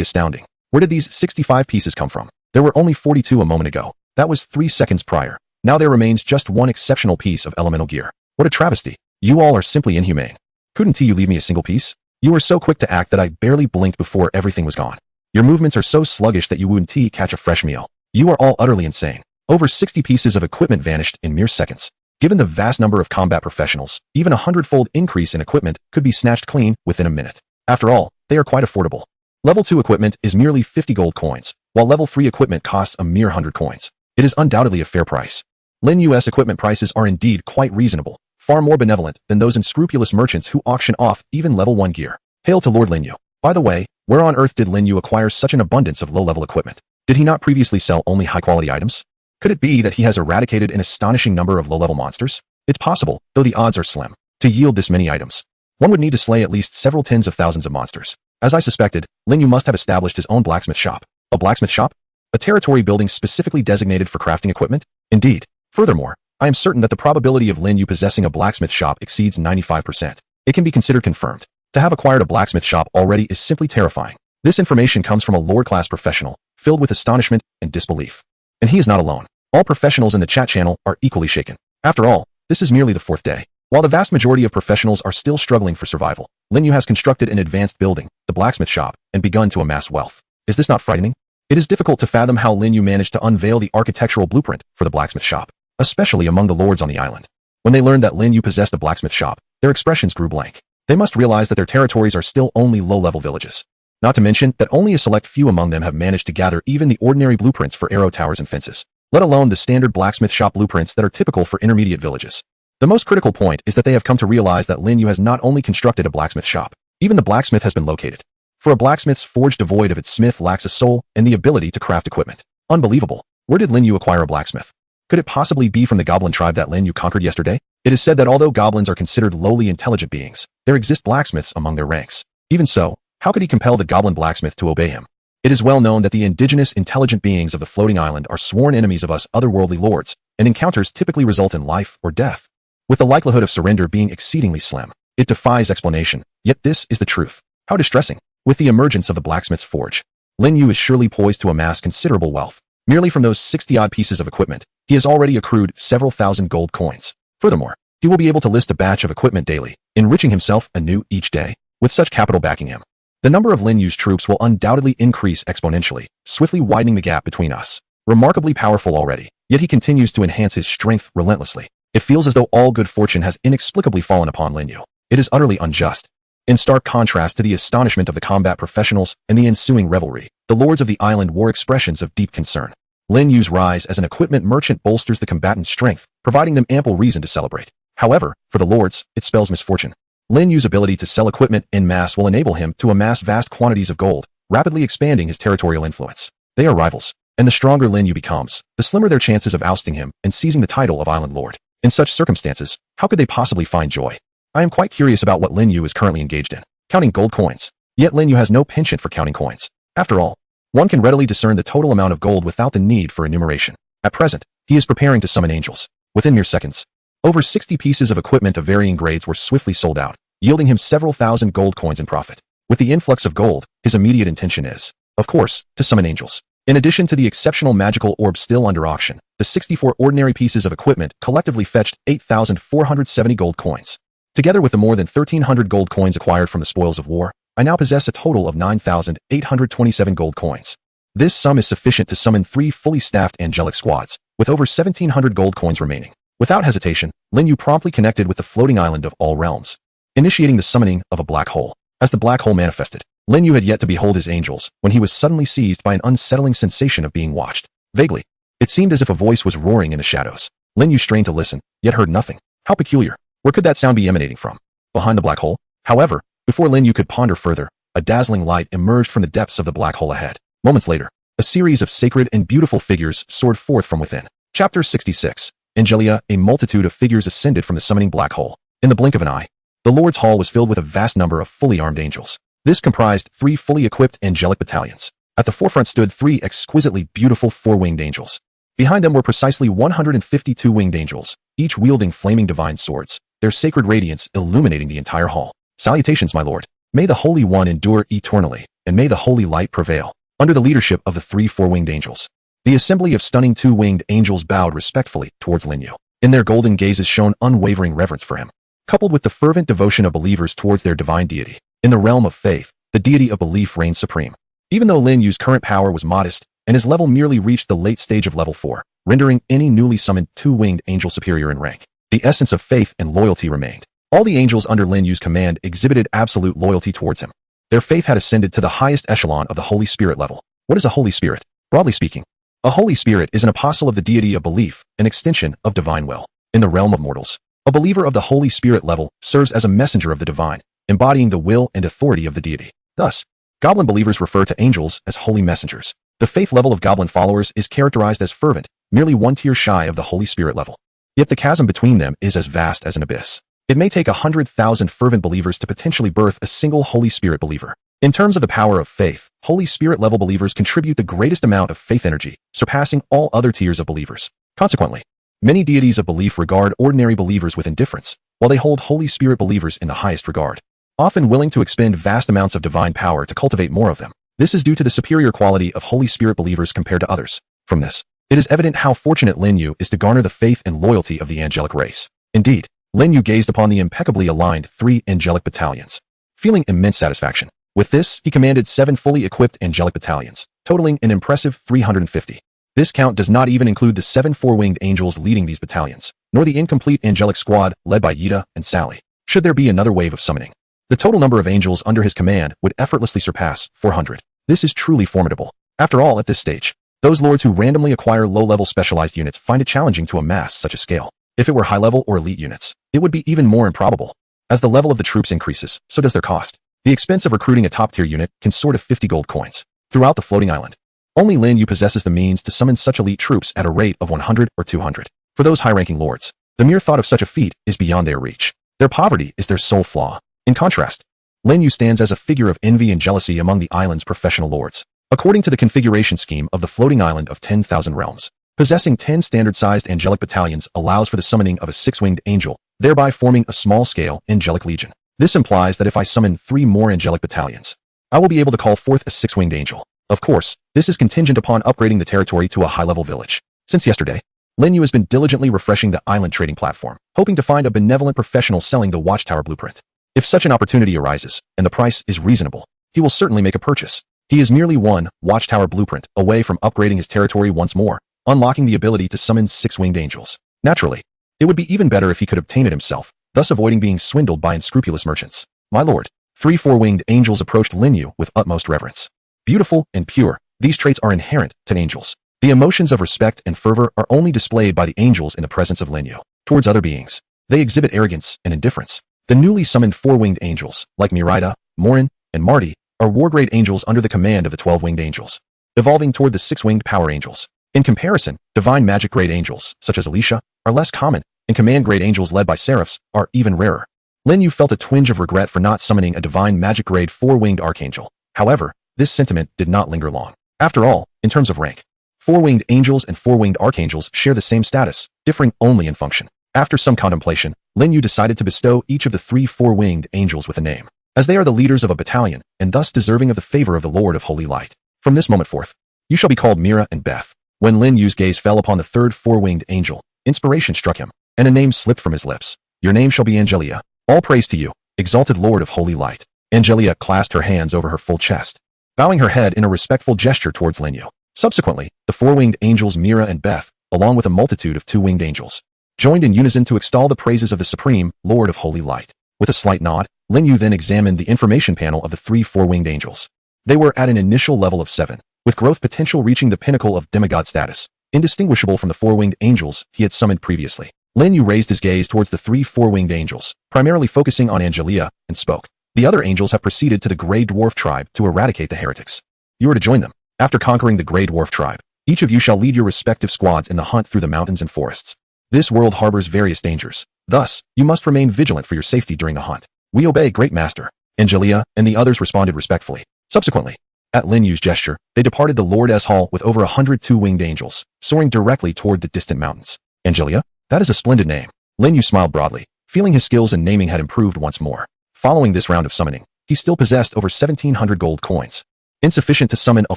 astounding. Where did these 65 pieces come from? There were only 42 a moment ago. That was 3 seconds prior. Now there remains just one exceptional piece of elemental gear. What a travesty. You all are simply inhumane. Couldn't you leave me a single piece? You were so quick to act that I barely blinked before everything was gone. Your movements are so sluggish that you wouldn't catch a fresh meal. You are all utterly insane. Over 60 pieces of equipment vanished in mere seconds. Given the vast number of combat professionals, even a 100-fold increase in equipment could be snatched clean within a minute. After all, they are quite affordable. Level 2 equipment is merely 50 gold coins, while level 3 equipment costs a mere 100 coins. It is undoubtedly a fair price. Lin Yu's equipment prices are indeed quite reasonable, far more benevolent than those unscrupulous merchants who auction off even level 1 gear. Hail to Lord Lin Yu. By the way, where on earth did Lin Yu acquire such an abundance of low-level equipment? Did he not previously sell only high-quality items? Could it be that he has eradicated an astonishing number of low-level monsters? It's possible, though the odds are slim, to yield this many items. One would need to slay at least several tens of thousands of monsters. As I suspected, Lin Yu must have established his own blacksmith shop. A blacksmith shop? A territory building specifically designated for crafting equipment? Indeed. Furthermore, I am certain that the probability of Lin Yu possessing a blacksmith shop exceeds 95%. It can be considered confirmed. To have acquired a blacksmith shop already is simply terrifying. This information comes from a lord-class professional, filled with astonishment and disbelief. And he is not alone. All professionals in the chat channel are equally shaken. After all, this is merely the 4th day. While the vast majority of professionals are still struggling for survival, Lin Yu has constructed an advanced building, the blacksmith shop, and begun to amass wealth. Is this not frightening? It is difficult to fathom how Lin Yu managed to unveil the architectural blueprint for the blacksmith shop, especially among the lords on the island. When they learned that Lin Yu possessed a blacksmith shop, their expressions grew blank. They must realize that their territories are still only low-level villages. Not to mention that only a select few among them have managed to gather even the ordinary blueprints for arrow towers and fences, let alone the standard blacksmith shop blueprints that are typical for intermediate villages. The most critical point is that they have come to realize that Lin Yu has not only constructed a blacksmith shop, even the blacksmith has been located. For a blacksmith's forge devoid of its smith lacks a soul and the ability to craft equipment. Unbelievable. Where did Lin Yu acquire a blacksmith? Could it possibly be from the goblin tribe that Lin Yu conquered yesterday? It is said that although goblins are considered lowly intelligent beings, there exist blacksmiths among their ranks. Even so, how could he compel the goblin blacksmith to obey him? It is well known that the indigenous intelligent beings of the floating island are sworn enemies of us otherworldly lords, and encounters typically result in life or death, with the likelihood of surrender being exceedingly slim. It defies explanation, yet this is the truth. How distressing. With the emergence of the blacksmith's forge, Lin Yu is surely poised to amass considerable wealth. Merely from those 60-odd pieces of equipment, he has already accrued several thousand gold coins. Furthermore, he will be able to list a batch of equipment daily, enriching himself anew each day. With such capital backing him, the number of Lin Yu's troops will undoubtedly increase exponentially, swiftly widening the gap between us. Remarkably powerful already, yet he continues to enhance his strength relentlessly. It feels as though all good fortune has inexplicably fallen upon Lin Yu. It is utterly unjust. In stark contrast to the astonishment of the combat professionals and the ensuing revelry, the lords of the island wore expressions of deep concern. Lin Yu's rise as an equipment merchant bolsters the combatant's strength, providing them ample reason to celebrate. However, for the lords, it spells misfortune. Lin Yu's ability to sell equipment en masse will enable him to amass vast quantities of gold, rapidly expanding his territorial influence. They are rivals, and the stronger Lin Yu becomes, the slimmer their chances of ousting him and seizing the title of Island Lord. In such circumstances, how could they possibly find joy? I am quite curious about what Lin Yu is currently engaged in, counting gold coins. Yet Lin Yu has no penchant for counting coins. After all, one can readily discern the total amount of gold without the need for enumeration. At present, he is preparing to summon angels. Within mere seconds, over 60 pieces of equipment of varying grades were swiftly sold out, yielding him several thousand gold coins in profit. With the influx of gold, his immediate intention is, of course, to summon angels. In addition to the exceptional magical orb still under auction, the 64 ordinary pieces of equipment collectively fetched 8,470 gold coins. Together with the more than 1,300 gold coins acquired from the spoils of war, I now possess a total of 9,827 gold coins. This sum is sufficient to summon 3 fully staffed angelic squads, with over 1,700 gold coins remaining. Without hesitation, Lin Yu promptly connected with the floating island of all realms, initiating the summoning of a black hole. As the black hole manifested, Lin Yu had yet to behold his angels when he was suddenly seized by an unsettling sensation of being watched. Vaguely, it seemed as if a voice was roaring in the shadows. Lin Yu strained to listen, yet heard nothing. How peculiar. Where could that sound be emanating from? Behind the black hole? However, before Lin Yu could ponder further, a dazzling light emerged from the depths of the black hole ahead. Moments later, a series of sacred and beautiful figures soared forth from within. Chapter 66. Angelia, a multitude of figures ascended from the summoning black hole. In the blink of an eye, the Lord's Hall was filled with a vast number of fully armed angels. This comprised 3 fully equipped angelic battalions. At the forefront stood 3 exquisitely beautiful 4-winged angels. Behind them were precisely 152 winged angels, each wielding flaming divine swords, their sacred radiance illuminating the entire hall. Salutations, my lord. May the Holy One endure eternally, and may the holy light prevail. Under the leadership of the 3 4-winged angels, the assembly of stunning 2-winged angels bowed respectfully towards Lin Yu. In their golden gazes shone unwavering reverence for him, coupled with the fervent devotion of believers towards their divine deity. In the realm of faith, the deity of belief reigned supreme. Even though Lin Yu's current power was modest, and his level merely reached the late stage of level 4, rendering any newly summoned 2-winged angel superior in rank, the essence of faith and loyalty remained. All the angels under Lin Yu's command exhibited absolute loyalty towards him. Their faith had ascended to the highest echelon of the Holy Spirit level. What is a Holy Spirit? Broadly speaking, a Holy Spirit is an apostle of the deity of belief, an extension of divine will. In the realm of mortals, a believer of the Holy Spirit level serves as a messenger of the divine, embodying the will and authority of the deity. Thus, goblin believers refer to angels as holy messengers. The faith level of goblin followers is characterized as fervent, merely 1 tier shy of the Holy Spirit level. Yet the chasm between them is as vast as an abyss. It may take 100,000 fervent believers to potentially birth a single Holy Spirit believer. In terms of the power of faith, Holy Spirit level believers contribute the greatest amount of faith energy, surpassing all other tiers of believers. Consequently, many deities of belief regard ordinary believers with indifference, while they hold Holy Spirit believers in the highest regard, often willing to expend vast amounts of divine power to cultivate more of them. This is due to the superior quality of Holy Spirit believers compared to others. From this, it is evident how fortunate Lin Yu is to garner the faith and loyalty of the angelic race. Indeed, Lin Yu gazed upon the impeccably aligned 3 angelic battalions, feeling immense satisfaction. With this, he commanded 7 fully equipped angelic battalions, totaling an impressive 350. This count does not even include the 7 4-winged angels leading these battalions, nor the incomplete angelic squad led by Yida and Sally. Should there be another wave of summoning, the total number of angels under his command would effortlessly surpass 400. This is truly formidable. After all, at this stage, those lords who randomly acquire low-level specialized units find it challenging to amass such a scale. If it were high-level or elite units, it would be even more improbable. As the level of the troops increases, so does their cost. The expense of recruiting a top-tier unit can soar to 50 gold coins. Throughout the floating island, only Lin Yu possesses the means to summon such elite troops at a rate of 100 or 200. For those high-ranking lords, the mere thought of such a feat is beyond their reach. Their poverty is their sole flaw. In contrast, Lin Yu stands as a figure of envy and jealousy among the island's professional lords. According to the configuration scheme of the floating island of 10,000 realms, possessing 10 standard-sized angelic battalions allows for the summoning of a 6-winged angel, thereby forming a small-scale angelic legion. This implies that if I summon 3 more angelic battalions, I will be able to call forth a 6-winged angel. Of course, this is contingent upon upgrading the territory to a high-level village. Since yesterday, Lin Yu has been diligently refreshing the island trading platform, hoping to find a benevolent professional selling the Watchtower blueprint. If such an opportunity arises, and the price is reasonable, he will certainly make a purchase. He is merely one Watchtower blueprint away from upgrading his territory once more, unlocking the ability to summon 6-winged angels. Naturally, it would be even better if he could obtain it himself, thus avoiding being swindled by unscrupulous merchants. My lord, 3 4-winged angels approached Lin Yu with utmost reverence. Beautiful and pure, these traits are inherent to angels. The emotions of respect and fervor are only displayed by the angels in the presence of Lin Yu. Towards other beings, they exhibit arrogance and indifference. The newly summoned 4-winged angels, like Mirida, Morin, and Marty, are war-grade angels under the command of the 12-winged angels, evolving toward the 6-winged power angels. In comparison, divine magic-grade angels, such as Alicia, are less common, and command-grade angels led by seraphs are even rarer. Lin Yu felt a twinge of regret for not summoning a divine magic-grade 4-winged archangel. However, this sentiment did not linger long. After all, in terms of rank, 4-winged angels and 4-winged archangels share the same status, differing only in function. After some contemplation, Lin Yu decided to bestow each of the 3 4-winged angels with a name, as they are the leaders of a battalion, and thus deserving of the favor of the Lord of Holy Light. From this moment forth, you shall be called Mira and Beth. When Lin Yu's gaze fell upon the 3rd 4-winged angel, inspiration struck him, and a name slipped from his lips. Your name shall be Angelia. All praise to you, exalted Lord of Holy Light. Angelia clasped her hands over her full chest, bowing her head in a respectful gesture towards Lin Yu. Subsequently, the 4-winged angels Mira and Beth, along with a multitude of 2-winged angels, joined in unison to extol the praises of the Supreme Lord of Holy Light. With a slight nod, Lin Yu then examined the information panel of the 3 4-winged angels. They were at an initial level of 7, with growth potential reaching the pinnacle of demigod status, indistinguishable from the 4-winged angels he had summoned previously. Lin Yu raised his gaze towards the 3 4-winged angels, primarily focusing on Angelia, and spoke. The other angels have proceeded to the Grey Dwarf tribe to eradicate the heretics. You are to join them. After conquering the Grey Dwarf tribe, each of you shall lead your respective squads in the hunt through the mountains and forests. This world harbors various dangers. Thus, you must remain vigilant for your safety during the hunt. We obey, Great Master. Angelia and the others responded respectfully. Subsequently, at Lin Yu's gesture, they departed the Lord's Hall with over 100 2-winged angels, soaring directly toward the distant mountains. Angelia? That is a splendid name. Lin Yu smiled broadly, feeling his skills in naming had improved once more. Following this round of summoning, he still possessed over 1,700 gold coins, insufficient to summon a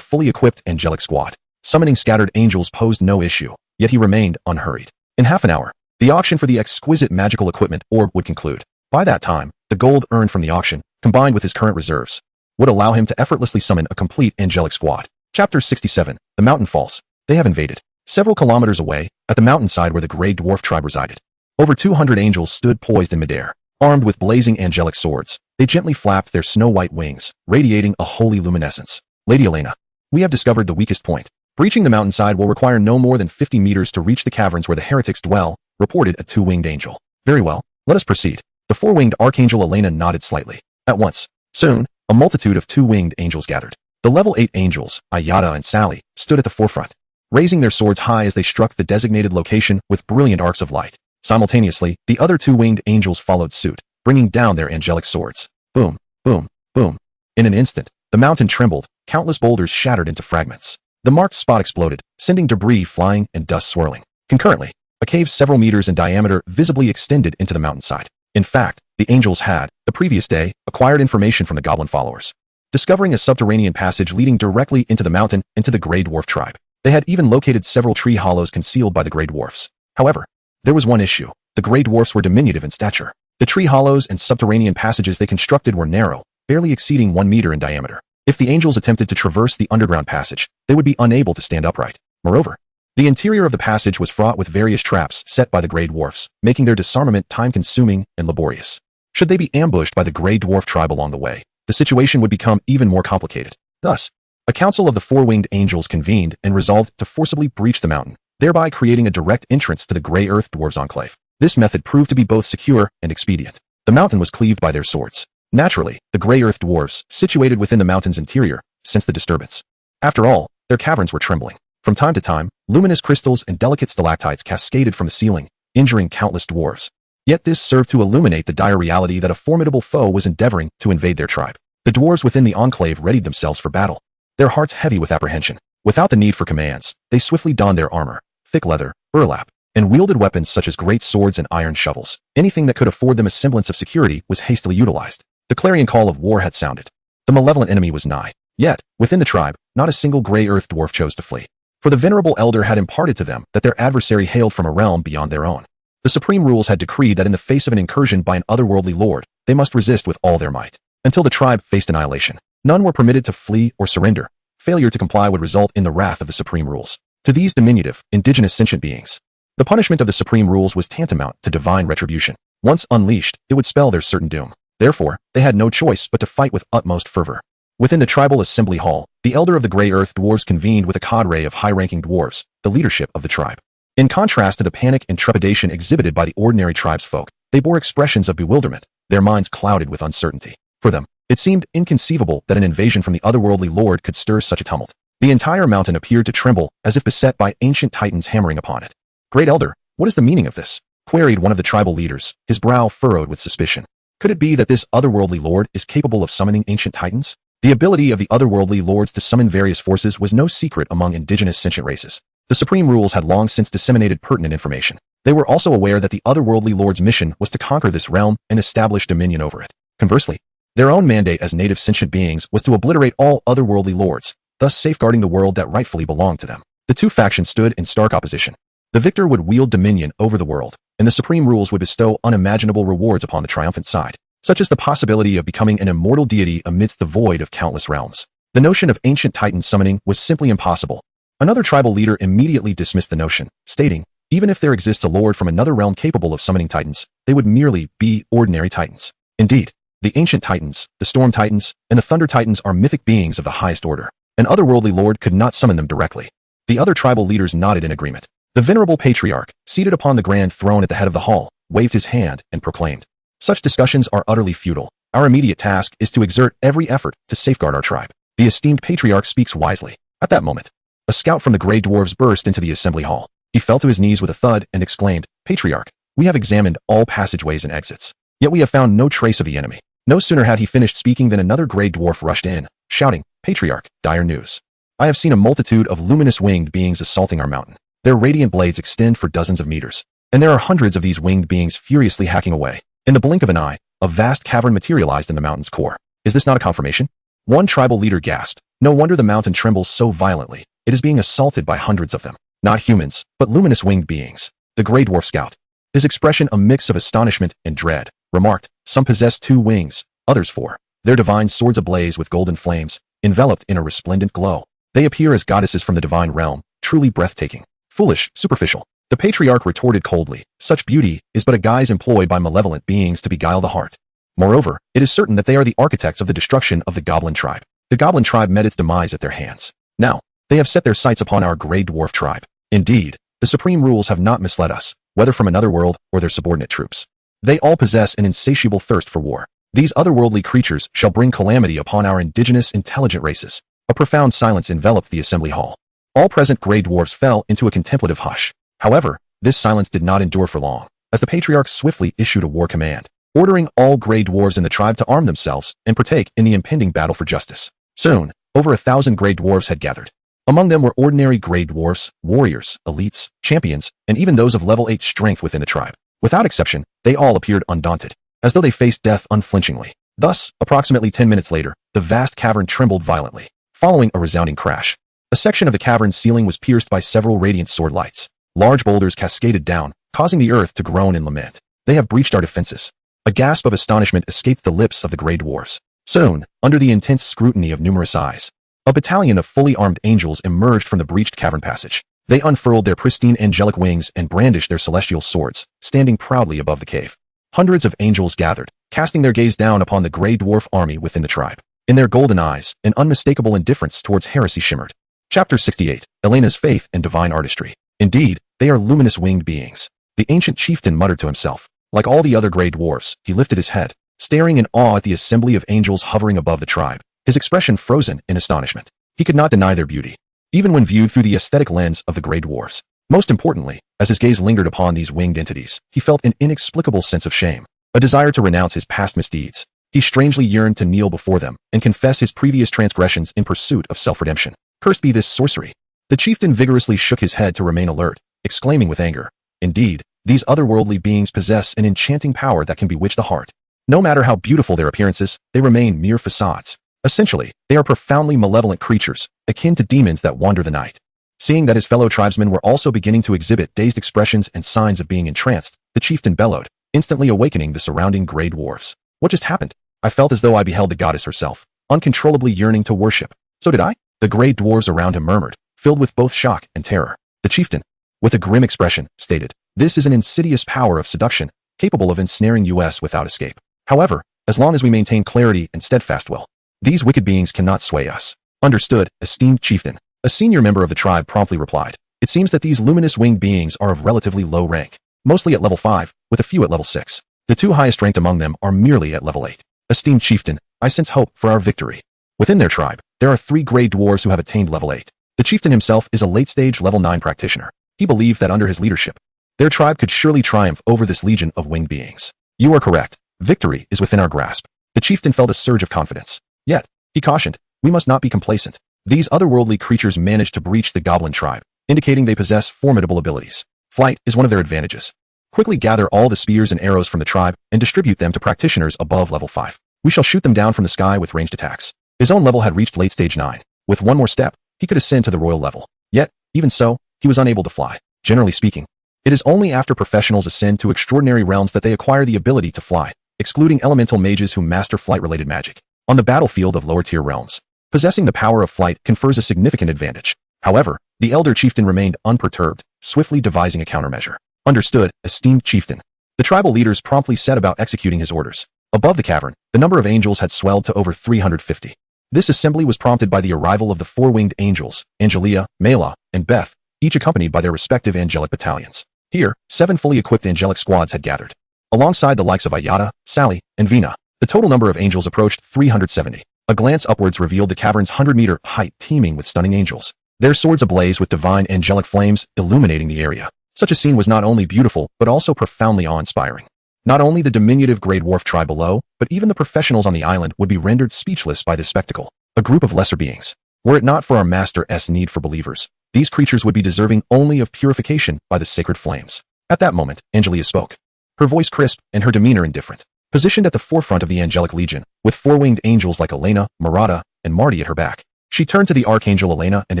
fully equipped angelic squad. Summoning scattered angels posed no issue, yet he remained unhurried. In half an hour, the auction for the exquisite magical equipment orb would conclude. By that time, the gold earned from the auction, combined with his current reserves, would allow him to effortlessly summon a complete angelic squad. Chapter 67, The Mountain Falls. They have invaded. Several kilometers away, at the mountainside where the Grey Dwarf tribe resided, over 200 angels stood poised in midair. Armed with blazing angelic swords, they gently flapped their snow-white wings, radiating a holy luminescence. Lady Elena, we have discovered the weakest point. Breaching the mountainside will require no more than 50 meters to reach the caverns where the heretics dwell, reported a 2-winged angel. Very well, let us proceed. The 4-winged archangel Elena nodded slightly. At once, soon, a multitude of 2-winged angels gathered. The level 8 angels, Ayada and Sally, stood at the forefront, raising their swords high as they struck the designated location with brilliant arcs of light. Simultaneously, the other 2-winged angels followed suit, bringing down their angelic swords. Boom, boom, boom. In an instant, the mountain trembled, countless boulders shattered into fragments. The marked spot exploded, sending debris flying and dust swirling. Concurrently, a cave several meters in diameter visibly extended into the mountainside. In fact, the angels had, the previous day, acquired information from the goblin followers, discovering a subterranean passage leading directly into the mountain and to the Grey Dwarf tribe. They had even located several tree hollows concealed by the Grey Dwarfs. However, there was one issue. The Grey Dwarfs were diminutive in stature. The tree hollows and subterranean passages they constructed were narrow, barely exceeding 1 meter in diameter. If the angels attempted to traverse the underground passage, they would be unable to stand upright. Moreover, the interior of the passage was fraught with various traps set by the Grey Dwarfs, making their disarmament time-consuming and laborious. Should they be ambushed by the Grey Dwarf tribe along the way, the situation would become even more complicated. Thus, a council of the 4-winged angels convened and resolved to forcibly breach the mountain, thereby creating a direct entrance to the Grey Earth Dwarves Enclave. This method proved to be both secure and expedient. The mountain was cleaved by their swords. Naturally, the Grey Earth Dwarves, situated within the mountain's interior, sensed the disturbance. After all, their caverns were trembling. From time to time, luminous crystals and delicate stalactites cascaded from the ceiling, injuring countless dwarves. Yet this served to illuminate the dire reality that a formidable foe was endeavoring to invade their tribe. The dwarves within the enclave readied themselves for battle. their hearts heavy with apprehension. Without the need for commands, they swiftly donned their armor, thick leather, burlap, and wielded weapons such as great swords and iron shovels. Anything that could afford them a semblance of security was hastily utilized. The clarion call of war had sounded. The malevolent enemy was nigh. Yet, within the tribe, not a single gray earth dwarf chose to flee. For the venerable elder had imparted to them that their adversary hailed from a realm beyond their own. The supreme rules had decreed that in the face of an incursion by an otherworldly lord, they must resist with all their might. Until the tribe faced annihilation, none were permitted to flee or surrender. Failure to comply would result in the wrath of the supreme rules. To these diminutive, indigenous sentient beings, the punishment of the supreme rules was tantamount to divine retribution. Once unleashed, it would spell their certain doom. Therefore, they had no choice but to fight with utmost fervor. Within the tribal assembly hall, the elder of the Grey Earth dwarves convened with a cadre of high-ranking dwarves, the leadership of the tribe. In contrast to the panic and trepidation exhibited by the ordinary tribesfolk, they bore expressions of bewilderment, their minds clouded with uncertainty. For them, it seemed inconceivable that an invasion from the otherworldly lord could stir such a tumult. The entire mountain appeared to tremble, as if beset by ancient titans hammering upon it. "Great Elder, what is the meaning of this?" queried one of the tribal leaders, his brow furrowed with suspicion. Could it be that this otherworldly lord is capable of summoning ancient titans? The ability of the otherworldly lords to summon various forces was no secret among indigenous sentient races. The supreme rules had long since disseminated pertinent information. They were also aware that the otherworldly lord's mission was to conquer this realm and establish dominion over it. Conversely, their own mandate as native sentient beings was to obliterate all otherworldly lords, thus safeguarding the world that rightfully belonged to them. The two factions stood in stark opposition. The victor would wield dominion over the world, and the supreme rules would bestow unimaginable rewards upon the triumphant side, such as the possibility of becoming an immortal deity amidst the void of countless realms. The notion of ancient titan summoning was simply impossible. Another tribal leader immediately dismissed the notion, stating, even if there exists a lord from another realm capable of summoning titans, they would merely be ordinary titans. Indeed, the ancient titans, the storm titans, and the thunder titans are mythic beings of the highest order. An otherworldly lord could not summon them directly. The other tribal leaders nodded in agreement. The venerable patriarch, seated upon the grand throne at the head of the hall, waved his hand and proclaimed, "Such discussions are utterly futile. Our immediate task is to exert every effort to safeguard our tribe. The esteemed patriarch speaks wisely." At that moment, a scout from the Grey Dwarves burst into the assembly hall. He fell to his knees with a thud and exclaimed, "Patriarch, we have examined all passageways and exits, yet we have found no trace of the enemy." No sooner had he finished speaking than another Grey Dwarf rushed in, shouting, "Patriarch, dire news. I have seen a multitude of luminous winged beings assaulting our mountain. Their radiant blades extend for dozens of meters, and there are hundreds of these winged beings furiously hacking away. In the blink of an eye, a vast cavern materialized in the mountain's core. Is this not a confirmation?" One tribal leader gasped. No wonder the mountain trembles so violently. It is being assaulted by hundreds of them. Not humans, but luminous winged beings. The Grey Dwarf scout, his expression a mix of astonishment and dread, remarked, "Some possess 2 wings, others 4. Their divine swords ablaze with golden flames, enveloped in a resplendent glow. They appear as goddesses from the divine realm, truly breathtaking." "Foolish, superficial," the patriarch retorted coldly. "Such beauty is but a guise employed by malevolent beings to beguile the heart. Moreover, it is certain that they are the architects of the destruction of the goblin tribe. The goblin tribe met its demise at their hands. Now, they have set their sights upon our Grey Dwarf tribe. Indeed, the supreme rules have not misled us, whether from another world or their subordinate troops. They all possess an insatiable thirst for war. These otherworldly creatures shall bring calamity upon our indigenous intelligent races." A profound silence enveloped the assembly hall. All present Grey Dwarfs fell into a contemplative hush. However, this silence did not endure for long, as the patriarch swiftly issued a war command, ordering all Grey Dwarves in the tribe to arm themselves and partake in the impending battle for justice. Soon, over 1,000 Grey Dwarves had gathered. Among them were ordinary Grey Dwarfs, warriors, elites, champions, and even those of level 8 strength within the tribe. Without exception, they all appeared undaunted, as though they faced death unflinchingly. Thus, approximately 10 minutes later, the vast cavern trembled violently, following a resounding crash. A section of the cavern's ceiling was pierced by several radiant sword lights. Large boulders cascaded down, causing the earth to groan in lament. "They have breached our defenses." A gasp of astonishment escaped the lips of the Grey Dwarfs. Soon, under the intense scrutiny of numerous eyes, a battalion of fully armed angels emerged from the breached cavern passage. They unfurled their pristine angelic wings and brandished their celestial swords, standing proudly above the cave. Hundreds of angels gathered, casting their gaze down upon the Grey Dwarf army within the tribe. In their golden eyes, an unmistakable indifference towards heresy shimmered. Chapter 68. Elena's Faith and Divine Artistry. Indeed, they are luminous winged beings. The ancient chieftain muttered to himself. Like all the other Grey Dwarfs, he lifted his head, staring in awe at the assembly of angels hovering above the tribe, his expression frozen in astonishment. He could not deny their beauty, even when viewed through the aesthetic lens of the Grey Dwarfs. Most importantly, as his gaze lingered upon these winged entities, he felt an inexplicable sense of shame, a desire to renounce his past misdeeds. He strangely yearned to kneel before them and confess his previous transgressions in pursuit of self-redemption. Cursed be this sorcery. The chieftain vigorously shook his head to remain alert, exclaiming with anger, "Indeed, these otherworldly beings possess an enchanting power that can bewitch the heart. No matter how beautiful their appearances, they remain mere facades. Essentially, they are profoundly malevolent creatures, akin to demons that wander the night." Seeing that his fellow tribesmen were also beginning to exhibit dazed expressions and signs of being entranced, the chieftain bellowed, instantly awakening the surrounding gray dwarves. "What just happened?" I felt as though I beheld the goddess herself, uncontrollably yearning to worship. "So did I?" the gray dwarves around him murmured, filled with both shock and terror. The chieftain, with a grim expression, stated, "This is an insidious power of seduction, capable of ensnaring us without escape. However, as long as we maintain clarity and steadfast will, these wicked beings cannot sway us." "Understood, esteemed chieftain." A senior member of the tribe promptly replied, "It seems that these luminous winged beings are of relatively low rank, mostly at level 5, with a few at level 6. The two highest ranked among them are merely at level 8. Esteemed chieftain, I sense hope for our victory." Within their tribe, there are 3 gray dwarves who have attained level 8. The chieftain himself is a late-stage level 9 practitioner. He believed that under his leadership, their tribe could surely triumph over this legion of winged beings. "You are correct. Victory is within our grasp." The chieftain felt a surge of confidence. Yet, he cautioned, "We must not be complacent. These otherworldly creatures managed to breach the goblin tribe, indicating they possess formidable abilities. Flight is one of their advantages. Quickly gather all the spears and arrows from the tribe and distribute them to practitioners above level 5. We shall shoot them down from the sky with ranged attacks." His own level had reached late stage 9. With one more step, he could ascend to the royal level. Yet, even so, he was unable to fly. Generally speaking, it is only after professionals ascend to extraordinary realms that they acquire the ability to fly, excluding elemental mages who master flight-related magic. On the battlefield of lower-tier realms, possessing the power of flight confers a significant advantage. However, the elder chieftain remained unperturbed, swiftly devising a countermeasure. "Understood, esteemed chieftain." The tribal leaders promptly set about executing his orders. Above the cavern, the number of angels had swelled to over 350. This assembly was prompted by the arrival of the 4-winged angels, Angelia, Mela, and Beth, each accompanied by their respective angelic battalions. Here, 7 fully equipped angelic squads had gathered. Alongside the likes of Ayata, Sally, and Vina, the total number of angels approached 370. A glance upwards revealed the cavern's 100-meter height teeming with stunning angels, their swords ablaze with divine angelic flames illuminating the area. Such a scene was not only beautiful, but also profoundly awe-inspiring. Not only the diminutive Grey Dwarf tribe below, but even the professionals on the island would be rendered speechless by this spectacle. A group of lesser beings. Were it not for our Master's need for believers, these creatures would be deserving only of purification by the sacred flames. At that moment, Angelia spoke. Her voice crisp and her demeanor indifferent. Positioned at the forefront of the angelic legion, with 4-winged angels like Elena, Murata, and Marty at her back, she turned to the archangel Elena and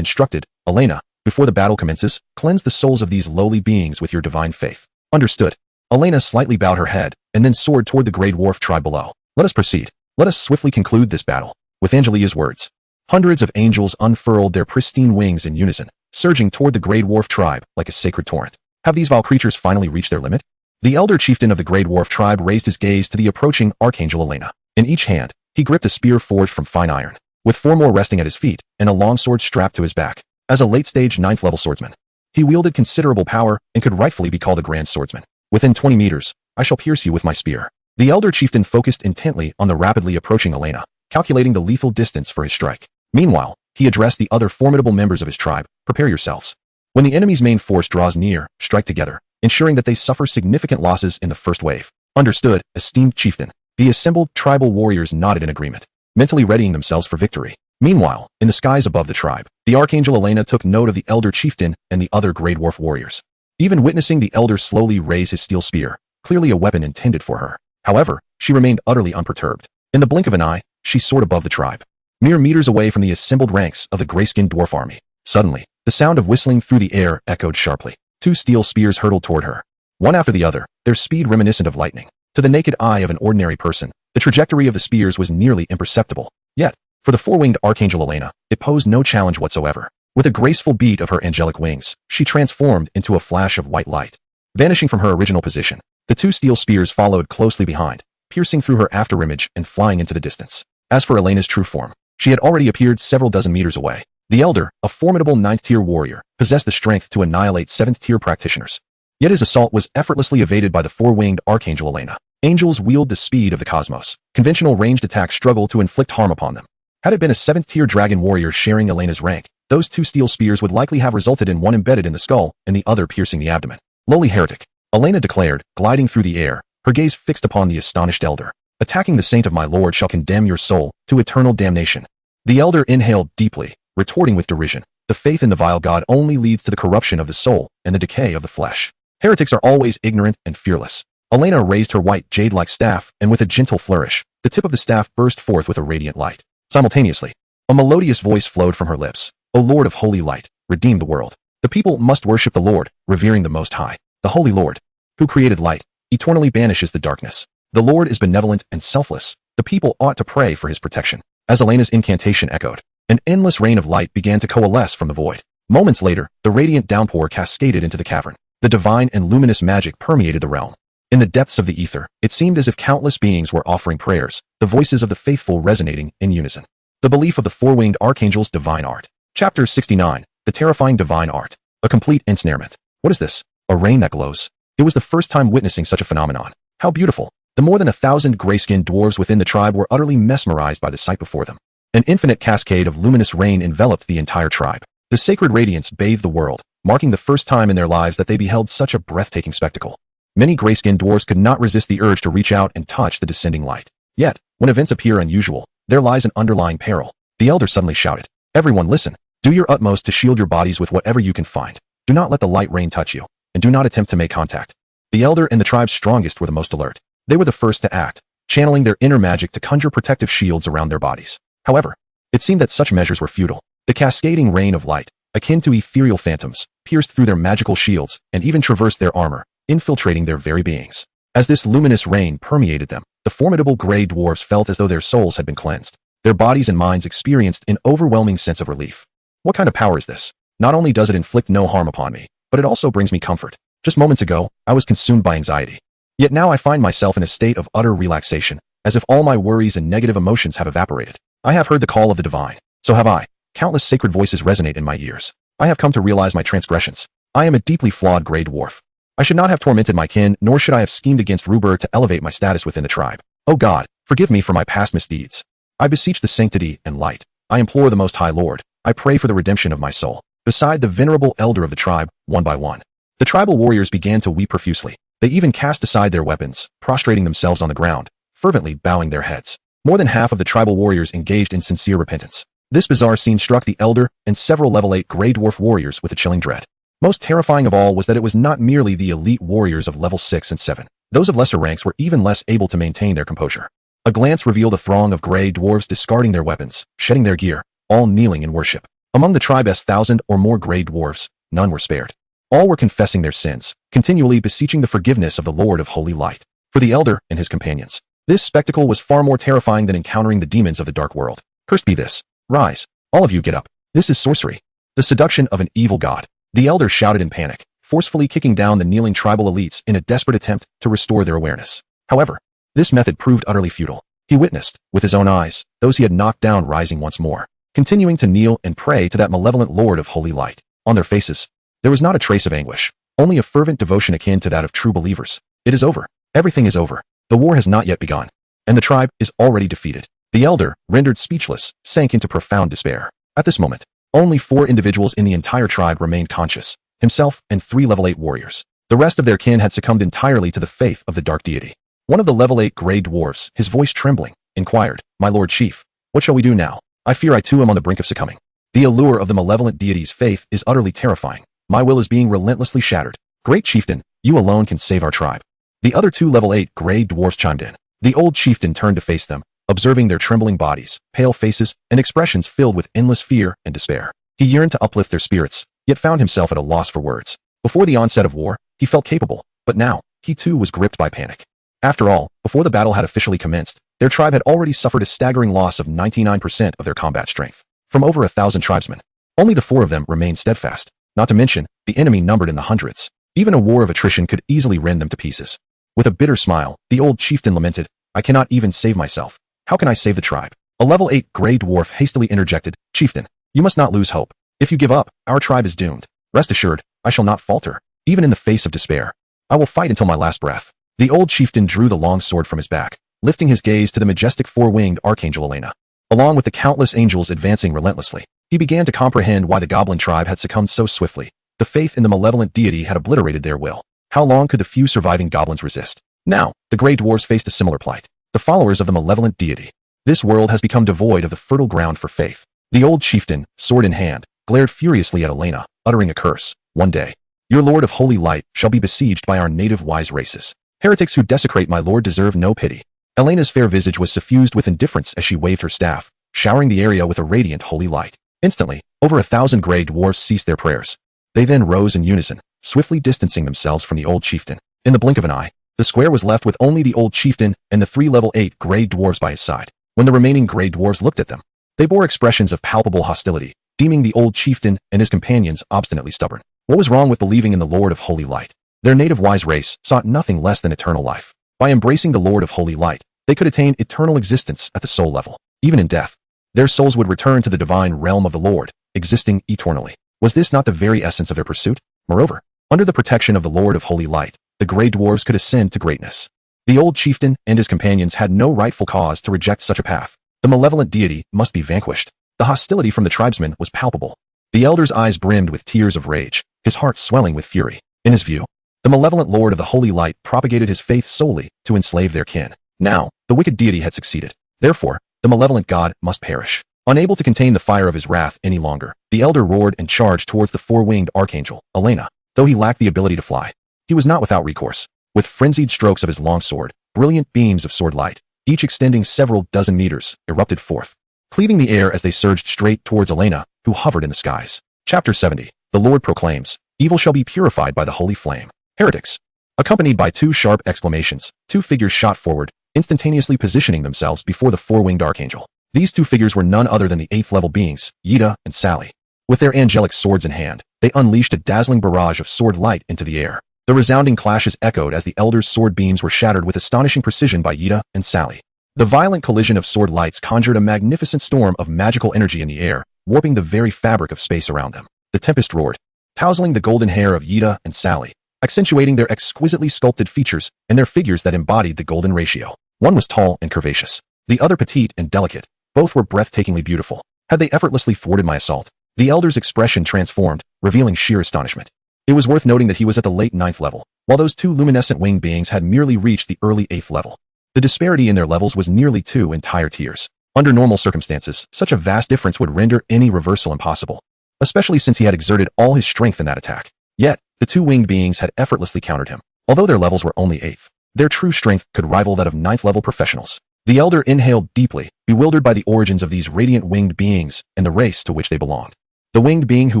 instructed, "Elena, before the battle commences, cleanse the souls of these lowly beings with your divine faith." "Understood." Elena slightly bowed her head, and then soared toward the Grey Dwarf tribe below. "Let us proceed. Let us swiftly conclude this battle." With Angelia's words, hundreds of angels unfurled their pristine wings in unison, surging toward the Grey Dwarf tribe like a sacred torrent. Have these vile creatures finally reached their limit? The elder chieftain of the Grey Dwarf tribe raised his gaze to the approaching archangel Elena. In each hand, he gripped a spear forged from fine iron, with 4 more resting at his feet, and a long sword strapped to his back. As a late-stage 9th-level swordsman, he wielded considerable power and could rightfully be called a grand swordsman. "Within 20 meters, I shall pierce you with my spear." The elder chieftain focused intently on the rapidly approaching Elena, calculating the lethal distance for his strike. Meanwhile, he addressed the other formidable members of his tribe. "Prepare yourselves. When the enemy's main force draws near, strike together, ensuring that they suffer significant losses in the first wave." "Understood, esteemed chieftain." The assembled tribal warriors nodded in agreement, mentally readying themselves for victory. Meanwhile, in the skies above the tribe, the archangel Elena took note of the elder chieftain and the other Grey Dwarf warriors. Even witnessing the elder slowly raise his steel spear, clearly a weapon intended for her. However, she remained utterly unperturbed. In the blink of an eye, she soared above the tribe, mere meters away from the assembled ranks of the gray-skinned dwarf army. Suddenly, the sound of whistling through the air echoed sharply. 2 steel spears hurtled toward her, one after the other, their speed reminiscent of lightning. To the naked eye of an ordinary person, the trajectory of the spears was nearly imperceptible. Yet, for the 4-winged archangel Elena, it posed no challenge whatsoever. With a graceful beat of her angelic wings, she transformed into a flash of white light. Vanishing from her original position, the 2 steel spears followed closely behind, piercing through her afterimage and flying into the distance. As for Elena's true form, she had already appeared several dozen meters away. The elder, a formidable 9th-tier warrior, possessed the strength to annihilate 7th-tier practitioners. Yet his assault was effortlessly evaded by the 4-winged archangel Elena. Angels wield the speed of the cosmos. Conventional ranged attacks struggle to inflict harm upon them. Had it been a 7th-tier dragon warrior sharing Elena's rank, those 2 steel spears would likely have resulted in one embedded in the skull and the other piercing the abdomen. "Lowly heretic," Elena declared, gliding through the air, her gaze fixed upon the astonished elder. Attacking the saint of my lord shall condemn your soul to eternal damnation. The elder inhaled deeply, retorting with derision. The faith in the vile god only leads to the corruption of the soul and the decay of the flesh. Heretics are always ignorant and fearless. Elena raised her white jade-like staff, and with a gentle flourish, the tip of the staff burst forth with a radiant light. Simultaneously, a melodious voice flowed from her lips. O Lord of holy light, redeem the world. The people must worship the Lord, revering the Most High. The Holy Lord, who created light, eternally banishes the darkness. The Lord is benevolent and selfless. The people ought to pray for his protection. As Elena's incantation echoed, an endless rain of light began to coalesce from the void. Moments later, the radiant downpour cascaded into the cavern. The divine and luminous magic permeated the realm. In the depths of the ether, it seemed as if countless beings were offering prayers, the voices of the faithful resonating in unison. The belief of the four-winged archangel's divine art. Chapter 69. The terrifying divine art. A complete ensnarement. What is this? A rain that glows. It was the first time witnessing such a phenomenon. How beautiful. The more than 1,000 gray-skinned dwarves within the tribe were utterly mesmerized by the sight before them. An infinite cascade of luminous rain enveloped the entire tribe. The sacred radiance bathed the world, marking the first time in their lives that they beheld such a breathtaking spectacle. Many gray-skinned dwarves could not resist the urge to reach out and touch the descending light. Yet, when events appear unusual, there lies an underlying peril. The elder suddenly shouted, "Everyone listen. Do your utmost to shield your bodies with whatever you can find. Do not let the light rain touch you, and do not attempt to make contact." The elder and the tribe's strongest were the most alert. They were the first to act, channeling their inner magic to conjure protective shields around their bodies. However, it seemed that such measures were futile. The cascading rain of light, akin to ethereal phantoms, pierced through their magical shields and even traversed their armor, infiltrating their very beings. As this luminous rain permeated them, the formidable gray dwarfs felt as though their souls had been cleansed. Their bodies and minds experienced an overwhelming sense of relief. What kind of power is this? Not only does it inflict no harm upon me, but it also brings me comfort. Just moments ago, I was consumed by anxiety. Yet now I find myself in a state of utter relaxation, as if all my worries and negative emotions have evaporated. I have heard the call of the divine. So have I. Countless sacred voices resonate in my ears. I have come to realize my transgressions. I am a deeply flawed gray dwarf. I should not have tormented my kin, nor should I have schemed against Ruber to elevate my status within the tribe. O God, forgive me for my past misdeeds. I beseech the sanctity and light. I implore the Most High Lord. I pray for the redemption of my soul. Beside the venerable elder of the tribe, one by one, the tribal warriors began to weep profusely. They even cast aside their weapons, prostrating themselves on the ground, fervently bowing their heads. More than half of the tribal warriors engaged in sincere repentance. This bizarre scene struck the elder and several level 8 gray dwarf warriors with a chilling dread. Most terrifying of all was that it was not merely the elite warriors of level 6 and 7. Those of lesser ranks were even less able to maintain their composure. A glance revealed a throng of gray dwarves discarding their weapons, shedding their gear, all kneeling in worship. Among the tribe's 1,000 or more gray dwarves, none were spared. All were confessing their sins, continually beseeching the forgiveness of the Lord of Holy Light. For the elder and his companions, this spectacle was far more terrifying than encountering the demons of the dark world. Cursed be this. Rise. All of you get up. This is sorcery. The seduction of an evil god. The elder shouted in panic, forcefully kicking down the kneeling tribal elites in a desperate attempt to restore their awareness. However, this method proved utterly futile. He witnessed, with his own eyes, those he had knocked down rising once more, continuing to kneel and pray to that malevolent Lord of Holy Light. On their faces, there was not a trace of anguish, only a fervent devotion akin to that of true believers. It is over. Everything is over. The war has not yet begun, and the tribe is already defeated. The elder, rendered speechless, sank into profound despair. At this moment, only 4 individuals in the entire tribe remained conscious, himself and 3 level 8 warriors. The rest of their kin had succumbed entirely to the faith of the dark deity. One of the level 8 gray dwarfs, his voice trembling, inquired, "My lord chief, what shall we do now? I fear I too am on the brink of succumbing. The allure of the malevolent deity's faith is utterly terrifying. My will is being relentlessly shattered. Great chieftain, you alone can save our tribe." The other 2 level 8 gray dwarfs chimed in. The old chieftain turned to face them, observing their trembling bodies, pale faces, and expressions filled with endless fear and despair. He yearned to uplift their spirits, yet found himself at a loss for words. Before the onset of war, he felt capable, but now, he too was gripped by panic. After all, before the battle had officially commenced, their tribe had already suffered a staggering loss of 99% of their combat strength. From over 1,000 tribesmen, only the 4 of them remained steadfast. Not to mention, the enemy numbered in the hundreds. Even a war of attrition could easily rend them to pieces. With a bitter smile, the old chieftain lamented, "I cannot even save myself. How can I save the tribe?" A level 8 gray dwarf hastily interjected, "Chieftain, you must not lose hope. If you give up, our tribe is doomed. Rest assured, I shall not falter, even in the face of despair. I will fight until my last breath." The old chieftain drew the long sword from his back, lifting his gaze to the majestic 4-winged archangel Elena. Along with the countless angels advancing relentlessly, he began to comprehend why the goblin tribe had succumbed so swiftly. The faith in the malevolent deity had obliterated their will. How long could the few surviving goblins resist? Now, the gray dwarves faced a similar plight. the followers of the malevolent deity. This world has become devoid of the fertile ground for faith. The old chieftain, sword in hand, glared furiously at Elena, uttering a curse. One day, your lord of holy light shall be besieged by our native wise races. Heretics who desecrate my lord deserve no pity. Elena's fair visage was suffused with indifference as she waved her staff, showering the area with a radiant holy light. Instantly, over 1,000 gray dwarfs ceased their prayers. They then rose in unison, swiftly distancing themselves from the old chieftain. In the blink of an eye, the square was left with only the old chieftain and the 3 level 8 gray dwarfs by his side. When the remaining gray dwarfs looked at them, they bore expressions of palpable hostility, deeming the old chieftain and his companions obstinately stubborn. What was wrong with believing in the Lord of Holy Light? Their native wise race sought nothing less than eternal life. By embracing the Lord of Holy Light, they could attain eternal existence at the soul level. Even in death, their souls would return to the divine realm of the Lord, existing eternally. Was this not the very essence of their pursuit? Moreover, under the protection of the Lord of Holy Light, the gray dwarves could ascend to greatness. The old chieftain and his companions had no rightful cause to reject such a path. The malevolent deity must be vanquished. The hostility from the tribesmen was palpable. The elder's eyes brimmed with tears of rage, his heart swelling with fury. In his view, the malevolent Lord of the Holy Light propagated his faith solely to enslave their kin. Now, the wicked deity had succeeded. Therefore, the malevolent god must perish. Unable to contain the fire of his wrath any longer, the elder roared and charged towards the 4-winged archangel, Elena. Though he lacked the ability to fly, he was not without recourse. With frenzied strokes of his long sword, brilliant beams of sword light, each extending several dozen meters, erupted forth, cleaving the air as they surged straight towards Elena, who hovered in the skies. Chapter 70. The Lord proclaims, evil shall be purified by the holy flame. Heretics. Accompanied by 2 sharp exclamations, 2 figures shot forward, instantaneously positioning themselves before the 4-winged archangel. These 2 figures were none other than the 8th level beings, Yida and Sally. With their angelic swords in hand, they unleashed a dazzling barrage of sword light into the air. The resounding clashes echoed as the elder's sword beams were shattered with astonishing precision by Yida and Sally. The violent collision of sword lights conjured a magnificent storm of magical energy in the air, warping the very fabric of space around them. The tempest roared, tousling the golden hair of Yida and Sally, accentuating their exquisitely sculpted features and their figures that embodied the golden ratio. One was tall and curvaceous, the other petite and delicate. Both were breathtakingly beautiful. Had they effortlessly thwarted my assault? The elder's expression transformed, revealing sheer astonishment. It was worth noting that he was at the late 9th level, while those 2 luminescent winged beings had merely reached the early 8th level. The disparity in their levels was nearly 2 entire tiers. Under normal circumstances, such a vast difference would render any reversal impossible, especially since he had exerted all his strength in that attack. Yet, the 2 winged beings had effortlessly countered him. Although their levels were only 8th, their true strength could rival that of 9th level professionals. The elder inhaled deeply, bewildered by the origins of these radiant winged beings and the race to which they belonged. The winged being who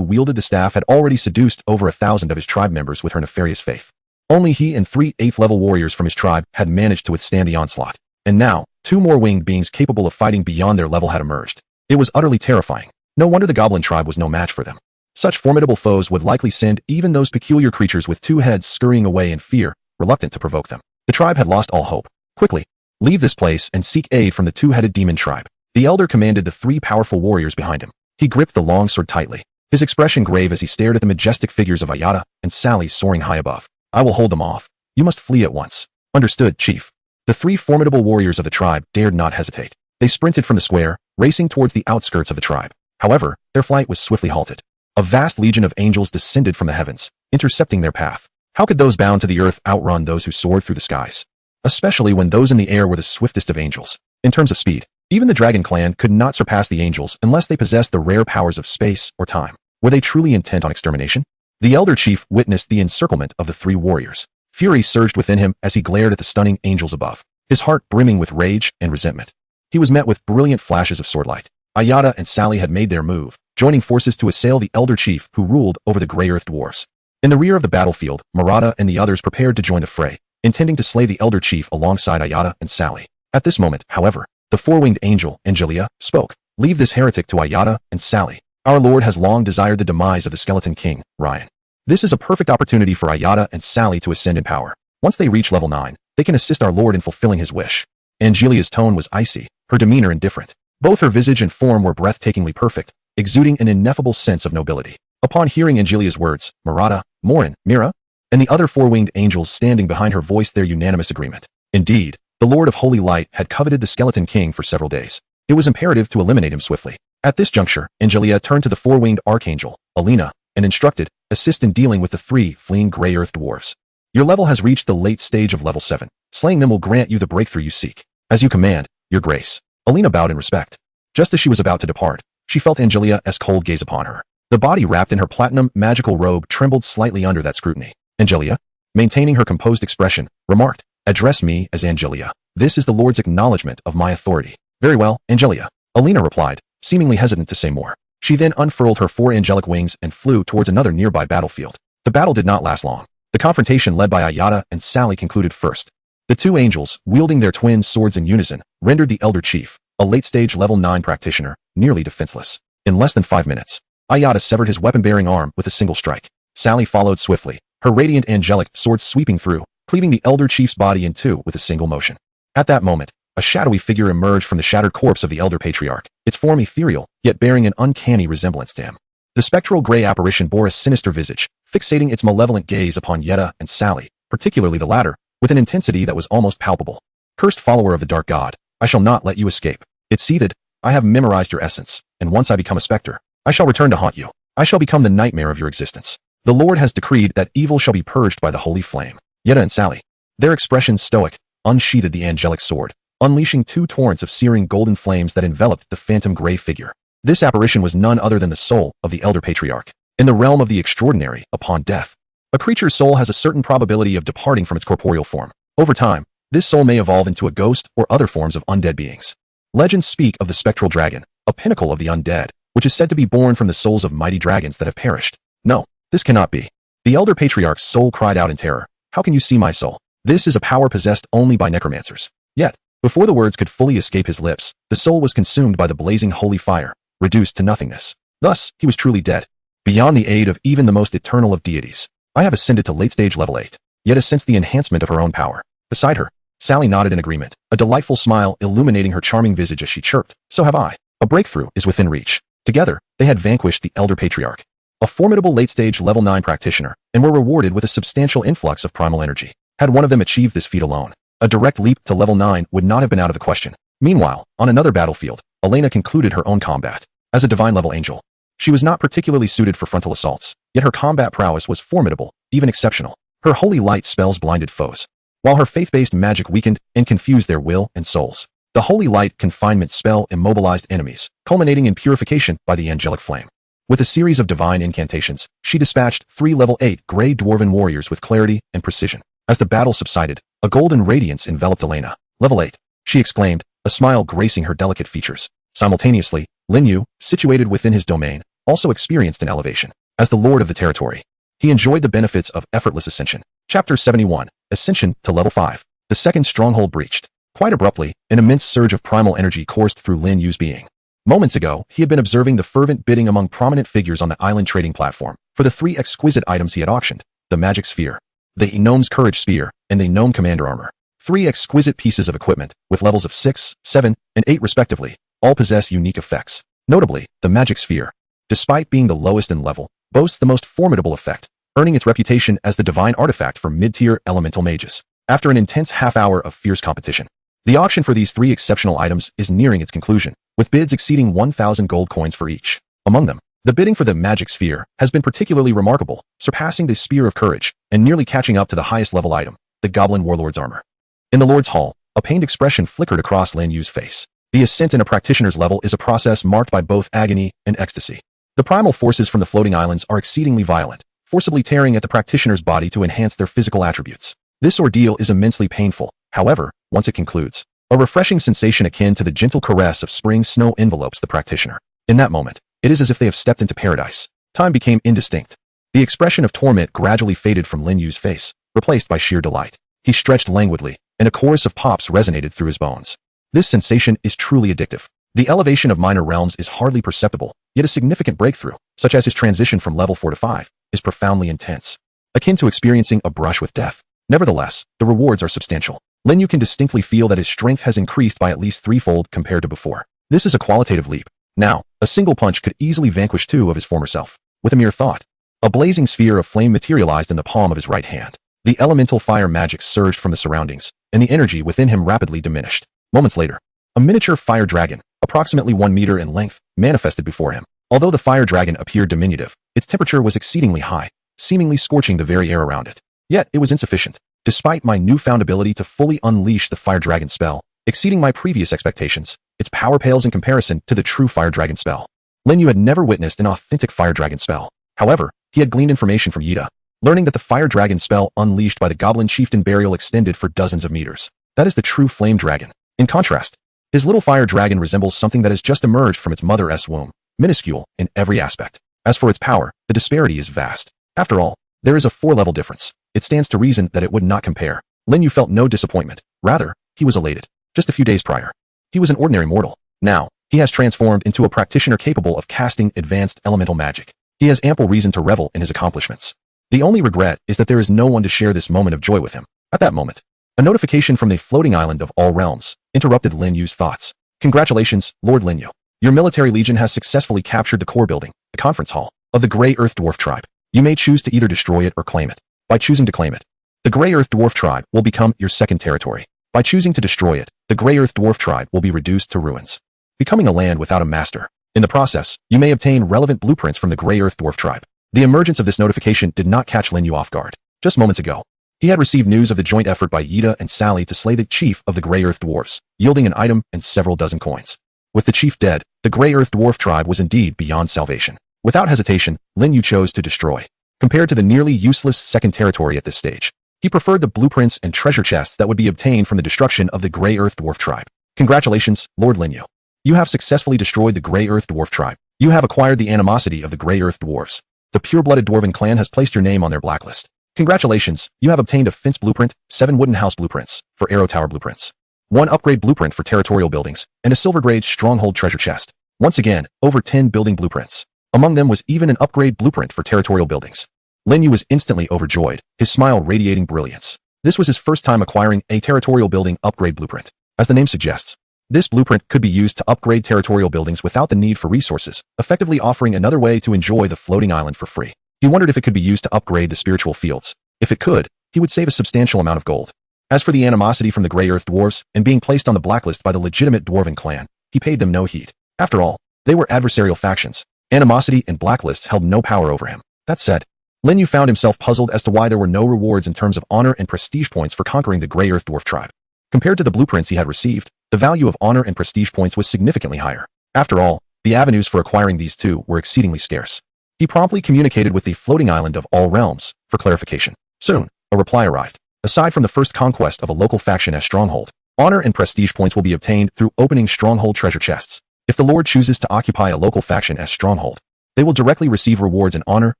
wielded the staff had already seduced over 1,000 of his tribe members with her nefarious faith. Only he and 3 8th level warriors from his tribe had managed to withstand the onslaught. And now, 2 more winged beings capable of fighting beyond their level had emerged. It was utterly terrifying. No wonder the goblin tribe was no match for them. Such formidable foes would likely send even those peculiar creatures with 2 heads scurrying away in fear, reluctant to provoke them. The tribe had lost all hope. Quickly, leave this place and seek aid from the 2-headed demon tribe. The elder commanded the 3 powerful warriors behind him. He gripped the long sword tightly, his expression grave as he stared at the majestic figures of Ayada and Sally soaring high above. I will hold them off. You must flee at once. Understood, chief. The 3 formidable warriors of the tribe dared not hesitate. They sprinted from the square, racing towards the outskirts of the tribe. However, their flight was swiftly halted. A vast legion of angels descended from the heavens, intercepting their path. How could those bound to the earth outrun those who soared through the skies? Especially when those in the air were the swiftest of angels. In terms of speed, even the dragon clan could not surpass the angels unless they possessed the rare powers of space or time. Were they truly intent on extermination? The elder chief witnessed the encirclement of the 3 warriors. Fury surged within him as he glared at the stunning angels above, his heart brimming with rage and resentment. He was met with brilliant flashes of swordlight. Ayada and Sally had made their move, joining forces to assail the elder chief who ruled over the gray earth dwarfs. In the rear of the battlefield, Murata and the others prepared to join the fray, intending to slay the elder chief alongside Ayada and Sally. At this moment, however, the 4-winged angel, Angelia, spoke. Leave this heretic to Ayada and Sally. Our lord has long desired the demise of the skeleton king, Ryan. This is a perfect opportunity for Ayada and Sally to ascend in power. Once they reach level 9, they can assist our lord in fulfilling his wish. Angelia's tone was icy, her demeanor indifferent. Both her visage and form were breathtakingly perfect, exuding an ineffable sense of nobility. Upon hearing Angelia's words, Murata, Morin, Mira, and the other 4-winged angels standing behind her voiced their unanimous agreement. Indeed, the Lord of Holy Light had coveted the Skeleton King for several days. It was imperative to eliminate him swiftly. At this juncture, Angelia turned to the 4-winged archangel, Alina, and instructed, assist in dealing with the 3 fleeing gray earth dwarfs. Your level has reached the late stage of level 7. Slaying them will grant you the breakthrough you seek. As you command, your grace. Alina bowed in respect. Just as she was about to depart, she felt Angelia's cold gaze upon her. The body wrapped in her platinum magical robe trembled slightly under that scrutiny. Angelia, maintaining her composed expression, remarked, "Address me as Angelia. This is the Lord's acknowledgement of my authority." "Very well, Angelia," Alina replied, seemingly hesitant to say more. She then unfurled her 4 angelic wings and flew towards another nearby battlefield. The battle did not last long. The confrontation led by Ayada and Sally concluded first. The 2 angels, wielding their twin swords in unison, rendered the Elder Chief, a late-stage level 9 practitioner, nearly defenseless. In less than 5 minutes, Ayada severed his weapon-bearing arm with a single strike. Sally followed swiftly, her radiant angelic sword sweeping through, cleaving the Elder Chief's body in 2 with a single motion. At that moment, a shadowy figure emerged from the shattered corpse of the Elder Patriarch, its form ethereal, yet bearing an uncanny resemblance to him. The spectral gray apparition bore a sinister visage, fixating its malevolent gaze upon Yetta and Sally, particularly the latter, with an intensity that was almost palpable. "Cursed follower of the Dark God, I shall not let you escape." It seethed, "I have memorized your essence, and once I become a specter, I shall return to haunt you. I shall become the nightmare of your existence. The Lord has decreed that evil shall be purged by the holy flame." Yetta and Sally, their expressions stoic, unsheathed the angelic sword, unleashing 2 torrents of searing golden flames that enveloped the phantom gray figure. This apparition was none other than the soul of the Elder Patriarch. In the realm of the extraordinary, upon death, a creature's soul has a certain probability of departing from its corporeal form. Over time, this soul may evolve into a ghost or other forms of undead beings. Legends speak of the spectral dragon, a pinnacle of the undead, which is said to be born from the souls of mighty dragons that have perished. "No, this cannot be." The Elder Patriarch's soul cried out in terror. "How can you see my soul? This is a power possessed only by necromancers." Yet, before the words could fully escape his lips, the soul was consumed by the blazing holy fire, reduced to nothingness. Thus, he was truly dead, beyond the aid of even the most eternal of deities. I have ascended to late-stage level 8. Yetta sensed the enhancement of her own power. Beside her, Sally nodded in agreement, a delightful smile illuminating her charming visage as she chirped. "So have I. A breakthrough is within reach." Together, they had vanquished the Elder Patriarch, a formidable late-stage level 9 practitioner, and were rewarded with a substantial influx of primal energy. Had one of them achieved this feat alone, a direct leap to level 9 would not have been out of the question. Meanwhile, on another battlefield, Elena concluded her own combat. As a divine-level angel, she was not particularly suited for frontal assaults, yet her combat prowess was formidable, even exceptional. Her holy light spells blinded foes, while her faith-based magic weakened and confused their will and souls. The holy light confinement spell immobilized enemies, culminating in purification by the angelic flame. With a series of divine incantations, she dispatched 3 level 8 gray dwarven warriors with clarity and precision. As the battle subsided, a golden radiance enveloped Elena. "Level 8, she exclaimed, a smile gracing her delicate features. Simultaneously, Lin Yu, situated within his domain, also experienced an elevation. As the lord of the territory, he enjoyed the benefits of effortless ascension. Chapter 71, Ascension to Level 5. The second stronghold breached. Quite abruptly, an immense surge of primal energy coursed through Lin Yu's being. Moments ago, he had been observing the fervent bidding among prominent figures on the island trading platform for the 3 exquisite items he had auctioned: the magic sphere, the gnome's courage spear, and the gnome commander armor. 3 exquisite pieces of equipment, with levels of 6, 7, and 8 respectively, all possess unique effects. Notably, the magic sphere, despite being the lowest in level, boasts the most formidable effect, earning its reputation as the divine artifact for mid-tier elemental mages. After an intense half-hour of fierce competition, the auction for these 3 exceptional items is nearing its conclusion, with bids exceeding 1,000 gold coins for each. Among them, the bidding for the magic sphere has been particularly remarkable, surpassing the spear of courage and nearly catching up to the highest level item, the goblin warlord's armor. In the Lord's Hall, a pained expression flickered across Lin Yu's face. The ascent in a practitioner's level is a process marked by both agony and ecstasy. The primal forces from the floating islands are exceedingly violent, forcibly tearing at the practitioner's body to enhance their physical attributes. This ordeal is immensely painful. However, once it concludes, a refreshing sensation akin to the gentle caress of spring snow envelopes the practitioner. In that moment, it is as if they have stepped into paradise. Time became indistinct. The expression of torment gradually faded from Lin Yu's face, replaced by sheer delight. He stretched languidly, and a chorus of pops resonated through his bones. This sensation is truly addictive. The elevation of minor realms is hardly perceptible, yet a significant breakthrough, such as his transition from level 4 to 5, is profoundly intense, akin to experiencing a brush with death. Nevertheless, the rewards are substantial. Lin Yu can distinctly feel that his strength has increased by at least 3-fold compared to before. This is a qualitative leap. Now, a single punch could easily vanquish 2 of his former self. With a mere thought, a blazing sphere of flame materialized in the palm of his right hand. The elemental fire magic surged from the surroundings, and the energy within him rapidly diminished. Moments later, a miniature fire dragon, approximately 1 meter in length, manifested before him. Although the fire dragon appeared diminutive, its temperature was exceedingly high, seemingly scorching the very air around it. Yet, it was insufficient. Despite my newfound ability to fully unleash the fire dragon spell, exceeding my previous expectations. Its power pales in comparison to the true fire dragon spell. Lin Yu had never witnessed an authentic fire dragon spell. However, he had gleaned information from Yida, learning that the fire dragon spell unleashed by the goblin chieftain burial extended for dozens of meters. That is the true flame dragon. In contrast, his little fire dragon resembles something that has just emerged from its mother's womb, minuscule in every aspect. As for its power, the disparity is vast. After all, there is a 4-level difference. It stands to reason that it would not compare. Lin Yu felt no disappointment. Rather, he was elated. Just a few days prior, he was an ordinary mortal. Now, he has transformed into a practitioner capable of casting advanced elemental magic. He has ample reason to revel in his accomplishments. The only regret is that there is no one to share this moment of joy with him. At that moment, a notification from the floating island of all realms interrupted Lin Yu's thoughts. Congratulations, Lord Lin Yu. Your military legion has successfully captured the core building, the conference hall, of the Grey Earth Dwarf tribe. You may choose to either destroy it or claim it. By choosing to claim it, the Grey Earth Dwarf tribe will become your second territory. By choosing to destroy it, the Grey Earth Dwarf tribe will be reduced to ruins, becoming a land without a master. In the process, you may obtain relevant blueprints from the Grey Earth Dwarf tribe. The emergence of this notification did not catch Lin Yu off guard. Just moments ago, he had received news of the joint effort by Yida and Sally to slay the chief of the Grey Earth Dwarfs, yielding an item and several dozen coins. With the chief dead, the Grey Earth Dwarf tribe was indeed beyond salvation. Without hesitation, Lin Yu chose to destroy. Compared to the nearly useless second territory at this stage, he preferred the blueprints and treasure chests that would be obtained from the destruction of the Grey Earth Dwarf tribe. Congratulations, Lord Lin Yu. You have successfully destroyed the Grey Earth Dwarf tribe. You have acquired the animosity of the Grey Earth Dwarfs. The pure-blooded Dwarven clan has placed your name on their blacklist. Congratulations, you have obtained a fence blueprint, 7 wooden house blueprints, for arrow tower blueprints, 1 upgrade blueprint for territorial buildings, and a silver grade stronghold treasure chest. Once again, over 10 building blueprints. Among them was even an upgrade blueprint for territorial buildings. Lin Yu was instantly overjoyed, his smile radiating brilliance. This was his first time acquiring a territorial building upgrade blueprint. As the name suggests, this blueprint could be used to upgrade territorial buildings without the need for resources, effectively offering another way to enjoy the floating island for free. He wondered if it could be used to upgrade the spiritual fields. If it could, he would save a substantial amount of gold. As for the animosity from the Grey Earth Dwarves and being placed on the blacklist by the legitimate Dwarven clan, he paid them no heed. After all, they were adversarial factions. Animosity and blacklists held no power over him. That said, Lin Yu found himself puzzled as to why there were no rewards in terms of honor and prestige points for conquering the Grey Earth Dwarf tribe. Compared to the blueprints he had received, the value of honor and prestige points was significantly higher. After all, the avenues for acquiring these two were exceedingly scarce. He promptly communicated with the floating island of all realms for clarification. Soon, a reply arrived. Aside from the first conquest of a local faction as stronghold, honor and prestige points will be obtained through opening stronghold treasure chests. If the Lord chooses to occupy a local faction as stronghold, they will directly receive rewards in honor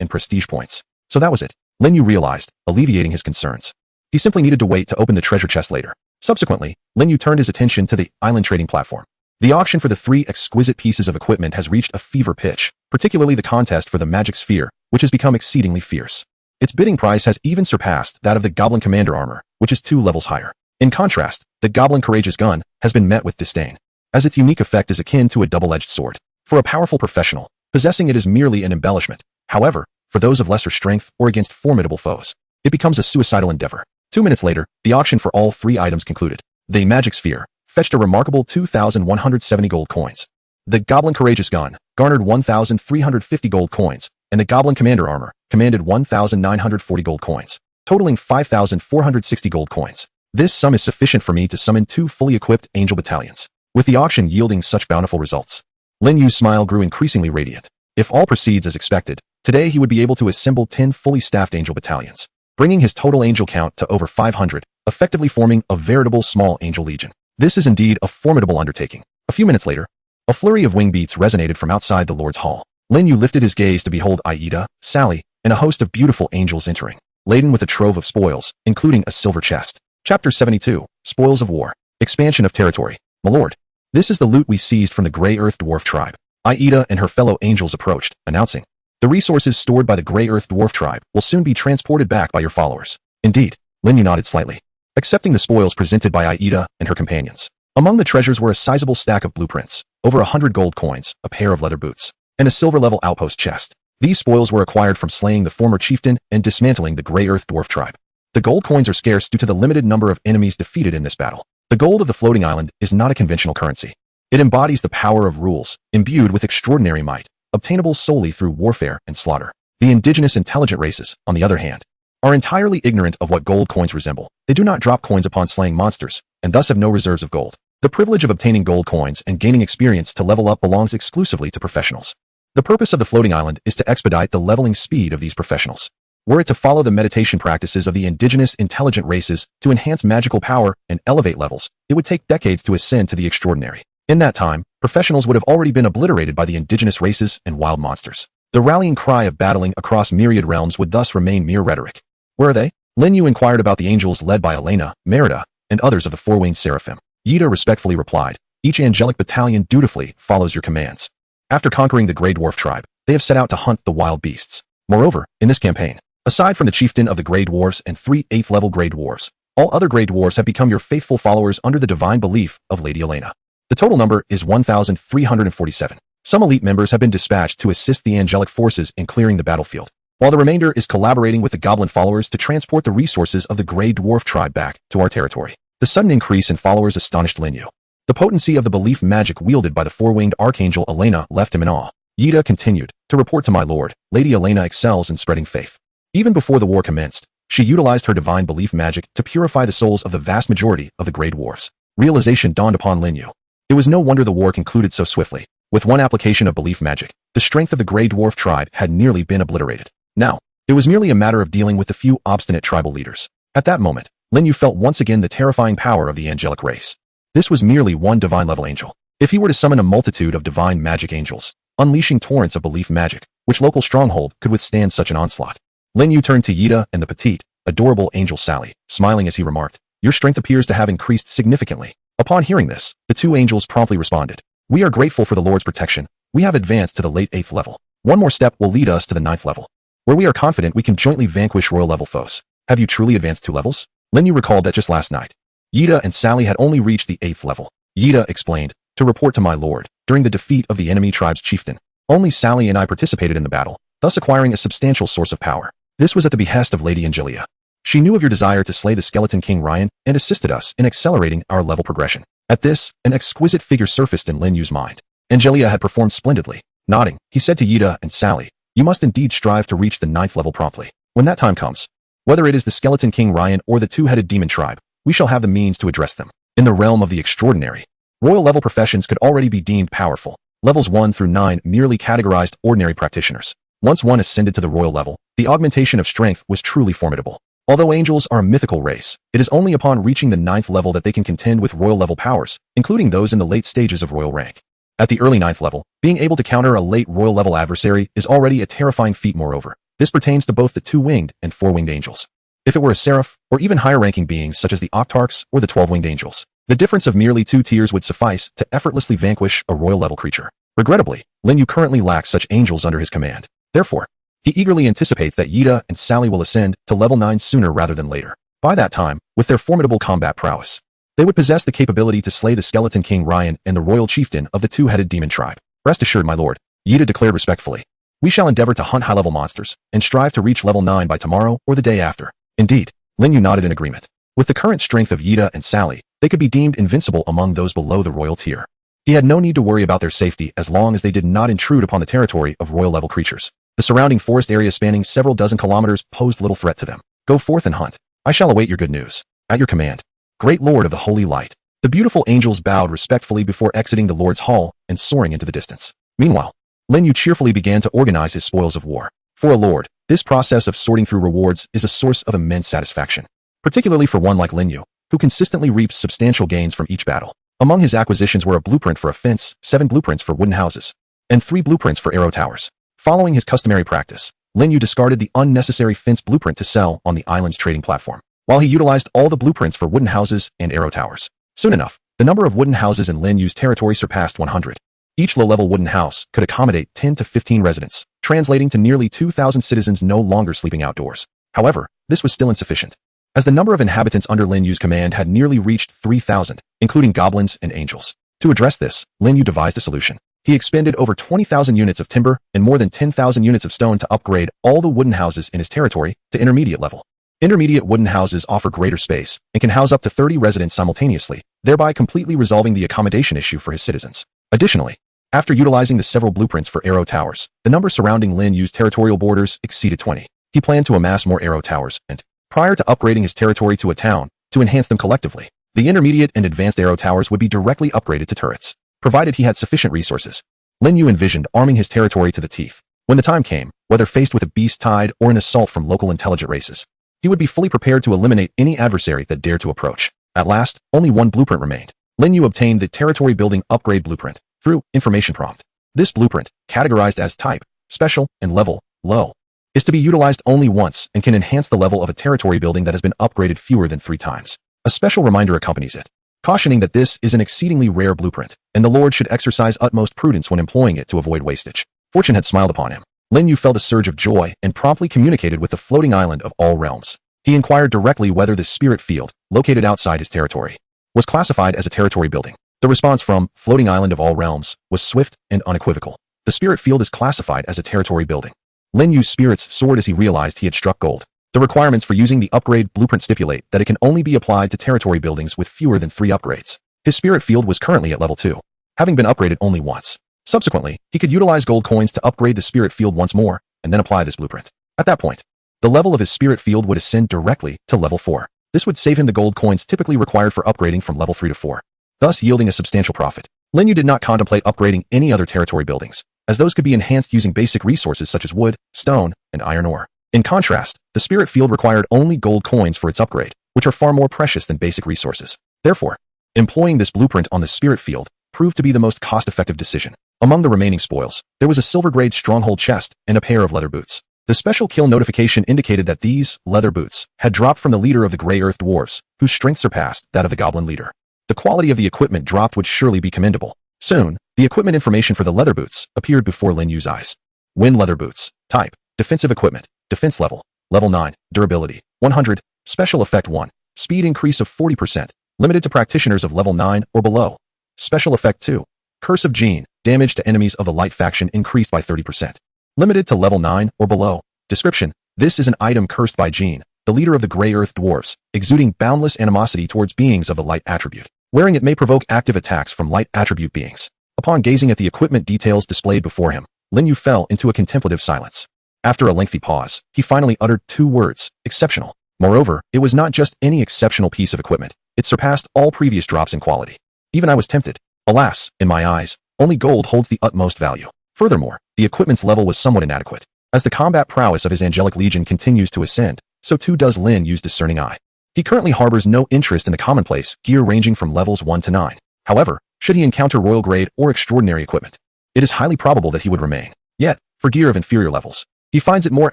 and prestige points. So that was it. Lin Yu realized, alleviating his concerns. He simply needed to wait to open the treasure chest later. Subsequently, Lin Yu turned his attention to the island trading platform. The auction for the 3 exquisite pieces of equipment has reached a fever pitch, particularly the contest for the magic sphere, which has become exceedingly fierce. Its bidding price has even surpassed that of the Goblin Commander armor, which is 2 levels higher. In contrast, the Goblin Courageous gun has been met with disdain, as its unique effect is akin to a double-edged sword. For a powerful professional, possessing it is merely an embellishment. However, for those of lesser strength or against formidable foes, it becomes a suicidal endeavor. 2 minutes later, the auction for all 3 items concluded. The magic sphere fetched a remarkable 2,170 gold coins. The Goblin Courageous gun garnered 1,350 gold coins, and the Goblin Commander armor commanded 1,940 gold coins, totaling 5,460 gold coins. This sum is sufficient for me to summon 2 fully equipped angel battalions. With the auction yielding such bountiful results, Lin Yu's smile grew increasingly radiant. If all proceeds as expected, today he would be able to assemble 10 fully staffed angel battalions, bringing his total angel count to over 500, effectively forming a veritable small angel legion. This is indeed a formidable undertaking. A few minutes later, a flurry of wing beats resonated from outside the Lord's Hall. Lin Yu lifted his gaze to behold Aida, Sally, and a host of beautiful angels entering, laden with a trove of spoils, including a silver chest. Chapter 72, Spoils of War. Expansion of Territory. My lord, this is the loot we seized from the Grey Earth Dwarf tribe. Aida and her fellow angels approached, announcing, the resources stored by the Grey Earth Dwarf tribe will soon be transported back by your followers. Indeed, Lin Yu nodded slightly, accepting the spoils presented by Aida and her companions. Among the treasures were a sizable stack of blueprints, over 100 gold coins, a pair of leather boots, and a silver-level outpost chest. These spoils were acquired from slaying the former chieftain and dismantling the Grey Earth Dwarf tribe. The gold coins are scarce due to the limited number of enemies defeated in this battle. The gold of the floating island is not a conventional currency. It embodies the power of rules, imbued with extraordinary might, obtainable solely through warfare and slaughter. The indigenous intelligent races, on the other hand, are entirely ignorant of what gold coins resemble. They do not drop coins upon slaying monsters, and thus have no reserves of gold. The privilege of obtaining gold coins and gaining experience to level up belongs exclusively to professionals. The purpose of the floating island is to expedite the leveling speed of these professionals. Were it to follow the meditation practices of the indigenous intelligent races to enhance magical power and elevate levels, it would take decades to ascend to the extraordinary. In that time, professionals would have already been obliterated by the indigenous races and wild monsters. The rallying cry of battling across myriad realms would thus remain mere rhetoric. Where are they? Lin Yu inquired about the angels led by Elena, Merida, and others of the four-winged seraphim. Yida respectfully replied, "Each angelic battalion dutifully follows your commands." After conquering the Grey Dwarf tribe, they have set out to hunt the wild beasts. Moreover, in this campaign, aside from the chieftain of the Grey Dwarves and 3 8th-level Grey Dwarves, all other Grey Dwarves have become your faithful followers under the divine belief of Lady Elena. The total number is 1,347. Some elite members have been dispatched to assist the angelic forces in clearing the battlefield, while the remainder is collaborating with the goblin followers to transport the resources of the Grey Dwarf tribe back to our territory. The sudden increase in followers astonished Lin Yu. The potency of the belief magic wielded by the four-winged archangel Elena left him in awe. Yida continued, "To report to my lord, Lady Elena excels in spreading faith. Even before the war commenced, she utilized her divine belief magic to purify the souls of the vast majority of the Grey Dwarfs." Realization dawned upon Lin Yu. It was no wonder the war concluded so swiftly. With one application of belief magic, the strength of the Grey Dwarf tribe had nearly been obliterated. Now, it was merely a matter of dealing with the few obstinate tribal leaders. At that moment, Lin Yu felt once again the terrifying power of the angelic race. This was merely one divine-level angel. If he were to summon a multitude of divine magic angels, unleashing torrents of belief magic, which local stronghold could withstand such an onslaught? Lin Yu turned to Yida and the petite, adorable angel Sally, smiling as he remarked, "Your strength appears to have increased significantly." Upon hearing this, the two angels promptly responded, "We are grateful for the Lord's protection. We have advanced to the late 8th level. One more step will lead us to the 9th level, where we are confident we can jointly vanquish royal-level foes." Have you truly advanced 2 levels? Lin Yu recalled that just last night, Yida and Sally had only reached the 8th level. Yida explained, "To report to my lord, during the defeat of the enemy tribe's chieftain, only Sally and I participated in the battle, thus acquiring a substantial source of power. This was at the behest of Lady Angelia. She knew of your desire to slay the skeleton king Ryan and assisted us in accelerating our level progression." At this, an exquisite figure surfaced in Lin Yu's mind. Angelia had performed splendidly. Nodding, he said to Yida and Sally, "You must indeed strive to reach the 9th level promptly. When that time comes, whether it is the skeleton king Ryan or the 2-headed demon tribe, we shall have the means to address them." In the realm of the extraordinary, royal-level professions could already be deemed powerful. Levels 1 through 9 merely categorized ordinary practitioners. Once one ascended to the royal level, the augmentation of strength was truly formidable. Although angels are a mythical race, it is only upon reaching the 9th level that they can contend with royal-level powers, including those in the late stages of royal rank. At the early 9th level, being able to counter a late royal-level adversary is already a terrifying feat. Moreover, this pertains to both the 2-winged and 4-winged angels. If it were a seraph, or even higher-ranking beings such as the Octarchs or the 12-winged angels, the difference of merely 2 tiers would suffice to effortlessly vanquish a royal-level creature. Regrettably, Lin Yu currently lacks such angels under his command. Therefore, he eagerly anticipates that Yida and Sally will ascend to level 9 sooner rather than later. By that time, with their formidable combat prowess, they would possess the capability to slay the skeleton king Ryan and the royal chieftain of the 2-headed demon tribe. "Rest assured, my lord," Yida declared respectfully. "We shall endeavor to hunt high-level monsters and strive to reach level 9 by tomorrow or the day after." Indeed, Lin Yu nodded in agreement. With the current strength of Yida and Sally, they could be deemed invincible among those below the royal tier. He had no need to worry about their safety as long as they did not intrude upon the territory of royal-level creatures. The surrounding forest area spanning several dozen kilometers posed little threat to them. "Go forth and hunt. I shall await your good news." "At your command, great lord of the holy light." The beautiful angels bowed respectfully before exiting the lord's hall and soaring into the distance. Meanwhile, Lin Yu cheerfully began to organize his spoils of war. For a lord, this process of sorting through rewards is a source of immense satisfaction, particularly for one like Lin Yu, who consistently reaps substantial gains from each battle. Among his acquisitions were a blueprint for a fence, 7 blueprints for wooden houses, and 3 blueprints for arrow towers. Following his customary practice, Lin Yu discarded the unnecessary fence blueprint to sell on the island's trading platform, while he utilized all the blueprints for wooden houses and arrow towers. Soon enough, the number of wooden houses in Lin Yu's territory surpassed 100. Each low-level wooden house could accommodate 10 to 15 residents, translating to nearly 2,000 citizens no longer sleeping outdoors. However, this was still insufficient, as the number of inhabitants under Lin Yu's command had nearly reached 3,000, including goblins and angels. To address this, Lin Yu devised a solution. He expended over 20,000 units of timber and more than 10,000 units of stone to upgrade all the wooden houses in his territory to intermediate level. Intermediate wooden houses offer greater space and can house up to 30 residents simultaneously, thereby completely resolving the accommodation issue for his citizens. Additionally, after utilizing the several blueprints for arrow towers, the number surrounding Lin Yu's territorial borders exceeded 20. He planned to amass more arrow towers and, prior to upgrading his territory to a town, to enhance them collectively. The intermediate and advanced arrow towers would be directly upgraded to turrets, provided he had sufficient resources. Lin Yu envisioned arming his territory to the teeth. When the time came, whether faced with a beast tide or an assault from local intelligent races, he would be fully prepared to eliminate any adversary that dared to approach. At last, only one blueprint remained. Lin Yu obtained the territory building upgrade blueprint through information prompt. This blueprint, categorized as type, special, and level, low, is to be utilized only once and can enhance the level of a territory building that has been upgraded fewer than 3 times. A special reminder accompanies it, cautioning that this is an exceedingly rare blueprint, and the Lord should exercise utmost prudence when employing it to avoid wastage. Fortune had smiled upon him. Lin Yu felt a surge of joy and promptly communicated with the floating island of all realms. He inquired directly whether the spirit field, located outside his territory, was classified as a territory building. The response from floating island of all realms was swift and unequivocal. The spirit field is classified as a territory building. Lin Yu's spirits soared as he realized he had struck gold. The requirements for using the upgrade blueprint stipulate that it can only be applied to territory buildings with fewer than 3 upgrades. His spirit field was currently at level 2, having been upgraded only once. Subsequently, he could utilize gold coins to upgrade the spirit field once more, and then apply this blueprint. At that point, the level of his spirit field would ascend directly to level 4. This would save him the gold coins typically required for upgrading from level 3 to 4, thus yielding a substantial profit. Lin Yu did not contemplate upgrading any other territory buildings, as those could be enhanced using basic resources such as wood, stone, and iron ore. In contrast, the spirit field required only gold coins for its upgrade, which are far more precious than basic resources. Therefore, employing this blueprint on the spirit field proved to be the most cost-effective decision. Among the remaining spoils, there was a silver-grade stronghold chest and a pair of leather boots. The special kill notification indicated that these leather boots had dropped from the leader of the Grey Earth Dwarves, whose strength surpassed that of the goblin leader. The quality of the equipment dropped would surely be commendable. Soon, the equipment information for the leather boots appeared before Lin Yu's eyes. Wind leather boots. Type: defensive equipment. Defense level: level 9. Durability: 100. Special effect 1. Speed increase of 40%. Limited to practitioners of level 9 or below. Special effect 2. Curse of Gene. Damage to enemies of the light faction increased by 30%. Limited to level 9 or below. Description: this is an item cursed by Gene, the leader of the Grey Earth Dwarves, exuding boundless animosity towards beings of the light attribute. Wearing it may provoke active attacks from light attribute beings. Upon gazing at the equipment details displayed before him, Lin Yu fell into a contemplative silence. After a lengthy pause, he finally uttered 2 words: exceptional. Moreover, it was not just any exceptional piece of equipment. It surpassed all previous drops in quality. Even I was tempted. Alas, in my eyes, only gold holds the utmost value. Furthermore, the equipment's level was somewhat inadequate. As the combat prowess of his angelic legion continues to ascend, so too does Lin Yu's discerning eye. He currently harbors no interest in the commonplace gear ranging from levels 1 to 9. However, should he encounter royal grade or extraordinary equipment, it is highly probable that he would remain. Yet, for gear of inferior levels, he finds it more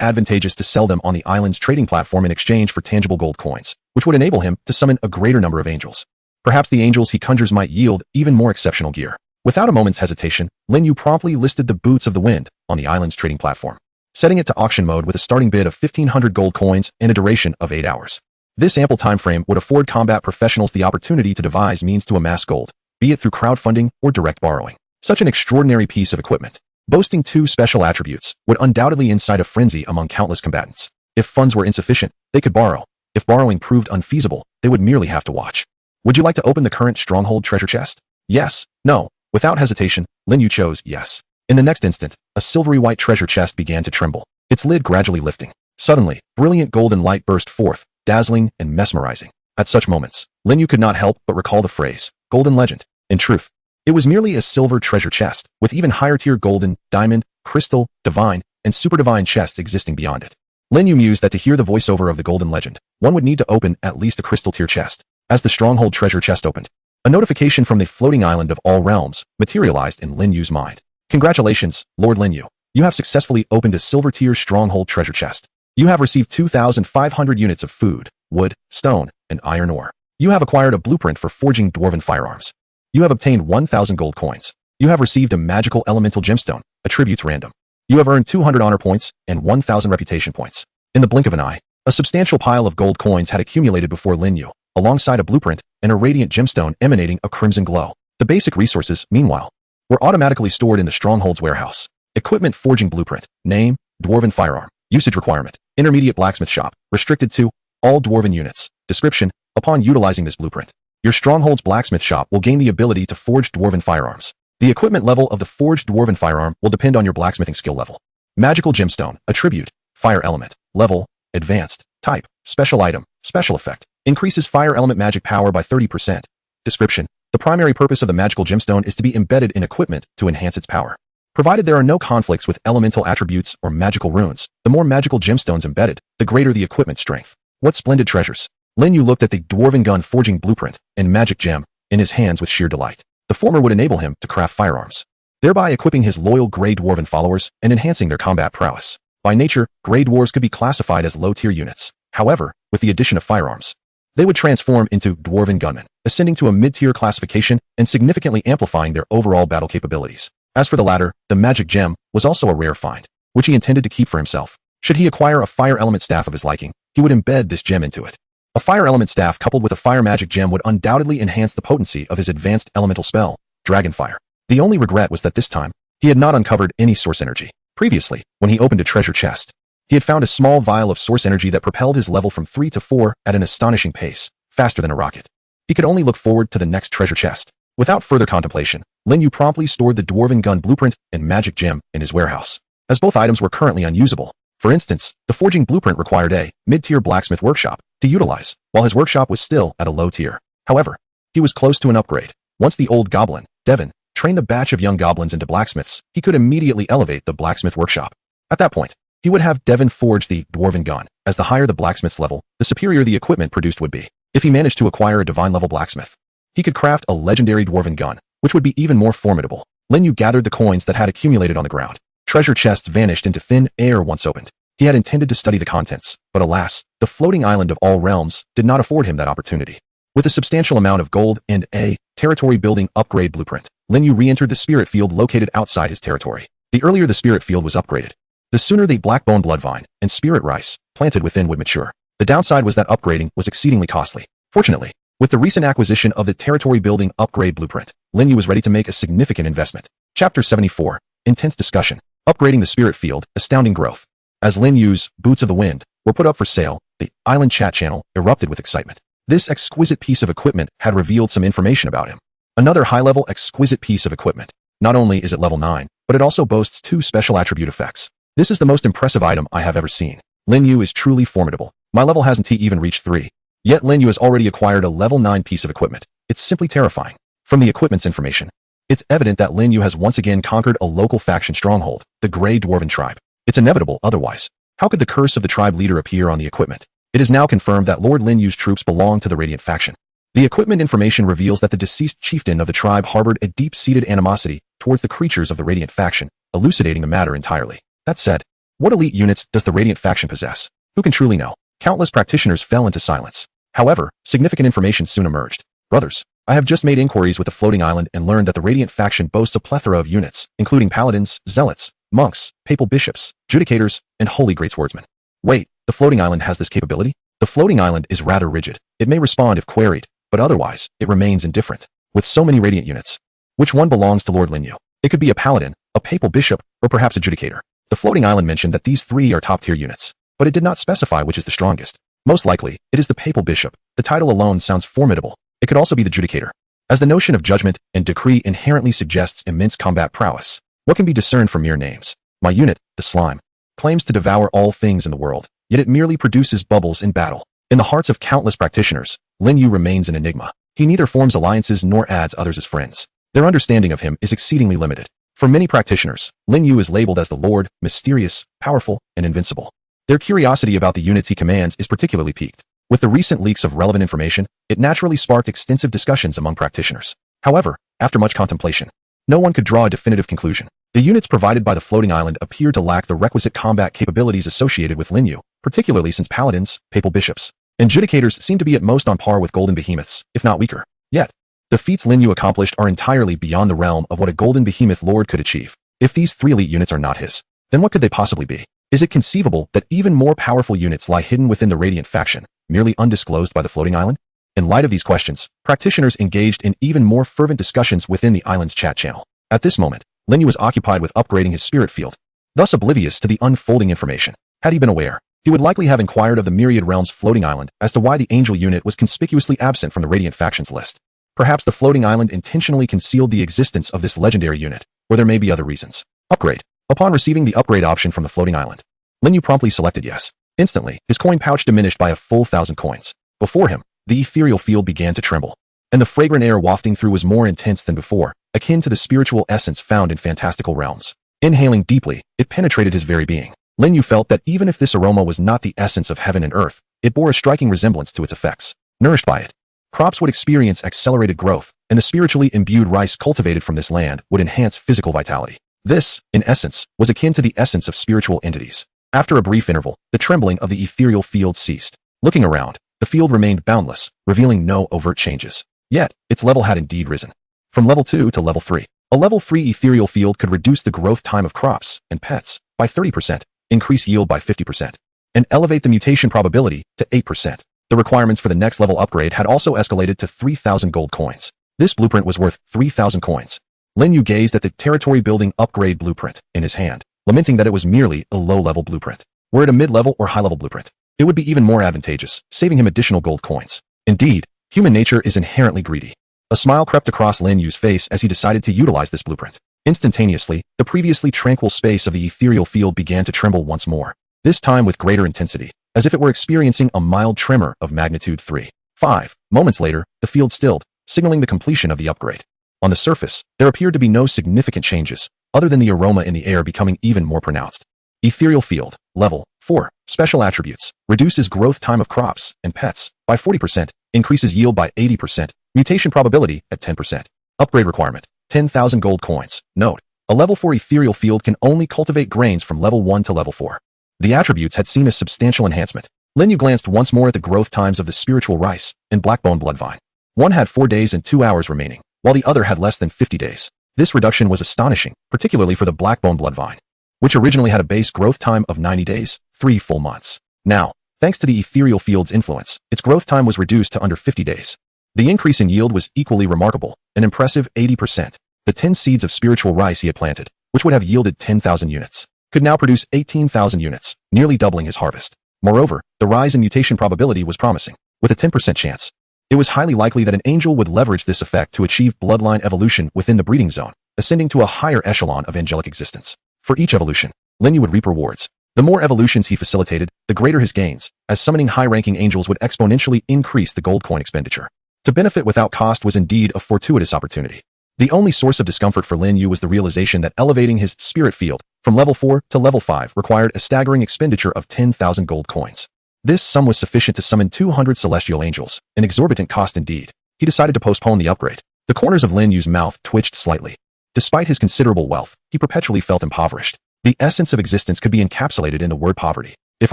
advantageous to sell them on the island's trading platform in exchange for tangible gold coins, which would enable him to summon a greater number of angels. Perhaps the angels he conjures might yield even more exceptional gear. Without a moment's hesitation, Lin Yu promptly listed the Boots of the Wind on the island's trading platform, setting it to auction mode with a starting bid of 1,500 gold coins and a duration of 8 hours. This ample time frame would afford combat professionals the opportunity to devise means to amass gold, be it through crowdfunding or direct borrowing. Such an extraordinary piece of equipment, boasting 2 special attributes, would undoubtedly incite a frenzy among countless combatants. If funds were insufficient, they could borrow. If borrowing proved unfeasible, they would merely have to watch. Would you like to open the current stronghold treasure chest? Yes, no. Without hesitation, Lin Yu chose yes. In the next instant, a silvery white treasure chest began to tremble, its lid gradually lifting. Suddenly, brilliant golden light burst forth, dazzling and mesmerizing. At such moments, Lin Yu could not help but recall the phrase, golden legend. In truth, it was merely a silver treasure chest, with even higher tier golden, diamond, crystal, divine, and super divine chests existing beyond it. Lin Yu mused that to hear the voiceover of the golden legend, one would need to open at least a crystal tier chest. As the stronghold treasure chest opened, a notification from the floating island of all realms materialized in Lin Yu's mind. Congratulations, Lord Lin Yu. You have successfully opened a silver tier stronghold treasure chest. You have received 2,500 units of food, wood, stone, and iron ore. You have acquired a blueprint for forging dwarven firearms. You have obtained 1,000 gold coins. You have received a magical elemental gemstone, attributes random. You have earned 200 honor points and 1,000 reputation points. In the blink of an eye, a substantial pile of gold coins had accumulated before Lin Yu, alongside a blueprint and a radiant gemstone emanating a crimson glow. The basic resources, meanwhile, were automatically stored in the stronghold's warehouse. Equipment forging blueprint. Name, dwarven firearm. Usage requirement. Intermediate blacksmith shop. Restricted to all dwarven units. Description. Upon utilizing this blueprint, your stronghold's blacksmith shop will gain the ability to forge dwarven firearms. The equipment level of the forged dwarven firearm will depend on your blacksmithing skill level. Magical gemstone. Attribute. Fire element. Level. Advanced. Type. Special item. Special effect. Increases fire element magic power by 30%. Description: the primary purpose of the magical gemstone is to be embedded in equipment to enhance its power. Provided there are no conflicts with elemental attributes or magical runes, the more magical gemstones embedded, the greater the equipment strength. What splendid treasures! Lin Yu looked at the dwarven gun forging blueprint and magic gem in his hands with sheer delight. The former would enable him to craft firearms, thereby equipping his loyal Grey Dwarven followers and enhancing their combat prowess. By nature, Grey Dwarves could be classified as low-tier units. However, with the addition of firearms, they would transform into Dwarven gunmen, ascending to a mid-tier classification and significantly amplifying their overall battle capabilities. As for the latter, the magic gem was also a rare find, which he intended to keep for himself. Should he acquire a fire element staff of his liking, he would embed this gem into it. A fire element staff coupled with a fire magic gem would undoubtedly enhance the potency of his advanced elemental spell, Dragonfire. The only regret was that this time, he had not uncovered any source energy. Previously, when he opened a treasure chest, he had found a small vial of source energy that propelled his level from 3 to 4 at an astonishing pace, faster than a rocket. He could only look forward to the next treasure chest. Without further contemplation, Lin Yu promptly stored the dwarven gun blueprint and magic gem in his warehouse, as both items were currently unusable. For instance, the forging blueprint required a mid-tier blacksmith workshop to utilize, while his workshop was still at a low tier. However, he was close to an upgrade. Once the old goblin, Devon, trained the batch of young goblins into blacksmiths, he could immediately elevate the blacksmith workshop. At that point, he would have Devon forge the dwarven gun. As the higher the blacksmith's level, the superior the equipment produced would be. If he managed to acquire a divine-level blacksmith, he could craft a legendary dwarven gun, which would be even more formidable. Lin Yu gathered the coins that had accumulated on the ground. Treasure chests vanished into thin air once opened. He had intended to study the contents, but alas, the floating island of all realms did not afford him that opportunity. With a substantial amount of gold and a territory-building upgrade blueprint, Lin Yu re-entered the spirit field located outside his territory. The earlier the spirit field was upgraded, the sooner the blackbone bloodvine and spirit rice planted within would mature. The downside was that upgrading was exceedingly costly. Fortunately, with the recent acquisition of the territory-building upgrade blueprint, Lin Yu was ready to make a significant investment. Chapter 74. Intense discussion. Upgrading the spirit field, astounding growth. As Lin Yu's Boots of the Wind were put up for sale, the island chat channel erupted with excitement. This exquisite piece of equipment had revealed some information about him. Another high-level exquisite piece of equipment. Not only is it level 9, but it also boasts 2 special attribute effects. This is the most impressive item I have ever seen. Lin Yu is truly formidable. My level hasn't even reached 3. Yet Lin Yu has already acquired a level 9 piece of equipment. It's simply terrifying. From the equipment's information, it's evident that Lin Yu has once again conquered a local faction stronghold, the Grey Dwarven tribe. It's inevitable otherwise. How could the curse of the tribe leader appear on the equipment? It is now confirmed that Lord Lin Yu's troops belong to the Radiant faction. The equipment information reveals that the deceased chieftain of the tribe harbored a deep-seated animosity towards the creatures of the Radiant faction, elucidating the matter entirely. That said, what elite units does the Radiant faction possess? Who can truly know? Countless practitioners fell into silence. However, significant information soon emerged. Brothers, I have just made inquiries with the floating island and learned that the Radiant faction boasts a plethora of units, including paladins, zealots, monks, papal bishops, judicators, and holy great swordsmen. Wait, the floating island has this capability? The floating island is rather rigid. It may respond if queried, but otherwise, it remains indifferent. With so many Radiant units, which one belongs to Lord Lin Yu? It could be a paladin, a papal bishop, or perhaps a judicator. The floating island mentioned that these 3 are top-tier units, but it did not specify which is the strongest. Most likely, it is the papal bishop. The title alone sounds formidable. It could also be the judicator, as the notion of judgment and decree inherently suggests immense combat prowess. What can be discerned from mere names? My unit, the slime, claims to devour all things in the world, yet it merely produces bubbles in battle. In the hearts of countless practitioners, Lin Yu remains an enigma. He neither forms alliances nor adds others as friends. Their understanding of him is exceedingly limited. For many practitioners, Lin Yu is labeled as the Lord, mysterious, powerful, and invincible. Their curiosity about the units he commands is particularly piqued. With the recent leaks of relevant information, it naturally sparked extensive discussions among practitioners. However, after much contemplation, no one could draw a definitive conclusion. The units provided by the floating island appear to lack the requisite combat capabilities associated with Lin Yu, particularly since paladins, papal bishops, and judicators seem to be at most on par with golden behemoths, if not weaker. Yet, the feats Lin Yu accomplished are entirely beyond the realm of what a golden behemoth lord could achieve. If these 3 elite units are not his, then what could they possibly be? Is it conceivable that even more powerful units lie hidden within the Radiant faction, merely undisclosed by the floating island? In light of these questions, practitioners engaged in even more fervent discussions within the island's chat channel. At this moment, Lin Yu was occupied with upgrading his spirit field, thus oblivious to the unfolding information. Had he been aware, he would likely have inquired of the Myriad Realms floating island as to why the angel unit was conspicuously absent from the Radiant faction's list. Perhaps the floating island intentionally concealed the existence of this legendary unit, or there may be other reasons. Upgrade. Upon receiving the upgrade option from the floating island, Lin Yu promptly selected yes. Instantly, his coin pouch diminished by a full 1,000 coins. Before him, the ethereal field began to tremble, and the fragrant air wafting through was more intense than before, akin to the spiritual essence found in fantastical realms. Inhaling deeply, it penetrated his very being. Lin Yu felt that even if this aroma was not the essence of heaven and earth, it bore a striking resemblance to its effects. Nourished by it, crops would experience accelerated growth, and the spiritually imbued rice cultivated from this land would enhance physical vitality. This, in essence, was akin to the essence of spiritual entities. After a brief interval, the trembling of the ethereal field ceased. Looking around, the field remained boundless, revealing no overt changes. Yet, its level had indeed risen. From level 2 to level 3. A level 3 ethereal field could reduce the growth time of crops and pets by 30%, increase yield by 50%, and elevate the mutation probability to 8%. The requirements for the next level upgrade had also escalated to 3,000 gold coins. This blueprint was worth 3,000 coins. Lin Yu gazed at the territory building upgrade blueprint in his hand, lamenting that it was merely a low-level blueprint. Were it a mid-level or high-level blueprint, it would be even more advantageous, saving him additional gold coins. Indeed, human nature is inherently greedy. A smile crept across Lin Yu's face as he decided to utilize this blueprint. Instantaneously, the previously tranquil space of the ethereal field began to tremble once more, this time with greater intensity, as if it were experiencing a mild tremor of magnitude 3. 5 moments later, the field stilled, signaling the completion of the upgrade. On the surface, there appeared to be no significant changes, other than the aroma in the air becoming even more pronounced. Ethereal field, level 4. Special attributes. Reduces growth time of crops and pets by 40%, increases yield by 80%, mutation probability at 10%. Upgrade requirement, 10,000 gold coins. Note, a level 4 ethereal field can only cultivate grains from level 1 to level 4. The attributes had seen a substantial enhancement. Lin Yu glanced once more at the growth times of the spiritual rice and blackbone bloodvine. One had 4 days and 2 hours remaining, while the other had less than 50 days. This reduction was astonishing, particularly for the blackbone bloodvine, which originally had a base growth time of 90 days, 3 full months. Now, thanks to the ethereal field's influence, its growth time was reduced to under 50 days. The increase in yield was equally remarkable, an impressive 80%. The 10 seeds of spiritual rice he had planted, which would have yielded 10,000 units, could now produce 18,000 units, nearly doubling his harvest. Moreover, the rise in mutation probability was promising, with a 10% chance. It was highly likely that an angel would leverage this effect to achieve bloodline evolution within the breeding zone, ascending to a higher echelon of angelic existence. For each evolution, Lin Yu would reap rewards. The more evolutions he facilitated, the greater his gains, as summoning high-ranking angels would exponentially increase the gold coin expenditure. To benefit without cost was indeed a fortuitous opportunity. The only source of discomfort for Lin Yu was the realization that elevating his spirit field from level 4 to level 5 required a staggering expenditure of 10,000 gold coins. This sum was sufficient to summon 200 celestial angels, an exorbitant cost indeed. He decided to postpone the upgrade. The corners of Lin Yu's mouth twitched slightly. Despite his considerable wealth, he perpetually felt impoverished. The essence of existence could be encapsulated in the word poverty. If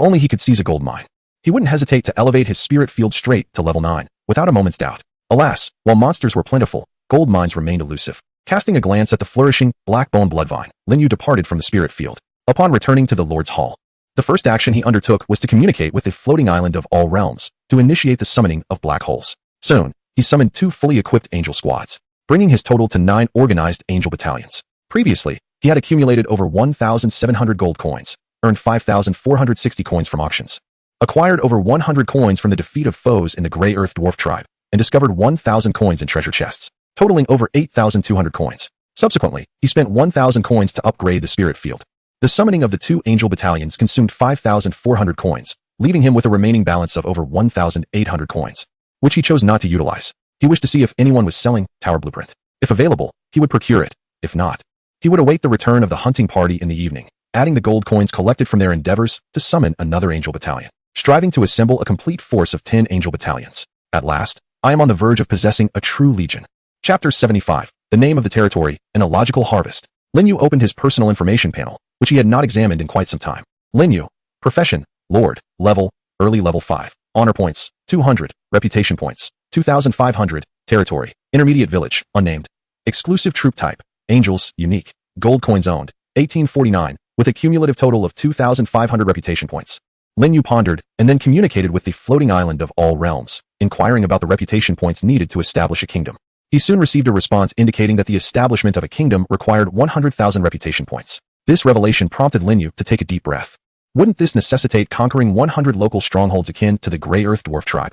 only he could seize a gold mine. He wouldn't hesitate to elevate his spirit field straight to level 9, without a moment's doubt. Alas, while monsters were plentiful, gold mines remained elusive. Casting a glance at the flourishing, blackbone bloodvine, Lin Yu departed from the spirit field. Upon returning to the Lord's Hall, the first action he undertook was to communicate with the floating island of all realms, to initiate the summoning of black holes. Soon, he summoned 2 fully equipped angel squads, bringing his total to 9 organized angel battalions. Previously, he had accumulated over 1,700 gold coins, earned 5,460 coins from auctions, acquired over 100 coins from the defeat of foes in the Grey Earth Dwarf tribe, and discovered 1,000 coins in treasure chests, totaling over 8,200 coins. Subsequently, he spent 1,000 coins to upgrade the spirit field. The summoning of the 2 angel battalions consumed 5,400 coins, leaving him with a remaining balance of over 1,800 coins, which he chose not to utilize. He wished to see if anyone was selling Tower Blueprint. If available, he would procure it. If not, he would await the return of the hunting party in the evening, adding the gold coins collected from their endeavors to summon another angel battalion, striving to assemble a complete force of 10 angel battalions. At last, I am on the verge of possessing a true legion. Chapter 75. The name of the territory, an illogical harvest. Lin Yu opened his personal information panel, which he had not examined in quite some time. Lin Yu. Profession, Lord. Level, early level 5. Honor points, 200. Reputation points, 2,500. Territory, intermediate village, unnamed. Exclusive troop type, angels, unique. Gold coins owned, 1849, with a cumulative total of 2,500 reputation points. Lin Yu pondered, and then communicated with the floating island of all realms, inquiring about the reputation points needed to establish a kingdom. He soon received a response indicating that the establishment of a kingdom required 100,000 reputation points. This revelation prompted Lin Yu to take a deep breath. Wouldn't this necessitate conquering 100 local strongholds akin to the Grey Earth Dwarf tribe?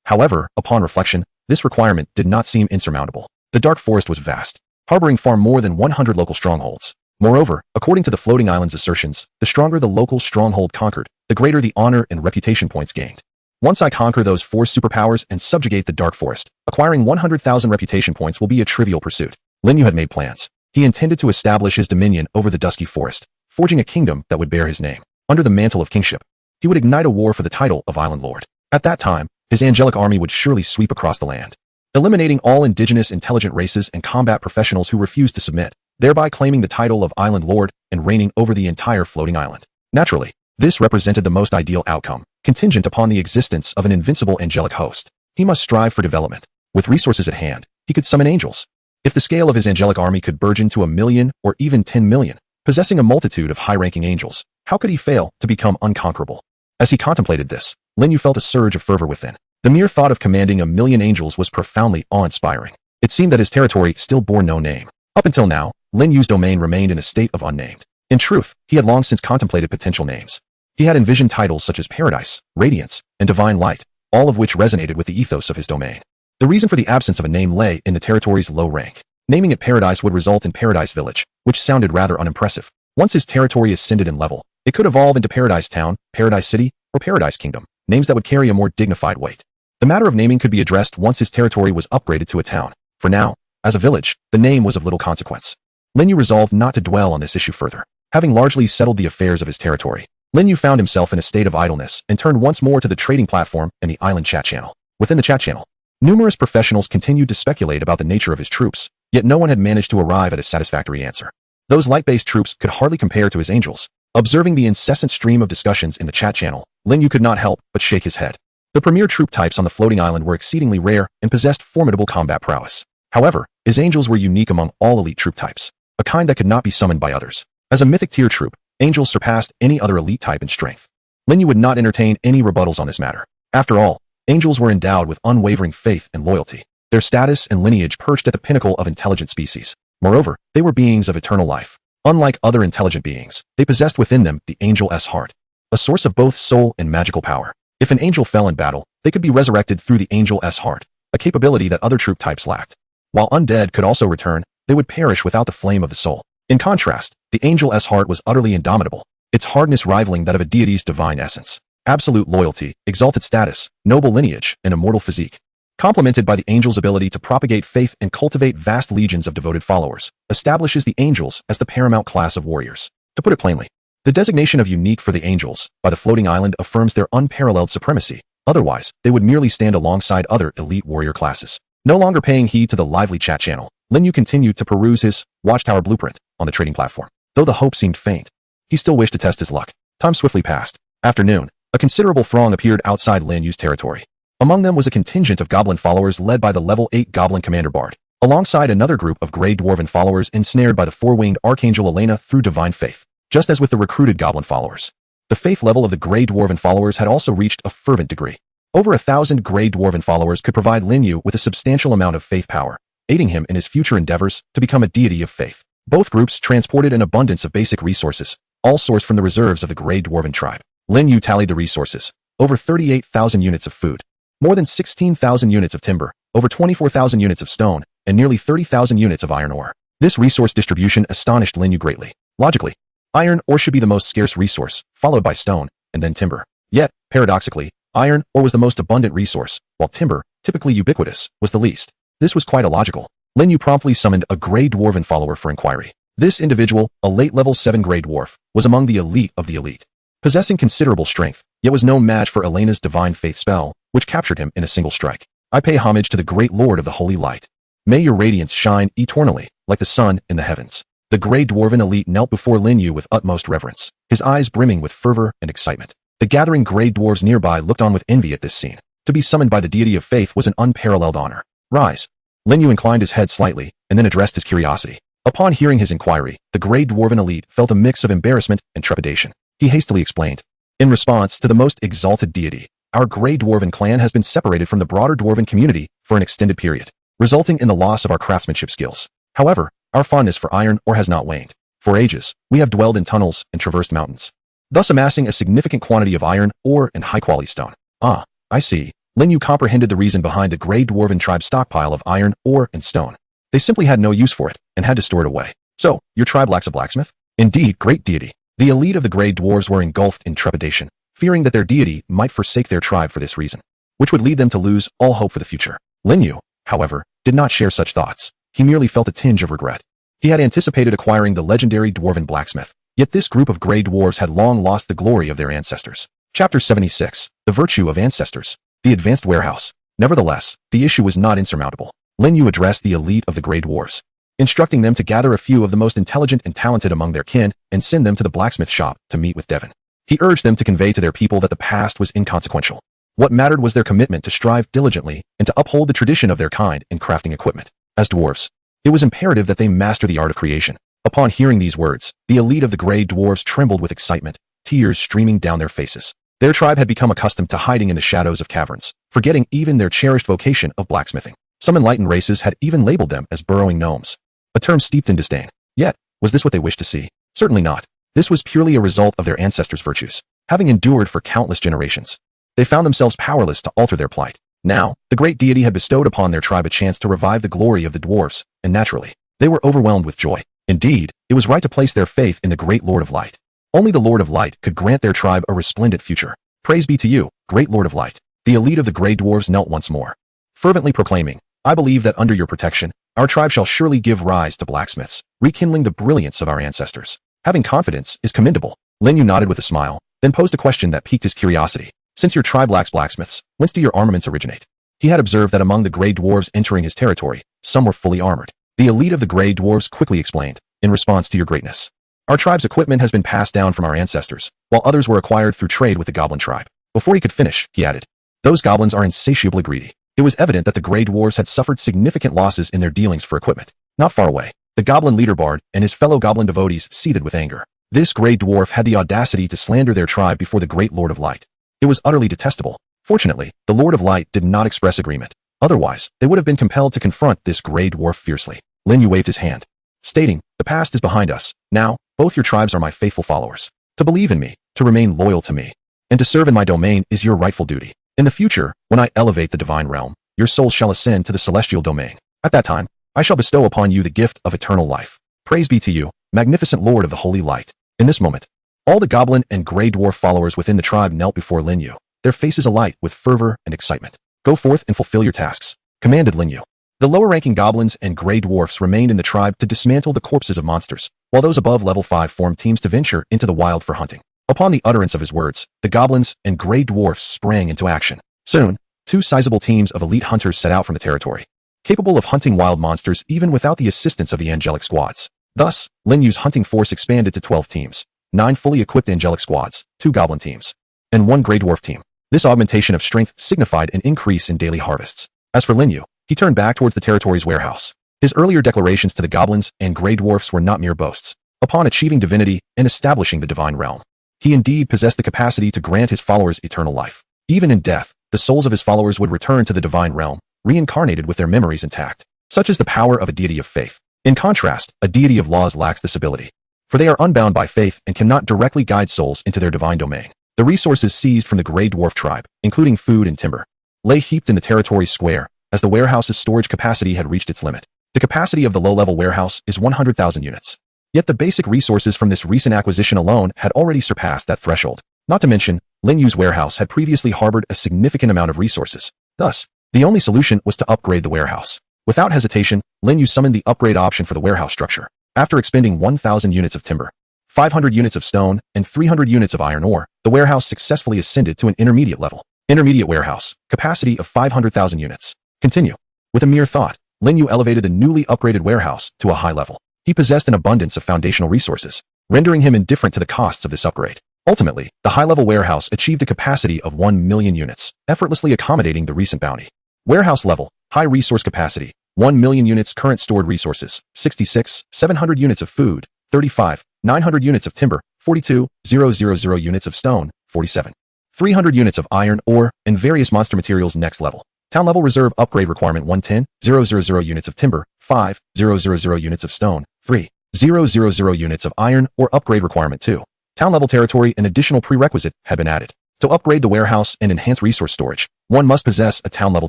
However, upon reflection, this requirement did not seem insurmountable. The Dark Forest was vast, harboring far more than 100 local strongholds. Moreover, according to the floating island's assertions, the stronger the local stronghold conquered, the greater the honor and reputation points gained. Once I conquer those 4 superpowers and subjugate the Dark Forest, acquiring 100,000 reputation points will be a trivial pursuit. Lin Yu had made plans. He intended to establish his dominion over the Dusky Forest, forging a kingdom that would bear his name. Under the mantle of kingship, he would ignite a war for the title of Island Lord. At that time, his angelic army would surely sweep across the land, eliminating all indigenous intelligent races and combat professionals who refused to submit, thereby claiming the title of Island Lord and reigning over the entire floating island. Naturally, this represented the most ideal outcome, contingent upon the existence of an invincible angelic host. He must strive for development. With resources at hand, he could summon angels. If the scale of his angelic army could burgeon to 1 million or even 10 million, possessing a multitude of high-ranking angels, how could he fail to become unconquerable? As he contemplated this, Lin Yu felt a surge of fervor within. The mere thought of commanding 1 million angels was profoundly awe-inspiring. It seemed that his territory still bore no name. Up until now, Lin Yu's domain remained in a state of unnamed. In truth, he had long since contemplated potential names. He had envisioned titles such as Paradise, Radiance, and Divine Light, all of which resonated with the ethos of his domain. The reason for the absence of a name lay in the territory's low rank. Naming it Paradise would result in Paradise Village, which sounded rather unimpressive. Once his territory ascended in level, it could evolve into Paradise Town, Paradise City, or Paradise Kingdom, names that would carry a more dignified weight. The matter of naming could be addressed once his territory was upgraded to a town. For now, as a village, the name was of little consequence. Lin Yu resolved not to dwell on this issue further. Having largely settled the affairs of his territory, Lin Yu found himself in a state of idleness and turned once more to the trading platform and the island chat channel. Within the chat channel, numerous professionals continued to speculate about the nature of his troops, yet no one had managed to arrive at a satisfactory answer. Those light-based troops could hardly compare to his angels. Observing the incessant stream of discussions in the chat channel, Lin Yu could not help but shake his head. The premier troop types on the floating island were exceedingly rare and possessed formidable combat prowess. However, his angels were unique among all elite troop types, a kind that could not be summoned by others. As a mythic tier troop, angels surpassed any other elite type in strength. Lin Yu would not entertain any rebuttals on this matter. After all, angels were endowed with unwavering faith and loyalty. Their status and lineage perched at the pinnacle of intelligent species. Moreover, they were beings of eternal life. Unlike other intelligent beings, they possessed within them the angel's heart, a source of both soul and magical power. If an angel fell in battle, they could be resurrected through the angel's heart, a capability that other troop types lacked. While undead could also return, they would perish without the flame of the soul. In contrast, the angel's heart was utterly indomitable, its hardness rivaling that of a deity's divine essence. Absolute loyalty, exalted status, noble lineage, and immortal physique. Complemented by the angel's ability to propagate faith and cultivate vast legions of devoted followers, establishes the angels as the paramount class of warriors. To put it plainly, the designation of unique for the angels by the floating island affirms their unparalleled supremacy. Otherwise, they would merely stand alongside other elite warrior classes. No longer paying heed to the lively chat channel, Lin Yu continued to peruse his Watchtower blueprint on the trading platform. Though the hope seemed faint, he still wished to test his luck. Time swiftly passed. After noon, a considerable throng appeared outside Lin Yu's territory. Among them was a contingent of goblin followers led by the level 8 goblin commander Bard, alongside another group of grey dwarven followers ensnared by the four-winged archangel Elena through divine faith. Just as with the recruited goblin followers, the faith level of the grey dwarven followers had also reached a fervent degree. Over 1,000 grey dwarven followers could provide Lin Yu with a substantial amount of faith power, aiding him in his future endeavors to become a deity of faith. Both groups transported an abundance of basic resources, all sourced from the reserves of the grey dwarven tribe. Lin Yu tallied the resources: over 38,000 units of food, more than 16,000 units of timber, over 24,000 units of stone, and nearly 30,000 units of iron ore. This resource distribution astonished Lin Yu greatly. Logically, iron ore should be the most scarce resource, followed by stone, and then timber. Yet, paradoxically, iron ore was the most abundant resource, while timber, typically ubiquitous, was the least. This was quite illogical. Lin Yu promptly summoned a grey dwarven follower for inquiry. This individual, a late level 7 grey dwarf, was among the elite of the elite, possessing considerable strength, yet was no match for Elena's divine faith spell, which captured him in a single strike. I pay homage to the great lord of the holy light. May your radiance shine eternally, like the sun in the heavens. The grey dwarven elite knelt before Lin Yu with utmost reverence, his eyes brimming with fervor and excitement. The gathering grey dwarves nearby looked on with envy at this scene. To be summoned by the deity of faith was an unparalleled honor. Rise. Lin Yu inclined his head slightly, and then addressed his curiosity. Upon hearing his inquiry, the grey dwarven elite felt a mix of embarrassment and trepidation. He hastily explained, in response to the most exalted deity, our grey dwarven clan has been separated from the broader dwarven community for an extended period, resulting in the loss of our craftsmanship skills. However, our fondness for iron ore has not waned. For ages, we have dwelled in tunnels and traversed mountains, thus amassing a significant quantity of iron ore and high-quality stone. Ah, I see. Lin Yu comprehended the reason behind the grey dwarven tribe's stockpile of iron ore and stone. They simply had no use for it and had to store it away. So, your tribe lacks a blacksmith? Indeed, great deity. The elite of the grey dwarves were engulfed in trepidation. fearing that their deity might forsake their tribe for this reason, which would lead them to lose all hope for the future. Lin Yu, however, did not share such thoughts. He merely felt a tinge of regret. He had anticipated acquiring the legendary dwarven blacksmith, yet this group of gray dwarves had long lost the glory of their ancestors. Chapter 76. The Virtue of Ancestors. The Advanced Warehouse. Nevertheless, the issue was not insurmountable. Lin Yu addressed the elite of the gray dwarves, instructing them to gather a few of the most intelligent and talented among their kin and send them to the blacksmith shop to meet with Devon. He urged them to convey to their people that the past was inconsequential. What mattered was their commitment to strive diligently and to uphold the tradition of their kind in crafting equipment. As dwarves, it was imperative that they master the art of creation. Upon hearing these words, the elite of the gray dwarves trembled with excitement, tears streaming down their faces. Their tribe had become accustomed to hiding in the shadows of caverns, forgetting even their cherished vocation of blacksmithing. Some enlightened races had even labeled them as burrowing gnomes, a term steeped in disdain. Yet, was this what they wished to see? Certainly not. This was purely a result of their ancestors' virtues, having endured for countless generations. They found themselves powerless to alter their plight. Now, the great deity had bestowed upon their tribe a chance to revive the glory of the dwarves, and naturally, they were overwhelmed with joy. Indeed, it was right to place their faith in the great Lord of Light. Only the Lord of Light could grant their tribe a resplendent future. Praise be to you, great Lord of Light. The elite of the gray dwarves knelt once more, fervently proclaiming, I believe that under your protection, our tribe shall surely give rise to blacksmiths, rekindling the brilliance of our ancestors. Having confidence is commendable. Lin Yu nodded with a smile, then posed a question that piqued his curiosity. Since your tribe lacks blacksmiths, whence do your armaments originate? He had observed that among the gray dwarves entering his territory, some were fully armored. The elite of the gray dwarves quickly explained, in response to your greatness, our tribe's equipment has been passed down from our ancestors, while others were acquired through trade with the goblin tribe. Before he could finish, he added, those goblins are insatiably greedy. It was evident that the gray dwarves had suffered significant losses in their dealings for equipment. Not far away, the goblin leader Bard and his fellow goblin devotees seethed with anger. This gray dwarf had the audacity to slander their tribe before the great Lord of Light. It was utterly detestable. Fortunately, the Lord of Light did not express agreement. Otherwise, they would have been compelled to confront this gray dwarf fiercely. Lin Yu waved his hand, stating, the past is behind us. Now, both your tribes are my faithful followers. To believe in me, to remain loyal to me, and to serve in my domain is your rightful duty. In the future, when I elevate the divine realm, your souls shall ascend to the celestial domain. At that time, I shall bestow upon you the gift of eternal life. Praise be to you, magnificent Lord of the Holy Light. In this moment, all the goblin and gray dwarf followers within the tribe knelt before Lin Yu, their faces alight with fervor and excitement. Go forth and fulfill your tasks, commanded Lin Yu. The lower-ranking goblins and gray dwarfs remained in the tribe to dismantle the corpses of monsters, while those above level 5 formed teams to venture into the wild for hunting. Upon the utterance of his words, the goblins and gray dwarfs sprang into action. Soon, 2 sizable teams of elite hunters set out from the territory, capable of hunting wild monsters even without the assistance of the angelic squads. Thus, Lin Yu's hunting force expanded to 12 teams, 9 fully equipped angelic squads, 2 goblin teams, and 1 gray dwarf team. This augmentation of strength signified an increase in daily harvests. As for Lin Yu, he turned back towards the territory's warehouse. His earlier declarations to the goblins and gray dwarfs were not mere boasts. Upon achieving divinity and establishing the divine realm, he indeed possessed the capacity to grant his followers eternal life. Even in death, the souls of his followers would return to the divine realm, reincarnated with their memories intact. Such is the power of a deity of faith. In contrast, a deity of laws lacks this ability, for they are unbound by faith and cannot directly guide souls into their divine domain. The resources seized from the gray dwarf tribe, including food and timber, lay heaped in the territory's square, as the warehouse's storage capacity had reached its limit. The capacity of the low-level warehouse is 100,000 units. Yet the basic resources from this recent acquisition alone had already surpassed that threshold. Not to mention, Lin Yu's warehouse had previously harbored a significant amount of resources. Thus, the only solution was to upgrade the warehouse. Without hesitation, Lin Yu summoned the upgrade option for the warehouse structure. After expending 1,000 units of timber, 500 units of stone, and 300 units of iron ore, the warehouse successfully ascended to an intermediate level. Intermediate warehouse, capacity of 500,000 units. Continue. With a mere thought, Lin Yu elevated the newly upgraded warehouse to a high level. He possessed an abundance of foundational resources, rendering him indifferent to the costs of this upgrade. Ultimately, the high-level warehouse achieved a capacity of 1 million units, effortlessly accommodating the recent bounty. Warehouse level, high resource capacity, 1 million units current stored resources, 66, 700 units of food, 35, 900 units of timber, 42, 000 units of stone, 47, 300 units of iron ore, and various monster materials next level. Town level reserve upgrade requirement 110, 000 units of timber, 5, 000 units of stone, 3, 000 units of iron ore upgrade requirement 2. Town level territory and additional prerequisite had been added. To upgrade the warehouse and enhance resource storage, one must possess a town level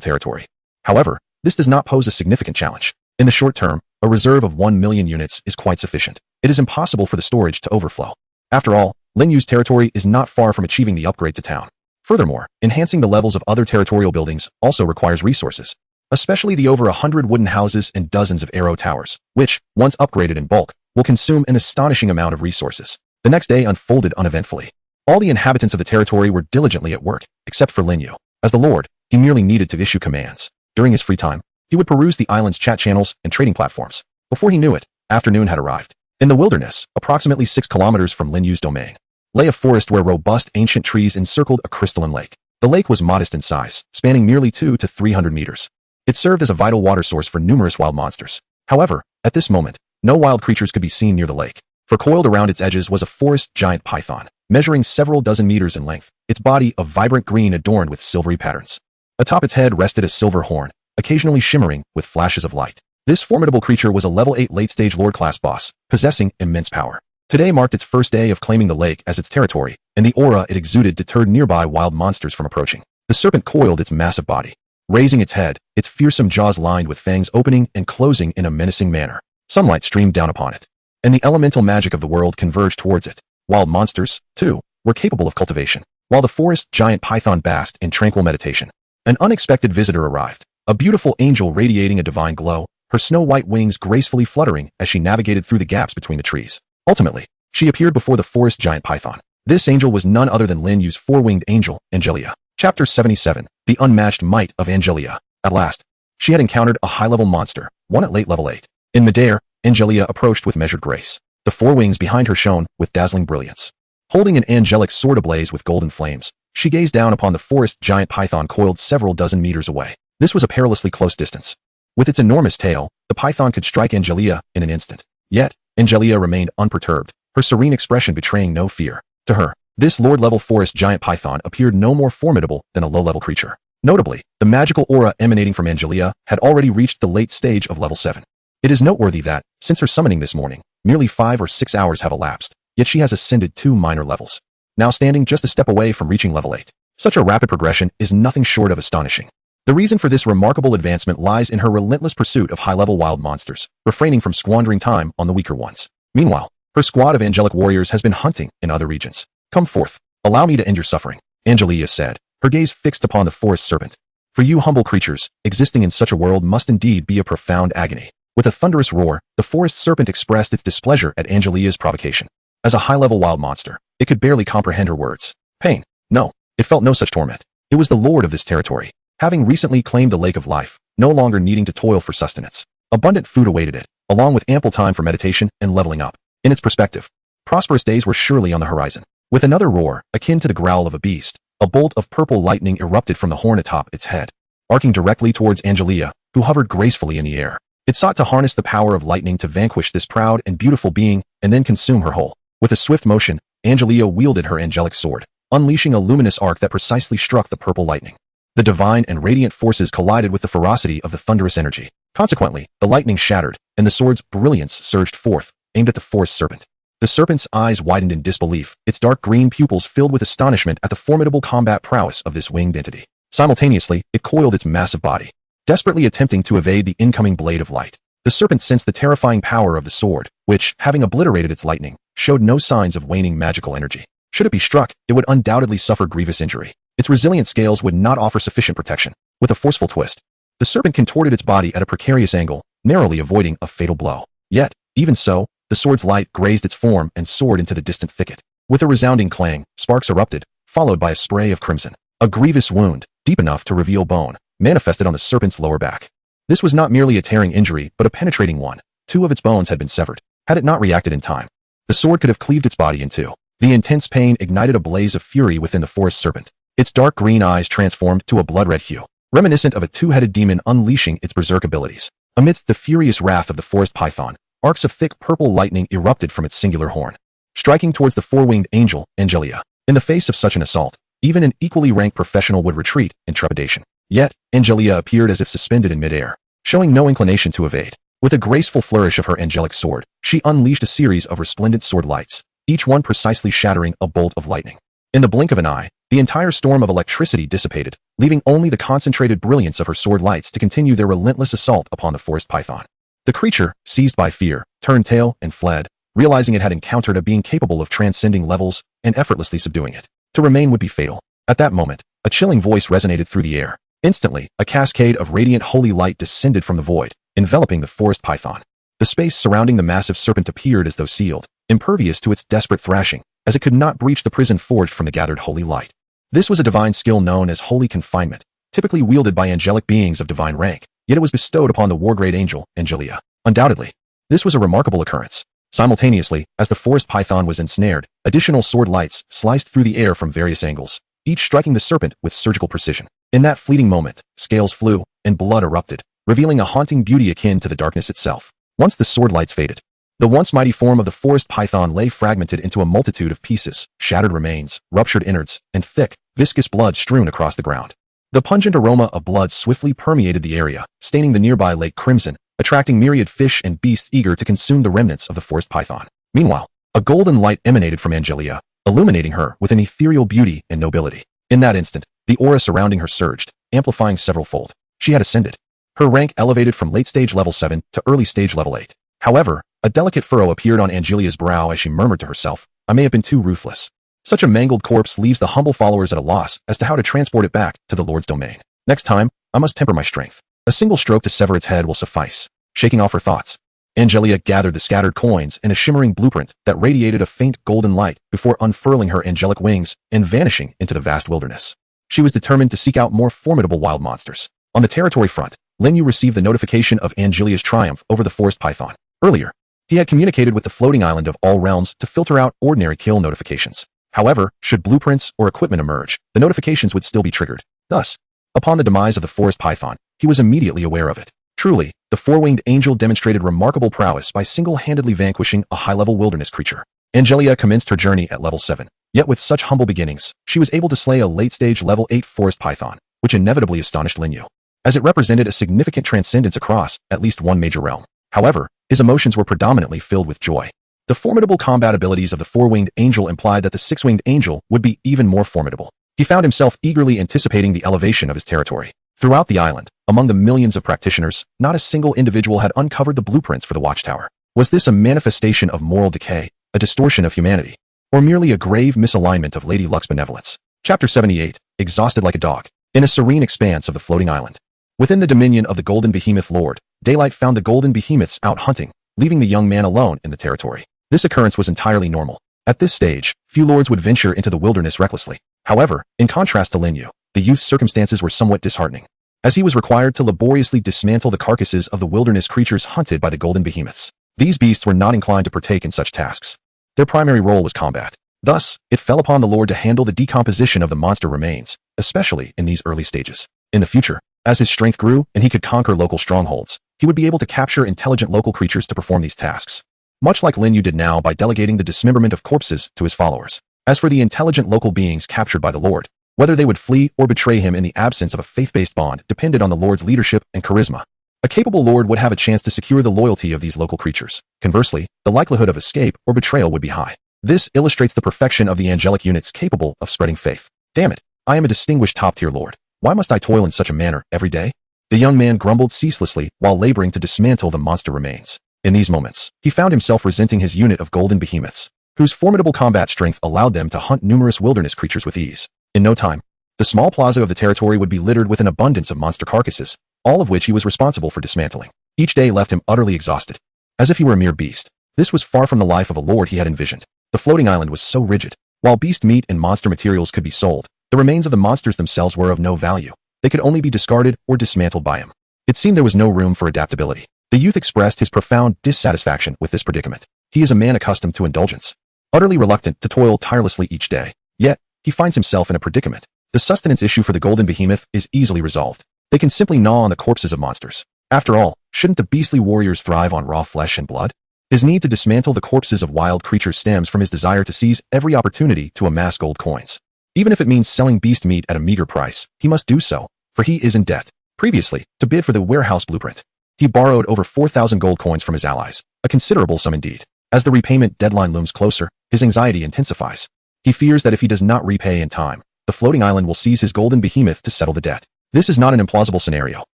territory. However, this does not pose a significant challenge. In the short term, a reserve of 1 million units is quite sufficient. It is impossible for the storage to overflow. After all, Lin Yu's territory is not far from achieving the upgrade to town. Furthermore, enhancing the levels of other territorial buildings also requires resources, especially the over 100 wooden houses and dozens of arrow towers, which, once upgraded in bulk, will consume an astonishing amount of resources. The next day unfolded uneventfully. All the inhabitants of the territory were diligently at work, except for Lin Yu. As the Lord, he merely needed to issue commands. During his free time, he would peruse the island's chat channels and trading platforms. Before he knew it, afternoon had arrived. In the wilderness, approximately 6 kilometers from Lin Yu's domain, lay a forest where robust ancient trees encircled a crystalline lake. The lake was modest in size, spanning merely 200 to 300 meters. It served as a vital water source for numerous wild monsters. However, at this moment, no wild creatures could be seen near the lake, for coiled around its edges was a forest giant python, measuring several dozen meters in length, its body of vibrant green adorned with silvery patterns. Atop its head rested a silver horn, occasionally shimmering with flashes of light. This formidable creature was a level 8 late-stage Lord-class boss, possessing immense power. Today marked its first day of claiming the lake as its territory, and the aura it exuded deterred nearby wild monsters from approaching. The serpent coiled its massive body, raising its head, its fearsome jaws lined with fangs opening and closing in a menacing manner. Sunlight streamed down upon it, and the elemental magic of the world converged towards it. Wild monsters, too, were capable of cultivation, while the forest giant python basked in tranquil meditation. An unexpected visitor arrived, a beautiful angel radiating a divine glow, her snow-white wings gracefully fluttering as she navigated through the gaps between the trees. Ultimately, she appeared before the forest giant python. This angel was none other than Lin Yu's four-winged angel, Angelia. Chapter 77, The Unmatched Might of Angelia. At last, she had encountered a high-level monster, one at late level 8. In midair, Angelia approached with measured grace. The four wings behind her shone with dazzling brilliance. Holding an angelic sword ablaze with golden flames, she gazed down upon the forest giant python coiled several dozen meters away. This was a perilously close distance. With its enormous tail, the python could strike Angelia in an instant. Yet, Angelia remained unperturbed, her serene expression betraying no fear. To her, this lord-level forest giant python appeared no more formidable than a low-level creature. Notably, the magical aura emanating from Angelia had already reached the late stage of level 7. It is noteworthy that, since her summoning this morning, merely 5 or 6 hours have elapsed, yet she has ascended 2 minor levels, now standing just a step away from reaching level 8. Such a rapid progression is nothing short of astonishing. The reason for this remarkable advancement lies in her relentless pursuit of high-level wild monsters, refraining from squandering time on the weaker ones. Meanwhile, her squad of angelic warriors has been hunting in other regions. Come forth. Allow me to end your suffering, Angelia said, her gaze fixed upon the forest serpent. For you humble creatures, existing in such a world must indeed be a profound agony. With a thunderous roar, the forest serpent expressed its displeasure at Angelia's provocation. As a high-level wild monster, it could barely comprehend her words. Pain. No, it felt no such torment. It was the lord of this territory, having recently claimed the lake of life, no longer needing to toil for sustenance. Abundant food awaited it, along with ample time for meditation and leveling up. In its perspective, prosperous days were surely on the horizon. With another roar, akin to the growl of a beast, a bolt of purple lightning erupted from the horn atop its head, arcing directly towards Angelia, who hovered gracefully in the air. It sought to harness the power of lightning to vanquish this proud and beautiful being and then consume her whole. With a swift motion, Angelia wielded her angelic sword, unleashing a luminous arc that precisely struck the purple lightning. The divine and radiant forces collided with the ferocity of the thunderous energy. Consequently, the lightning shattered, and the sword's brilliance surged forth, aimed at the forest serpent. The serpent's eyes widened in disbelief, its dark green pupils filled with astonishment at the formidable combat prowess of this winged entity. Simultaneously, it coiled its massive body, desperately attempting to evade the incoming blade of light. The serpent sensed the terrifying power of the sword, which, having obliterated its lightning, showed no signs of waning magical energy. Should it be struck, it would undoubtedly suffer grievous injury. Its resilient scales would not offer sufficient protection. With a forceful twist, the serpent contorted its body at a precarious angle, narrowly avoiding a fatal blow. Yet, even so, the sword's light grazed its form and soared into the distant thicket. With a resounding clang, sparks erupted, followed by a spray of crimson. A grievous wound, deep enough to reveal bone, manifested on the serpent's lower back. This was not merely a tearing injury, but a penetrating one. 2 of its bones had been severed. Had it not reacted in time, the sword could have cleaved its body in 2. The intense pain ignited a blaze of fury within the forest serpent. Its dark green eyes transformed to a blood-red hue, reminiscent of a 2-headed demon unleashing its berserk abilities. Amidst the furious wrath of the forest python, arcs of thick purple lightning erupted from its singular horn, striking towards the four-winged angel, Angelia. In the face of such an assault, even an equally ranked professional would retreat in trepidation. Yet, Angelia appeared as if suspended in midair, showing no inclination to evade. With a graceful flourish of her angelic sword, she unleashed a series of resplendent sword lights, each one precisely shattering a bolt of lightning. In the blink of an eye, the entire storm of electricity dissipated, leaving only the concentrated brilliance of her sword lights to continue their relentless assault upon the forest python. The creature, seized by fear, turned tail and fled, realizing it had encountered a being capable of transcending levels and effortlessly subduing it. To remain would be fatal. At that moment, a chilling voice resonated through the air. Instantly, a cascade of radiant holy light descended from the void, enveloping the forest python. The space surrounding the massive serpent appeared as though sealed, impervious to its desperate thrashing, as it could not breach the prison forged from the gathered holy light. This was a divine skill known as holy confinement, typically wielded by angelic beings of divine rank, yet it was bestowed upon the war-grade angel, Angelia. Undoubtedly, this was a remarkable occurrence. Simultaneously, as the forest python was ensnared, additional sword lights sliced through the air from various angles, each striking the serpent with surgical precision. In that fleeting moment, scales flew, and blood erupted, revealing a haunting beauty akin to the darkness itself. Once the sword lights faded, the once mighty form of the forest python lay fragmented into a multitude of pieces, shattered remains, ruptured innards, and thick, viscous blood strewn across the ground. The pungent aroma of blood swiftly permeated the area, staining the nearby lake crimson, attracting myriad fish and beasts eager to consume the remnants of the forest python. Meanwhile, a golden light emanated from Angelia, illuminating her with an ethereal beauty and nobility. In that instant, the aura surrounding her surged, amplifying several-fold. She had ascended. Her rank elevated from late-stage level 7 to early-stage level 8. However, a delicate furrow appeared on Angelia's brow as she murmured to herself, "I may have been too ruthless. Such a mangled corpse leaves the humble followers at a loss as to how to transport it back to the Lord's domain. Next time, I must temper my strength. A single stroke to sever its head will suffice." Shaking off her thoughts, Angelia gathered the scattered coins and a shimmering blueprint that radiated a faint golden light before unfurling her angelic wings and vanishing into the vast wilderness. She was determined to seek out more formidable wild monsters. On the territory front, Linyu received the notification of Angelia's triumph over the forest python. Earlier, he had communicated with the floating island of all realms to filter out ordinary kill notifications. However, should blueprints or equipment emerge, the notifications would still be triggered. Thus, upon the demise of the forest python, he was immediately aware of it. Truly, the four-winged angel demonstrated remarkable prowess by single-handedly vanquishing a high-level wilderness creature. Angelia commenced her journey at level 7. Yet with such humble beginnings, she was able to slay a late-stage level 8 forest python, which inevitably astonished Linyu, as it represented a significant transcendence across at least one major realm. However, his emotions were predominantly filled with joy. The formidable combat abilities of the four-winged angel implied that the six-winged angel would be even more formidable. He found himself eagerly anticipating the elevation of his territory. Throughout the island, among the millions of practitioners, not a single individual had uncovered the blueprints for the watchtower. Was this a manifestation of moral decay, a distortion of humanity, or merely a grave misalignment of Lady Luck's benevolence? Chapter 78, Exhausted like a dog. In a serene expanse of the floating island, within the dominion of the Golden Behemoth Lord, Daylight found the Golden Behemoths out hunting, leaving the young man alone in the territory. This occurrence was entirely normal. At this stage, few lords would venture into the wilderness recklessly. However, in contrast to Linyu, the youth's circumstances were somewhat disheartening, as he was required to laboriously dismantle the carcasses of the wilderness creatures hunted by the Golden Behemoths. These beasts were not inclined to partake in such tasks. Their primary role was combat. Thus, it fell upon the Lord to handle the decomposition of the monster remains, especially in these early stages. In the future, as his strength grew and he could conquer local strongholds, he would be able to capture intelligent local creatures to perform these tasks, much like Linyu did now by delegating the dismemberment of corpses to his followers. As for the intelligent local beings captured by the Lord, whether they would flee or betray him in the absence of a faith-based bond depended on the Lord's leadership and charisma. A capable Lord would have a chance to secure the loyalty of these local creatures. Conversely, the likelihood of escape or betrayal would be high. This illustrates the perfection of the angelic units capable of spreading faith. Damn it, I am a distinguished top-tier Lord. Why must I toil in such a manner every day? The young man grumbled ceaselessly while laboring to dismantle the monster remains. In these moments, he found himself resenting his unit of golden behemoths, whose formidable combat strength allowed them to hunt numerous wilderness creatures with ease. In no time, the small plaza of the territory would be littered with an abundance of monster carcasses, all of which he was responsible for dismantling. Each day left him utterly exhausted, as if he were a mere beast. This was far from the life of a lord he had envisioned. The floating island was so rigid. While beast meat and monster materials could be sold, the remains of the monsters themselves were of no value. They could only be discarded or dismantled by him. It seemed there was no room for adaptability. The youth expressed his profound dissatisfaction with this predicament. He is a man accustomed to indulgence, utterly reluctant to toil tirelessly each day. Yet, he finds himself in a predicament. The sustenance issue for the Golden Behemoth is easily resolved. They can simply gnaw on the corpses of monsters. After all, shouldn't the beastly warriors thrive on raw flesh and blood? His need to dismantle the corpses of wild creatures stems from his desire to seize every opportunity to amass gold coins. Even if it means selling beast meat at a meager price, he must do so, for he is in debt. Previously, to bid for the warehouse blueprint, he borrowed over 4,000 gold coins from his allies, a considerable sum indeed. As the repayment deadline looms closer, his anxiety intensifies. He fears that if he does not repay in time, the floating island will seize his golden behemoth to settle the debt. This is not an implausible scenario.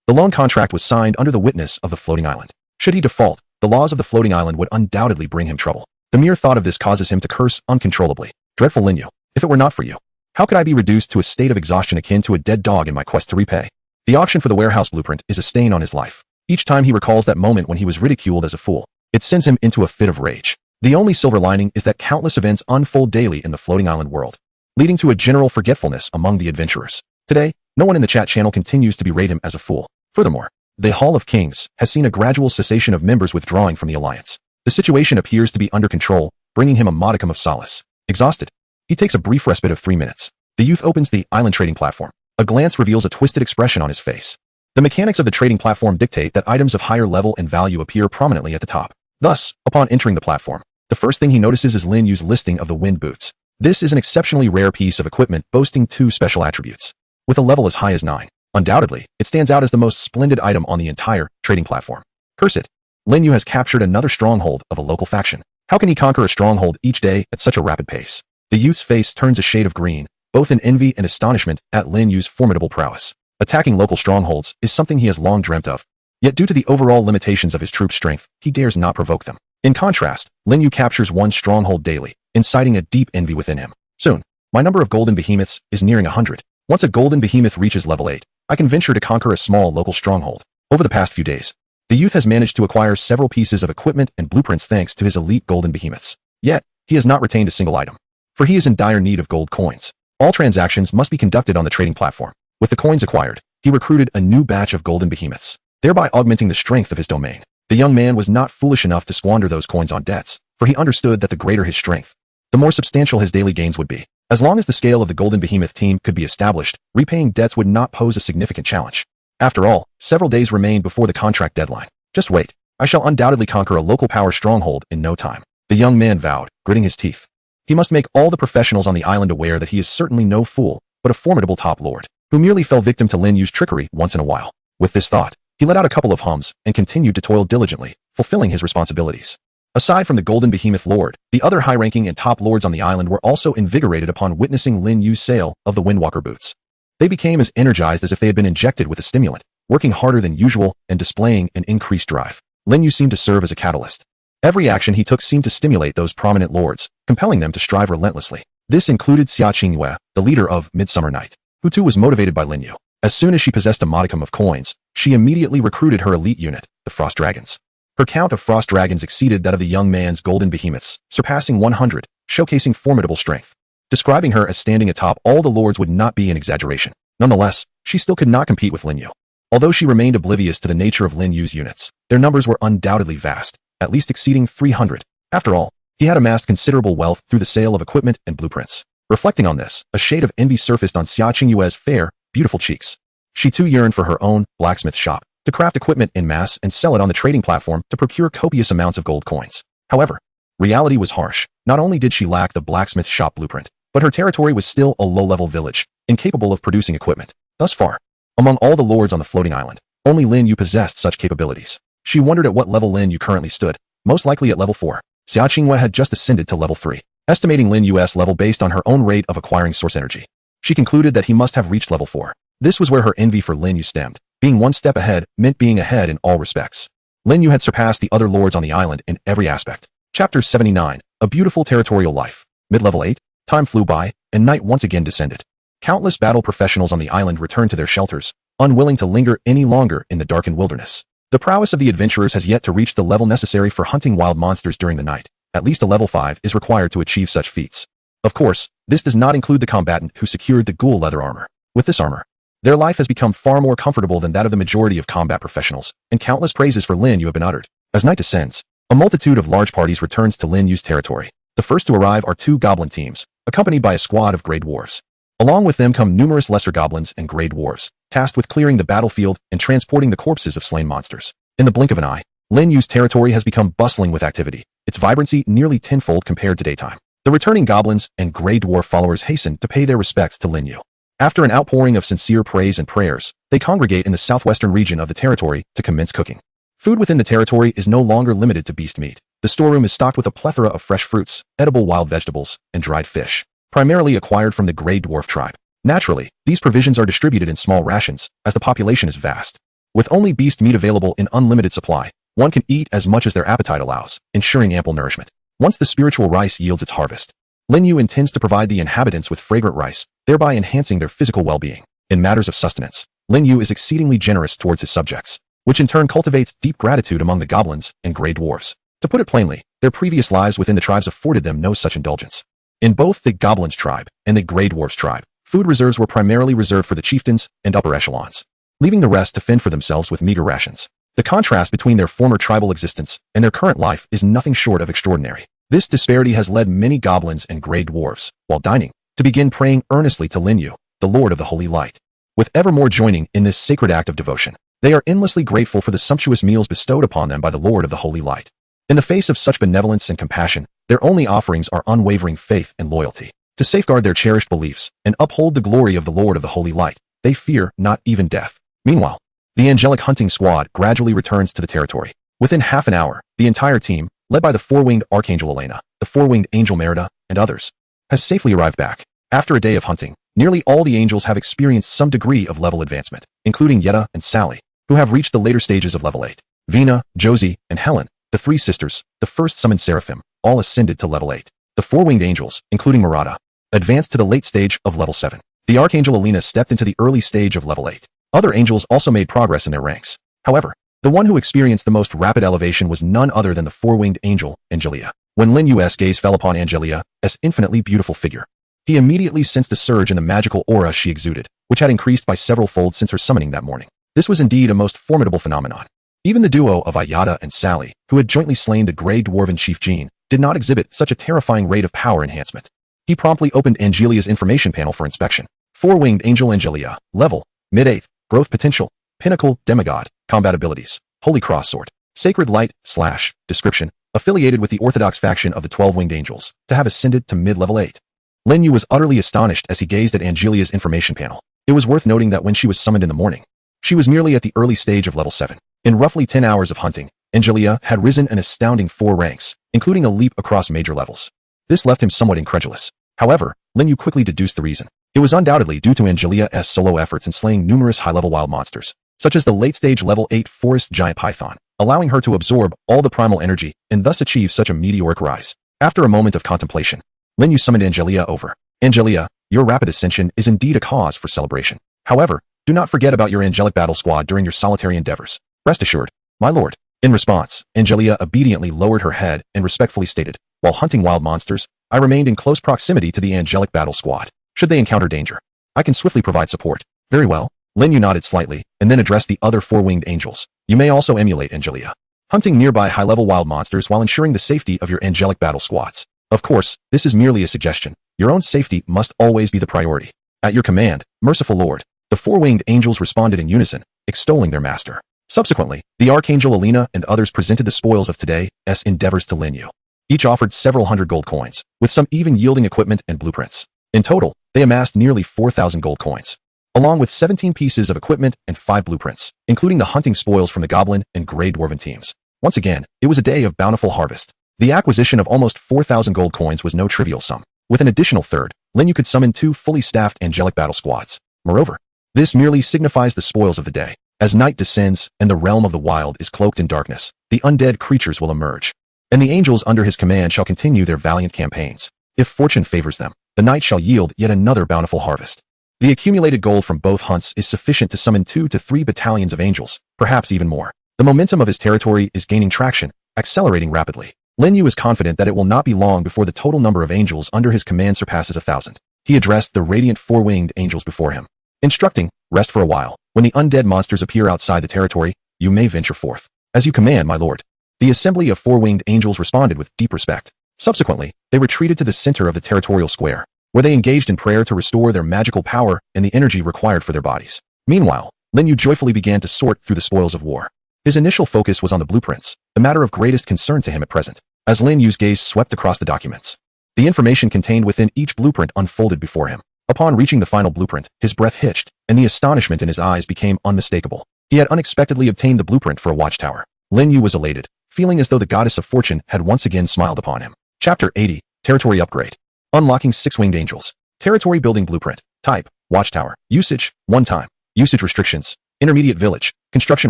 The loan contract was signed under the witness of the floating island. Should he default, the laws of the floating island would undoubtedly bring him trouble. The mere thought of this causes him to curse uncontrollably. Dreadful Lin Yu, if it were not for you, how could I be reduced to a state of exhaustion akin to a dead dog in my quest to repay? The auction for the warehouse blueprint is a stain on his life. Each time he recalls that moment when he was ridiculed as a fool, it sends him into a fit of rage. The only silver lining is that countless events unfold daily in the floating island world, leading to a general forgetfulness among the adventurers. Today, no one in the chat channel continues to berate him as a fool. Furthermore, the Hall of Kings has seen a gradual cessation of members withdrawing from the alliance. The situation appears to be under control, bringing him a modicum of solace. Exhausted, he takes a brief respite of 3 minutes. The youth opens the island trading platform. A glance reveals a twisted expression on his face. The mechanics of the trading platform dictate that items of higher level and value appear prominently at the top. Thus, upon entering the platform, the first thing he notices is Lin Yu's listing of the wind boots. This is an exceptionally rare piece of equipment boasting 2 special attributes. With a level as high as 9, undoubtedly, it stands out as the most splendid item on the entire trading platform. Curse it! Lin Yu has captured another stronghold of a local faction. How can he conquer a stronghold each day at such a rapid pace? The youth's face turns a shade of green, both in envy and astonishment at Lin Yu's formidable prowess. Attacking local strongholds is something he has long dreamt of. Yet due to the overall limitations of his troop's strength, he dares not provoke them. In contrast, Lin Yu captures one stronghold daily, inciting a deep envy within him. Soon, my number of golden behemoths is nearing 100. Once a golden behemoth reaches level 8, I can venture to conquer a small local stronghold. Over the past few days, the youth has managed to acquire several pieces of equipment and blueprints thanks to his elite golden behemoths. Yet, he has not retained a single item. For he is in dire need of gold coins. All transactions must be conducted on the trading platform. With the coins acquired, he recruited a new batch of golden behemoths, thereby augmenting the strength of his domain. The young man was not foolish enough to squander those coins on debts, for he understood that the greater his strength, the more substantial his daily gains would be. As long as the scale of the golden behemoth team could be established, repaying debts would not pose a significant challenge. After all, several days remained before the contract deadline. Just wait, I shall undoubtedly conquer a local power stronghold in no time. The young man vowed, gritting his teeth. He must make all the professionals on the island aware that he is certainly no fool, but a formidable top lord, who merely fell victim to Lin Yu's trickery once in a while. With this thought, he let out a couple of hums and continued to toil diligently, fulfilling his responsibilities. Aside from the golden behemoth lord, the other high-ranking and top lords on the island were also invigorated upon witnessing Lin Yu's sale of the Windwalker boots. They became as energized as if they had been injected with a stimulant, working harder than usual and displaying an increased drive. Lin Yu seemed to serve as a catalyst. Every action he took seemed to stimulate those prominent lords, compelling them to strive relentlessly. This included Xia Qingyue, the leader of Midsummer Night, who too was motivated by Lin Yu. As soon as she possessed a modicum of coins, she immediately recruited her elite unit, the Frost Dragons. Her count of Frost Dragons exceeded that of the young man's golden behemoths, surpassing 100, showcasing formidable strength. Describing her as standing atop all the lords would not be an exaggeration. Nonetheless, she still could not compete with Lin Yu. Although she remained oblivious to the nature of Lin Yu's units, their numbers were undoubtedly vast, at least exceeding 300. After all, he had amassed considerable wealth through the sale of equipment and blueprints. Reflecting on this, a shade of envy surfaced on Xia Qingyue's fair, beautiful cheeks. She too yearned for her own blacksmith shop, to craft equipment in mass and sell it on the trading platform to procure copious amounts of gold coins. However, reality was harsh. Not only did she lack the blacksmith shop blueprint, but her territory was still a low-level village, incapable of producing equipment. Thus far, among all the lords on the floating island, only Lin Yu possessed such capabilities. She wondered at what level Lin Yu currently stood, most likely at level 4. Xia Qingyue had just ascended to level 3, estimating Lin Yu's level based on her own rate of acquiring source energy. She concluded that he must have reached level 4. This was where her envy for Lin Yu stemmed. Being one step ahead meant being ahead in all respects. Lin Yu had surpassed the other lords on the island in every aspect. Chapter 79, A Beautiful Territorial Life. Mid-level 8, time flew by, and night once again descended. Countless battle professionals on the island returned to their shelters, unwilling to linger any longer in the darkened wilderness. The prowess of the adventurers has yet to reach the level necessary for hunting wild monsters during the night. At least a level 5 is required to achieve such feats. Of course, this does not include the combatant who secured the ghoul leather armor. With this armor, their life has become far more comfortable than that of the majority of combat professionals, and countless praises for Lin Yu have been uttered. As night descends, a multitude of large parties returns to Lin Yu's territory. The first to arrive are 2 goblin teams, accompanied by a squad of grey dwarves. Along with them come numerous lesser goblins and grey dwarves, tasked with clearing the battlefield and transporting the corpses of slain monsters. In the blink of an eye, Lin Yu's territory has become bustling with activity, its vibrancy nearly tenfold compared to daytime. The returning goblins and grey dwarf followers hasten to pay their respects to Lin Yu. After an outpouring of sincere praise and prayers, they congregate in the southwestern region of the territory to commence cooking. Food within the territory is no longer limited to beast meat. The storeroom is stocked with a plethora of fresh fruits, edible wild vegetables, and dried fish, primarily acquired from the Grey Dwarf tribe. Naturally, these provisions are distributed in small rations, as the population is vast. With only beast meat available in unlimited supply, one can eat as much as their appetite allows, ensuring ample nourishment. Once the spiritual rice yields its harvest, Lin Yu intends to provide the inhabitants with fragrant rice, thereby enhancing their physical well-being. In matters of sustenance, Lin Yu is exceedingly generous towards his subjects, which in turn cultivates deep gratitude among the goblins and gray dwarves. To put it plainly, their previous lives within the tribes afforded them no such indulgence. In both the goblins' tribe and the gray dwarves' tribe, food reserves were primarily reserved for the chieftains and upper echelons, leaving the rest to fend for themselves with meager rations. The contrast between their former tribal existence and their current life is nothing short of extraordinary. This disparity has led many goblins and gray dwarves, while dining, to begin praying earnestly to Lin Yu, the Lord of the Holy Light. With evermore joining in this sacred act of devotion, they are endlessly grateful for the sumptuous meals bestowed upon them by the Lord of the Holy Light. In the face of such benevolence and compassion, their only offerings are unwavering faith and loyalty. To safeguard their cherished beliefs and uphold the glory of the Lord of the Holy Light, they fear not even death. Meanwhile, the angelic hunting squad gradually returns to the territory. Within half an hour, the entire team, led by the four-winged Archangel Elena, the four-winged Angel Merida, and others, has safely arrived back. After a day of hunting, nearly all the angels have experienced some degree of level advancement, including Yetta and Sally, who have reached the later stages of level 8. Vina, Josie, and Helen, the three sisters, the first summoned seraphim, all ascended to level 8. The four-winged angels, including Murata, advanced to the late stage of level 7. The Archangel Elena stepped into the early stage of level 8. Other angels also made progress in their ranks. However, the one who experienced the most rapid elevation was none other than the four-winged angel, Angelia. When Lin Yu's gaze fell upon Angelia's infinitely beautiful figure, he immediately sensed a surge in the magical aura she exuded, which had increased by several fold since her summoning that morning. This was indeed a most formidable phenomenon. Even the duo of Ayada and Sally, who had jointly slain the gray dwarven chief Jean, did not exhibit such a terrifying rate of power enhancement. He promptly opened Angelia's information panel for inspection. Four-winged angel Angelia, level, mid-8th, growth potential, pinnacle, demigod, combat abilities, holy cross sword, sacred light, / description, affiliated with the orthodox faction of the 12-winged angels, to have ascended to mid-level 8. Lin Yu was utterly astonished as he gazed at Angelia's information panel. It was worth noting that when she was summoned in the morning, she was merely at the early stage of level 7. In roughly 10 hours of hunting, Angelia had risen an astounding 4 ranks, including a leap across major levels. This left him somewhat incredulous. However, Lin Yu quickly deduced the reason. It was undoubtedly due to Angelia's solo efforts in slaying numerous high-level wild monsters, such as the late-stage level 8 forest giant python, allowing her to absorb all the primal energy and thus achieve such a meteoric rise. After a moment of contemplation, Lin Yu summoned Angelia over. Angelia, your rapid ascension is indeed a cause for celebration. However, do not forget about your angelic battle squad during your solitary endeavors. Rest assured, my lord. In response, Angelia obediently lowered her head and respectfully stated, while hunting wild monsters, I remained in close proximity to the angelic battle squad. Should they encounter danger, I can swiftly provide support. Very well. Lin Yu nodded slightly, and then addressed the other four-winged angels. You may also emulate Angelia, hunting nearby high-level wild monsters while ensuring the safety of your angelic battle squads. Of course, this is merely a suggestion. Your own safety must always be the priority. At your command, merciful Lord. The four-winged angels responded in unison, extolling their master. Subsequently, the Archangel Elena and others presented the spoils of today's endeavors to Lin Yu. Each offered several hundred gold coins, with some even yielding equipment and blueprints. In total, they amassed nearly 4,000 gold coins, along with 17 pieces of equipment and 5 blueprints, including the hunting spoils from the goblin and gray dwarven teams. Once again, it was a day of bountiful harvest. The acquisition of almost 4,000 gold coins was no trivial sum. With an additional third, Lin Yu could summon 2 fully staffed angelic battle squads. Moreover, this merely signifies the spoils of the day. As night descends and the realm of the wild is cloaked in darkness, the undead creatures will emerge, and the angels under his command shall continue their valiant campaigns. If fortune favors them, the night shall yield yet another bountiful harvest. The accumulated gold from both hunts is sufficient to summon 2 to 3 battalions of angels, perhaps even more. The momentum of his territory is gaining traction, accelerating rapidly. Lin Yu is confident that it will not be long before the total number of angels under his command surpasses 1,000. He addressed the radiant four-winged angels before him, instructing, rest for a while. When the undead monsters appear outside the territory, you may venture forth. As you command, my lord. The assembly of four-winged angels responded with deep respect. Subsequently, they retreated to the center of the territorial square, where they engaged in prayer to restore their magical power and the energy required for their bodies. Meanwhile, Lin Yu joyfully began to sort through the spoils of war. His initial focus was on the blueprints, the matter of greatest concern to him at present. As Lin Yu's gaze swept across the documents, the information contained within each blueprint unfolded before him. Upon reaching the final blueprint, his breath hitched, and the astonishment in his eyes became unmistakable. He had unexpectedly obtained the blueprint for a watchtower. Lin Yu was elated, feeling as though the goddess of fortune had once again smiled upon him. Chapter 80, Territory Upgrade. Unlocking Six-Winged Angels. Territory Building Blueprint. Type, Watchtower. Usage, 1 time. Usage restrictions. Intermediate Village. Construction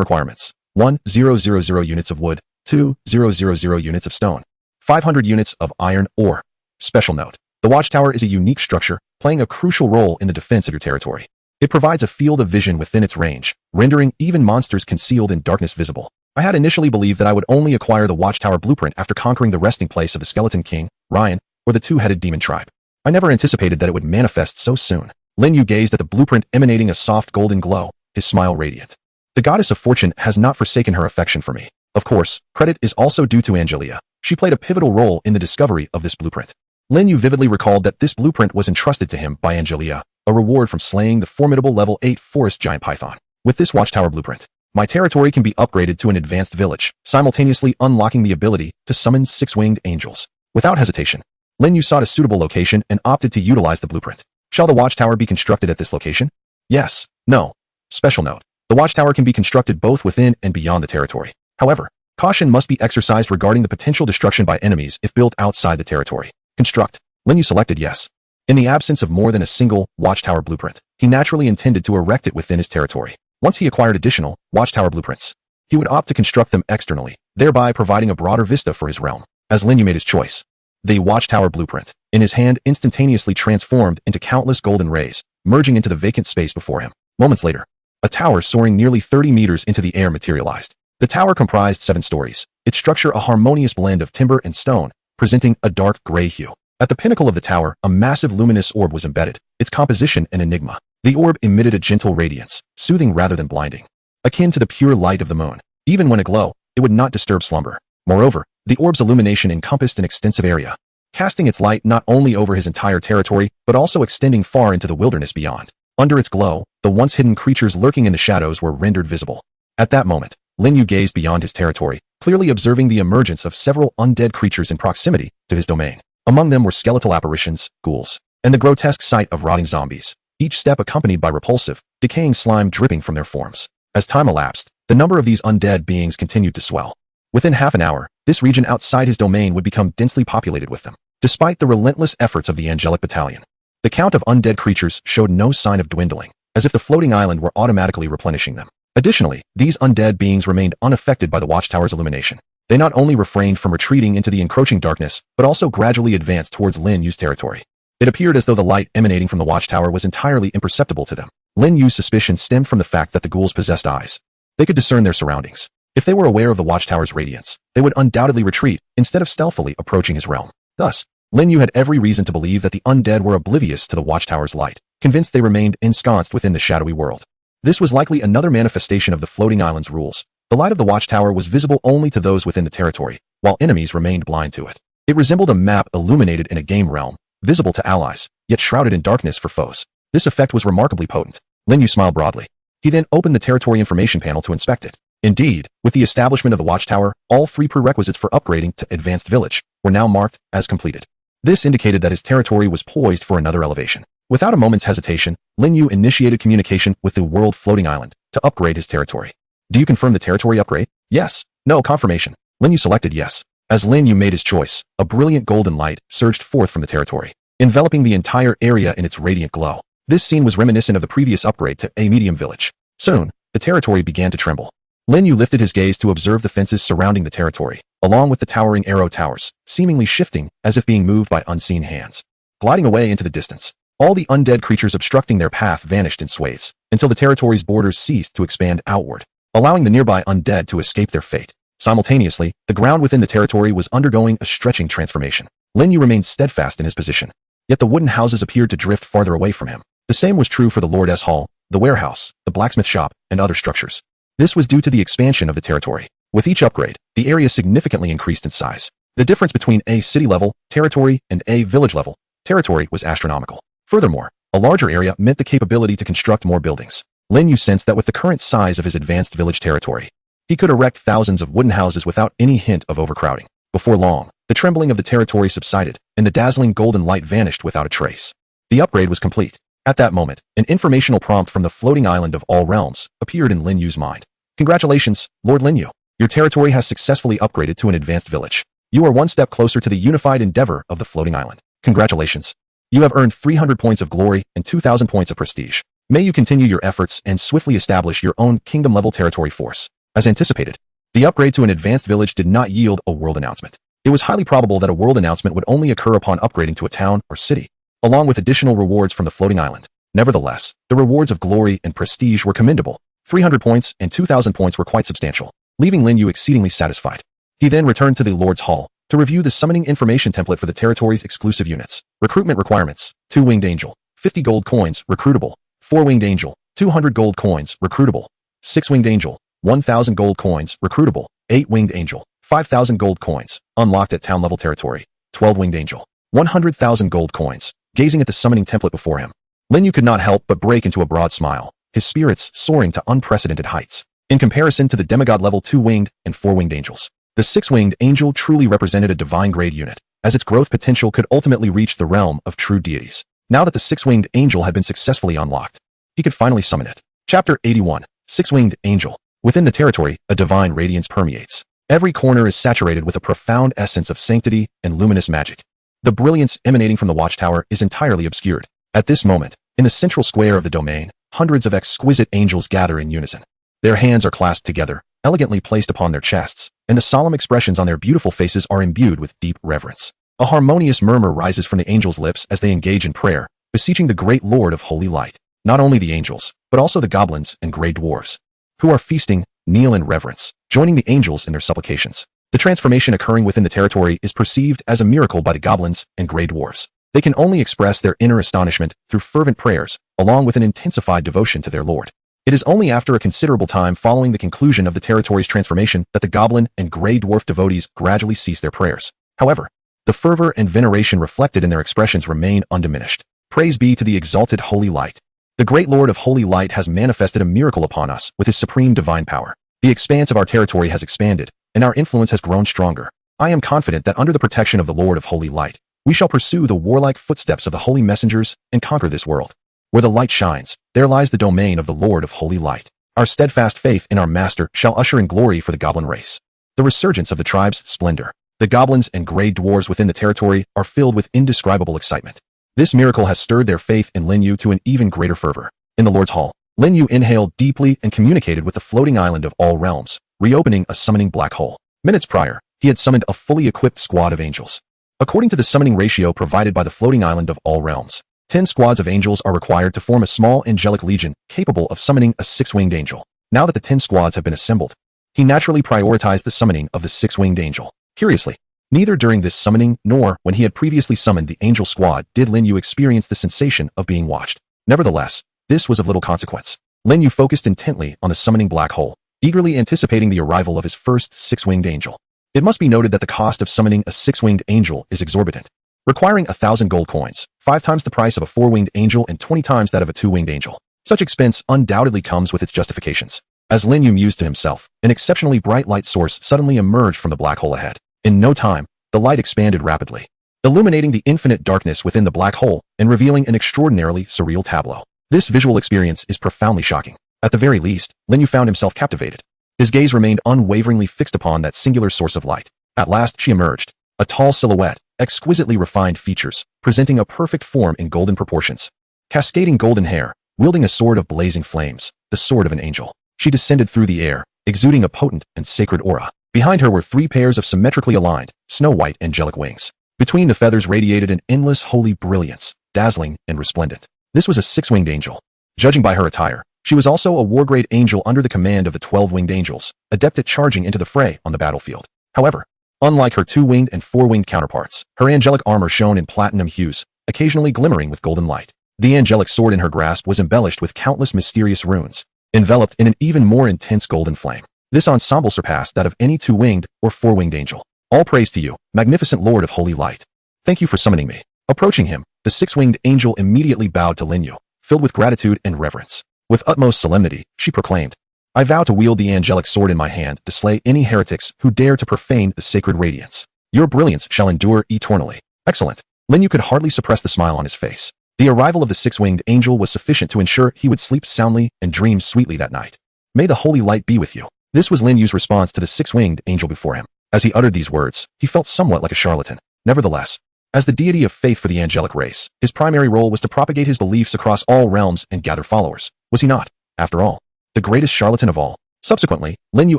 requirements. 1,000 units of wood. 2,000 units of stone. 500 units of iron ore. Special note. The watchtower is a unique structure, playing a crucial role in the defense of your territory. It provides a field of vision within its range, rendering even monsters concealed in darkness visible. I had initially believed that I would only acquire the watchtower blueprint after conquering the resting place of the Skeleton King, Ryan, or the two-headed demon tribe. I never anticipated that it would manifest so soon. Lin Yu gazed at the blueprint emanating a soft golden glow, his smile radiant. The goddess of fortune has not forsaken her affection for me. Of course, credit is also due to Angelia. She played a pivotal role in the discovery of this blueprint. Lin Yu vividly recalled that this blueprint was entrusted to him by Angelia, a reward from slaying the formidable level 8 forest giant python. With this watchtower blueprint, my territory can be upgraded to an advanced village, simultaneously unlocking the ability to summon six-winged angels. Without hesitation, Lin Yu sought a suitable location and opted to utilize the blueprint. Shall the watchtower be constructed at this location? Yes. No. Special note. The watchtower can be constructed both within and beyond the territory. However, caution must be exercised regarding the potential destruction by enemies if built outside the territory. Construct. Lin Yu selected yes. In the absence of more than a single watchtower blueprint, he naturally intended to erect it within his territory. Once he acquired additional watchtower blueprints, he would opt to construct them externally, thereby providing a broader vista for his realm. As Lin Yu made his choice, the watchtower blueprint, in his hand, instantaneously transformed into countless golden rays, merging into the vacant space before him. Moments later, a tower soaring nearly 30 meters into the air materialized. The tower comprised 7 stories, its structure a harmonious blend of timber and stone, presenting a dark gray hue. At the pinnacle of the tower, a massive luminous orb was embedded, its composition an enigma. The orb emitted a gentle radiance, soothing rather than blinding, akin to the pure light of the moon. Even when aglow, it would not disturb slumber. Moreover, the orb's illumination encompassed an extensive area, casting its light not only over his entire territory, but also extending far into the wilderness beyond. Under its glow, the once hidden creatures lurking in the shadows were rendered visible. At that moment, Lin Yu gazed beyond his territory, clearly observing the emergence of several undead creatures in proximity to his domain. Among them were skeletal apparitions, ghouls, and the grotesque sight of rotting zombies, each step accompanied by repulsive, decaying slime dripping from their forms. As time elapsed, the number of these undead beings continued to swell. Within half an hour, this region outside his domain would become densely populated with them. Despite the relentless efforts of the angelic battalion, the count of undead creatures showed no sign of dwindling, as if the floating island were automatically replenishing them. Additionally, these undead beings remained unaffected by the watchtower's illumination. They not only refrained from retreating into the encroaching darkness, but also gradually advanced towards Lin Yu's territory. It appeared as though the light emanating from the watchtower was entirely imperceptible to them. Lin Yu's suspicion stemmed from the fact that the ghouls possessed eyes. They could discern their surroundings. If they were aware of the watchtower's radiance, they would undoubtedly retreat instead of stealthily approaching his realm. Thus, Lin Yu had every reason to believe that the undead were oblivious to the watchtower's light, convinced they remained ensconced within the shadowy world. This was likely another manifestation of the floating island's rules. The light of the watchtower was visible only to those within the territory, while enemies remained blind to it. It resembled a map illuminated in a game realm, visible to allies, yet shrouded in darkness for foes. This effect was remarkably potent. Lin Yu smiled broadly. He then opened the territory information panel to inspect it. Indeed, with the establishment of the watchtower, all 3 prerequisites for upgrading to advanced village were now marked as completed. This indicated that his territory was poised for another elevation. Without a moment's hesitation, Lin Yu initiated communication with the world floating island to upgrade his territory. Do you confirm the territory upgrade? Yes. No. Confirmation. Lin Yu selected yes. As Lin Yu made his choice, a brilliant golden light surged forth from the territory, enveloping the entire area in its radiant glow. This scene was reminiscent of the previous upgrade to a medium village. Soon, the territory began to tremble. Lin Yu lifted his gaze to observe the fences surrounding the territory, along with the towering arrow towers, seemingly shifting as if being moved by unseen hands. Gliding away into the distance, all the undead creatures obstructing their path vanished in swathes, until the territory's borders ceased to expand outward, allowing the nearby undead to escape their fate. Simultaneously, the ground within the territory was undergoing a stretching transformation. Lin Yu remained steadfast in his position, yet the wooden houses appeared to drift farther away from him. The same was true for the Lordess Hall, the warehouse, the blacksmith shop, and other structures. This was due to the expansion of the territory. With each upgrade, the area significantly increased in size. The difference between a city-level territory and a village-level territory was astronomical. Furthermore, a larger area meant the capability to construct more buildings. Lin Yu sensed that with the current size of his advanced village territory, he could erect thousands of wooden houses without any hint of overcrowding. Before long, the trembling of the territory subsided, and the dazzling golden light vanished without a trace. The upgrade was complete. At that moment, an informational prompt from the floating island of all realms appeared in Lin Yu's mind. Congratulations, Lord Lin Yu. Your territory has successfully upgraded to an advanced village. You are one step closer to the unified endeavor of the floating island. Congratulations. You have earned 300 points of glory and 2,000 points of prestige. May you continue your efforts and swiftly establish your own kingdom-level territory force. As anticipated, the upgrade to an advanced village did not yield a world announcement. It was highly probable that a world announcement would only occur upon upgrading to a town or city, along with additional rewards from the floating island. Nevertheless, the rewards of glory and prestige were commendable. 300 points and 2,000 points were quite substantial, leaving Lin Yu exceedingly satisfied. He then returned to the Lord's Hall to review the summoning information template for the territory's exclusive units. Recruitment requirements: 2-winged angel, 50 gold coins, recruitable. 4-winged angel, 200 gold coins, recruitable. 6-winged angel, 1,000 gold coins, recruitable. 8-winged angel, 5,000 gold coins, unlocked at town level territory. 12-winged angel, 100,000 gold coins. Gazing at the summoning template before him, Lin Yu could not help but break into a broad smile, his spirits soaring to unprecedented heights. In comparison to the demigod level 2-winged and 4-winged angels, the 6-winged angel truly represented a divine grade unit, as its growth potential could ultimately reach the realm of true deities. Now that the 6-winged angel had been successfully unlocked, he could finally summon it. Chapter 81. 6-winged angel. Within the territory, a divine radiance permeates. Every corner is saturated with a profound essence of sanctity and luminous magic. The brilliance emanating from the watchtower is entirely obscured. At this moment, in the central square of the domain, hundreds of exquisite angels gather in unison. Their hands are clasped together, elegantly placed upon their chests, and the solemn expressions on their beautiful faces are imbued with deep reverence. A harmonious murmur rises from the angels' lips as they engage in prayer, beseeching the great Lord of Holy Light. Not only the angels, but also the goblins and gray dwarves, who are feasting, kneel in reverence, joining the angels in their supplications. The transformation occurring within the territory is perceived as a miracle by the goblins and gray dwarves. They can only express their inner astonishment through fervent prayers, along with an intensified devotion to their Lord. It is only after a considerable time following the conclusion of the territory's transformation that the goblin and gray dwarf devotees gradually cease their prayers. However, the fervor and veneration reflected in their expressions remain undiminished. Praise be to the exalted Holy Light. The great Lord of Holy Light has manifested a miracle upon us with his supreme divine power. The expanse of our territory has expanded, and our influence has grown stronger. I am confident that under the protection of the Lord of Holy Light, we shall pursue the warlike footsteps of the holy messengers and conquer this world. Where the light shines, there lies the domain of the Lord of Holy Light. Our steadfast faith in our master shall usher in glory for the goblin race. The resurgence of the tribe's splendor. The goblins and gray dwarves within the territory are filled with indescribable excitement. This miracle has stirred their faith in Lin Yu to an even greater fervor. In the Lord's Hall, Lin Yu inhaled deeply and communicated with the floating island of all realms, reopening a summoning black hole. Minutes prior, he had summoned a fully equipped squad of angels. According to the summoning ratio provided by the floating island of all realms, 10 squads of angels are required to form a small angelic legion capable of summoning a 6-winged angel. Now that the 10 squads have been assembled, he naturally prioritized the summoning of the 6-winged angel. Curiously, neither during this summoning nor when he had previously summoned the angel squad did Lin Yu experience the sensation of being watched. Nevertheless, this was of little consequence. Lin Yu focused intently on the summoning black hole, eagerly anticipating the arrival of his first 6-winged angel. It must be noted that the cost of summoning a 6-winged angel is exorbitant, requiring 1,000 gold coins, 5 times the price of a 4-winged angel and 20 times that of a 2-winged angel. Such expense undoubtedly comes with its justifications. As Lin Yu mused to himself, an exceptionally bright light source suddenly emerged from the black hole ahead. In no time, the light expanded rapidly, illuminating the infinite darkness within the black hole and revealing an extraordinarily surreal tableau. This visual experience is profoundly shocking. At the very least, Lin Yu found himself captivated. His gaze remained unwaveringly fixed upon that singular source of light. At last she emerged, a tall silhouette, exquisitely refined features, presenting a perfect form in golden proportions. Cascading golden hair, wielding a sword of blazing flames, the sword of an angel. She descended through the air, exuding a potent and sacred aura. Behind her were 3 pairs of symmetrically aligned, snow-white angelic wings. Between the feathers radiated an endless holy brilliance, dazzling and resplendent. This was a 6-winged angel. Judging by her attire, she was also a war-grade angel under the command of the 12-winged angels, adept at charging into the fray on the battlefield. However, unlike her 2-winged and 4-winged counterparts, her angelic armor shone in platinum hues, occasionally glimmering with golden light. The angelic sword in her grasp was embellished with countless mysterious runes, enveloped in an even more intense golden flame. This ensemble surpassed that of any 2-winged or 4-winged angel. All praise to you, magnificent Lord of Holy Light. Thank you for summoning me. Approaching him, the 6-winged angel immediately bowed to Lin Yu, filled with gratitude and reverence. With utmost solemnity, she proclaimed, I vow to wield the angelic sword in my hand to slay any heretics who dare to profane the sacred radiance. Your brilliance shall endure eternally. Excellent. Lin Yu could hardly suppress the smile on his face. The arrival of the 6-winged angel was sufficient to ensure he would sleep soundly and dream sweetly that night. May the holy light be with you. This was Lin Yu's response to the 6-winged angel before him. As he uttered these words, he felt somewhat like a charlatan. Nevertheless, as the deity of faith for the angelic race, his primary role was to propagate his beliefs across all realms and gather followers. Was he not, after all, the greatest charlatan of all? Subsequently, Lin Yu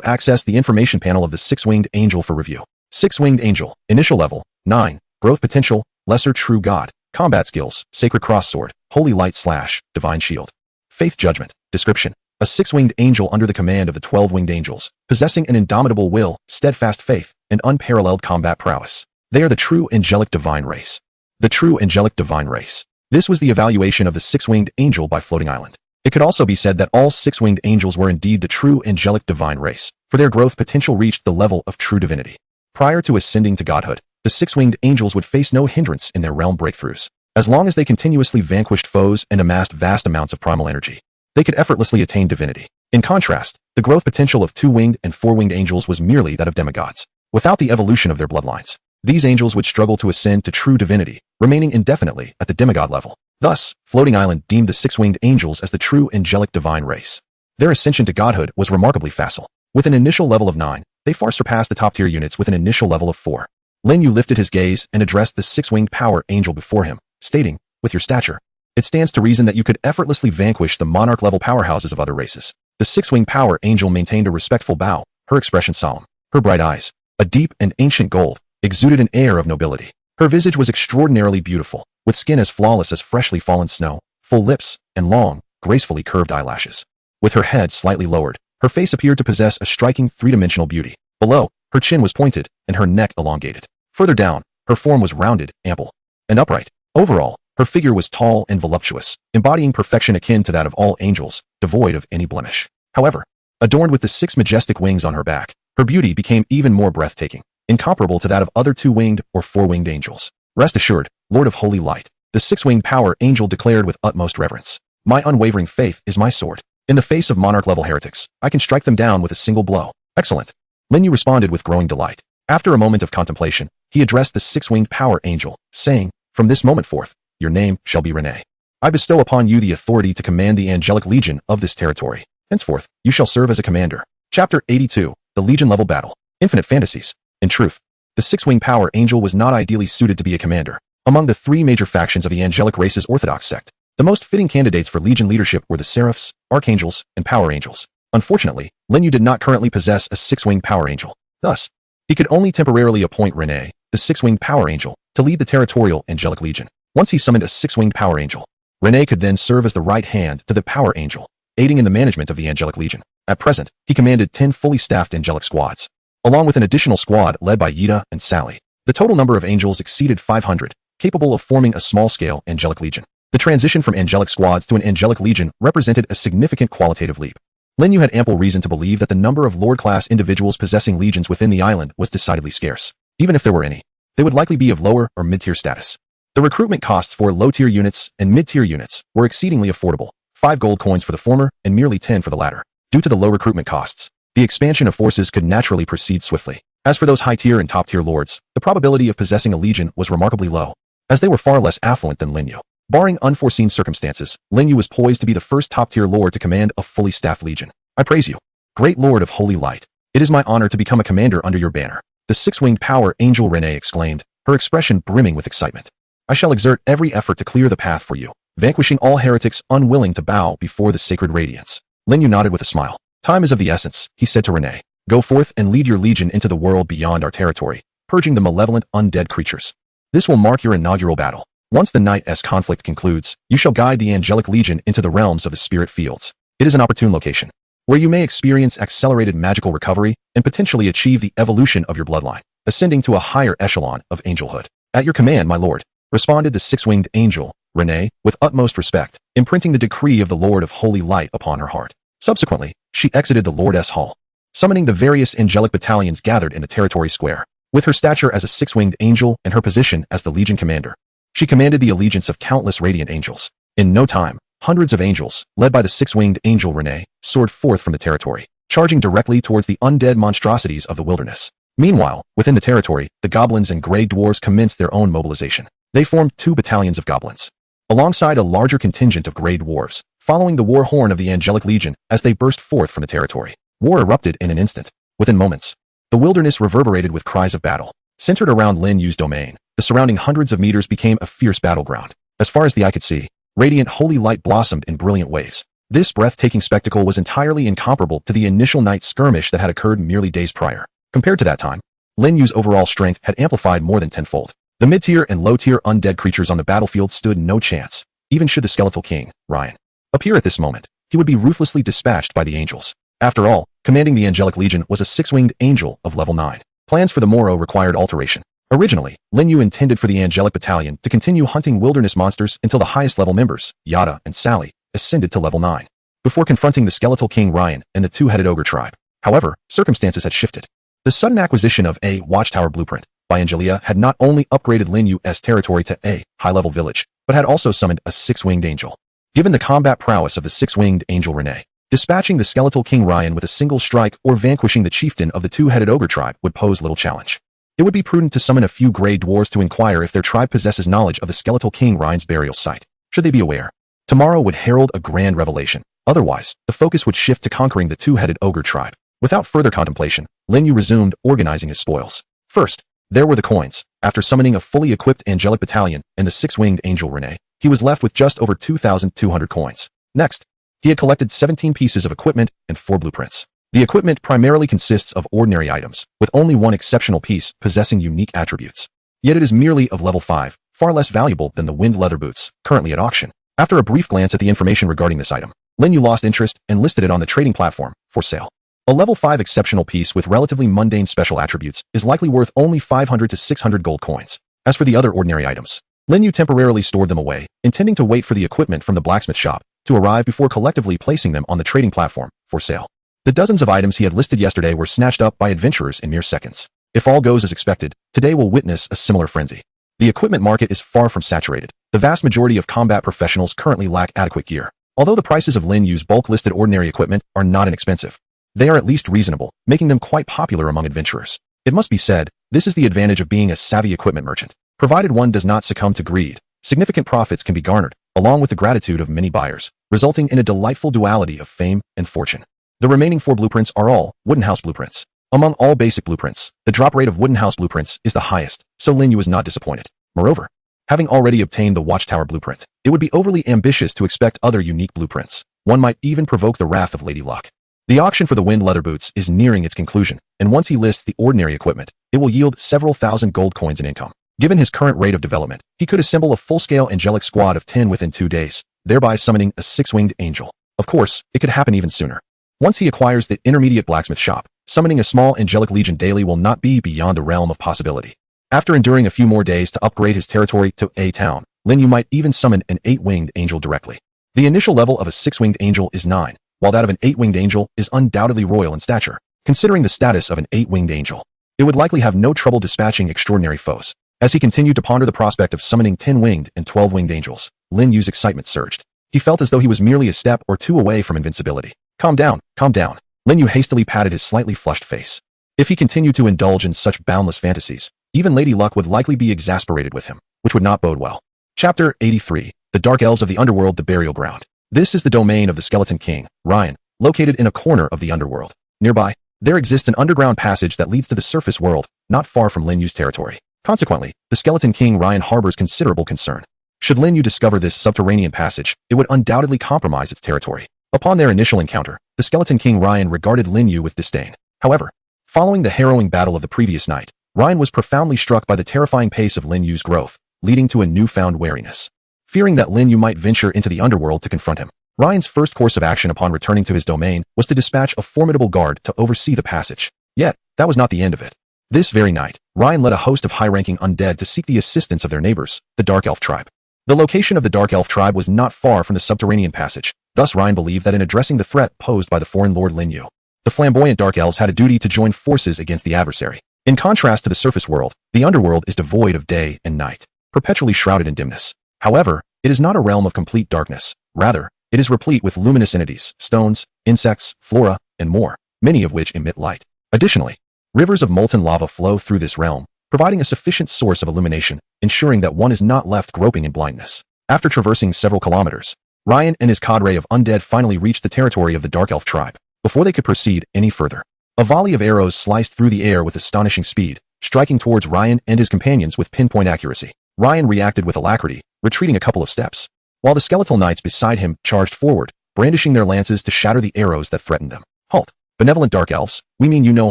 accessed the information panel of the 6-winged angel for review. Six-winged angel, initial level, 9, growth potential, lesser true god, combat skills, sacred cross sword, holy light slash, divine shield. Faith judgment, description. A six-winged angel under the command of the 12 winged angels, possessing an indomitable will, steadfast faith, and unparalleled combat prowess. They are the true angelic divine race. The true angelic divine race. This was the evaluation of the six-winged angel by Floating Island. It could also be said that all six-winged angels were indeed the true angelic divine race, for their growth potential reached the level of true divinity. Prior to ascending to godhood, the six-winged angels would face no hindrance in their realm breakthroughs. As long as they continuously vanquished foes and amassed vast amounts of primal energy, they could effortlessly attain divinity. In contrast, the growth potential of two-winged and four-winged angels was merely that of demigods. Without the evolution of their bloodlines, these angels would struggle to ascend to true divinity, remaining indefinitely at the demigod level. Thus, Floating Island deemed the six-winged angels as the true angelic divine race. Their ascension to godhood was remarkably facile. With an initial level of 9, they far surpassed the top-tier units with an initial level of 4. Lin Yu lifted his gaze and addressed the six-winged power angel before him, stating, "With your stature, it stands to reason that you could effortlessly vanquish the monarch-level powerhouses of other races." The six-winged power angel maintained a respectful bow, her expression solemn. Her bright eyes, a deep and ancient gold, exuded an air of nobility. Her visage was extraordinarily beautiful, with skin as flawless as freshly fallen snow, full lips, and long, gracefully curved eyelashes. With her head slightly lowered, her face appeared to possess a striking three-dimensional beauty. Below, her chin was pointed, and her neck elongated. Further down, her form was rounded, ample, and upright. Overall, her figure was tall and voluptuous, embodying perfection akin to that of all angels, devoid of any blemish. However, adorned with the 6 majestic wings on her back, her beauty became even more breathtaking, incomparable to that of other two-winged or four-winged angels. "Rest assured, Lord of Holy Light," the six-winged power angel declared with utmost reverence. "My unwavering faith is my sword. In the face of monarch-level heretics, I can strike them down with a single blow." "Excellent." Lin Yu responded with growing delight. After a moment of contemplation, he addressed the six-winged power angel, saying, "From this moment forth, your name shall be Renee. I bestow upon you the authority to command the angelic legion of this territory. Henceforth, you shall serve as a commander." Chapter 82, The Legion-Level Battle. Infinite Fantasies. In truth, the six-winged power angel was not ideally suited to be a commander. Among the 3 major factions of the angelic race's orthodox sect, the most fitting candidates for legion leadership were the seraphs, archangels, and power angels. Unfortunately, Lin Yu did not currently possess a six-winged power angel. Thus, he could only temporarily appoint Renee, the six-winged power angel, to lead the territorial angelic legion. Once he summoned a six-winged power angel, Renee could then serve as the right hand to the power angel, aiding in the management of the angelic legion. At present, he commanded 10 fully staffed angelic squads, along with an additional squad led by Yida and Sally. The total number of angels exceeded 500, capable of forming a small-scale angelic legion. The transition from angelic squads to an angelic legion represented a significant qualitative leap. Lin Yu had ample reason to believe that the number of Lord-class individuals possessing legions within the island was decidedly scarce. Even if there were any, they would likely be of lower or mid-tier status. The recruitment costs for low-tier units and mid-tier units were exceedingly affordable, 5 gold coins for the former and merely 10 for the latter. Due to the low recruitment costs, the expansion of forces could naturally proceed swiftly. As for those high-tier and top-tier lords, the probability of possessing a legion was remarkably low, as they were far less affluent than Lin Yu. Barring unforeseen circumstances, Lin Yu was poised to be the first top-tier lord to command a fully staffed legion. "I praise you, great Lord of Holy Light. It is my honor to become a commander under your banner," the six-winged power angel Renee exclaimed, her expression brimming with excitement. "I shall exert every effort to clear the path for you, vanquishing all heretics unwilling to bow before the sacred radiance." Lin Yu nodded with a smile. "Time is of the essence," he said to Renee. "Go forth and lead your legion into the world beyond our territory, purging the malevolent undead creatures. This will mark your inaugural battle. Once the Night-S conflict concludes, you shall guide the angelic legion into the realms of the spirit fields. It is an opportune location, where you may experience accelerated magical recovery and potentially achieve the evolution of your bloodline, ascending to a higher echelon of angelhood." "At your command, my lord," responded the six-winged angel, Renee, with utmost respect, imprinting the decree of the Lord of Holy Light upon her heart. Subsequently, she exited the Lord-S Hall, summoning the various angelic battalions gathered in the territory square. With her stature as a six-winged angel and her position as the legion commander, she commanded the allegiance of countless radiant angels. In no time, hundreds of angels, led by the six-winged angel Renee, soared forth from the territory, charging directly towards the undead monstrosities of the wilderness. Meanwhile, within the territory, the goblins and grey dwarves commenced their own mobilization. They formed 2 battalions of goblins, alongside a larger contingent of grey dwarves, following the war horn of the angelic legion as they burst forth from the territory. War erupted in an instant. Within moments, the wilderness reverberated with cries of battle. Centered around Lin Yu's domain, the surrounding hundreds of meters became a fierce battleground. As far as the eye could see, radiant holy light blossomed in brilliant waves. This breathtaking spectacle was entirely incomparable to the initial night skirmish that had occurred merely days prior. Compared to that time, Lin Yu's overall strength had amplified more than tenfold. The mid-tier and low-tier undead creatures on the battlefield stood no chance, even should the skeletal king, Ryan, appear at this moment. He would be ruthlessly dispatched by the angels. After all, commanding the Angelic Legion was a six-winged angel of level 9. Plans for the morrow required alteration. Originally, Lin Yu intended for the Angelic Battalion to continue hunting wilderness monsters until the highest level members, Yada and Sally, ascended to level 9, before confronting the skeletal king Ryan and the two-headed ogre tribe. However, circumstances had shifted. The sudden acquisition of a Watchtower blueprint by Angelia had not only upgraded Lin Yu's territory to a high-level village, but had also summoned a six-winged angel. Given the combat prowess of the six-winged angel Renee, dispatching the skeletal king Ryan with a single strike or vanquishing the chieftain of the two-headed ogre tribe would pose little challenge. It would be prudent to summon a few grey dwarves to inquire if their tribe possesses knowledge of the skeletal king Ryan's burial site, should they be aware. Tomorrow would herald a grand revelation. Otherwise, the focus would shift to conquering the two-headed ogre tribe. Without further contemplation, Lin Yu resumed organizing his spoils. First, there were the coins. After summoning a fully equipped angelic battalion and the six-winged angel Renee, he was left with just over 2,200 coins. Next, he had collected 17 pieces of equipment and 4 blueprints. The equipment primarily consists of ordinary items, with only one exceptional piece possessing unique attributes. Yet it is merely of level 5, far less valuable than the wind leather boots, currently at auction. After a brief glance at the information regarding this item, Lin Yu lost interest and listed it on the trading platform, for sale. A level 5 exceptional piece with relatively mundane special attributes is likely worth only 500 to 600 gold coins. As for the other ordinary items, Lin Yu temporarily stored them away, intending to wait for the equipment from the blacksmith shop to arrive before collectively placing them on the trading platform, for sale. The dozens of items he had listed yesterday were snatched up by adventurers in mere seconds. If all goes as expected, today will witness a similar frenzy. The equipment market is far from saturated. The vast majority of combat professionals currently lack adequate gear. Although the prices of Lin Yu's bulk-listed ordinary equipment are not inexpensive, they are at least reasonable, making them quite popular among adventurers. It must be said, this is the advantage of being a savvy equipment merchant. Provided one does not succumb to greed, significant profits can be garnered, along with the gratitude of many buyers, resulting in a delightful duality of fame and fortune. The remaining 4 blueprints are all wooden house blueprints. Among all basic blueprints, the drop rate of wooden house blueprints is the highest, so Lin Yu is not disappointed. Moreover, having already obtained the Watchtower blueprint, it would be overly ambitious to expect other unique blueprints. One might even provoke the wrath of Lady Luck. The auction for the wind leather boots is nearing its conclusion, and once he lists the ordinary equipment, it will yield several thousand gold coins in income. Given his current rate of development, he could assemble a full-scale angelic squad of 10 within 2 days, thereby summoning a six-winged angel. Of course, it could happen even sooner. Once he acquires the intermediate blacksmith shop, summoning a small angelic legion daily will not be beyond the realm of possibility. After enduring a few more days to upgrade his territory to a town, Lin Yu might even summon an 8-winged angel directly. The initial level of a 6-winged angel is 9, while that of an 8-winged angel is undoubtedly royal in stature. Considering the status of an 8-winged angel, it would likely have no trouble dispatching extraordinary foes. As he continued to ponder the prospect of summoning 10-winged and 12-winged angels, Lin Yu's excitement surged. He felt as though he was merely a step or two away from invincibility. Calm down, calm down. Lin Yu hastily patted his slightly flushed face. If he continued to indulge in such boundless fantasies, even Lady Luck would likely be exasperated with him, which would not bode well. Chapter 83. The Dark Elves of the Underworld, the Burial Ground. This is the domain of the Skeleton King, Ryan, located in a corner of the underworld. Nearby, there exists an underground passage that leads to the surface world, not far from Lin Yu's territory. Consequently, the Skeleton King Ryan harbors considerable concern. Should Lin Yu discover this subterranean passage, it would undoubtedly compromise its territory. Upon their initial encounter, the Skeleton King Ryan regarded Lin Yu with disdain. However, following the harrowing battle of the previous night, Ryan was profoundly struck by the terrifying pace of Lin Yu's growth, leading to a newfound wariness. Fearing that Lin Yu might venture into the underworld to confront him, Ryan's first course of action upon returning to his domain was to dispatch a formidable guard to oversee the passage. Yet, that was not the end of it. This very night, Ryan led a host of high-ranking undead to seek the assistance of their neighbors, the Dark Elf tribe. The location of the Dark Elf tribe was not far from the subterranean passage. Thus Ryan believed that in addressing the threat posed by the foreign lord Lin Yu, the flamboyant Dark Elves had a duty to join forces against the adversary. In contrast to the surface world, the underworld is devoid of day and night, perpetually shrouded in dimness. However, it is not a realm of complete darkness. Rather, it is replete with luminous entities, stones, insects, flora, and more, many of which emit light. Additionally, rivers of molten lava flow through this realm, providing a sufficient source of illumination, ensuring that one is not left groping in blindness. After traversing several kilometers, Ryan and his cadre of undead finally reached the territory of the Dark Elf tribe. Before they could proceed any further, a volley of arrows sliced through the air with astonishing speed, striking towards Ryan and his companions with pinpoint accuracy. Ryan reacted with alacrity, retreating a couple of steps, while the skeletal knights beside him charged forward, brandishing their lances to shatter the arrows that threatened them. Halt! Benevolent Dark Elves, we mean you no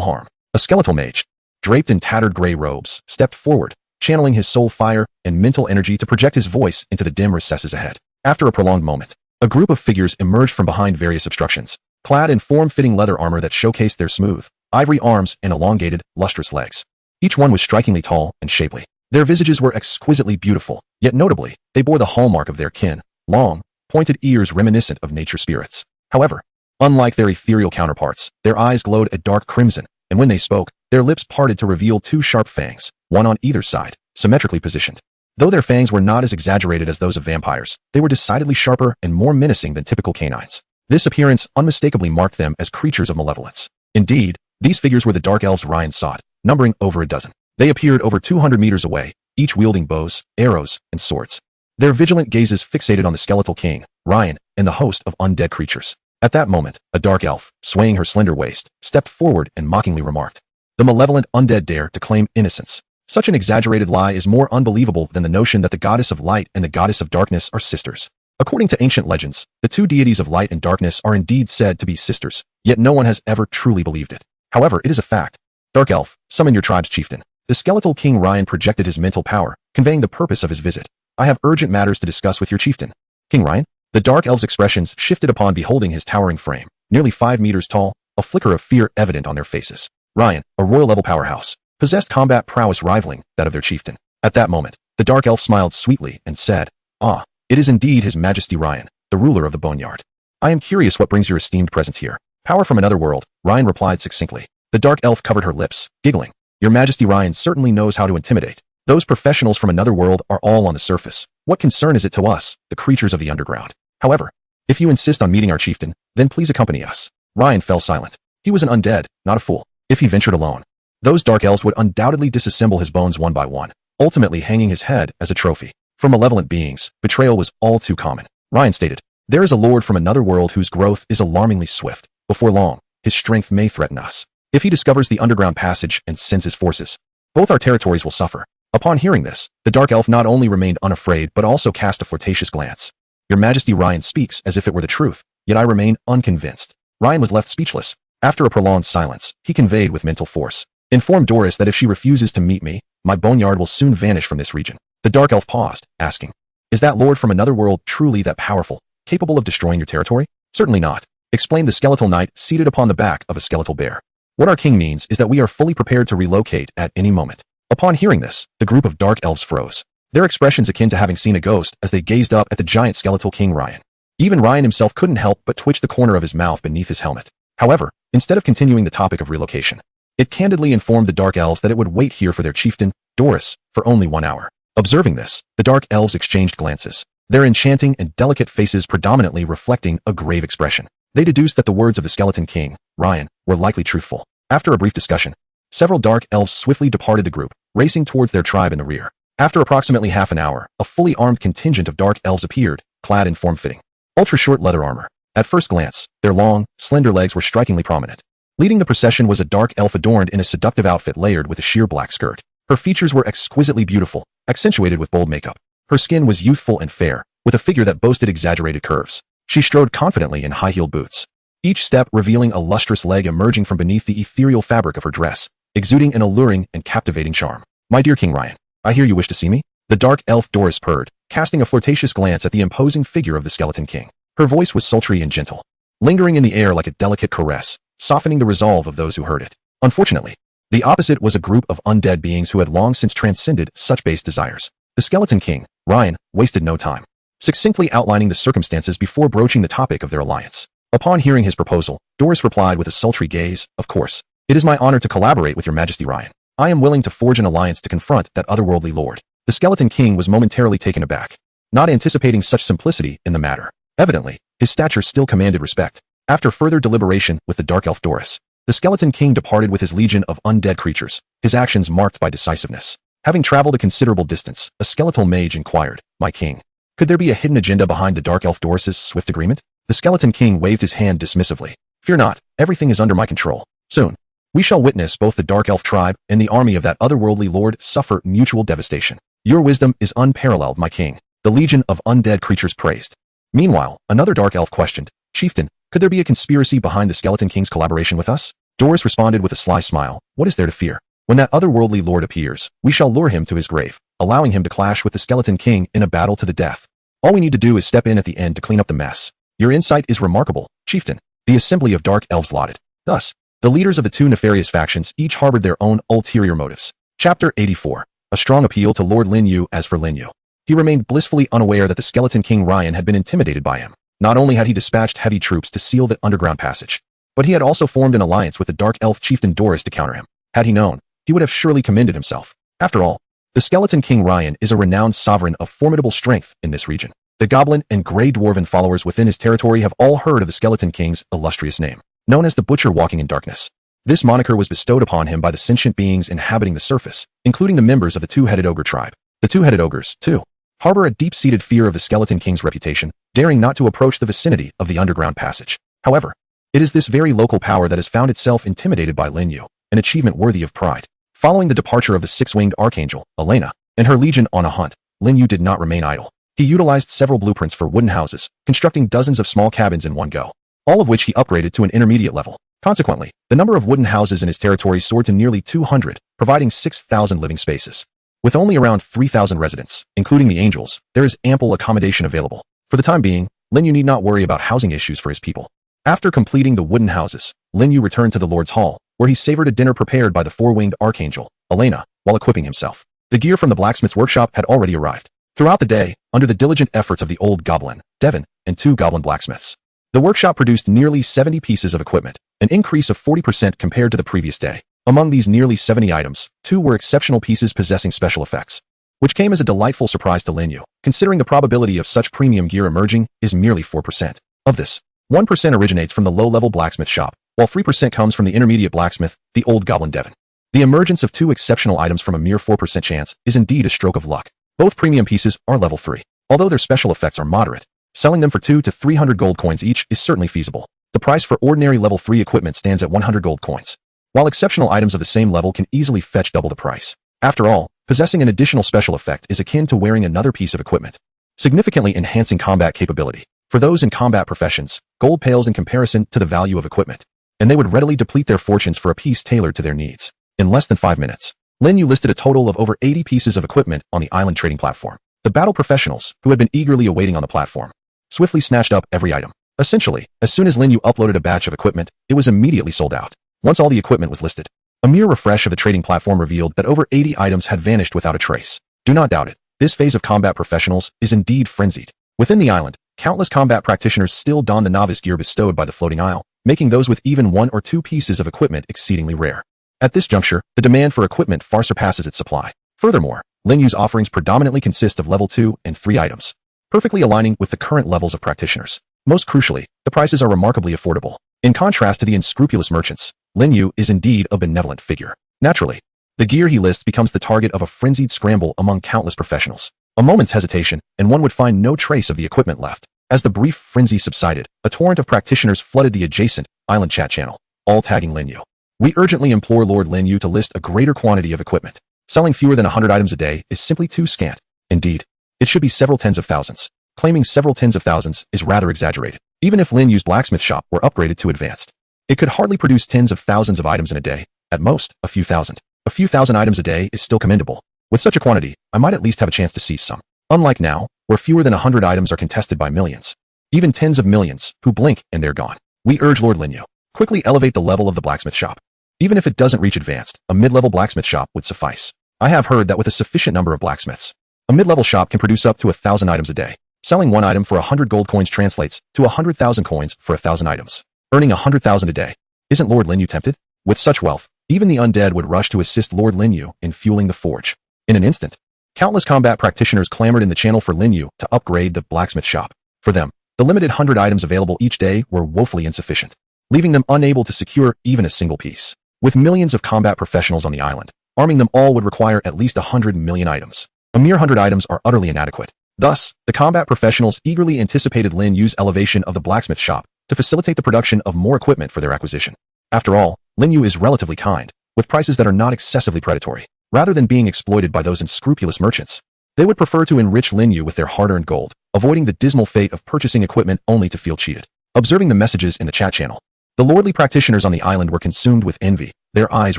harm. A skeletal mage, draped in tattered gray robes, stepped forward, channeling his soul fire and mental energy to project his voice into the dim recesses ahead. After a prolonged moment, a group of figures emerged from behind various obstructions, clad in form-fitting leather armor that showcased their smooth, ivory arms and elongated, lustrous legs. Each one was strikingly tall and shapely. Their visages were exquisitely beautiful, yet notably, they bore the hallmark of their kin, long, pointed ears reminiscent of nature spirits. However, unlike their ethereal counterparts, their eyes glowed a dark crimson, and when they spoke, their lips parted to reveal two sharp fangs, one on either side, symmetrically positioned. Though their fangs were not as exaggerated as those of vampires, they were decidedly sharper and more menacing than typical canines. This appearance unmistakably marked them as creatures of malevolence. Indeed, these figures were the dark elves Ryan sought, numbering over a dozen. They appeared over 200 meters away, each wielding bows, arrows, and swords. Their vigilant gazes fixated on the skeletal king, Ryan, and the host of undead creatures. At that moment, a dark elf, swaying her slender waist, stepped forward and mockingly remarked, "The malevolent undead dare to claim innocence. Such an exaggerated lie is more unbelievable than the notion that the goddess of light and the goddess of darkness are sisters. According to ancient legends, the two deities of light and darkness are indeed said to be sisters, yet no one has ever truly believed it. However, it is a fact. Dark elf, summon your tribe's chieftain." The skeletal king Ryan projected his mental power, conveying the purpose of his visit. "I have urgent matters to discuss with your chieftain." King Ryan? The dark elf's expressions shifted upon beholding his towering frame, nearly 5 meters tall, a flicker of fear evident on their faces. Ryan, a royal-level powerhouse, possessed combat prowess rivaling that of their chieftain. At that moment, the dark elf smiled sweetly and said, "Ah, it is indeed His Majesty Ryan, the ruler of the Boneyard. I am curious what brings your esteemed presence here." "Power from another world," Ryan replied succinctly. The dark elf covered her lips, giggling. "Your Majesty Ryan certainly knows how to intimidate. Those professionals from another world are all on the surface. What concern is it to us, the creatures of the underground? However, if you insist on meeting our chieftain, then please accompany us." Ryan fell silent. He was an undead, not a fool. If he ventured alone, those dark elves would undoubtedly disassemble his bones one by one, ultimately hanging his head as a trophy. For malevolent beings, betrayal was all too common. Ryan stated, "There is a lord from another world whose growth is alarmingly swift. Before long, his strength may threaten us. If he discovers the underground passage and sends his forces, both our territories will suffer." Upon hearing this, the dark elf not only remained unafraid but also cast a flirtatious glance. "Your Majesty Ryan speaks as if it were the truth, yet I remain unconvinced." Ryan was left speechless. After a prolonged silence, he conveyed with mental force, "Inform Doris that if she refuses to meet me, my boneyard will soon vanish from this region." The dark elf paused, asking, "Is that lord from another world truly that powerful, capable of destroying your territory?" "Certainly not," explained the skeletal knight seated upon the back of a skeletal bear. "What our king means is that we are fully prepared to relocate at any moment." Upon hearing this, the group of dark elves froze, their expressions akin to having seen a ghost as they gazed up at the giant skeletal king Ryan. Even Ryan himself couldn't help but twitch the corner of his mouth beneath his helmet. However, instead of continuing the topic of relocation, it candidly informed the dark elves that it would wait here for their chieftain, Doris, for only 1 hour. Observing this, the dark elves exchanged glances, their enchanting and delicate faces predominantly reflecting a grave expression. They deduced that the words of the skeleton king, Ryan, were likely truthful. After a brief discussion, several dark elves swiftly departed the group, racing towards their tribe in the rear. After approximately half an hour, a fully armed contingent of dark elves appeared, clad in form-fitting, ultra-short leather armor. At first glance, their long, slender legs were strikingly prominent. Leading the procession was a dark elf adorned in a seductive outfit layered with a sheer black skirt. Her features were exquisitely beautiful, accentuated with bold makeup. Her skin was youthful and fair, with a figure that boasted exaggerated curves. She strode confidently in high-heeled boots, each step revealing a lustrous leg emerging from beneath the ethereal fabric of her dress, exuding an alluring and captivating charm. "My dear King Ryan, I hear you wish to see me?" The dark elf Doris purred, casting a flirtatious glance at the imposing figure of the skeleton king. Her voice was sultry and gentle, lingering in the air like a delicate caress, softening the resolve of those who heard it. Unfortunately, the opposite was a group of undead beings who had long since transcended such base desires. The skeleton king, Ryan, wasted no time, succinctly outlining the circumstances before broaching the topic of their alliance. Upon hearing his proposal, Doris replied with a sultry gaze, "Of course. It is my honor to collaborate with your Majesty Ryan. I am willing to forge an alliance to confront that otherworldly lord." The skeleton king was momentarily taken aback, not anticipating such simplicity in the matter. Evidently, his stature still commanded respect. After further deliberation with the dark elf Doris, the skeleton king departed with his legion of undead creatures, his actions marked by decisiveness. Having traveled a considerable distance, a skeletal mage inquired, "My king, could there be a hidden agenda behind the dark elf Doris's swift agreement?" The skeleton king waved his hand dismissively. "Fear not, everything is under my control. Soon, we shall witness both the dark elf tribe and the army of that otherworldly lord suffer mutual devastation. Your wisdom is unparalleled, my king," the legion of undead creatures praised. Meanwhile, another dark elf questioned, "Chieftain, could there be a conspiracy behind the skeleton king's collaboration with us?" Doris responded with a sly smile, "What is there to fear? When that otherworldly lord appears, we shall lure him to his grave, allowing him to clash with the Skeleton King in a battle to the death. All we need to do is step in at the end to clean up the mess. Your insight is remarkable, chieftain. The assembly of dark elves lauded. Thus, the leaders of the two nefarious factions each harbored their own ulterior motives. Chapter 84. A strong appeal to Lord Lin Yu. As for Lin Yu, he remained blissfully unaware that the Skeleton King Ryan had been intimidated by him. Not only had he dispatched heavy troops to seal the underground passage, but he had also formed an alliance with the dark elf chieftain Doris to counter him. Had he known, he would have surely commended himself. After all, the Skeleton King Ryan is a renowned sovereign of formidable strength in this region. The goblin and gray dwarven followers within his territory have all heard of the Skeleton King's illustrious name, known as the Butcher Walking in Darkness. This moniker was bestowed upon him by the sentient beings inhabiting the surface, including the members of the two-headed ogre tribe. The two-headed ogres, too, harbor a deep-seated fear of the Skeleton King's reputation, daring not to approach the vicinity of the underground passage. However, it is this very local power that has found itself intimidated by Lin Yu, an achievement worthy of pride. Following the departure of the six-winged archangel, Elena, and her legion on a hunt, Lin Yu did not remain idle. He utilized several blueprints for wooden houses, constructing dozens of small cabins in one go, all of which he upgraded to an intermediate level. Consequently, the number of wooden houses in his territory soared to nearly 200, providing 6,000 living spaces. With only around 3,000 residents, including the angels, there is ample accommodation available. For the time being, Lin Yu need not worry about housing issues for his people. After completing the wooden houses, Lin Yu returned to the Lord's Hall, where he savored a dinner prepared by the four-winged archangel, Elena, while equipping himself. The gear from the blacksmith's workshop had already arrived. Throughout the day, under the diligent efforts of the old goblin, Devon, and two goblin blacksmiths, the workshop produced nearly 70 pieces of equipment, an increase of 40% compared to the previous day. Among these nearly 70 items, 2 were exceptional pieces possessing special effects, which came as a delightful surprise to Lin Yu, considering the probability of such premium gear emerging is merely 4%. Of this, 1% originates from the low-level blacksmith shop, while 3% comes from the intermediate blacksmith, the old goblin Devon. The emergence of 2 exceptional items from a mere 4% chance is indeed a stroke of luck. Both premium pieces are level 3. Although their special effects are moderate, selling them for 200 to 300 gold coins each is certainly feasible. The price for ordinary level 3 equipment stands at 100 gold coins, while exceptional items of the same level can easily fetch double the price. After all, possessing an additional special effect is akin to wearing another piece of equipment, significantly enhancing combat capability. For those in combat professions, gold pales in comparison to the value of equipment, and they would readily deplete their fortunes for a piece tailored to their needs. In less than 5 minutes, Lin Yu listed a total of over 80 pieces of equipment on the island trading platform. The battle professionals, who had been eagerly awaiting on the platform, swiftly snatched up every item. Essentially, as soon as Lin Yu uploaded a batch of equipment, it was immediately sold out. Once all the equipment was listed, a mere refresh of the trading platform revealed that over 80 items had vanished without a trace. Do not doubt it, this phase of combat professionals is indeed frenzied. Within the island, countless combat practitioners still don the novice gear bestowed by the floating isle, making those with even 1 or 2 pieces of equipment exceedingly rare. At this juncture, the demand for equipment far surpasses its supply. Furthermore, Lin Yu's offerings predominantly consist of level 2 and 3 items, perfectly aligning with the current levels of practitioners. Most crucially, the prices are remarkably affordable. In contrast to the unscrupulous merchants, Lin Yu is indeed a benevolent figure. Naturally, the gear he lists becomes the target of a frenzied scramble among countless professionals. A moment's hesitation, and one would find no trace of the equipment left. As the brief frenzy subsided, a torrent of practitioners flooded the adjacent island chat channel, all tagging Lin Yu. We urgently implore Lord Lin Yu to list a greater quantity of equipment. Selling fewer than 100 items a day is simply too scant. Indeed, it should be several tens of thousands. Claiming several tens of thousands is rather exaggerated. Even if Lin Yu's blacksmith shop were upgraded to advanced, it could hardly produce tens of thousands of items in a day. At most, a few thousand. A few thousand items a day is still commendable. With such a quantity, I might at least have a chance to seize some. Unlike now, where fewer than 100 items are contested by millions, even tens of millions, who blink and they're gone. We urge Lord Lin Yu, quickly elevate the level of the blacksmith shop. Even if it doesn't reach advanced, a mid-level blacksmith shop would suffice. I have heard that with a sufficient number of blacksmiths, a mid-level shop can produce up to 1,000 items a day. Selling 1 item for 100 gold coins translates to 100,000 coins for 1,000 items. Earning 100,000 a day. Isn't Lord Lin Yu tempted? With such wealth, even the undead would rush to assist Lord Lin Yu in fueling the forge. In an instant, countless combat practitioners clamored in the channel for Lin Yu to upgrade the blacksmith shop. For them, the limited 100 items available each day were woefully insufficient, leaving them unable to secure even a single piece. With millions of combat professionals on the island, arming them all would require at least 100 million items. A mere 100 items are utterly inadequate. Thus, the combat professionals eagerly anticipated Lin Yu's elevation of the blacksmith shop to facilitate the production of more equipment for their acquisition. After all, Lin Yu is relatively kind, with prices that are not excessively predatory. Rather than being exploited by those unscrupulous merchants, they would prefer to enrich Lin Yu with their hard-earned gold, avoiding the dismal fate of purchasing equipment only to feel cheated. Observing the messages in the chat channel, the lordly practitioners on the island were consumed with envy, their eyes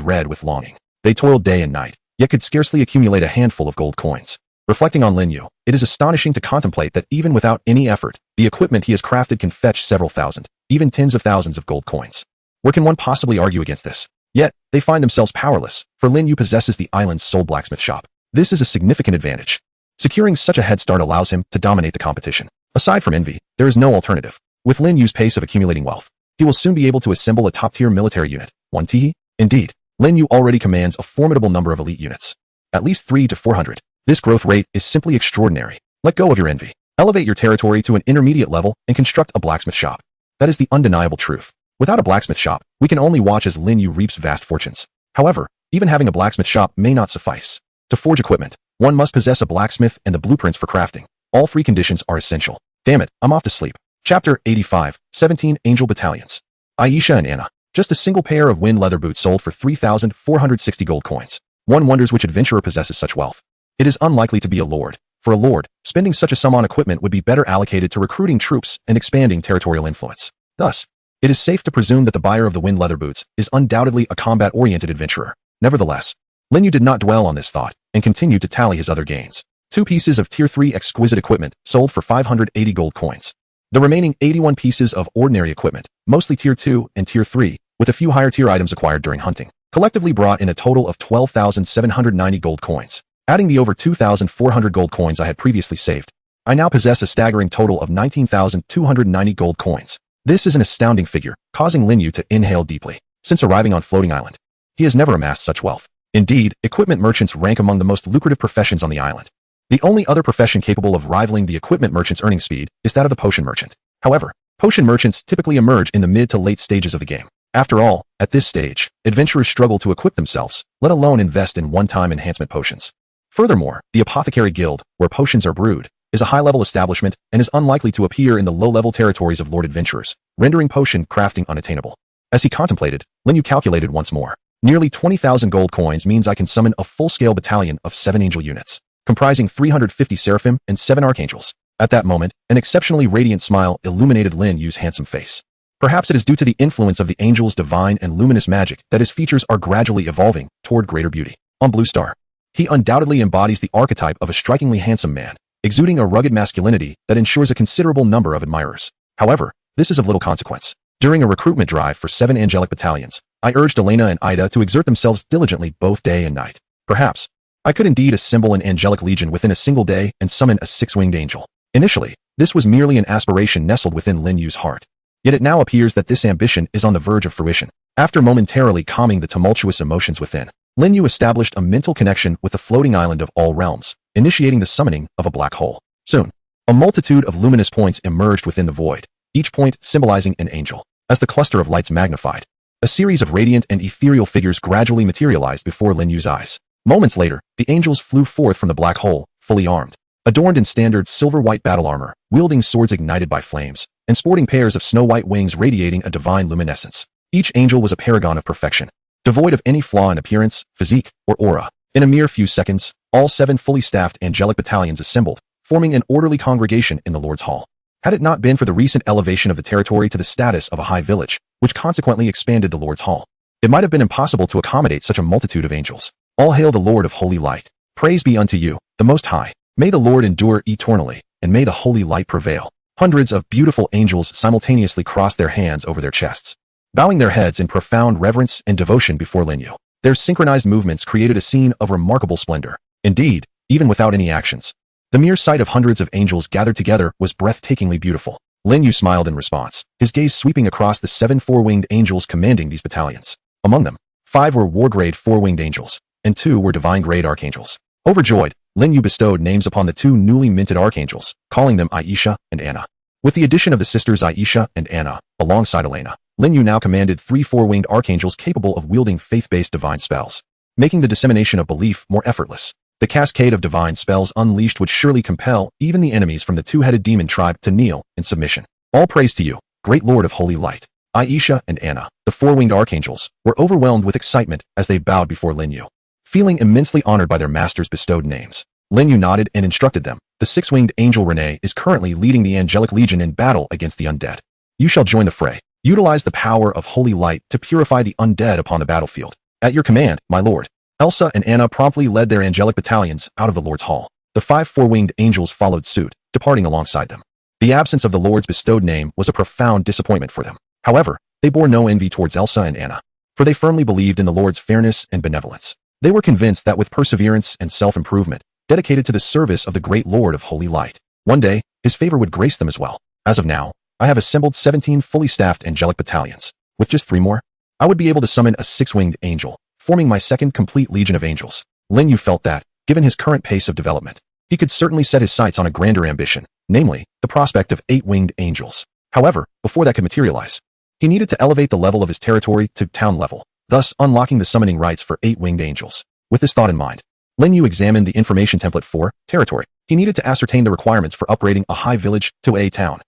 red with longing. They toiled day and night, yet could scarcely accumulate a handful of gold coins. Reflecting on Lin Yu, it is astonishing to contemplate that even without any effort, the equipment he has crafted can fetch several thousand, even tens of thousands of gold coins. Where can one possibly argue against this? Yet, they find themselves powerless, for Lin Yu possesses the island's sole blacksmith shop. This is a significant advantage. Securing such a head start allows him to dominate the competition. Aside from envy, there is no alternative. With Lin Yu's pace of accumulating wealth, he will soon be able to assemble a top-tier military unit. 1 T. Indeed, Lin Yu already commands a formidable number of elite units. At least 300 to 400. This growth rate is simply extraordinary. Let go of your envy. Elevate your territory to an intermediate level and construct a blacksmith shop. That is the undeniable truth. Without a blacksmith shop, we can only watch as Lin Yu reaps vast fortunes. However, even having a blacksmith shop may not suffice. To forge equipment, one must possess a blacksmith and the blueprints for crafting. All three conditions are essential. Damn it, I'm off to sleep. Chapter 85, 17 Angel Battalions. Aisha and Anna. Just a single pair of wind leather boots sold for 3,460 gold coins. One wonders which adventurer possesses such wealth. It is unlikely to be a lord. For a lord, spending such a sum on equipment would be better allocated to recruiting troops and expanding territorial influence. Thus, it is safe to presume that the buyer of the wind leather boots is undoubtedly a combat-oriented adventurer. Nevertheless, Lin Yu did not dwell on this thought and continued to tally his other gains. 2 pieces of Tier 3 exquisite equipment sold for 580 gold coins. The remaining 81 pieces of ordinary equipment, mostly Tier 2 and Tier 3, with a few higher-tier items acquired during hunting, collectively brought in a total of 12,790 gold coins. Adding the over 2,400 gold coins I had previously saved, I now possess a staggering total of 19,290 gold coins. This is an astounding figure, causing Lin Yu to inhale deeply. Since arriving on Floating Island, he has never amassed such wealth. Indeed, equipment merchants rank among the most lucrative professions on the island. The only other profession capable of rivaling the equipment merchant's earning speed is that of the potion merchant. However, potion merchants typically emerge in the mid to late stages of the game. After all, at this stage, adventurers struggle to equip themselves, let alone invest in one-time enhancement potions. Furthermore, the Apothecary Guild, where potions are brewed, is a high-level establishment and is unlikely to appear in the low-level territories of Lord Adventurers, rendering potion crafting unattainable. As he contemplated, Lin Yu calculated once more. Nearly 20,000 gold coins means I can summon a full-scale battalion of 7 angel units, comprising 350 seraphim and 7 archangels. At that moment, an exceptionally radiant smile illuminated Lin Yu's handsome face. Perhaps it is due to the influence of the angel's divine and luminous magic that his features are gradually evolving toward greater beauty. On Blue Star, he undoubtedly embodies the archetype of a strikingly handsome man, exuding a rugged masculinity that ensures a considerable number of admirers. However, this is of little consequence. During a recruitment drive for 7 angelic battalions, I urged Elena and Ida to exert themselves diligently both day and night. Perhaps, I could indeed assemble an angelic legion within a single day and summon a 6-winged angel. Initially, this was merely an aspiration nestled within Lin Yu's heart. Yet it now appears that this ambition is on the verge of fruition. After momentarily calming the tumultuous emotions within, Lin Yu established a mental connection with the floating island of all realms, initiating the summoning of a black hole. Soon, a multitude of luminous points emerged within the void, each point symbolizing an angel. As the cluster of lights magnified, a series of radiant and ethereal figures gradually materialized before Lin Yu's eyes. Moments later, the angels flew forth from the black hole, fully armed, adorned in standard silver-white battle armor, wielding swords ignited by flames, and sporting pairs of snow-white wings radiating a divine luminescence. Each angel was a paragon of perfection, devoid of any flaw in appearance, physique, or aura. In a mere few seconds, all 7 fully staffed angelic battalions assembled, forming an orderly congregation in the Lord's Hall. Had it not been for the recent elevation of the territory to the status of a high village, which consequently expanded the Lord's Hall, it might have been impossible to accommodate such a multitude of angels. All hail the Lord of Holy Light. Praise be unto you, the Most High. May the Lord endure eternally, and may the holy light prevail. Hundreds of beautiful angels simultaneously crossed their hands over their chests, bowing their heads in profound reverence and devotion before Lin Yu. Their synchronized movements created a scene of remarkable splendor. Indeed, even without any actions, the mere sight of hundreds of angels gathered together was breathtakingly beautiful. Lin Yu smiled in response, his gaze sweeping across the 7 4-winged angels commanding these battalions. Among them, 5 were war-grade 4-winged angels, and 2 were divine-grade archangels. Overjoyed, Lin Yu bestowed names upon the 2 newly minted archangels, calling them Aisha and Anna. With the addition of the sisters Aisha and Anna, alongside Elena, Lin Yu now commanded 3 4-winged archangels capable of wielding faith-based divine spells, making the dissemination of belief more effortless. The cascade of divine spells unleashed would surely compel even the enemies from the 2-headed demon tribe to kneel in submission. All praise to you, great Lord of Holy Light. Aisha and Anna, the 4-winged archangels, were overwhelmed with excitement as they bowed before Lin Yu. Feeling immensely honored by their master's bestowed names, Lin Yu nodded and instructed them. The 6-winged angel Renee is currently leading the angelic legion in battle against the undead. You shall join the fray. Utilize the power of holy light to purify the undead upon the battlefield. At your command, my lord. Elsa and Anna promptly led their angelic battalions out of the Lord's Hall. The 5 four-winged angels followed suit, departing alongside them. The absence of the Lord's bestowed name was a profound disappointment for them. However, they bore no envy towards Elsa and Anna, for they firmly believed in the Lord's fairness and benevolence. They were convinced that with perseverance and self-improvement, dedicated to the service of the great Lord of Holy Light, one day, his favor would grace them as well. As of now, I have assembled 17 fully staffed angelic battalions. With just 3 more, I would be able to summon a 6-winged angel, forming my second complete legion of angels. Lin Yu felt that, given his current pace of development, he could certainly set his sights on a grander ambition, namely, the prospect of 8-winged angels. However, before that could materialize, he needed to elevate the level of his territory to town level, thus unlocking the summoning rights for 8-winged angels. With this thought in mind, Lin Yu examined the information template for territory. He needed to ascertain the requirements for upgrading a high village to a town.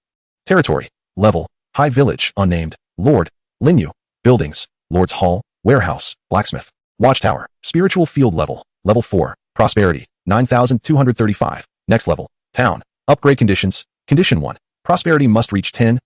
Territory, level, high village, unnamed, Lord, Lin Yu, buildings, Lord's Hall, warehouse, blacksmith, watchtower, spiritual field level, level 4, prosperity, 9,235, next level, town, upgrade conditions, condition 1, prosperity must reach 10,000,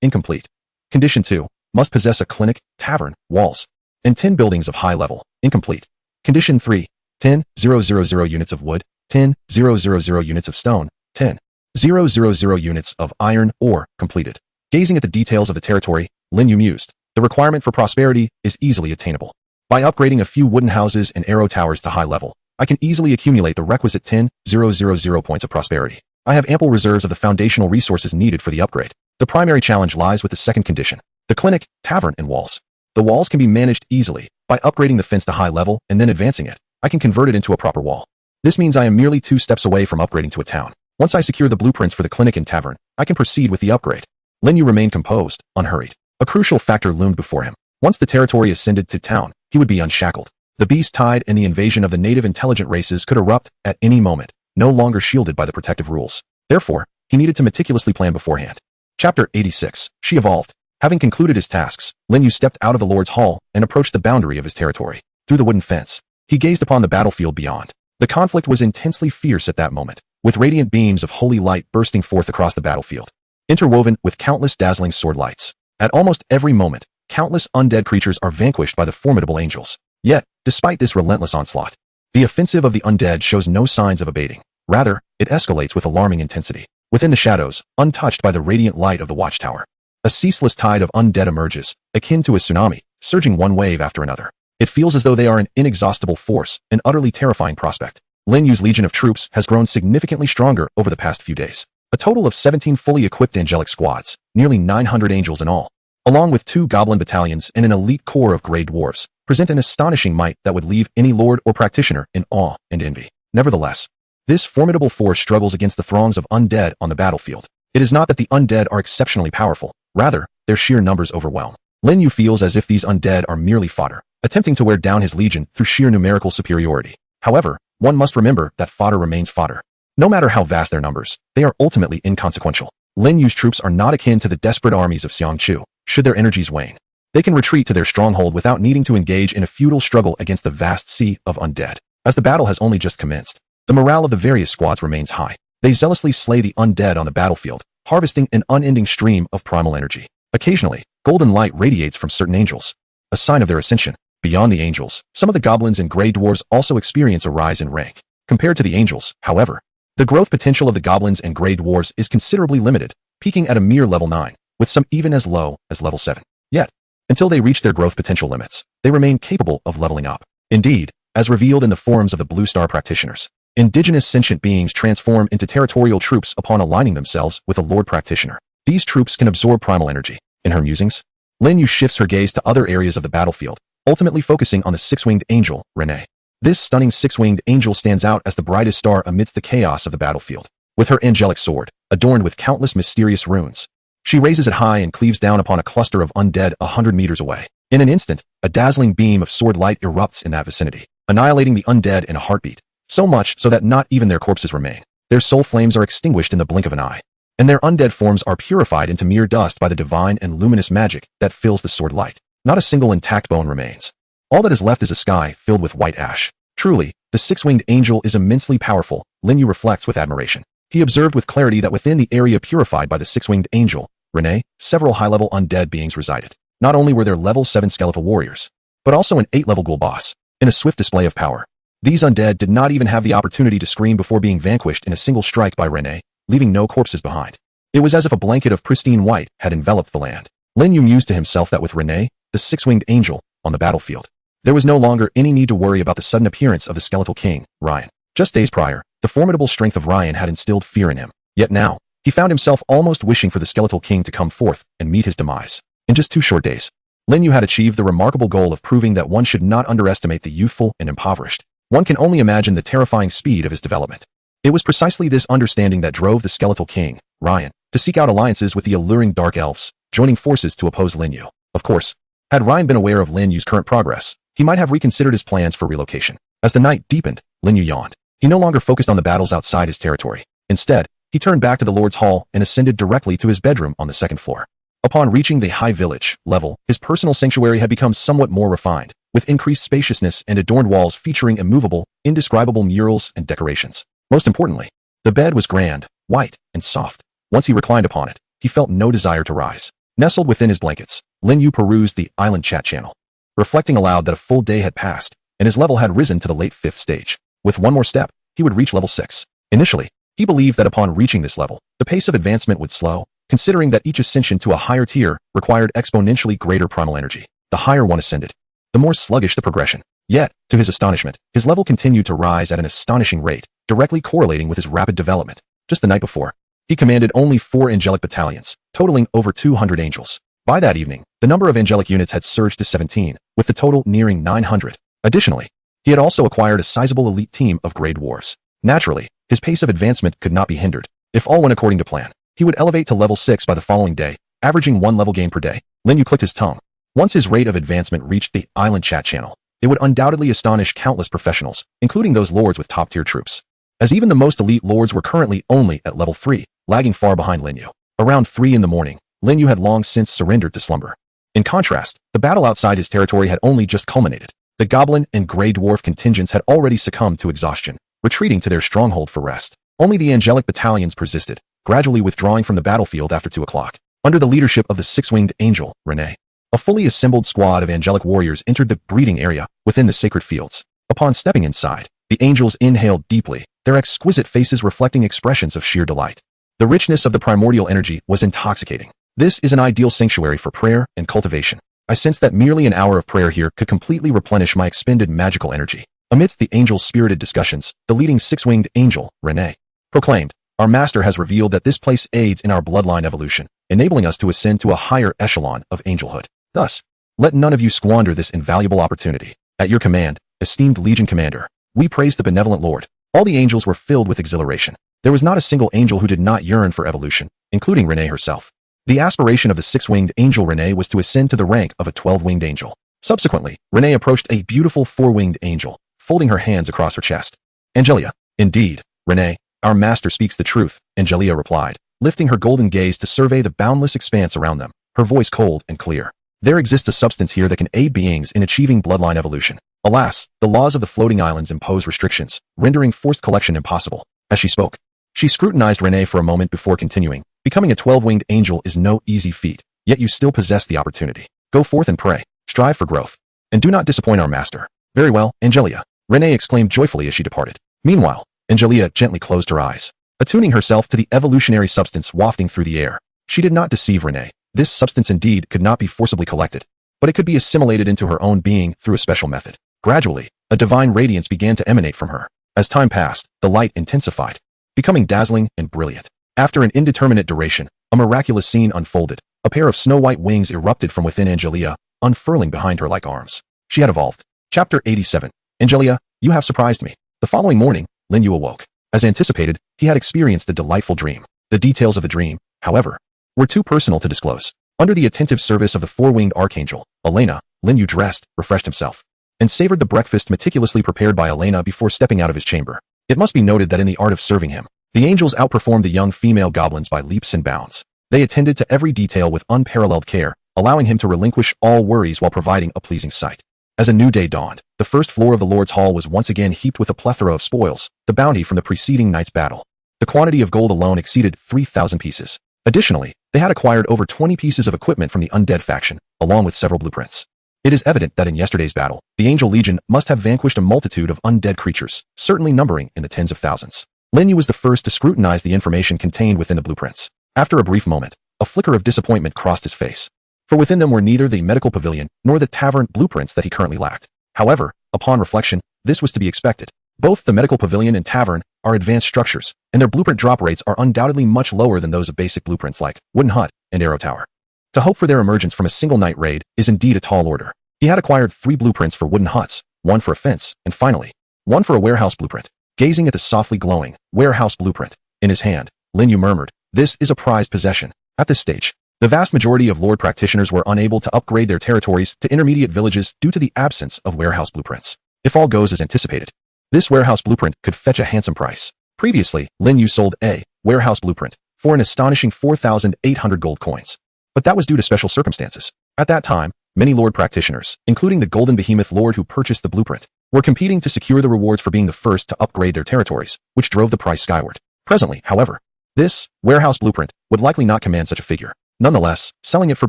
incomplete. Condition 2, must possess a clinic, tavern, walls, and 10 buildings of high level, incomplete. Condition 3, 10,000 units of wood, 10,000 units of stone, 10,000 units of iron ore, completed. Gazing at the details of the territory, Lin Yu mused, the requirement for prosperity is easily attainable. By upgrading a few wooden houses and arrow towers to high level, I can easily accumulate the requisite 10,000 points of prosperity. I have ample reserves of the foundational resources needed for the upgrade. The primary challenge lies with the second condition, the clinic, tavern, and walls. The walls can be managed easily. By upgrading the fence to high level and then advancing it, I can convert it into a proper wall. This means I am merely 2 steps away from upgrading to a town. Once I secure the blueprints for the clinic and tavern, I can proceed with the upgrade. Lin Yu remained composed, unhurried. A crucial factor loomed before him. Once the territory ascended to town, he would be unshackled. The beast tide and the invasion of the native intelligent races could erupt at any moment, no longer shielded by the protective rules. Therefore, he needed to meticulously plan beforehand. Chapter 86. She evolved. Having concluded his tasks, Lin Yu stepped out of the Lord's Hall and approached the boundary of his territory. Through the wooden fence, he gazed upon the battlefield beyond. The conflict was intensely fierce at that moment, with radiant beams of holy light bursting forth across the battlefield, interwoven with countless dazzling sword lights. At almost every moment, countless undead creatures are vanquished by the formidable angels. Yet, despite this relentless onslaught, the offensive of the undead shows no signs of abating. Rather, it escalates with alarming intensity. Within the shadows, untouched by the radiant light of the watchtower, a ceaseless tide of undead emerges, akin to a tsunami, surging one wave after another. It feels as though they are an inexhaustible force, an utterly terrifying prospect. Lin Yu's legion of troops has grown significantly stronger over the past few days. A total of 17 fully equipped angelic squads, nearly 900 angels in all, along with 2 goblin battalions and an elite corps of grey dwarves, present an astonishing might that would leave any lord or practitioner in awe and envy. Nevertheless, this formidable force struggles against the throngs of undead on the battlefield. It is not that the undead are exceptionally powerful, rather, their sheer numbers overwhelm. Lin Yu feels as if these undead are merely fodder, attempting to wear down his legion through sheer numerical superiority. However, one must remember that fodder remains fodder. No matter how vast their numbers, they are ultimately inconsequential. Lin Yu's troops are not akin to the desperate armies of Xiangqiu. Should their energies wane, they can retreat to their stronghold without needing to engage in a futile struggle against the vast sea of undead. As the battle has only just commenced, the morale of the various squads remains high. They zealously slay the undead on the battlefield, harvesting an unending stream of primal energy. Occasionally, golden light radiates from certain angels, a sign of their ascension. Beyond the angels, some of the goblins and grey dwarves also experience a rise in rank. Compared to the angels, however, the growth potential of the goblins and grey dwarves is considerably limited, peaking at a mere level 9, with some even as low as level 7. Yet, until they reach their growth potential limits, they remain capable of leveling up. Indeed, as revealed in the forums of the Blue Star practitioners, indigenous sentient beings transform into territorial troops upon aligning themselves with a lord practitioner. These troops can absorb primal energy. In her musings, Lin Yu shifts her gaze to other areas of the battlefield, ultimately focusing on the 6-winged angel, Renee. This stunning 6-winged angel stands out as the brightest star amidst the chaos of the battlefield. With her angelic sword, adorned with countless mysterious runes, she raises it high and cleaves down upon a cluster of undead 100 meters away. In an instant, a dazzling beam of sword light erupts in that vicinity, annihilating the undead in a heartbeat, so much so that not even their corpses remain. Their soul flames are extinguished in the blink of an eye, and their undead forms are purified into mere dust by the divine and luminous magic that fills the sword light. Not a single intact bone remains. All that is left is a sky filled with white ash. Truly, the 6-winged angel is immensely powerful, Lin Yu reflects with admiration. He observed with clarity that within the area purified by the 6-winged angel, Renee, several high-level undead beings resided. Not only were there level 7 skeletal warriors, but also an 8-level ghoul boss. in a swift display of power. These undead did not even have the opportunity to scream before being vanquished in a single strike by Renee, leaving no corpses behind. It was as if a blanket of pristine white had enveloped the land. Lin Yu mused to himself that with Renee, the six-winged angel, on the battlefield, there was no longer any need to worry about the sudden appearance of the skeletal king, Ryan. Just days prior, the formidable strength of Ryan had instilled fear in him. Yet now, he found himself almost wishing for the skeletal king to come forth and meet his demise. In just 2 short days, Lin Yu had achieved the remarkable goal of proving that one should not underestimate the youthful and impoverished. One can only imagine the terrifying speed of his development. It was precisely this understanding that drove the skeletal king, Ryan, to seek out alliances with the alluring dark elves, joining forces to oppose Lin Yu. Of course, had Ryan been aware of Lin Yu's current progress, he might have reconsidered his plans for relocation. As the night deepened, Lin Yu yawned. He no longer focused on the battles outside his territory. Instead, he turned back to the Lord's Hall and ascended directly to his bedroom on the 2nd floor. Upon reaching the high village level, his personal sanctuary had become somewhat more refined, with increased spaciousness and adorned walls featuring immovable, indescribable murals and decorations. Most importantly, the bed was grand, white, and soft. Once he reclined upon it, he felt no desire to rise. Nestled within his blankets, Lin Yu perused the island chat channel, reflecting aloud that a full day had passed, and his level had risen to the late 5th stage. With one more step, he would reach level 6. Initially, he believed that upon reaching this level, the pace of advancement would slow, considering that each ascension to a higher tier required exponentially greater primal energy. The higher one ascended, the more sluggish the progression. Yet, to his astonishment, his level continued to rise at an astonishing rate, directly correlating with his rapid development. Just the night before, he commanded only 4 angelic battalions, totaling over 200 angels. By that evening, the number of angelic units had surged to 17, with the total nearing 900. Additionally, he had also acquired a sizable elite team of grey dwarves. Naturally, his pace of advancement could not be hindered. If all went according to plan, he would elevate to level 6 by the following day, averaging 1 level gain per day. Lin Yu clicked his tongue. Once his rate of advancement reached the island chat channel, it would undoubtedly astonish countless professionals, including those lords with top-tier troops. As even the most elite lords were currently only at level 3, lagging far behind Lin Yu. Around 3 in the morning, Lin Yu had long since surrendered to slumber. In contrast, the battle outside his territory had only just culminated. The goblin and grey dwarf contingents had already succumbed to exhaustion, retreating to their stronghold for rest. Only the angelic battalions persisted, gradually withdrawing from the battlefield after 2 o'clock. Under the leadership of the six-winged angel, Renee, a fully assembled squad of angelic warriors entered the breeding area within the sacred fields. Upon stepping inside, the angels inhaled deeply, their exquisite faces reflecting expressions of sheer delight. The richness of the primordial energy was intoxicating. This is an ideal sanctuary for prayer and cultivation. I sensed that merely an hour of prayer here could completely replenish my expended magical energy. Amidst the angels' spirited discussions, the leading six-winged angel, Renee, proclaimed, "Our master has revealed that this place aids in our bloodline evolution, enabling us to ascend to a higher echelon of angelhood. Thus, let none of you squander this invaluable opportunity. At your command, esteemed Legion Commander, we praise the benevolent Lord." All the angels were filled with exhilaration. There was not a single angel who did not yearn for evolution, including Renee herself. The aspiration of the six-winged angel Renee was to ascend to the rank of a 12-winged angel. Subsequently, Renee approached a beautiful 4-winged angel, folding her hands across her chest. "Angelia." "Indeed, Renee, our master speaks the truth," Angelia replied, lifting her golden gaze to survey the boundless expanse around them, her voice cold and clear. "There exists a substance here that can aid beings in achieving bloodline evolution. Alas, the laws of the floating islands impose restrictions, rendering forced collection impossible." As she spoke, she scrutinized Renee for a moment before continuing. "Becoming a 12-winged angel is no easy feat, yet you still possess the opportunity. Go forth and pray, strive for growth, and do not disappoint our master." "Very well, Angelia," Renee exclaimed joyfully as she departed. Meanwhile, Angelia gently closed her eyes, attuning herself to the evolutionary substance wafting through the air. She did not deceive Renee. This substance indeed could not be forcibly collected, but it could be assimilated into her own being through a special method. Gradually, a divine radiance began to emanate from her. As time passed, the light intensified, becoming dazzling and brilliant. After an indeterminate duration, a miraculous scene unfolded. A pair of snow-white wings erupted from within Angelia, unfurling behind her like arms. She had evolved. Chapter 87. Angelia, you have surprised me. The following morning, Lin Yu awoke. As anticipated, he had experienced a delightful dream. The details of the dream, however, were too personal to disclose. Under the attentive service of the 4-winged archangel, Elena, Lin Yu dressed, refreshed himself, and savored the breakfast meticulously prepared by Elena before stepping out of his chamber. It must be noted that in the art of serving him, the angels outperformed the young female goblins by leaps and bounds. They attended to every detail with unparalleled care, allowing him to relinquish all worries while providing a pleasing sight. As a new day dawned, the first floor of the Lord's Hall was once again heaped with a plethora of spoils, the bounty from the preceding night's battle. The quantity of gold alone exceeded 3,000 pieces. Additionally, they had acquired over 20 pieces of equipment from the undead faction, along with several blueprints. It is evident that in yesterday's battle, the Angel Legion must have vanquished a multitude of undead creatures, certainly numbering in the tens of thousands. Lin Yu was the first to scrutinize the information contained within the blueprints. After a brief moment, a flicker of disappointment crossed his face. For within them were neither the medical pavilion nor the tavern blueprints that he currently lacked. However, upon reflection, this was to be expected. Both the medical pavilion and tavern are advanced structures, and their blueprint drop rates are undoubtedly much lower than those of basic blueprints like Wooden Hut and Arrow Tower. To hope for their emergence from a single night raid is indeed a tall order. He had acquired 3 blueprints for wooden huts, 1 for a fence, and finally, 1 for a warehouse blueprint. Gazing at the softly glowing warehouse blueprint in his hand, Lin Yu murmured, "This is a prized possession." At this stage, the vast majority of Lord practitioners were unable to upgrade their territories to intermediate villages due to the absence of warehouse blueprints. If all goes as anticipated, this warehouse blueprint could fetch a handsome price. Previously, Lin Yu sold a warehouse blueprint for an astonishing 4,800 gold coins. But that was due to special circumstances. At that time, many Lord practitioners, including the Golden Behemoth Lord who purchased the blueprint, were competing to secure the rewards for being the first to upgrade their territories, which drove the price skyward. Presently, however, this warehouse blueprint would likely not command such a figure. Nonetheless, selling it for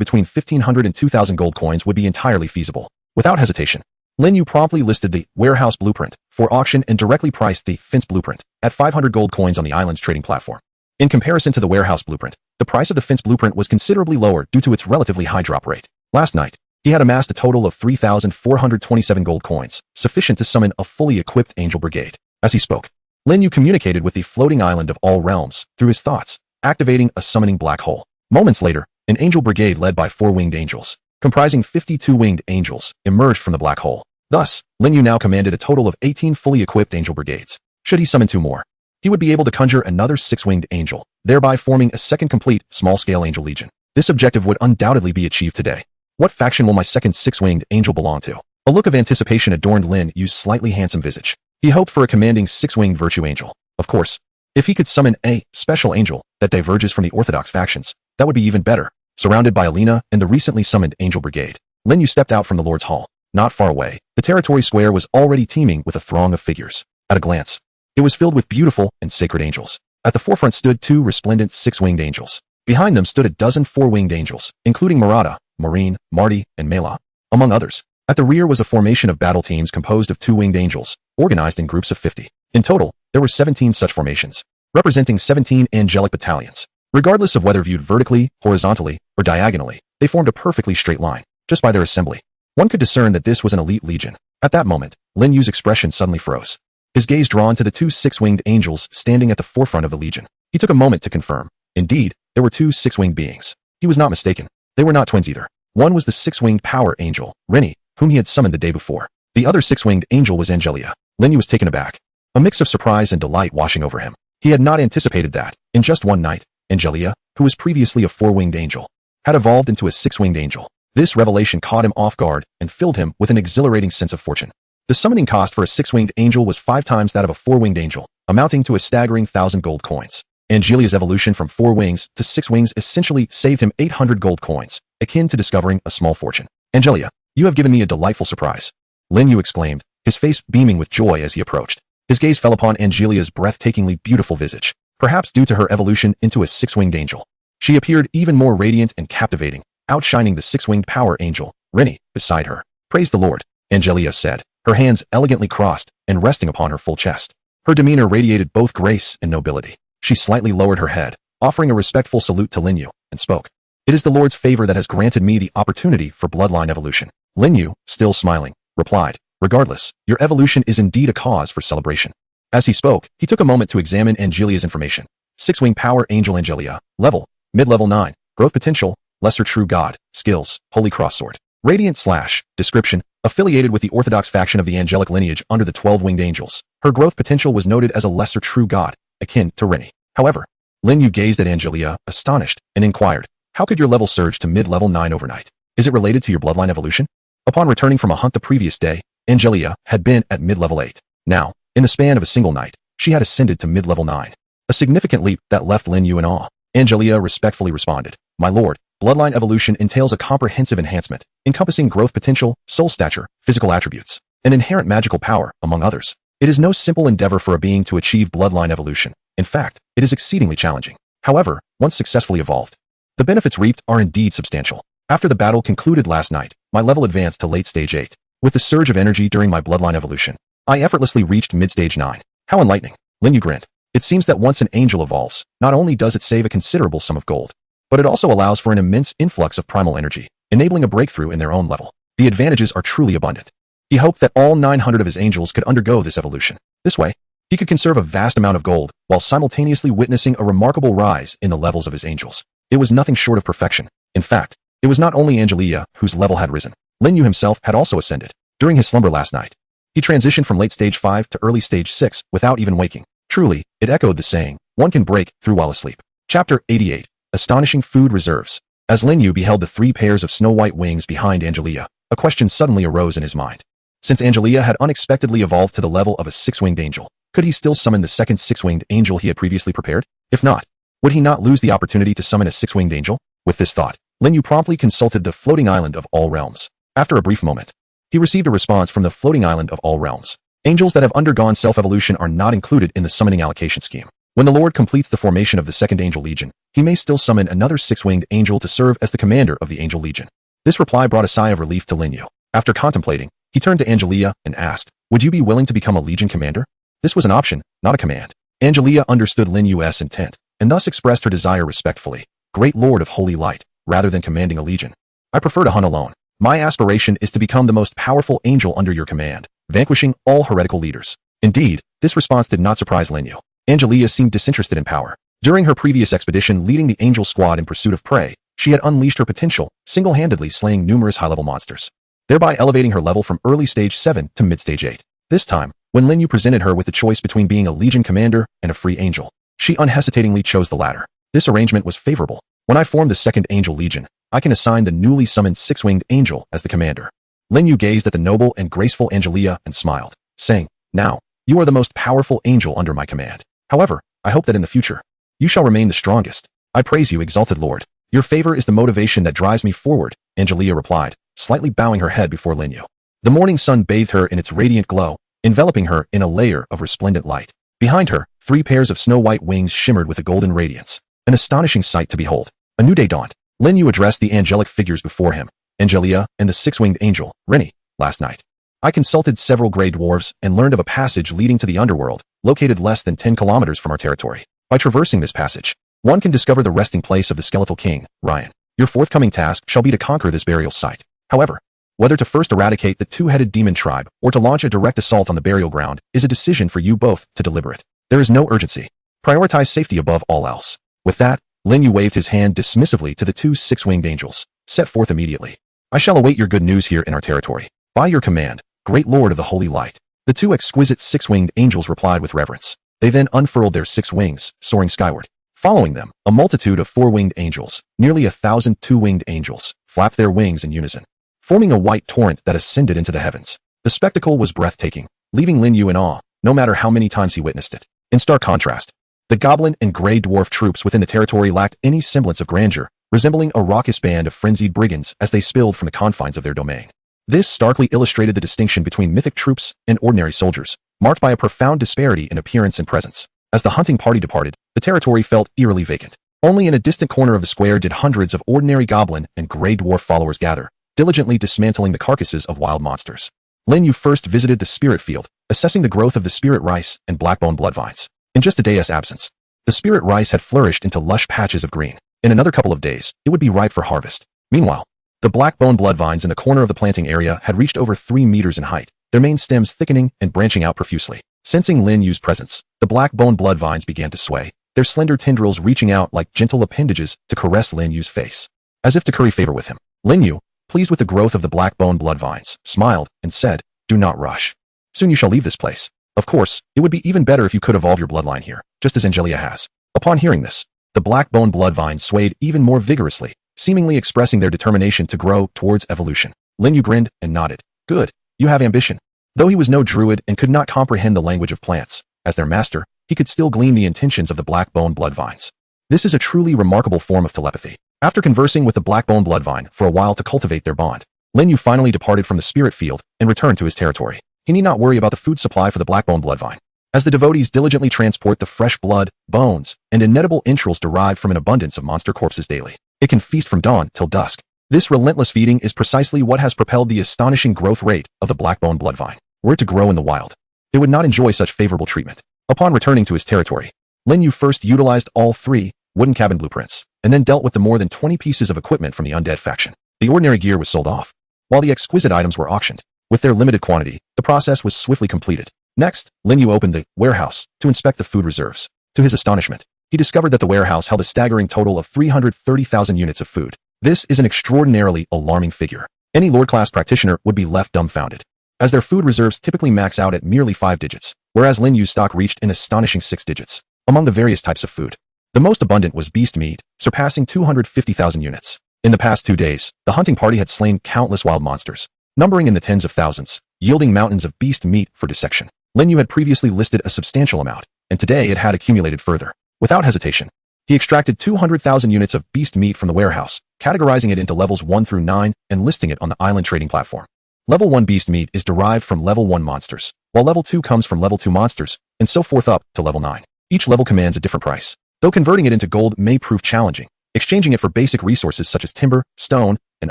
between 1,500 and 2,000 gold coins would be entirely feasible. Without hesitation, Lin Yu promptly listed the warehouse blueprint for auction and directly priced the fence blueprint at 500 gold coins on the island's trading platform. In comparison to the warehouse blueprint, the price of the fence blueprint was considerably lower due to its relatively high drop rate. Last night, he had amassed a total of 3,427 gold coins, sufficient to summon a fully equipped angel brigade. As he spoke, Lin Yu communicated with the floating island of all realms through his thoughts, activating a summoning black hole. Moments later, an angel brigade led by 4 winged angels, comprising 52 winged angels, emerged from the black hole. Thus, Lin Yu now commanded a total of 18 fully equipped angel brigades. Should he summon 2 more, he would be able to conjure another 6-winged angel, thereby forming a second complete, small-scale angel legion. This objective would undoubtedly be achieved today. What faction will my second 6-winged angel belong to? A look of anticipation adorned Lin Yu's slightly handsome visage. He hoped for a commanding 6-winged virtue angel. Of course, if he could summon a special angel that diverges from the orthodox factions, that would be even better. Surrounded by Alina and the recently summoned angel brigade, Lin Yu stepped out from the Lord's Hall. Not far away, the territory square was already teeming with a throng of figures. At a glance, it was filled with beautiful and sacred angels. At the forefront stood 2 resplendent 6-winged angels. Behind them stood a dozen 4-winged angels, including Murata, Maureen, Marty, and Mela, among others. At the rear was a formation of battle teams composed of 2 winged angels, organized in groups of 50. In total, there were 17 such formations, representing 17 angelic battalions. Regardless of whether viewed vertically, horizontally, or diagonally, they formed a perfectly straight line. Just by their assembly, one could discern that this was an elite legion. At that moment, Lin Yu's expression suddenly froze, his gaze drawn to the 2 6-winged angels standing at the forefront of the legion. He took a moment to confirm. Indeed, there were 2 6-winged beings. He was not mistaken. They were not twins either. One was the 6-winged power angel, Rennie, whom he had summoned the day before. The other 6-winged angel was Angelia. Lin Yu was taken aback, a mix of surprise and delight washing over him. He had not anticipated that, in just one night, Angelia, who was previously a 4-winged angel, had evolved into a 6-winged angel. This revelation caught him off guard and filled him with an exhilarating sense of fortune. The summoning cost for a 6-winged angel was 5 times that of a 4-winged angel, amounting to a staggering 1,000 gold coins. Angelia's evolution from 4 wings to 6 wings essentially saved him 800 gold coins, akin to discovering a small fortune. "Angelia, you have given me a delightful surprise," Lin Yu exclaimed, his face beaming with joy as he approached. His gaze fell upon Angelia's breathtakingly beautiful visage. Perhaps due to her evolution into a 6-winged angel, she appeared even more radiant and captivating, outshining the 6-winged power angel, Rennie, beside her. "Praise the Lord," Angelia said, her hands elegantly crossed and resting upon her full chest. Her demeanor radiated both grace and nobility. She slightly lowered her head, offering a respectful salute to Lin Yu, and spoke. "It is the Lord's favor that has granted me the opportunity for bloodline evolution." Lin Yu, still smiling, replied, "Regardless, your evolution is indeed a cause for celebration." As he spoke, he took a moment to examine Angelia's information. 6-wing power angel Angelia, level, mid-level 9, growth potential, lesser true god, skills, holy cross sword. Radiant / description, affiliated with the orthodox faction of the angelic lineage under the 12-winged angels. Her growth potential was noted as a lesser true god, akin to Rennie. However, Lin Yu gazed at Angelia, astonished, and inquired, "How could your level surge to mid-level 9 overnight? Is it related to your bloodline evolution?" Upon returning from a hunt the previous day, Angelia had been at mid-level 8. Now, in the span of a single night, she had ascended to mid-level 9. A significant leap that left Lin Yu in awe. Angelia respectfully responded, "My lord, bloodline evolution entails a comprehensive enhancement, encompassing growth potential, soul stature, physical attributes, and inherent magical power, among others. It is no simple endeavor for a being to achieve bloodline evolution. In fact, it is exceedingly challenging. However, once successfully evolved, the benefits reaped are indeed substantial." After the battle concluded last night, my level advanced to late stage 8. With the surge of energy during my bloodline evolution, I effortlessly reached mid-stage 9. How enlightening. Lin Yu grinned. It seems that once an angel evolves, not only does it save a considerable sum of gold, but it also allows for an immense influx of primal energy, enabling a breakthrough in their own level. The advantages are truly abundant. He hoped that all 900 of his angels could undergo this evolution. This way, he could conserve a vast amount of gold while simultaneously witnessing a remarkable rise in the levels of his angels. It was nothing short of perfection. In fact, it was not only Angelia whose level had risen. Lin Yu himself had also ascended. During his slumber last night, he transitioned from late stage 5 to early stage 6 without even waking. Truly, it echoed the saying, one can break through while asleep. Chapter 88. Astonishing Food Reserves. As Lin Yu beheld the 3 pairs of snow-white wings behind Angelia, a question suddenly arose in his mind. Since Angelia had unexpectedly evolved to the level of a 6-winged angel, could he still summon the second 6-winged angel he had previously prepared? If not, would he not lose the opportunity to summon a 6-winged angel? With this thought, Lin Yu promptly consulted the floating island of all realms. After a brief moment, he received a response from the floating island of all realms. Angels that have undergone self-evolution are not included in the summoning allocation scheme. When the Lord completes the formation of the second Angel Legion, he may still summon another 6-winged angel to serve as the commander of the Angel Legion. This reply brought a sigh of relief to Lin Yu. After contemplating, he turned to Angelia and asked, would you be willing to become a Legion commander? This was an option, not a command. Angelia understood Lin Yu's intent, and thus expressed her desire respectfully. Great Lord of Holy Light, rather than commanding a legion, I prefer to hunt alone. My aspiration is to become the most powerful angel under your command, vanquishing all heretical leaders. Indeed, this response did not surprise Lin Yu. Angelia seemed disinterested in power. During her previous expedition leading the angel squad in pursuit of prey, she had unleashed her potential, single-handedly slaying numerous high-level monsters, thereby elevating her level from early stage 7 to mid-stage 8. This time, when Lin Yu presented her with the choice between being a legion commander and a free angel, she unhesitatingly chose the latter. This arrangement was favorable. When I form the second Angel Legion, I can assign the newly summoned 6-winged angel as the commander. Lin Yu gazed at the noble and graceful Angelia and smiled, saying, now, you are the most powerful angel under my command. However, I hope that in the future, you shall remain the strongest. I praise you, exalted Lord. Your favor is the motivation that drives me forward, Angelia replied, slightly bowing her head before Lin Yu. The morning sun bathed her in its radiant glow, enveloping her in a layer of resplendent light. Behind her, 3 pairs of snow-white wings shimmered with a golden radiance, an astonishing sight to behold. A new day dawned. Lin Yu addressed the angelic figures before him, Angelia and the 6-winged angel, Rini, last night. I consulted several gray dwarves and learned of a passage leading to the underworld, located less than 10 kilometers from our territory. By traversing this passage, one can discover the resting place of the skeletal king, Ryan. Your forthcoming task shall be to conquer this burial site. However, whether to first eradicate the 2-headed demon tribe or to launch a direct assault on the burial ground is a decision for you both to deliberate. There is no urgency. Prioritize safety above all else. With that, Lin Yu waved his hand dismissively to the 2 6-winged angels. Set forth immediately. I shall await your good news here in our territory. By your command, great Lord of the Holy Light. The 2 exquisite 6-winged angels replied with reverence. They then unfurled their 6 wings, soaring skyward. Following them, a multitude of 4-winged angels, nearly 1,000 2-winged angels, flapped their wings in unison, forming a white torrent that ascended into the heavens. The spectacle was breathtaking, leaving Lin Yu in awe, no matter how many times he witnessed it. In stark contrast, the goblin and gray dwarf troops within the territory lacked any semblance of grandeur, resembling a raucous band of frenzied brigands as they spilled from the confines of their domain. This starkly illustrated the distinction between mythic troops and ordinary soldiers, marked by a profound disparity in appearance and presence. As the hunting party departed, the territory felt eerily vacant. Only in a distant corner of the square did hundreds of ordinary goblin and gray dwarf followers gather, diligently dismantling the carcasses of wild monsters. Lin Yu first visited the spirit field, assessing the growth of the spirit rice and blackbone bloodvines. In just a day's absence, the spirit rice had flourished into lush patches of green. In another couple of days, it would be ripe for harvest. Meanwhile, the blackbone bloodvines in the corner of the planting area had reached over 3 meters in height, their main stems thickening and branching out profusely. Sensing Lin Yu's presence, the blackbone bloodvines began to sway, their slender tendrils reaching out like gentle appendages to caress Lin Yu's face. As if to curry favor with him, Lin Yu, pleased with the growth of the blackbone bloodvines, smiled and said, do not rush. Soon you shall leave this place. Of course, it would be even better if you could evolve your bloodline here, just as Angelia has. Upon hearing this, the blackbone bloodvines swayed even more vigorously, seemingly expressing their determination to grow towards evolution. Lin Yu grinned and nodded. Good, you have ambition. Though he was no druid and could not comprehend the language of plants, as their master, he could still glean the intentions of the blackbone bloodvines. This is a truly remarkable form of telepathy. After conversing with the blackbone bloodvine for a while to cultivate their bond, Lin Yu finally departed from the spirit field and returned to his territory. He need not worry about the food supply for the blackbone bloodvine, as the devotees diligently transport the fresh blood, bones, and inedible entrails derived from an abundance of monster corpses daily. It can feast from dawn till dusk. This relentless feeding is precisely what has propelled the astonishing growth rate of the blackbone bloodvine. Were it to grow in the wild, it would not enjoy such favorable treatment. Upon returning to his territory, Lin Yu first utilized all 3 wooden cabin blueprints, and then dealt with the more than 20 pieces of equipment from the undead faction. The ordinary gear was sold off, while the exquisite items were auctioned. With their limited quantity, the process was swiftly completed. Next, Lin Yu opened the warehouse to inspect the food reserves. To his astonishment, he discovered that the warehouse held a staggering total of 330,000 units of food. This is an extraordinarily alarming figure. Any Lord-class practitioner would be left dumbfounded, as their food reserves typically max out at merely 5 digits, whereas Lin Yu's stock reached an astonishing 6 digits. Among the various types of food, the most abundant was beast meat, surpassing 250,000 units. In the past 2 days, the hunting party had slain countless wild monsters, numbering in the tens of thousands, yielding mountains of beast meat for dissection. Lin Yu had previously listed a substantial amount, and today it had accumulated further. Without hesitation, he extracted 200,000 units of beast meat from the warehouse, categorizing it into levels 1 through 9 and listing it on the island trading platform. Level 1 beast meat is derived from level 1 monsters, while level 2 comes from level 2 monsters, and so forth up to level 9. Each level commands a different price, though converting it into gold may prove challenging. Exchanging it for basic resources such as timber, stone, and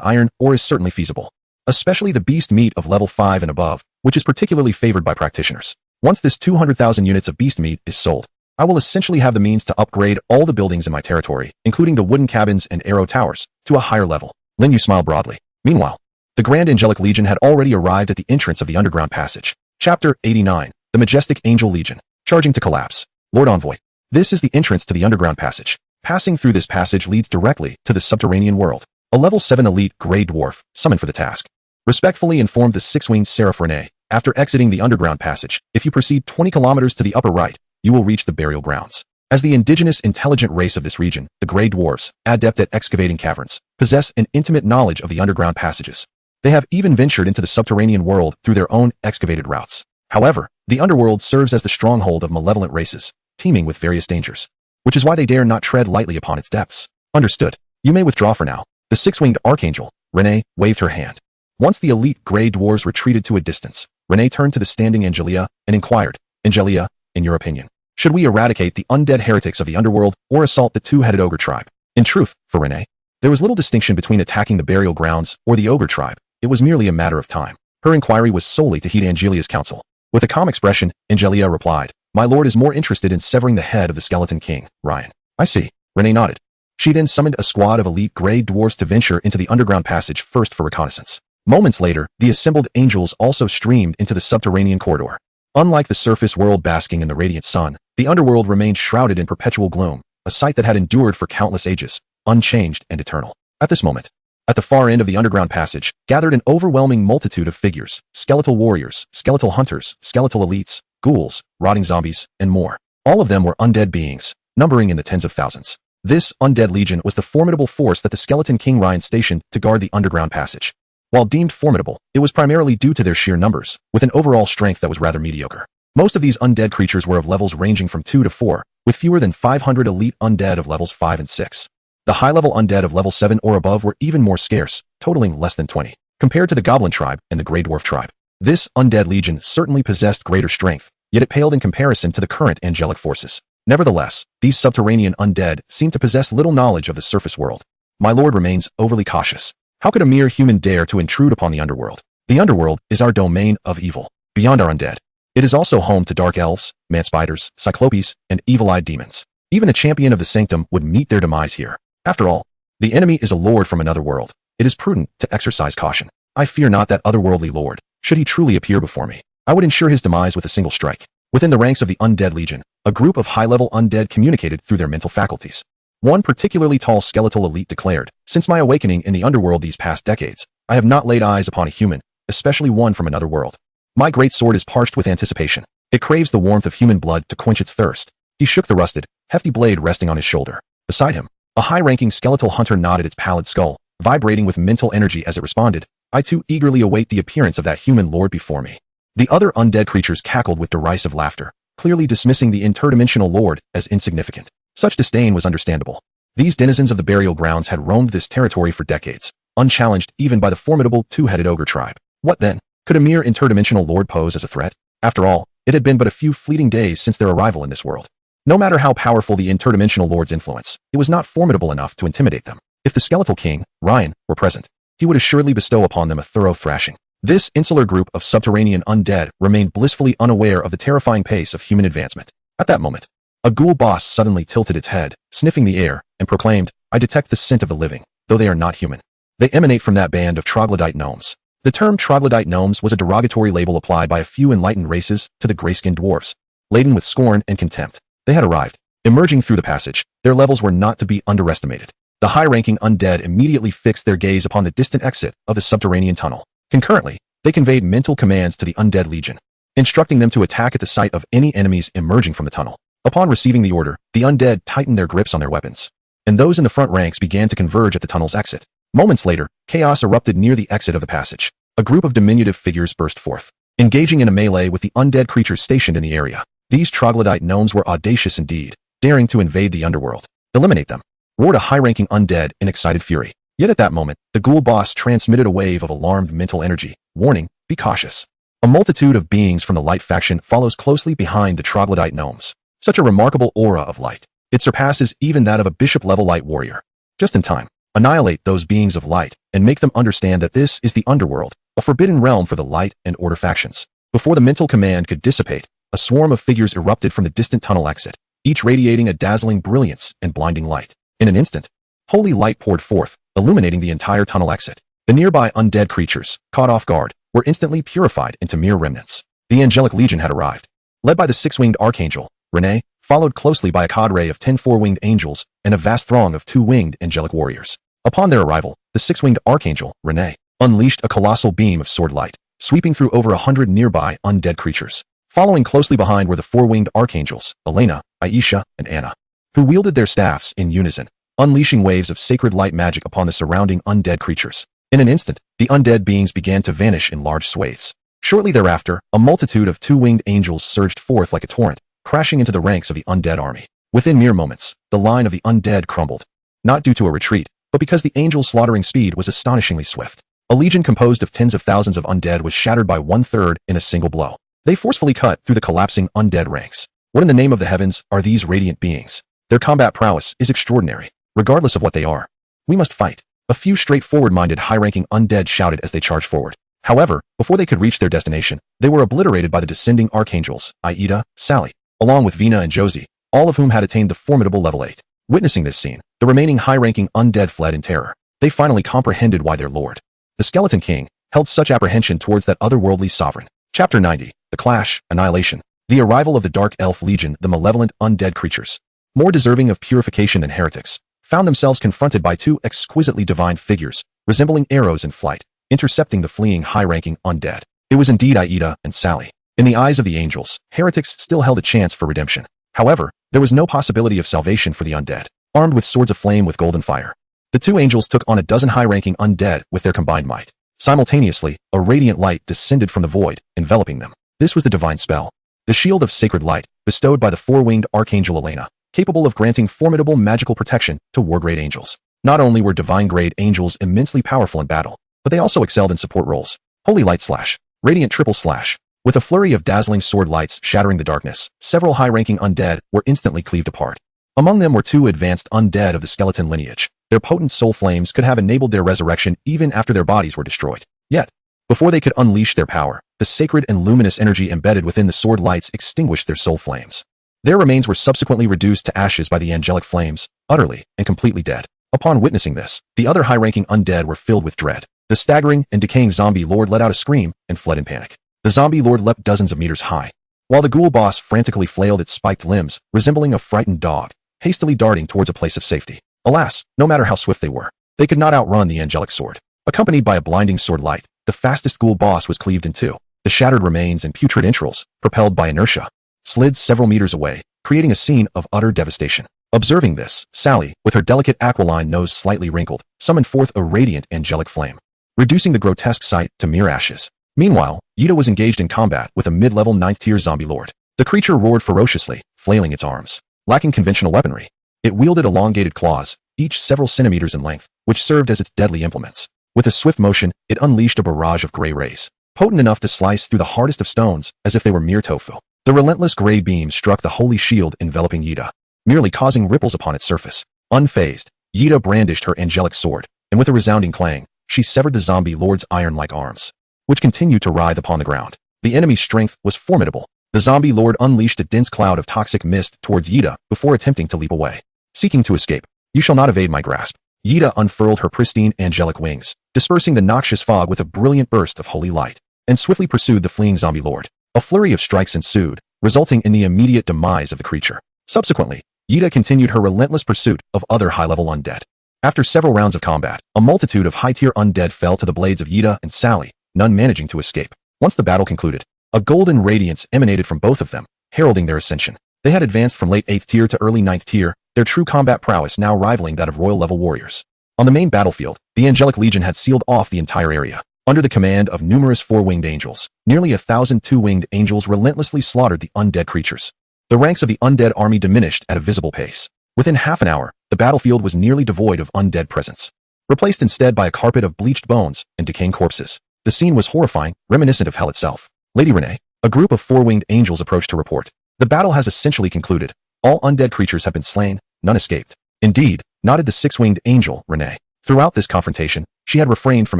iron ore is certainly feasible, especially the beast meat of level 5 and above, which is particularly favored by practitioners. Once this 200,000 units of beast meat is sold, I will essentially have the means to upgrade all the buildings in my territory, including the wooden cabins and arrow towers, to a higher level. Lin Yu smiled broadly. Meanwhile, the Grand Angelic Legion had already arrived at the entrance of the underground passage. Chapter 89. The Majestic Angel Legion. Charging to collapse. Lord Envoy. This is the entrance to the underground passage. Passing through this passage leads directly to the subterranean world. A level 7 elite Grey Dwarf, summoned for the task, respectfully informed the 6-winged Seraph Rene. After exiting the underground passage, if you proceed 20 kilometers to the upper right, you will reach the burial grounds. As the indigenous intelligent race of this region, the Grey Dwarfs, adept at excavating caverns, possess an intimate knowledge of the underground passages. They have even ventured into the subterranean world through their own excavated routes. However, the underworld serves as the stronghold of malevolent races, teeming with various dangers, which is why they dare not tread lightly upon its depths. Understood. You may withdraw for now. The 6-winged Archangel, Rene, waved her hand. Once the elite Grey Dwarves retreated to a distance, Rene turned to the standing Angelia and inquired, Angelia, in your opinion, should we eradicate the undead heretics of the underworld or assault the 2-headed ogre tribe? In truth, for Rene, there was little distinction between attacking the burial grounds or the ogre tribe. It was merely a matter of time. Her inquiry was solely to heed Angelia's counsel. With a calm expression, Angelia replied, My lord is more interested in severing the head of the Skeleton King, Ryan. I see. Rene nodded. She then summoned a squad of elite Grey Dwarfs to venture into the underground passage first for reconnaissance. Moments later, the assembled angels also streamed into the subterranean corridor. Unlike the surface world basking in the radiant sun, the underworld remained shrouded in perpetual gloom, a sight that had endured for countless ages, unchanged and eternal. At this moment, at the far end of the underground passage, gathered an overwhelming multitude of figures, skeletal warriors, skeletal hunters, skeletal elites, ghouls, rotting zombies, and more. All of them were undead beings, numbering in the tens of thousands. This undead legion was the formidable force that the Skeleton King Ryan stationed to guard the underground passage. While deemed formidable, it was primarily due to their sheer numbers, with an overall strength that was rather mediocre. Most of these undead creatures were of levels ranging from 2 to 4, with fewer than 500 elite undead of levels 5 and 6. The high-level undead of level 7 or above were even more scarce, totaling less than 20, compared to the Goblin tribe and the Grey Dwarf tribe. This undead legion certainly possessed greater strength, yet it paled in comparison to the current angelic forces. Nevertheless, these subterranean undead seemed to possess little knowledge of the surface world. My lord remains overly cautious. How could a mere human dare to intrude upon the underworld? The underworld is our domain of evil, beyond our undead. It is also home to dark elves, man-spiders, cyclopes, and evil-eyed demons. Even a champion of the sanctum would meet their demise here. After all, the enemy is a lord from another world. It is prudent to exercise caution. I fear not that otherworldly lord. Should he truly appear before me, I would ensure his demise with a single strike. Within the ranks of the undead legion, a group of high-level undead communicated through their mental faculties. One particularly tall skeletal elite declared, Since my awakening in the underworld these past decades, I have not laid eyes upon a human, especially one from another world. My great sword is parched with anticipation. It craves the warmth of human blood to quench its thirst. He shook the rusted, hefty blade resting on his shoulder. Beside him, a high-ranking skeletal hunter nodded its pallid skull, vibrating with mental energy as it responded, I too eagerly await the appearance of that human lord before me. The other undead creatures cackled with derisive laughter, clearly dismissing the interdimensional lord as insignificant. Such disdain was understandable. These denizens of the burial grounds had roamed this territory for decades, unchallenged even by the formidable 2-headed ogre tribe. What then? Could a mere interdimensional lord pose as a threat? After all, it had been but a few fleeting days since their arrival in this world. No matter how powerful the interdimensional lord's influence, it was not formidable enough to intimidate them. If the skeletal king, Ryan, were present, he would assuredly bestow upon them a thorough thrashing. This insular group of subterranean undead remained blissfully unaware of the terrifying pace of human advancement. At that moment, a ghoul boss suddenly tilted its head, sniffing the air, and proclaimed, "I detect the scent of the living, though they are not human. They emanate from that band of troglodyte gnomes." The term troglodyte gnomes was a derogatory label applied by a few enlightened races to the gray-skinned dwarves. Laden with scorn and contempt, they had arrived. Emerging through the passage, their levels were not to be underestimated. The high-ranking undead immediately fixed their gaze upon the distant exit of the subterranean tunnel. Concurrently, they conveyed mental commands to the undead legion, instructing them to attack at the sight of any enemies emerging from the tunnel. Upon receiving the order, the undead tightened their grips on their weapons, and those in the front ranks began to converge at the tunnel's exit. Moments later, chaos erupted near the exit of the passage. A group of diminutive figures burst forth, engaging in a melee with the undead creatures stationed in the area. These troglodyte gnomes were audacious indeed, daring to invade the underworld. "Eliminate them," roared a high-ranking undead in excited fury. Yet at that moment, the ghoul boss transmitted a wave of alarmed mental energy, warning, "Be cautious." A multitude of beings from the light faction follows closely behind the troglodyte gnomes. Such a remarkable aura of light. It surpasses even that of a bishop-level light warrior. Just in time. Annihilate those beings of light, and make them understand that this is the underworld, a forbidden realm for the light and order factions. Before the mental command could dissipate, a swarm of figures erupted from the distant tunnel exit, each radiating a dazzling brilliance and blinding light. In an instant, holy light poured forth, illuminating the entire tunnel exit. The nearby undead creatures, caught off guard, were instantly purified into mere remnants. The angelic legion had arrived. Led by the six-winged archangel, Renee, followed closely by a cadre of 10 four-winged angels and a vast throng of two-winged angelic warriors. Upon their arrival, the six-winged archangel, Renee, unleashed a colossal beam of sword light, sweeping through over 100 nearby undead creatures. Following closely behind were the four-winged archangels, Elena, Aisha, and Anna, who wielded their staffs in unison, unleashing waves of sacred light magic upon the surrounding undead creatures. In an instant, the undead beings began to vanish in large swathes. Shortly thereafter, a multitude of two-winged angels surged forth like a torrent, crashing into the ranks of the undead army. Within mere moments, the line of the undead crumbled. Not due to a retreat, but because the angels' slaughtering speed was astonishingly swift. A legion composed of tens of thousands of undead was shattered by 1/3 in a single blow. They forcefully cut through the collapsing undead ranks. What in the name of the heavens are these radiant beings? Their combat prowess is extraordinary, regardless of what they are. "We must fight," a few straightforward-minded high-ranking undead shouted as they charged forward. However, before they could reach their destination, they were obliterated by the descending archangels, Aida, Sally, along with Vina and Josie, all of whom had attained the formidable level 8. Witnessing this scene, the remaining high-ranking undead fled in terror. They finally comprehended why their lord, the Skeleton King, held such apprehension towards that otherworldly sovereign. Chapter 90, The Clash, Annihilation. The arrival of the Dark Elf Legion, the malevolent undead creatures, more deserving of purification than heretics, found themselves confronted by two exquisitely divine figures, resembling arrows in flight, intercepting the fleeing high-ranking undead. It was indeed Aida and Sally. In the eyes of the angels, heretics still held a chance for redemption. However, there was no possibility of salvation for the undead. Armed with swords of flame with golden fire, the two angels took on a dozen high-ranking undead with their combined might. Simultaneously, a radiant light descended from the void, enveloping them. This was the divine spell, the shield of sacred light, bestowed by the four-winged archangel Elena, capable of granting formidable magical protection to war-grade angels. Not only were divine-grade angels immensely powerful in battle, but they also excelled in support roles. Holy light slash, radiant triple slash. With a flurry of dazzling sword lights shattering the darkness, several high-ranking undead were instantly cleaved apart. Among them were two advanced undead of the skeleton lineage. Their potent soul flames could have enabled their resurrection even after their bodies were destroyed. Yet, before they could unleash their power, the sacred and luminous energy embedded within the sword lights extinguished their soul flames. Their remains were subsequently reduced to ashes by the angelic flames, utterly and completely dead. Upon witnessing this, the other high-ranking undead were filled with dread. The staggering and decaying zombie lord let out a scream and fled in panic. The zombie lord leapt dozens of meters high, while the ghoul boss frantically flailed its spiked limbs, resembling a frightened dog, hastily darting towards a place of safety. Alas, no matter how swift they were, they could not outrun the angelic sword. Accompanied by a blinding sword light, the fastest ghoul boss was cleaved in two. The shattered remains and putrid entrails, propelled by inertia, slid several meters away, creating a scene of utter devastation. Observing this, Sally, with her delicate aquiline nose slightly wrinkled, summoned forth a radiant angelic flame, reducing the grotesque sight to mere ashes. Meanwhile, Ida was engaged in combat with a mid-level 9th-tier zombie lord. The creature roared ferociously, flailing its arms. Lacking conventional weaponry, it wielded elongated claws, each several centimeters in length, which served as its deadly implements. With a swift motion, it unleashed a barrage of gray rays, potent enough to slice through the hardest of stones as if they were mere tofu. The relentless gray beam struck the holy shield enveloping Ida, merely causing ripples upon its surface. Unfazed, Yida brandished her angelic sword, and with a resounding clang, she severed the zombie lord's iron-like arms, which continued to writhe upon the ground. The enemy's strength was formidable. The zombie lord unleashed a dense cloud of toxic mist towards Yida before attempting to leap away. Seeking to escape, you shall not evade my grasp. Yida unfurled her pristine angelic wings, dispersing the noxious fog with a brilliant burst of holy light, and swiftly pursued the fleeing zombie lord. A flurry of strikes ensued, resulting in the immediate demise of the creature. Subsequently, Yida continued her relentless pursuit of other high-level undead. After several rounds of combat, a multitude of high-tier undead fell to the blades of Yida and Sally, none managing to escape. Once the battle concluded, a golden radiance emanated from both of them, heralding their ascension. They had advanced from late 8th tier to early 9th tier, their true combat prowess now rivaling that of royal-level warriors. On the main battlefield, the Angelic Legion had sealed off the entire area. Under the command of numerous four-winged angels, nearly 1,000 two-winged angels relentlessly slaughtered the undead creatures. The ranks of the undead army diminished at a visible pace. Within half an hour, the battlefield was nearly devoid of undead presence, replaced instead by a carpet of bleached bones and decaying corpses. The scene was horrifying, reminiscent of hell itself. Lady Renee, a group of four-winged angels approached to report. The battle has essentially concluded. All undead creatures have been slain, none escaped. Indeed, nodded the six-winged angel, Renee. Throughout this confrontation, she had refrained from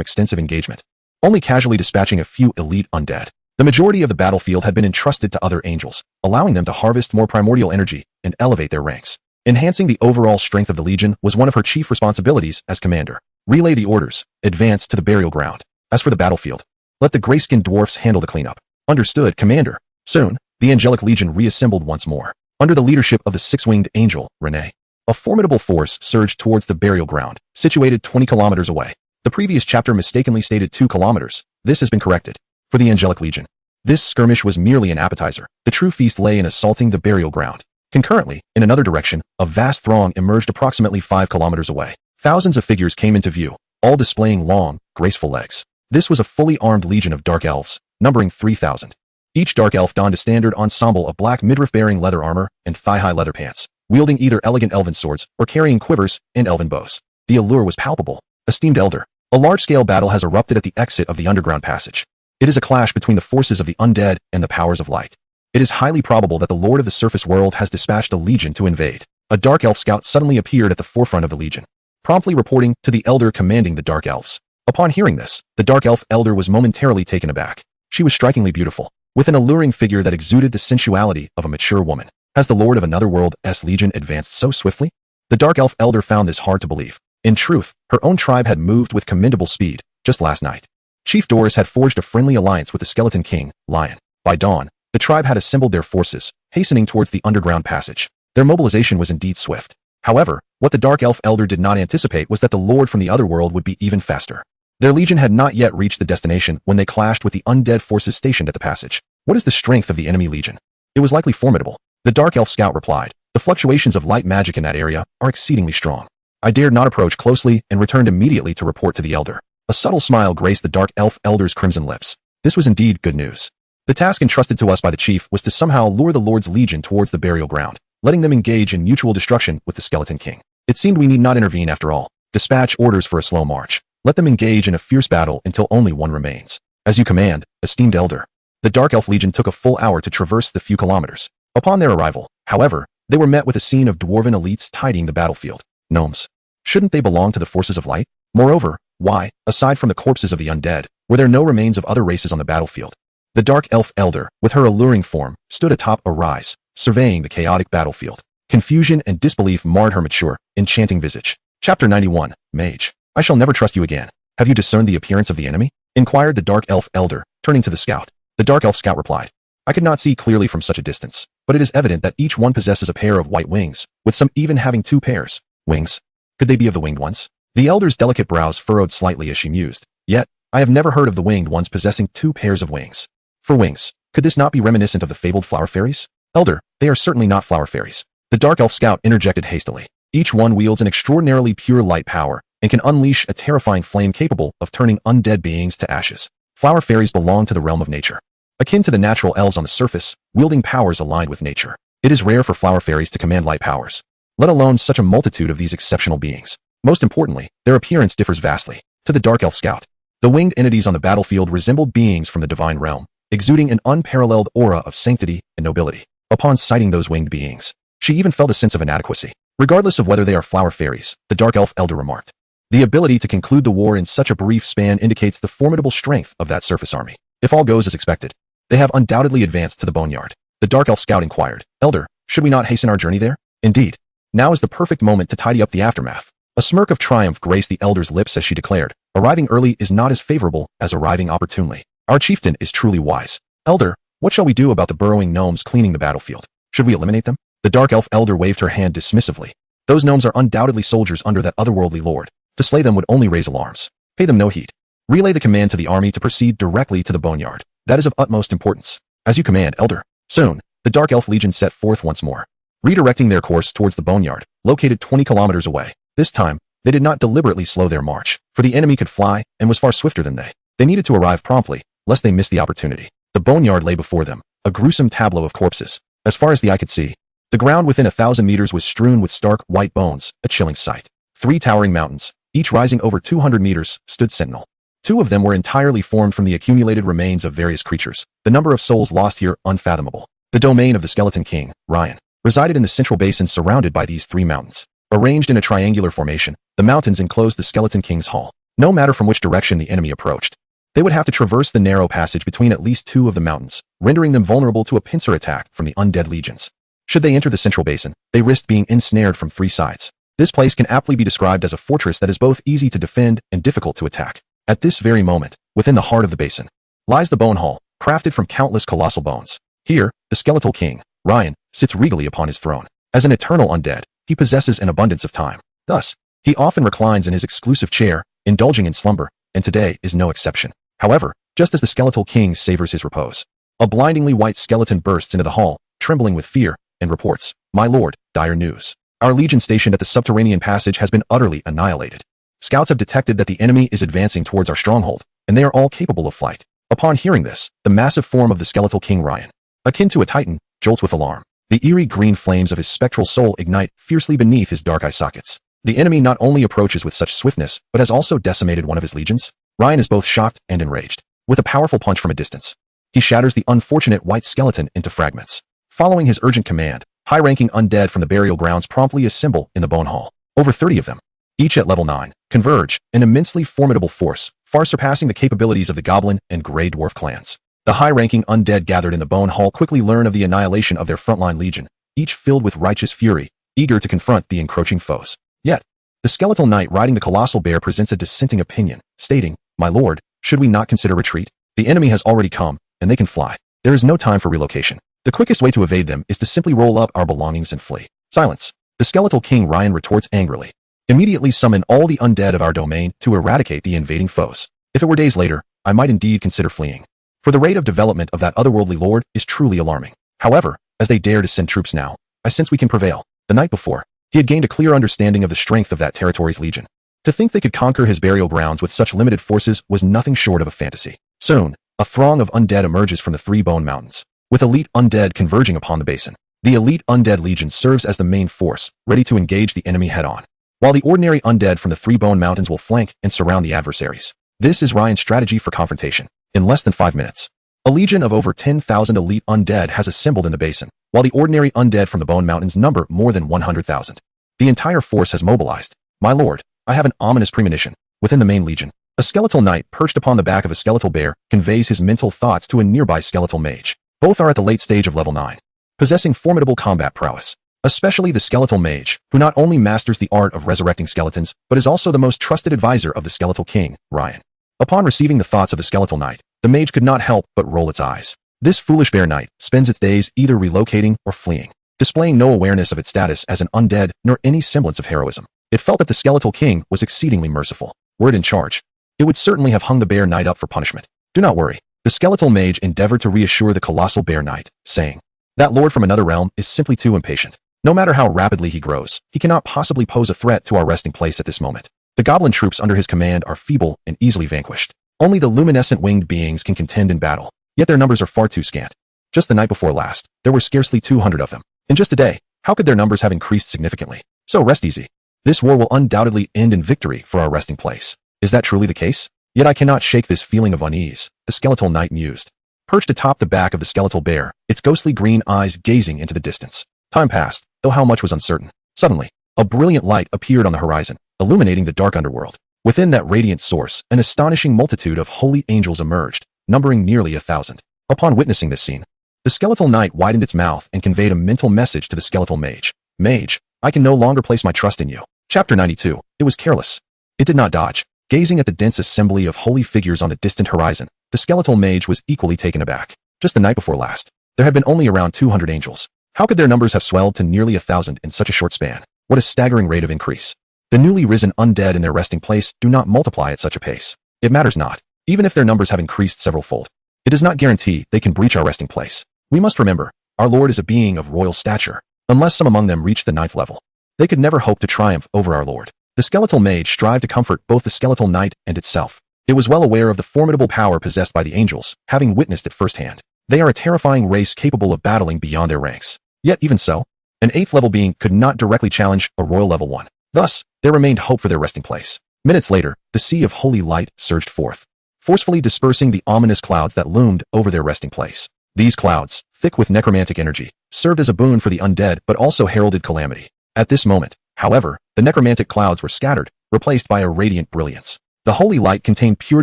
extensive engagement, only casually dispatching a few elite undead. The majority of the battlefield had been entrusted to other angels, allowing them to harvest more primordial energy and elevate their ranks. Enhancing the overall strength of the Legion was one of her chief responsibilities as commander. Relay the orders, advance to the burial ground. As for the battlefield, let the gray-skinned dwarfs handle the cleanup. Understood, Commander. Soon, the Angelic Legion reassembled once more, under the leadership of the six-winged angel, Renee. A formidable force surged towards the burial ground, situated 20 kilometers away. The previous chapter mistakenly stated 2 kilometers. This has been corrected. For the Angelic Legion, this skirmish was merely an appetizer. The true feast lay in assaulting the burial ground. Concurrently, in another direction, a vast throng emerged approximately 5 kilometers away. Thousands of figures came into view, all displaying long, graceful legs. This was a fully armed legion of dark elves, numbering 3,000. Each dark elf donned a standard ensemble of black midriff-bearing leather armor and thigh-high leather pants, wielding either elegant elven swords or carrying quivers and elven bows. The allure was palpable. Esteemed Elder, a large-scale battle has erupted at the exit of the underground passage. It is a clash between the forces of the undead and the powers of light. It is highly probable that the Lord of the Surface World has dispatched a legion to invade. A dark elf scout suddenly appeared at the forefront of the legion, promptly reporting to the elder commanding the dark elves. Upon hearing this, the dark elf elder was momentarily taken aback. She was strikingly beautiful, with an alluring figure that exuded the sensuality of a mature woman. Has the Lord of Another World's legion advanced so swiftly? The dark elf elder found this hard to believe. In truth, her own tribe had moved with commendable speed, just last night. Chief Doris had forged a friendly alliance with the Skeleton King, Lion. By dawn, the tribe had assembled their forces, hastening towards the underground passage. Their mobilization was indeed swift. However, what the dark elf elder did not anticipate was that the Lord from the other world would be even faster. Their legion had not yet reached the destination when they clashed with the undead forces stationed at the passage. What is the strength of the enemy legion? It was likely formidable. The dark elf scout replied, the fluctuations of light magic in that area are exceedingly strong. I dared not approach closely and returned immediately to report to the elder. A subtle smile graced the dark elf elder's crimson lips. This was indeed good news. The task entrusted to us by the chief was to somehow lure the Lord's legion towards the burial ground, letting them engage in mutual destruction with the Skeleton King. It seemed we need not intervene after all. Dispatch orders for a slow march. Let them engage in a fierce battle until only one remains. As you command, esteemed elder. The Dark Elf Legion took a full hour to traverse the few kilometers. Upon their arrival, however, they were met with a scene of dwarven elites tidying the battlefield. Gnomes. Shouldn't they belong to the forces of light? Moreover, why, aside from the corpses of the undead, were there no remains of other races on the battlefield? The Dark Elf Elder, with her alluring form, stood atop a rise, surveying the chaotic battlefield. Confusion and disbelief marred her mature, enchanting visage. Chapter 91, Mage. I shall never trust you again. Have you discerned the appearance of the enemy? Inquired the Dark Elf Elder, turning to the scout. The Dark Elf Scout replied, I could not see clearly from such a distance, but it is evident that each one possesses a pair of white wings, with some even having 2 pairs. Wings? Could they be of the winged ones? The Elder's delicate brows furrowed slightly as she mused. Yet, I have never heard of the winged ones possessing 2 pairs of wings. For wings, could this not be reminiscent of the fabled flower fairies? Elder, they are certainly not flower fairies. The Dark Elf Scout interjected hastily. Each one wields an extraordinarily pure light power, and can unleash a terrifying flame capable of turning undead beings to ashes. Flower fairies belong to the realm of nature, akin to the natural elves on the surface, wielding powers aligned with nature. It is rare for flower fairies to command light powers, let alone such a multitude of these exceptional beings. Most importantly, their appearance differs vastly. To the Dark Elf Scout, the winged entities on the battlefield resembled beings from the divine realm, exuding an unparalleled aura of sanctity and nobility. Upon sighting those winged beings, she even felt a sense of inadequacy. Regardless of whether they are flower fairies, the Dark Elf Elder remarked. The ability to conclude the war in such a brief span indicates the formidable strength of that surface army. If all goes as expected, they have undoubtedly advanced to the Boneyard. The Dark Elf scout inquired, Elder, should we not hasten our journey there? Indeed. Now is the perfect moment to tidy up the aftermath. A smirk of triumph graced the Elder's lips as she declared, arriving early is not as favorable as arriving opportunely. Our chieftain is truly wise. Elder, what shall we do about the burrowing gnomes cleaning the battlefield? Should we eliminate them? The Dark Elf Elder waved her hand dismissively. Those gnomes are undoubtedly soldiers under that otherworldly lord. To slay them would only raise alarms. Pay them no heed. Relay the command to the army to proceed directly to the Boneyard. That is of utmost importance. As you command, Elder. Soon, the Dark Elf Legion set forth once more, redirecting their course towards the Boneyard, located 20 kilometers away. This time, they did not deliberately slow their march, for the enemy could fly and was far swifter than they. They needed to arrive promptly, lest they miss the opportunity. The Boneyard lay before them, a gruesome tableau of corpses. As far as the eye could see, the ground within 1,000 meters was strewn with stark, white bones, a chilling sight. 3 towering mountains, each rising over 200 meters, stood sentinel. 2 of them were entirely formed from the accumulated remains of various creatures, the number of souls lost here unfathomable. The domain of the Skeleton King, Ryan, resided in the central basin surrounded by these 3 mountains. Arranged in a triangular formation, the mountains enclosed the Skeleton King's hall. No matter from which direction the enemy approached, they would have to traverse the narrow passage between at least 2 of the mountains, rendering them vulnerable to a pincer attack from the undead legions. Should they enter the central basin, they risked being ensnared from 3 sides. This place can aptly be described as a fortress that is both easy to defend and difficult to attack. At this very moment, within the heart of the basin, lies the Bone Hall, crafted from countless colossal bones. Here, the Skeletal King, Ryan, sits regally upon his throne. As an eternal undead, he possesses an abundance of time. Thus, he often reclines in his exclusive chair, indulging in slumber, and today is no exception. However, just as the Skeletal King savors his repose, a blindingly white skeleton bursts into the hall, trembling with fear, and reports, "My lord, dire news. Our legion stationed at the subterranean passage has been utterly annihilated. Scouts have detected that the enemy is advancing towards our stronghold, and they are all capable of flight." Upon hearing this, the massive form of the Skeletal King Ryan, akin to a titan, jolts with alarm. The eerie green flames of his spectral soul ignite fiercely beneath his dark eye sockets. The enemy not only approaches with such swiftness, but has also decimated one of his legions. Ryan is both shocked and enraged. With a powerful punch from a distance, he shatters the unfortunate white skeleton into fragments. Following his urgent command, high-ranking undead from the burial grounds promptly assemble in the Bone Hall. Over 30 of them, each at level 9, converge, an immensely formidable force, far surpassing the capabilities of the Goblin and Grey Dwarf clans. The high-ranking undead gathered in the Bone Hall quickly learn of the annihilation of their frontline legion, each filled with righteous fury, eager to confront the encroaching foes. Yet, the skeletal knight riding the colossal bear presents a dissenting opinion, stating, "My lord, should we not consider retreat? The enemy has already come, and they can fly. There is no time for relocation. The quickest way to evade them is to simply roll up our belongings and flee." Silence. The Skeletal King Ryan retorts angrily. "Immediately summon all the undead of our domain to eradicate the invading foes. If it were days later, I might indeed consider fleeing. For the rate of development of that otherworldly lord is truly alarming. However, as they dare to send troops now, I sense we can prevail." The night before, he had gained a clear understanding of the strength of that territory's legion. To think they could conquer his burial grounds with such limited forces was nothing short of a fantasy. Soon, a throng of undead emerges from the 3 Bone Mountains, with elite undead converging upon the basin. The elite undead legion serves as the main force, ready to engage the enemy head-on, while the ordinary undead from the 3 Bone Mountains will flank and surround the adversaries. This is Ryan's strategy for confrontation. In less than 5 minutes, a legion of over 10,000 elite undead has assembled in the basin, while the ordinary undead from the Bone Mountains number more than 100,000. The entire force has mobilized. "My lord, I have an ominous premonition." Within the main legion, a skeletal knight perched upon the back of a skeletal bear conveys his mental thoughts to a nearby skeletal mage. Both are at the late stage of level 9, possessing formidable combat prowess. Especially the skeletal mage, who not only masters the art of resurrecting skeletons, but is also the most trusted advisor of the Skeletal King, Ryan. Upon receiving the thoughts of the skeletal knight, the mage could not help but roll its eyes. This foolish bear knight spends its days either relocating or fleeing, displaying no awareness of its status as an undead nor any semblance of heroism. It felt that the Skeletal King was exceedingly merciful. Were it in charge, it would certainly have hung the bear knight up for punishment. "Do not worry." The skeletal mage endeavored to reassure the colossal bear knight, saying, "That lord from another realm is simply too impatient. No matter how rapidly he grows, he cannot possibly pose a threat to our resting place at this moment. The goblin troops under his command are feeble and easily vanquished. Only the luminescent winged beings can contend in battle, yet their numbers are far too scant. Just the night before last, there were scarcely 200 of them. In just a day, how could their numbers have increased significantly? So rest easy. This war will undoubtedly end in victory for our resting place." Is that truly the case? Yet I cannot shake this feeling of unease, the skeletal knight mused. Perched atop the back of the skeletal bear, its ghostly green eyes gazing into the distance. Time passed, though how much was uncertain. Suddenly, A brilliant light appeared on the horizon, illuminating the dark underworld. Within that radiant source, an astonishing multitude of holy angels emerged, numbering nearly 1,000. Upon witnessing this scene, the skeletal knight widened its mouth and conveyed a mental message to the skeletal mage. Mage, I can no longer place my trust in you. Chapter 92. It was careless. It did not dodge. Gazing at the dense assembly of holy figures on the distant horizon, the skeletal mage was equally taken aback. Just the night before last, there had been only around 200 angels. How could their numbers have swelled to nearly 1,000 in such a short span? What a staggering rate of increase. The newly risen undead in their resting place do not multiply at such a pace. It matters not. Even if their numbers have increased several-fold, it does not guarantee they can breach our resting place. We must remember, our Lord is a being of royal stature. Unless some among them reach the 9th level, they could never hope to triumph over our Lord. The skeletal mage strived to comfort both the skeletal knight and itself. It was well aware of the formidable power possessed by the angels, having witnessed it firsthand. They are a terrifying race capable of battling beyond their ranks. Yet even so, an 8th level being could not directly challenge a royal level 1. Thus, there remained hope for their resting place. Minutes later, the sea of holy light surged forth, forcefully dispersing the ominous clouds that loomed over their resting place. These clouds, thick with necromantic energy, served as a boon for the undead but also heralded calamity. At this moment, however, the necromantic clouds were scattered, replaced by a radiant brilliance. The holy light contained pure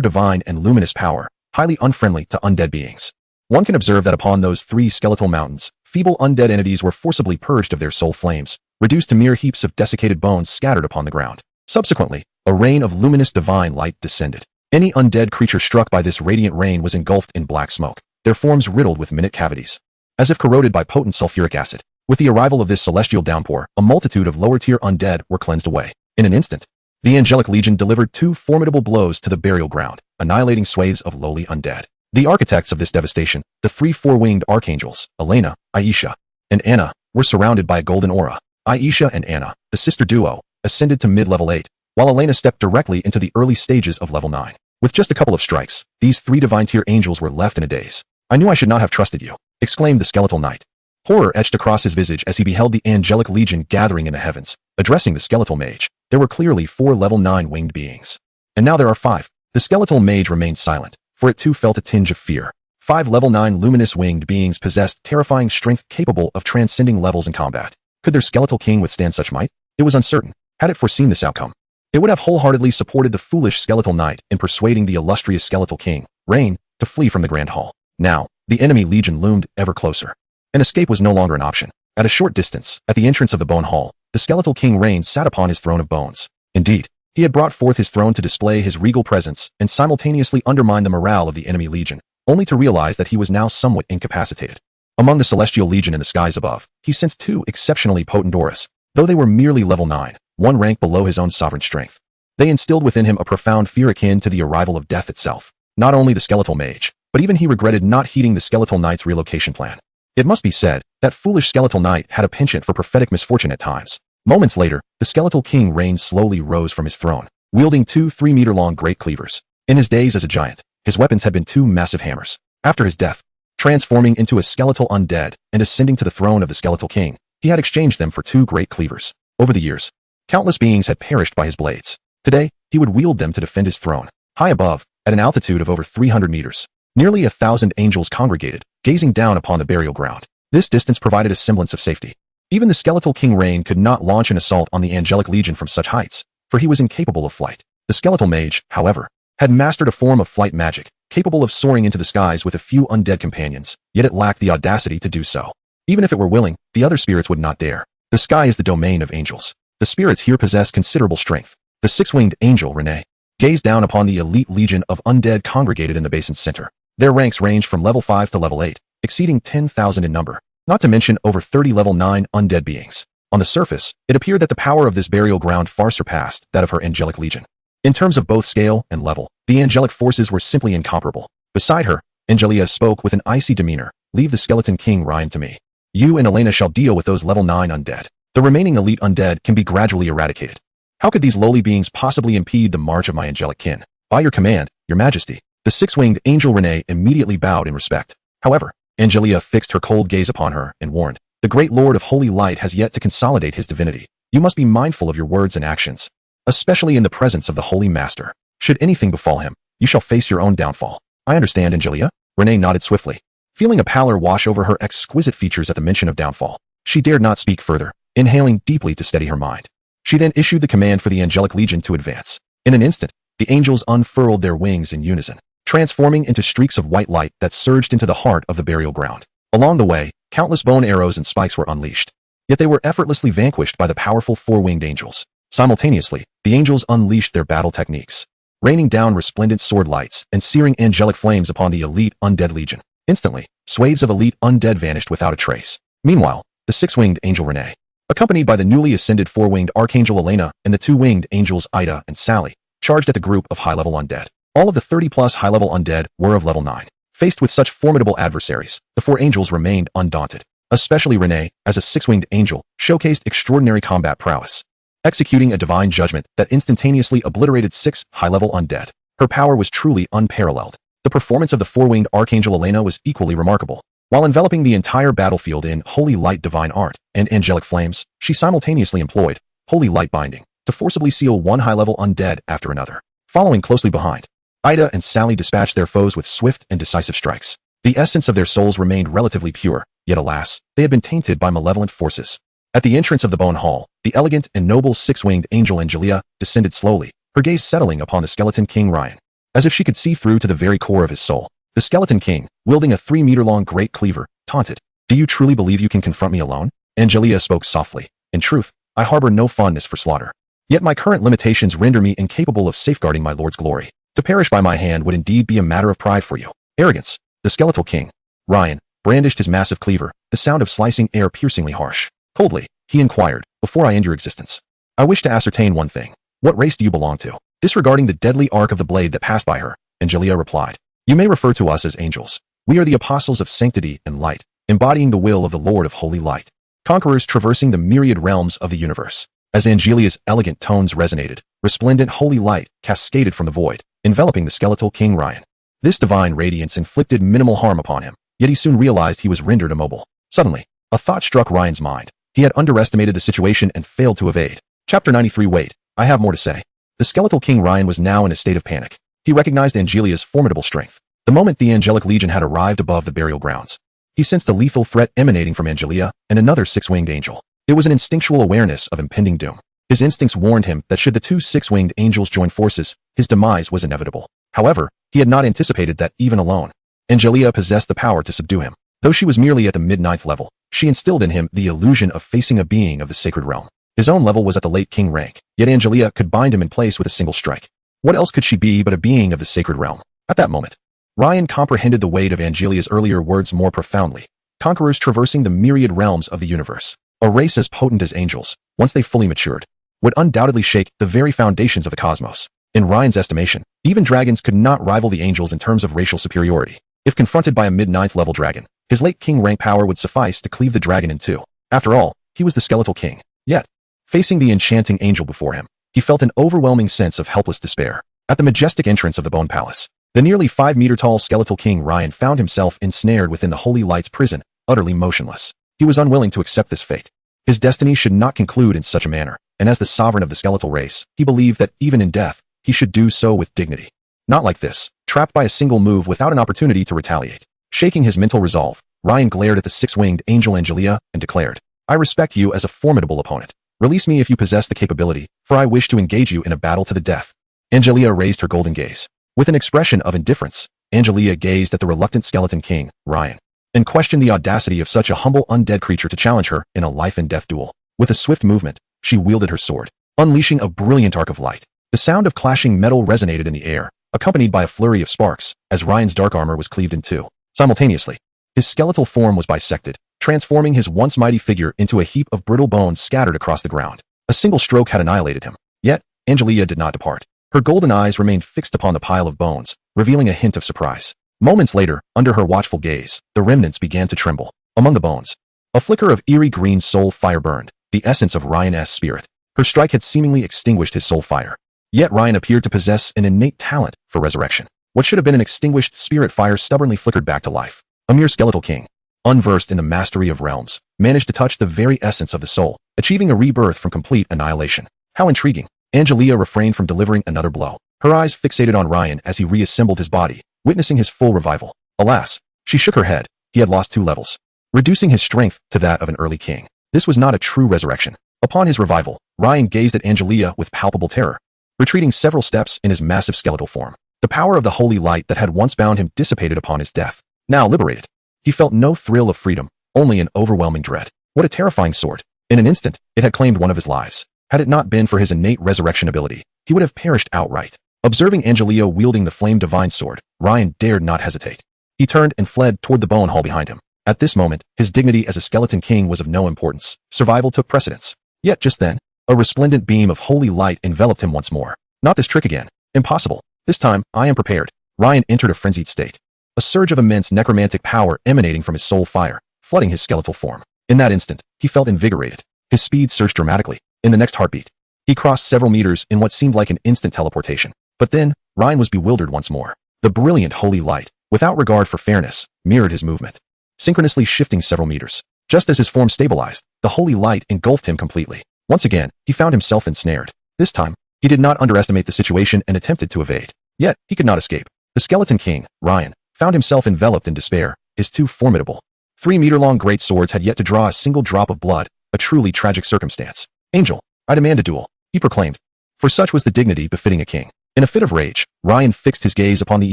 divine and luminous power, highly unfriendly to undead beings. One can observe that upon those 3 skeletal mountains, feeble undead entities were forcibly purged of their soul flames, reduced to mere heaps of desiccated bones scattered upon the ground. Subsequently, a rain of luminous divine light descended. Any undead creature struck by this radiant rain was engulfed in black smoke, their forms riddled with minute cavities, as if corroded by potent sulfuric acid. With the arrival of this celestial downpour, a multitude of lower-tier undead were cleansed away. In an instant, the angelic legion delivered 2 formidable blows to the burial ground, annihilating swathes of lowly undead. The architects of this devastation, the 3 four-winged archangels, Elena, Aisha, and Anna, were surrounded by a golden aura. Aisha and Anna, the sister duo, ascended to mid-level 8, while Elena stepped directly into the early stages of level 9. With just a couple of strikes, these 3 divine-tier angels were left in a daze. I knew I should not have trusted you, exclaimed the skeletal knight. Horror etched across his visage as he beheld the angelic legion gathering in the heavens. Addressing the skeletal mage, there were clearly 4 level 9 winged beings. And now there are 5. The skeletal mage remained silent, for it too felt a tinge of fear. 5 level 9 luminous winged beings possessed terrifying strength capable of transcending levels in combat. Could their skeletal king withstand such might? It was uncertain. Had it foreseen this outcome, it would have wholeheartedly supported the foolish skeletal knight in persuading the illustrious skeletal king, Rain, to flee from the grand hall. Now, the enemy legion loomed ever closer. An escape was no longer an option. At a short distance, at the entrance of the bone hall, the skeletal king Rain sat upon his throne of bones. Indeed, he had brought forth his throne to display his regal presence and simultaneously undermine the morale of the enemy legion, only to realize that he was now somewhat incapacitated. Among the celestial legion in the skies above, he sensed 2 exceptionally potent auras, though they were merely level 9, 1 rank below his own sovereign strength. They instilled within him a profound fear akin to the arrival of death itself. Not only the skeletal mage, but even he regretted not heeding the skeletal knight's relocation plan. It must be said, that foolish skeletal knight had a penchant for prophetic misfortune at times. Moments later, the skeletal king Rain slowly rose from his throne, wielding 2 3-meter-long great cleavers. In his days as a giant, his weapons had been 2 massive hammers. After his death, transforming into a skeletal undead and ascending to the throne of the skeletal king, he had exchanged them for 2 great cleavers. Over the years, countless beings had perished by his blades. Today, he would wield them to defend his throne. High above, at an altitude of over 300 meters, nearly 1,000 angels congregated, gazing down upon the burial ground. This distance provided a semblance of safety. Even the skeletal king Rain could not launch an assault on the angelic legion from such heights, for he was incapable of flight. The skeletal mage, however, had mastered a form of flight magic, capable of soaring into the skies with a few undead companions, yet it lacked the audacity to do so. Even if it were willing, the other spirits would not dare. The sky is the domain of angels. The spirits here possess considerable strength. The 6-winged angel, Renee, gazed down upon the elite legion of undead congregated in the basin's center. Their ranks ranged from level 5 to level 8, exceeding 10,000 in number, not to mention over 30 level 9 undead beings. On the surface, it appeared that the power of this burial ground far surpassed that of her angelic legion. In terms of both scale and level, the angelic forces were simply incomparable. Beside her, Angelia spoke with an icy demeanor. Leave the skeleton king Ryan to me. You and Elena shall deal with those level 9 undead. The remaining elite undead can be gradually eradicated. How could these lowly beings possibly impede the march of my angelic kin? By your command, your majesty. The 6-winged angel Renee immediately bowed in respect. However, Angelia fixed her cold gaze upon her and warned, the great lord of holy light has yet to consolidate his divinity. You must be mindful of your words and actions, especially in the presence of the holy master. Should anything befall him, you shall face your own downfall. I understand, Angelia. Renee nodded swiftly. Feeling a pallor wash over her exquisite features at the mention of downfall, she dared not speak further, inhaling deeply to steady her mind. She then issued the command for the angelic legion to advance. In an instant, the angels unfurled their wings in unison, transforming into streaks of white light that surged into the heart of the burial ground. Along the way, countless bone arrows and spikes were unleashed. Yet they were effortlessly vanquished by the powerful four-winged angels. Simultaneously, the angels unleashed their battle techniques, raining down resplendent sword lights and searing angelic flames upon the elite undead legion. Instantly, swathes of elite undead vanished without a trace. Meanwhile, the six-winged angel Renee, accompanied by the newly ascended four-winged archangel Elena and the two-winged angels Ida and Sally, charged at the group of high-level undead. All of the 30-plus high-level undead were of level 9. Faced with such formidable adversaries, the four angels remained undaunted. Especially Renee, as a six-winged angel, showcased extraordinary combat prowess, executing a divine judgment that instantaneously obliterated 6 high-level undead. Her power was truly unparalleled. The performance of the four-winged archangel Elena was equally remarkable. While enveloping the entire battlefield in holy light divine art and angelic flames, she simultaneously employed holy light binding to forcibly seal one high-level undead after another. Following closely behind, Ida and Sally dispatched their foes with swift and decisive strikes. The essence of their souls remained relatively pure, yet alas, they had been tainted by malevolent forces. At the entrance of the bone hall, the elegant and noble six-winged angel Angelia descended slowly, her gaze settling upon the skeleton king Ryan. As if she could see through to the very core of his soul, the skeleton king, wielding a 3-meter-long great cleaver, taunted. "Do you truly believe you can confront me alone?" Angelia spoke softly. "In truth, I harbor no fondness for slaughter. Yet my current limitations render me incapable of safeguarding my lord's glory. To perish by my hand would indeed be a matter of pride for you." Arrogance. The skeletal king, Ryan, brandished his massive cleaver, the sound of slicing air piercingly harsh. Coldly, he inquired, "Before I end your existence, I wish to ascertain one thing. What race do you belong to?" Disregarding the deadly arc of the blade that passed by her, Angelia replied, "You may refer to us as angels. We are the apostles of sanctity and light, embodying the will of the Lord of Holy Light, conquerors traversing the myriad realms of the universe." As Angelia's elegant tones resonated, resplendent holy light cascaded from the void, enveloping the skeletal king Ryan. This divine radiance inflicted minimal harm upon him, yet he soon realized he was rendered immobile. Suddenly, a thought struck Ryan's mind. He had underestimated the situation and failed to evade. Chapter 93. Wait, I have more to say. The skeletal king Ryan was now in a state of panic. He recognized Angelia's formidable strength. The moment the angelic legion had arrived above the burial grounds, he sensed a lethal threat emanating from Angelia and another six-winged angel. It was an instinctual awareness of impending doom. His instincts warned him that should the two six-winged angels join forces, his demise was inevitable. However, he had not anticipated that even alone, Angelia possessed the power to subdue him. Though she was merely at the mid-9th level, she instilled in him the illusion of facing a being of the sacred realm. His own level was at the late king rank, yet Angelia could bind him in place with a single strike. What else could she be but a being of the sacred realm? At that moment, Ryan comprehended the weight of Angelia's earlier words more profoundly. Conquerors traversing the myriad realms of the universe. A race as potent as angels, once they fully matured, would undoubtedly shake the very foundations of the cosmos. In Ryan's estimation, even dragons could not rival the angels in terms of racial superiority. If confronted by a mid-9th level dragon, his late king rank power would suffice to cleave the dragon in two. After all, he was the skeletal king. Yet, facing the enchanting angel before him, he felt an overwhelming sense of helpless despair. At the majestic entrance of the Bone Palace, the nearly 5-meter-tall skeletal king Ryan found himself ensnared within the Holy Light's prison, utterly motionless. He was unwilling to accept this fate. His destiny should not conclude in such a manner, and as the sovereign of the skeletal race, he believed that even in death, he should do so with dignity. Not like this, trapped by a single move without an opportunity to retaliate. Shaking his mental resolve, Ryan glared at the six-winged angel Angelia and declared, "I respect you as a formidable opponent. Release me if you possess the capability, for I wish to engage you in a battle to the death." Angelia raised her golden gaze. With an expression of indifference, Angelia gazed at the reluctant skeleton king, Ryan, and questioned the audacity of such a humble undead creature to challenge her in a life-and-death duel. With a swift movement, she wielded her sword, unleashing a brilliant arc of light. The sound of clashing metal resonated in the air, accompanied by a flurry of sparks, as Ryan's dark armor was cleaved in two. Simultaneously, his skeletal form was bisected, transforming his once mighty figure into a heap of brittle bones scattered across the ground. A single stroke had annihilated him. Yet, Angelia did not depart. Her golden eyes remained fixed upon the pile of bones, revealing a hint of surprise. Moments later, under her watchful gaze, the remnants began to tremble. Among the bones, a flicker of eerie green soul fire burned, the essence of Ryan's spirit. Her strike had seemingly extinguished his soul fire. Yet Ryan appeared to possess an innate talent for resurrection. What should have been an extinguished spirit fire stubbornly flickered back to life. A mere skeletal king, unversed in the mastery of realms, managed to touch the very essence of the soul, achieving a rebirth from complete annihilation. How intriguing. Angelia refrained from delivering another blow. Her eyes fixated on Ryan as he reassembled his body, witnessing his full revival. Alas, she shook her head. He had lost 2 levels, reducing his strength to that of an early king. This was not a true resurrection. Upon his revival, Ryan gazed at Angelia with palpable terror, retreating several steps in his massive skeletal form. The power of the holy light that had once bound him dissipated upon his death. Now liberated, he felt no thrill of freedom, only an overwhelming dread. What a terrifying sword! In an instant, it had claimed one of his lives. Had it not been for his innate resurrection ability, he would have perished outright. Observing Angelia wielding the flame divine sword, Ryan dared not hesitate. He turned and fled toward the bone hall behind him. At this moment, his dignity as a skeleton king was of no importance. Survival took precedence. Yet just then, a resplendent beam of holy light enveloped him once more. Not this trick again. Impossible. This time, I am prepared. Ryan entered a frenzied state. A surge of immense necromantic power emanating from his soul fire, flooding his skeletal form. In that instant, he felt invigorated. His speed surged dramatically. In the next heartbeat, he crossed several meters in what seemed like an instant teleportation. But then, Ryan was bewildered once more. The brilliant holy light, without regard for fairness, mirrored his movement, synchronously shifting several meters. Just as his form stabilized, the holy light engulfed him completely. Once again, he found himself ensnared. This time, he did not underestimate the situation and attempted to evade. Yet, he could not escape. The skeleton king, Ryan, found himself enveloped in despair. His two formidable, 3-meter-long great swords had yet to draw a single drop of blood, a truly tragic circumstance. Angel, I demand a duel, he proclaimed. For such was the dignity befitting a king. In a fit of rage, Ryan fixed his gaze upon the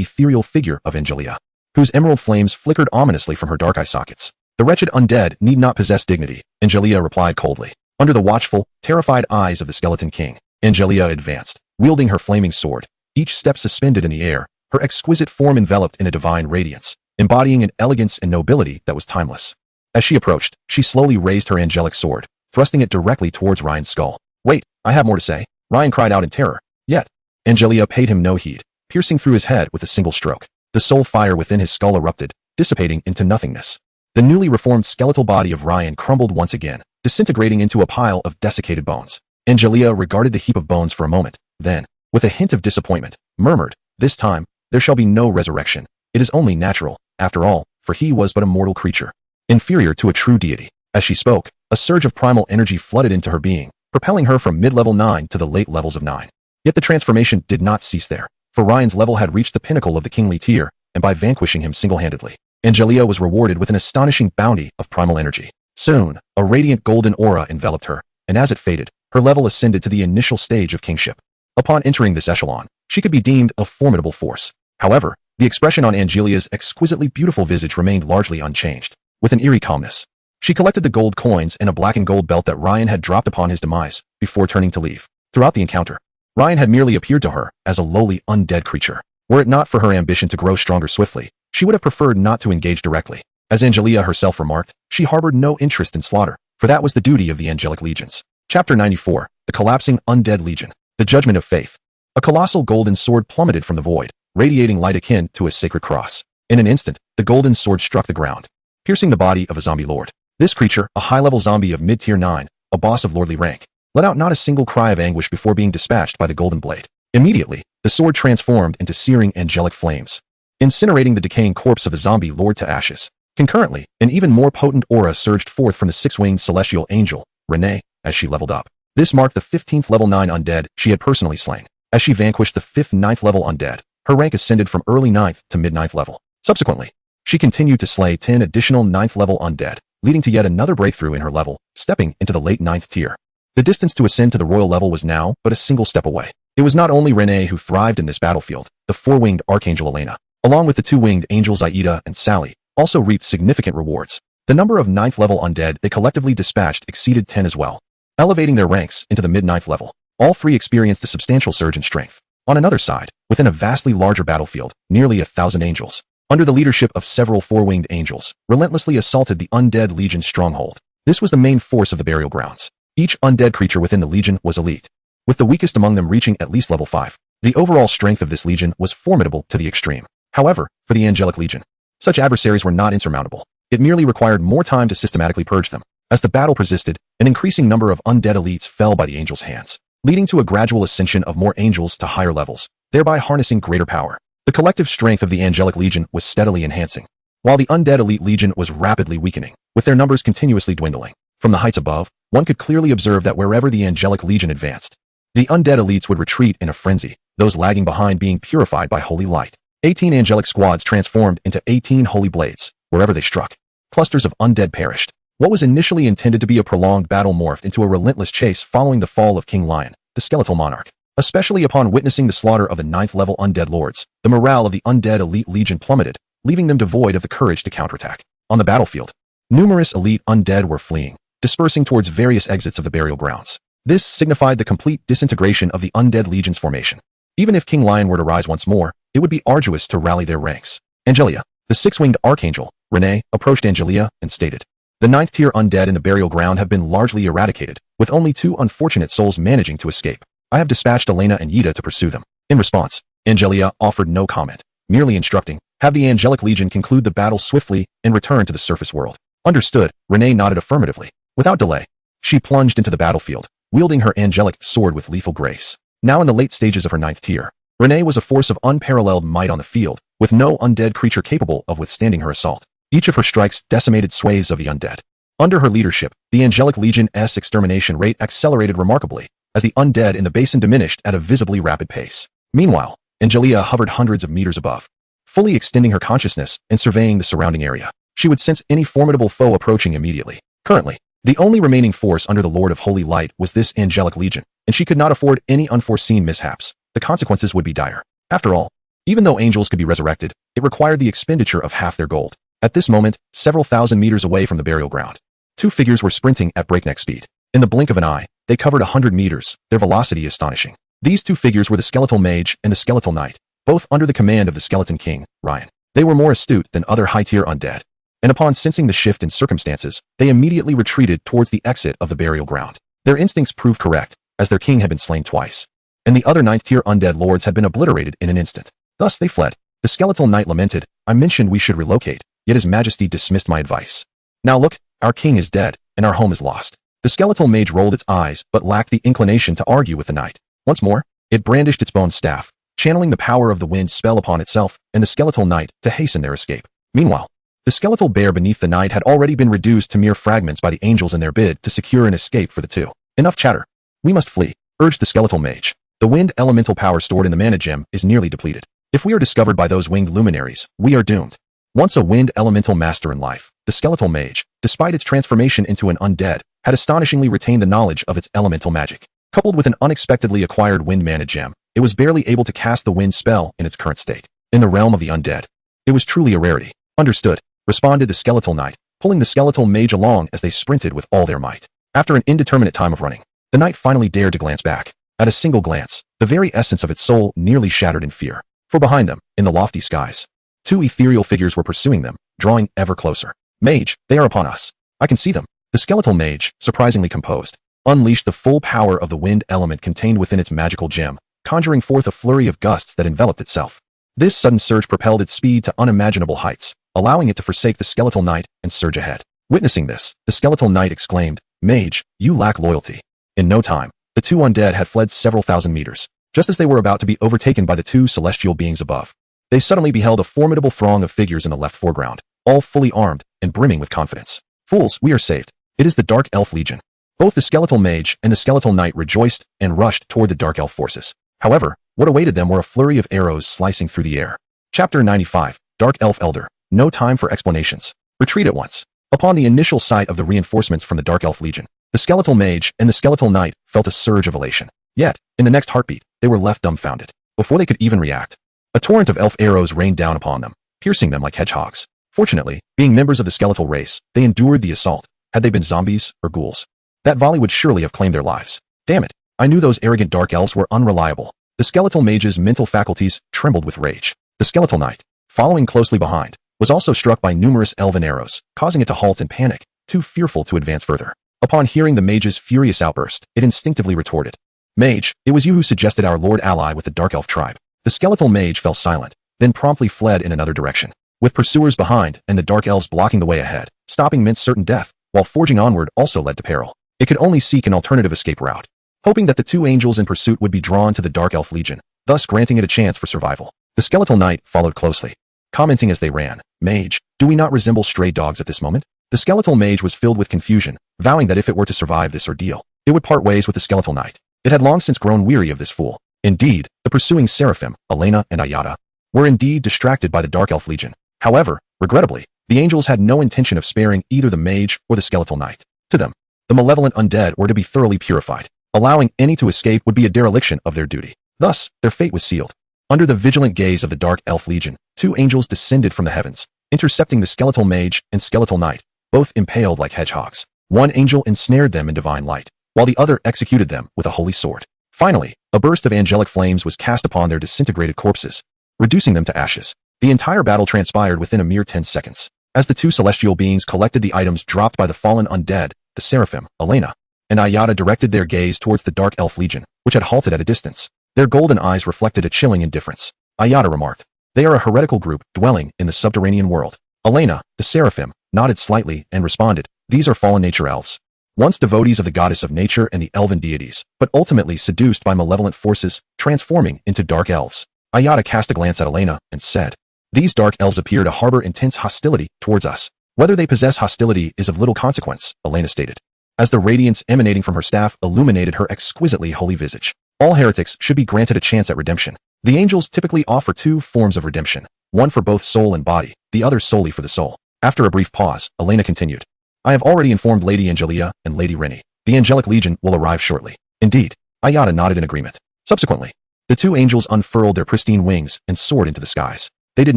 ethereal figure of Angelia, whose emerald flames flickered ominously from her dark eye sockets. The wretched undead need not possess dignity, Angelia replied coldly. Under the watchful, terrified eyes of the skeleton king, Angelia advanced, wielding her flaming sword, each step suspended in the air, her exquisite form enveloped in a divine radiance, embodying an elegance and nobility that was timeless. As she approached, she slowly raised her angelic sword, thrusting it directly towards Ryan's skull. Wait, I have more to say, Ryan cried out in terror. Yet, Angelia paid him no heed, piercing through his head with a single stroke. The soul fire within his skull erupted, dissipating into nothingness. The newly reformed skeletal body of Ryan crumbled once again, disintegrating into a pile of desiccated bones. Angelia regarded the heap of bones for a moment, then, with a hint of disappointment, murmured, "This time, there shall be no resurrection. It is only natural, after all, for he was but a mortal creature, inferior to a true deity." As she spoke, a surge of primal energy flooded into her being, propelling her from mid-level 9 to the late levels of 9. Yet the transformation did not cease there, for Ryan's level had reached the pinnacle of the kingly tier, and by vanquishing him single-handedly, Angelia was rewarded with an astonishing bounty of primal energy. Soon, a radiant golden aura enveloped her, and as it faded, her level ascended to the initial stage of kingship. Upon entering this echelon, she could be deemed a formidable force. However, the expression on Angelia's exquisitely beautiful visage remained largely unchanged. With an eerie calmness, she collected the gold coins and a black and gold belt that Ryan had dropped upon his demise, before turning to leave. Throughout the encounter, Ryan had merely appeared to her as a lowly undead creature. Were it not for her ambition to grow stronger swiftly, she would have preferred not to engage directly. As Angelia herself remarked, she harbored no interest in slaughter, for that was the duty of the angelic legions. Chapter 94, The Collapsing Undead Legion. The Judgment of Faith. A colossal golden sword plummeted from the void, radiating light akin to a sacred cross. In an instant, the golden sword struck the ground, piercing the body of a zombie lord. This creature, a high-level zombie of mid-tier 9, a boss of lordly rank, let out not a single cry of anguish before being dispatched by the golden blade. Immediately, the sword transformed into searing angelic flames, incinerating the decaying corpse of the zombie lord to ashes. Concurrently, an even more potent aura surged forth from the six-winged celestial angel, Renee, as she leveled up. This marked the 15th level 9 undead she had personally slain. As she vanquished the 5th 9th level undead, her rank ascended from early 9th to mid-9th level. Subsequently, she continued to slay 10 additional 9th level undead, leading to yet another breakthrough in her level, stepping into the late 9th tier. The distance to ascend to the royal level was now but a single step away. It was not only Renee who thrived in this battlefield. The 4-winged archangel Elena, along with the 2-winged angels Aida and Sally, also reaped significant rewards. The number of 9th level undead they collectively dispatched exceeded 10 as well, elevating their ranks into the mid-9th level. All three experienced a substantial surge in strength. On another side, within a vastly larger battlefield, nearly 1,000 angels, under the leadership of several 4-winged angels, relentlessly assaulted the undead legion's stronghold. This was the main force of the burial grounds. Each undead creature within the legion was elite, with the weakest among them reaching at least level 5. The overall strength of this legion was formidable to the extreme. However, for the angelic legion, such adversaries were not insurmountable. It merely required more time to systematically purge them. As the battle persisted, an increasing number of undead elites fell by the angels' hands, leading to a gradual ascension of more angels to higher levels, thereby harnessing greater power. The collective strength of the angelic legion was steadily enhancing, while the undead elite legion was rapidly weakening, with their numbers continuously dwindling. From the heights above, one could clearly observe that wherever the angelic legion advanced, the undead elites would retreat in a frenzy, those lagging behind being purified by holy light. 18 angelic squads transformed into 18 holy blades. Wherever they struck, clusters of undead perished. What was initially intended to be a prolonged battle morphed into a relentless chase following the fall of King Lion, the skeletal monarch. Especially upon witnessing the slaughter of the 9th-level undead lords, the morale of the undead elite legion plummeted, leaving them devoid of the courage to counterattack. On the battlefield, numerous elite undead were fleeing, dispersing towards various exits of the burial grounds. This signified the complete disintegration of the undead legion's formation. Even if King Lion were to rise once more, it would be arduous to rally their ranks. Angelia, the six-winged archangel, Renee, approached Angelia and stated, "The 9th-tier undead in the burial ground have been largely eradicated, with only 2 unfortunate souls managing to escape. I have dispatched Elena and Yida to pursue them." In response, Angelia offered no comment, merely instructing, "Have the Angelic Legion conclude the battle swiftly and return to the surface world." Understood, Renee nodded affirmatively. Without delay, she plunged into the battlefield, wielding her angelic sword with lethal grace. Now in the late stages of her 9th tier, Renee was a force of unparalleled might on the field, with no undead creature capable of withstanding her assault. Each of her strikes decimated swathes of the undead. Under her leadership, the Angelic Legion's extermination rate accelerated remarkably, as the undead in the basin diminished at a visibly rapid pace. Meanwhile, Angelia hovered hundreds of meters above, fully extending her consciousness and surveying the surrounding area. She would sense any formidable foe approaching immediately. Currently, the only remaining force under the Lord of Holy Light was this Angelic Legion, and she could not afford any unforeseen mishaps. The consequences would be dire. After all, even though angels could be resurrected, it required the expenditure of half their gold. At this moment, several thousand meters away from the burial ground, 2 figures were sprinting at breakneck speed. In the blink of an eye, they covered 100 meters, their velocity astonishing. These 2 figures were the Skeletal Mage and the Skeletal Knight, both under the command of the Skeleton King, Ryan. They were more astute than other high-tier undead, and upon sensing the shift in circumstances, they immediately retreated towards the exit of the burial ground. Their instincts proved correct, as their king had been slain twice, and the other 9th-tier undead lords had been obliterated in an instant. Thus they fled. The Skeletal Knight lamented, "I mentioned we should relocate, yet His Majesty dismissed my advice. Now look, our king is dead, and our home is lost." The Skeletal Mage rolled its eyes but lacked the inclination to argue with the knight. Once more, it brandished its bone staff, channeling the power of the wind spell upon itself and the Skeletal Knight to hasten their escape. Meanwhile, the skeletal bear beneath the knight had already been reduced to mere fragments by the angels in their bid to secure an escape for the 2. "Enough chatter. We must flee," urged the Skeletal Mage. "The wind elemental power stored in the mana gem is nearly depleted. If we are discovered by those winged luminaries, we are doomed." Once a wind elemental master in life, the Skeletal Mage, despite its transformation into an undead, had astonishingly retained the knowledge of its elemental magic. Coupled with an unexpectedly acquired wind mana gem, it was barely able to cast the wind spell in its current state. In the realm of the undead, it was truly a rarity. "Understood," responded the Skeletal Knight, pulling the Skeletal Mage along as they sprinted with all their might. After an indeterminate time of running, the knight finally dared to glance back. At a single glance, the very essence of its soul nearly shattered in fear. For behind them, in the lofty skies, 2 ethereal figures were pursuing them, drawing ever closer. "Mage, they are upon us. I can see them." The Skeletal Mage, surprisingly composed, unleashed the full power of the wind element contained within its magical gem, conjuring forth a flurry of gusts that enveloped itself. This sudden surge propelled its speed to unimaginable heights, allowing it to forsake the Skeletal Knight and surge ahead. Witnessing this, the Skeletal Knight exclaimed, "Mage, you lack loyalty." In no time, the 2 undead had fled several thousand meters. Just as they were about to be overtaken by the 2 celestial beings above, they suddenly beheld a formidable throng of figures in the left foreground, all fully armed and brimming with confidence. "Fools, we are saved. It is the Dark Elf Legion." Both the Skeletal Mage and the Skeletal Knight rejoiced and rushed toward the Dark Elf forces. However, what awaited them were a flurry of arrows slicing through the air. Chapter 95, Dark Elf Elder. No time for explanations. Retreat at once. Upon the initial sight of the reinforcements from the Dark Elf Legion, the Skeletal Mage and the Skeletal Knight felt a surge of elation. Yet, in the next heartbeat, they were left dumbfounded. Before they could even react, a torrent of elf arrows rained down upon them, piercing them like hedgehogs. Fortunately, being members of the skeletal race, they endured the assault. Had they been zombies or ghouls, that volley would surely have claimed their lives. Damn it, I knew those arrogant dark elves were unreliable. The Skeletal Mage's mental faculties trembled with rage. The Skeletal Knight, following closely behind, was also struck by numerous elven arrows, causing it to halt in panic, too fearful to advance further. Upon hearing the mage's furious outburst, it instinctively retorted, "Mage, it was you who suggested our lord ally with the Dark Elf tribe." The Skeletal Mage fell silent, then promptly fled in another direction. With pursuers behind and the Dark Elves blocking the way ahead, stopping meant certain death, while forging onward also led to peril. It could only seek an alternative escape route, hoping that the 2 angels in pursuit would be drawn to the Dark Elf Legion, thus granting it a chance for survival. The Skeletal Knight followed closely, commenting as they ran, "Mage, do we not resemble stray dogs at this moment?" The Skeletal Mage was filled with confusion, vowing that if it were to survive this ordeal, it would part ways with the Skeletal Knight. It had long since grown weary of this fool. Indeed, the pursuing Seraphim, Elena and Ayada, were indeed distracted by the Dark Elf Legion. However, regrettably, The angels had no intention of sparing either the mage or the skeletal knight. To them, the malevolent undead were to be thoroughly purified. Allowing any to escape would be a dereliction of their duty. Thus, their fate was sealed. Under the vigilant gaze of the Dark Elf Legion, 2 angels descended from the heavens, intercepting the skeletal mage and skeletal knight, both impaled like hedgehogs. One angel ensnared them in divine light, while the other executed them with a holy sword. Finally, a burst of angelic flames was cast upon their disintegrated corpses, reducing them to ashes. The entire battle transpired within a mere 10 seconds. As the 2 celestial beings collected the items dropped by the fallen undead, the seraphim, Elena, and Ayada directed their gaze towards the Dark Elf Legion, which had halted at a distance. Their golden eyes reflected a chilling indifference. Ayada remarked, "They are a heretical group dwelling in the subterranean world." Elena, the seraphim, nodded slightly and responded, "These are fallen nature elves. Once devotees of the goddess of nature and the elven deities, but ultimately seduced by malevolent forces, transforming into dark elves." Ayada cast a glance at Elena and said, "These dark elves appear to harbor intense hostility towards us. Whether they possess hostility is of little consequence," Elena stated, as the radiance emanating from her staff illuminated her exquisitely holy visage. "All heretics should be granted a chance at redemption. The angels typically offer 2 forms of redemption, one for both soul and body, the other solely for the soul." After a brief pause, Elena continued, "I have already informed Lady Angelia and Lady Rennie. The Angelic Legion will arrive shortly." Indeed, Ayada nodded in agreement. Subsequently, the 2 angels unfurled their pristine wings and soared into the skies. They did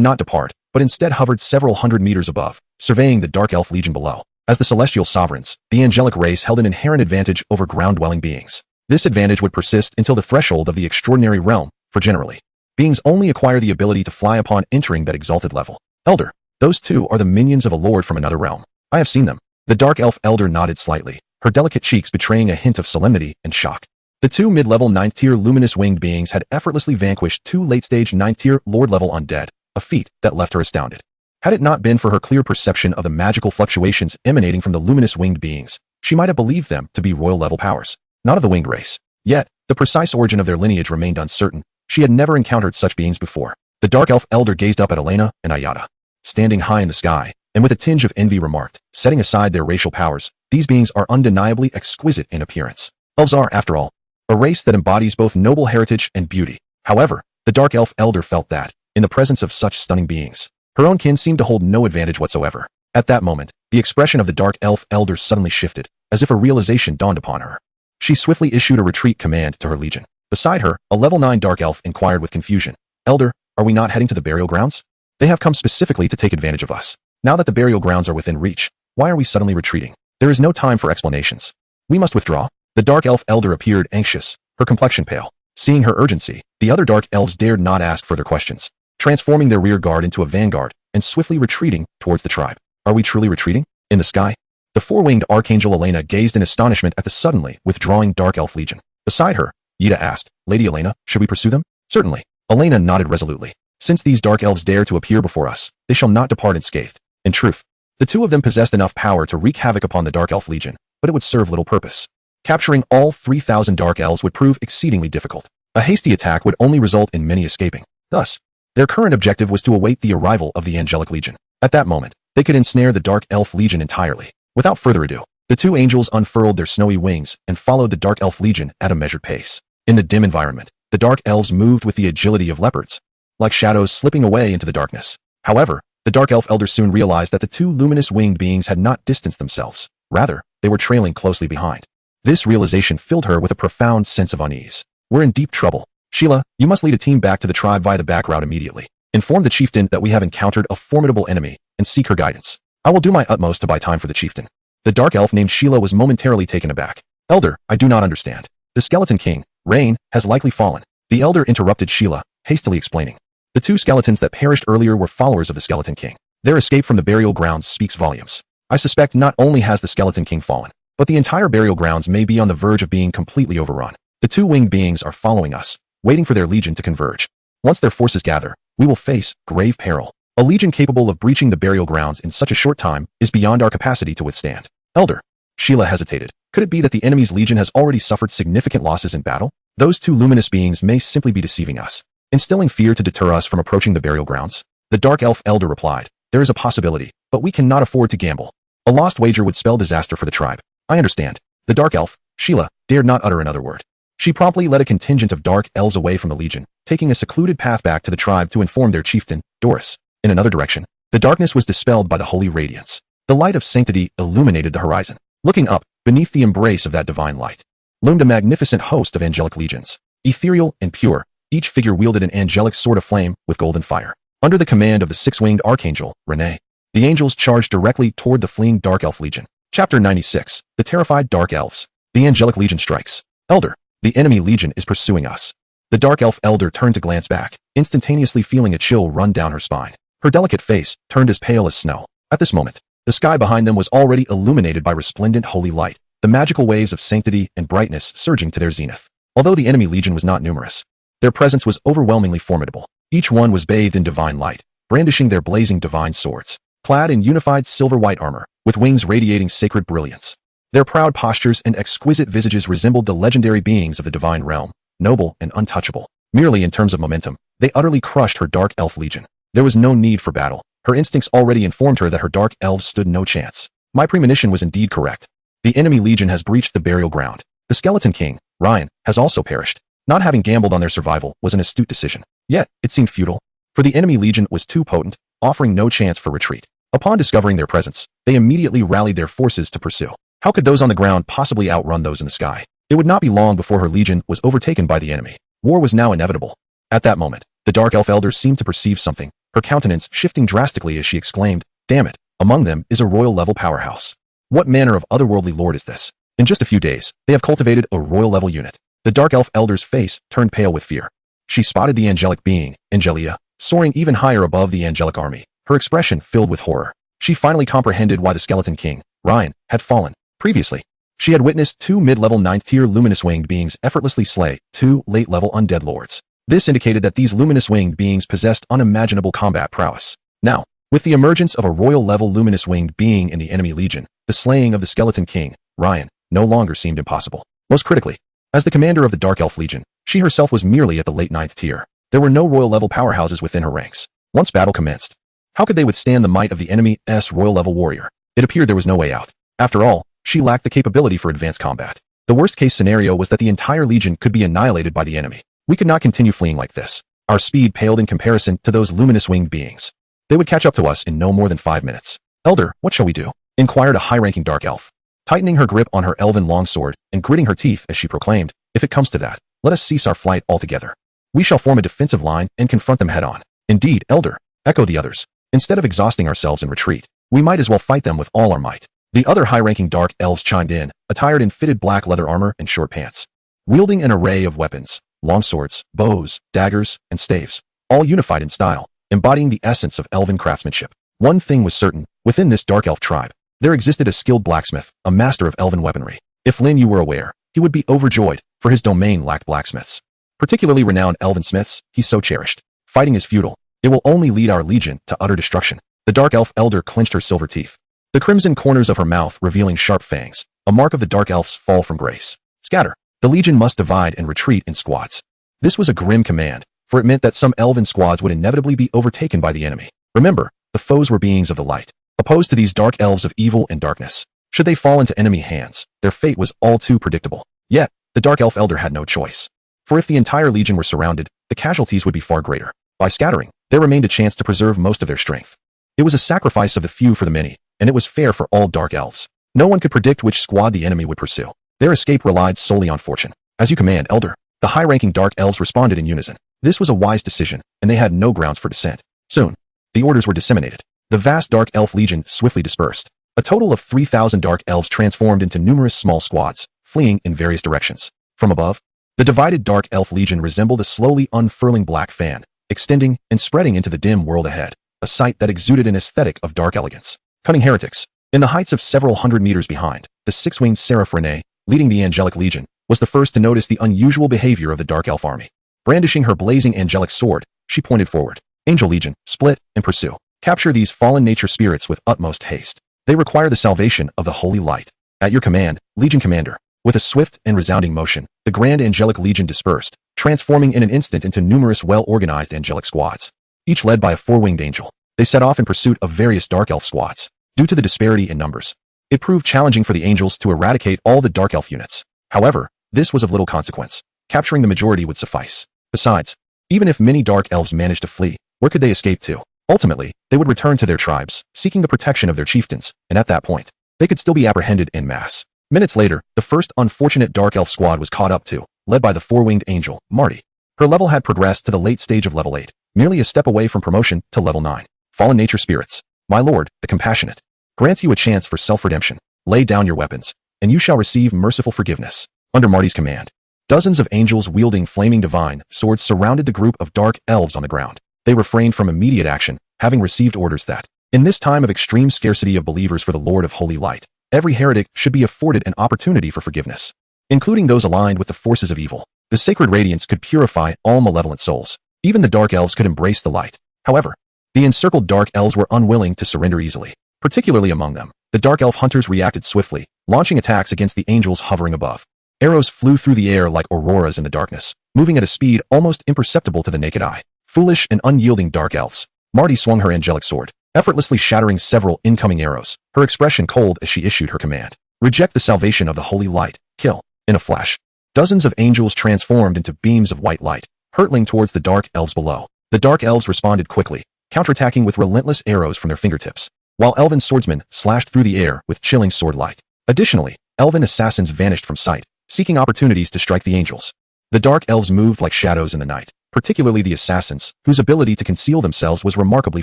not depart, but instead hovered several hundred meters above, surveying the Dark Elf Legion below. As the celestial sovereigns, the angelic race held an inherent advantage over ground-dwelling beings. This advantage would persist until the threshold of the extraordinary realm, for generally, beings only acquire the ability to fly upon entering that exalted level. "Elder, those 2 are the minions of a lord from another realm. I have seen them." The Dark Elf Elder nodded slightly, her delicate cheeks betraying a hint of solemnity and shock. The 2 mid-level 9th-tier luminous winged beings had effortlessly vanquished 2 late-stage 9th-tier lord-level undead, a feat that left her astounded. Had it not been for her clear perception of the magical fluctuations emanating from the luminous winged beings, she might have believed them to be royal-level powers, not of the winged race. Yet, the precise origin of their lineage remained uncertain. She had never encountered such beings before. The Dark Elf Elder gazed up at Elena and Ayada, standing high in the sky, and with a tinge of envy remarked, "Setting aside their racial powers, these beings are undeniably exquisite in appearance. Elves are, after all, a race that embodies both noble heritage and beauty." However, the Dark Elf Elder felt that, in the presence of such stunning beings, her own kin seemed to hold no advantage whatsoever. At that moment, the expression of the Dark Elf Elder suddenly shifted, as if a realization dawned upon her. She swiftly issued a retreat command to her legion. Beside her, a level 9 Dark Elf inquired with confusion, "Elder, are we not heading to the burial grounds? They have come specifically to take advantage of us. Now that the burial grounds are within reach, why are we suddenly retreating? There is no time for explanations. We must withdraw." The Dark Elf Elder appeared anxious, her complexion pale. Seeing her urgency, the other Dark Elves dared not ask further questions, transforming their rear guard into a vanguard and swiftly retreating towards the tribe. "Are we truly retreating?" In the sky, the 4-winged Archangel Elena gazed in astonishment at the suddenly withdrawing Dark Elf Legion. Beside her, Yida asked, "Lady Elena, should we pursue them?" "Certainly." Elena nodded resolutely. "Since these Dark Elves dare to appear before us, they shall not depart unscathed." In truth, the 2 of them possessed enough power to wreak havoc upon the Dark Elf Legion, but it would serve little purpose. Capturing all 3,000 Dark Elves would prove exceedingly difficult. A hasty attack would only result in many escaping. Thus, their current objective was to await the arrival of the Angelic Legion. At that moment, they could ensnare the Dark Elf Legion entirely. Without further ado, the 2 angels unfurled their snowy wings and followed the Dark Elf Legion at a measured pace. In the dim environment, the Dark Elves moved with the agility of leopards, like shadows slipping away into the darkness. However, the Dark Elf Elder soon realized that the 2 luminous winged beings had not distanced themselves. Rather, they were trailing closely behind. This realization filled her with a profound sense of unease. "We're in deep trouble. Sheila, you must lead a team back to the tribe via the back route immediately. Inform the chieftain that we have encountered a formidable enemy and seek her guidance. I will do my utmost to buy time for the chieftain." The Dark Elf named Sheila was momentarily taken aback. "Elder, I do not understand. The Skeleton King, Rain, has likely fallen." The Elder interrupted Sheila, hastily explaining. "The 2 skeletons that perished earlier were followers of the Skeleton King. Their escape from the burial grounds speaks volumes. I suspect not only has the Skeleton King fallen, but the entire burial grounds may be on the verge of being completely overrun. The 2 winged beings are following us, waiting for their legion to converge. Once their forces gather, we will face grave peril. A legion capable of breaching the burial grounds in such a short time is beyond our capacity to withstand." "Elder," Sheila hesitated. "Could it be that the enemy's legion has already suffered significant losses in battle? Those 2 luminous beings may simply be deceiving us, instilling fear to deter us from approaching the burial grounds." The Dark Elf Elder replied, "There is a possibility, but we cannot afford to gamble. A lost wager would spell disaster for the tribe." "I understand." The Dark Elf, Sheila, dared not utter another word. She promptly led a contingent of Dark Elves away from the legion, taking a secluded path back to the tribe to inform their chieftain, Doris. In another direction, The darkness was dispelled by the holy radiance. The light of sanctity illuminated the horizon. Looking up, beneath the embrace of that divine light, loomed a magnificent host of angelic legions. Ethereal and pure, each figure wielded an angelic sword of flame with golden fire. Under the command of the six-winged archangel, Renee, the angels charged directly toward the fleeing Dark Elf Legion. Chapter 96. The Terrified Dark Elves. The Angelic Legion strikes. Elder, the enemy legion is pursuing us. The Dark Elf Elder turned to glance back, instantaneously feeling a chill run down her spine. Her delicate face turned as pale as snow. At this moment, the sky behind them was already illuminated by resplendent holy light, the magical waves of sanctity and brightness surging to their zenith. Although the enemy legion was not numerous, their presence was overwhelmingly formidable. Each one was bathed in divine light, brandishing their blazing divine swords, clad in unified silver-white armor, with wings radiating sacred brilliance. Their proud postures and exquisite visages resembled the legendary beings of the divine realm, noble and untouchable. Merely in terms of momentum, they utterly crushed her Dark Elf Legion. There was no need for battle. Her instincts already informed her that her Dark Elves stood no chance. My premonition was indeed correct. The enemy legion has breached the burial ground. The Skeleton King, Ryan, has also perished. Not having gambled on their survival was an astute decision. Yet, it seemed futile, for the enemy legion was too potent, offering no chance for retreat. Upon discovering their presence, they immediately rallied their forces to pursue. How could those on the ground possibly outrun those in the sky? It would not be long before her legion was overtaken by the enemy. War was now inevitable. At that moment, the Dark Elf Elder seemed to perceive something, her countenance shifting drastically as she exclaimed, "Damn it, among them is a royal-level powerhouse. What manner of otherworldly lord is this? In just a few days, they have cultivated a royal-level unit." The Dark Elf Elder's face turned pale with fear. She spotted the angelic being, Angelia, soaring even higher above the angelic army, her expression filled with horror. She finally comprehended why the Skeleton King, Ryan, had fallen. Previously, she had witnessed two mid-level 9th-tier luminous winged beings effortlessly slay two late-level undead lords. This indicated that these luminous winged beings possessed unimaginable combat prowess. Now, with the emergence of a royal-level luminous winged being in the enemy legion, the slaying of the Skeleton King, Ryan, no longer seemed impossible. Most critically, as the commander of the Dark Elf Legion, she herself was merely at the late 9th tier. There were no royal-level powerhouses within her ranks. Once battle commenced, how could they withstand the might of the enemy's royal-level warrior? It appeared there was no way out. After all, she lacked the capability for advanced combat. The worst-case scenario was that the entire legion could be annihilated by the enemy. We could not continue fleeing like this. Our speed paled in comparison to those luminous winged beings. They would catch up to us in no more than 5 minutes. "Elder, what shall we do?" inquired a high-ranking dark elf, tightening her grip on her elven longsword and gritting her teeth as she proclaimed, "If it comes to that, let us cease our flight altogether. We shall form a defensive line and confront them head-on." "Indeed, Elder," echoed the others. "Instead of exhausting ourselves in retreat, we might as well fight them with all our might." The other high-ranking dark elves chimed in, attired in fitted black leather armor and short pants, wielding an array of weapons, longswords, bows, daggers, and staves, all unified in style, embodying the essence of elven craftsmanship. One thing was certain, within this dark elf tribe, there existed a skilled blacksmith, a master of elven weaponry. If Lin Yu were aware, he would be overjoyed, for his domain lacked blacksmiths. Particularly renowned elven smiths, he so cherished. Fighting is futile. It will only lead our legion to utter destruction. The dark elf elder clenched her silver teeth, the crimson corners of her mouth revealing sharp fangs, a mark of the dark elf's fall from grace. "Scatter. The legion must divide and retreat in squads." This was a grim command, for it meant that some elven squads would inevitably be overtaken by the enemy. Remember, the foes were beings of the light, opposed to these dark elves of evil and darkness. Should they fall into enemy hands, their fate was all too predictable. Yet, the dark elf elder had no choice. For if the entire legion were surrounded, the casualties would be far greater. By scattering, there remained a chance to preserve most of their strength. It was a sacrifice of the few for the many, and it was fair for all dark elves. No one could predict which squad the enemy would pursue. Their escape relied solely on fortune. "As you command, Elder." The high-ranking dark elves responded in unison. This was a wise decision, and they had no grounds for dissent. Soon, the orders were disseminated. The vast dark elf legion swiftly dispersed. A total of 3,000 dark elves transformed into numerous small squads, fleeing in various directions. From above, the divided dark elf legion resembled a slowly unfurling black fan, extending and spreading into the dim world ahead, a sight that exuded an aesthetic of dark elegance. Cunning heretics. In the heights of several hundred meters behind, the six-winged seraph Renee, leading the angelic legion, was the first to notice the unusual behavior of the dark elf army. Brandishing her blazing angelic sword, she pointed forward. "Angel Legion, split and pursue. Capture these fallen nature spirits with utmost haste. They require the salvation of the holy light. At your command, Legion Commander." With a swift and resounding motion, the grand angelic legion dispersed, transforming in an instant into numerous well-organized angelic squads, each led by a four-winged angel. They set off in pursuit of various dark elf squads. Due to the disparity in numbers, it proved challenging for the angels to eradicate all the dark elf units. However, this was of little consequence. Capturing the majority would suffice. Besides, even if many dark elves managed to flee, where could they escape to? Ultimately, they would return to their tribes, seeking the protection of their chieftains, and at that point, they could still be apprehended en masse. Minutes later, the first unfortunate Dark Elf squad was caught up to, led by the four-winged angel, Marty. Her level had progressed to the late stage of level 8, merely a step away from promotion to level 9. Fallen nature spirits, my lord, the compassionate, grants you a chance for self-redemption. Lay down your weapons, and you shall receive merciful forgiveness. Under Marty's command, dozens of angels wielding flaming divine swords surrounded the group of dark elves on the ground. They refrained from immediate action, having received orders that, in this time of extreme scarcity of believers for the Lord of Holy Light, every heretic should be afforded an opportunity for forgiveness, including those aligned with the forces of evil. The sacred radiance could purify all malevolent souls. Even the dark elves could embrace the light. However, the encircled dark elves were unwilling to surrender easily. Particularly among them, the dark elf hunters reacted swiftly, launching attacks against the angels hovering above. Arrows flew through the air like auroras in the darkness, moving at a speed almost imperceptible to the naked eye. Foolish and unyielding dark elves. Marty swung her angelic sword, effortlessly shattering several incoming arrows, her expression cold as she issued her command. Reject the salvation of the holy light. Kill. In a flash, dozens of angels transformed into beams of white light, hurtling towards the dark elves below. The dark elves responded quickly, counterattacking with relentless arrows from their fingertips, while elven swordsmen slashed through the air with chilling sword light. Additionally, elven assassins vanished from sight, seeking opportunities to strike the angels. The dark elves moved like shadows in the night, particularly the assassins, whose ability to conceal themselves was remarkably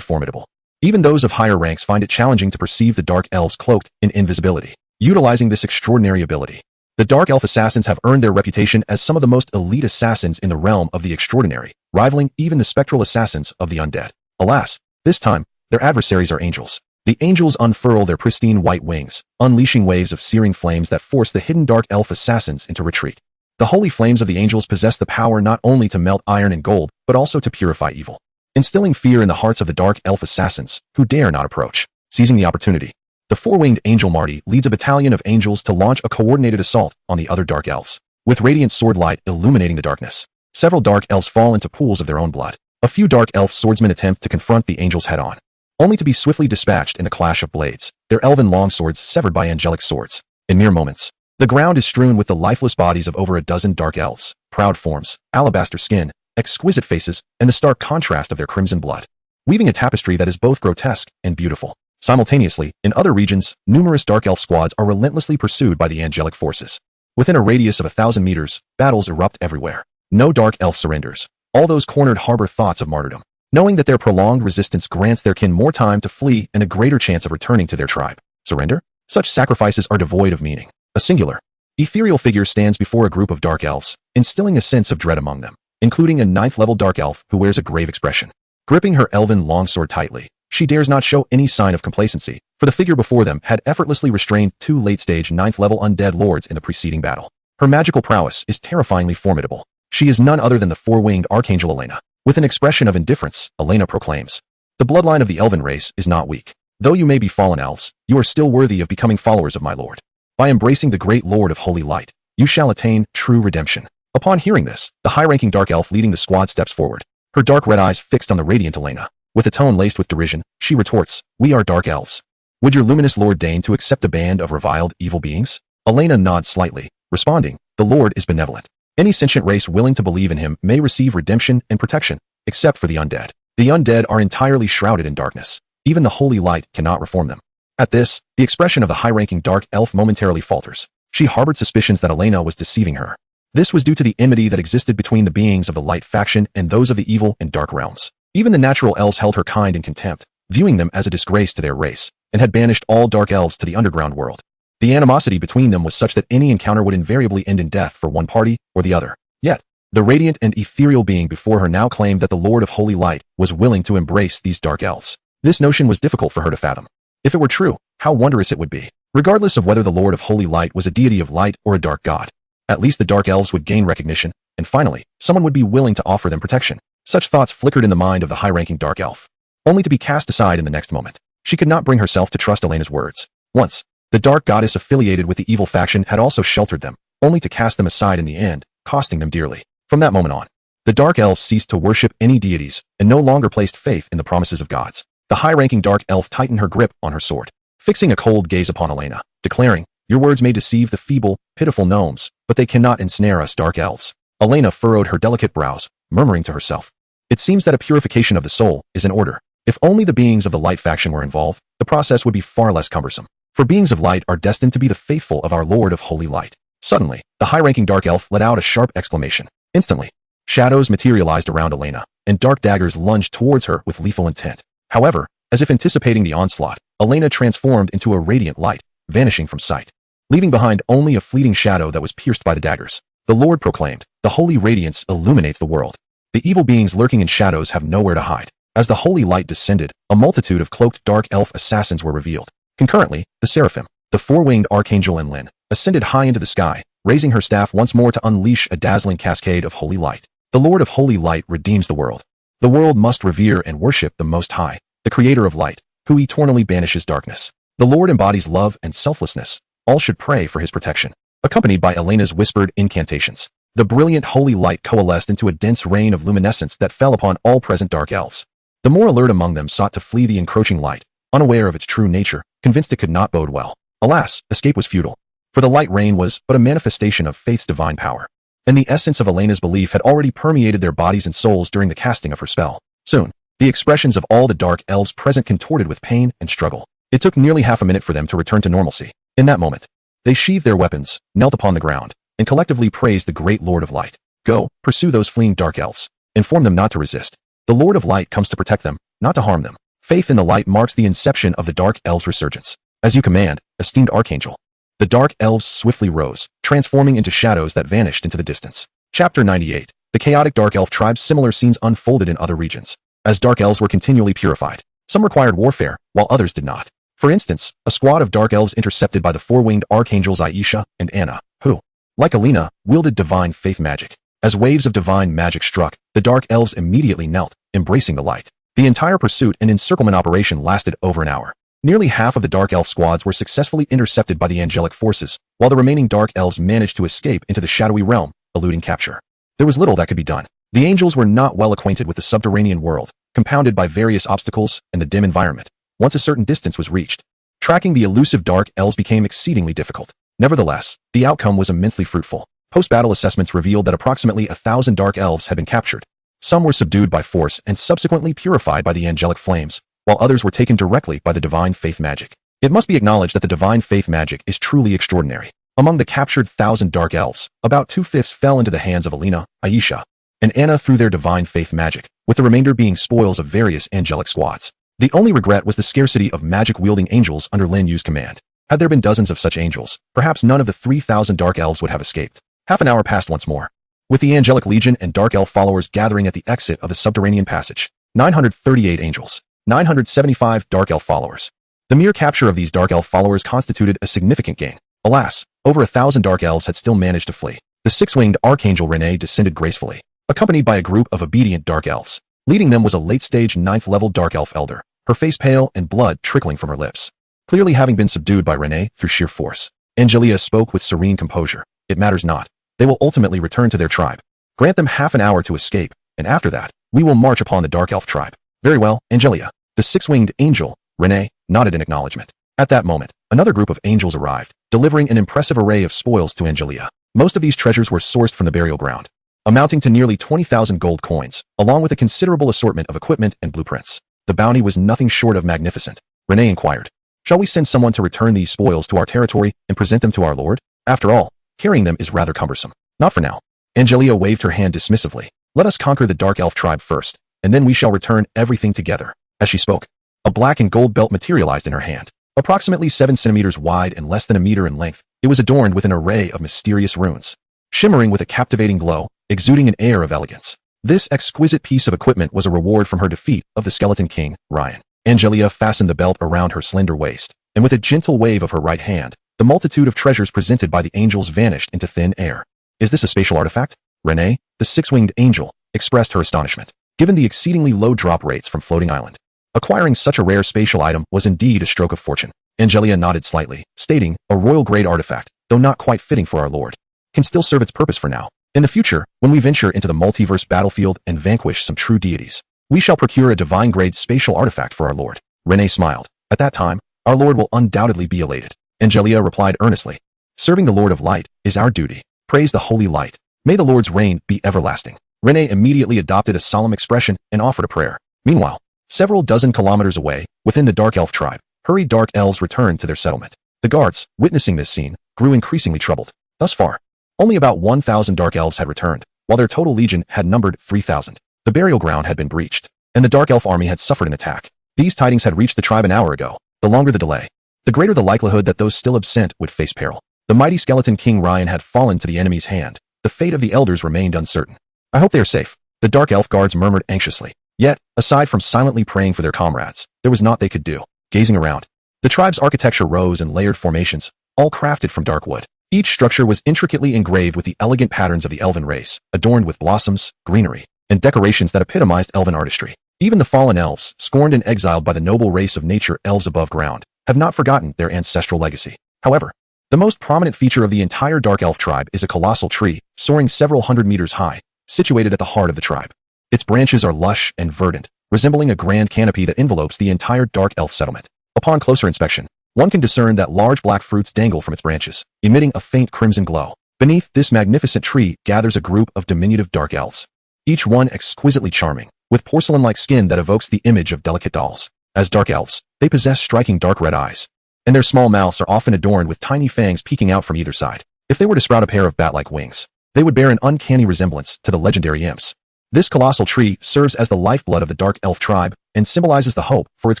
formidable. Even those of higher ranks find it challenging to perceive the dark elves cloaked in invisibility. Utilizing this extraordinary ability, the dark elf assassins have earned their reputation as some of the most elite assassins in the realm of the extraordinary, rivaling even the spectral assassins of the undead. Alas, this time, their adversaries are angels. The angels unfurl their pristine white wings, unleashing waves of searing flames that force the hidden dark elf assassins into retreat. The holy flames of the angels possess the power not only to melt iron and gold, but also to purify evil, instilling fear in the hearts of the dark elf assassins, who dare not approach. Seizing the opportunity, the four-winged angel Marty leads a battalion of angels to launch a coordinated assault on the other dark elves. With radiant sword light illuminating the darkness, several dark elves fall into pools of their own blood. A few dark elf swordsmen attempt to confront the angels head-on, only to be swiftly dispatched in a clash of blades, their elven longswords severed by angelic swords. In mere moments, the ground is strewn with the lifeless bodies of over a dozen dark elves, proud forms, alabaster skin, exquisite faces, and the stark contrast of their crimson blood, weaving a tapestry that is both grotesque and beautiful. Simultaneously, in other regions, numerous dark elf squads are relentlessly pursued by the angelic forces. Within a radius of 1,000 meters, battles erupt everywhere. No dark elf surrenders. All those cornered harbor thoughts of martyrdom, knowing that their prolonged resistance grants their kin more time to flee and a greater chance of returning to their tribe. Surrender? Such sacrifices are devoid of meaning. A singular, ethereal figure stands before a group of dark elves, instilling a sense of dread among them, including a 9th-level dark elf who wears a grave expression. Gripping her elven longsword tightly, she dares not show any sign of complacency, for the figure before them had effortlessly restrained 2 late-stage 9th-level undead lords in the preceding battle. Her magical prowess is terrifyingly formidable. She is none other than the four-winged archangel Elena. With an expression of indifference, Elena proclaims, "The bloodline of the elven race is not weak. Though you may be fallen elves, you are still worthy of becoming followers of my lord. By embracing the great Lord of Holy Light, you shall attain true redemption." Upon hearing this, the high-ranking dark elf leading the squad steps forward, her dark red eyes fixed on the radiant Elena. With a tone laced with derision, she retorts, "We are dark elves. Would your luminous lord deign to accept a band of reviled evil beings?" Elena nods slightly, responding, "The Lord is benevolent. Any sentient race willing to believe in him may receive redemption and protection, except for the undead. The undead are entirely shrouded in darkness. Even the holy light cannot reform them." At this, the expression of the high-ranking dark elf momentarily falters. She harbored suspicions that Elena was deceiving her. This was due to the enmity that existed between the beings of the light faction and those of the evil and dark realms. Even the natural elves held her kind in contempt, viewing them as a disgrace to their race, and had banished all dark elves to the underground world. The animosity between them was such that any encounter would invariably end in death for one party or the other. Yet, the radiant and ethereal being before her now claimed that the Lord of Holy Light was willing to embrace these dark elves. This notion was difficult for her to fathom. If it were true, how wondrous it would be. Regardless of whether the Lord of Holy Light was a deity of light or a dark god, at least the dark elves would gain recognition, and finally, someone would be willing to offer them protection. Such thoughts flickered in the mind of the high-ranking dark elf, only to be cast aside in the next moment. She could not bring herself to trust Elena's words. Once, the dark goddess affiliated with the evil faction had also sheltered them, only to cast them aside in the end, costing them dearly. From that moment on, the dark elves ceased to worship any deities and no longer placed faith in the promises of gods. The high-ranking dark elf tightened her grip on her sword, fixing a cold gaze upon Elena, declaring, "Your words may deceive the feeble, pitiful gnomes, but they cannot ensnare us dark elves." Elena furrowed her delicate brows, murmuring to herself, "It seems that a purification of the soul is in order." If only the beings of the light faction were involved, the process would be far less cumbersome. For beings of light are destined to be the faithful of our Lord of Holy Light. Suddenly, the high-ranking dark elf let out a sharp exclamation. Instantly, shadows materialized around Elena, and dark daggers lunged towards her with lethal intent. However, as if anticipating the onslaught, Elena transformed into a radiant light, vanishing from sight, leaving behind only a fleeting shadow that was pierced by the daggers. The Lord proclaimed, "The holy radiance illuminates the world. The evil beings lurking in shadows have nowhere to hide." As the holy light descended, a multitude of cloaked dark elf assassins were revealed. Concurrently, the seraphim, the four-winged archangel Enlil, ascended high into the sky, raising her staff once more to unleash a dazzling cascade of holy light. The Lord of Holy Light redeems the world. The world must revere and worship the Most High, the Creator of light, who eternally banishes darkness. The Lord embodies love and selflessness. All should pray for his protection. Accompanied by Elena's whispered incantations, the brilliant holy light coalesced into a dense rain of luminescence that fell upon all present dark elves. The more alert among them sought to flee the encroaching light, unaware of its true nature, convinced it could not bode well. Alas, escape was futile, for the light rain was but a manifestation of faith's divine power, and the essence of Elena's belief had already permeated their bodies and souls during the casting of her spell. Soon, the expressions of all the dark elves present contorted with pain and struggle. It took nearly half a minute for them to return to normalcy. In that moment, they sheathed their weapons, knelt upon the ground, and collectively praised the great Lord of Light. "Go, pursue those fleeing dark elves. Inform them not to resist. The Lord of Light comes to protect them, not to harm them." Faith in the light marks the inception of the dark elves' resurgence. "As you command, esteemed archangel." The dark elves swiftly rose, transforming into shadows that vanished into the distance. Chapter 98. The chaotic dark elf tribes. Similar scenes unfolded in other regions. As dark elves were continually purified, some required warfare, while others did not. For instance, a squad of dark elves intercepted by the four-winged archangels Aisha and Anna, who, like Alina, wielded divine faith magic. As waves of divine magic struck, the dark elves immediately knelt, embracing the light. The entire pursuit and encirclement operation lasted over an hour. Nearly half of the dark elf squads were successfully intercepted by the angelic forces, while the remaining dark elves managed to escape into the shadowy realm, eluding capture. There was little that could be done. The angels were not well acquainted with the subterranean world, compounded by various obstacles and the dim environment. Once a certain distance was reached, tracking the elusive dark elves became exceedingly difficult. Nevertheless, the outcome was immensely fruitful. Post-battle assessments revealed that approximately 1,000 dark elves had been captured. Some were subdued by force and subsequently purified by the angelic flames, while others were taken directly by the divine faith magic. It must be acknowledged that the divine faith magic is truly extraordinary. Among the captured 1,000 dark elves, about 2/5 fell into the hands of Alina, Aisha, and Anna through their divine faith magic, with the remainder being spoils of various angelic squads. The only regret was the scarcity of magic-wielding angels under Lin Yu's command. Had there been dozens of such angels, perhaps none of the 3,000 dark elves would have escaped. Half an hour passed once more, with the angelic legion and dark elf followers gathering at the exit of the subterranean passage. 938 angels, 975 dark elf followers. The mere capture of these dark elf followers constituted a significant gain. Alas, over 1,000 dark elves had still managed to flee. The six-winged archangel Renee descended gracefully, accompanied by a group of obedient dark elves. Leading them was a late-stage 9th-level dark elf elder, her face pale and blood trickling from her lips, clearly having been subdued by Renee through sheer force. Angelia spoke with serene composure. "It matters not. They will ultimately return to their tribe. Grant them half an hour to escape, and after that, we will march upon the dark elf tribe." "Very well, Angelia." The six-winged angel, Renee, nodded in acknowledgement. At that moment, another group of angels arrived, delivering an impressive array of spoils to Angelia. Most of these treasures were sourced from the burial ground, amounting to nearly 20,000 gold coins, along with a considerable assortment of equipment and blueprints. The bounty was nothing short of magnificent. Renee inquired, "Shall we send someone to return these spoils to our territory and present them to our lord? After all, carrying them is rather cumbersome." "Not for now." Angelia waved her hand dismissively. "Let us conquer the dark elf tribe first, and then we shall return everything together." As she spoke, a black and gold belt materialized in her hand. Approximately 7 centimeters wide and less than a meter in length, it was adorned with an array of mysterious runes, shimmering with a captivating glow, exuding an air of elegance. This exquisite piece of equipment was a reward from her defeat of the Skeleton King, Ryan. Angelia fastened the belt around her slender waist, and with a gentle wave of her right hand, the multitude of treasures presented by the angels vanished into thin air. "Is this a spatial artifact?" Renee, the six-winged angel, expressed her astonishment, given the exceedingly low drop rates from Floating Island. Acquiring such a rare spatial item was indeed a stroke of fortune. Angelia nodded slightly, stating, "A royal-grade artifact, though not quite fitting for our lord, can still serve its purpose for now. In the future, when we venture into the multiverse battlefield and vanquish some true deities, we shall procure a divine-grade spatial artifact for our lord." Renee smiled. "At that time, our lord will undoubtedly be elated." Angelia replied earnestly, "Serving the Lord of Light is our duty. Praise the holy light. May the Lord's reign be everlasting." Renee immediately adopted a solemn expression and offered a prayer. Meanwhile, Several dozen kilometers away, within the Dark Elf tribe, hurried Dark Elves returned to their settlement. The guards, witnessing this scene, grew increasingly troubled. Thus far, only about 1,000 Dark Elves had returned, while their total legion had numbered 3,000. The burial ground had been breached, and the Dark Elf army had suffered an attack. These tidings had reached the tribe an hour ago. The longer the delay, the greater the likelihood that those still absent would face peril. The mighty skeleton King Ryan had fallen to the enemy's hand. The fate of the elders remained uncertain. I hope they are safe, the Dark Elf guards murmured anxiously. Yet, aside from silently praying for their comrades, there was naught they could do. Gazing around, the tribe's architecture rose in layered formations, all crafted from dark wood. Each structure was intricately engraved with the elegant patterns of the elven race, adorned with blossoms, greenery, and decorations that epitomized elven artistry. Even the fallen elves, scorned and exiled by the noble race of nature elves above ground, have not forgotten their ancestral legacy. However, the most prominent feature of the entire Dark Elf tribe is a colossal tree, soaring several hundred meters high, situated at the heart of the tribe. Its branches are lush and verdant, resembling a grand canopy that envelopes the entire Dark Elf settlement. Upon closer inspection, one can discern that large black fruits dangle from its branches, emitting a faint crimson glow. Beneath this magnificent tree gathers a group of diminutive Dark Elves, each one exquisitely charming, with porcelain-like skin that evokes the image of delicate dolls. As Dark Elves, they possess striking dark red eyes, and their small mouths are often adorned with tiny fangs peeking out from either side. If they were to sprout a pair of bat-like wings, they would bear an uncanny resemblance to the legendary imps. This colossal tree serves as the lifeblood of the Dark Elf tribe and symbolizes the hope for its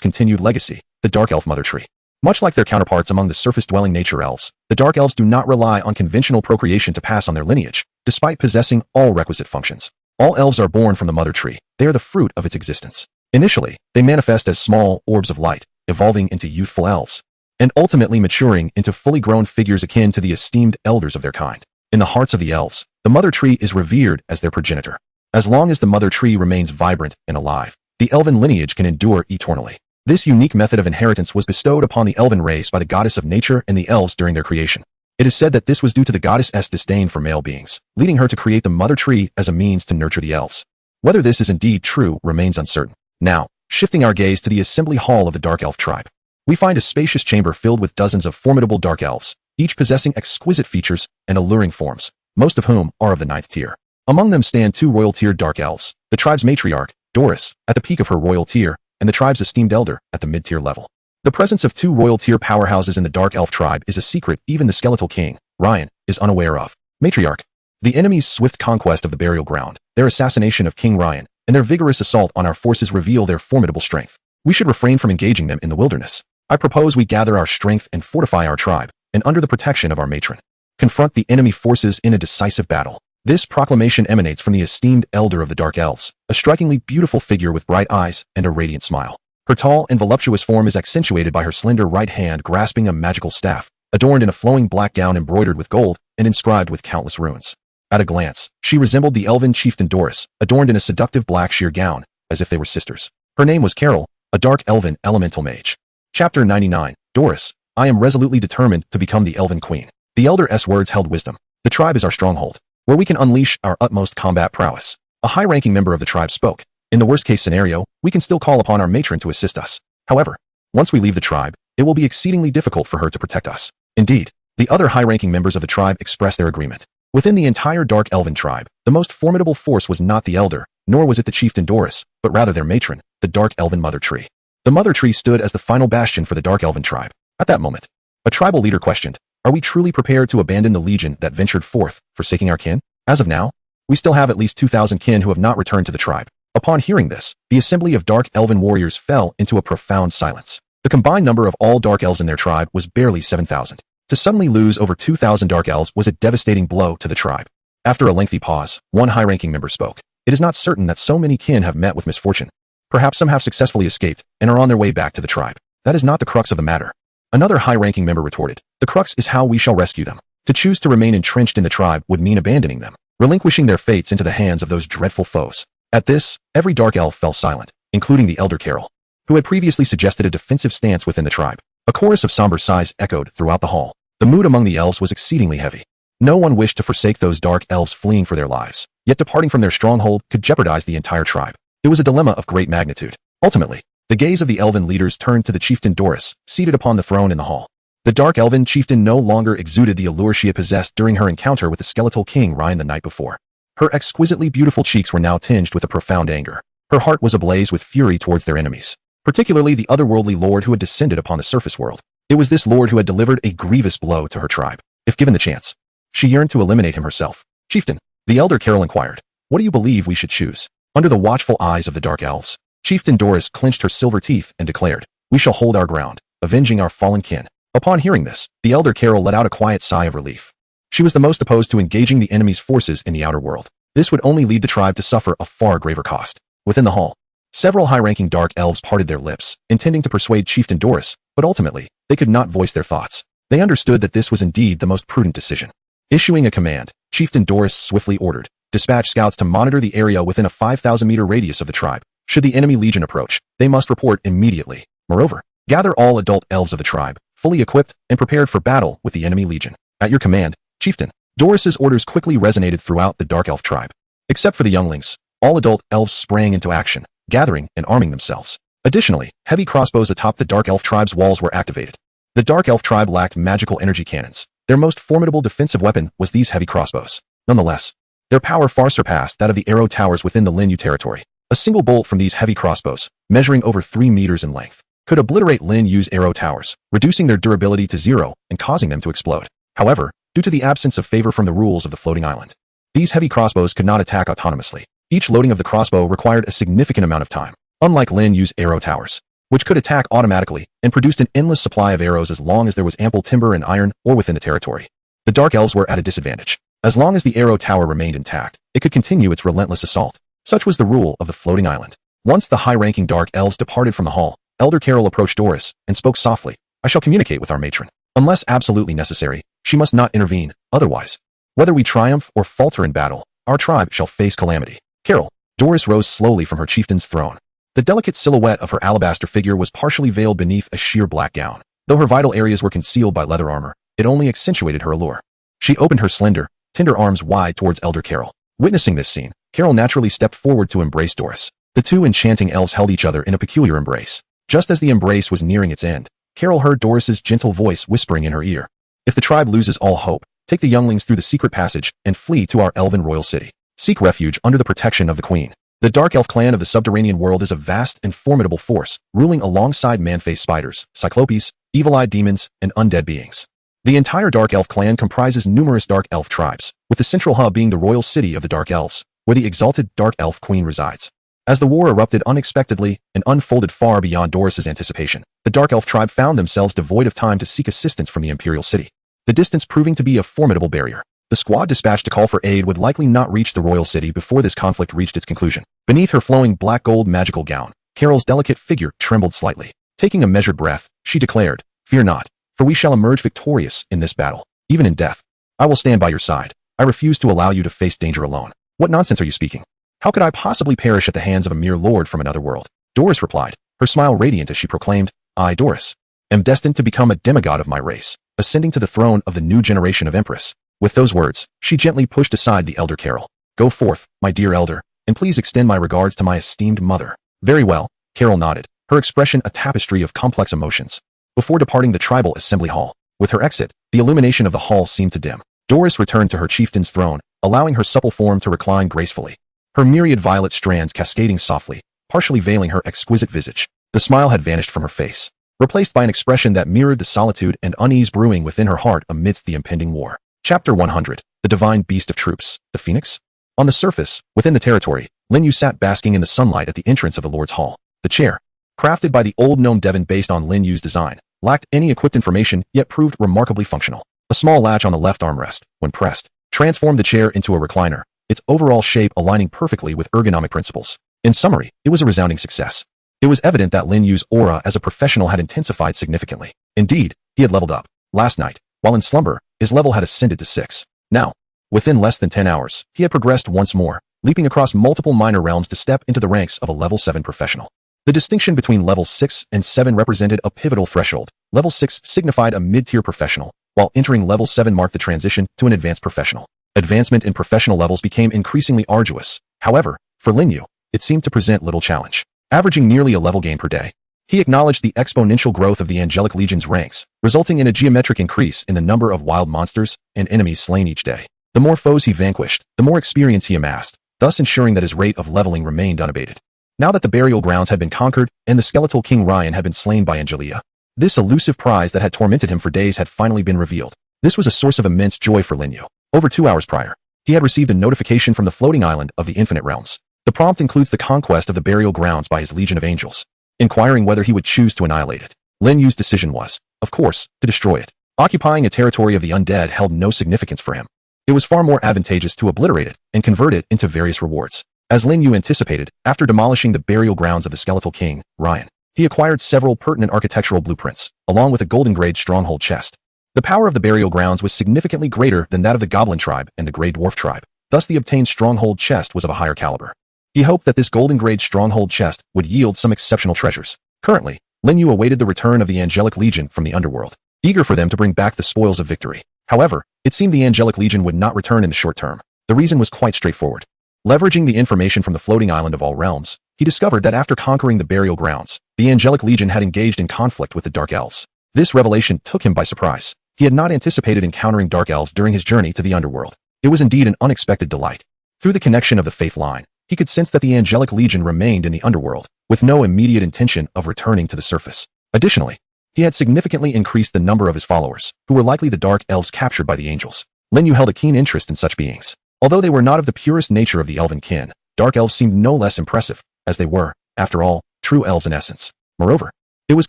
continued legacy, the Dark Elf Mother Tree. Much like their counterparts among the surface-dwelling nature elves, the Dark Elves do not rely on conventional procreation to pass on their lineage, despite possessing all requisite functions. All elves are born from the Mother Tree. They are the fruit of its existence. Initially, they manifest as small orbs of light, evolving into youthful elves, and ultimately maturing into fully grown figures akin to the esteemed elders of their kind. In the hearts of the elves, the Mother Tree is revered as their progenitor. As long as the Mother Tree remains vibrant and alive, the elven lineage can endure eternally. This unique method of inheritance was bestowed upon the elven race by the goddess of nature and the elves during their creation. It is said that this was due to the goddess's disdain for male beings, leading her to create the Mother Tree as a means to nurture the elves. Whether this is indeed true remains uncertain. Now, shifting our gaze to the assembly hall of the Dark Elf tribe, we find a spacious chamber filled with dozens of formidable Dark Elves, each possessing exquisite features and alluring forms, most of whom are of the 9th tier. Among them stand 2 royal-tiered Dark Elves, the tribe's matriarch, Doris, at the peak of her royal tier, and the tribe's esteemed elder at the mid-tier level. The presence of 2 royal-tier powerhouses in the Dark Elf tribe is a secret even the skeletal king, Ryan, is unaware of. Matriarch. The enemy's swift conquest of the burial ground, their assassination of King Ryan, and their vigorous assault on our forces reveal their formidable strength. We should refrain from engaging them in the wilderness. I propose we gather our strength and fortify our tribe, and under the protection of our matron, confront the enemy forces in a decisive battle. This proclamation emanates from the esteemed elder of the Dark Elves, a strikingly beautiful figure with bright eyes and a radiant smile. Her tall and voluptuous form is accentuated by her slender right hand grasping a magical staff, adorned in a flowing black gown embroidered with gold and inscribed with countless runes. At a glance, she resembled the elven chieftain Doris, adorned in a seductive black sheer gown, as if they were sisters. Her name was Carol, a dark elven elemental mage. Chapter 99, Doris, I am resolutely determined to become the Elven Queen. The Elder's words held wisdom. The tribe is our stronghold, where we can unleash our utmost combat prowess. A high-ranking member of the tribe spoke. In the worst-case scenario, we can still call upon our matron to assist us. However, once we leave the tribe, it will be exceedingly difficult for her to protect us. Indeed, the other high-ranking members of the tribe expressed their agreement. Within the entire Dark Elven tribe, the most formidable force was not the Elder, nor was it the chieftain Doris, but rather their matron, the Dark Elven Mother Tree. The Mother Tree stood as the final bastion for the Dark Elven tribe. At that moment, a tribal leader questioned, "Are we truly prepared to abandon the legion that ventured forth, forsaking our kin? As of now, we still have at least 2,000 kin who have not returned to the tribe." Upon hearing this, the assembly of Dark Elven warriors fell into a profound silence. The combined number of all Dark Elves in their tribe was barely 7,000. To suddenly lose over 2,000 Dark Elves was a devastating blow to the tribe. After a lengthy pause, one high-ranking member spoke. "It is not certain that so many kin have met with misfortune. Perhaps some have successfully escaped and are on their way back to the tribe. That is not the crux of the matter." Another high-ranking member retorted, "The crux is how we shall rescue them. To choose to remain entrenched in the tribe would mean abandoning them, relinquishing their fates into the hands of those dreadful foes." At this, every Dark Elf fell silent, including the Elder Carol, who had previously suggested a defensive stance within the tribe. A chorus of somber sighs echoed throughout the hall. The mood among the elves was exceedingly heavy. No one wished to forsake those Dark Elves fleeing for their lives, yet departing from their stronghold could jeopardize the entire tribe. It was a dilemma of great magnitude. Ultimately, the gaze of the elven leaders turned to the chieftain Doris, seated upon the throne in the hall. The Dark Elven chieftain no longer exuded the allure she had possessed during her encounter with the skeletal king Ryan the night before. Her exquisitely beautiful cheeks were now tinged with a profound anger. Her heart was ablaze with fury towards their enemies, particularly the otherworldly lord who had descended upon the surface world. It was this lord who had delivered a grievous blow to her tribe. If given the chance, she yearned to eliminate him herself. Chieftain, the elder Carol inquired, what do you believe we should choose? Under the watchful eyes of the dark elves, Chieftain Doris clenched her silver teeth and declared, we shall hold our ground, avenging our fallen kin. Upon hearing this, the elder Carol let out a quiet sigh of relief. She was the most opposed to engaging the enemy's forces in the outer world. This would only lead the tribe to suffer a far graver cost. Within the hall, several high-ranking dark elves parted their lips, intending to persuade Chieftain Doris, but ultimately, they could not voice their thoughts. They understood that this was indeed the most prudent decision. Issuing a command, Chieftain Doris swiftly ordered, dispatch scouts to monitor the area within a 5,000-meter radius of the tribe. Should the enemy legion approach, they must report immediately. Moreover, gather all adult elves of the tribe, fully equipped and prepared for battle with the enemy legion. At your command, Chieftain. Doris's orders quickly resonated throughout the dark elf tribe. Except for the younglings, all adult elves sprang into action, gathering and arming themselves. Additionally, heavy crossbows atop the dark elf tribe's walls were activated. The dark elf tribe lacked magical energy cannons. Their most formidable defensive weapon was these heavy crossbows. Nonetheless, their power far surpassed that of the arrow towers within the Lin Yu territory. A single bolt from these heavy crossbows, measuring over 3 meters in length, could obliterate Lin Yu's arrow towers, reducing their durability to 0 and causing them to explode. However, due to the absence of favor from the rules of the floating island, these heavy crossbows could not attack autonomously. Each loading of the crossbow required a significant amount of time, unlike Lin Yu's arrow towers, which could attack automatically and produced an endless supply of arrows as long as there was ample timber and iron or within the territory. The dark elves were at a disadvantage. As long as the arrow tower remained intact, it could continue its relentless assault. Such was the rule of the floating island. Once the high-ranking dark elves departed from the hall, Elder Carol approached Doris and spoke softly. I shall communicate with our matron. Unless absolutely necessary, she must not intervene. Otherwise, whether we triumph or falter in battle, our tribe shall face calamity. Carol. Doris rose slowly from her chieftain's throne. The delicate silhouette of her alabaster figure was partially veiled beneath a sheer black gown. Though her vital areas were concealed by leather armor, it only accentuated her allure. She opened her slender, tender arms wide towards Elder Carol. Witnessing this scene, Carol naturally stepped forward to embrace Doris. The two enchanting elves held each other in a peculiar embrace. Just as the embrace was nearing its end, Carol heard Doris's gentle voice whispering in her ear. If the tribe loses all hope, take the younglings through the secret passage and flee to our elven royal city. Seek refuge under the protection of the queen. The dark elf clan of the subterranean world is a vast and formidable force, ruling alongside man-faced spiders, cyclopes, evil-eyed demons, and undead beings. The entire dark elf clan comprises numerous dark elf tribes, with the central hub being the royal city of the dark elves, where the exalted dark elf queen resides. As the war erupted unexpectedly and unfolded far beyond Doris's anticipation, the dark elf tribe found themselves devoid of time to seek assistance from the imperial city, the distance proving to be a formidable barrier. The squad dispatched to call for aid would likely not reach the royal city before this conflict reached its conclusion. Beneath her flowing black gold magical gown, Carol's delicate figure trembled slightly. Taking a measured breath, she declared, Fear not, for we shall emerge victorious in this battle. Even in death, I will stand by your side. I refuse to allow you to face danger alone. What nonsense are you speaking? How could I possibly perish at the hands of a mere lord from another world? Doris replied, her smile radiant as she proclaimed, I, Doris, am destined to become a demigod of my race, ascending to the throne of the new generation of empress. With those words, she gently pushed aside the elder Carol. Go forth, my dear elder, and please extend my regards to my esteemed mother. Very well, Carol nodded, her expression a tapestry of complex emotions. Before departing the tribal assembly hall, with her exit, the illumination of the hall seemed to dim. Doris returned to her chieftain's throne, allowing her supple form to recline gracefully. Her myriad violet strands cascading softly, partially veiling her exquisite visage. The smile had vanished from her face, replaced by an expression that mirrored the solitude and unease brewing within her heart amidst the impending war. Chapter 100. The Divine Beast of Troops, the Phoenix? On the surface, within the territory, Lin Yu sat basking in the sunlight at the entrance of the Lord's Hall. The chair, crafted by the old gnome Devon based on Lin Yu's design, lacked any equipped information yet proved remarkably functional. A small latch on the left armrest, when pressed, transformed the chair into a recliner, its overall shape aligning perfectly with ergonomic principles. In summary, it was a resounding success. It was evident that Lin Yu's aura as a professional had intensified significantly. Indeed, he had leveled up. Last night, while in slumber, his level had ascended to 6. Now, within less than 10 hours, he had progressed once more, leaping across multiple minor realms to step into the ranks of a level 7 professional. The distinction between level 6 and 7 represented a pivotal threshold. Level 6 signified a mid-tier professional, while entering level 7 marked the transition to an advanced professional. Advancement in professional levels became increasingly arduous. However, for Lin Yu, it seemed to present little challenge. Averaging nearly a level gain per day, he acknowledged the exponential growth of the Angelic Legion's ranks, resulting in a geometric increase in the number of wild monsters and enemies slain each day. The more foes he vanquished, the more experience he amassed, thus ensuring that his rate of leveling remained unabated. Now that the burial grounds had been conquered and the skeletal king Ryan had been slain by Angelia, this elusive prize that had tormented him for days had finally been revealed. This was a source of immense joy for Lin Yu. Over 2 hours prior, he had received a notification from the floating island of the Infinite Realms. The prompt includes the conquest of the burial grounds by his legion of angels, inquiring whether he would choose to annihilate it. Lin Yu's decision was, of course, to destroy it. Occupying a territory of the undead held no significance for him. It was far more advantageous to obliterate it and convert it into various rewards. As Lin Yu anticipated, after demolishing the burial grounds of the skeletal king, Ryan, he acquired several pertinent architectural blueprints, along with a golden-grade stronghold chest. The power of the burial grounds was significantly greater than that of the Goblin tribe and the Grey Dwarf tribe. Thus the obtained stronghold chest was of a higher caliber. He hoped that this golden-grade stronghold chest would yield some exceptional treasures. Currently, Lin Yu awaited the return of the Angelic Legion from the underworld, eager for them to bring back the spoils of victory. However, it seemed the Angelic Legion would not return in the short term. The reason was quite straightforward. Leveraging the information from the floating island of all realms, he discovered that after conquering the burial grounds, the Angelic Legion had engaged in conflict with the Dark Elves. This revelation took him by surprise. He had not anticipated encountering Dark Elves during his journey to the underworld. It was indeed an unexpected delight. Through the connection of the faith line, he could sense that the Angelic Legion remained in the underworld, with no immediate intention of returning to the surface. Additionally, he had significantly increased the number of his followers, who were likely the Dark Elves captured by the angels. Lin Yu held a keen interest in such beings. Although they were not of the purest nature of the elven kin, Dark Elves seemed no less impressive, as they were, after all, true elves in essence. Moreover, it was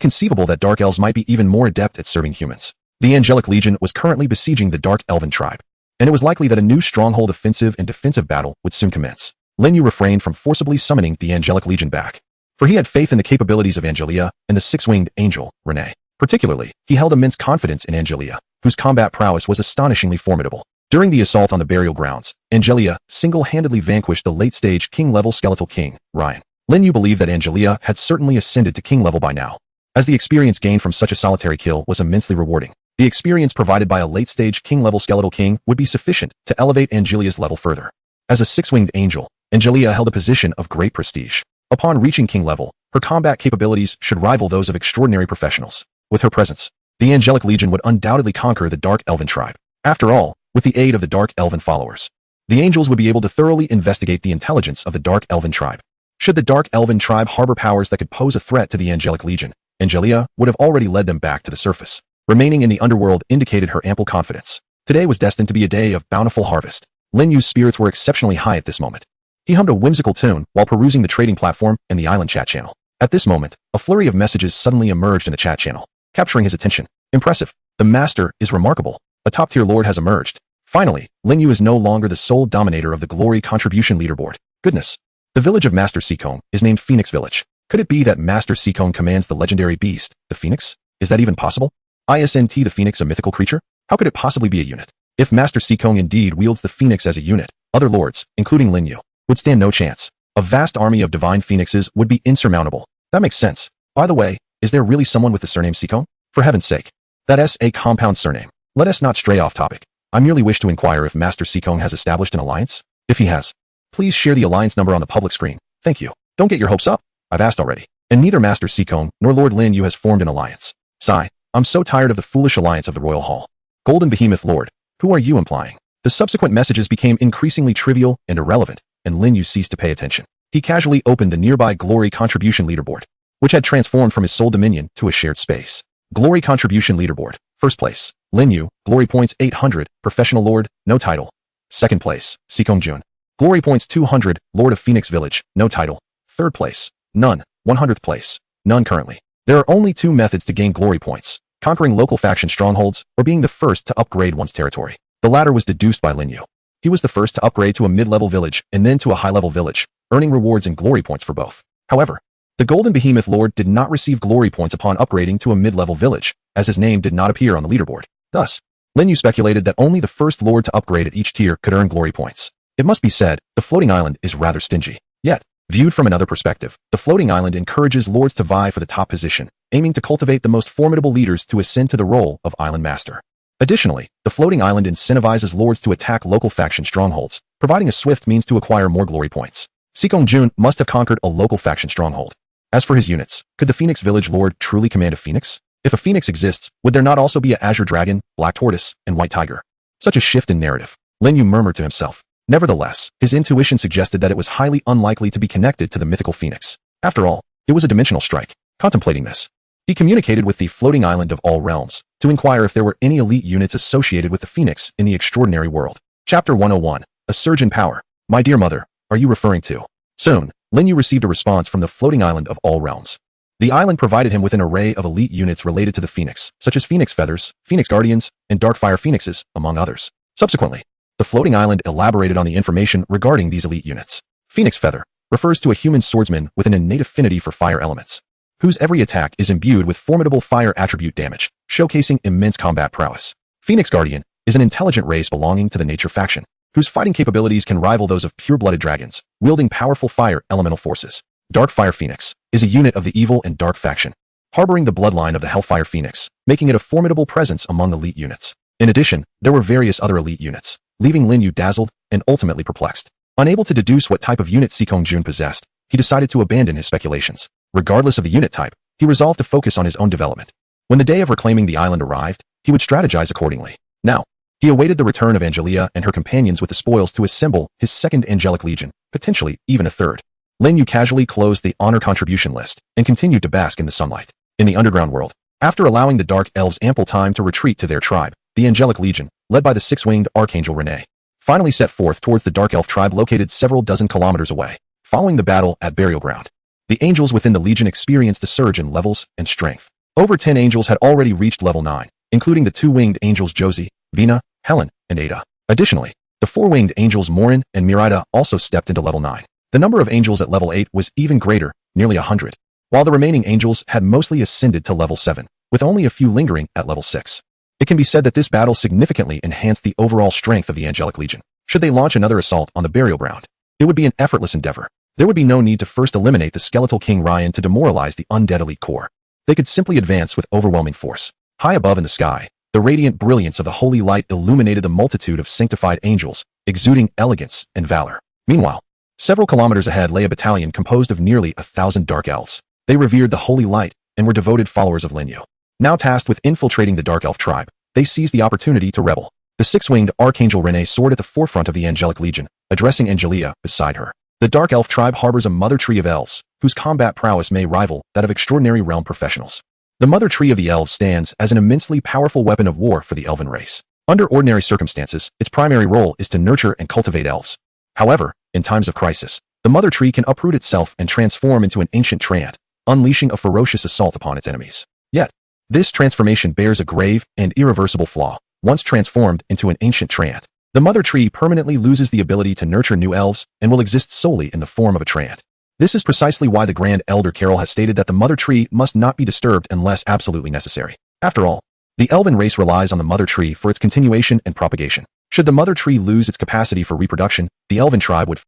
conceivable that Dark Elves might be even more adept at serving humans. The Angelic Legion was currently besieging the Dark Elven tribe, and it was likely that a new stronghold offensive and defensive battle would soon commence. Lin Yu refrained from forcibly summoning the Angelic Legion back, for he had faith in the capabilities of Angelia and the six-winged angel, Renee. Particularly, he held immense confidence in Angelia, whose combat prowess was astonishingly formidable. During the assault on the burial grounds, Angelia single-handedly vanquished the late-stage king-level skeletal king, Ryan. Lin Yu believed that Angelia had certainly ascended to king level by now, as the experience gained from such a solitary kill was immensely rewarding. The experience provided by a late-stage king-level skeletal king would be sufficient to elevate Angelia's level further. As a six-winged angel, Angelia held a position of great prestige. Upon reaching king level, her combat capabilities should rival those of extraordinary professionals. With her presence, the Angelic Legion would undoubtedly conquer the Dark Elven tribe. After all, with the aid of the Dark Elven followers, the angels would be able to thoroughly investigate the intelligence of the Dark Elven tribe. Should the Dark Elven tribe harbor powers that could pose a threat to the Angelic Legion, Angelia would have already led them back to the surface. Remaining in the underworld indicated her ample confidence. Today was destined to be a day of bountiful harvest. Lin Yu's spirits were exceptionally high at this moment. He hummed a whimsical tune while perusing the trading platform and the island chat channel. At this moment, a flurry of messages suddenly emerged in the chat channel, capturing his attention. Impressive. The master is remarkable. A top-tier lord has emerged. Finally, Lin Yu is no longer the sole dominator of the glory contribution leaderboard. Goodness. The village of Master Seacombe is named Phoenix Village. Could it be that Master Seacombe commands the legendary beast, the Phoenix? Is that even possible? Isn't the Phoenix a mythical creature? How could it possibly be a unit? If Master Seacombe indeed wields the Phoenix as a unit, other lords, including Lin Yu, would stand no chance. A vast army of divine phoenixes would be insurmountable. That makes sense. By the way, is there really someone with the surname Seacombe? For heaven's sake. That's a compound surname. Let us not stray off topic. I merely wish to inquire if Master Seacombe has established an alliance. If he has, please share the alliance number on the public screen. Thank you. Don't get your hopes up. I've asked already. And neither Master Seacombe nor Lord Lin Yu has formed an alliance. Sigh. I'm so tired of the foolish alliance of the Royal Hall. Golden Behemoth Lord, who are you implying? The subsequent messages became increasingly trivial and irrelevant, and Lin Yu ceased to pay attention. He casually opened the nearby Glory Contribution Leaderboard, which had transformed from his sole dominion to a shared space. Glory Contribution Leaderboard. First place, Lin Yu, Glory Points 800, Professional Lord, no title. Second place, Seacombe Jun. Glory Points 200, Lord of Phoenix Village, no title. Third place, none. 100th place, none currently. There are only two methods to gain glory points: conquering local faction strongholds or being the first to upgrade one's territory. The latter was deduced by Lin Yu. He was the first to upgrade to a mid-level village and then to a high-level village, earning rewards and glory points for both. However, the Golden Behemoth Lord did not receive glory points upon upgrading to a mid-level village, as his name did not appear on the leaderboard. Thus, Lin Yu speculated that only the first lord to upgrade at each tier could earn glory points. It must be said, the floating island is rather stingy. Yet, viewed from another perspective, the floating island encourages lords to vie for the top position, aiming to cultivate the most formidable leaders to ascend to the role of island master. Additionally, the floating island incentivizes lords to attack local faction strongholds, providing a swift means to acquire more glory points. Seacombe Jun must have conquered a local faction stronghold. As for his units, could the Phoenix Village Lord truly command a phoenix? If a phoenix exists, would there not also be a azure dragon, black tortoise, and white tiger? Such a shift in narrative. Lin Yu murmured to himself. Nevertheless, his intuition suggested that it was highly unlikely to be connected to the mythical phoenix. After all, it was a dimensional strike. Contemplating this, he communicated with the floating island of all realms to inquire if there were any elite units associated with the phoenix in the extraordinary world. Chapter 101, A Surge in Power. My dear mother, are you referring to? Soon, Lin Yu received a response from the floating island of all realms. The island provided him with an array of elite units related to the phoenix, such as phoenix feathers, phoenix guardians, and darkfire phoenixes, among others. Subsequently, the floating island elaborated on the information regarding these elite units. Phoenix feather refers to a human swordsman with an innate affinity for fire elements, whose every attack is imbued with formidable fire attribute damage, showcasing immense combat prowess. Phoenix Guardian is an intelligent race belonging to the nature faction, whose fighting capabilities can rival those of pure-blooded dragons, wielding powerful fire elemental forces. Darkfire Phoenix is a unit of the evil and dark faction, harboring the bloodline of the Hellfire Phoenix, making it a formidable presence among elite units. In addition, there were various other elite units, leaving Lin Yu dazzled and ultimately perplexed. Unable to deduce what type of unit Sikong Jun possessed, he decided to abandon his speculations. Regardless of the unit type, he resolved to focus on his own development. When the day of reclaiming the island arrived, he would strategize accordingly. Now, he awaited the return of Angelia and her companions with the spoils to assemble his second angelic legion, potentially even a third. Lin Yu casually closed the honor contribution list and continued to bask in the sunlight. In the underground world, after allowing the Dark Elves ample time to retreat to their tribe, the Angelic Legion, led by the six-winged Archangel Rene, finally set forth towards the Dark Elf tribe located several dozen kilometers away. Following the battle at Burial Ground, the angels within the Legion experienced a surge in levels and strength. Over 10 angels had already reached level 9, including the two-winged angels Josie, Vina, Helen, and Ada. Additionally, the four-winged angels Morin and Mirida also stepped into level 9. The number of angels at level 8 was even greater, nearly 100, while the remaining angels had mostly ascended to level 7, with only a few lingering at level 6. It can be said that this battle significantly enhanced the overall strength of the Angelic Legion. Should they launch another assault on the Burial Ground, it would be an effortless endeavor. There would be no need to first eliminate the skeletal King Ryan to demoralize the undead elite core. They could simply advance with overwhelming force. High above in the sky, the radiant brilliance of the holy light illuminated the multitude of sanctified angels, exuding elegance and valor. Meanwhile, several kilometers ahead lay a battalion composed of nearly 1,000 dark elves. They revered the holy light and were devoted followers of Lin Yu. Now tasked with infiltrating the Dark Elf tribe, they seized the opportunity to rebel. The six-winged Archangel Rene soared at the forefront of the Angelic Legion, addressing Angelia beside her. The Dark Elf tribe harbors a mother tree of elves, whose combat prowess may rival that of extraordinary realm professionals. The mother tree of the elves stands as an immensely powerful weapon of war for the elven race. Under ordinary circumstances, its primary role is to nurture and cultivate elves. However, in times of crisis, the mother tree can uproot itself and transform into an ancient treant, unleashing a ferocious assault upon its enemies. Yet, this transformation bears a grave and irreversible flaw. Once transformed into an ancient treant, the mother tree permanently loses the ability to nurture new elves and will exist solely in the form of a treant. This is precisely why the Grand Elder Carol has stated that the mother tree must not be disturbed unless absolutely necessary. After all, the elven race relies on the mother tree for its continuation and propagation. Should the mother tree lose its capacity for reproduction, the elven tribe would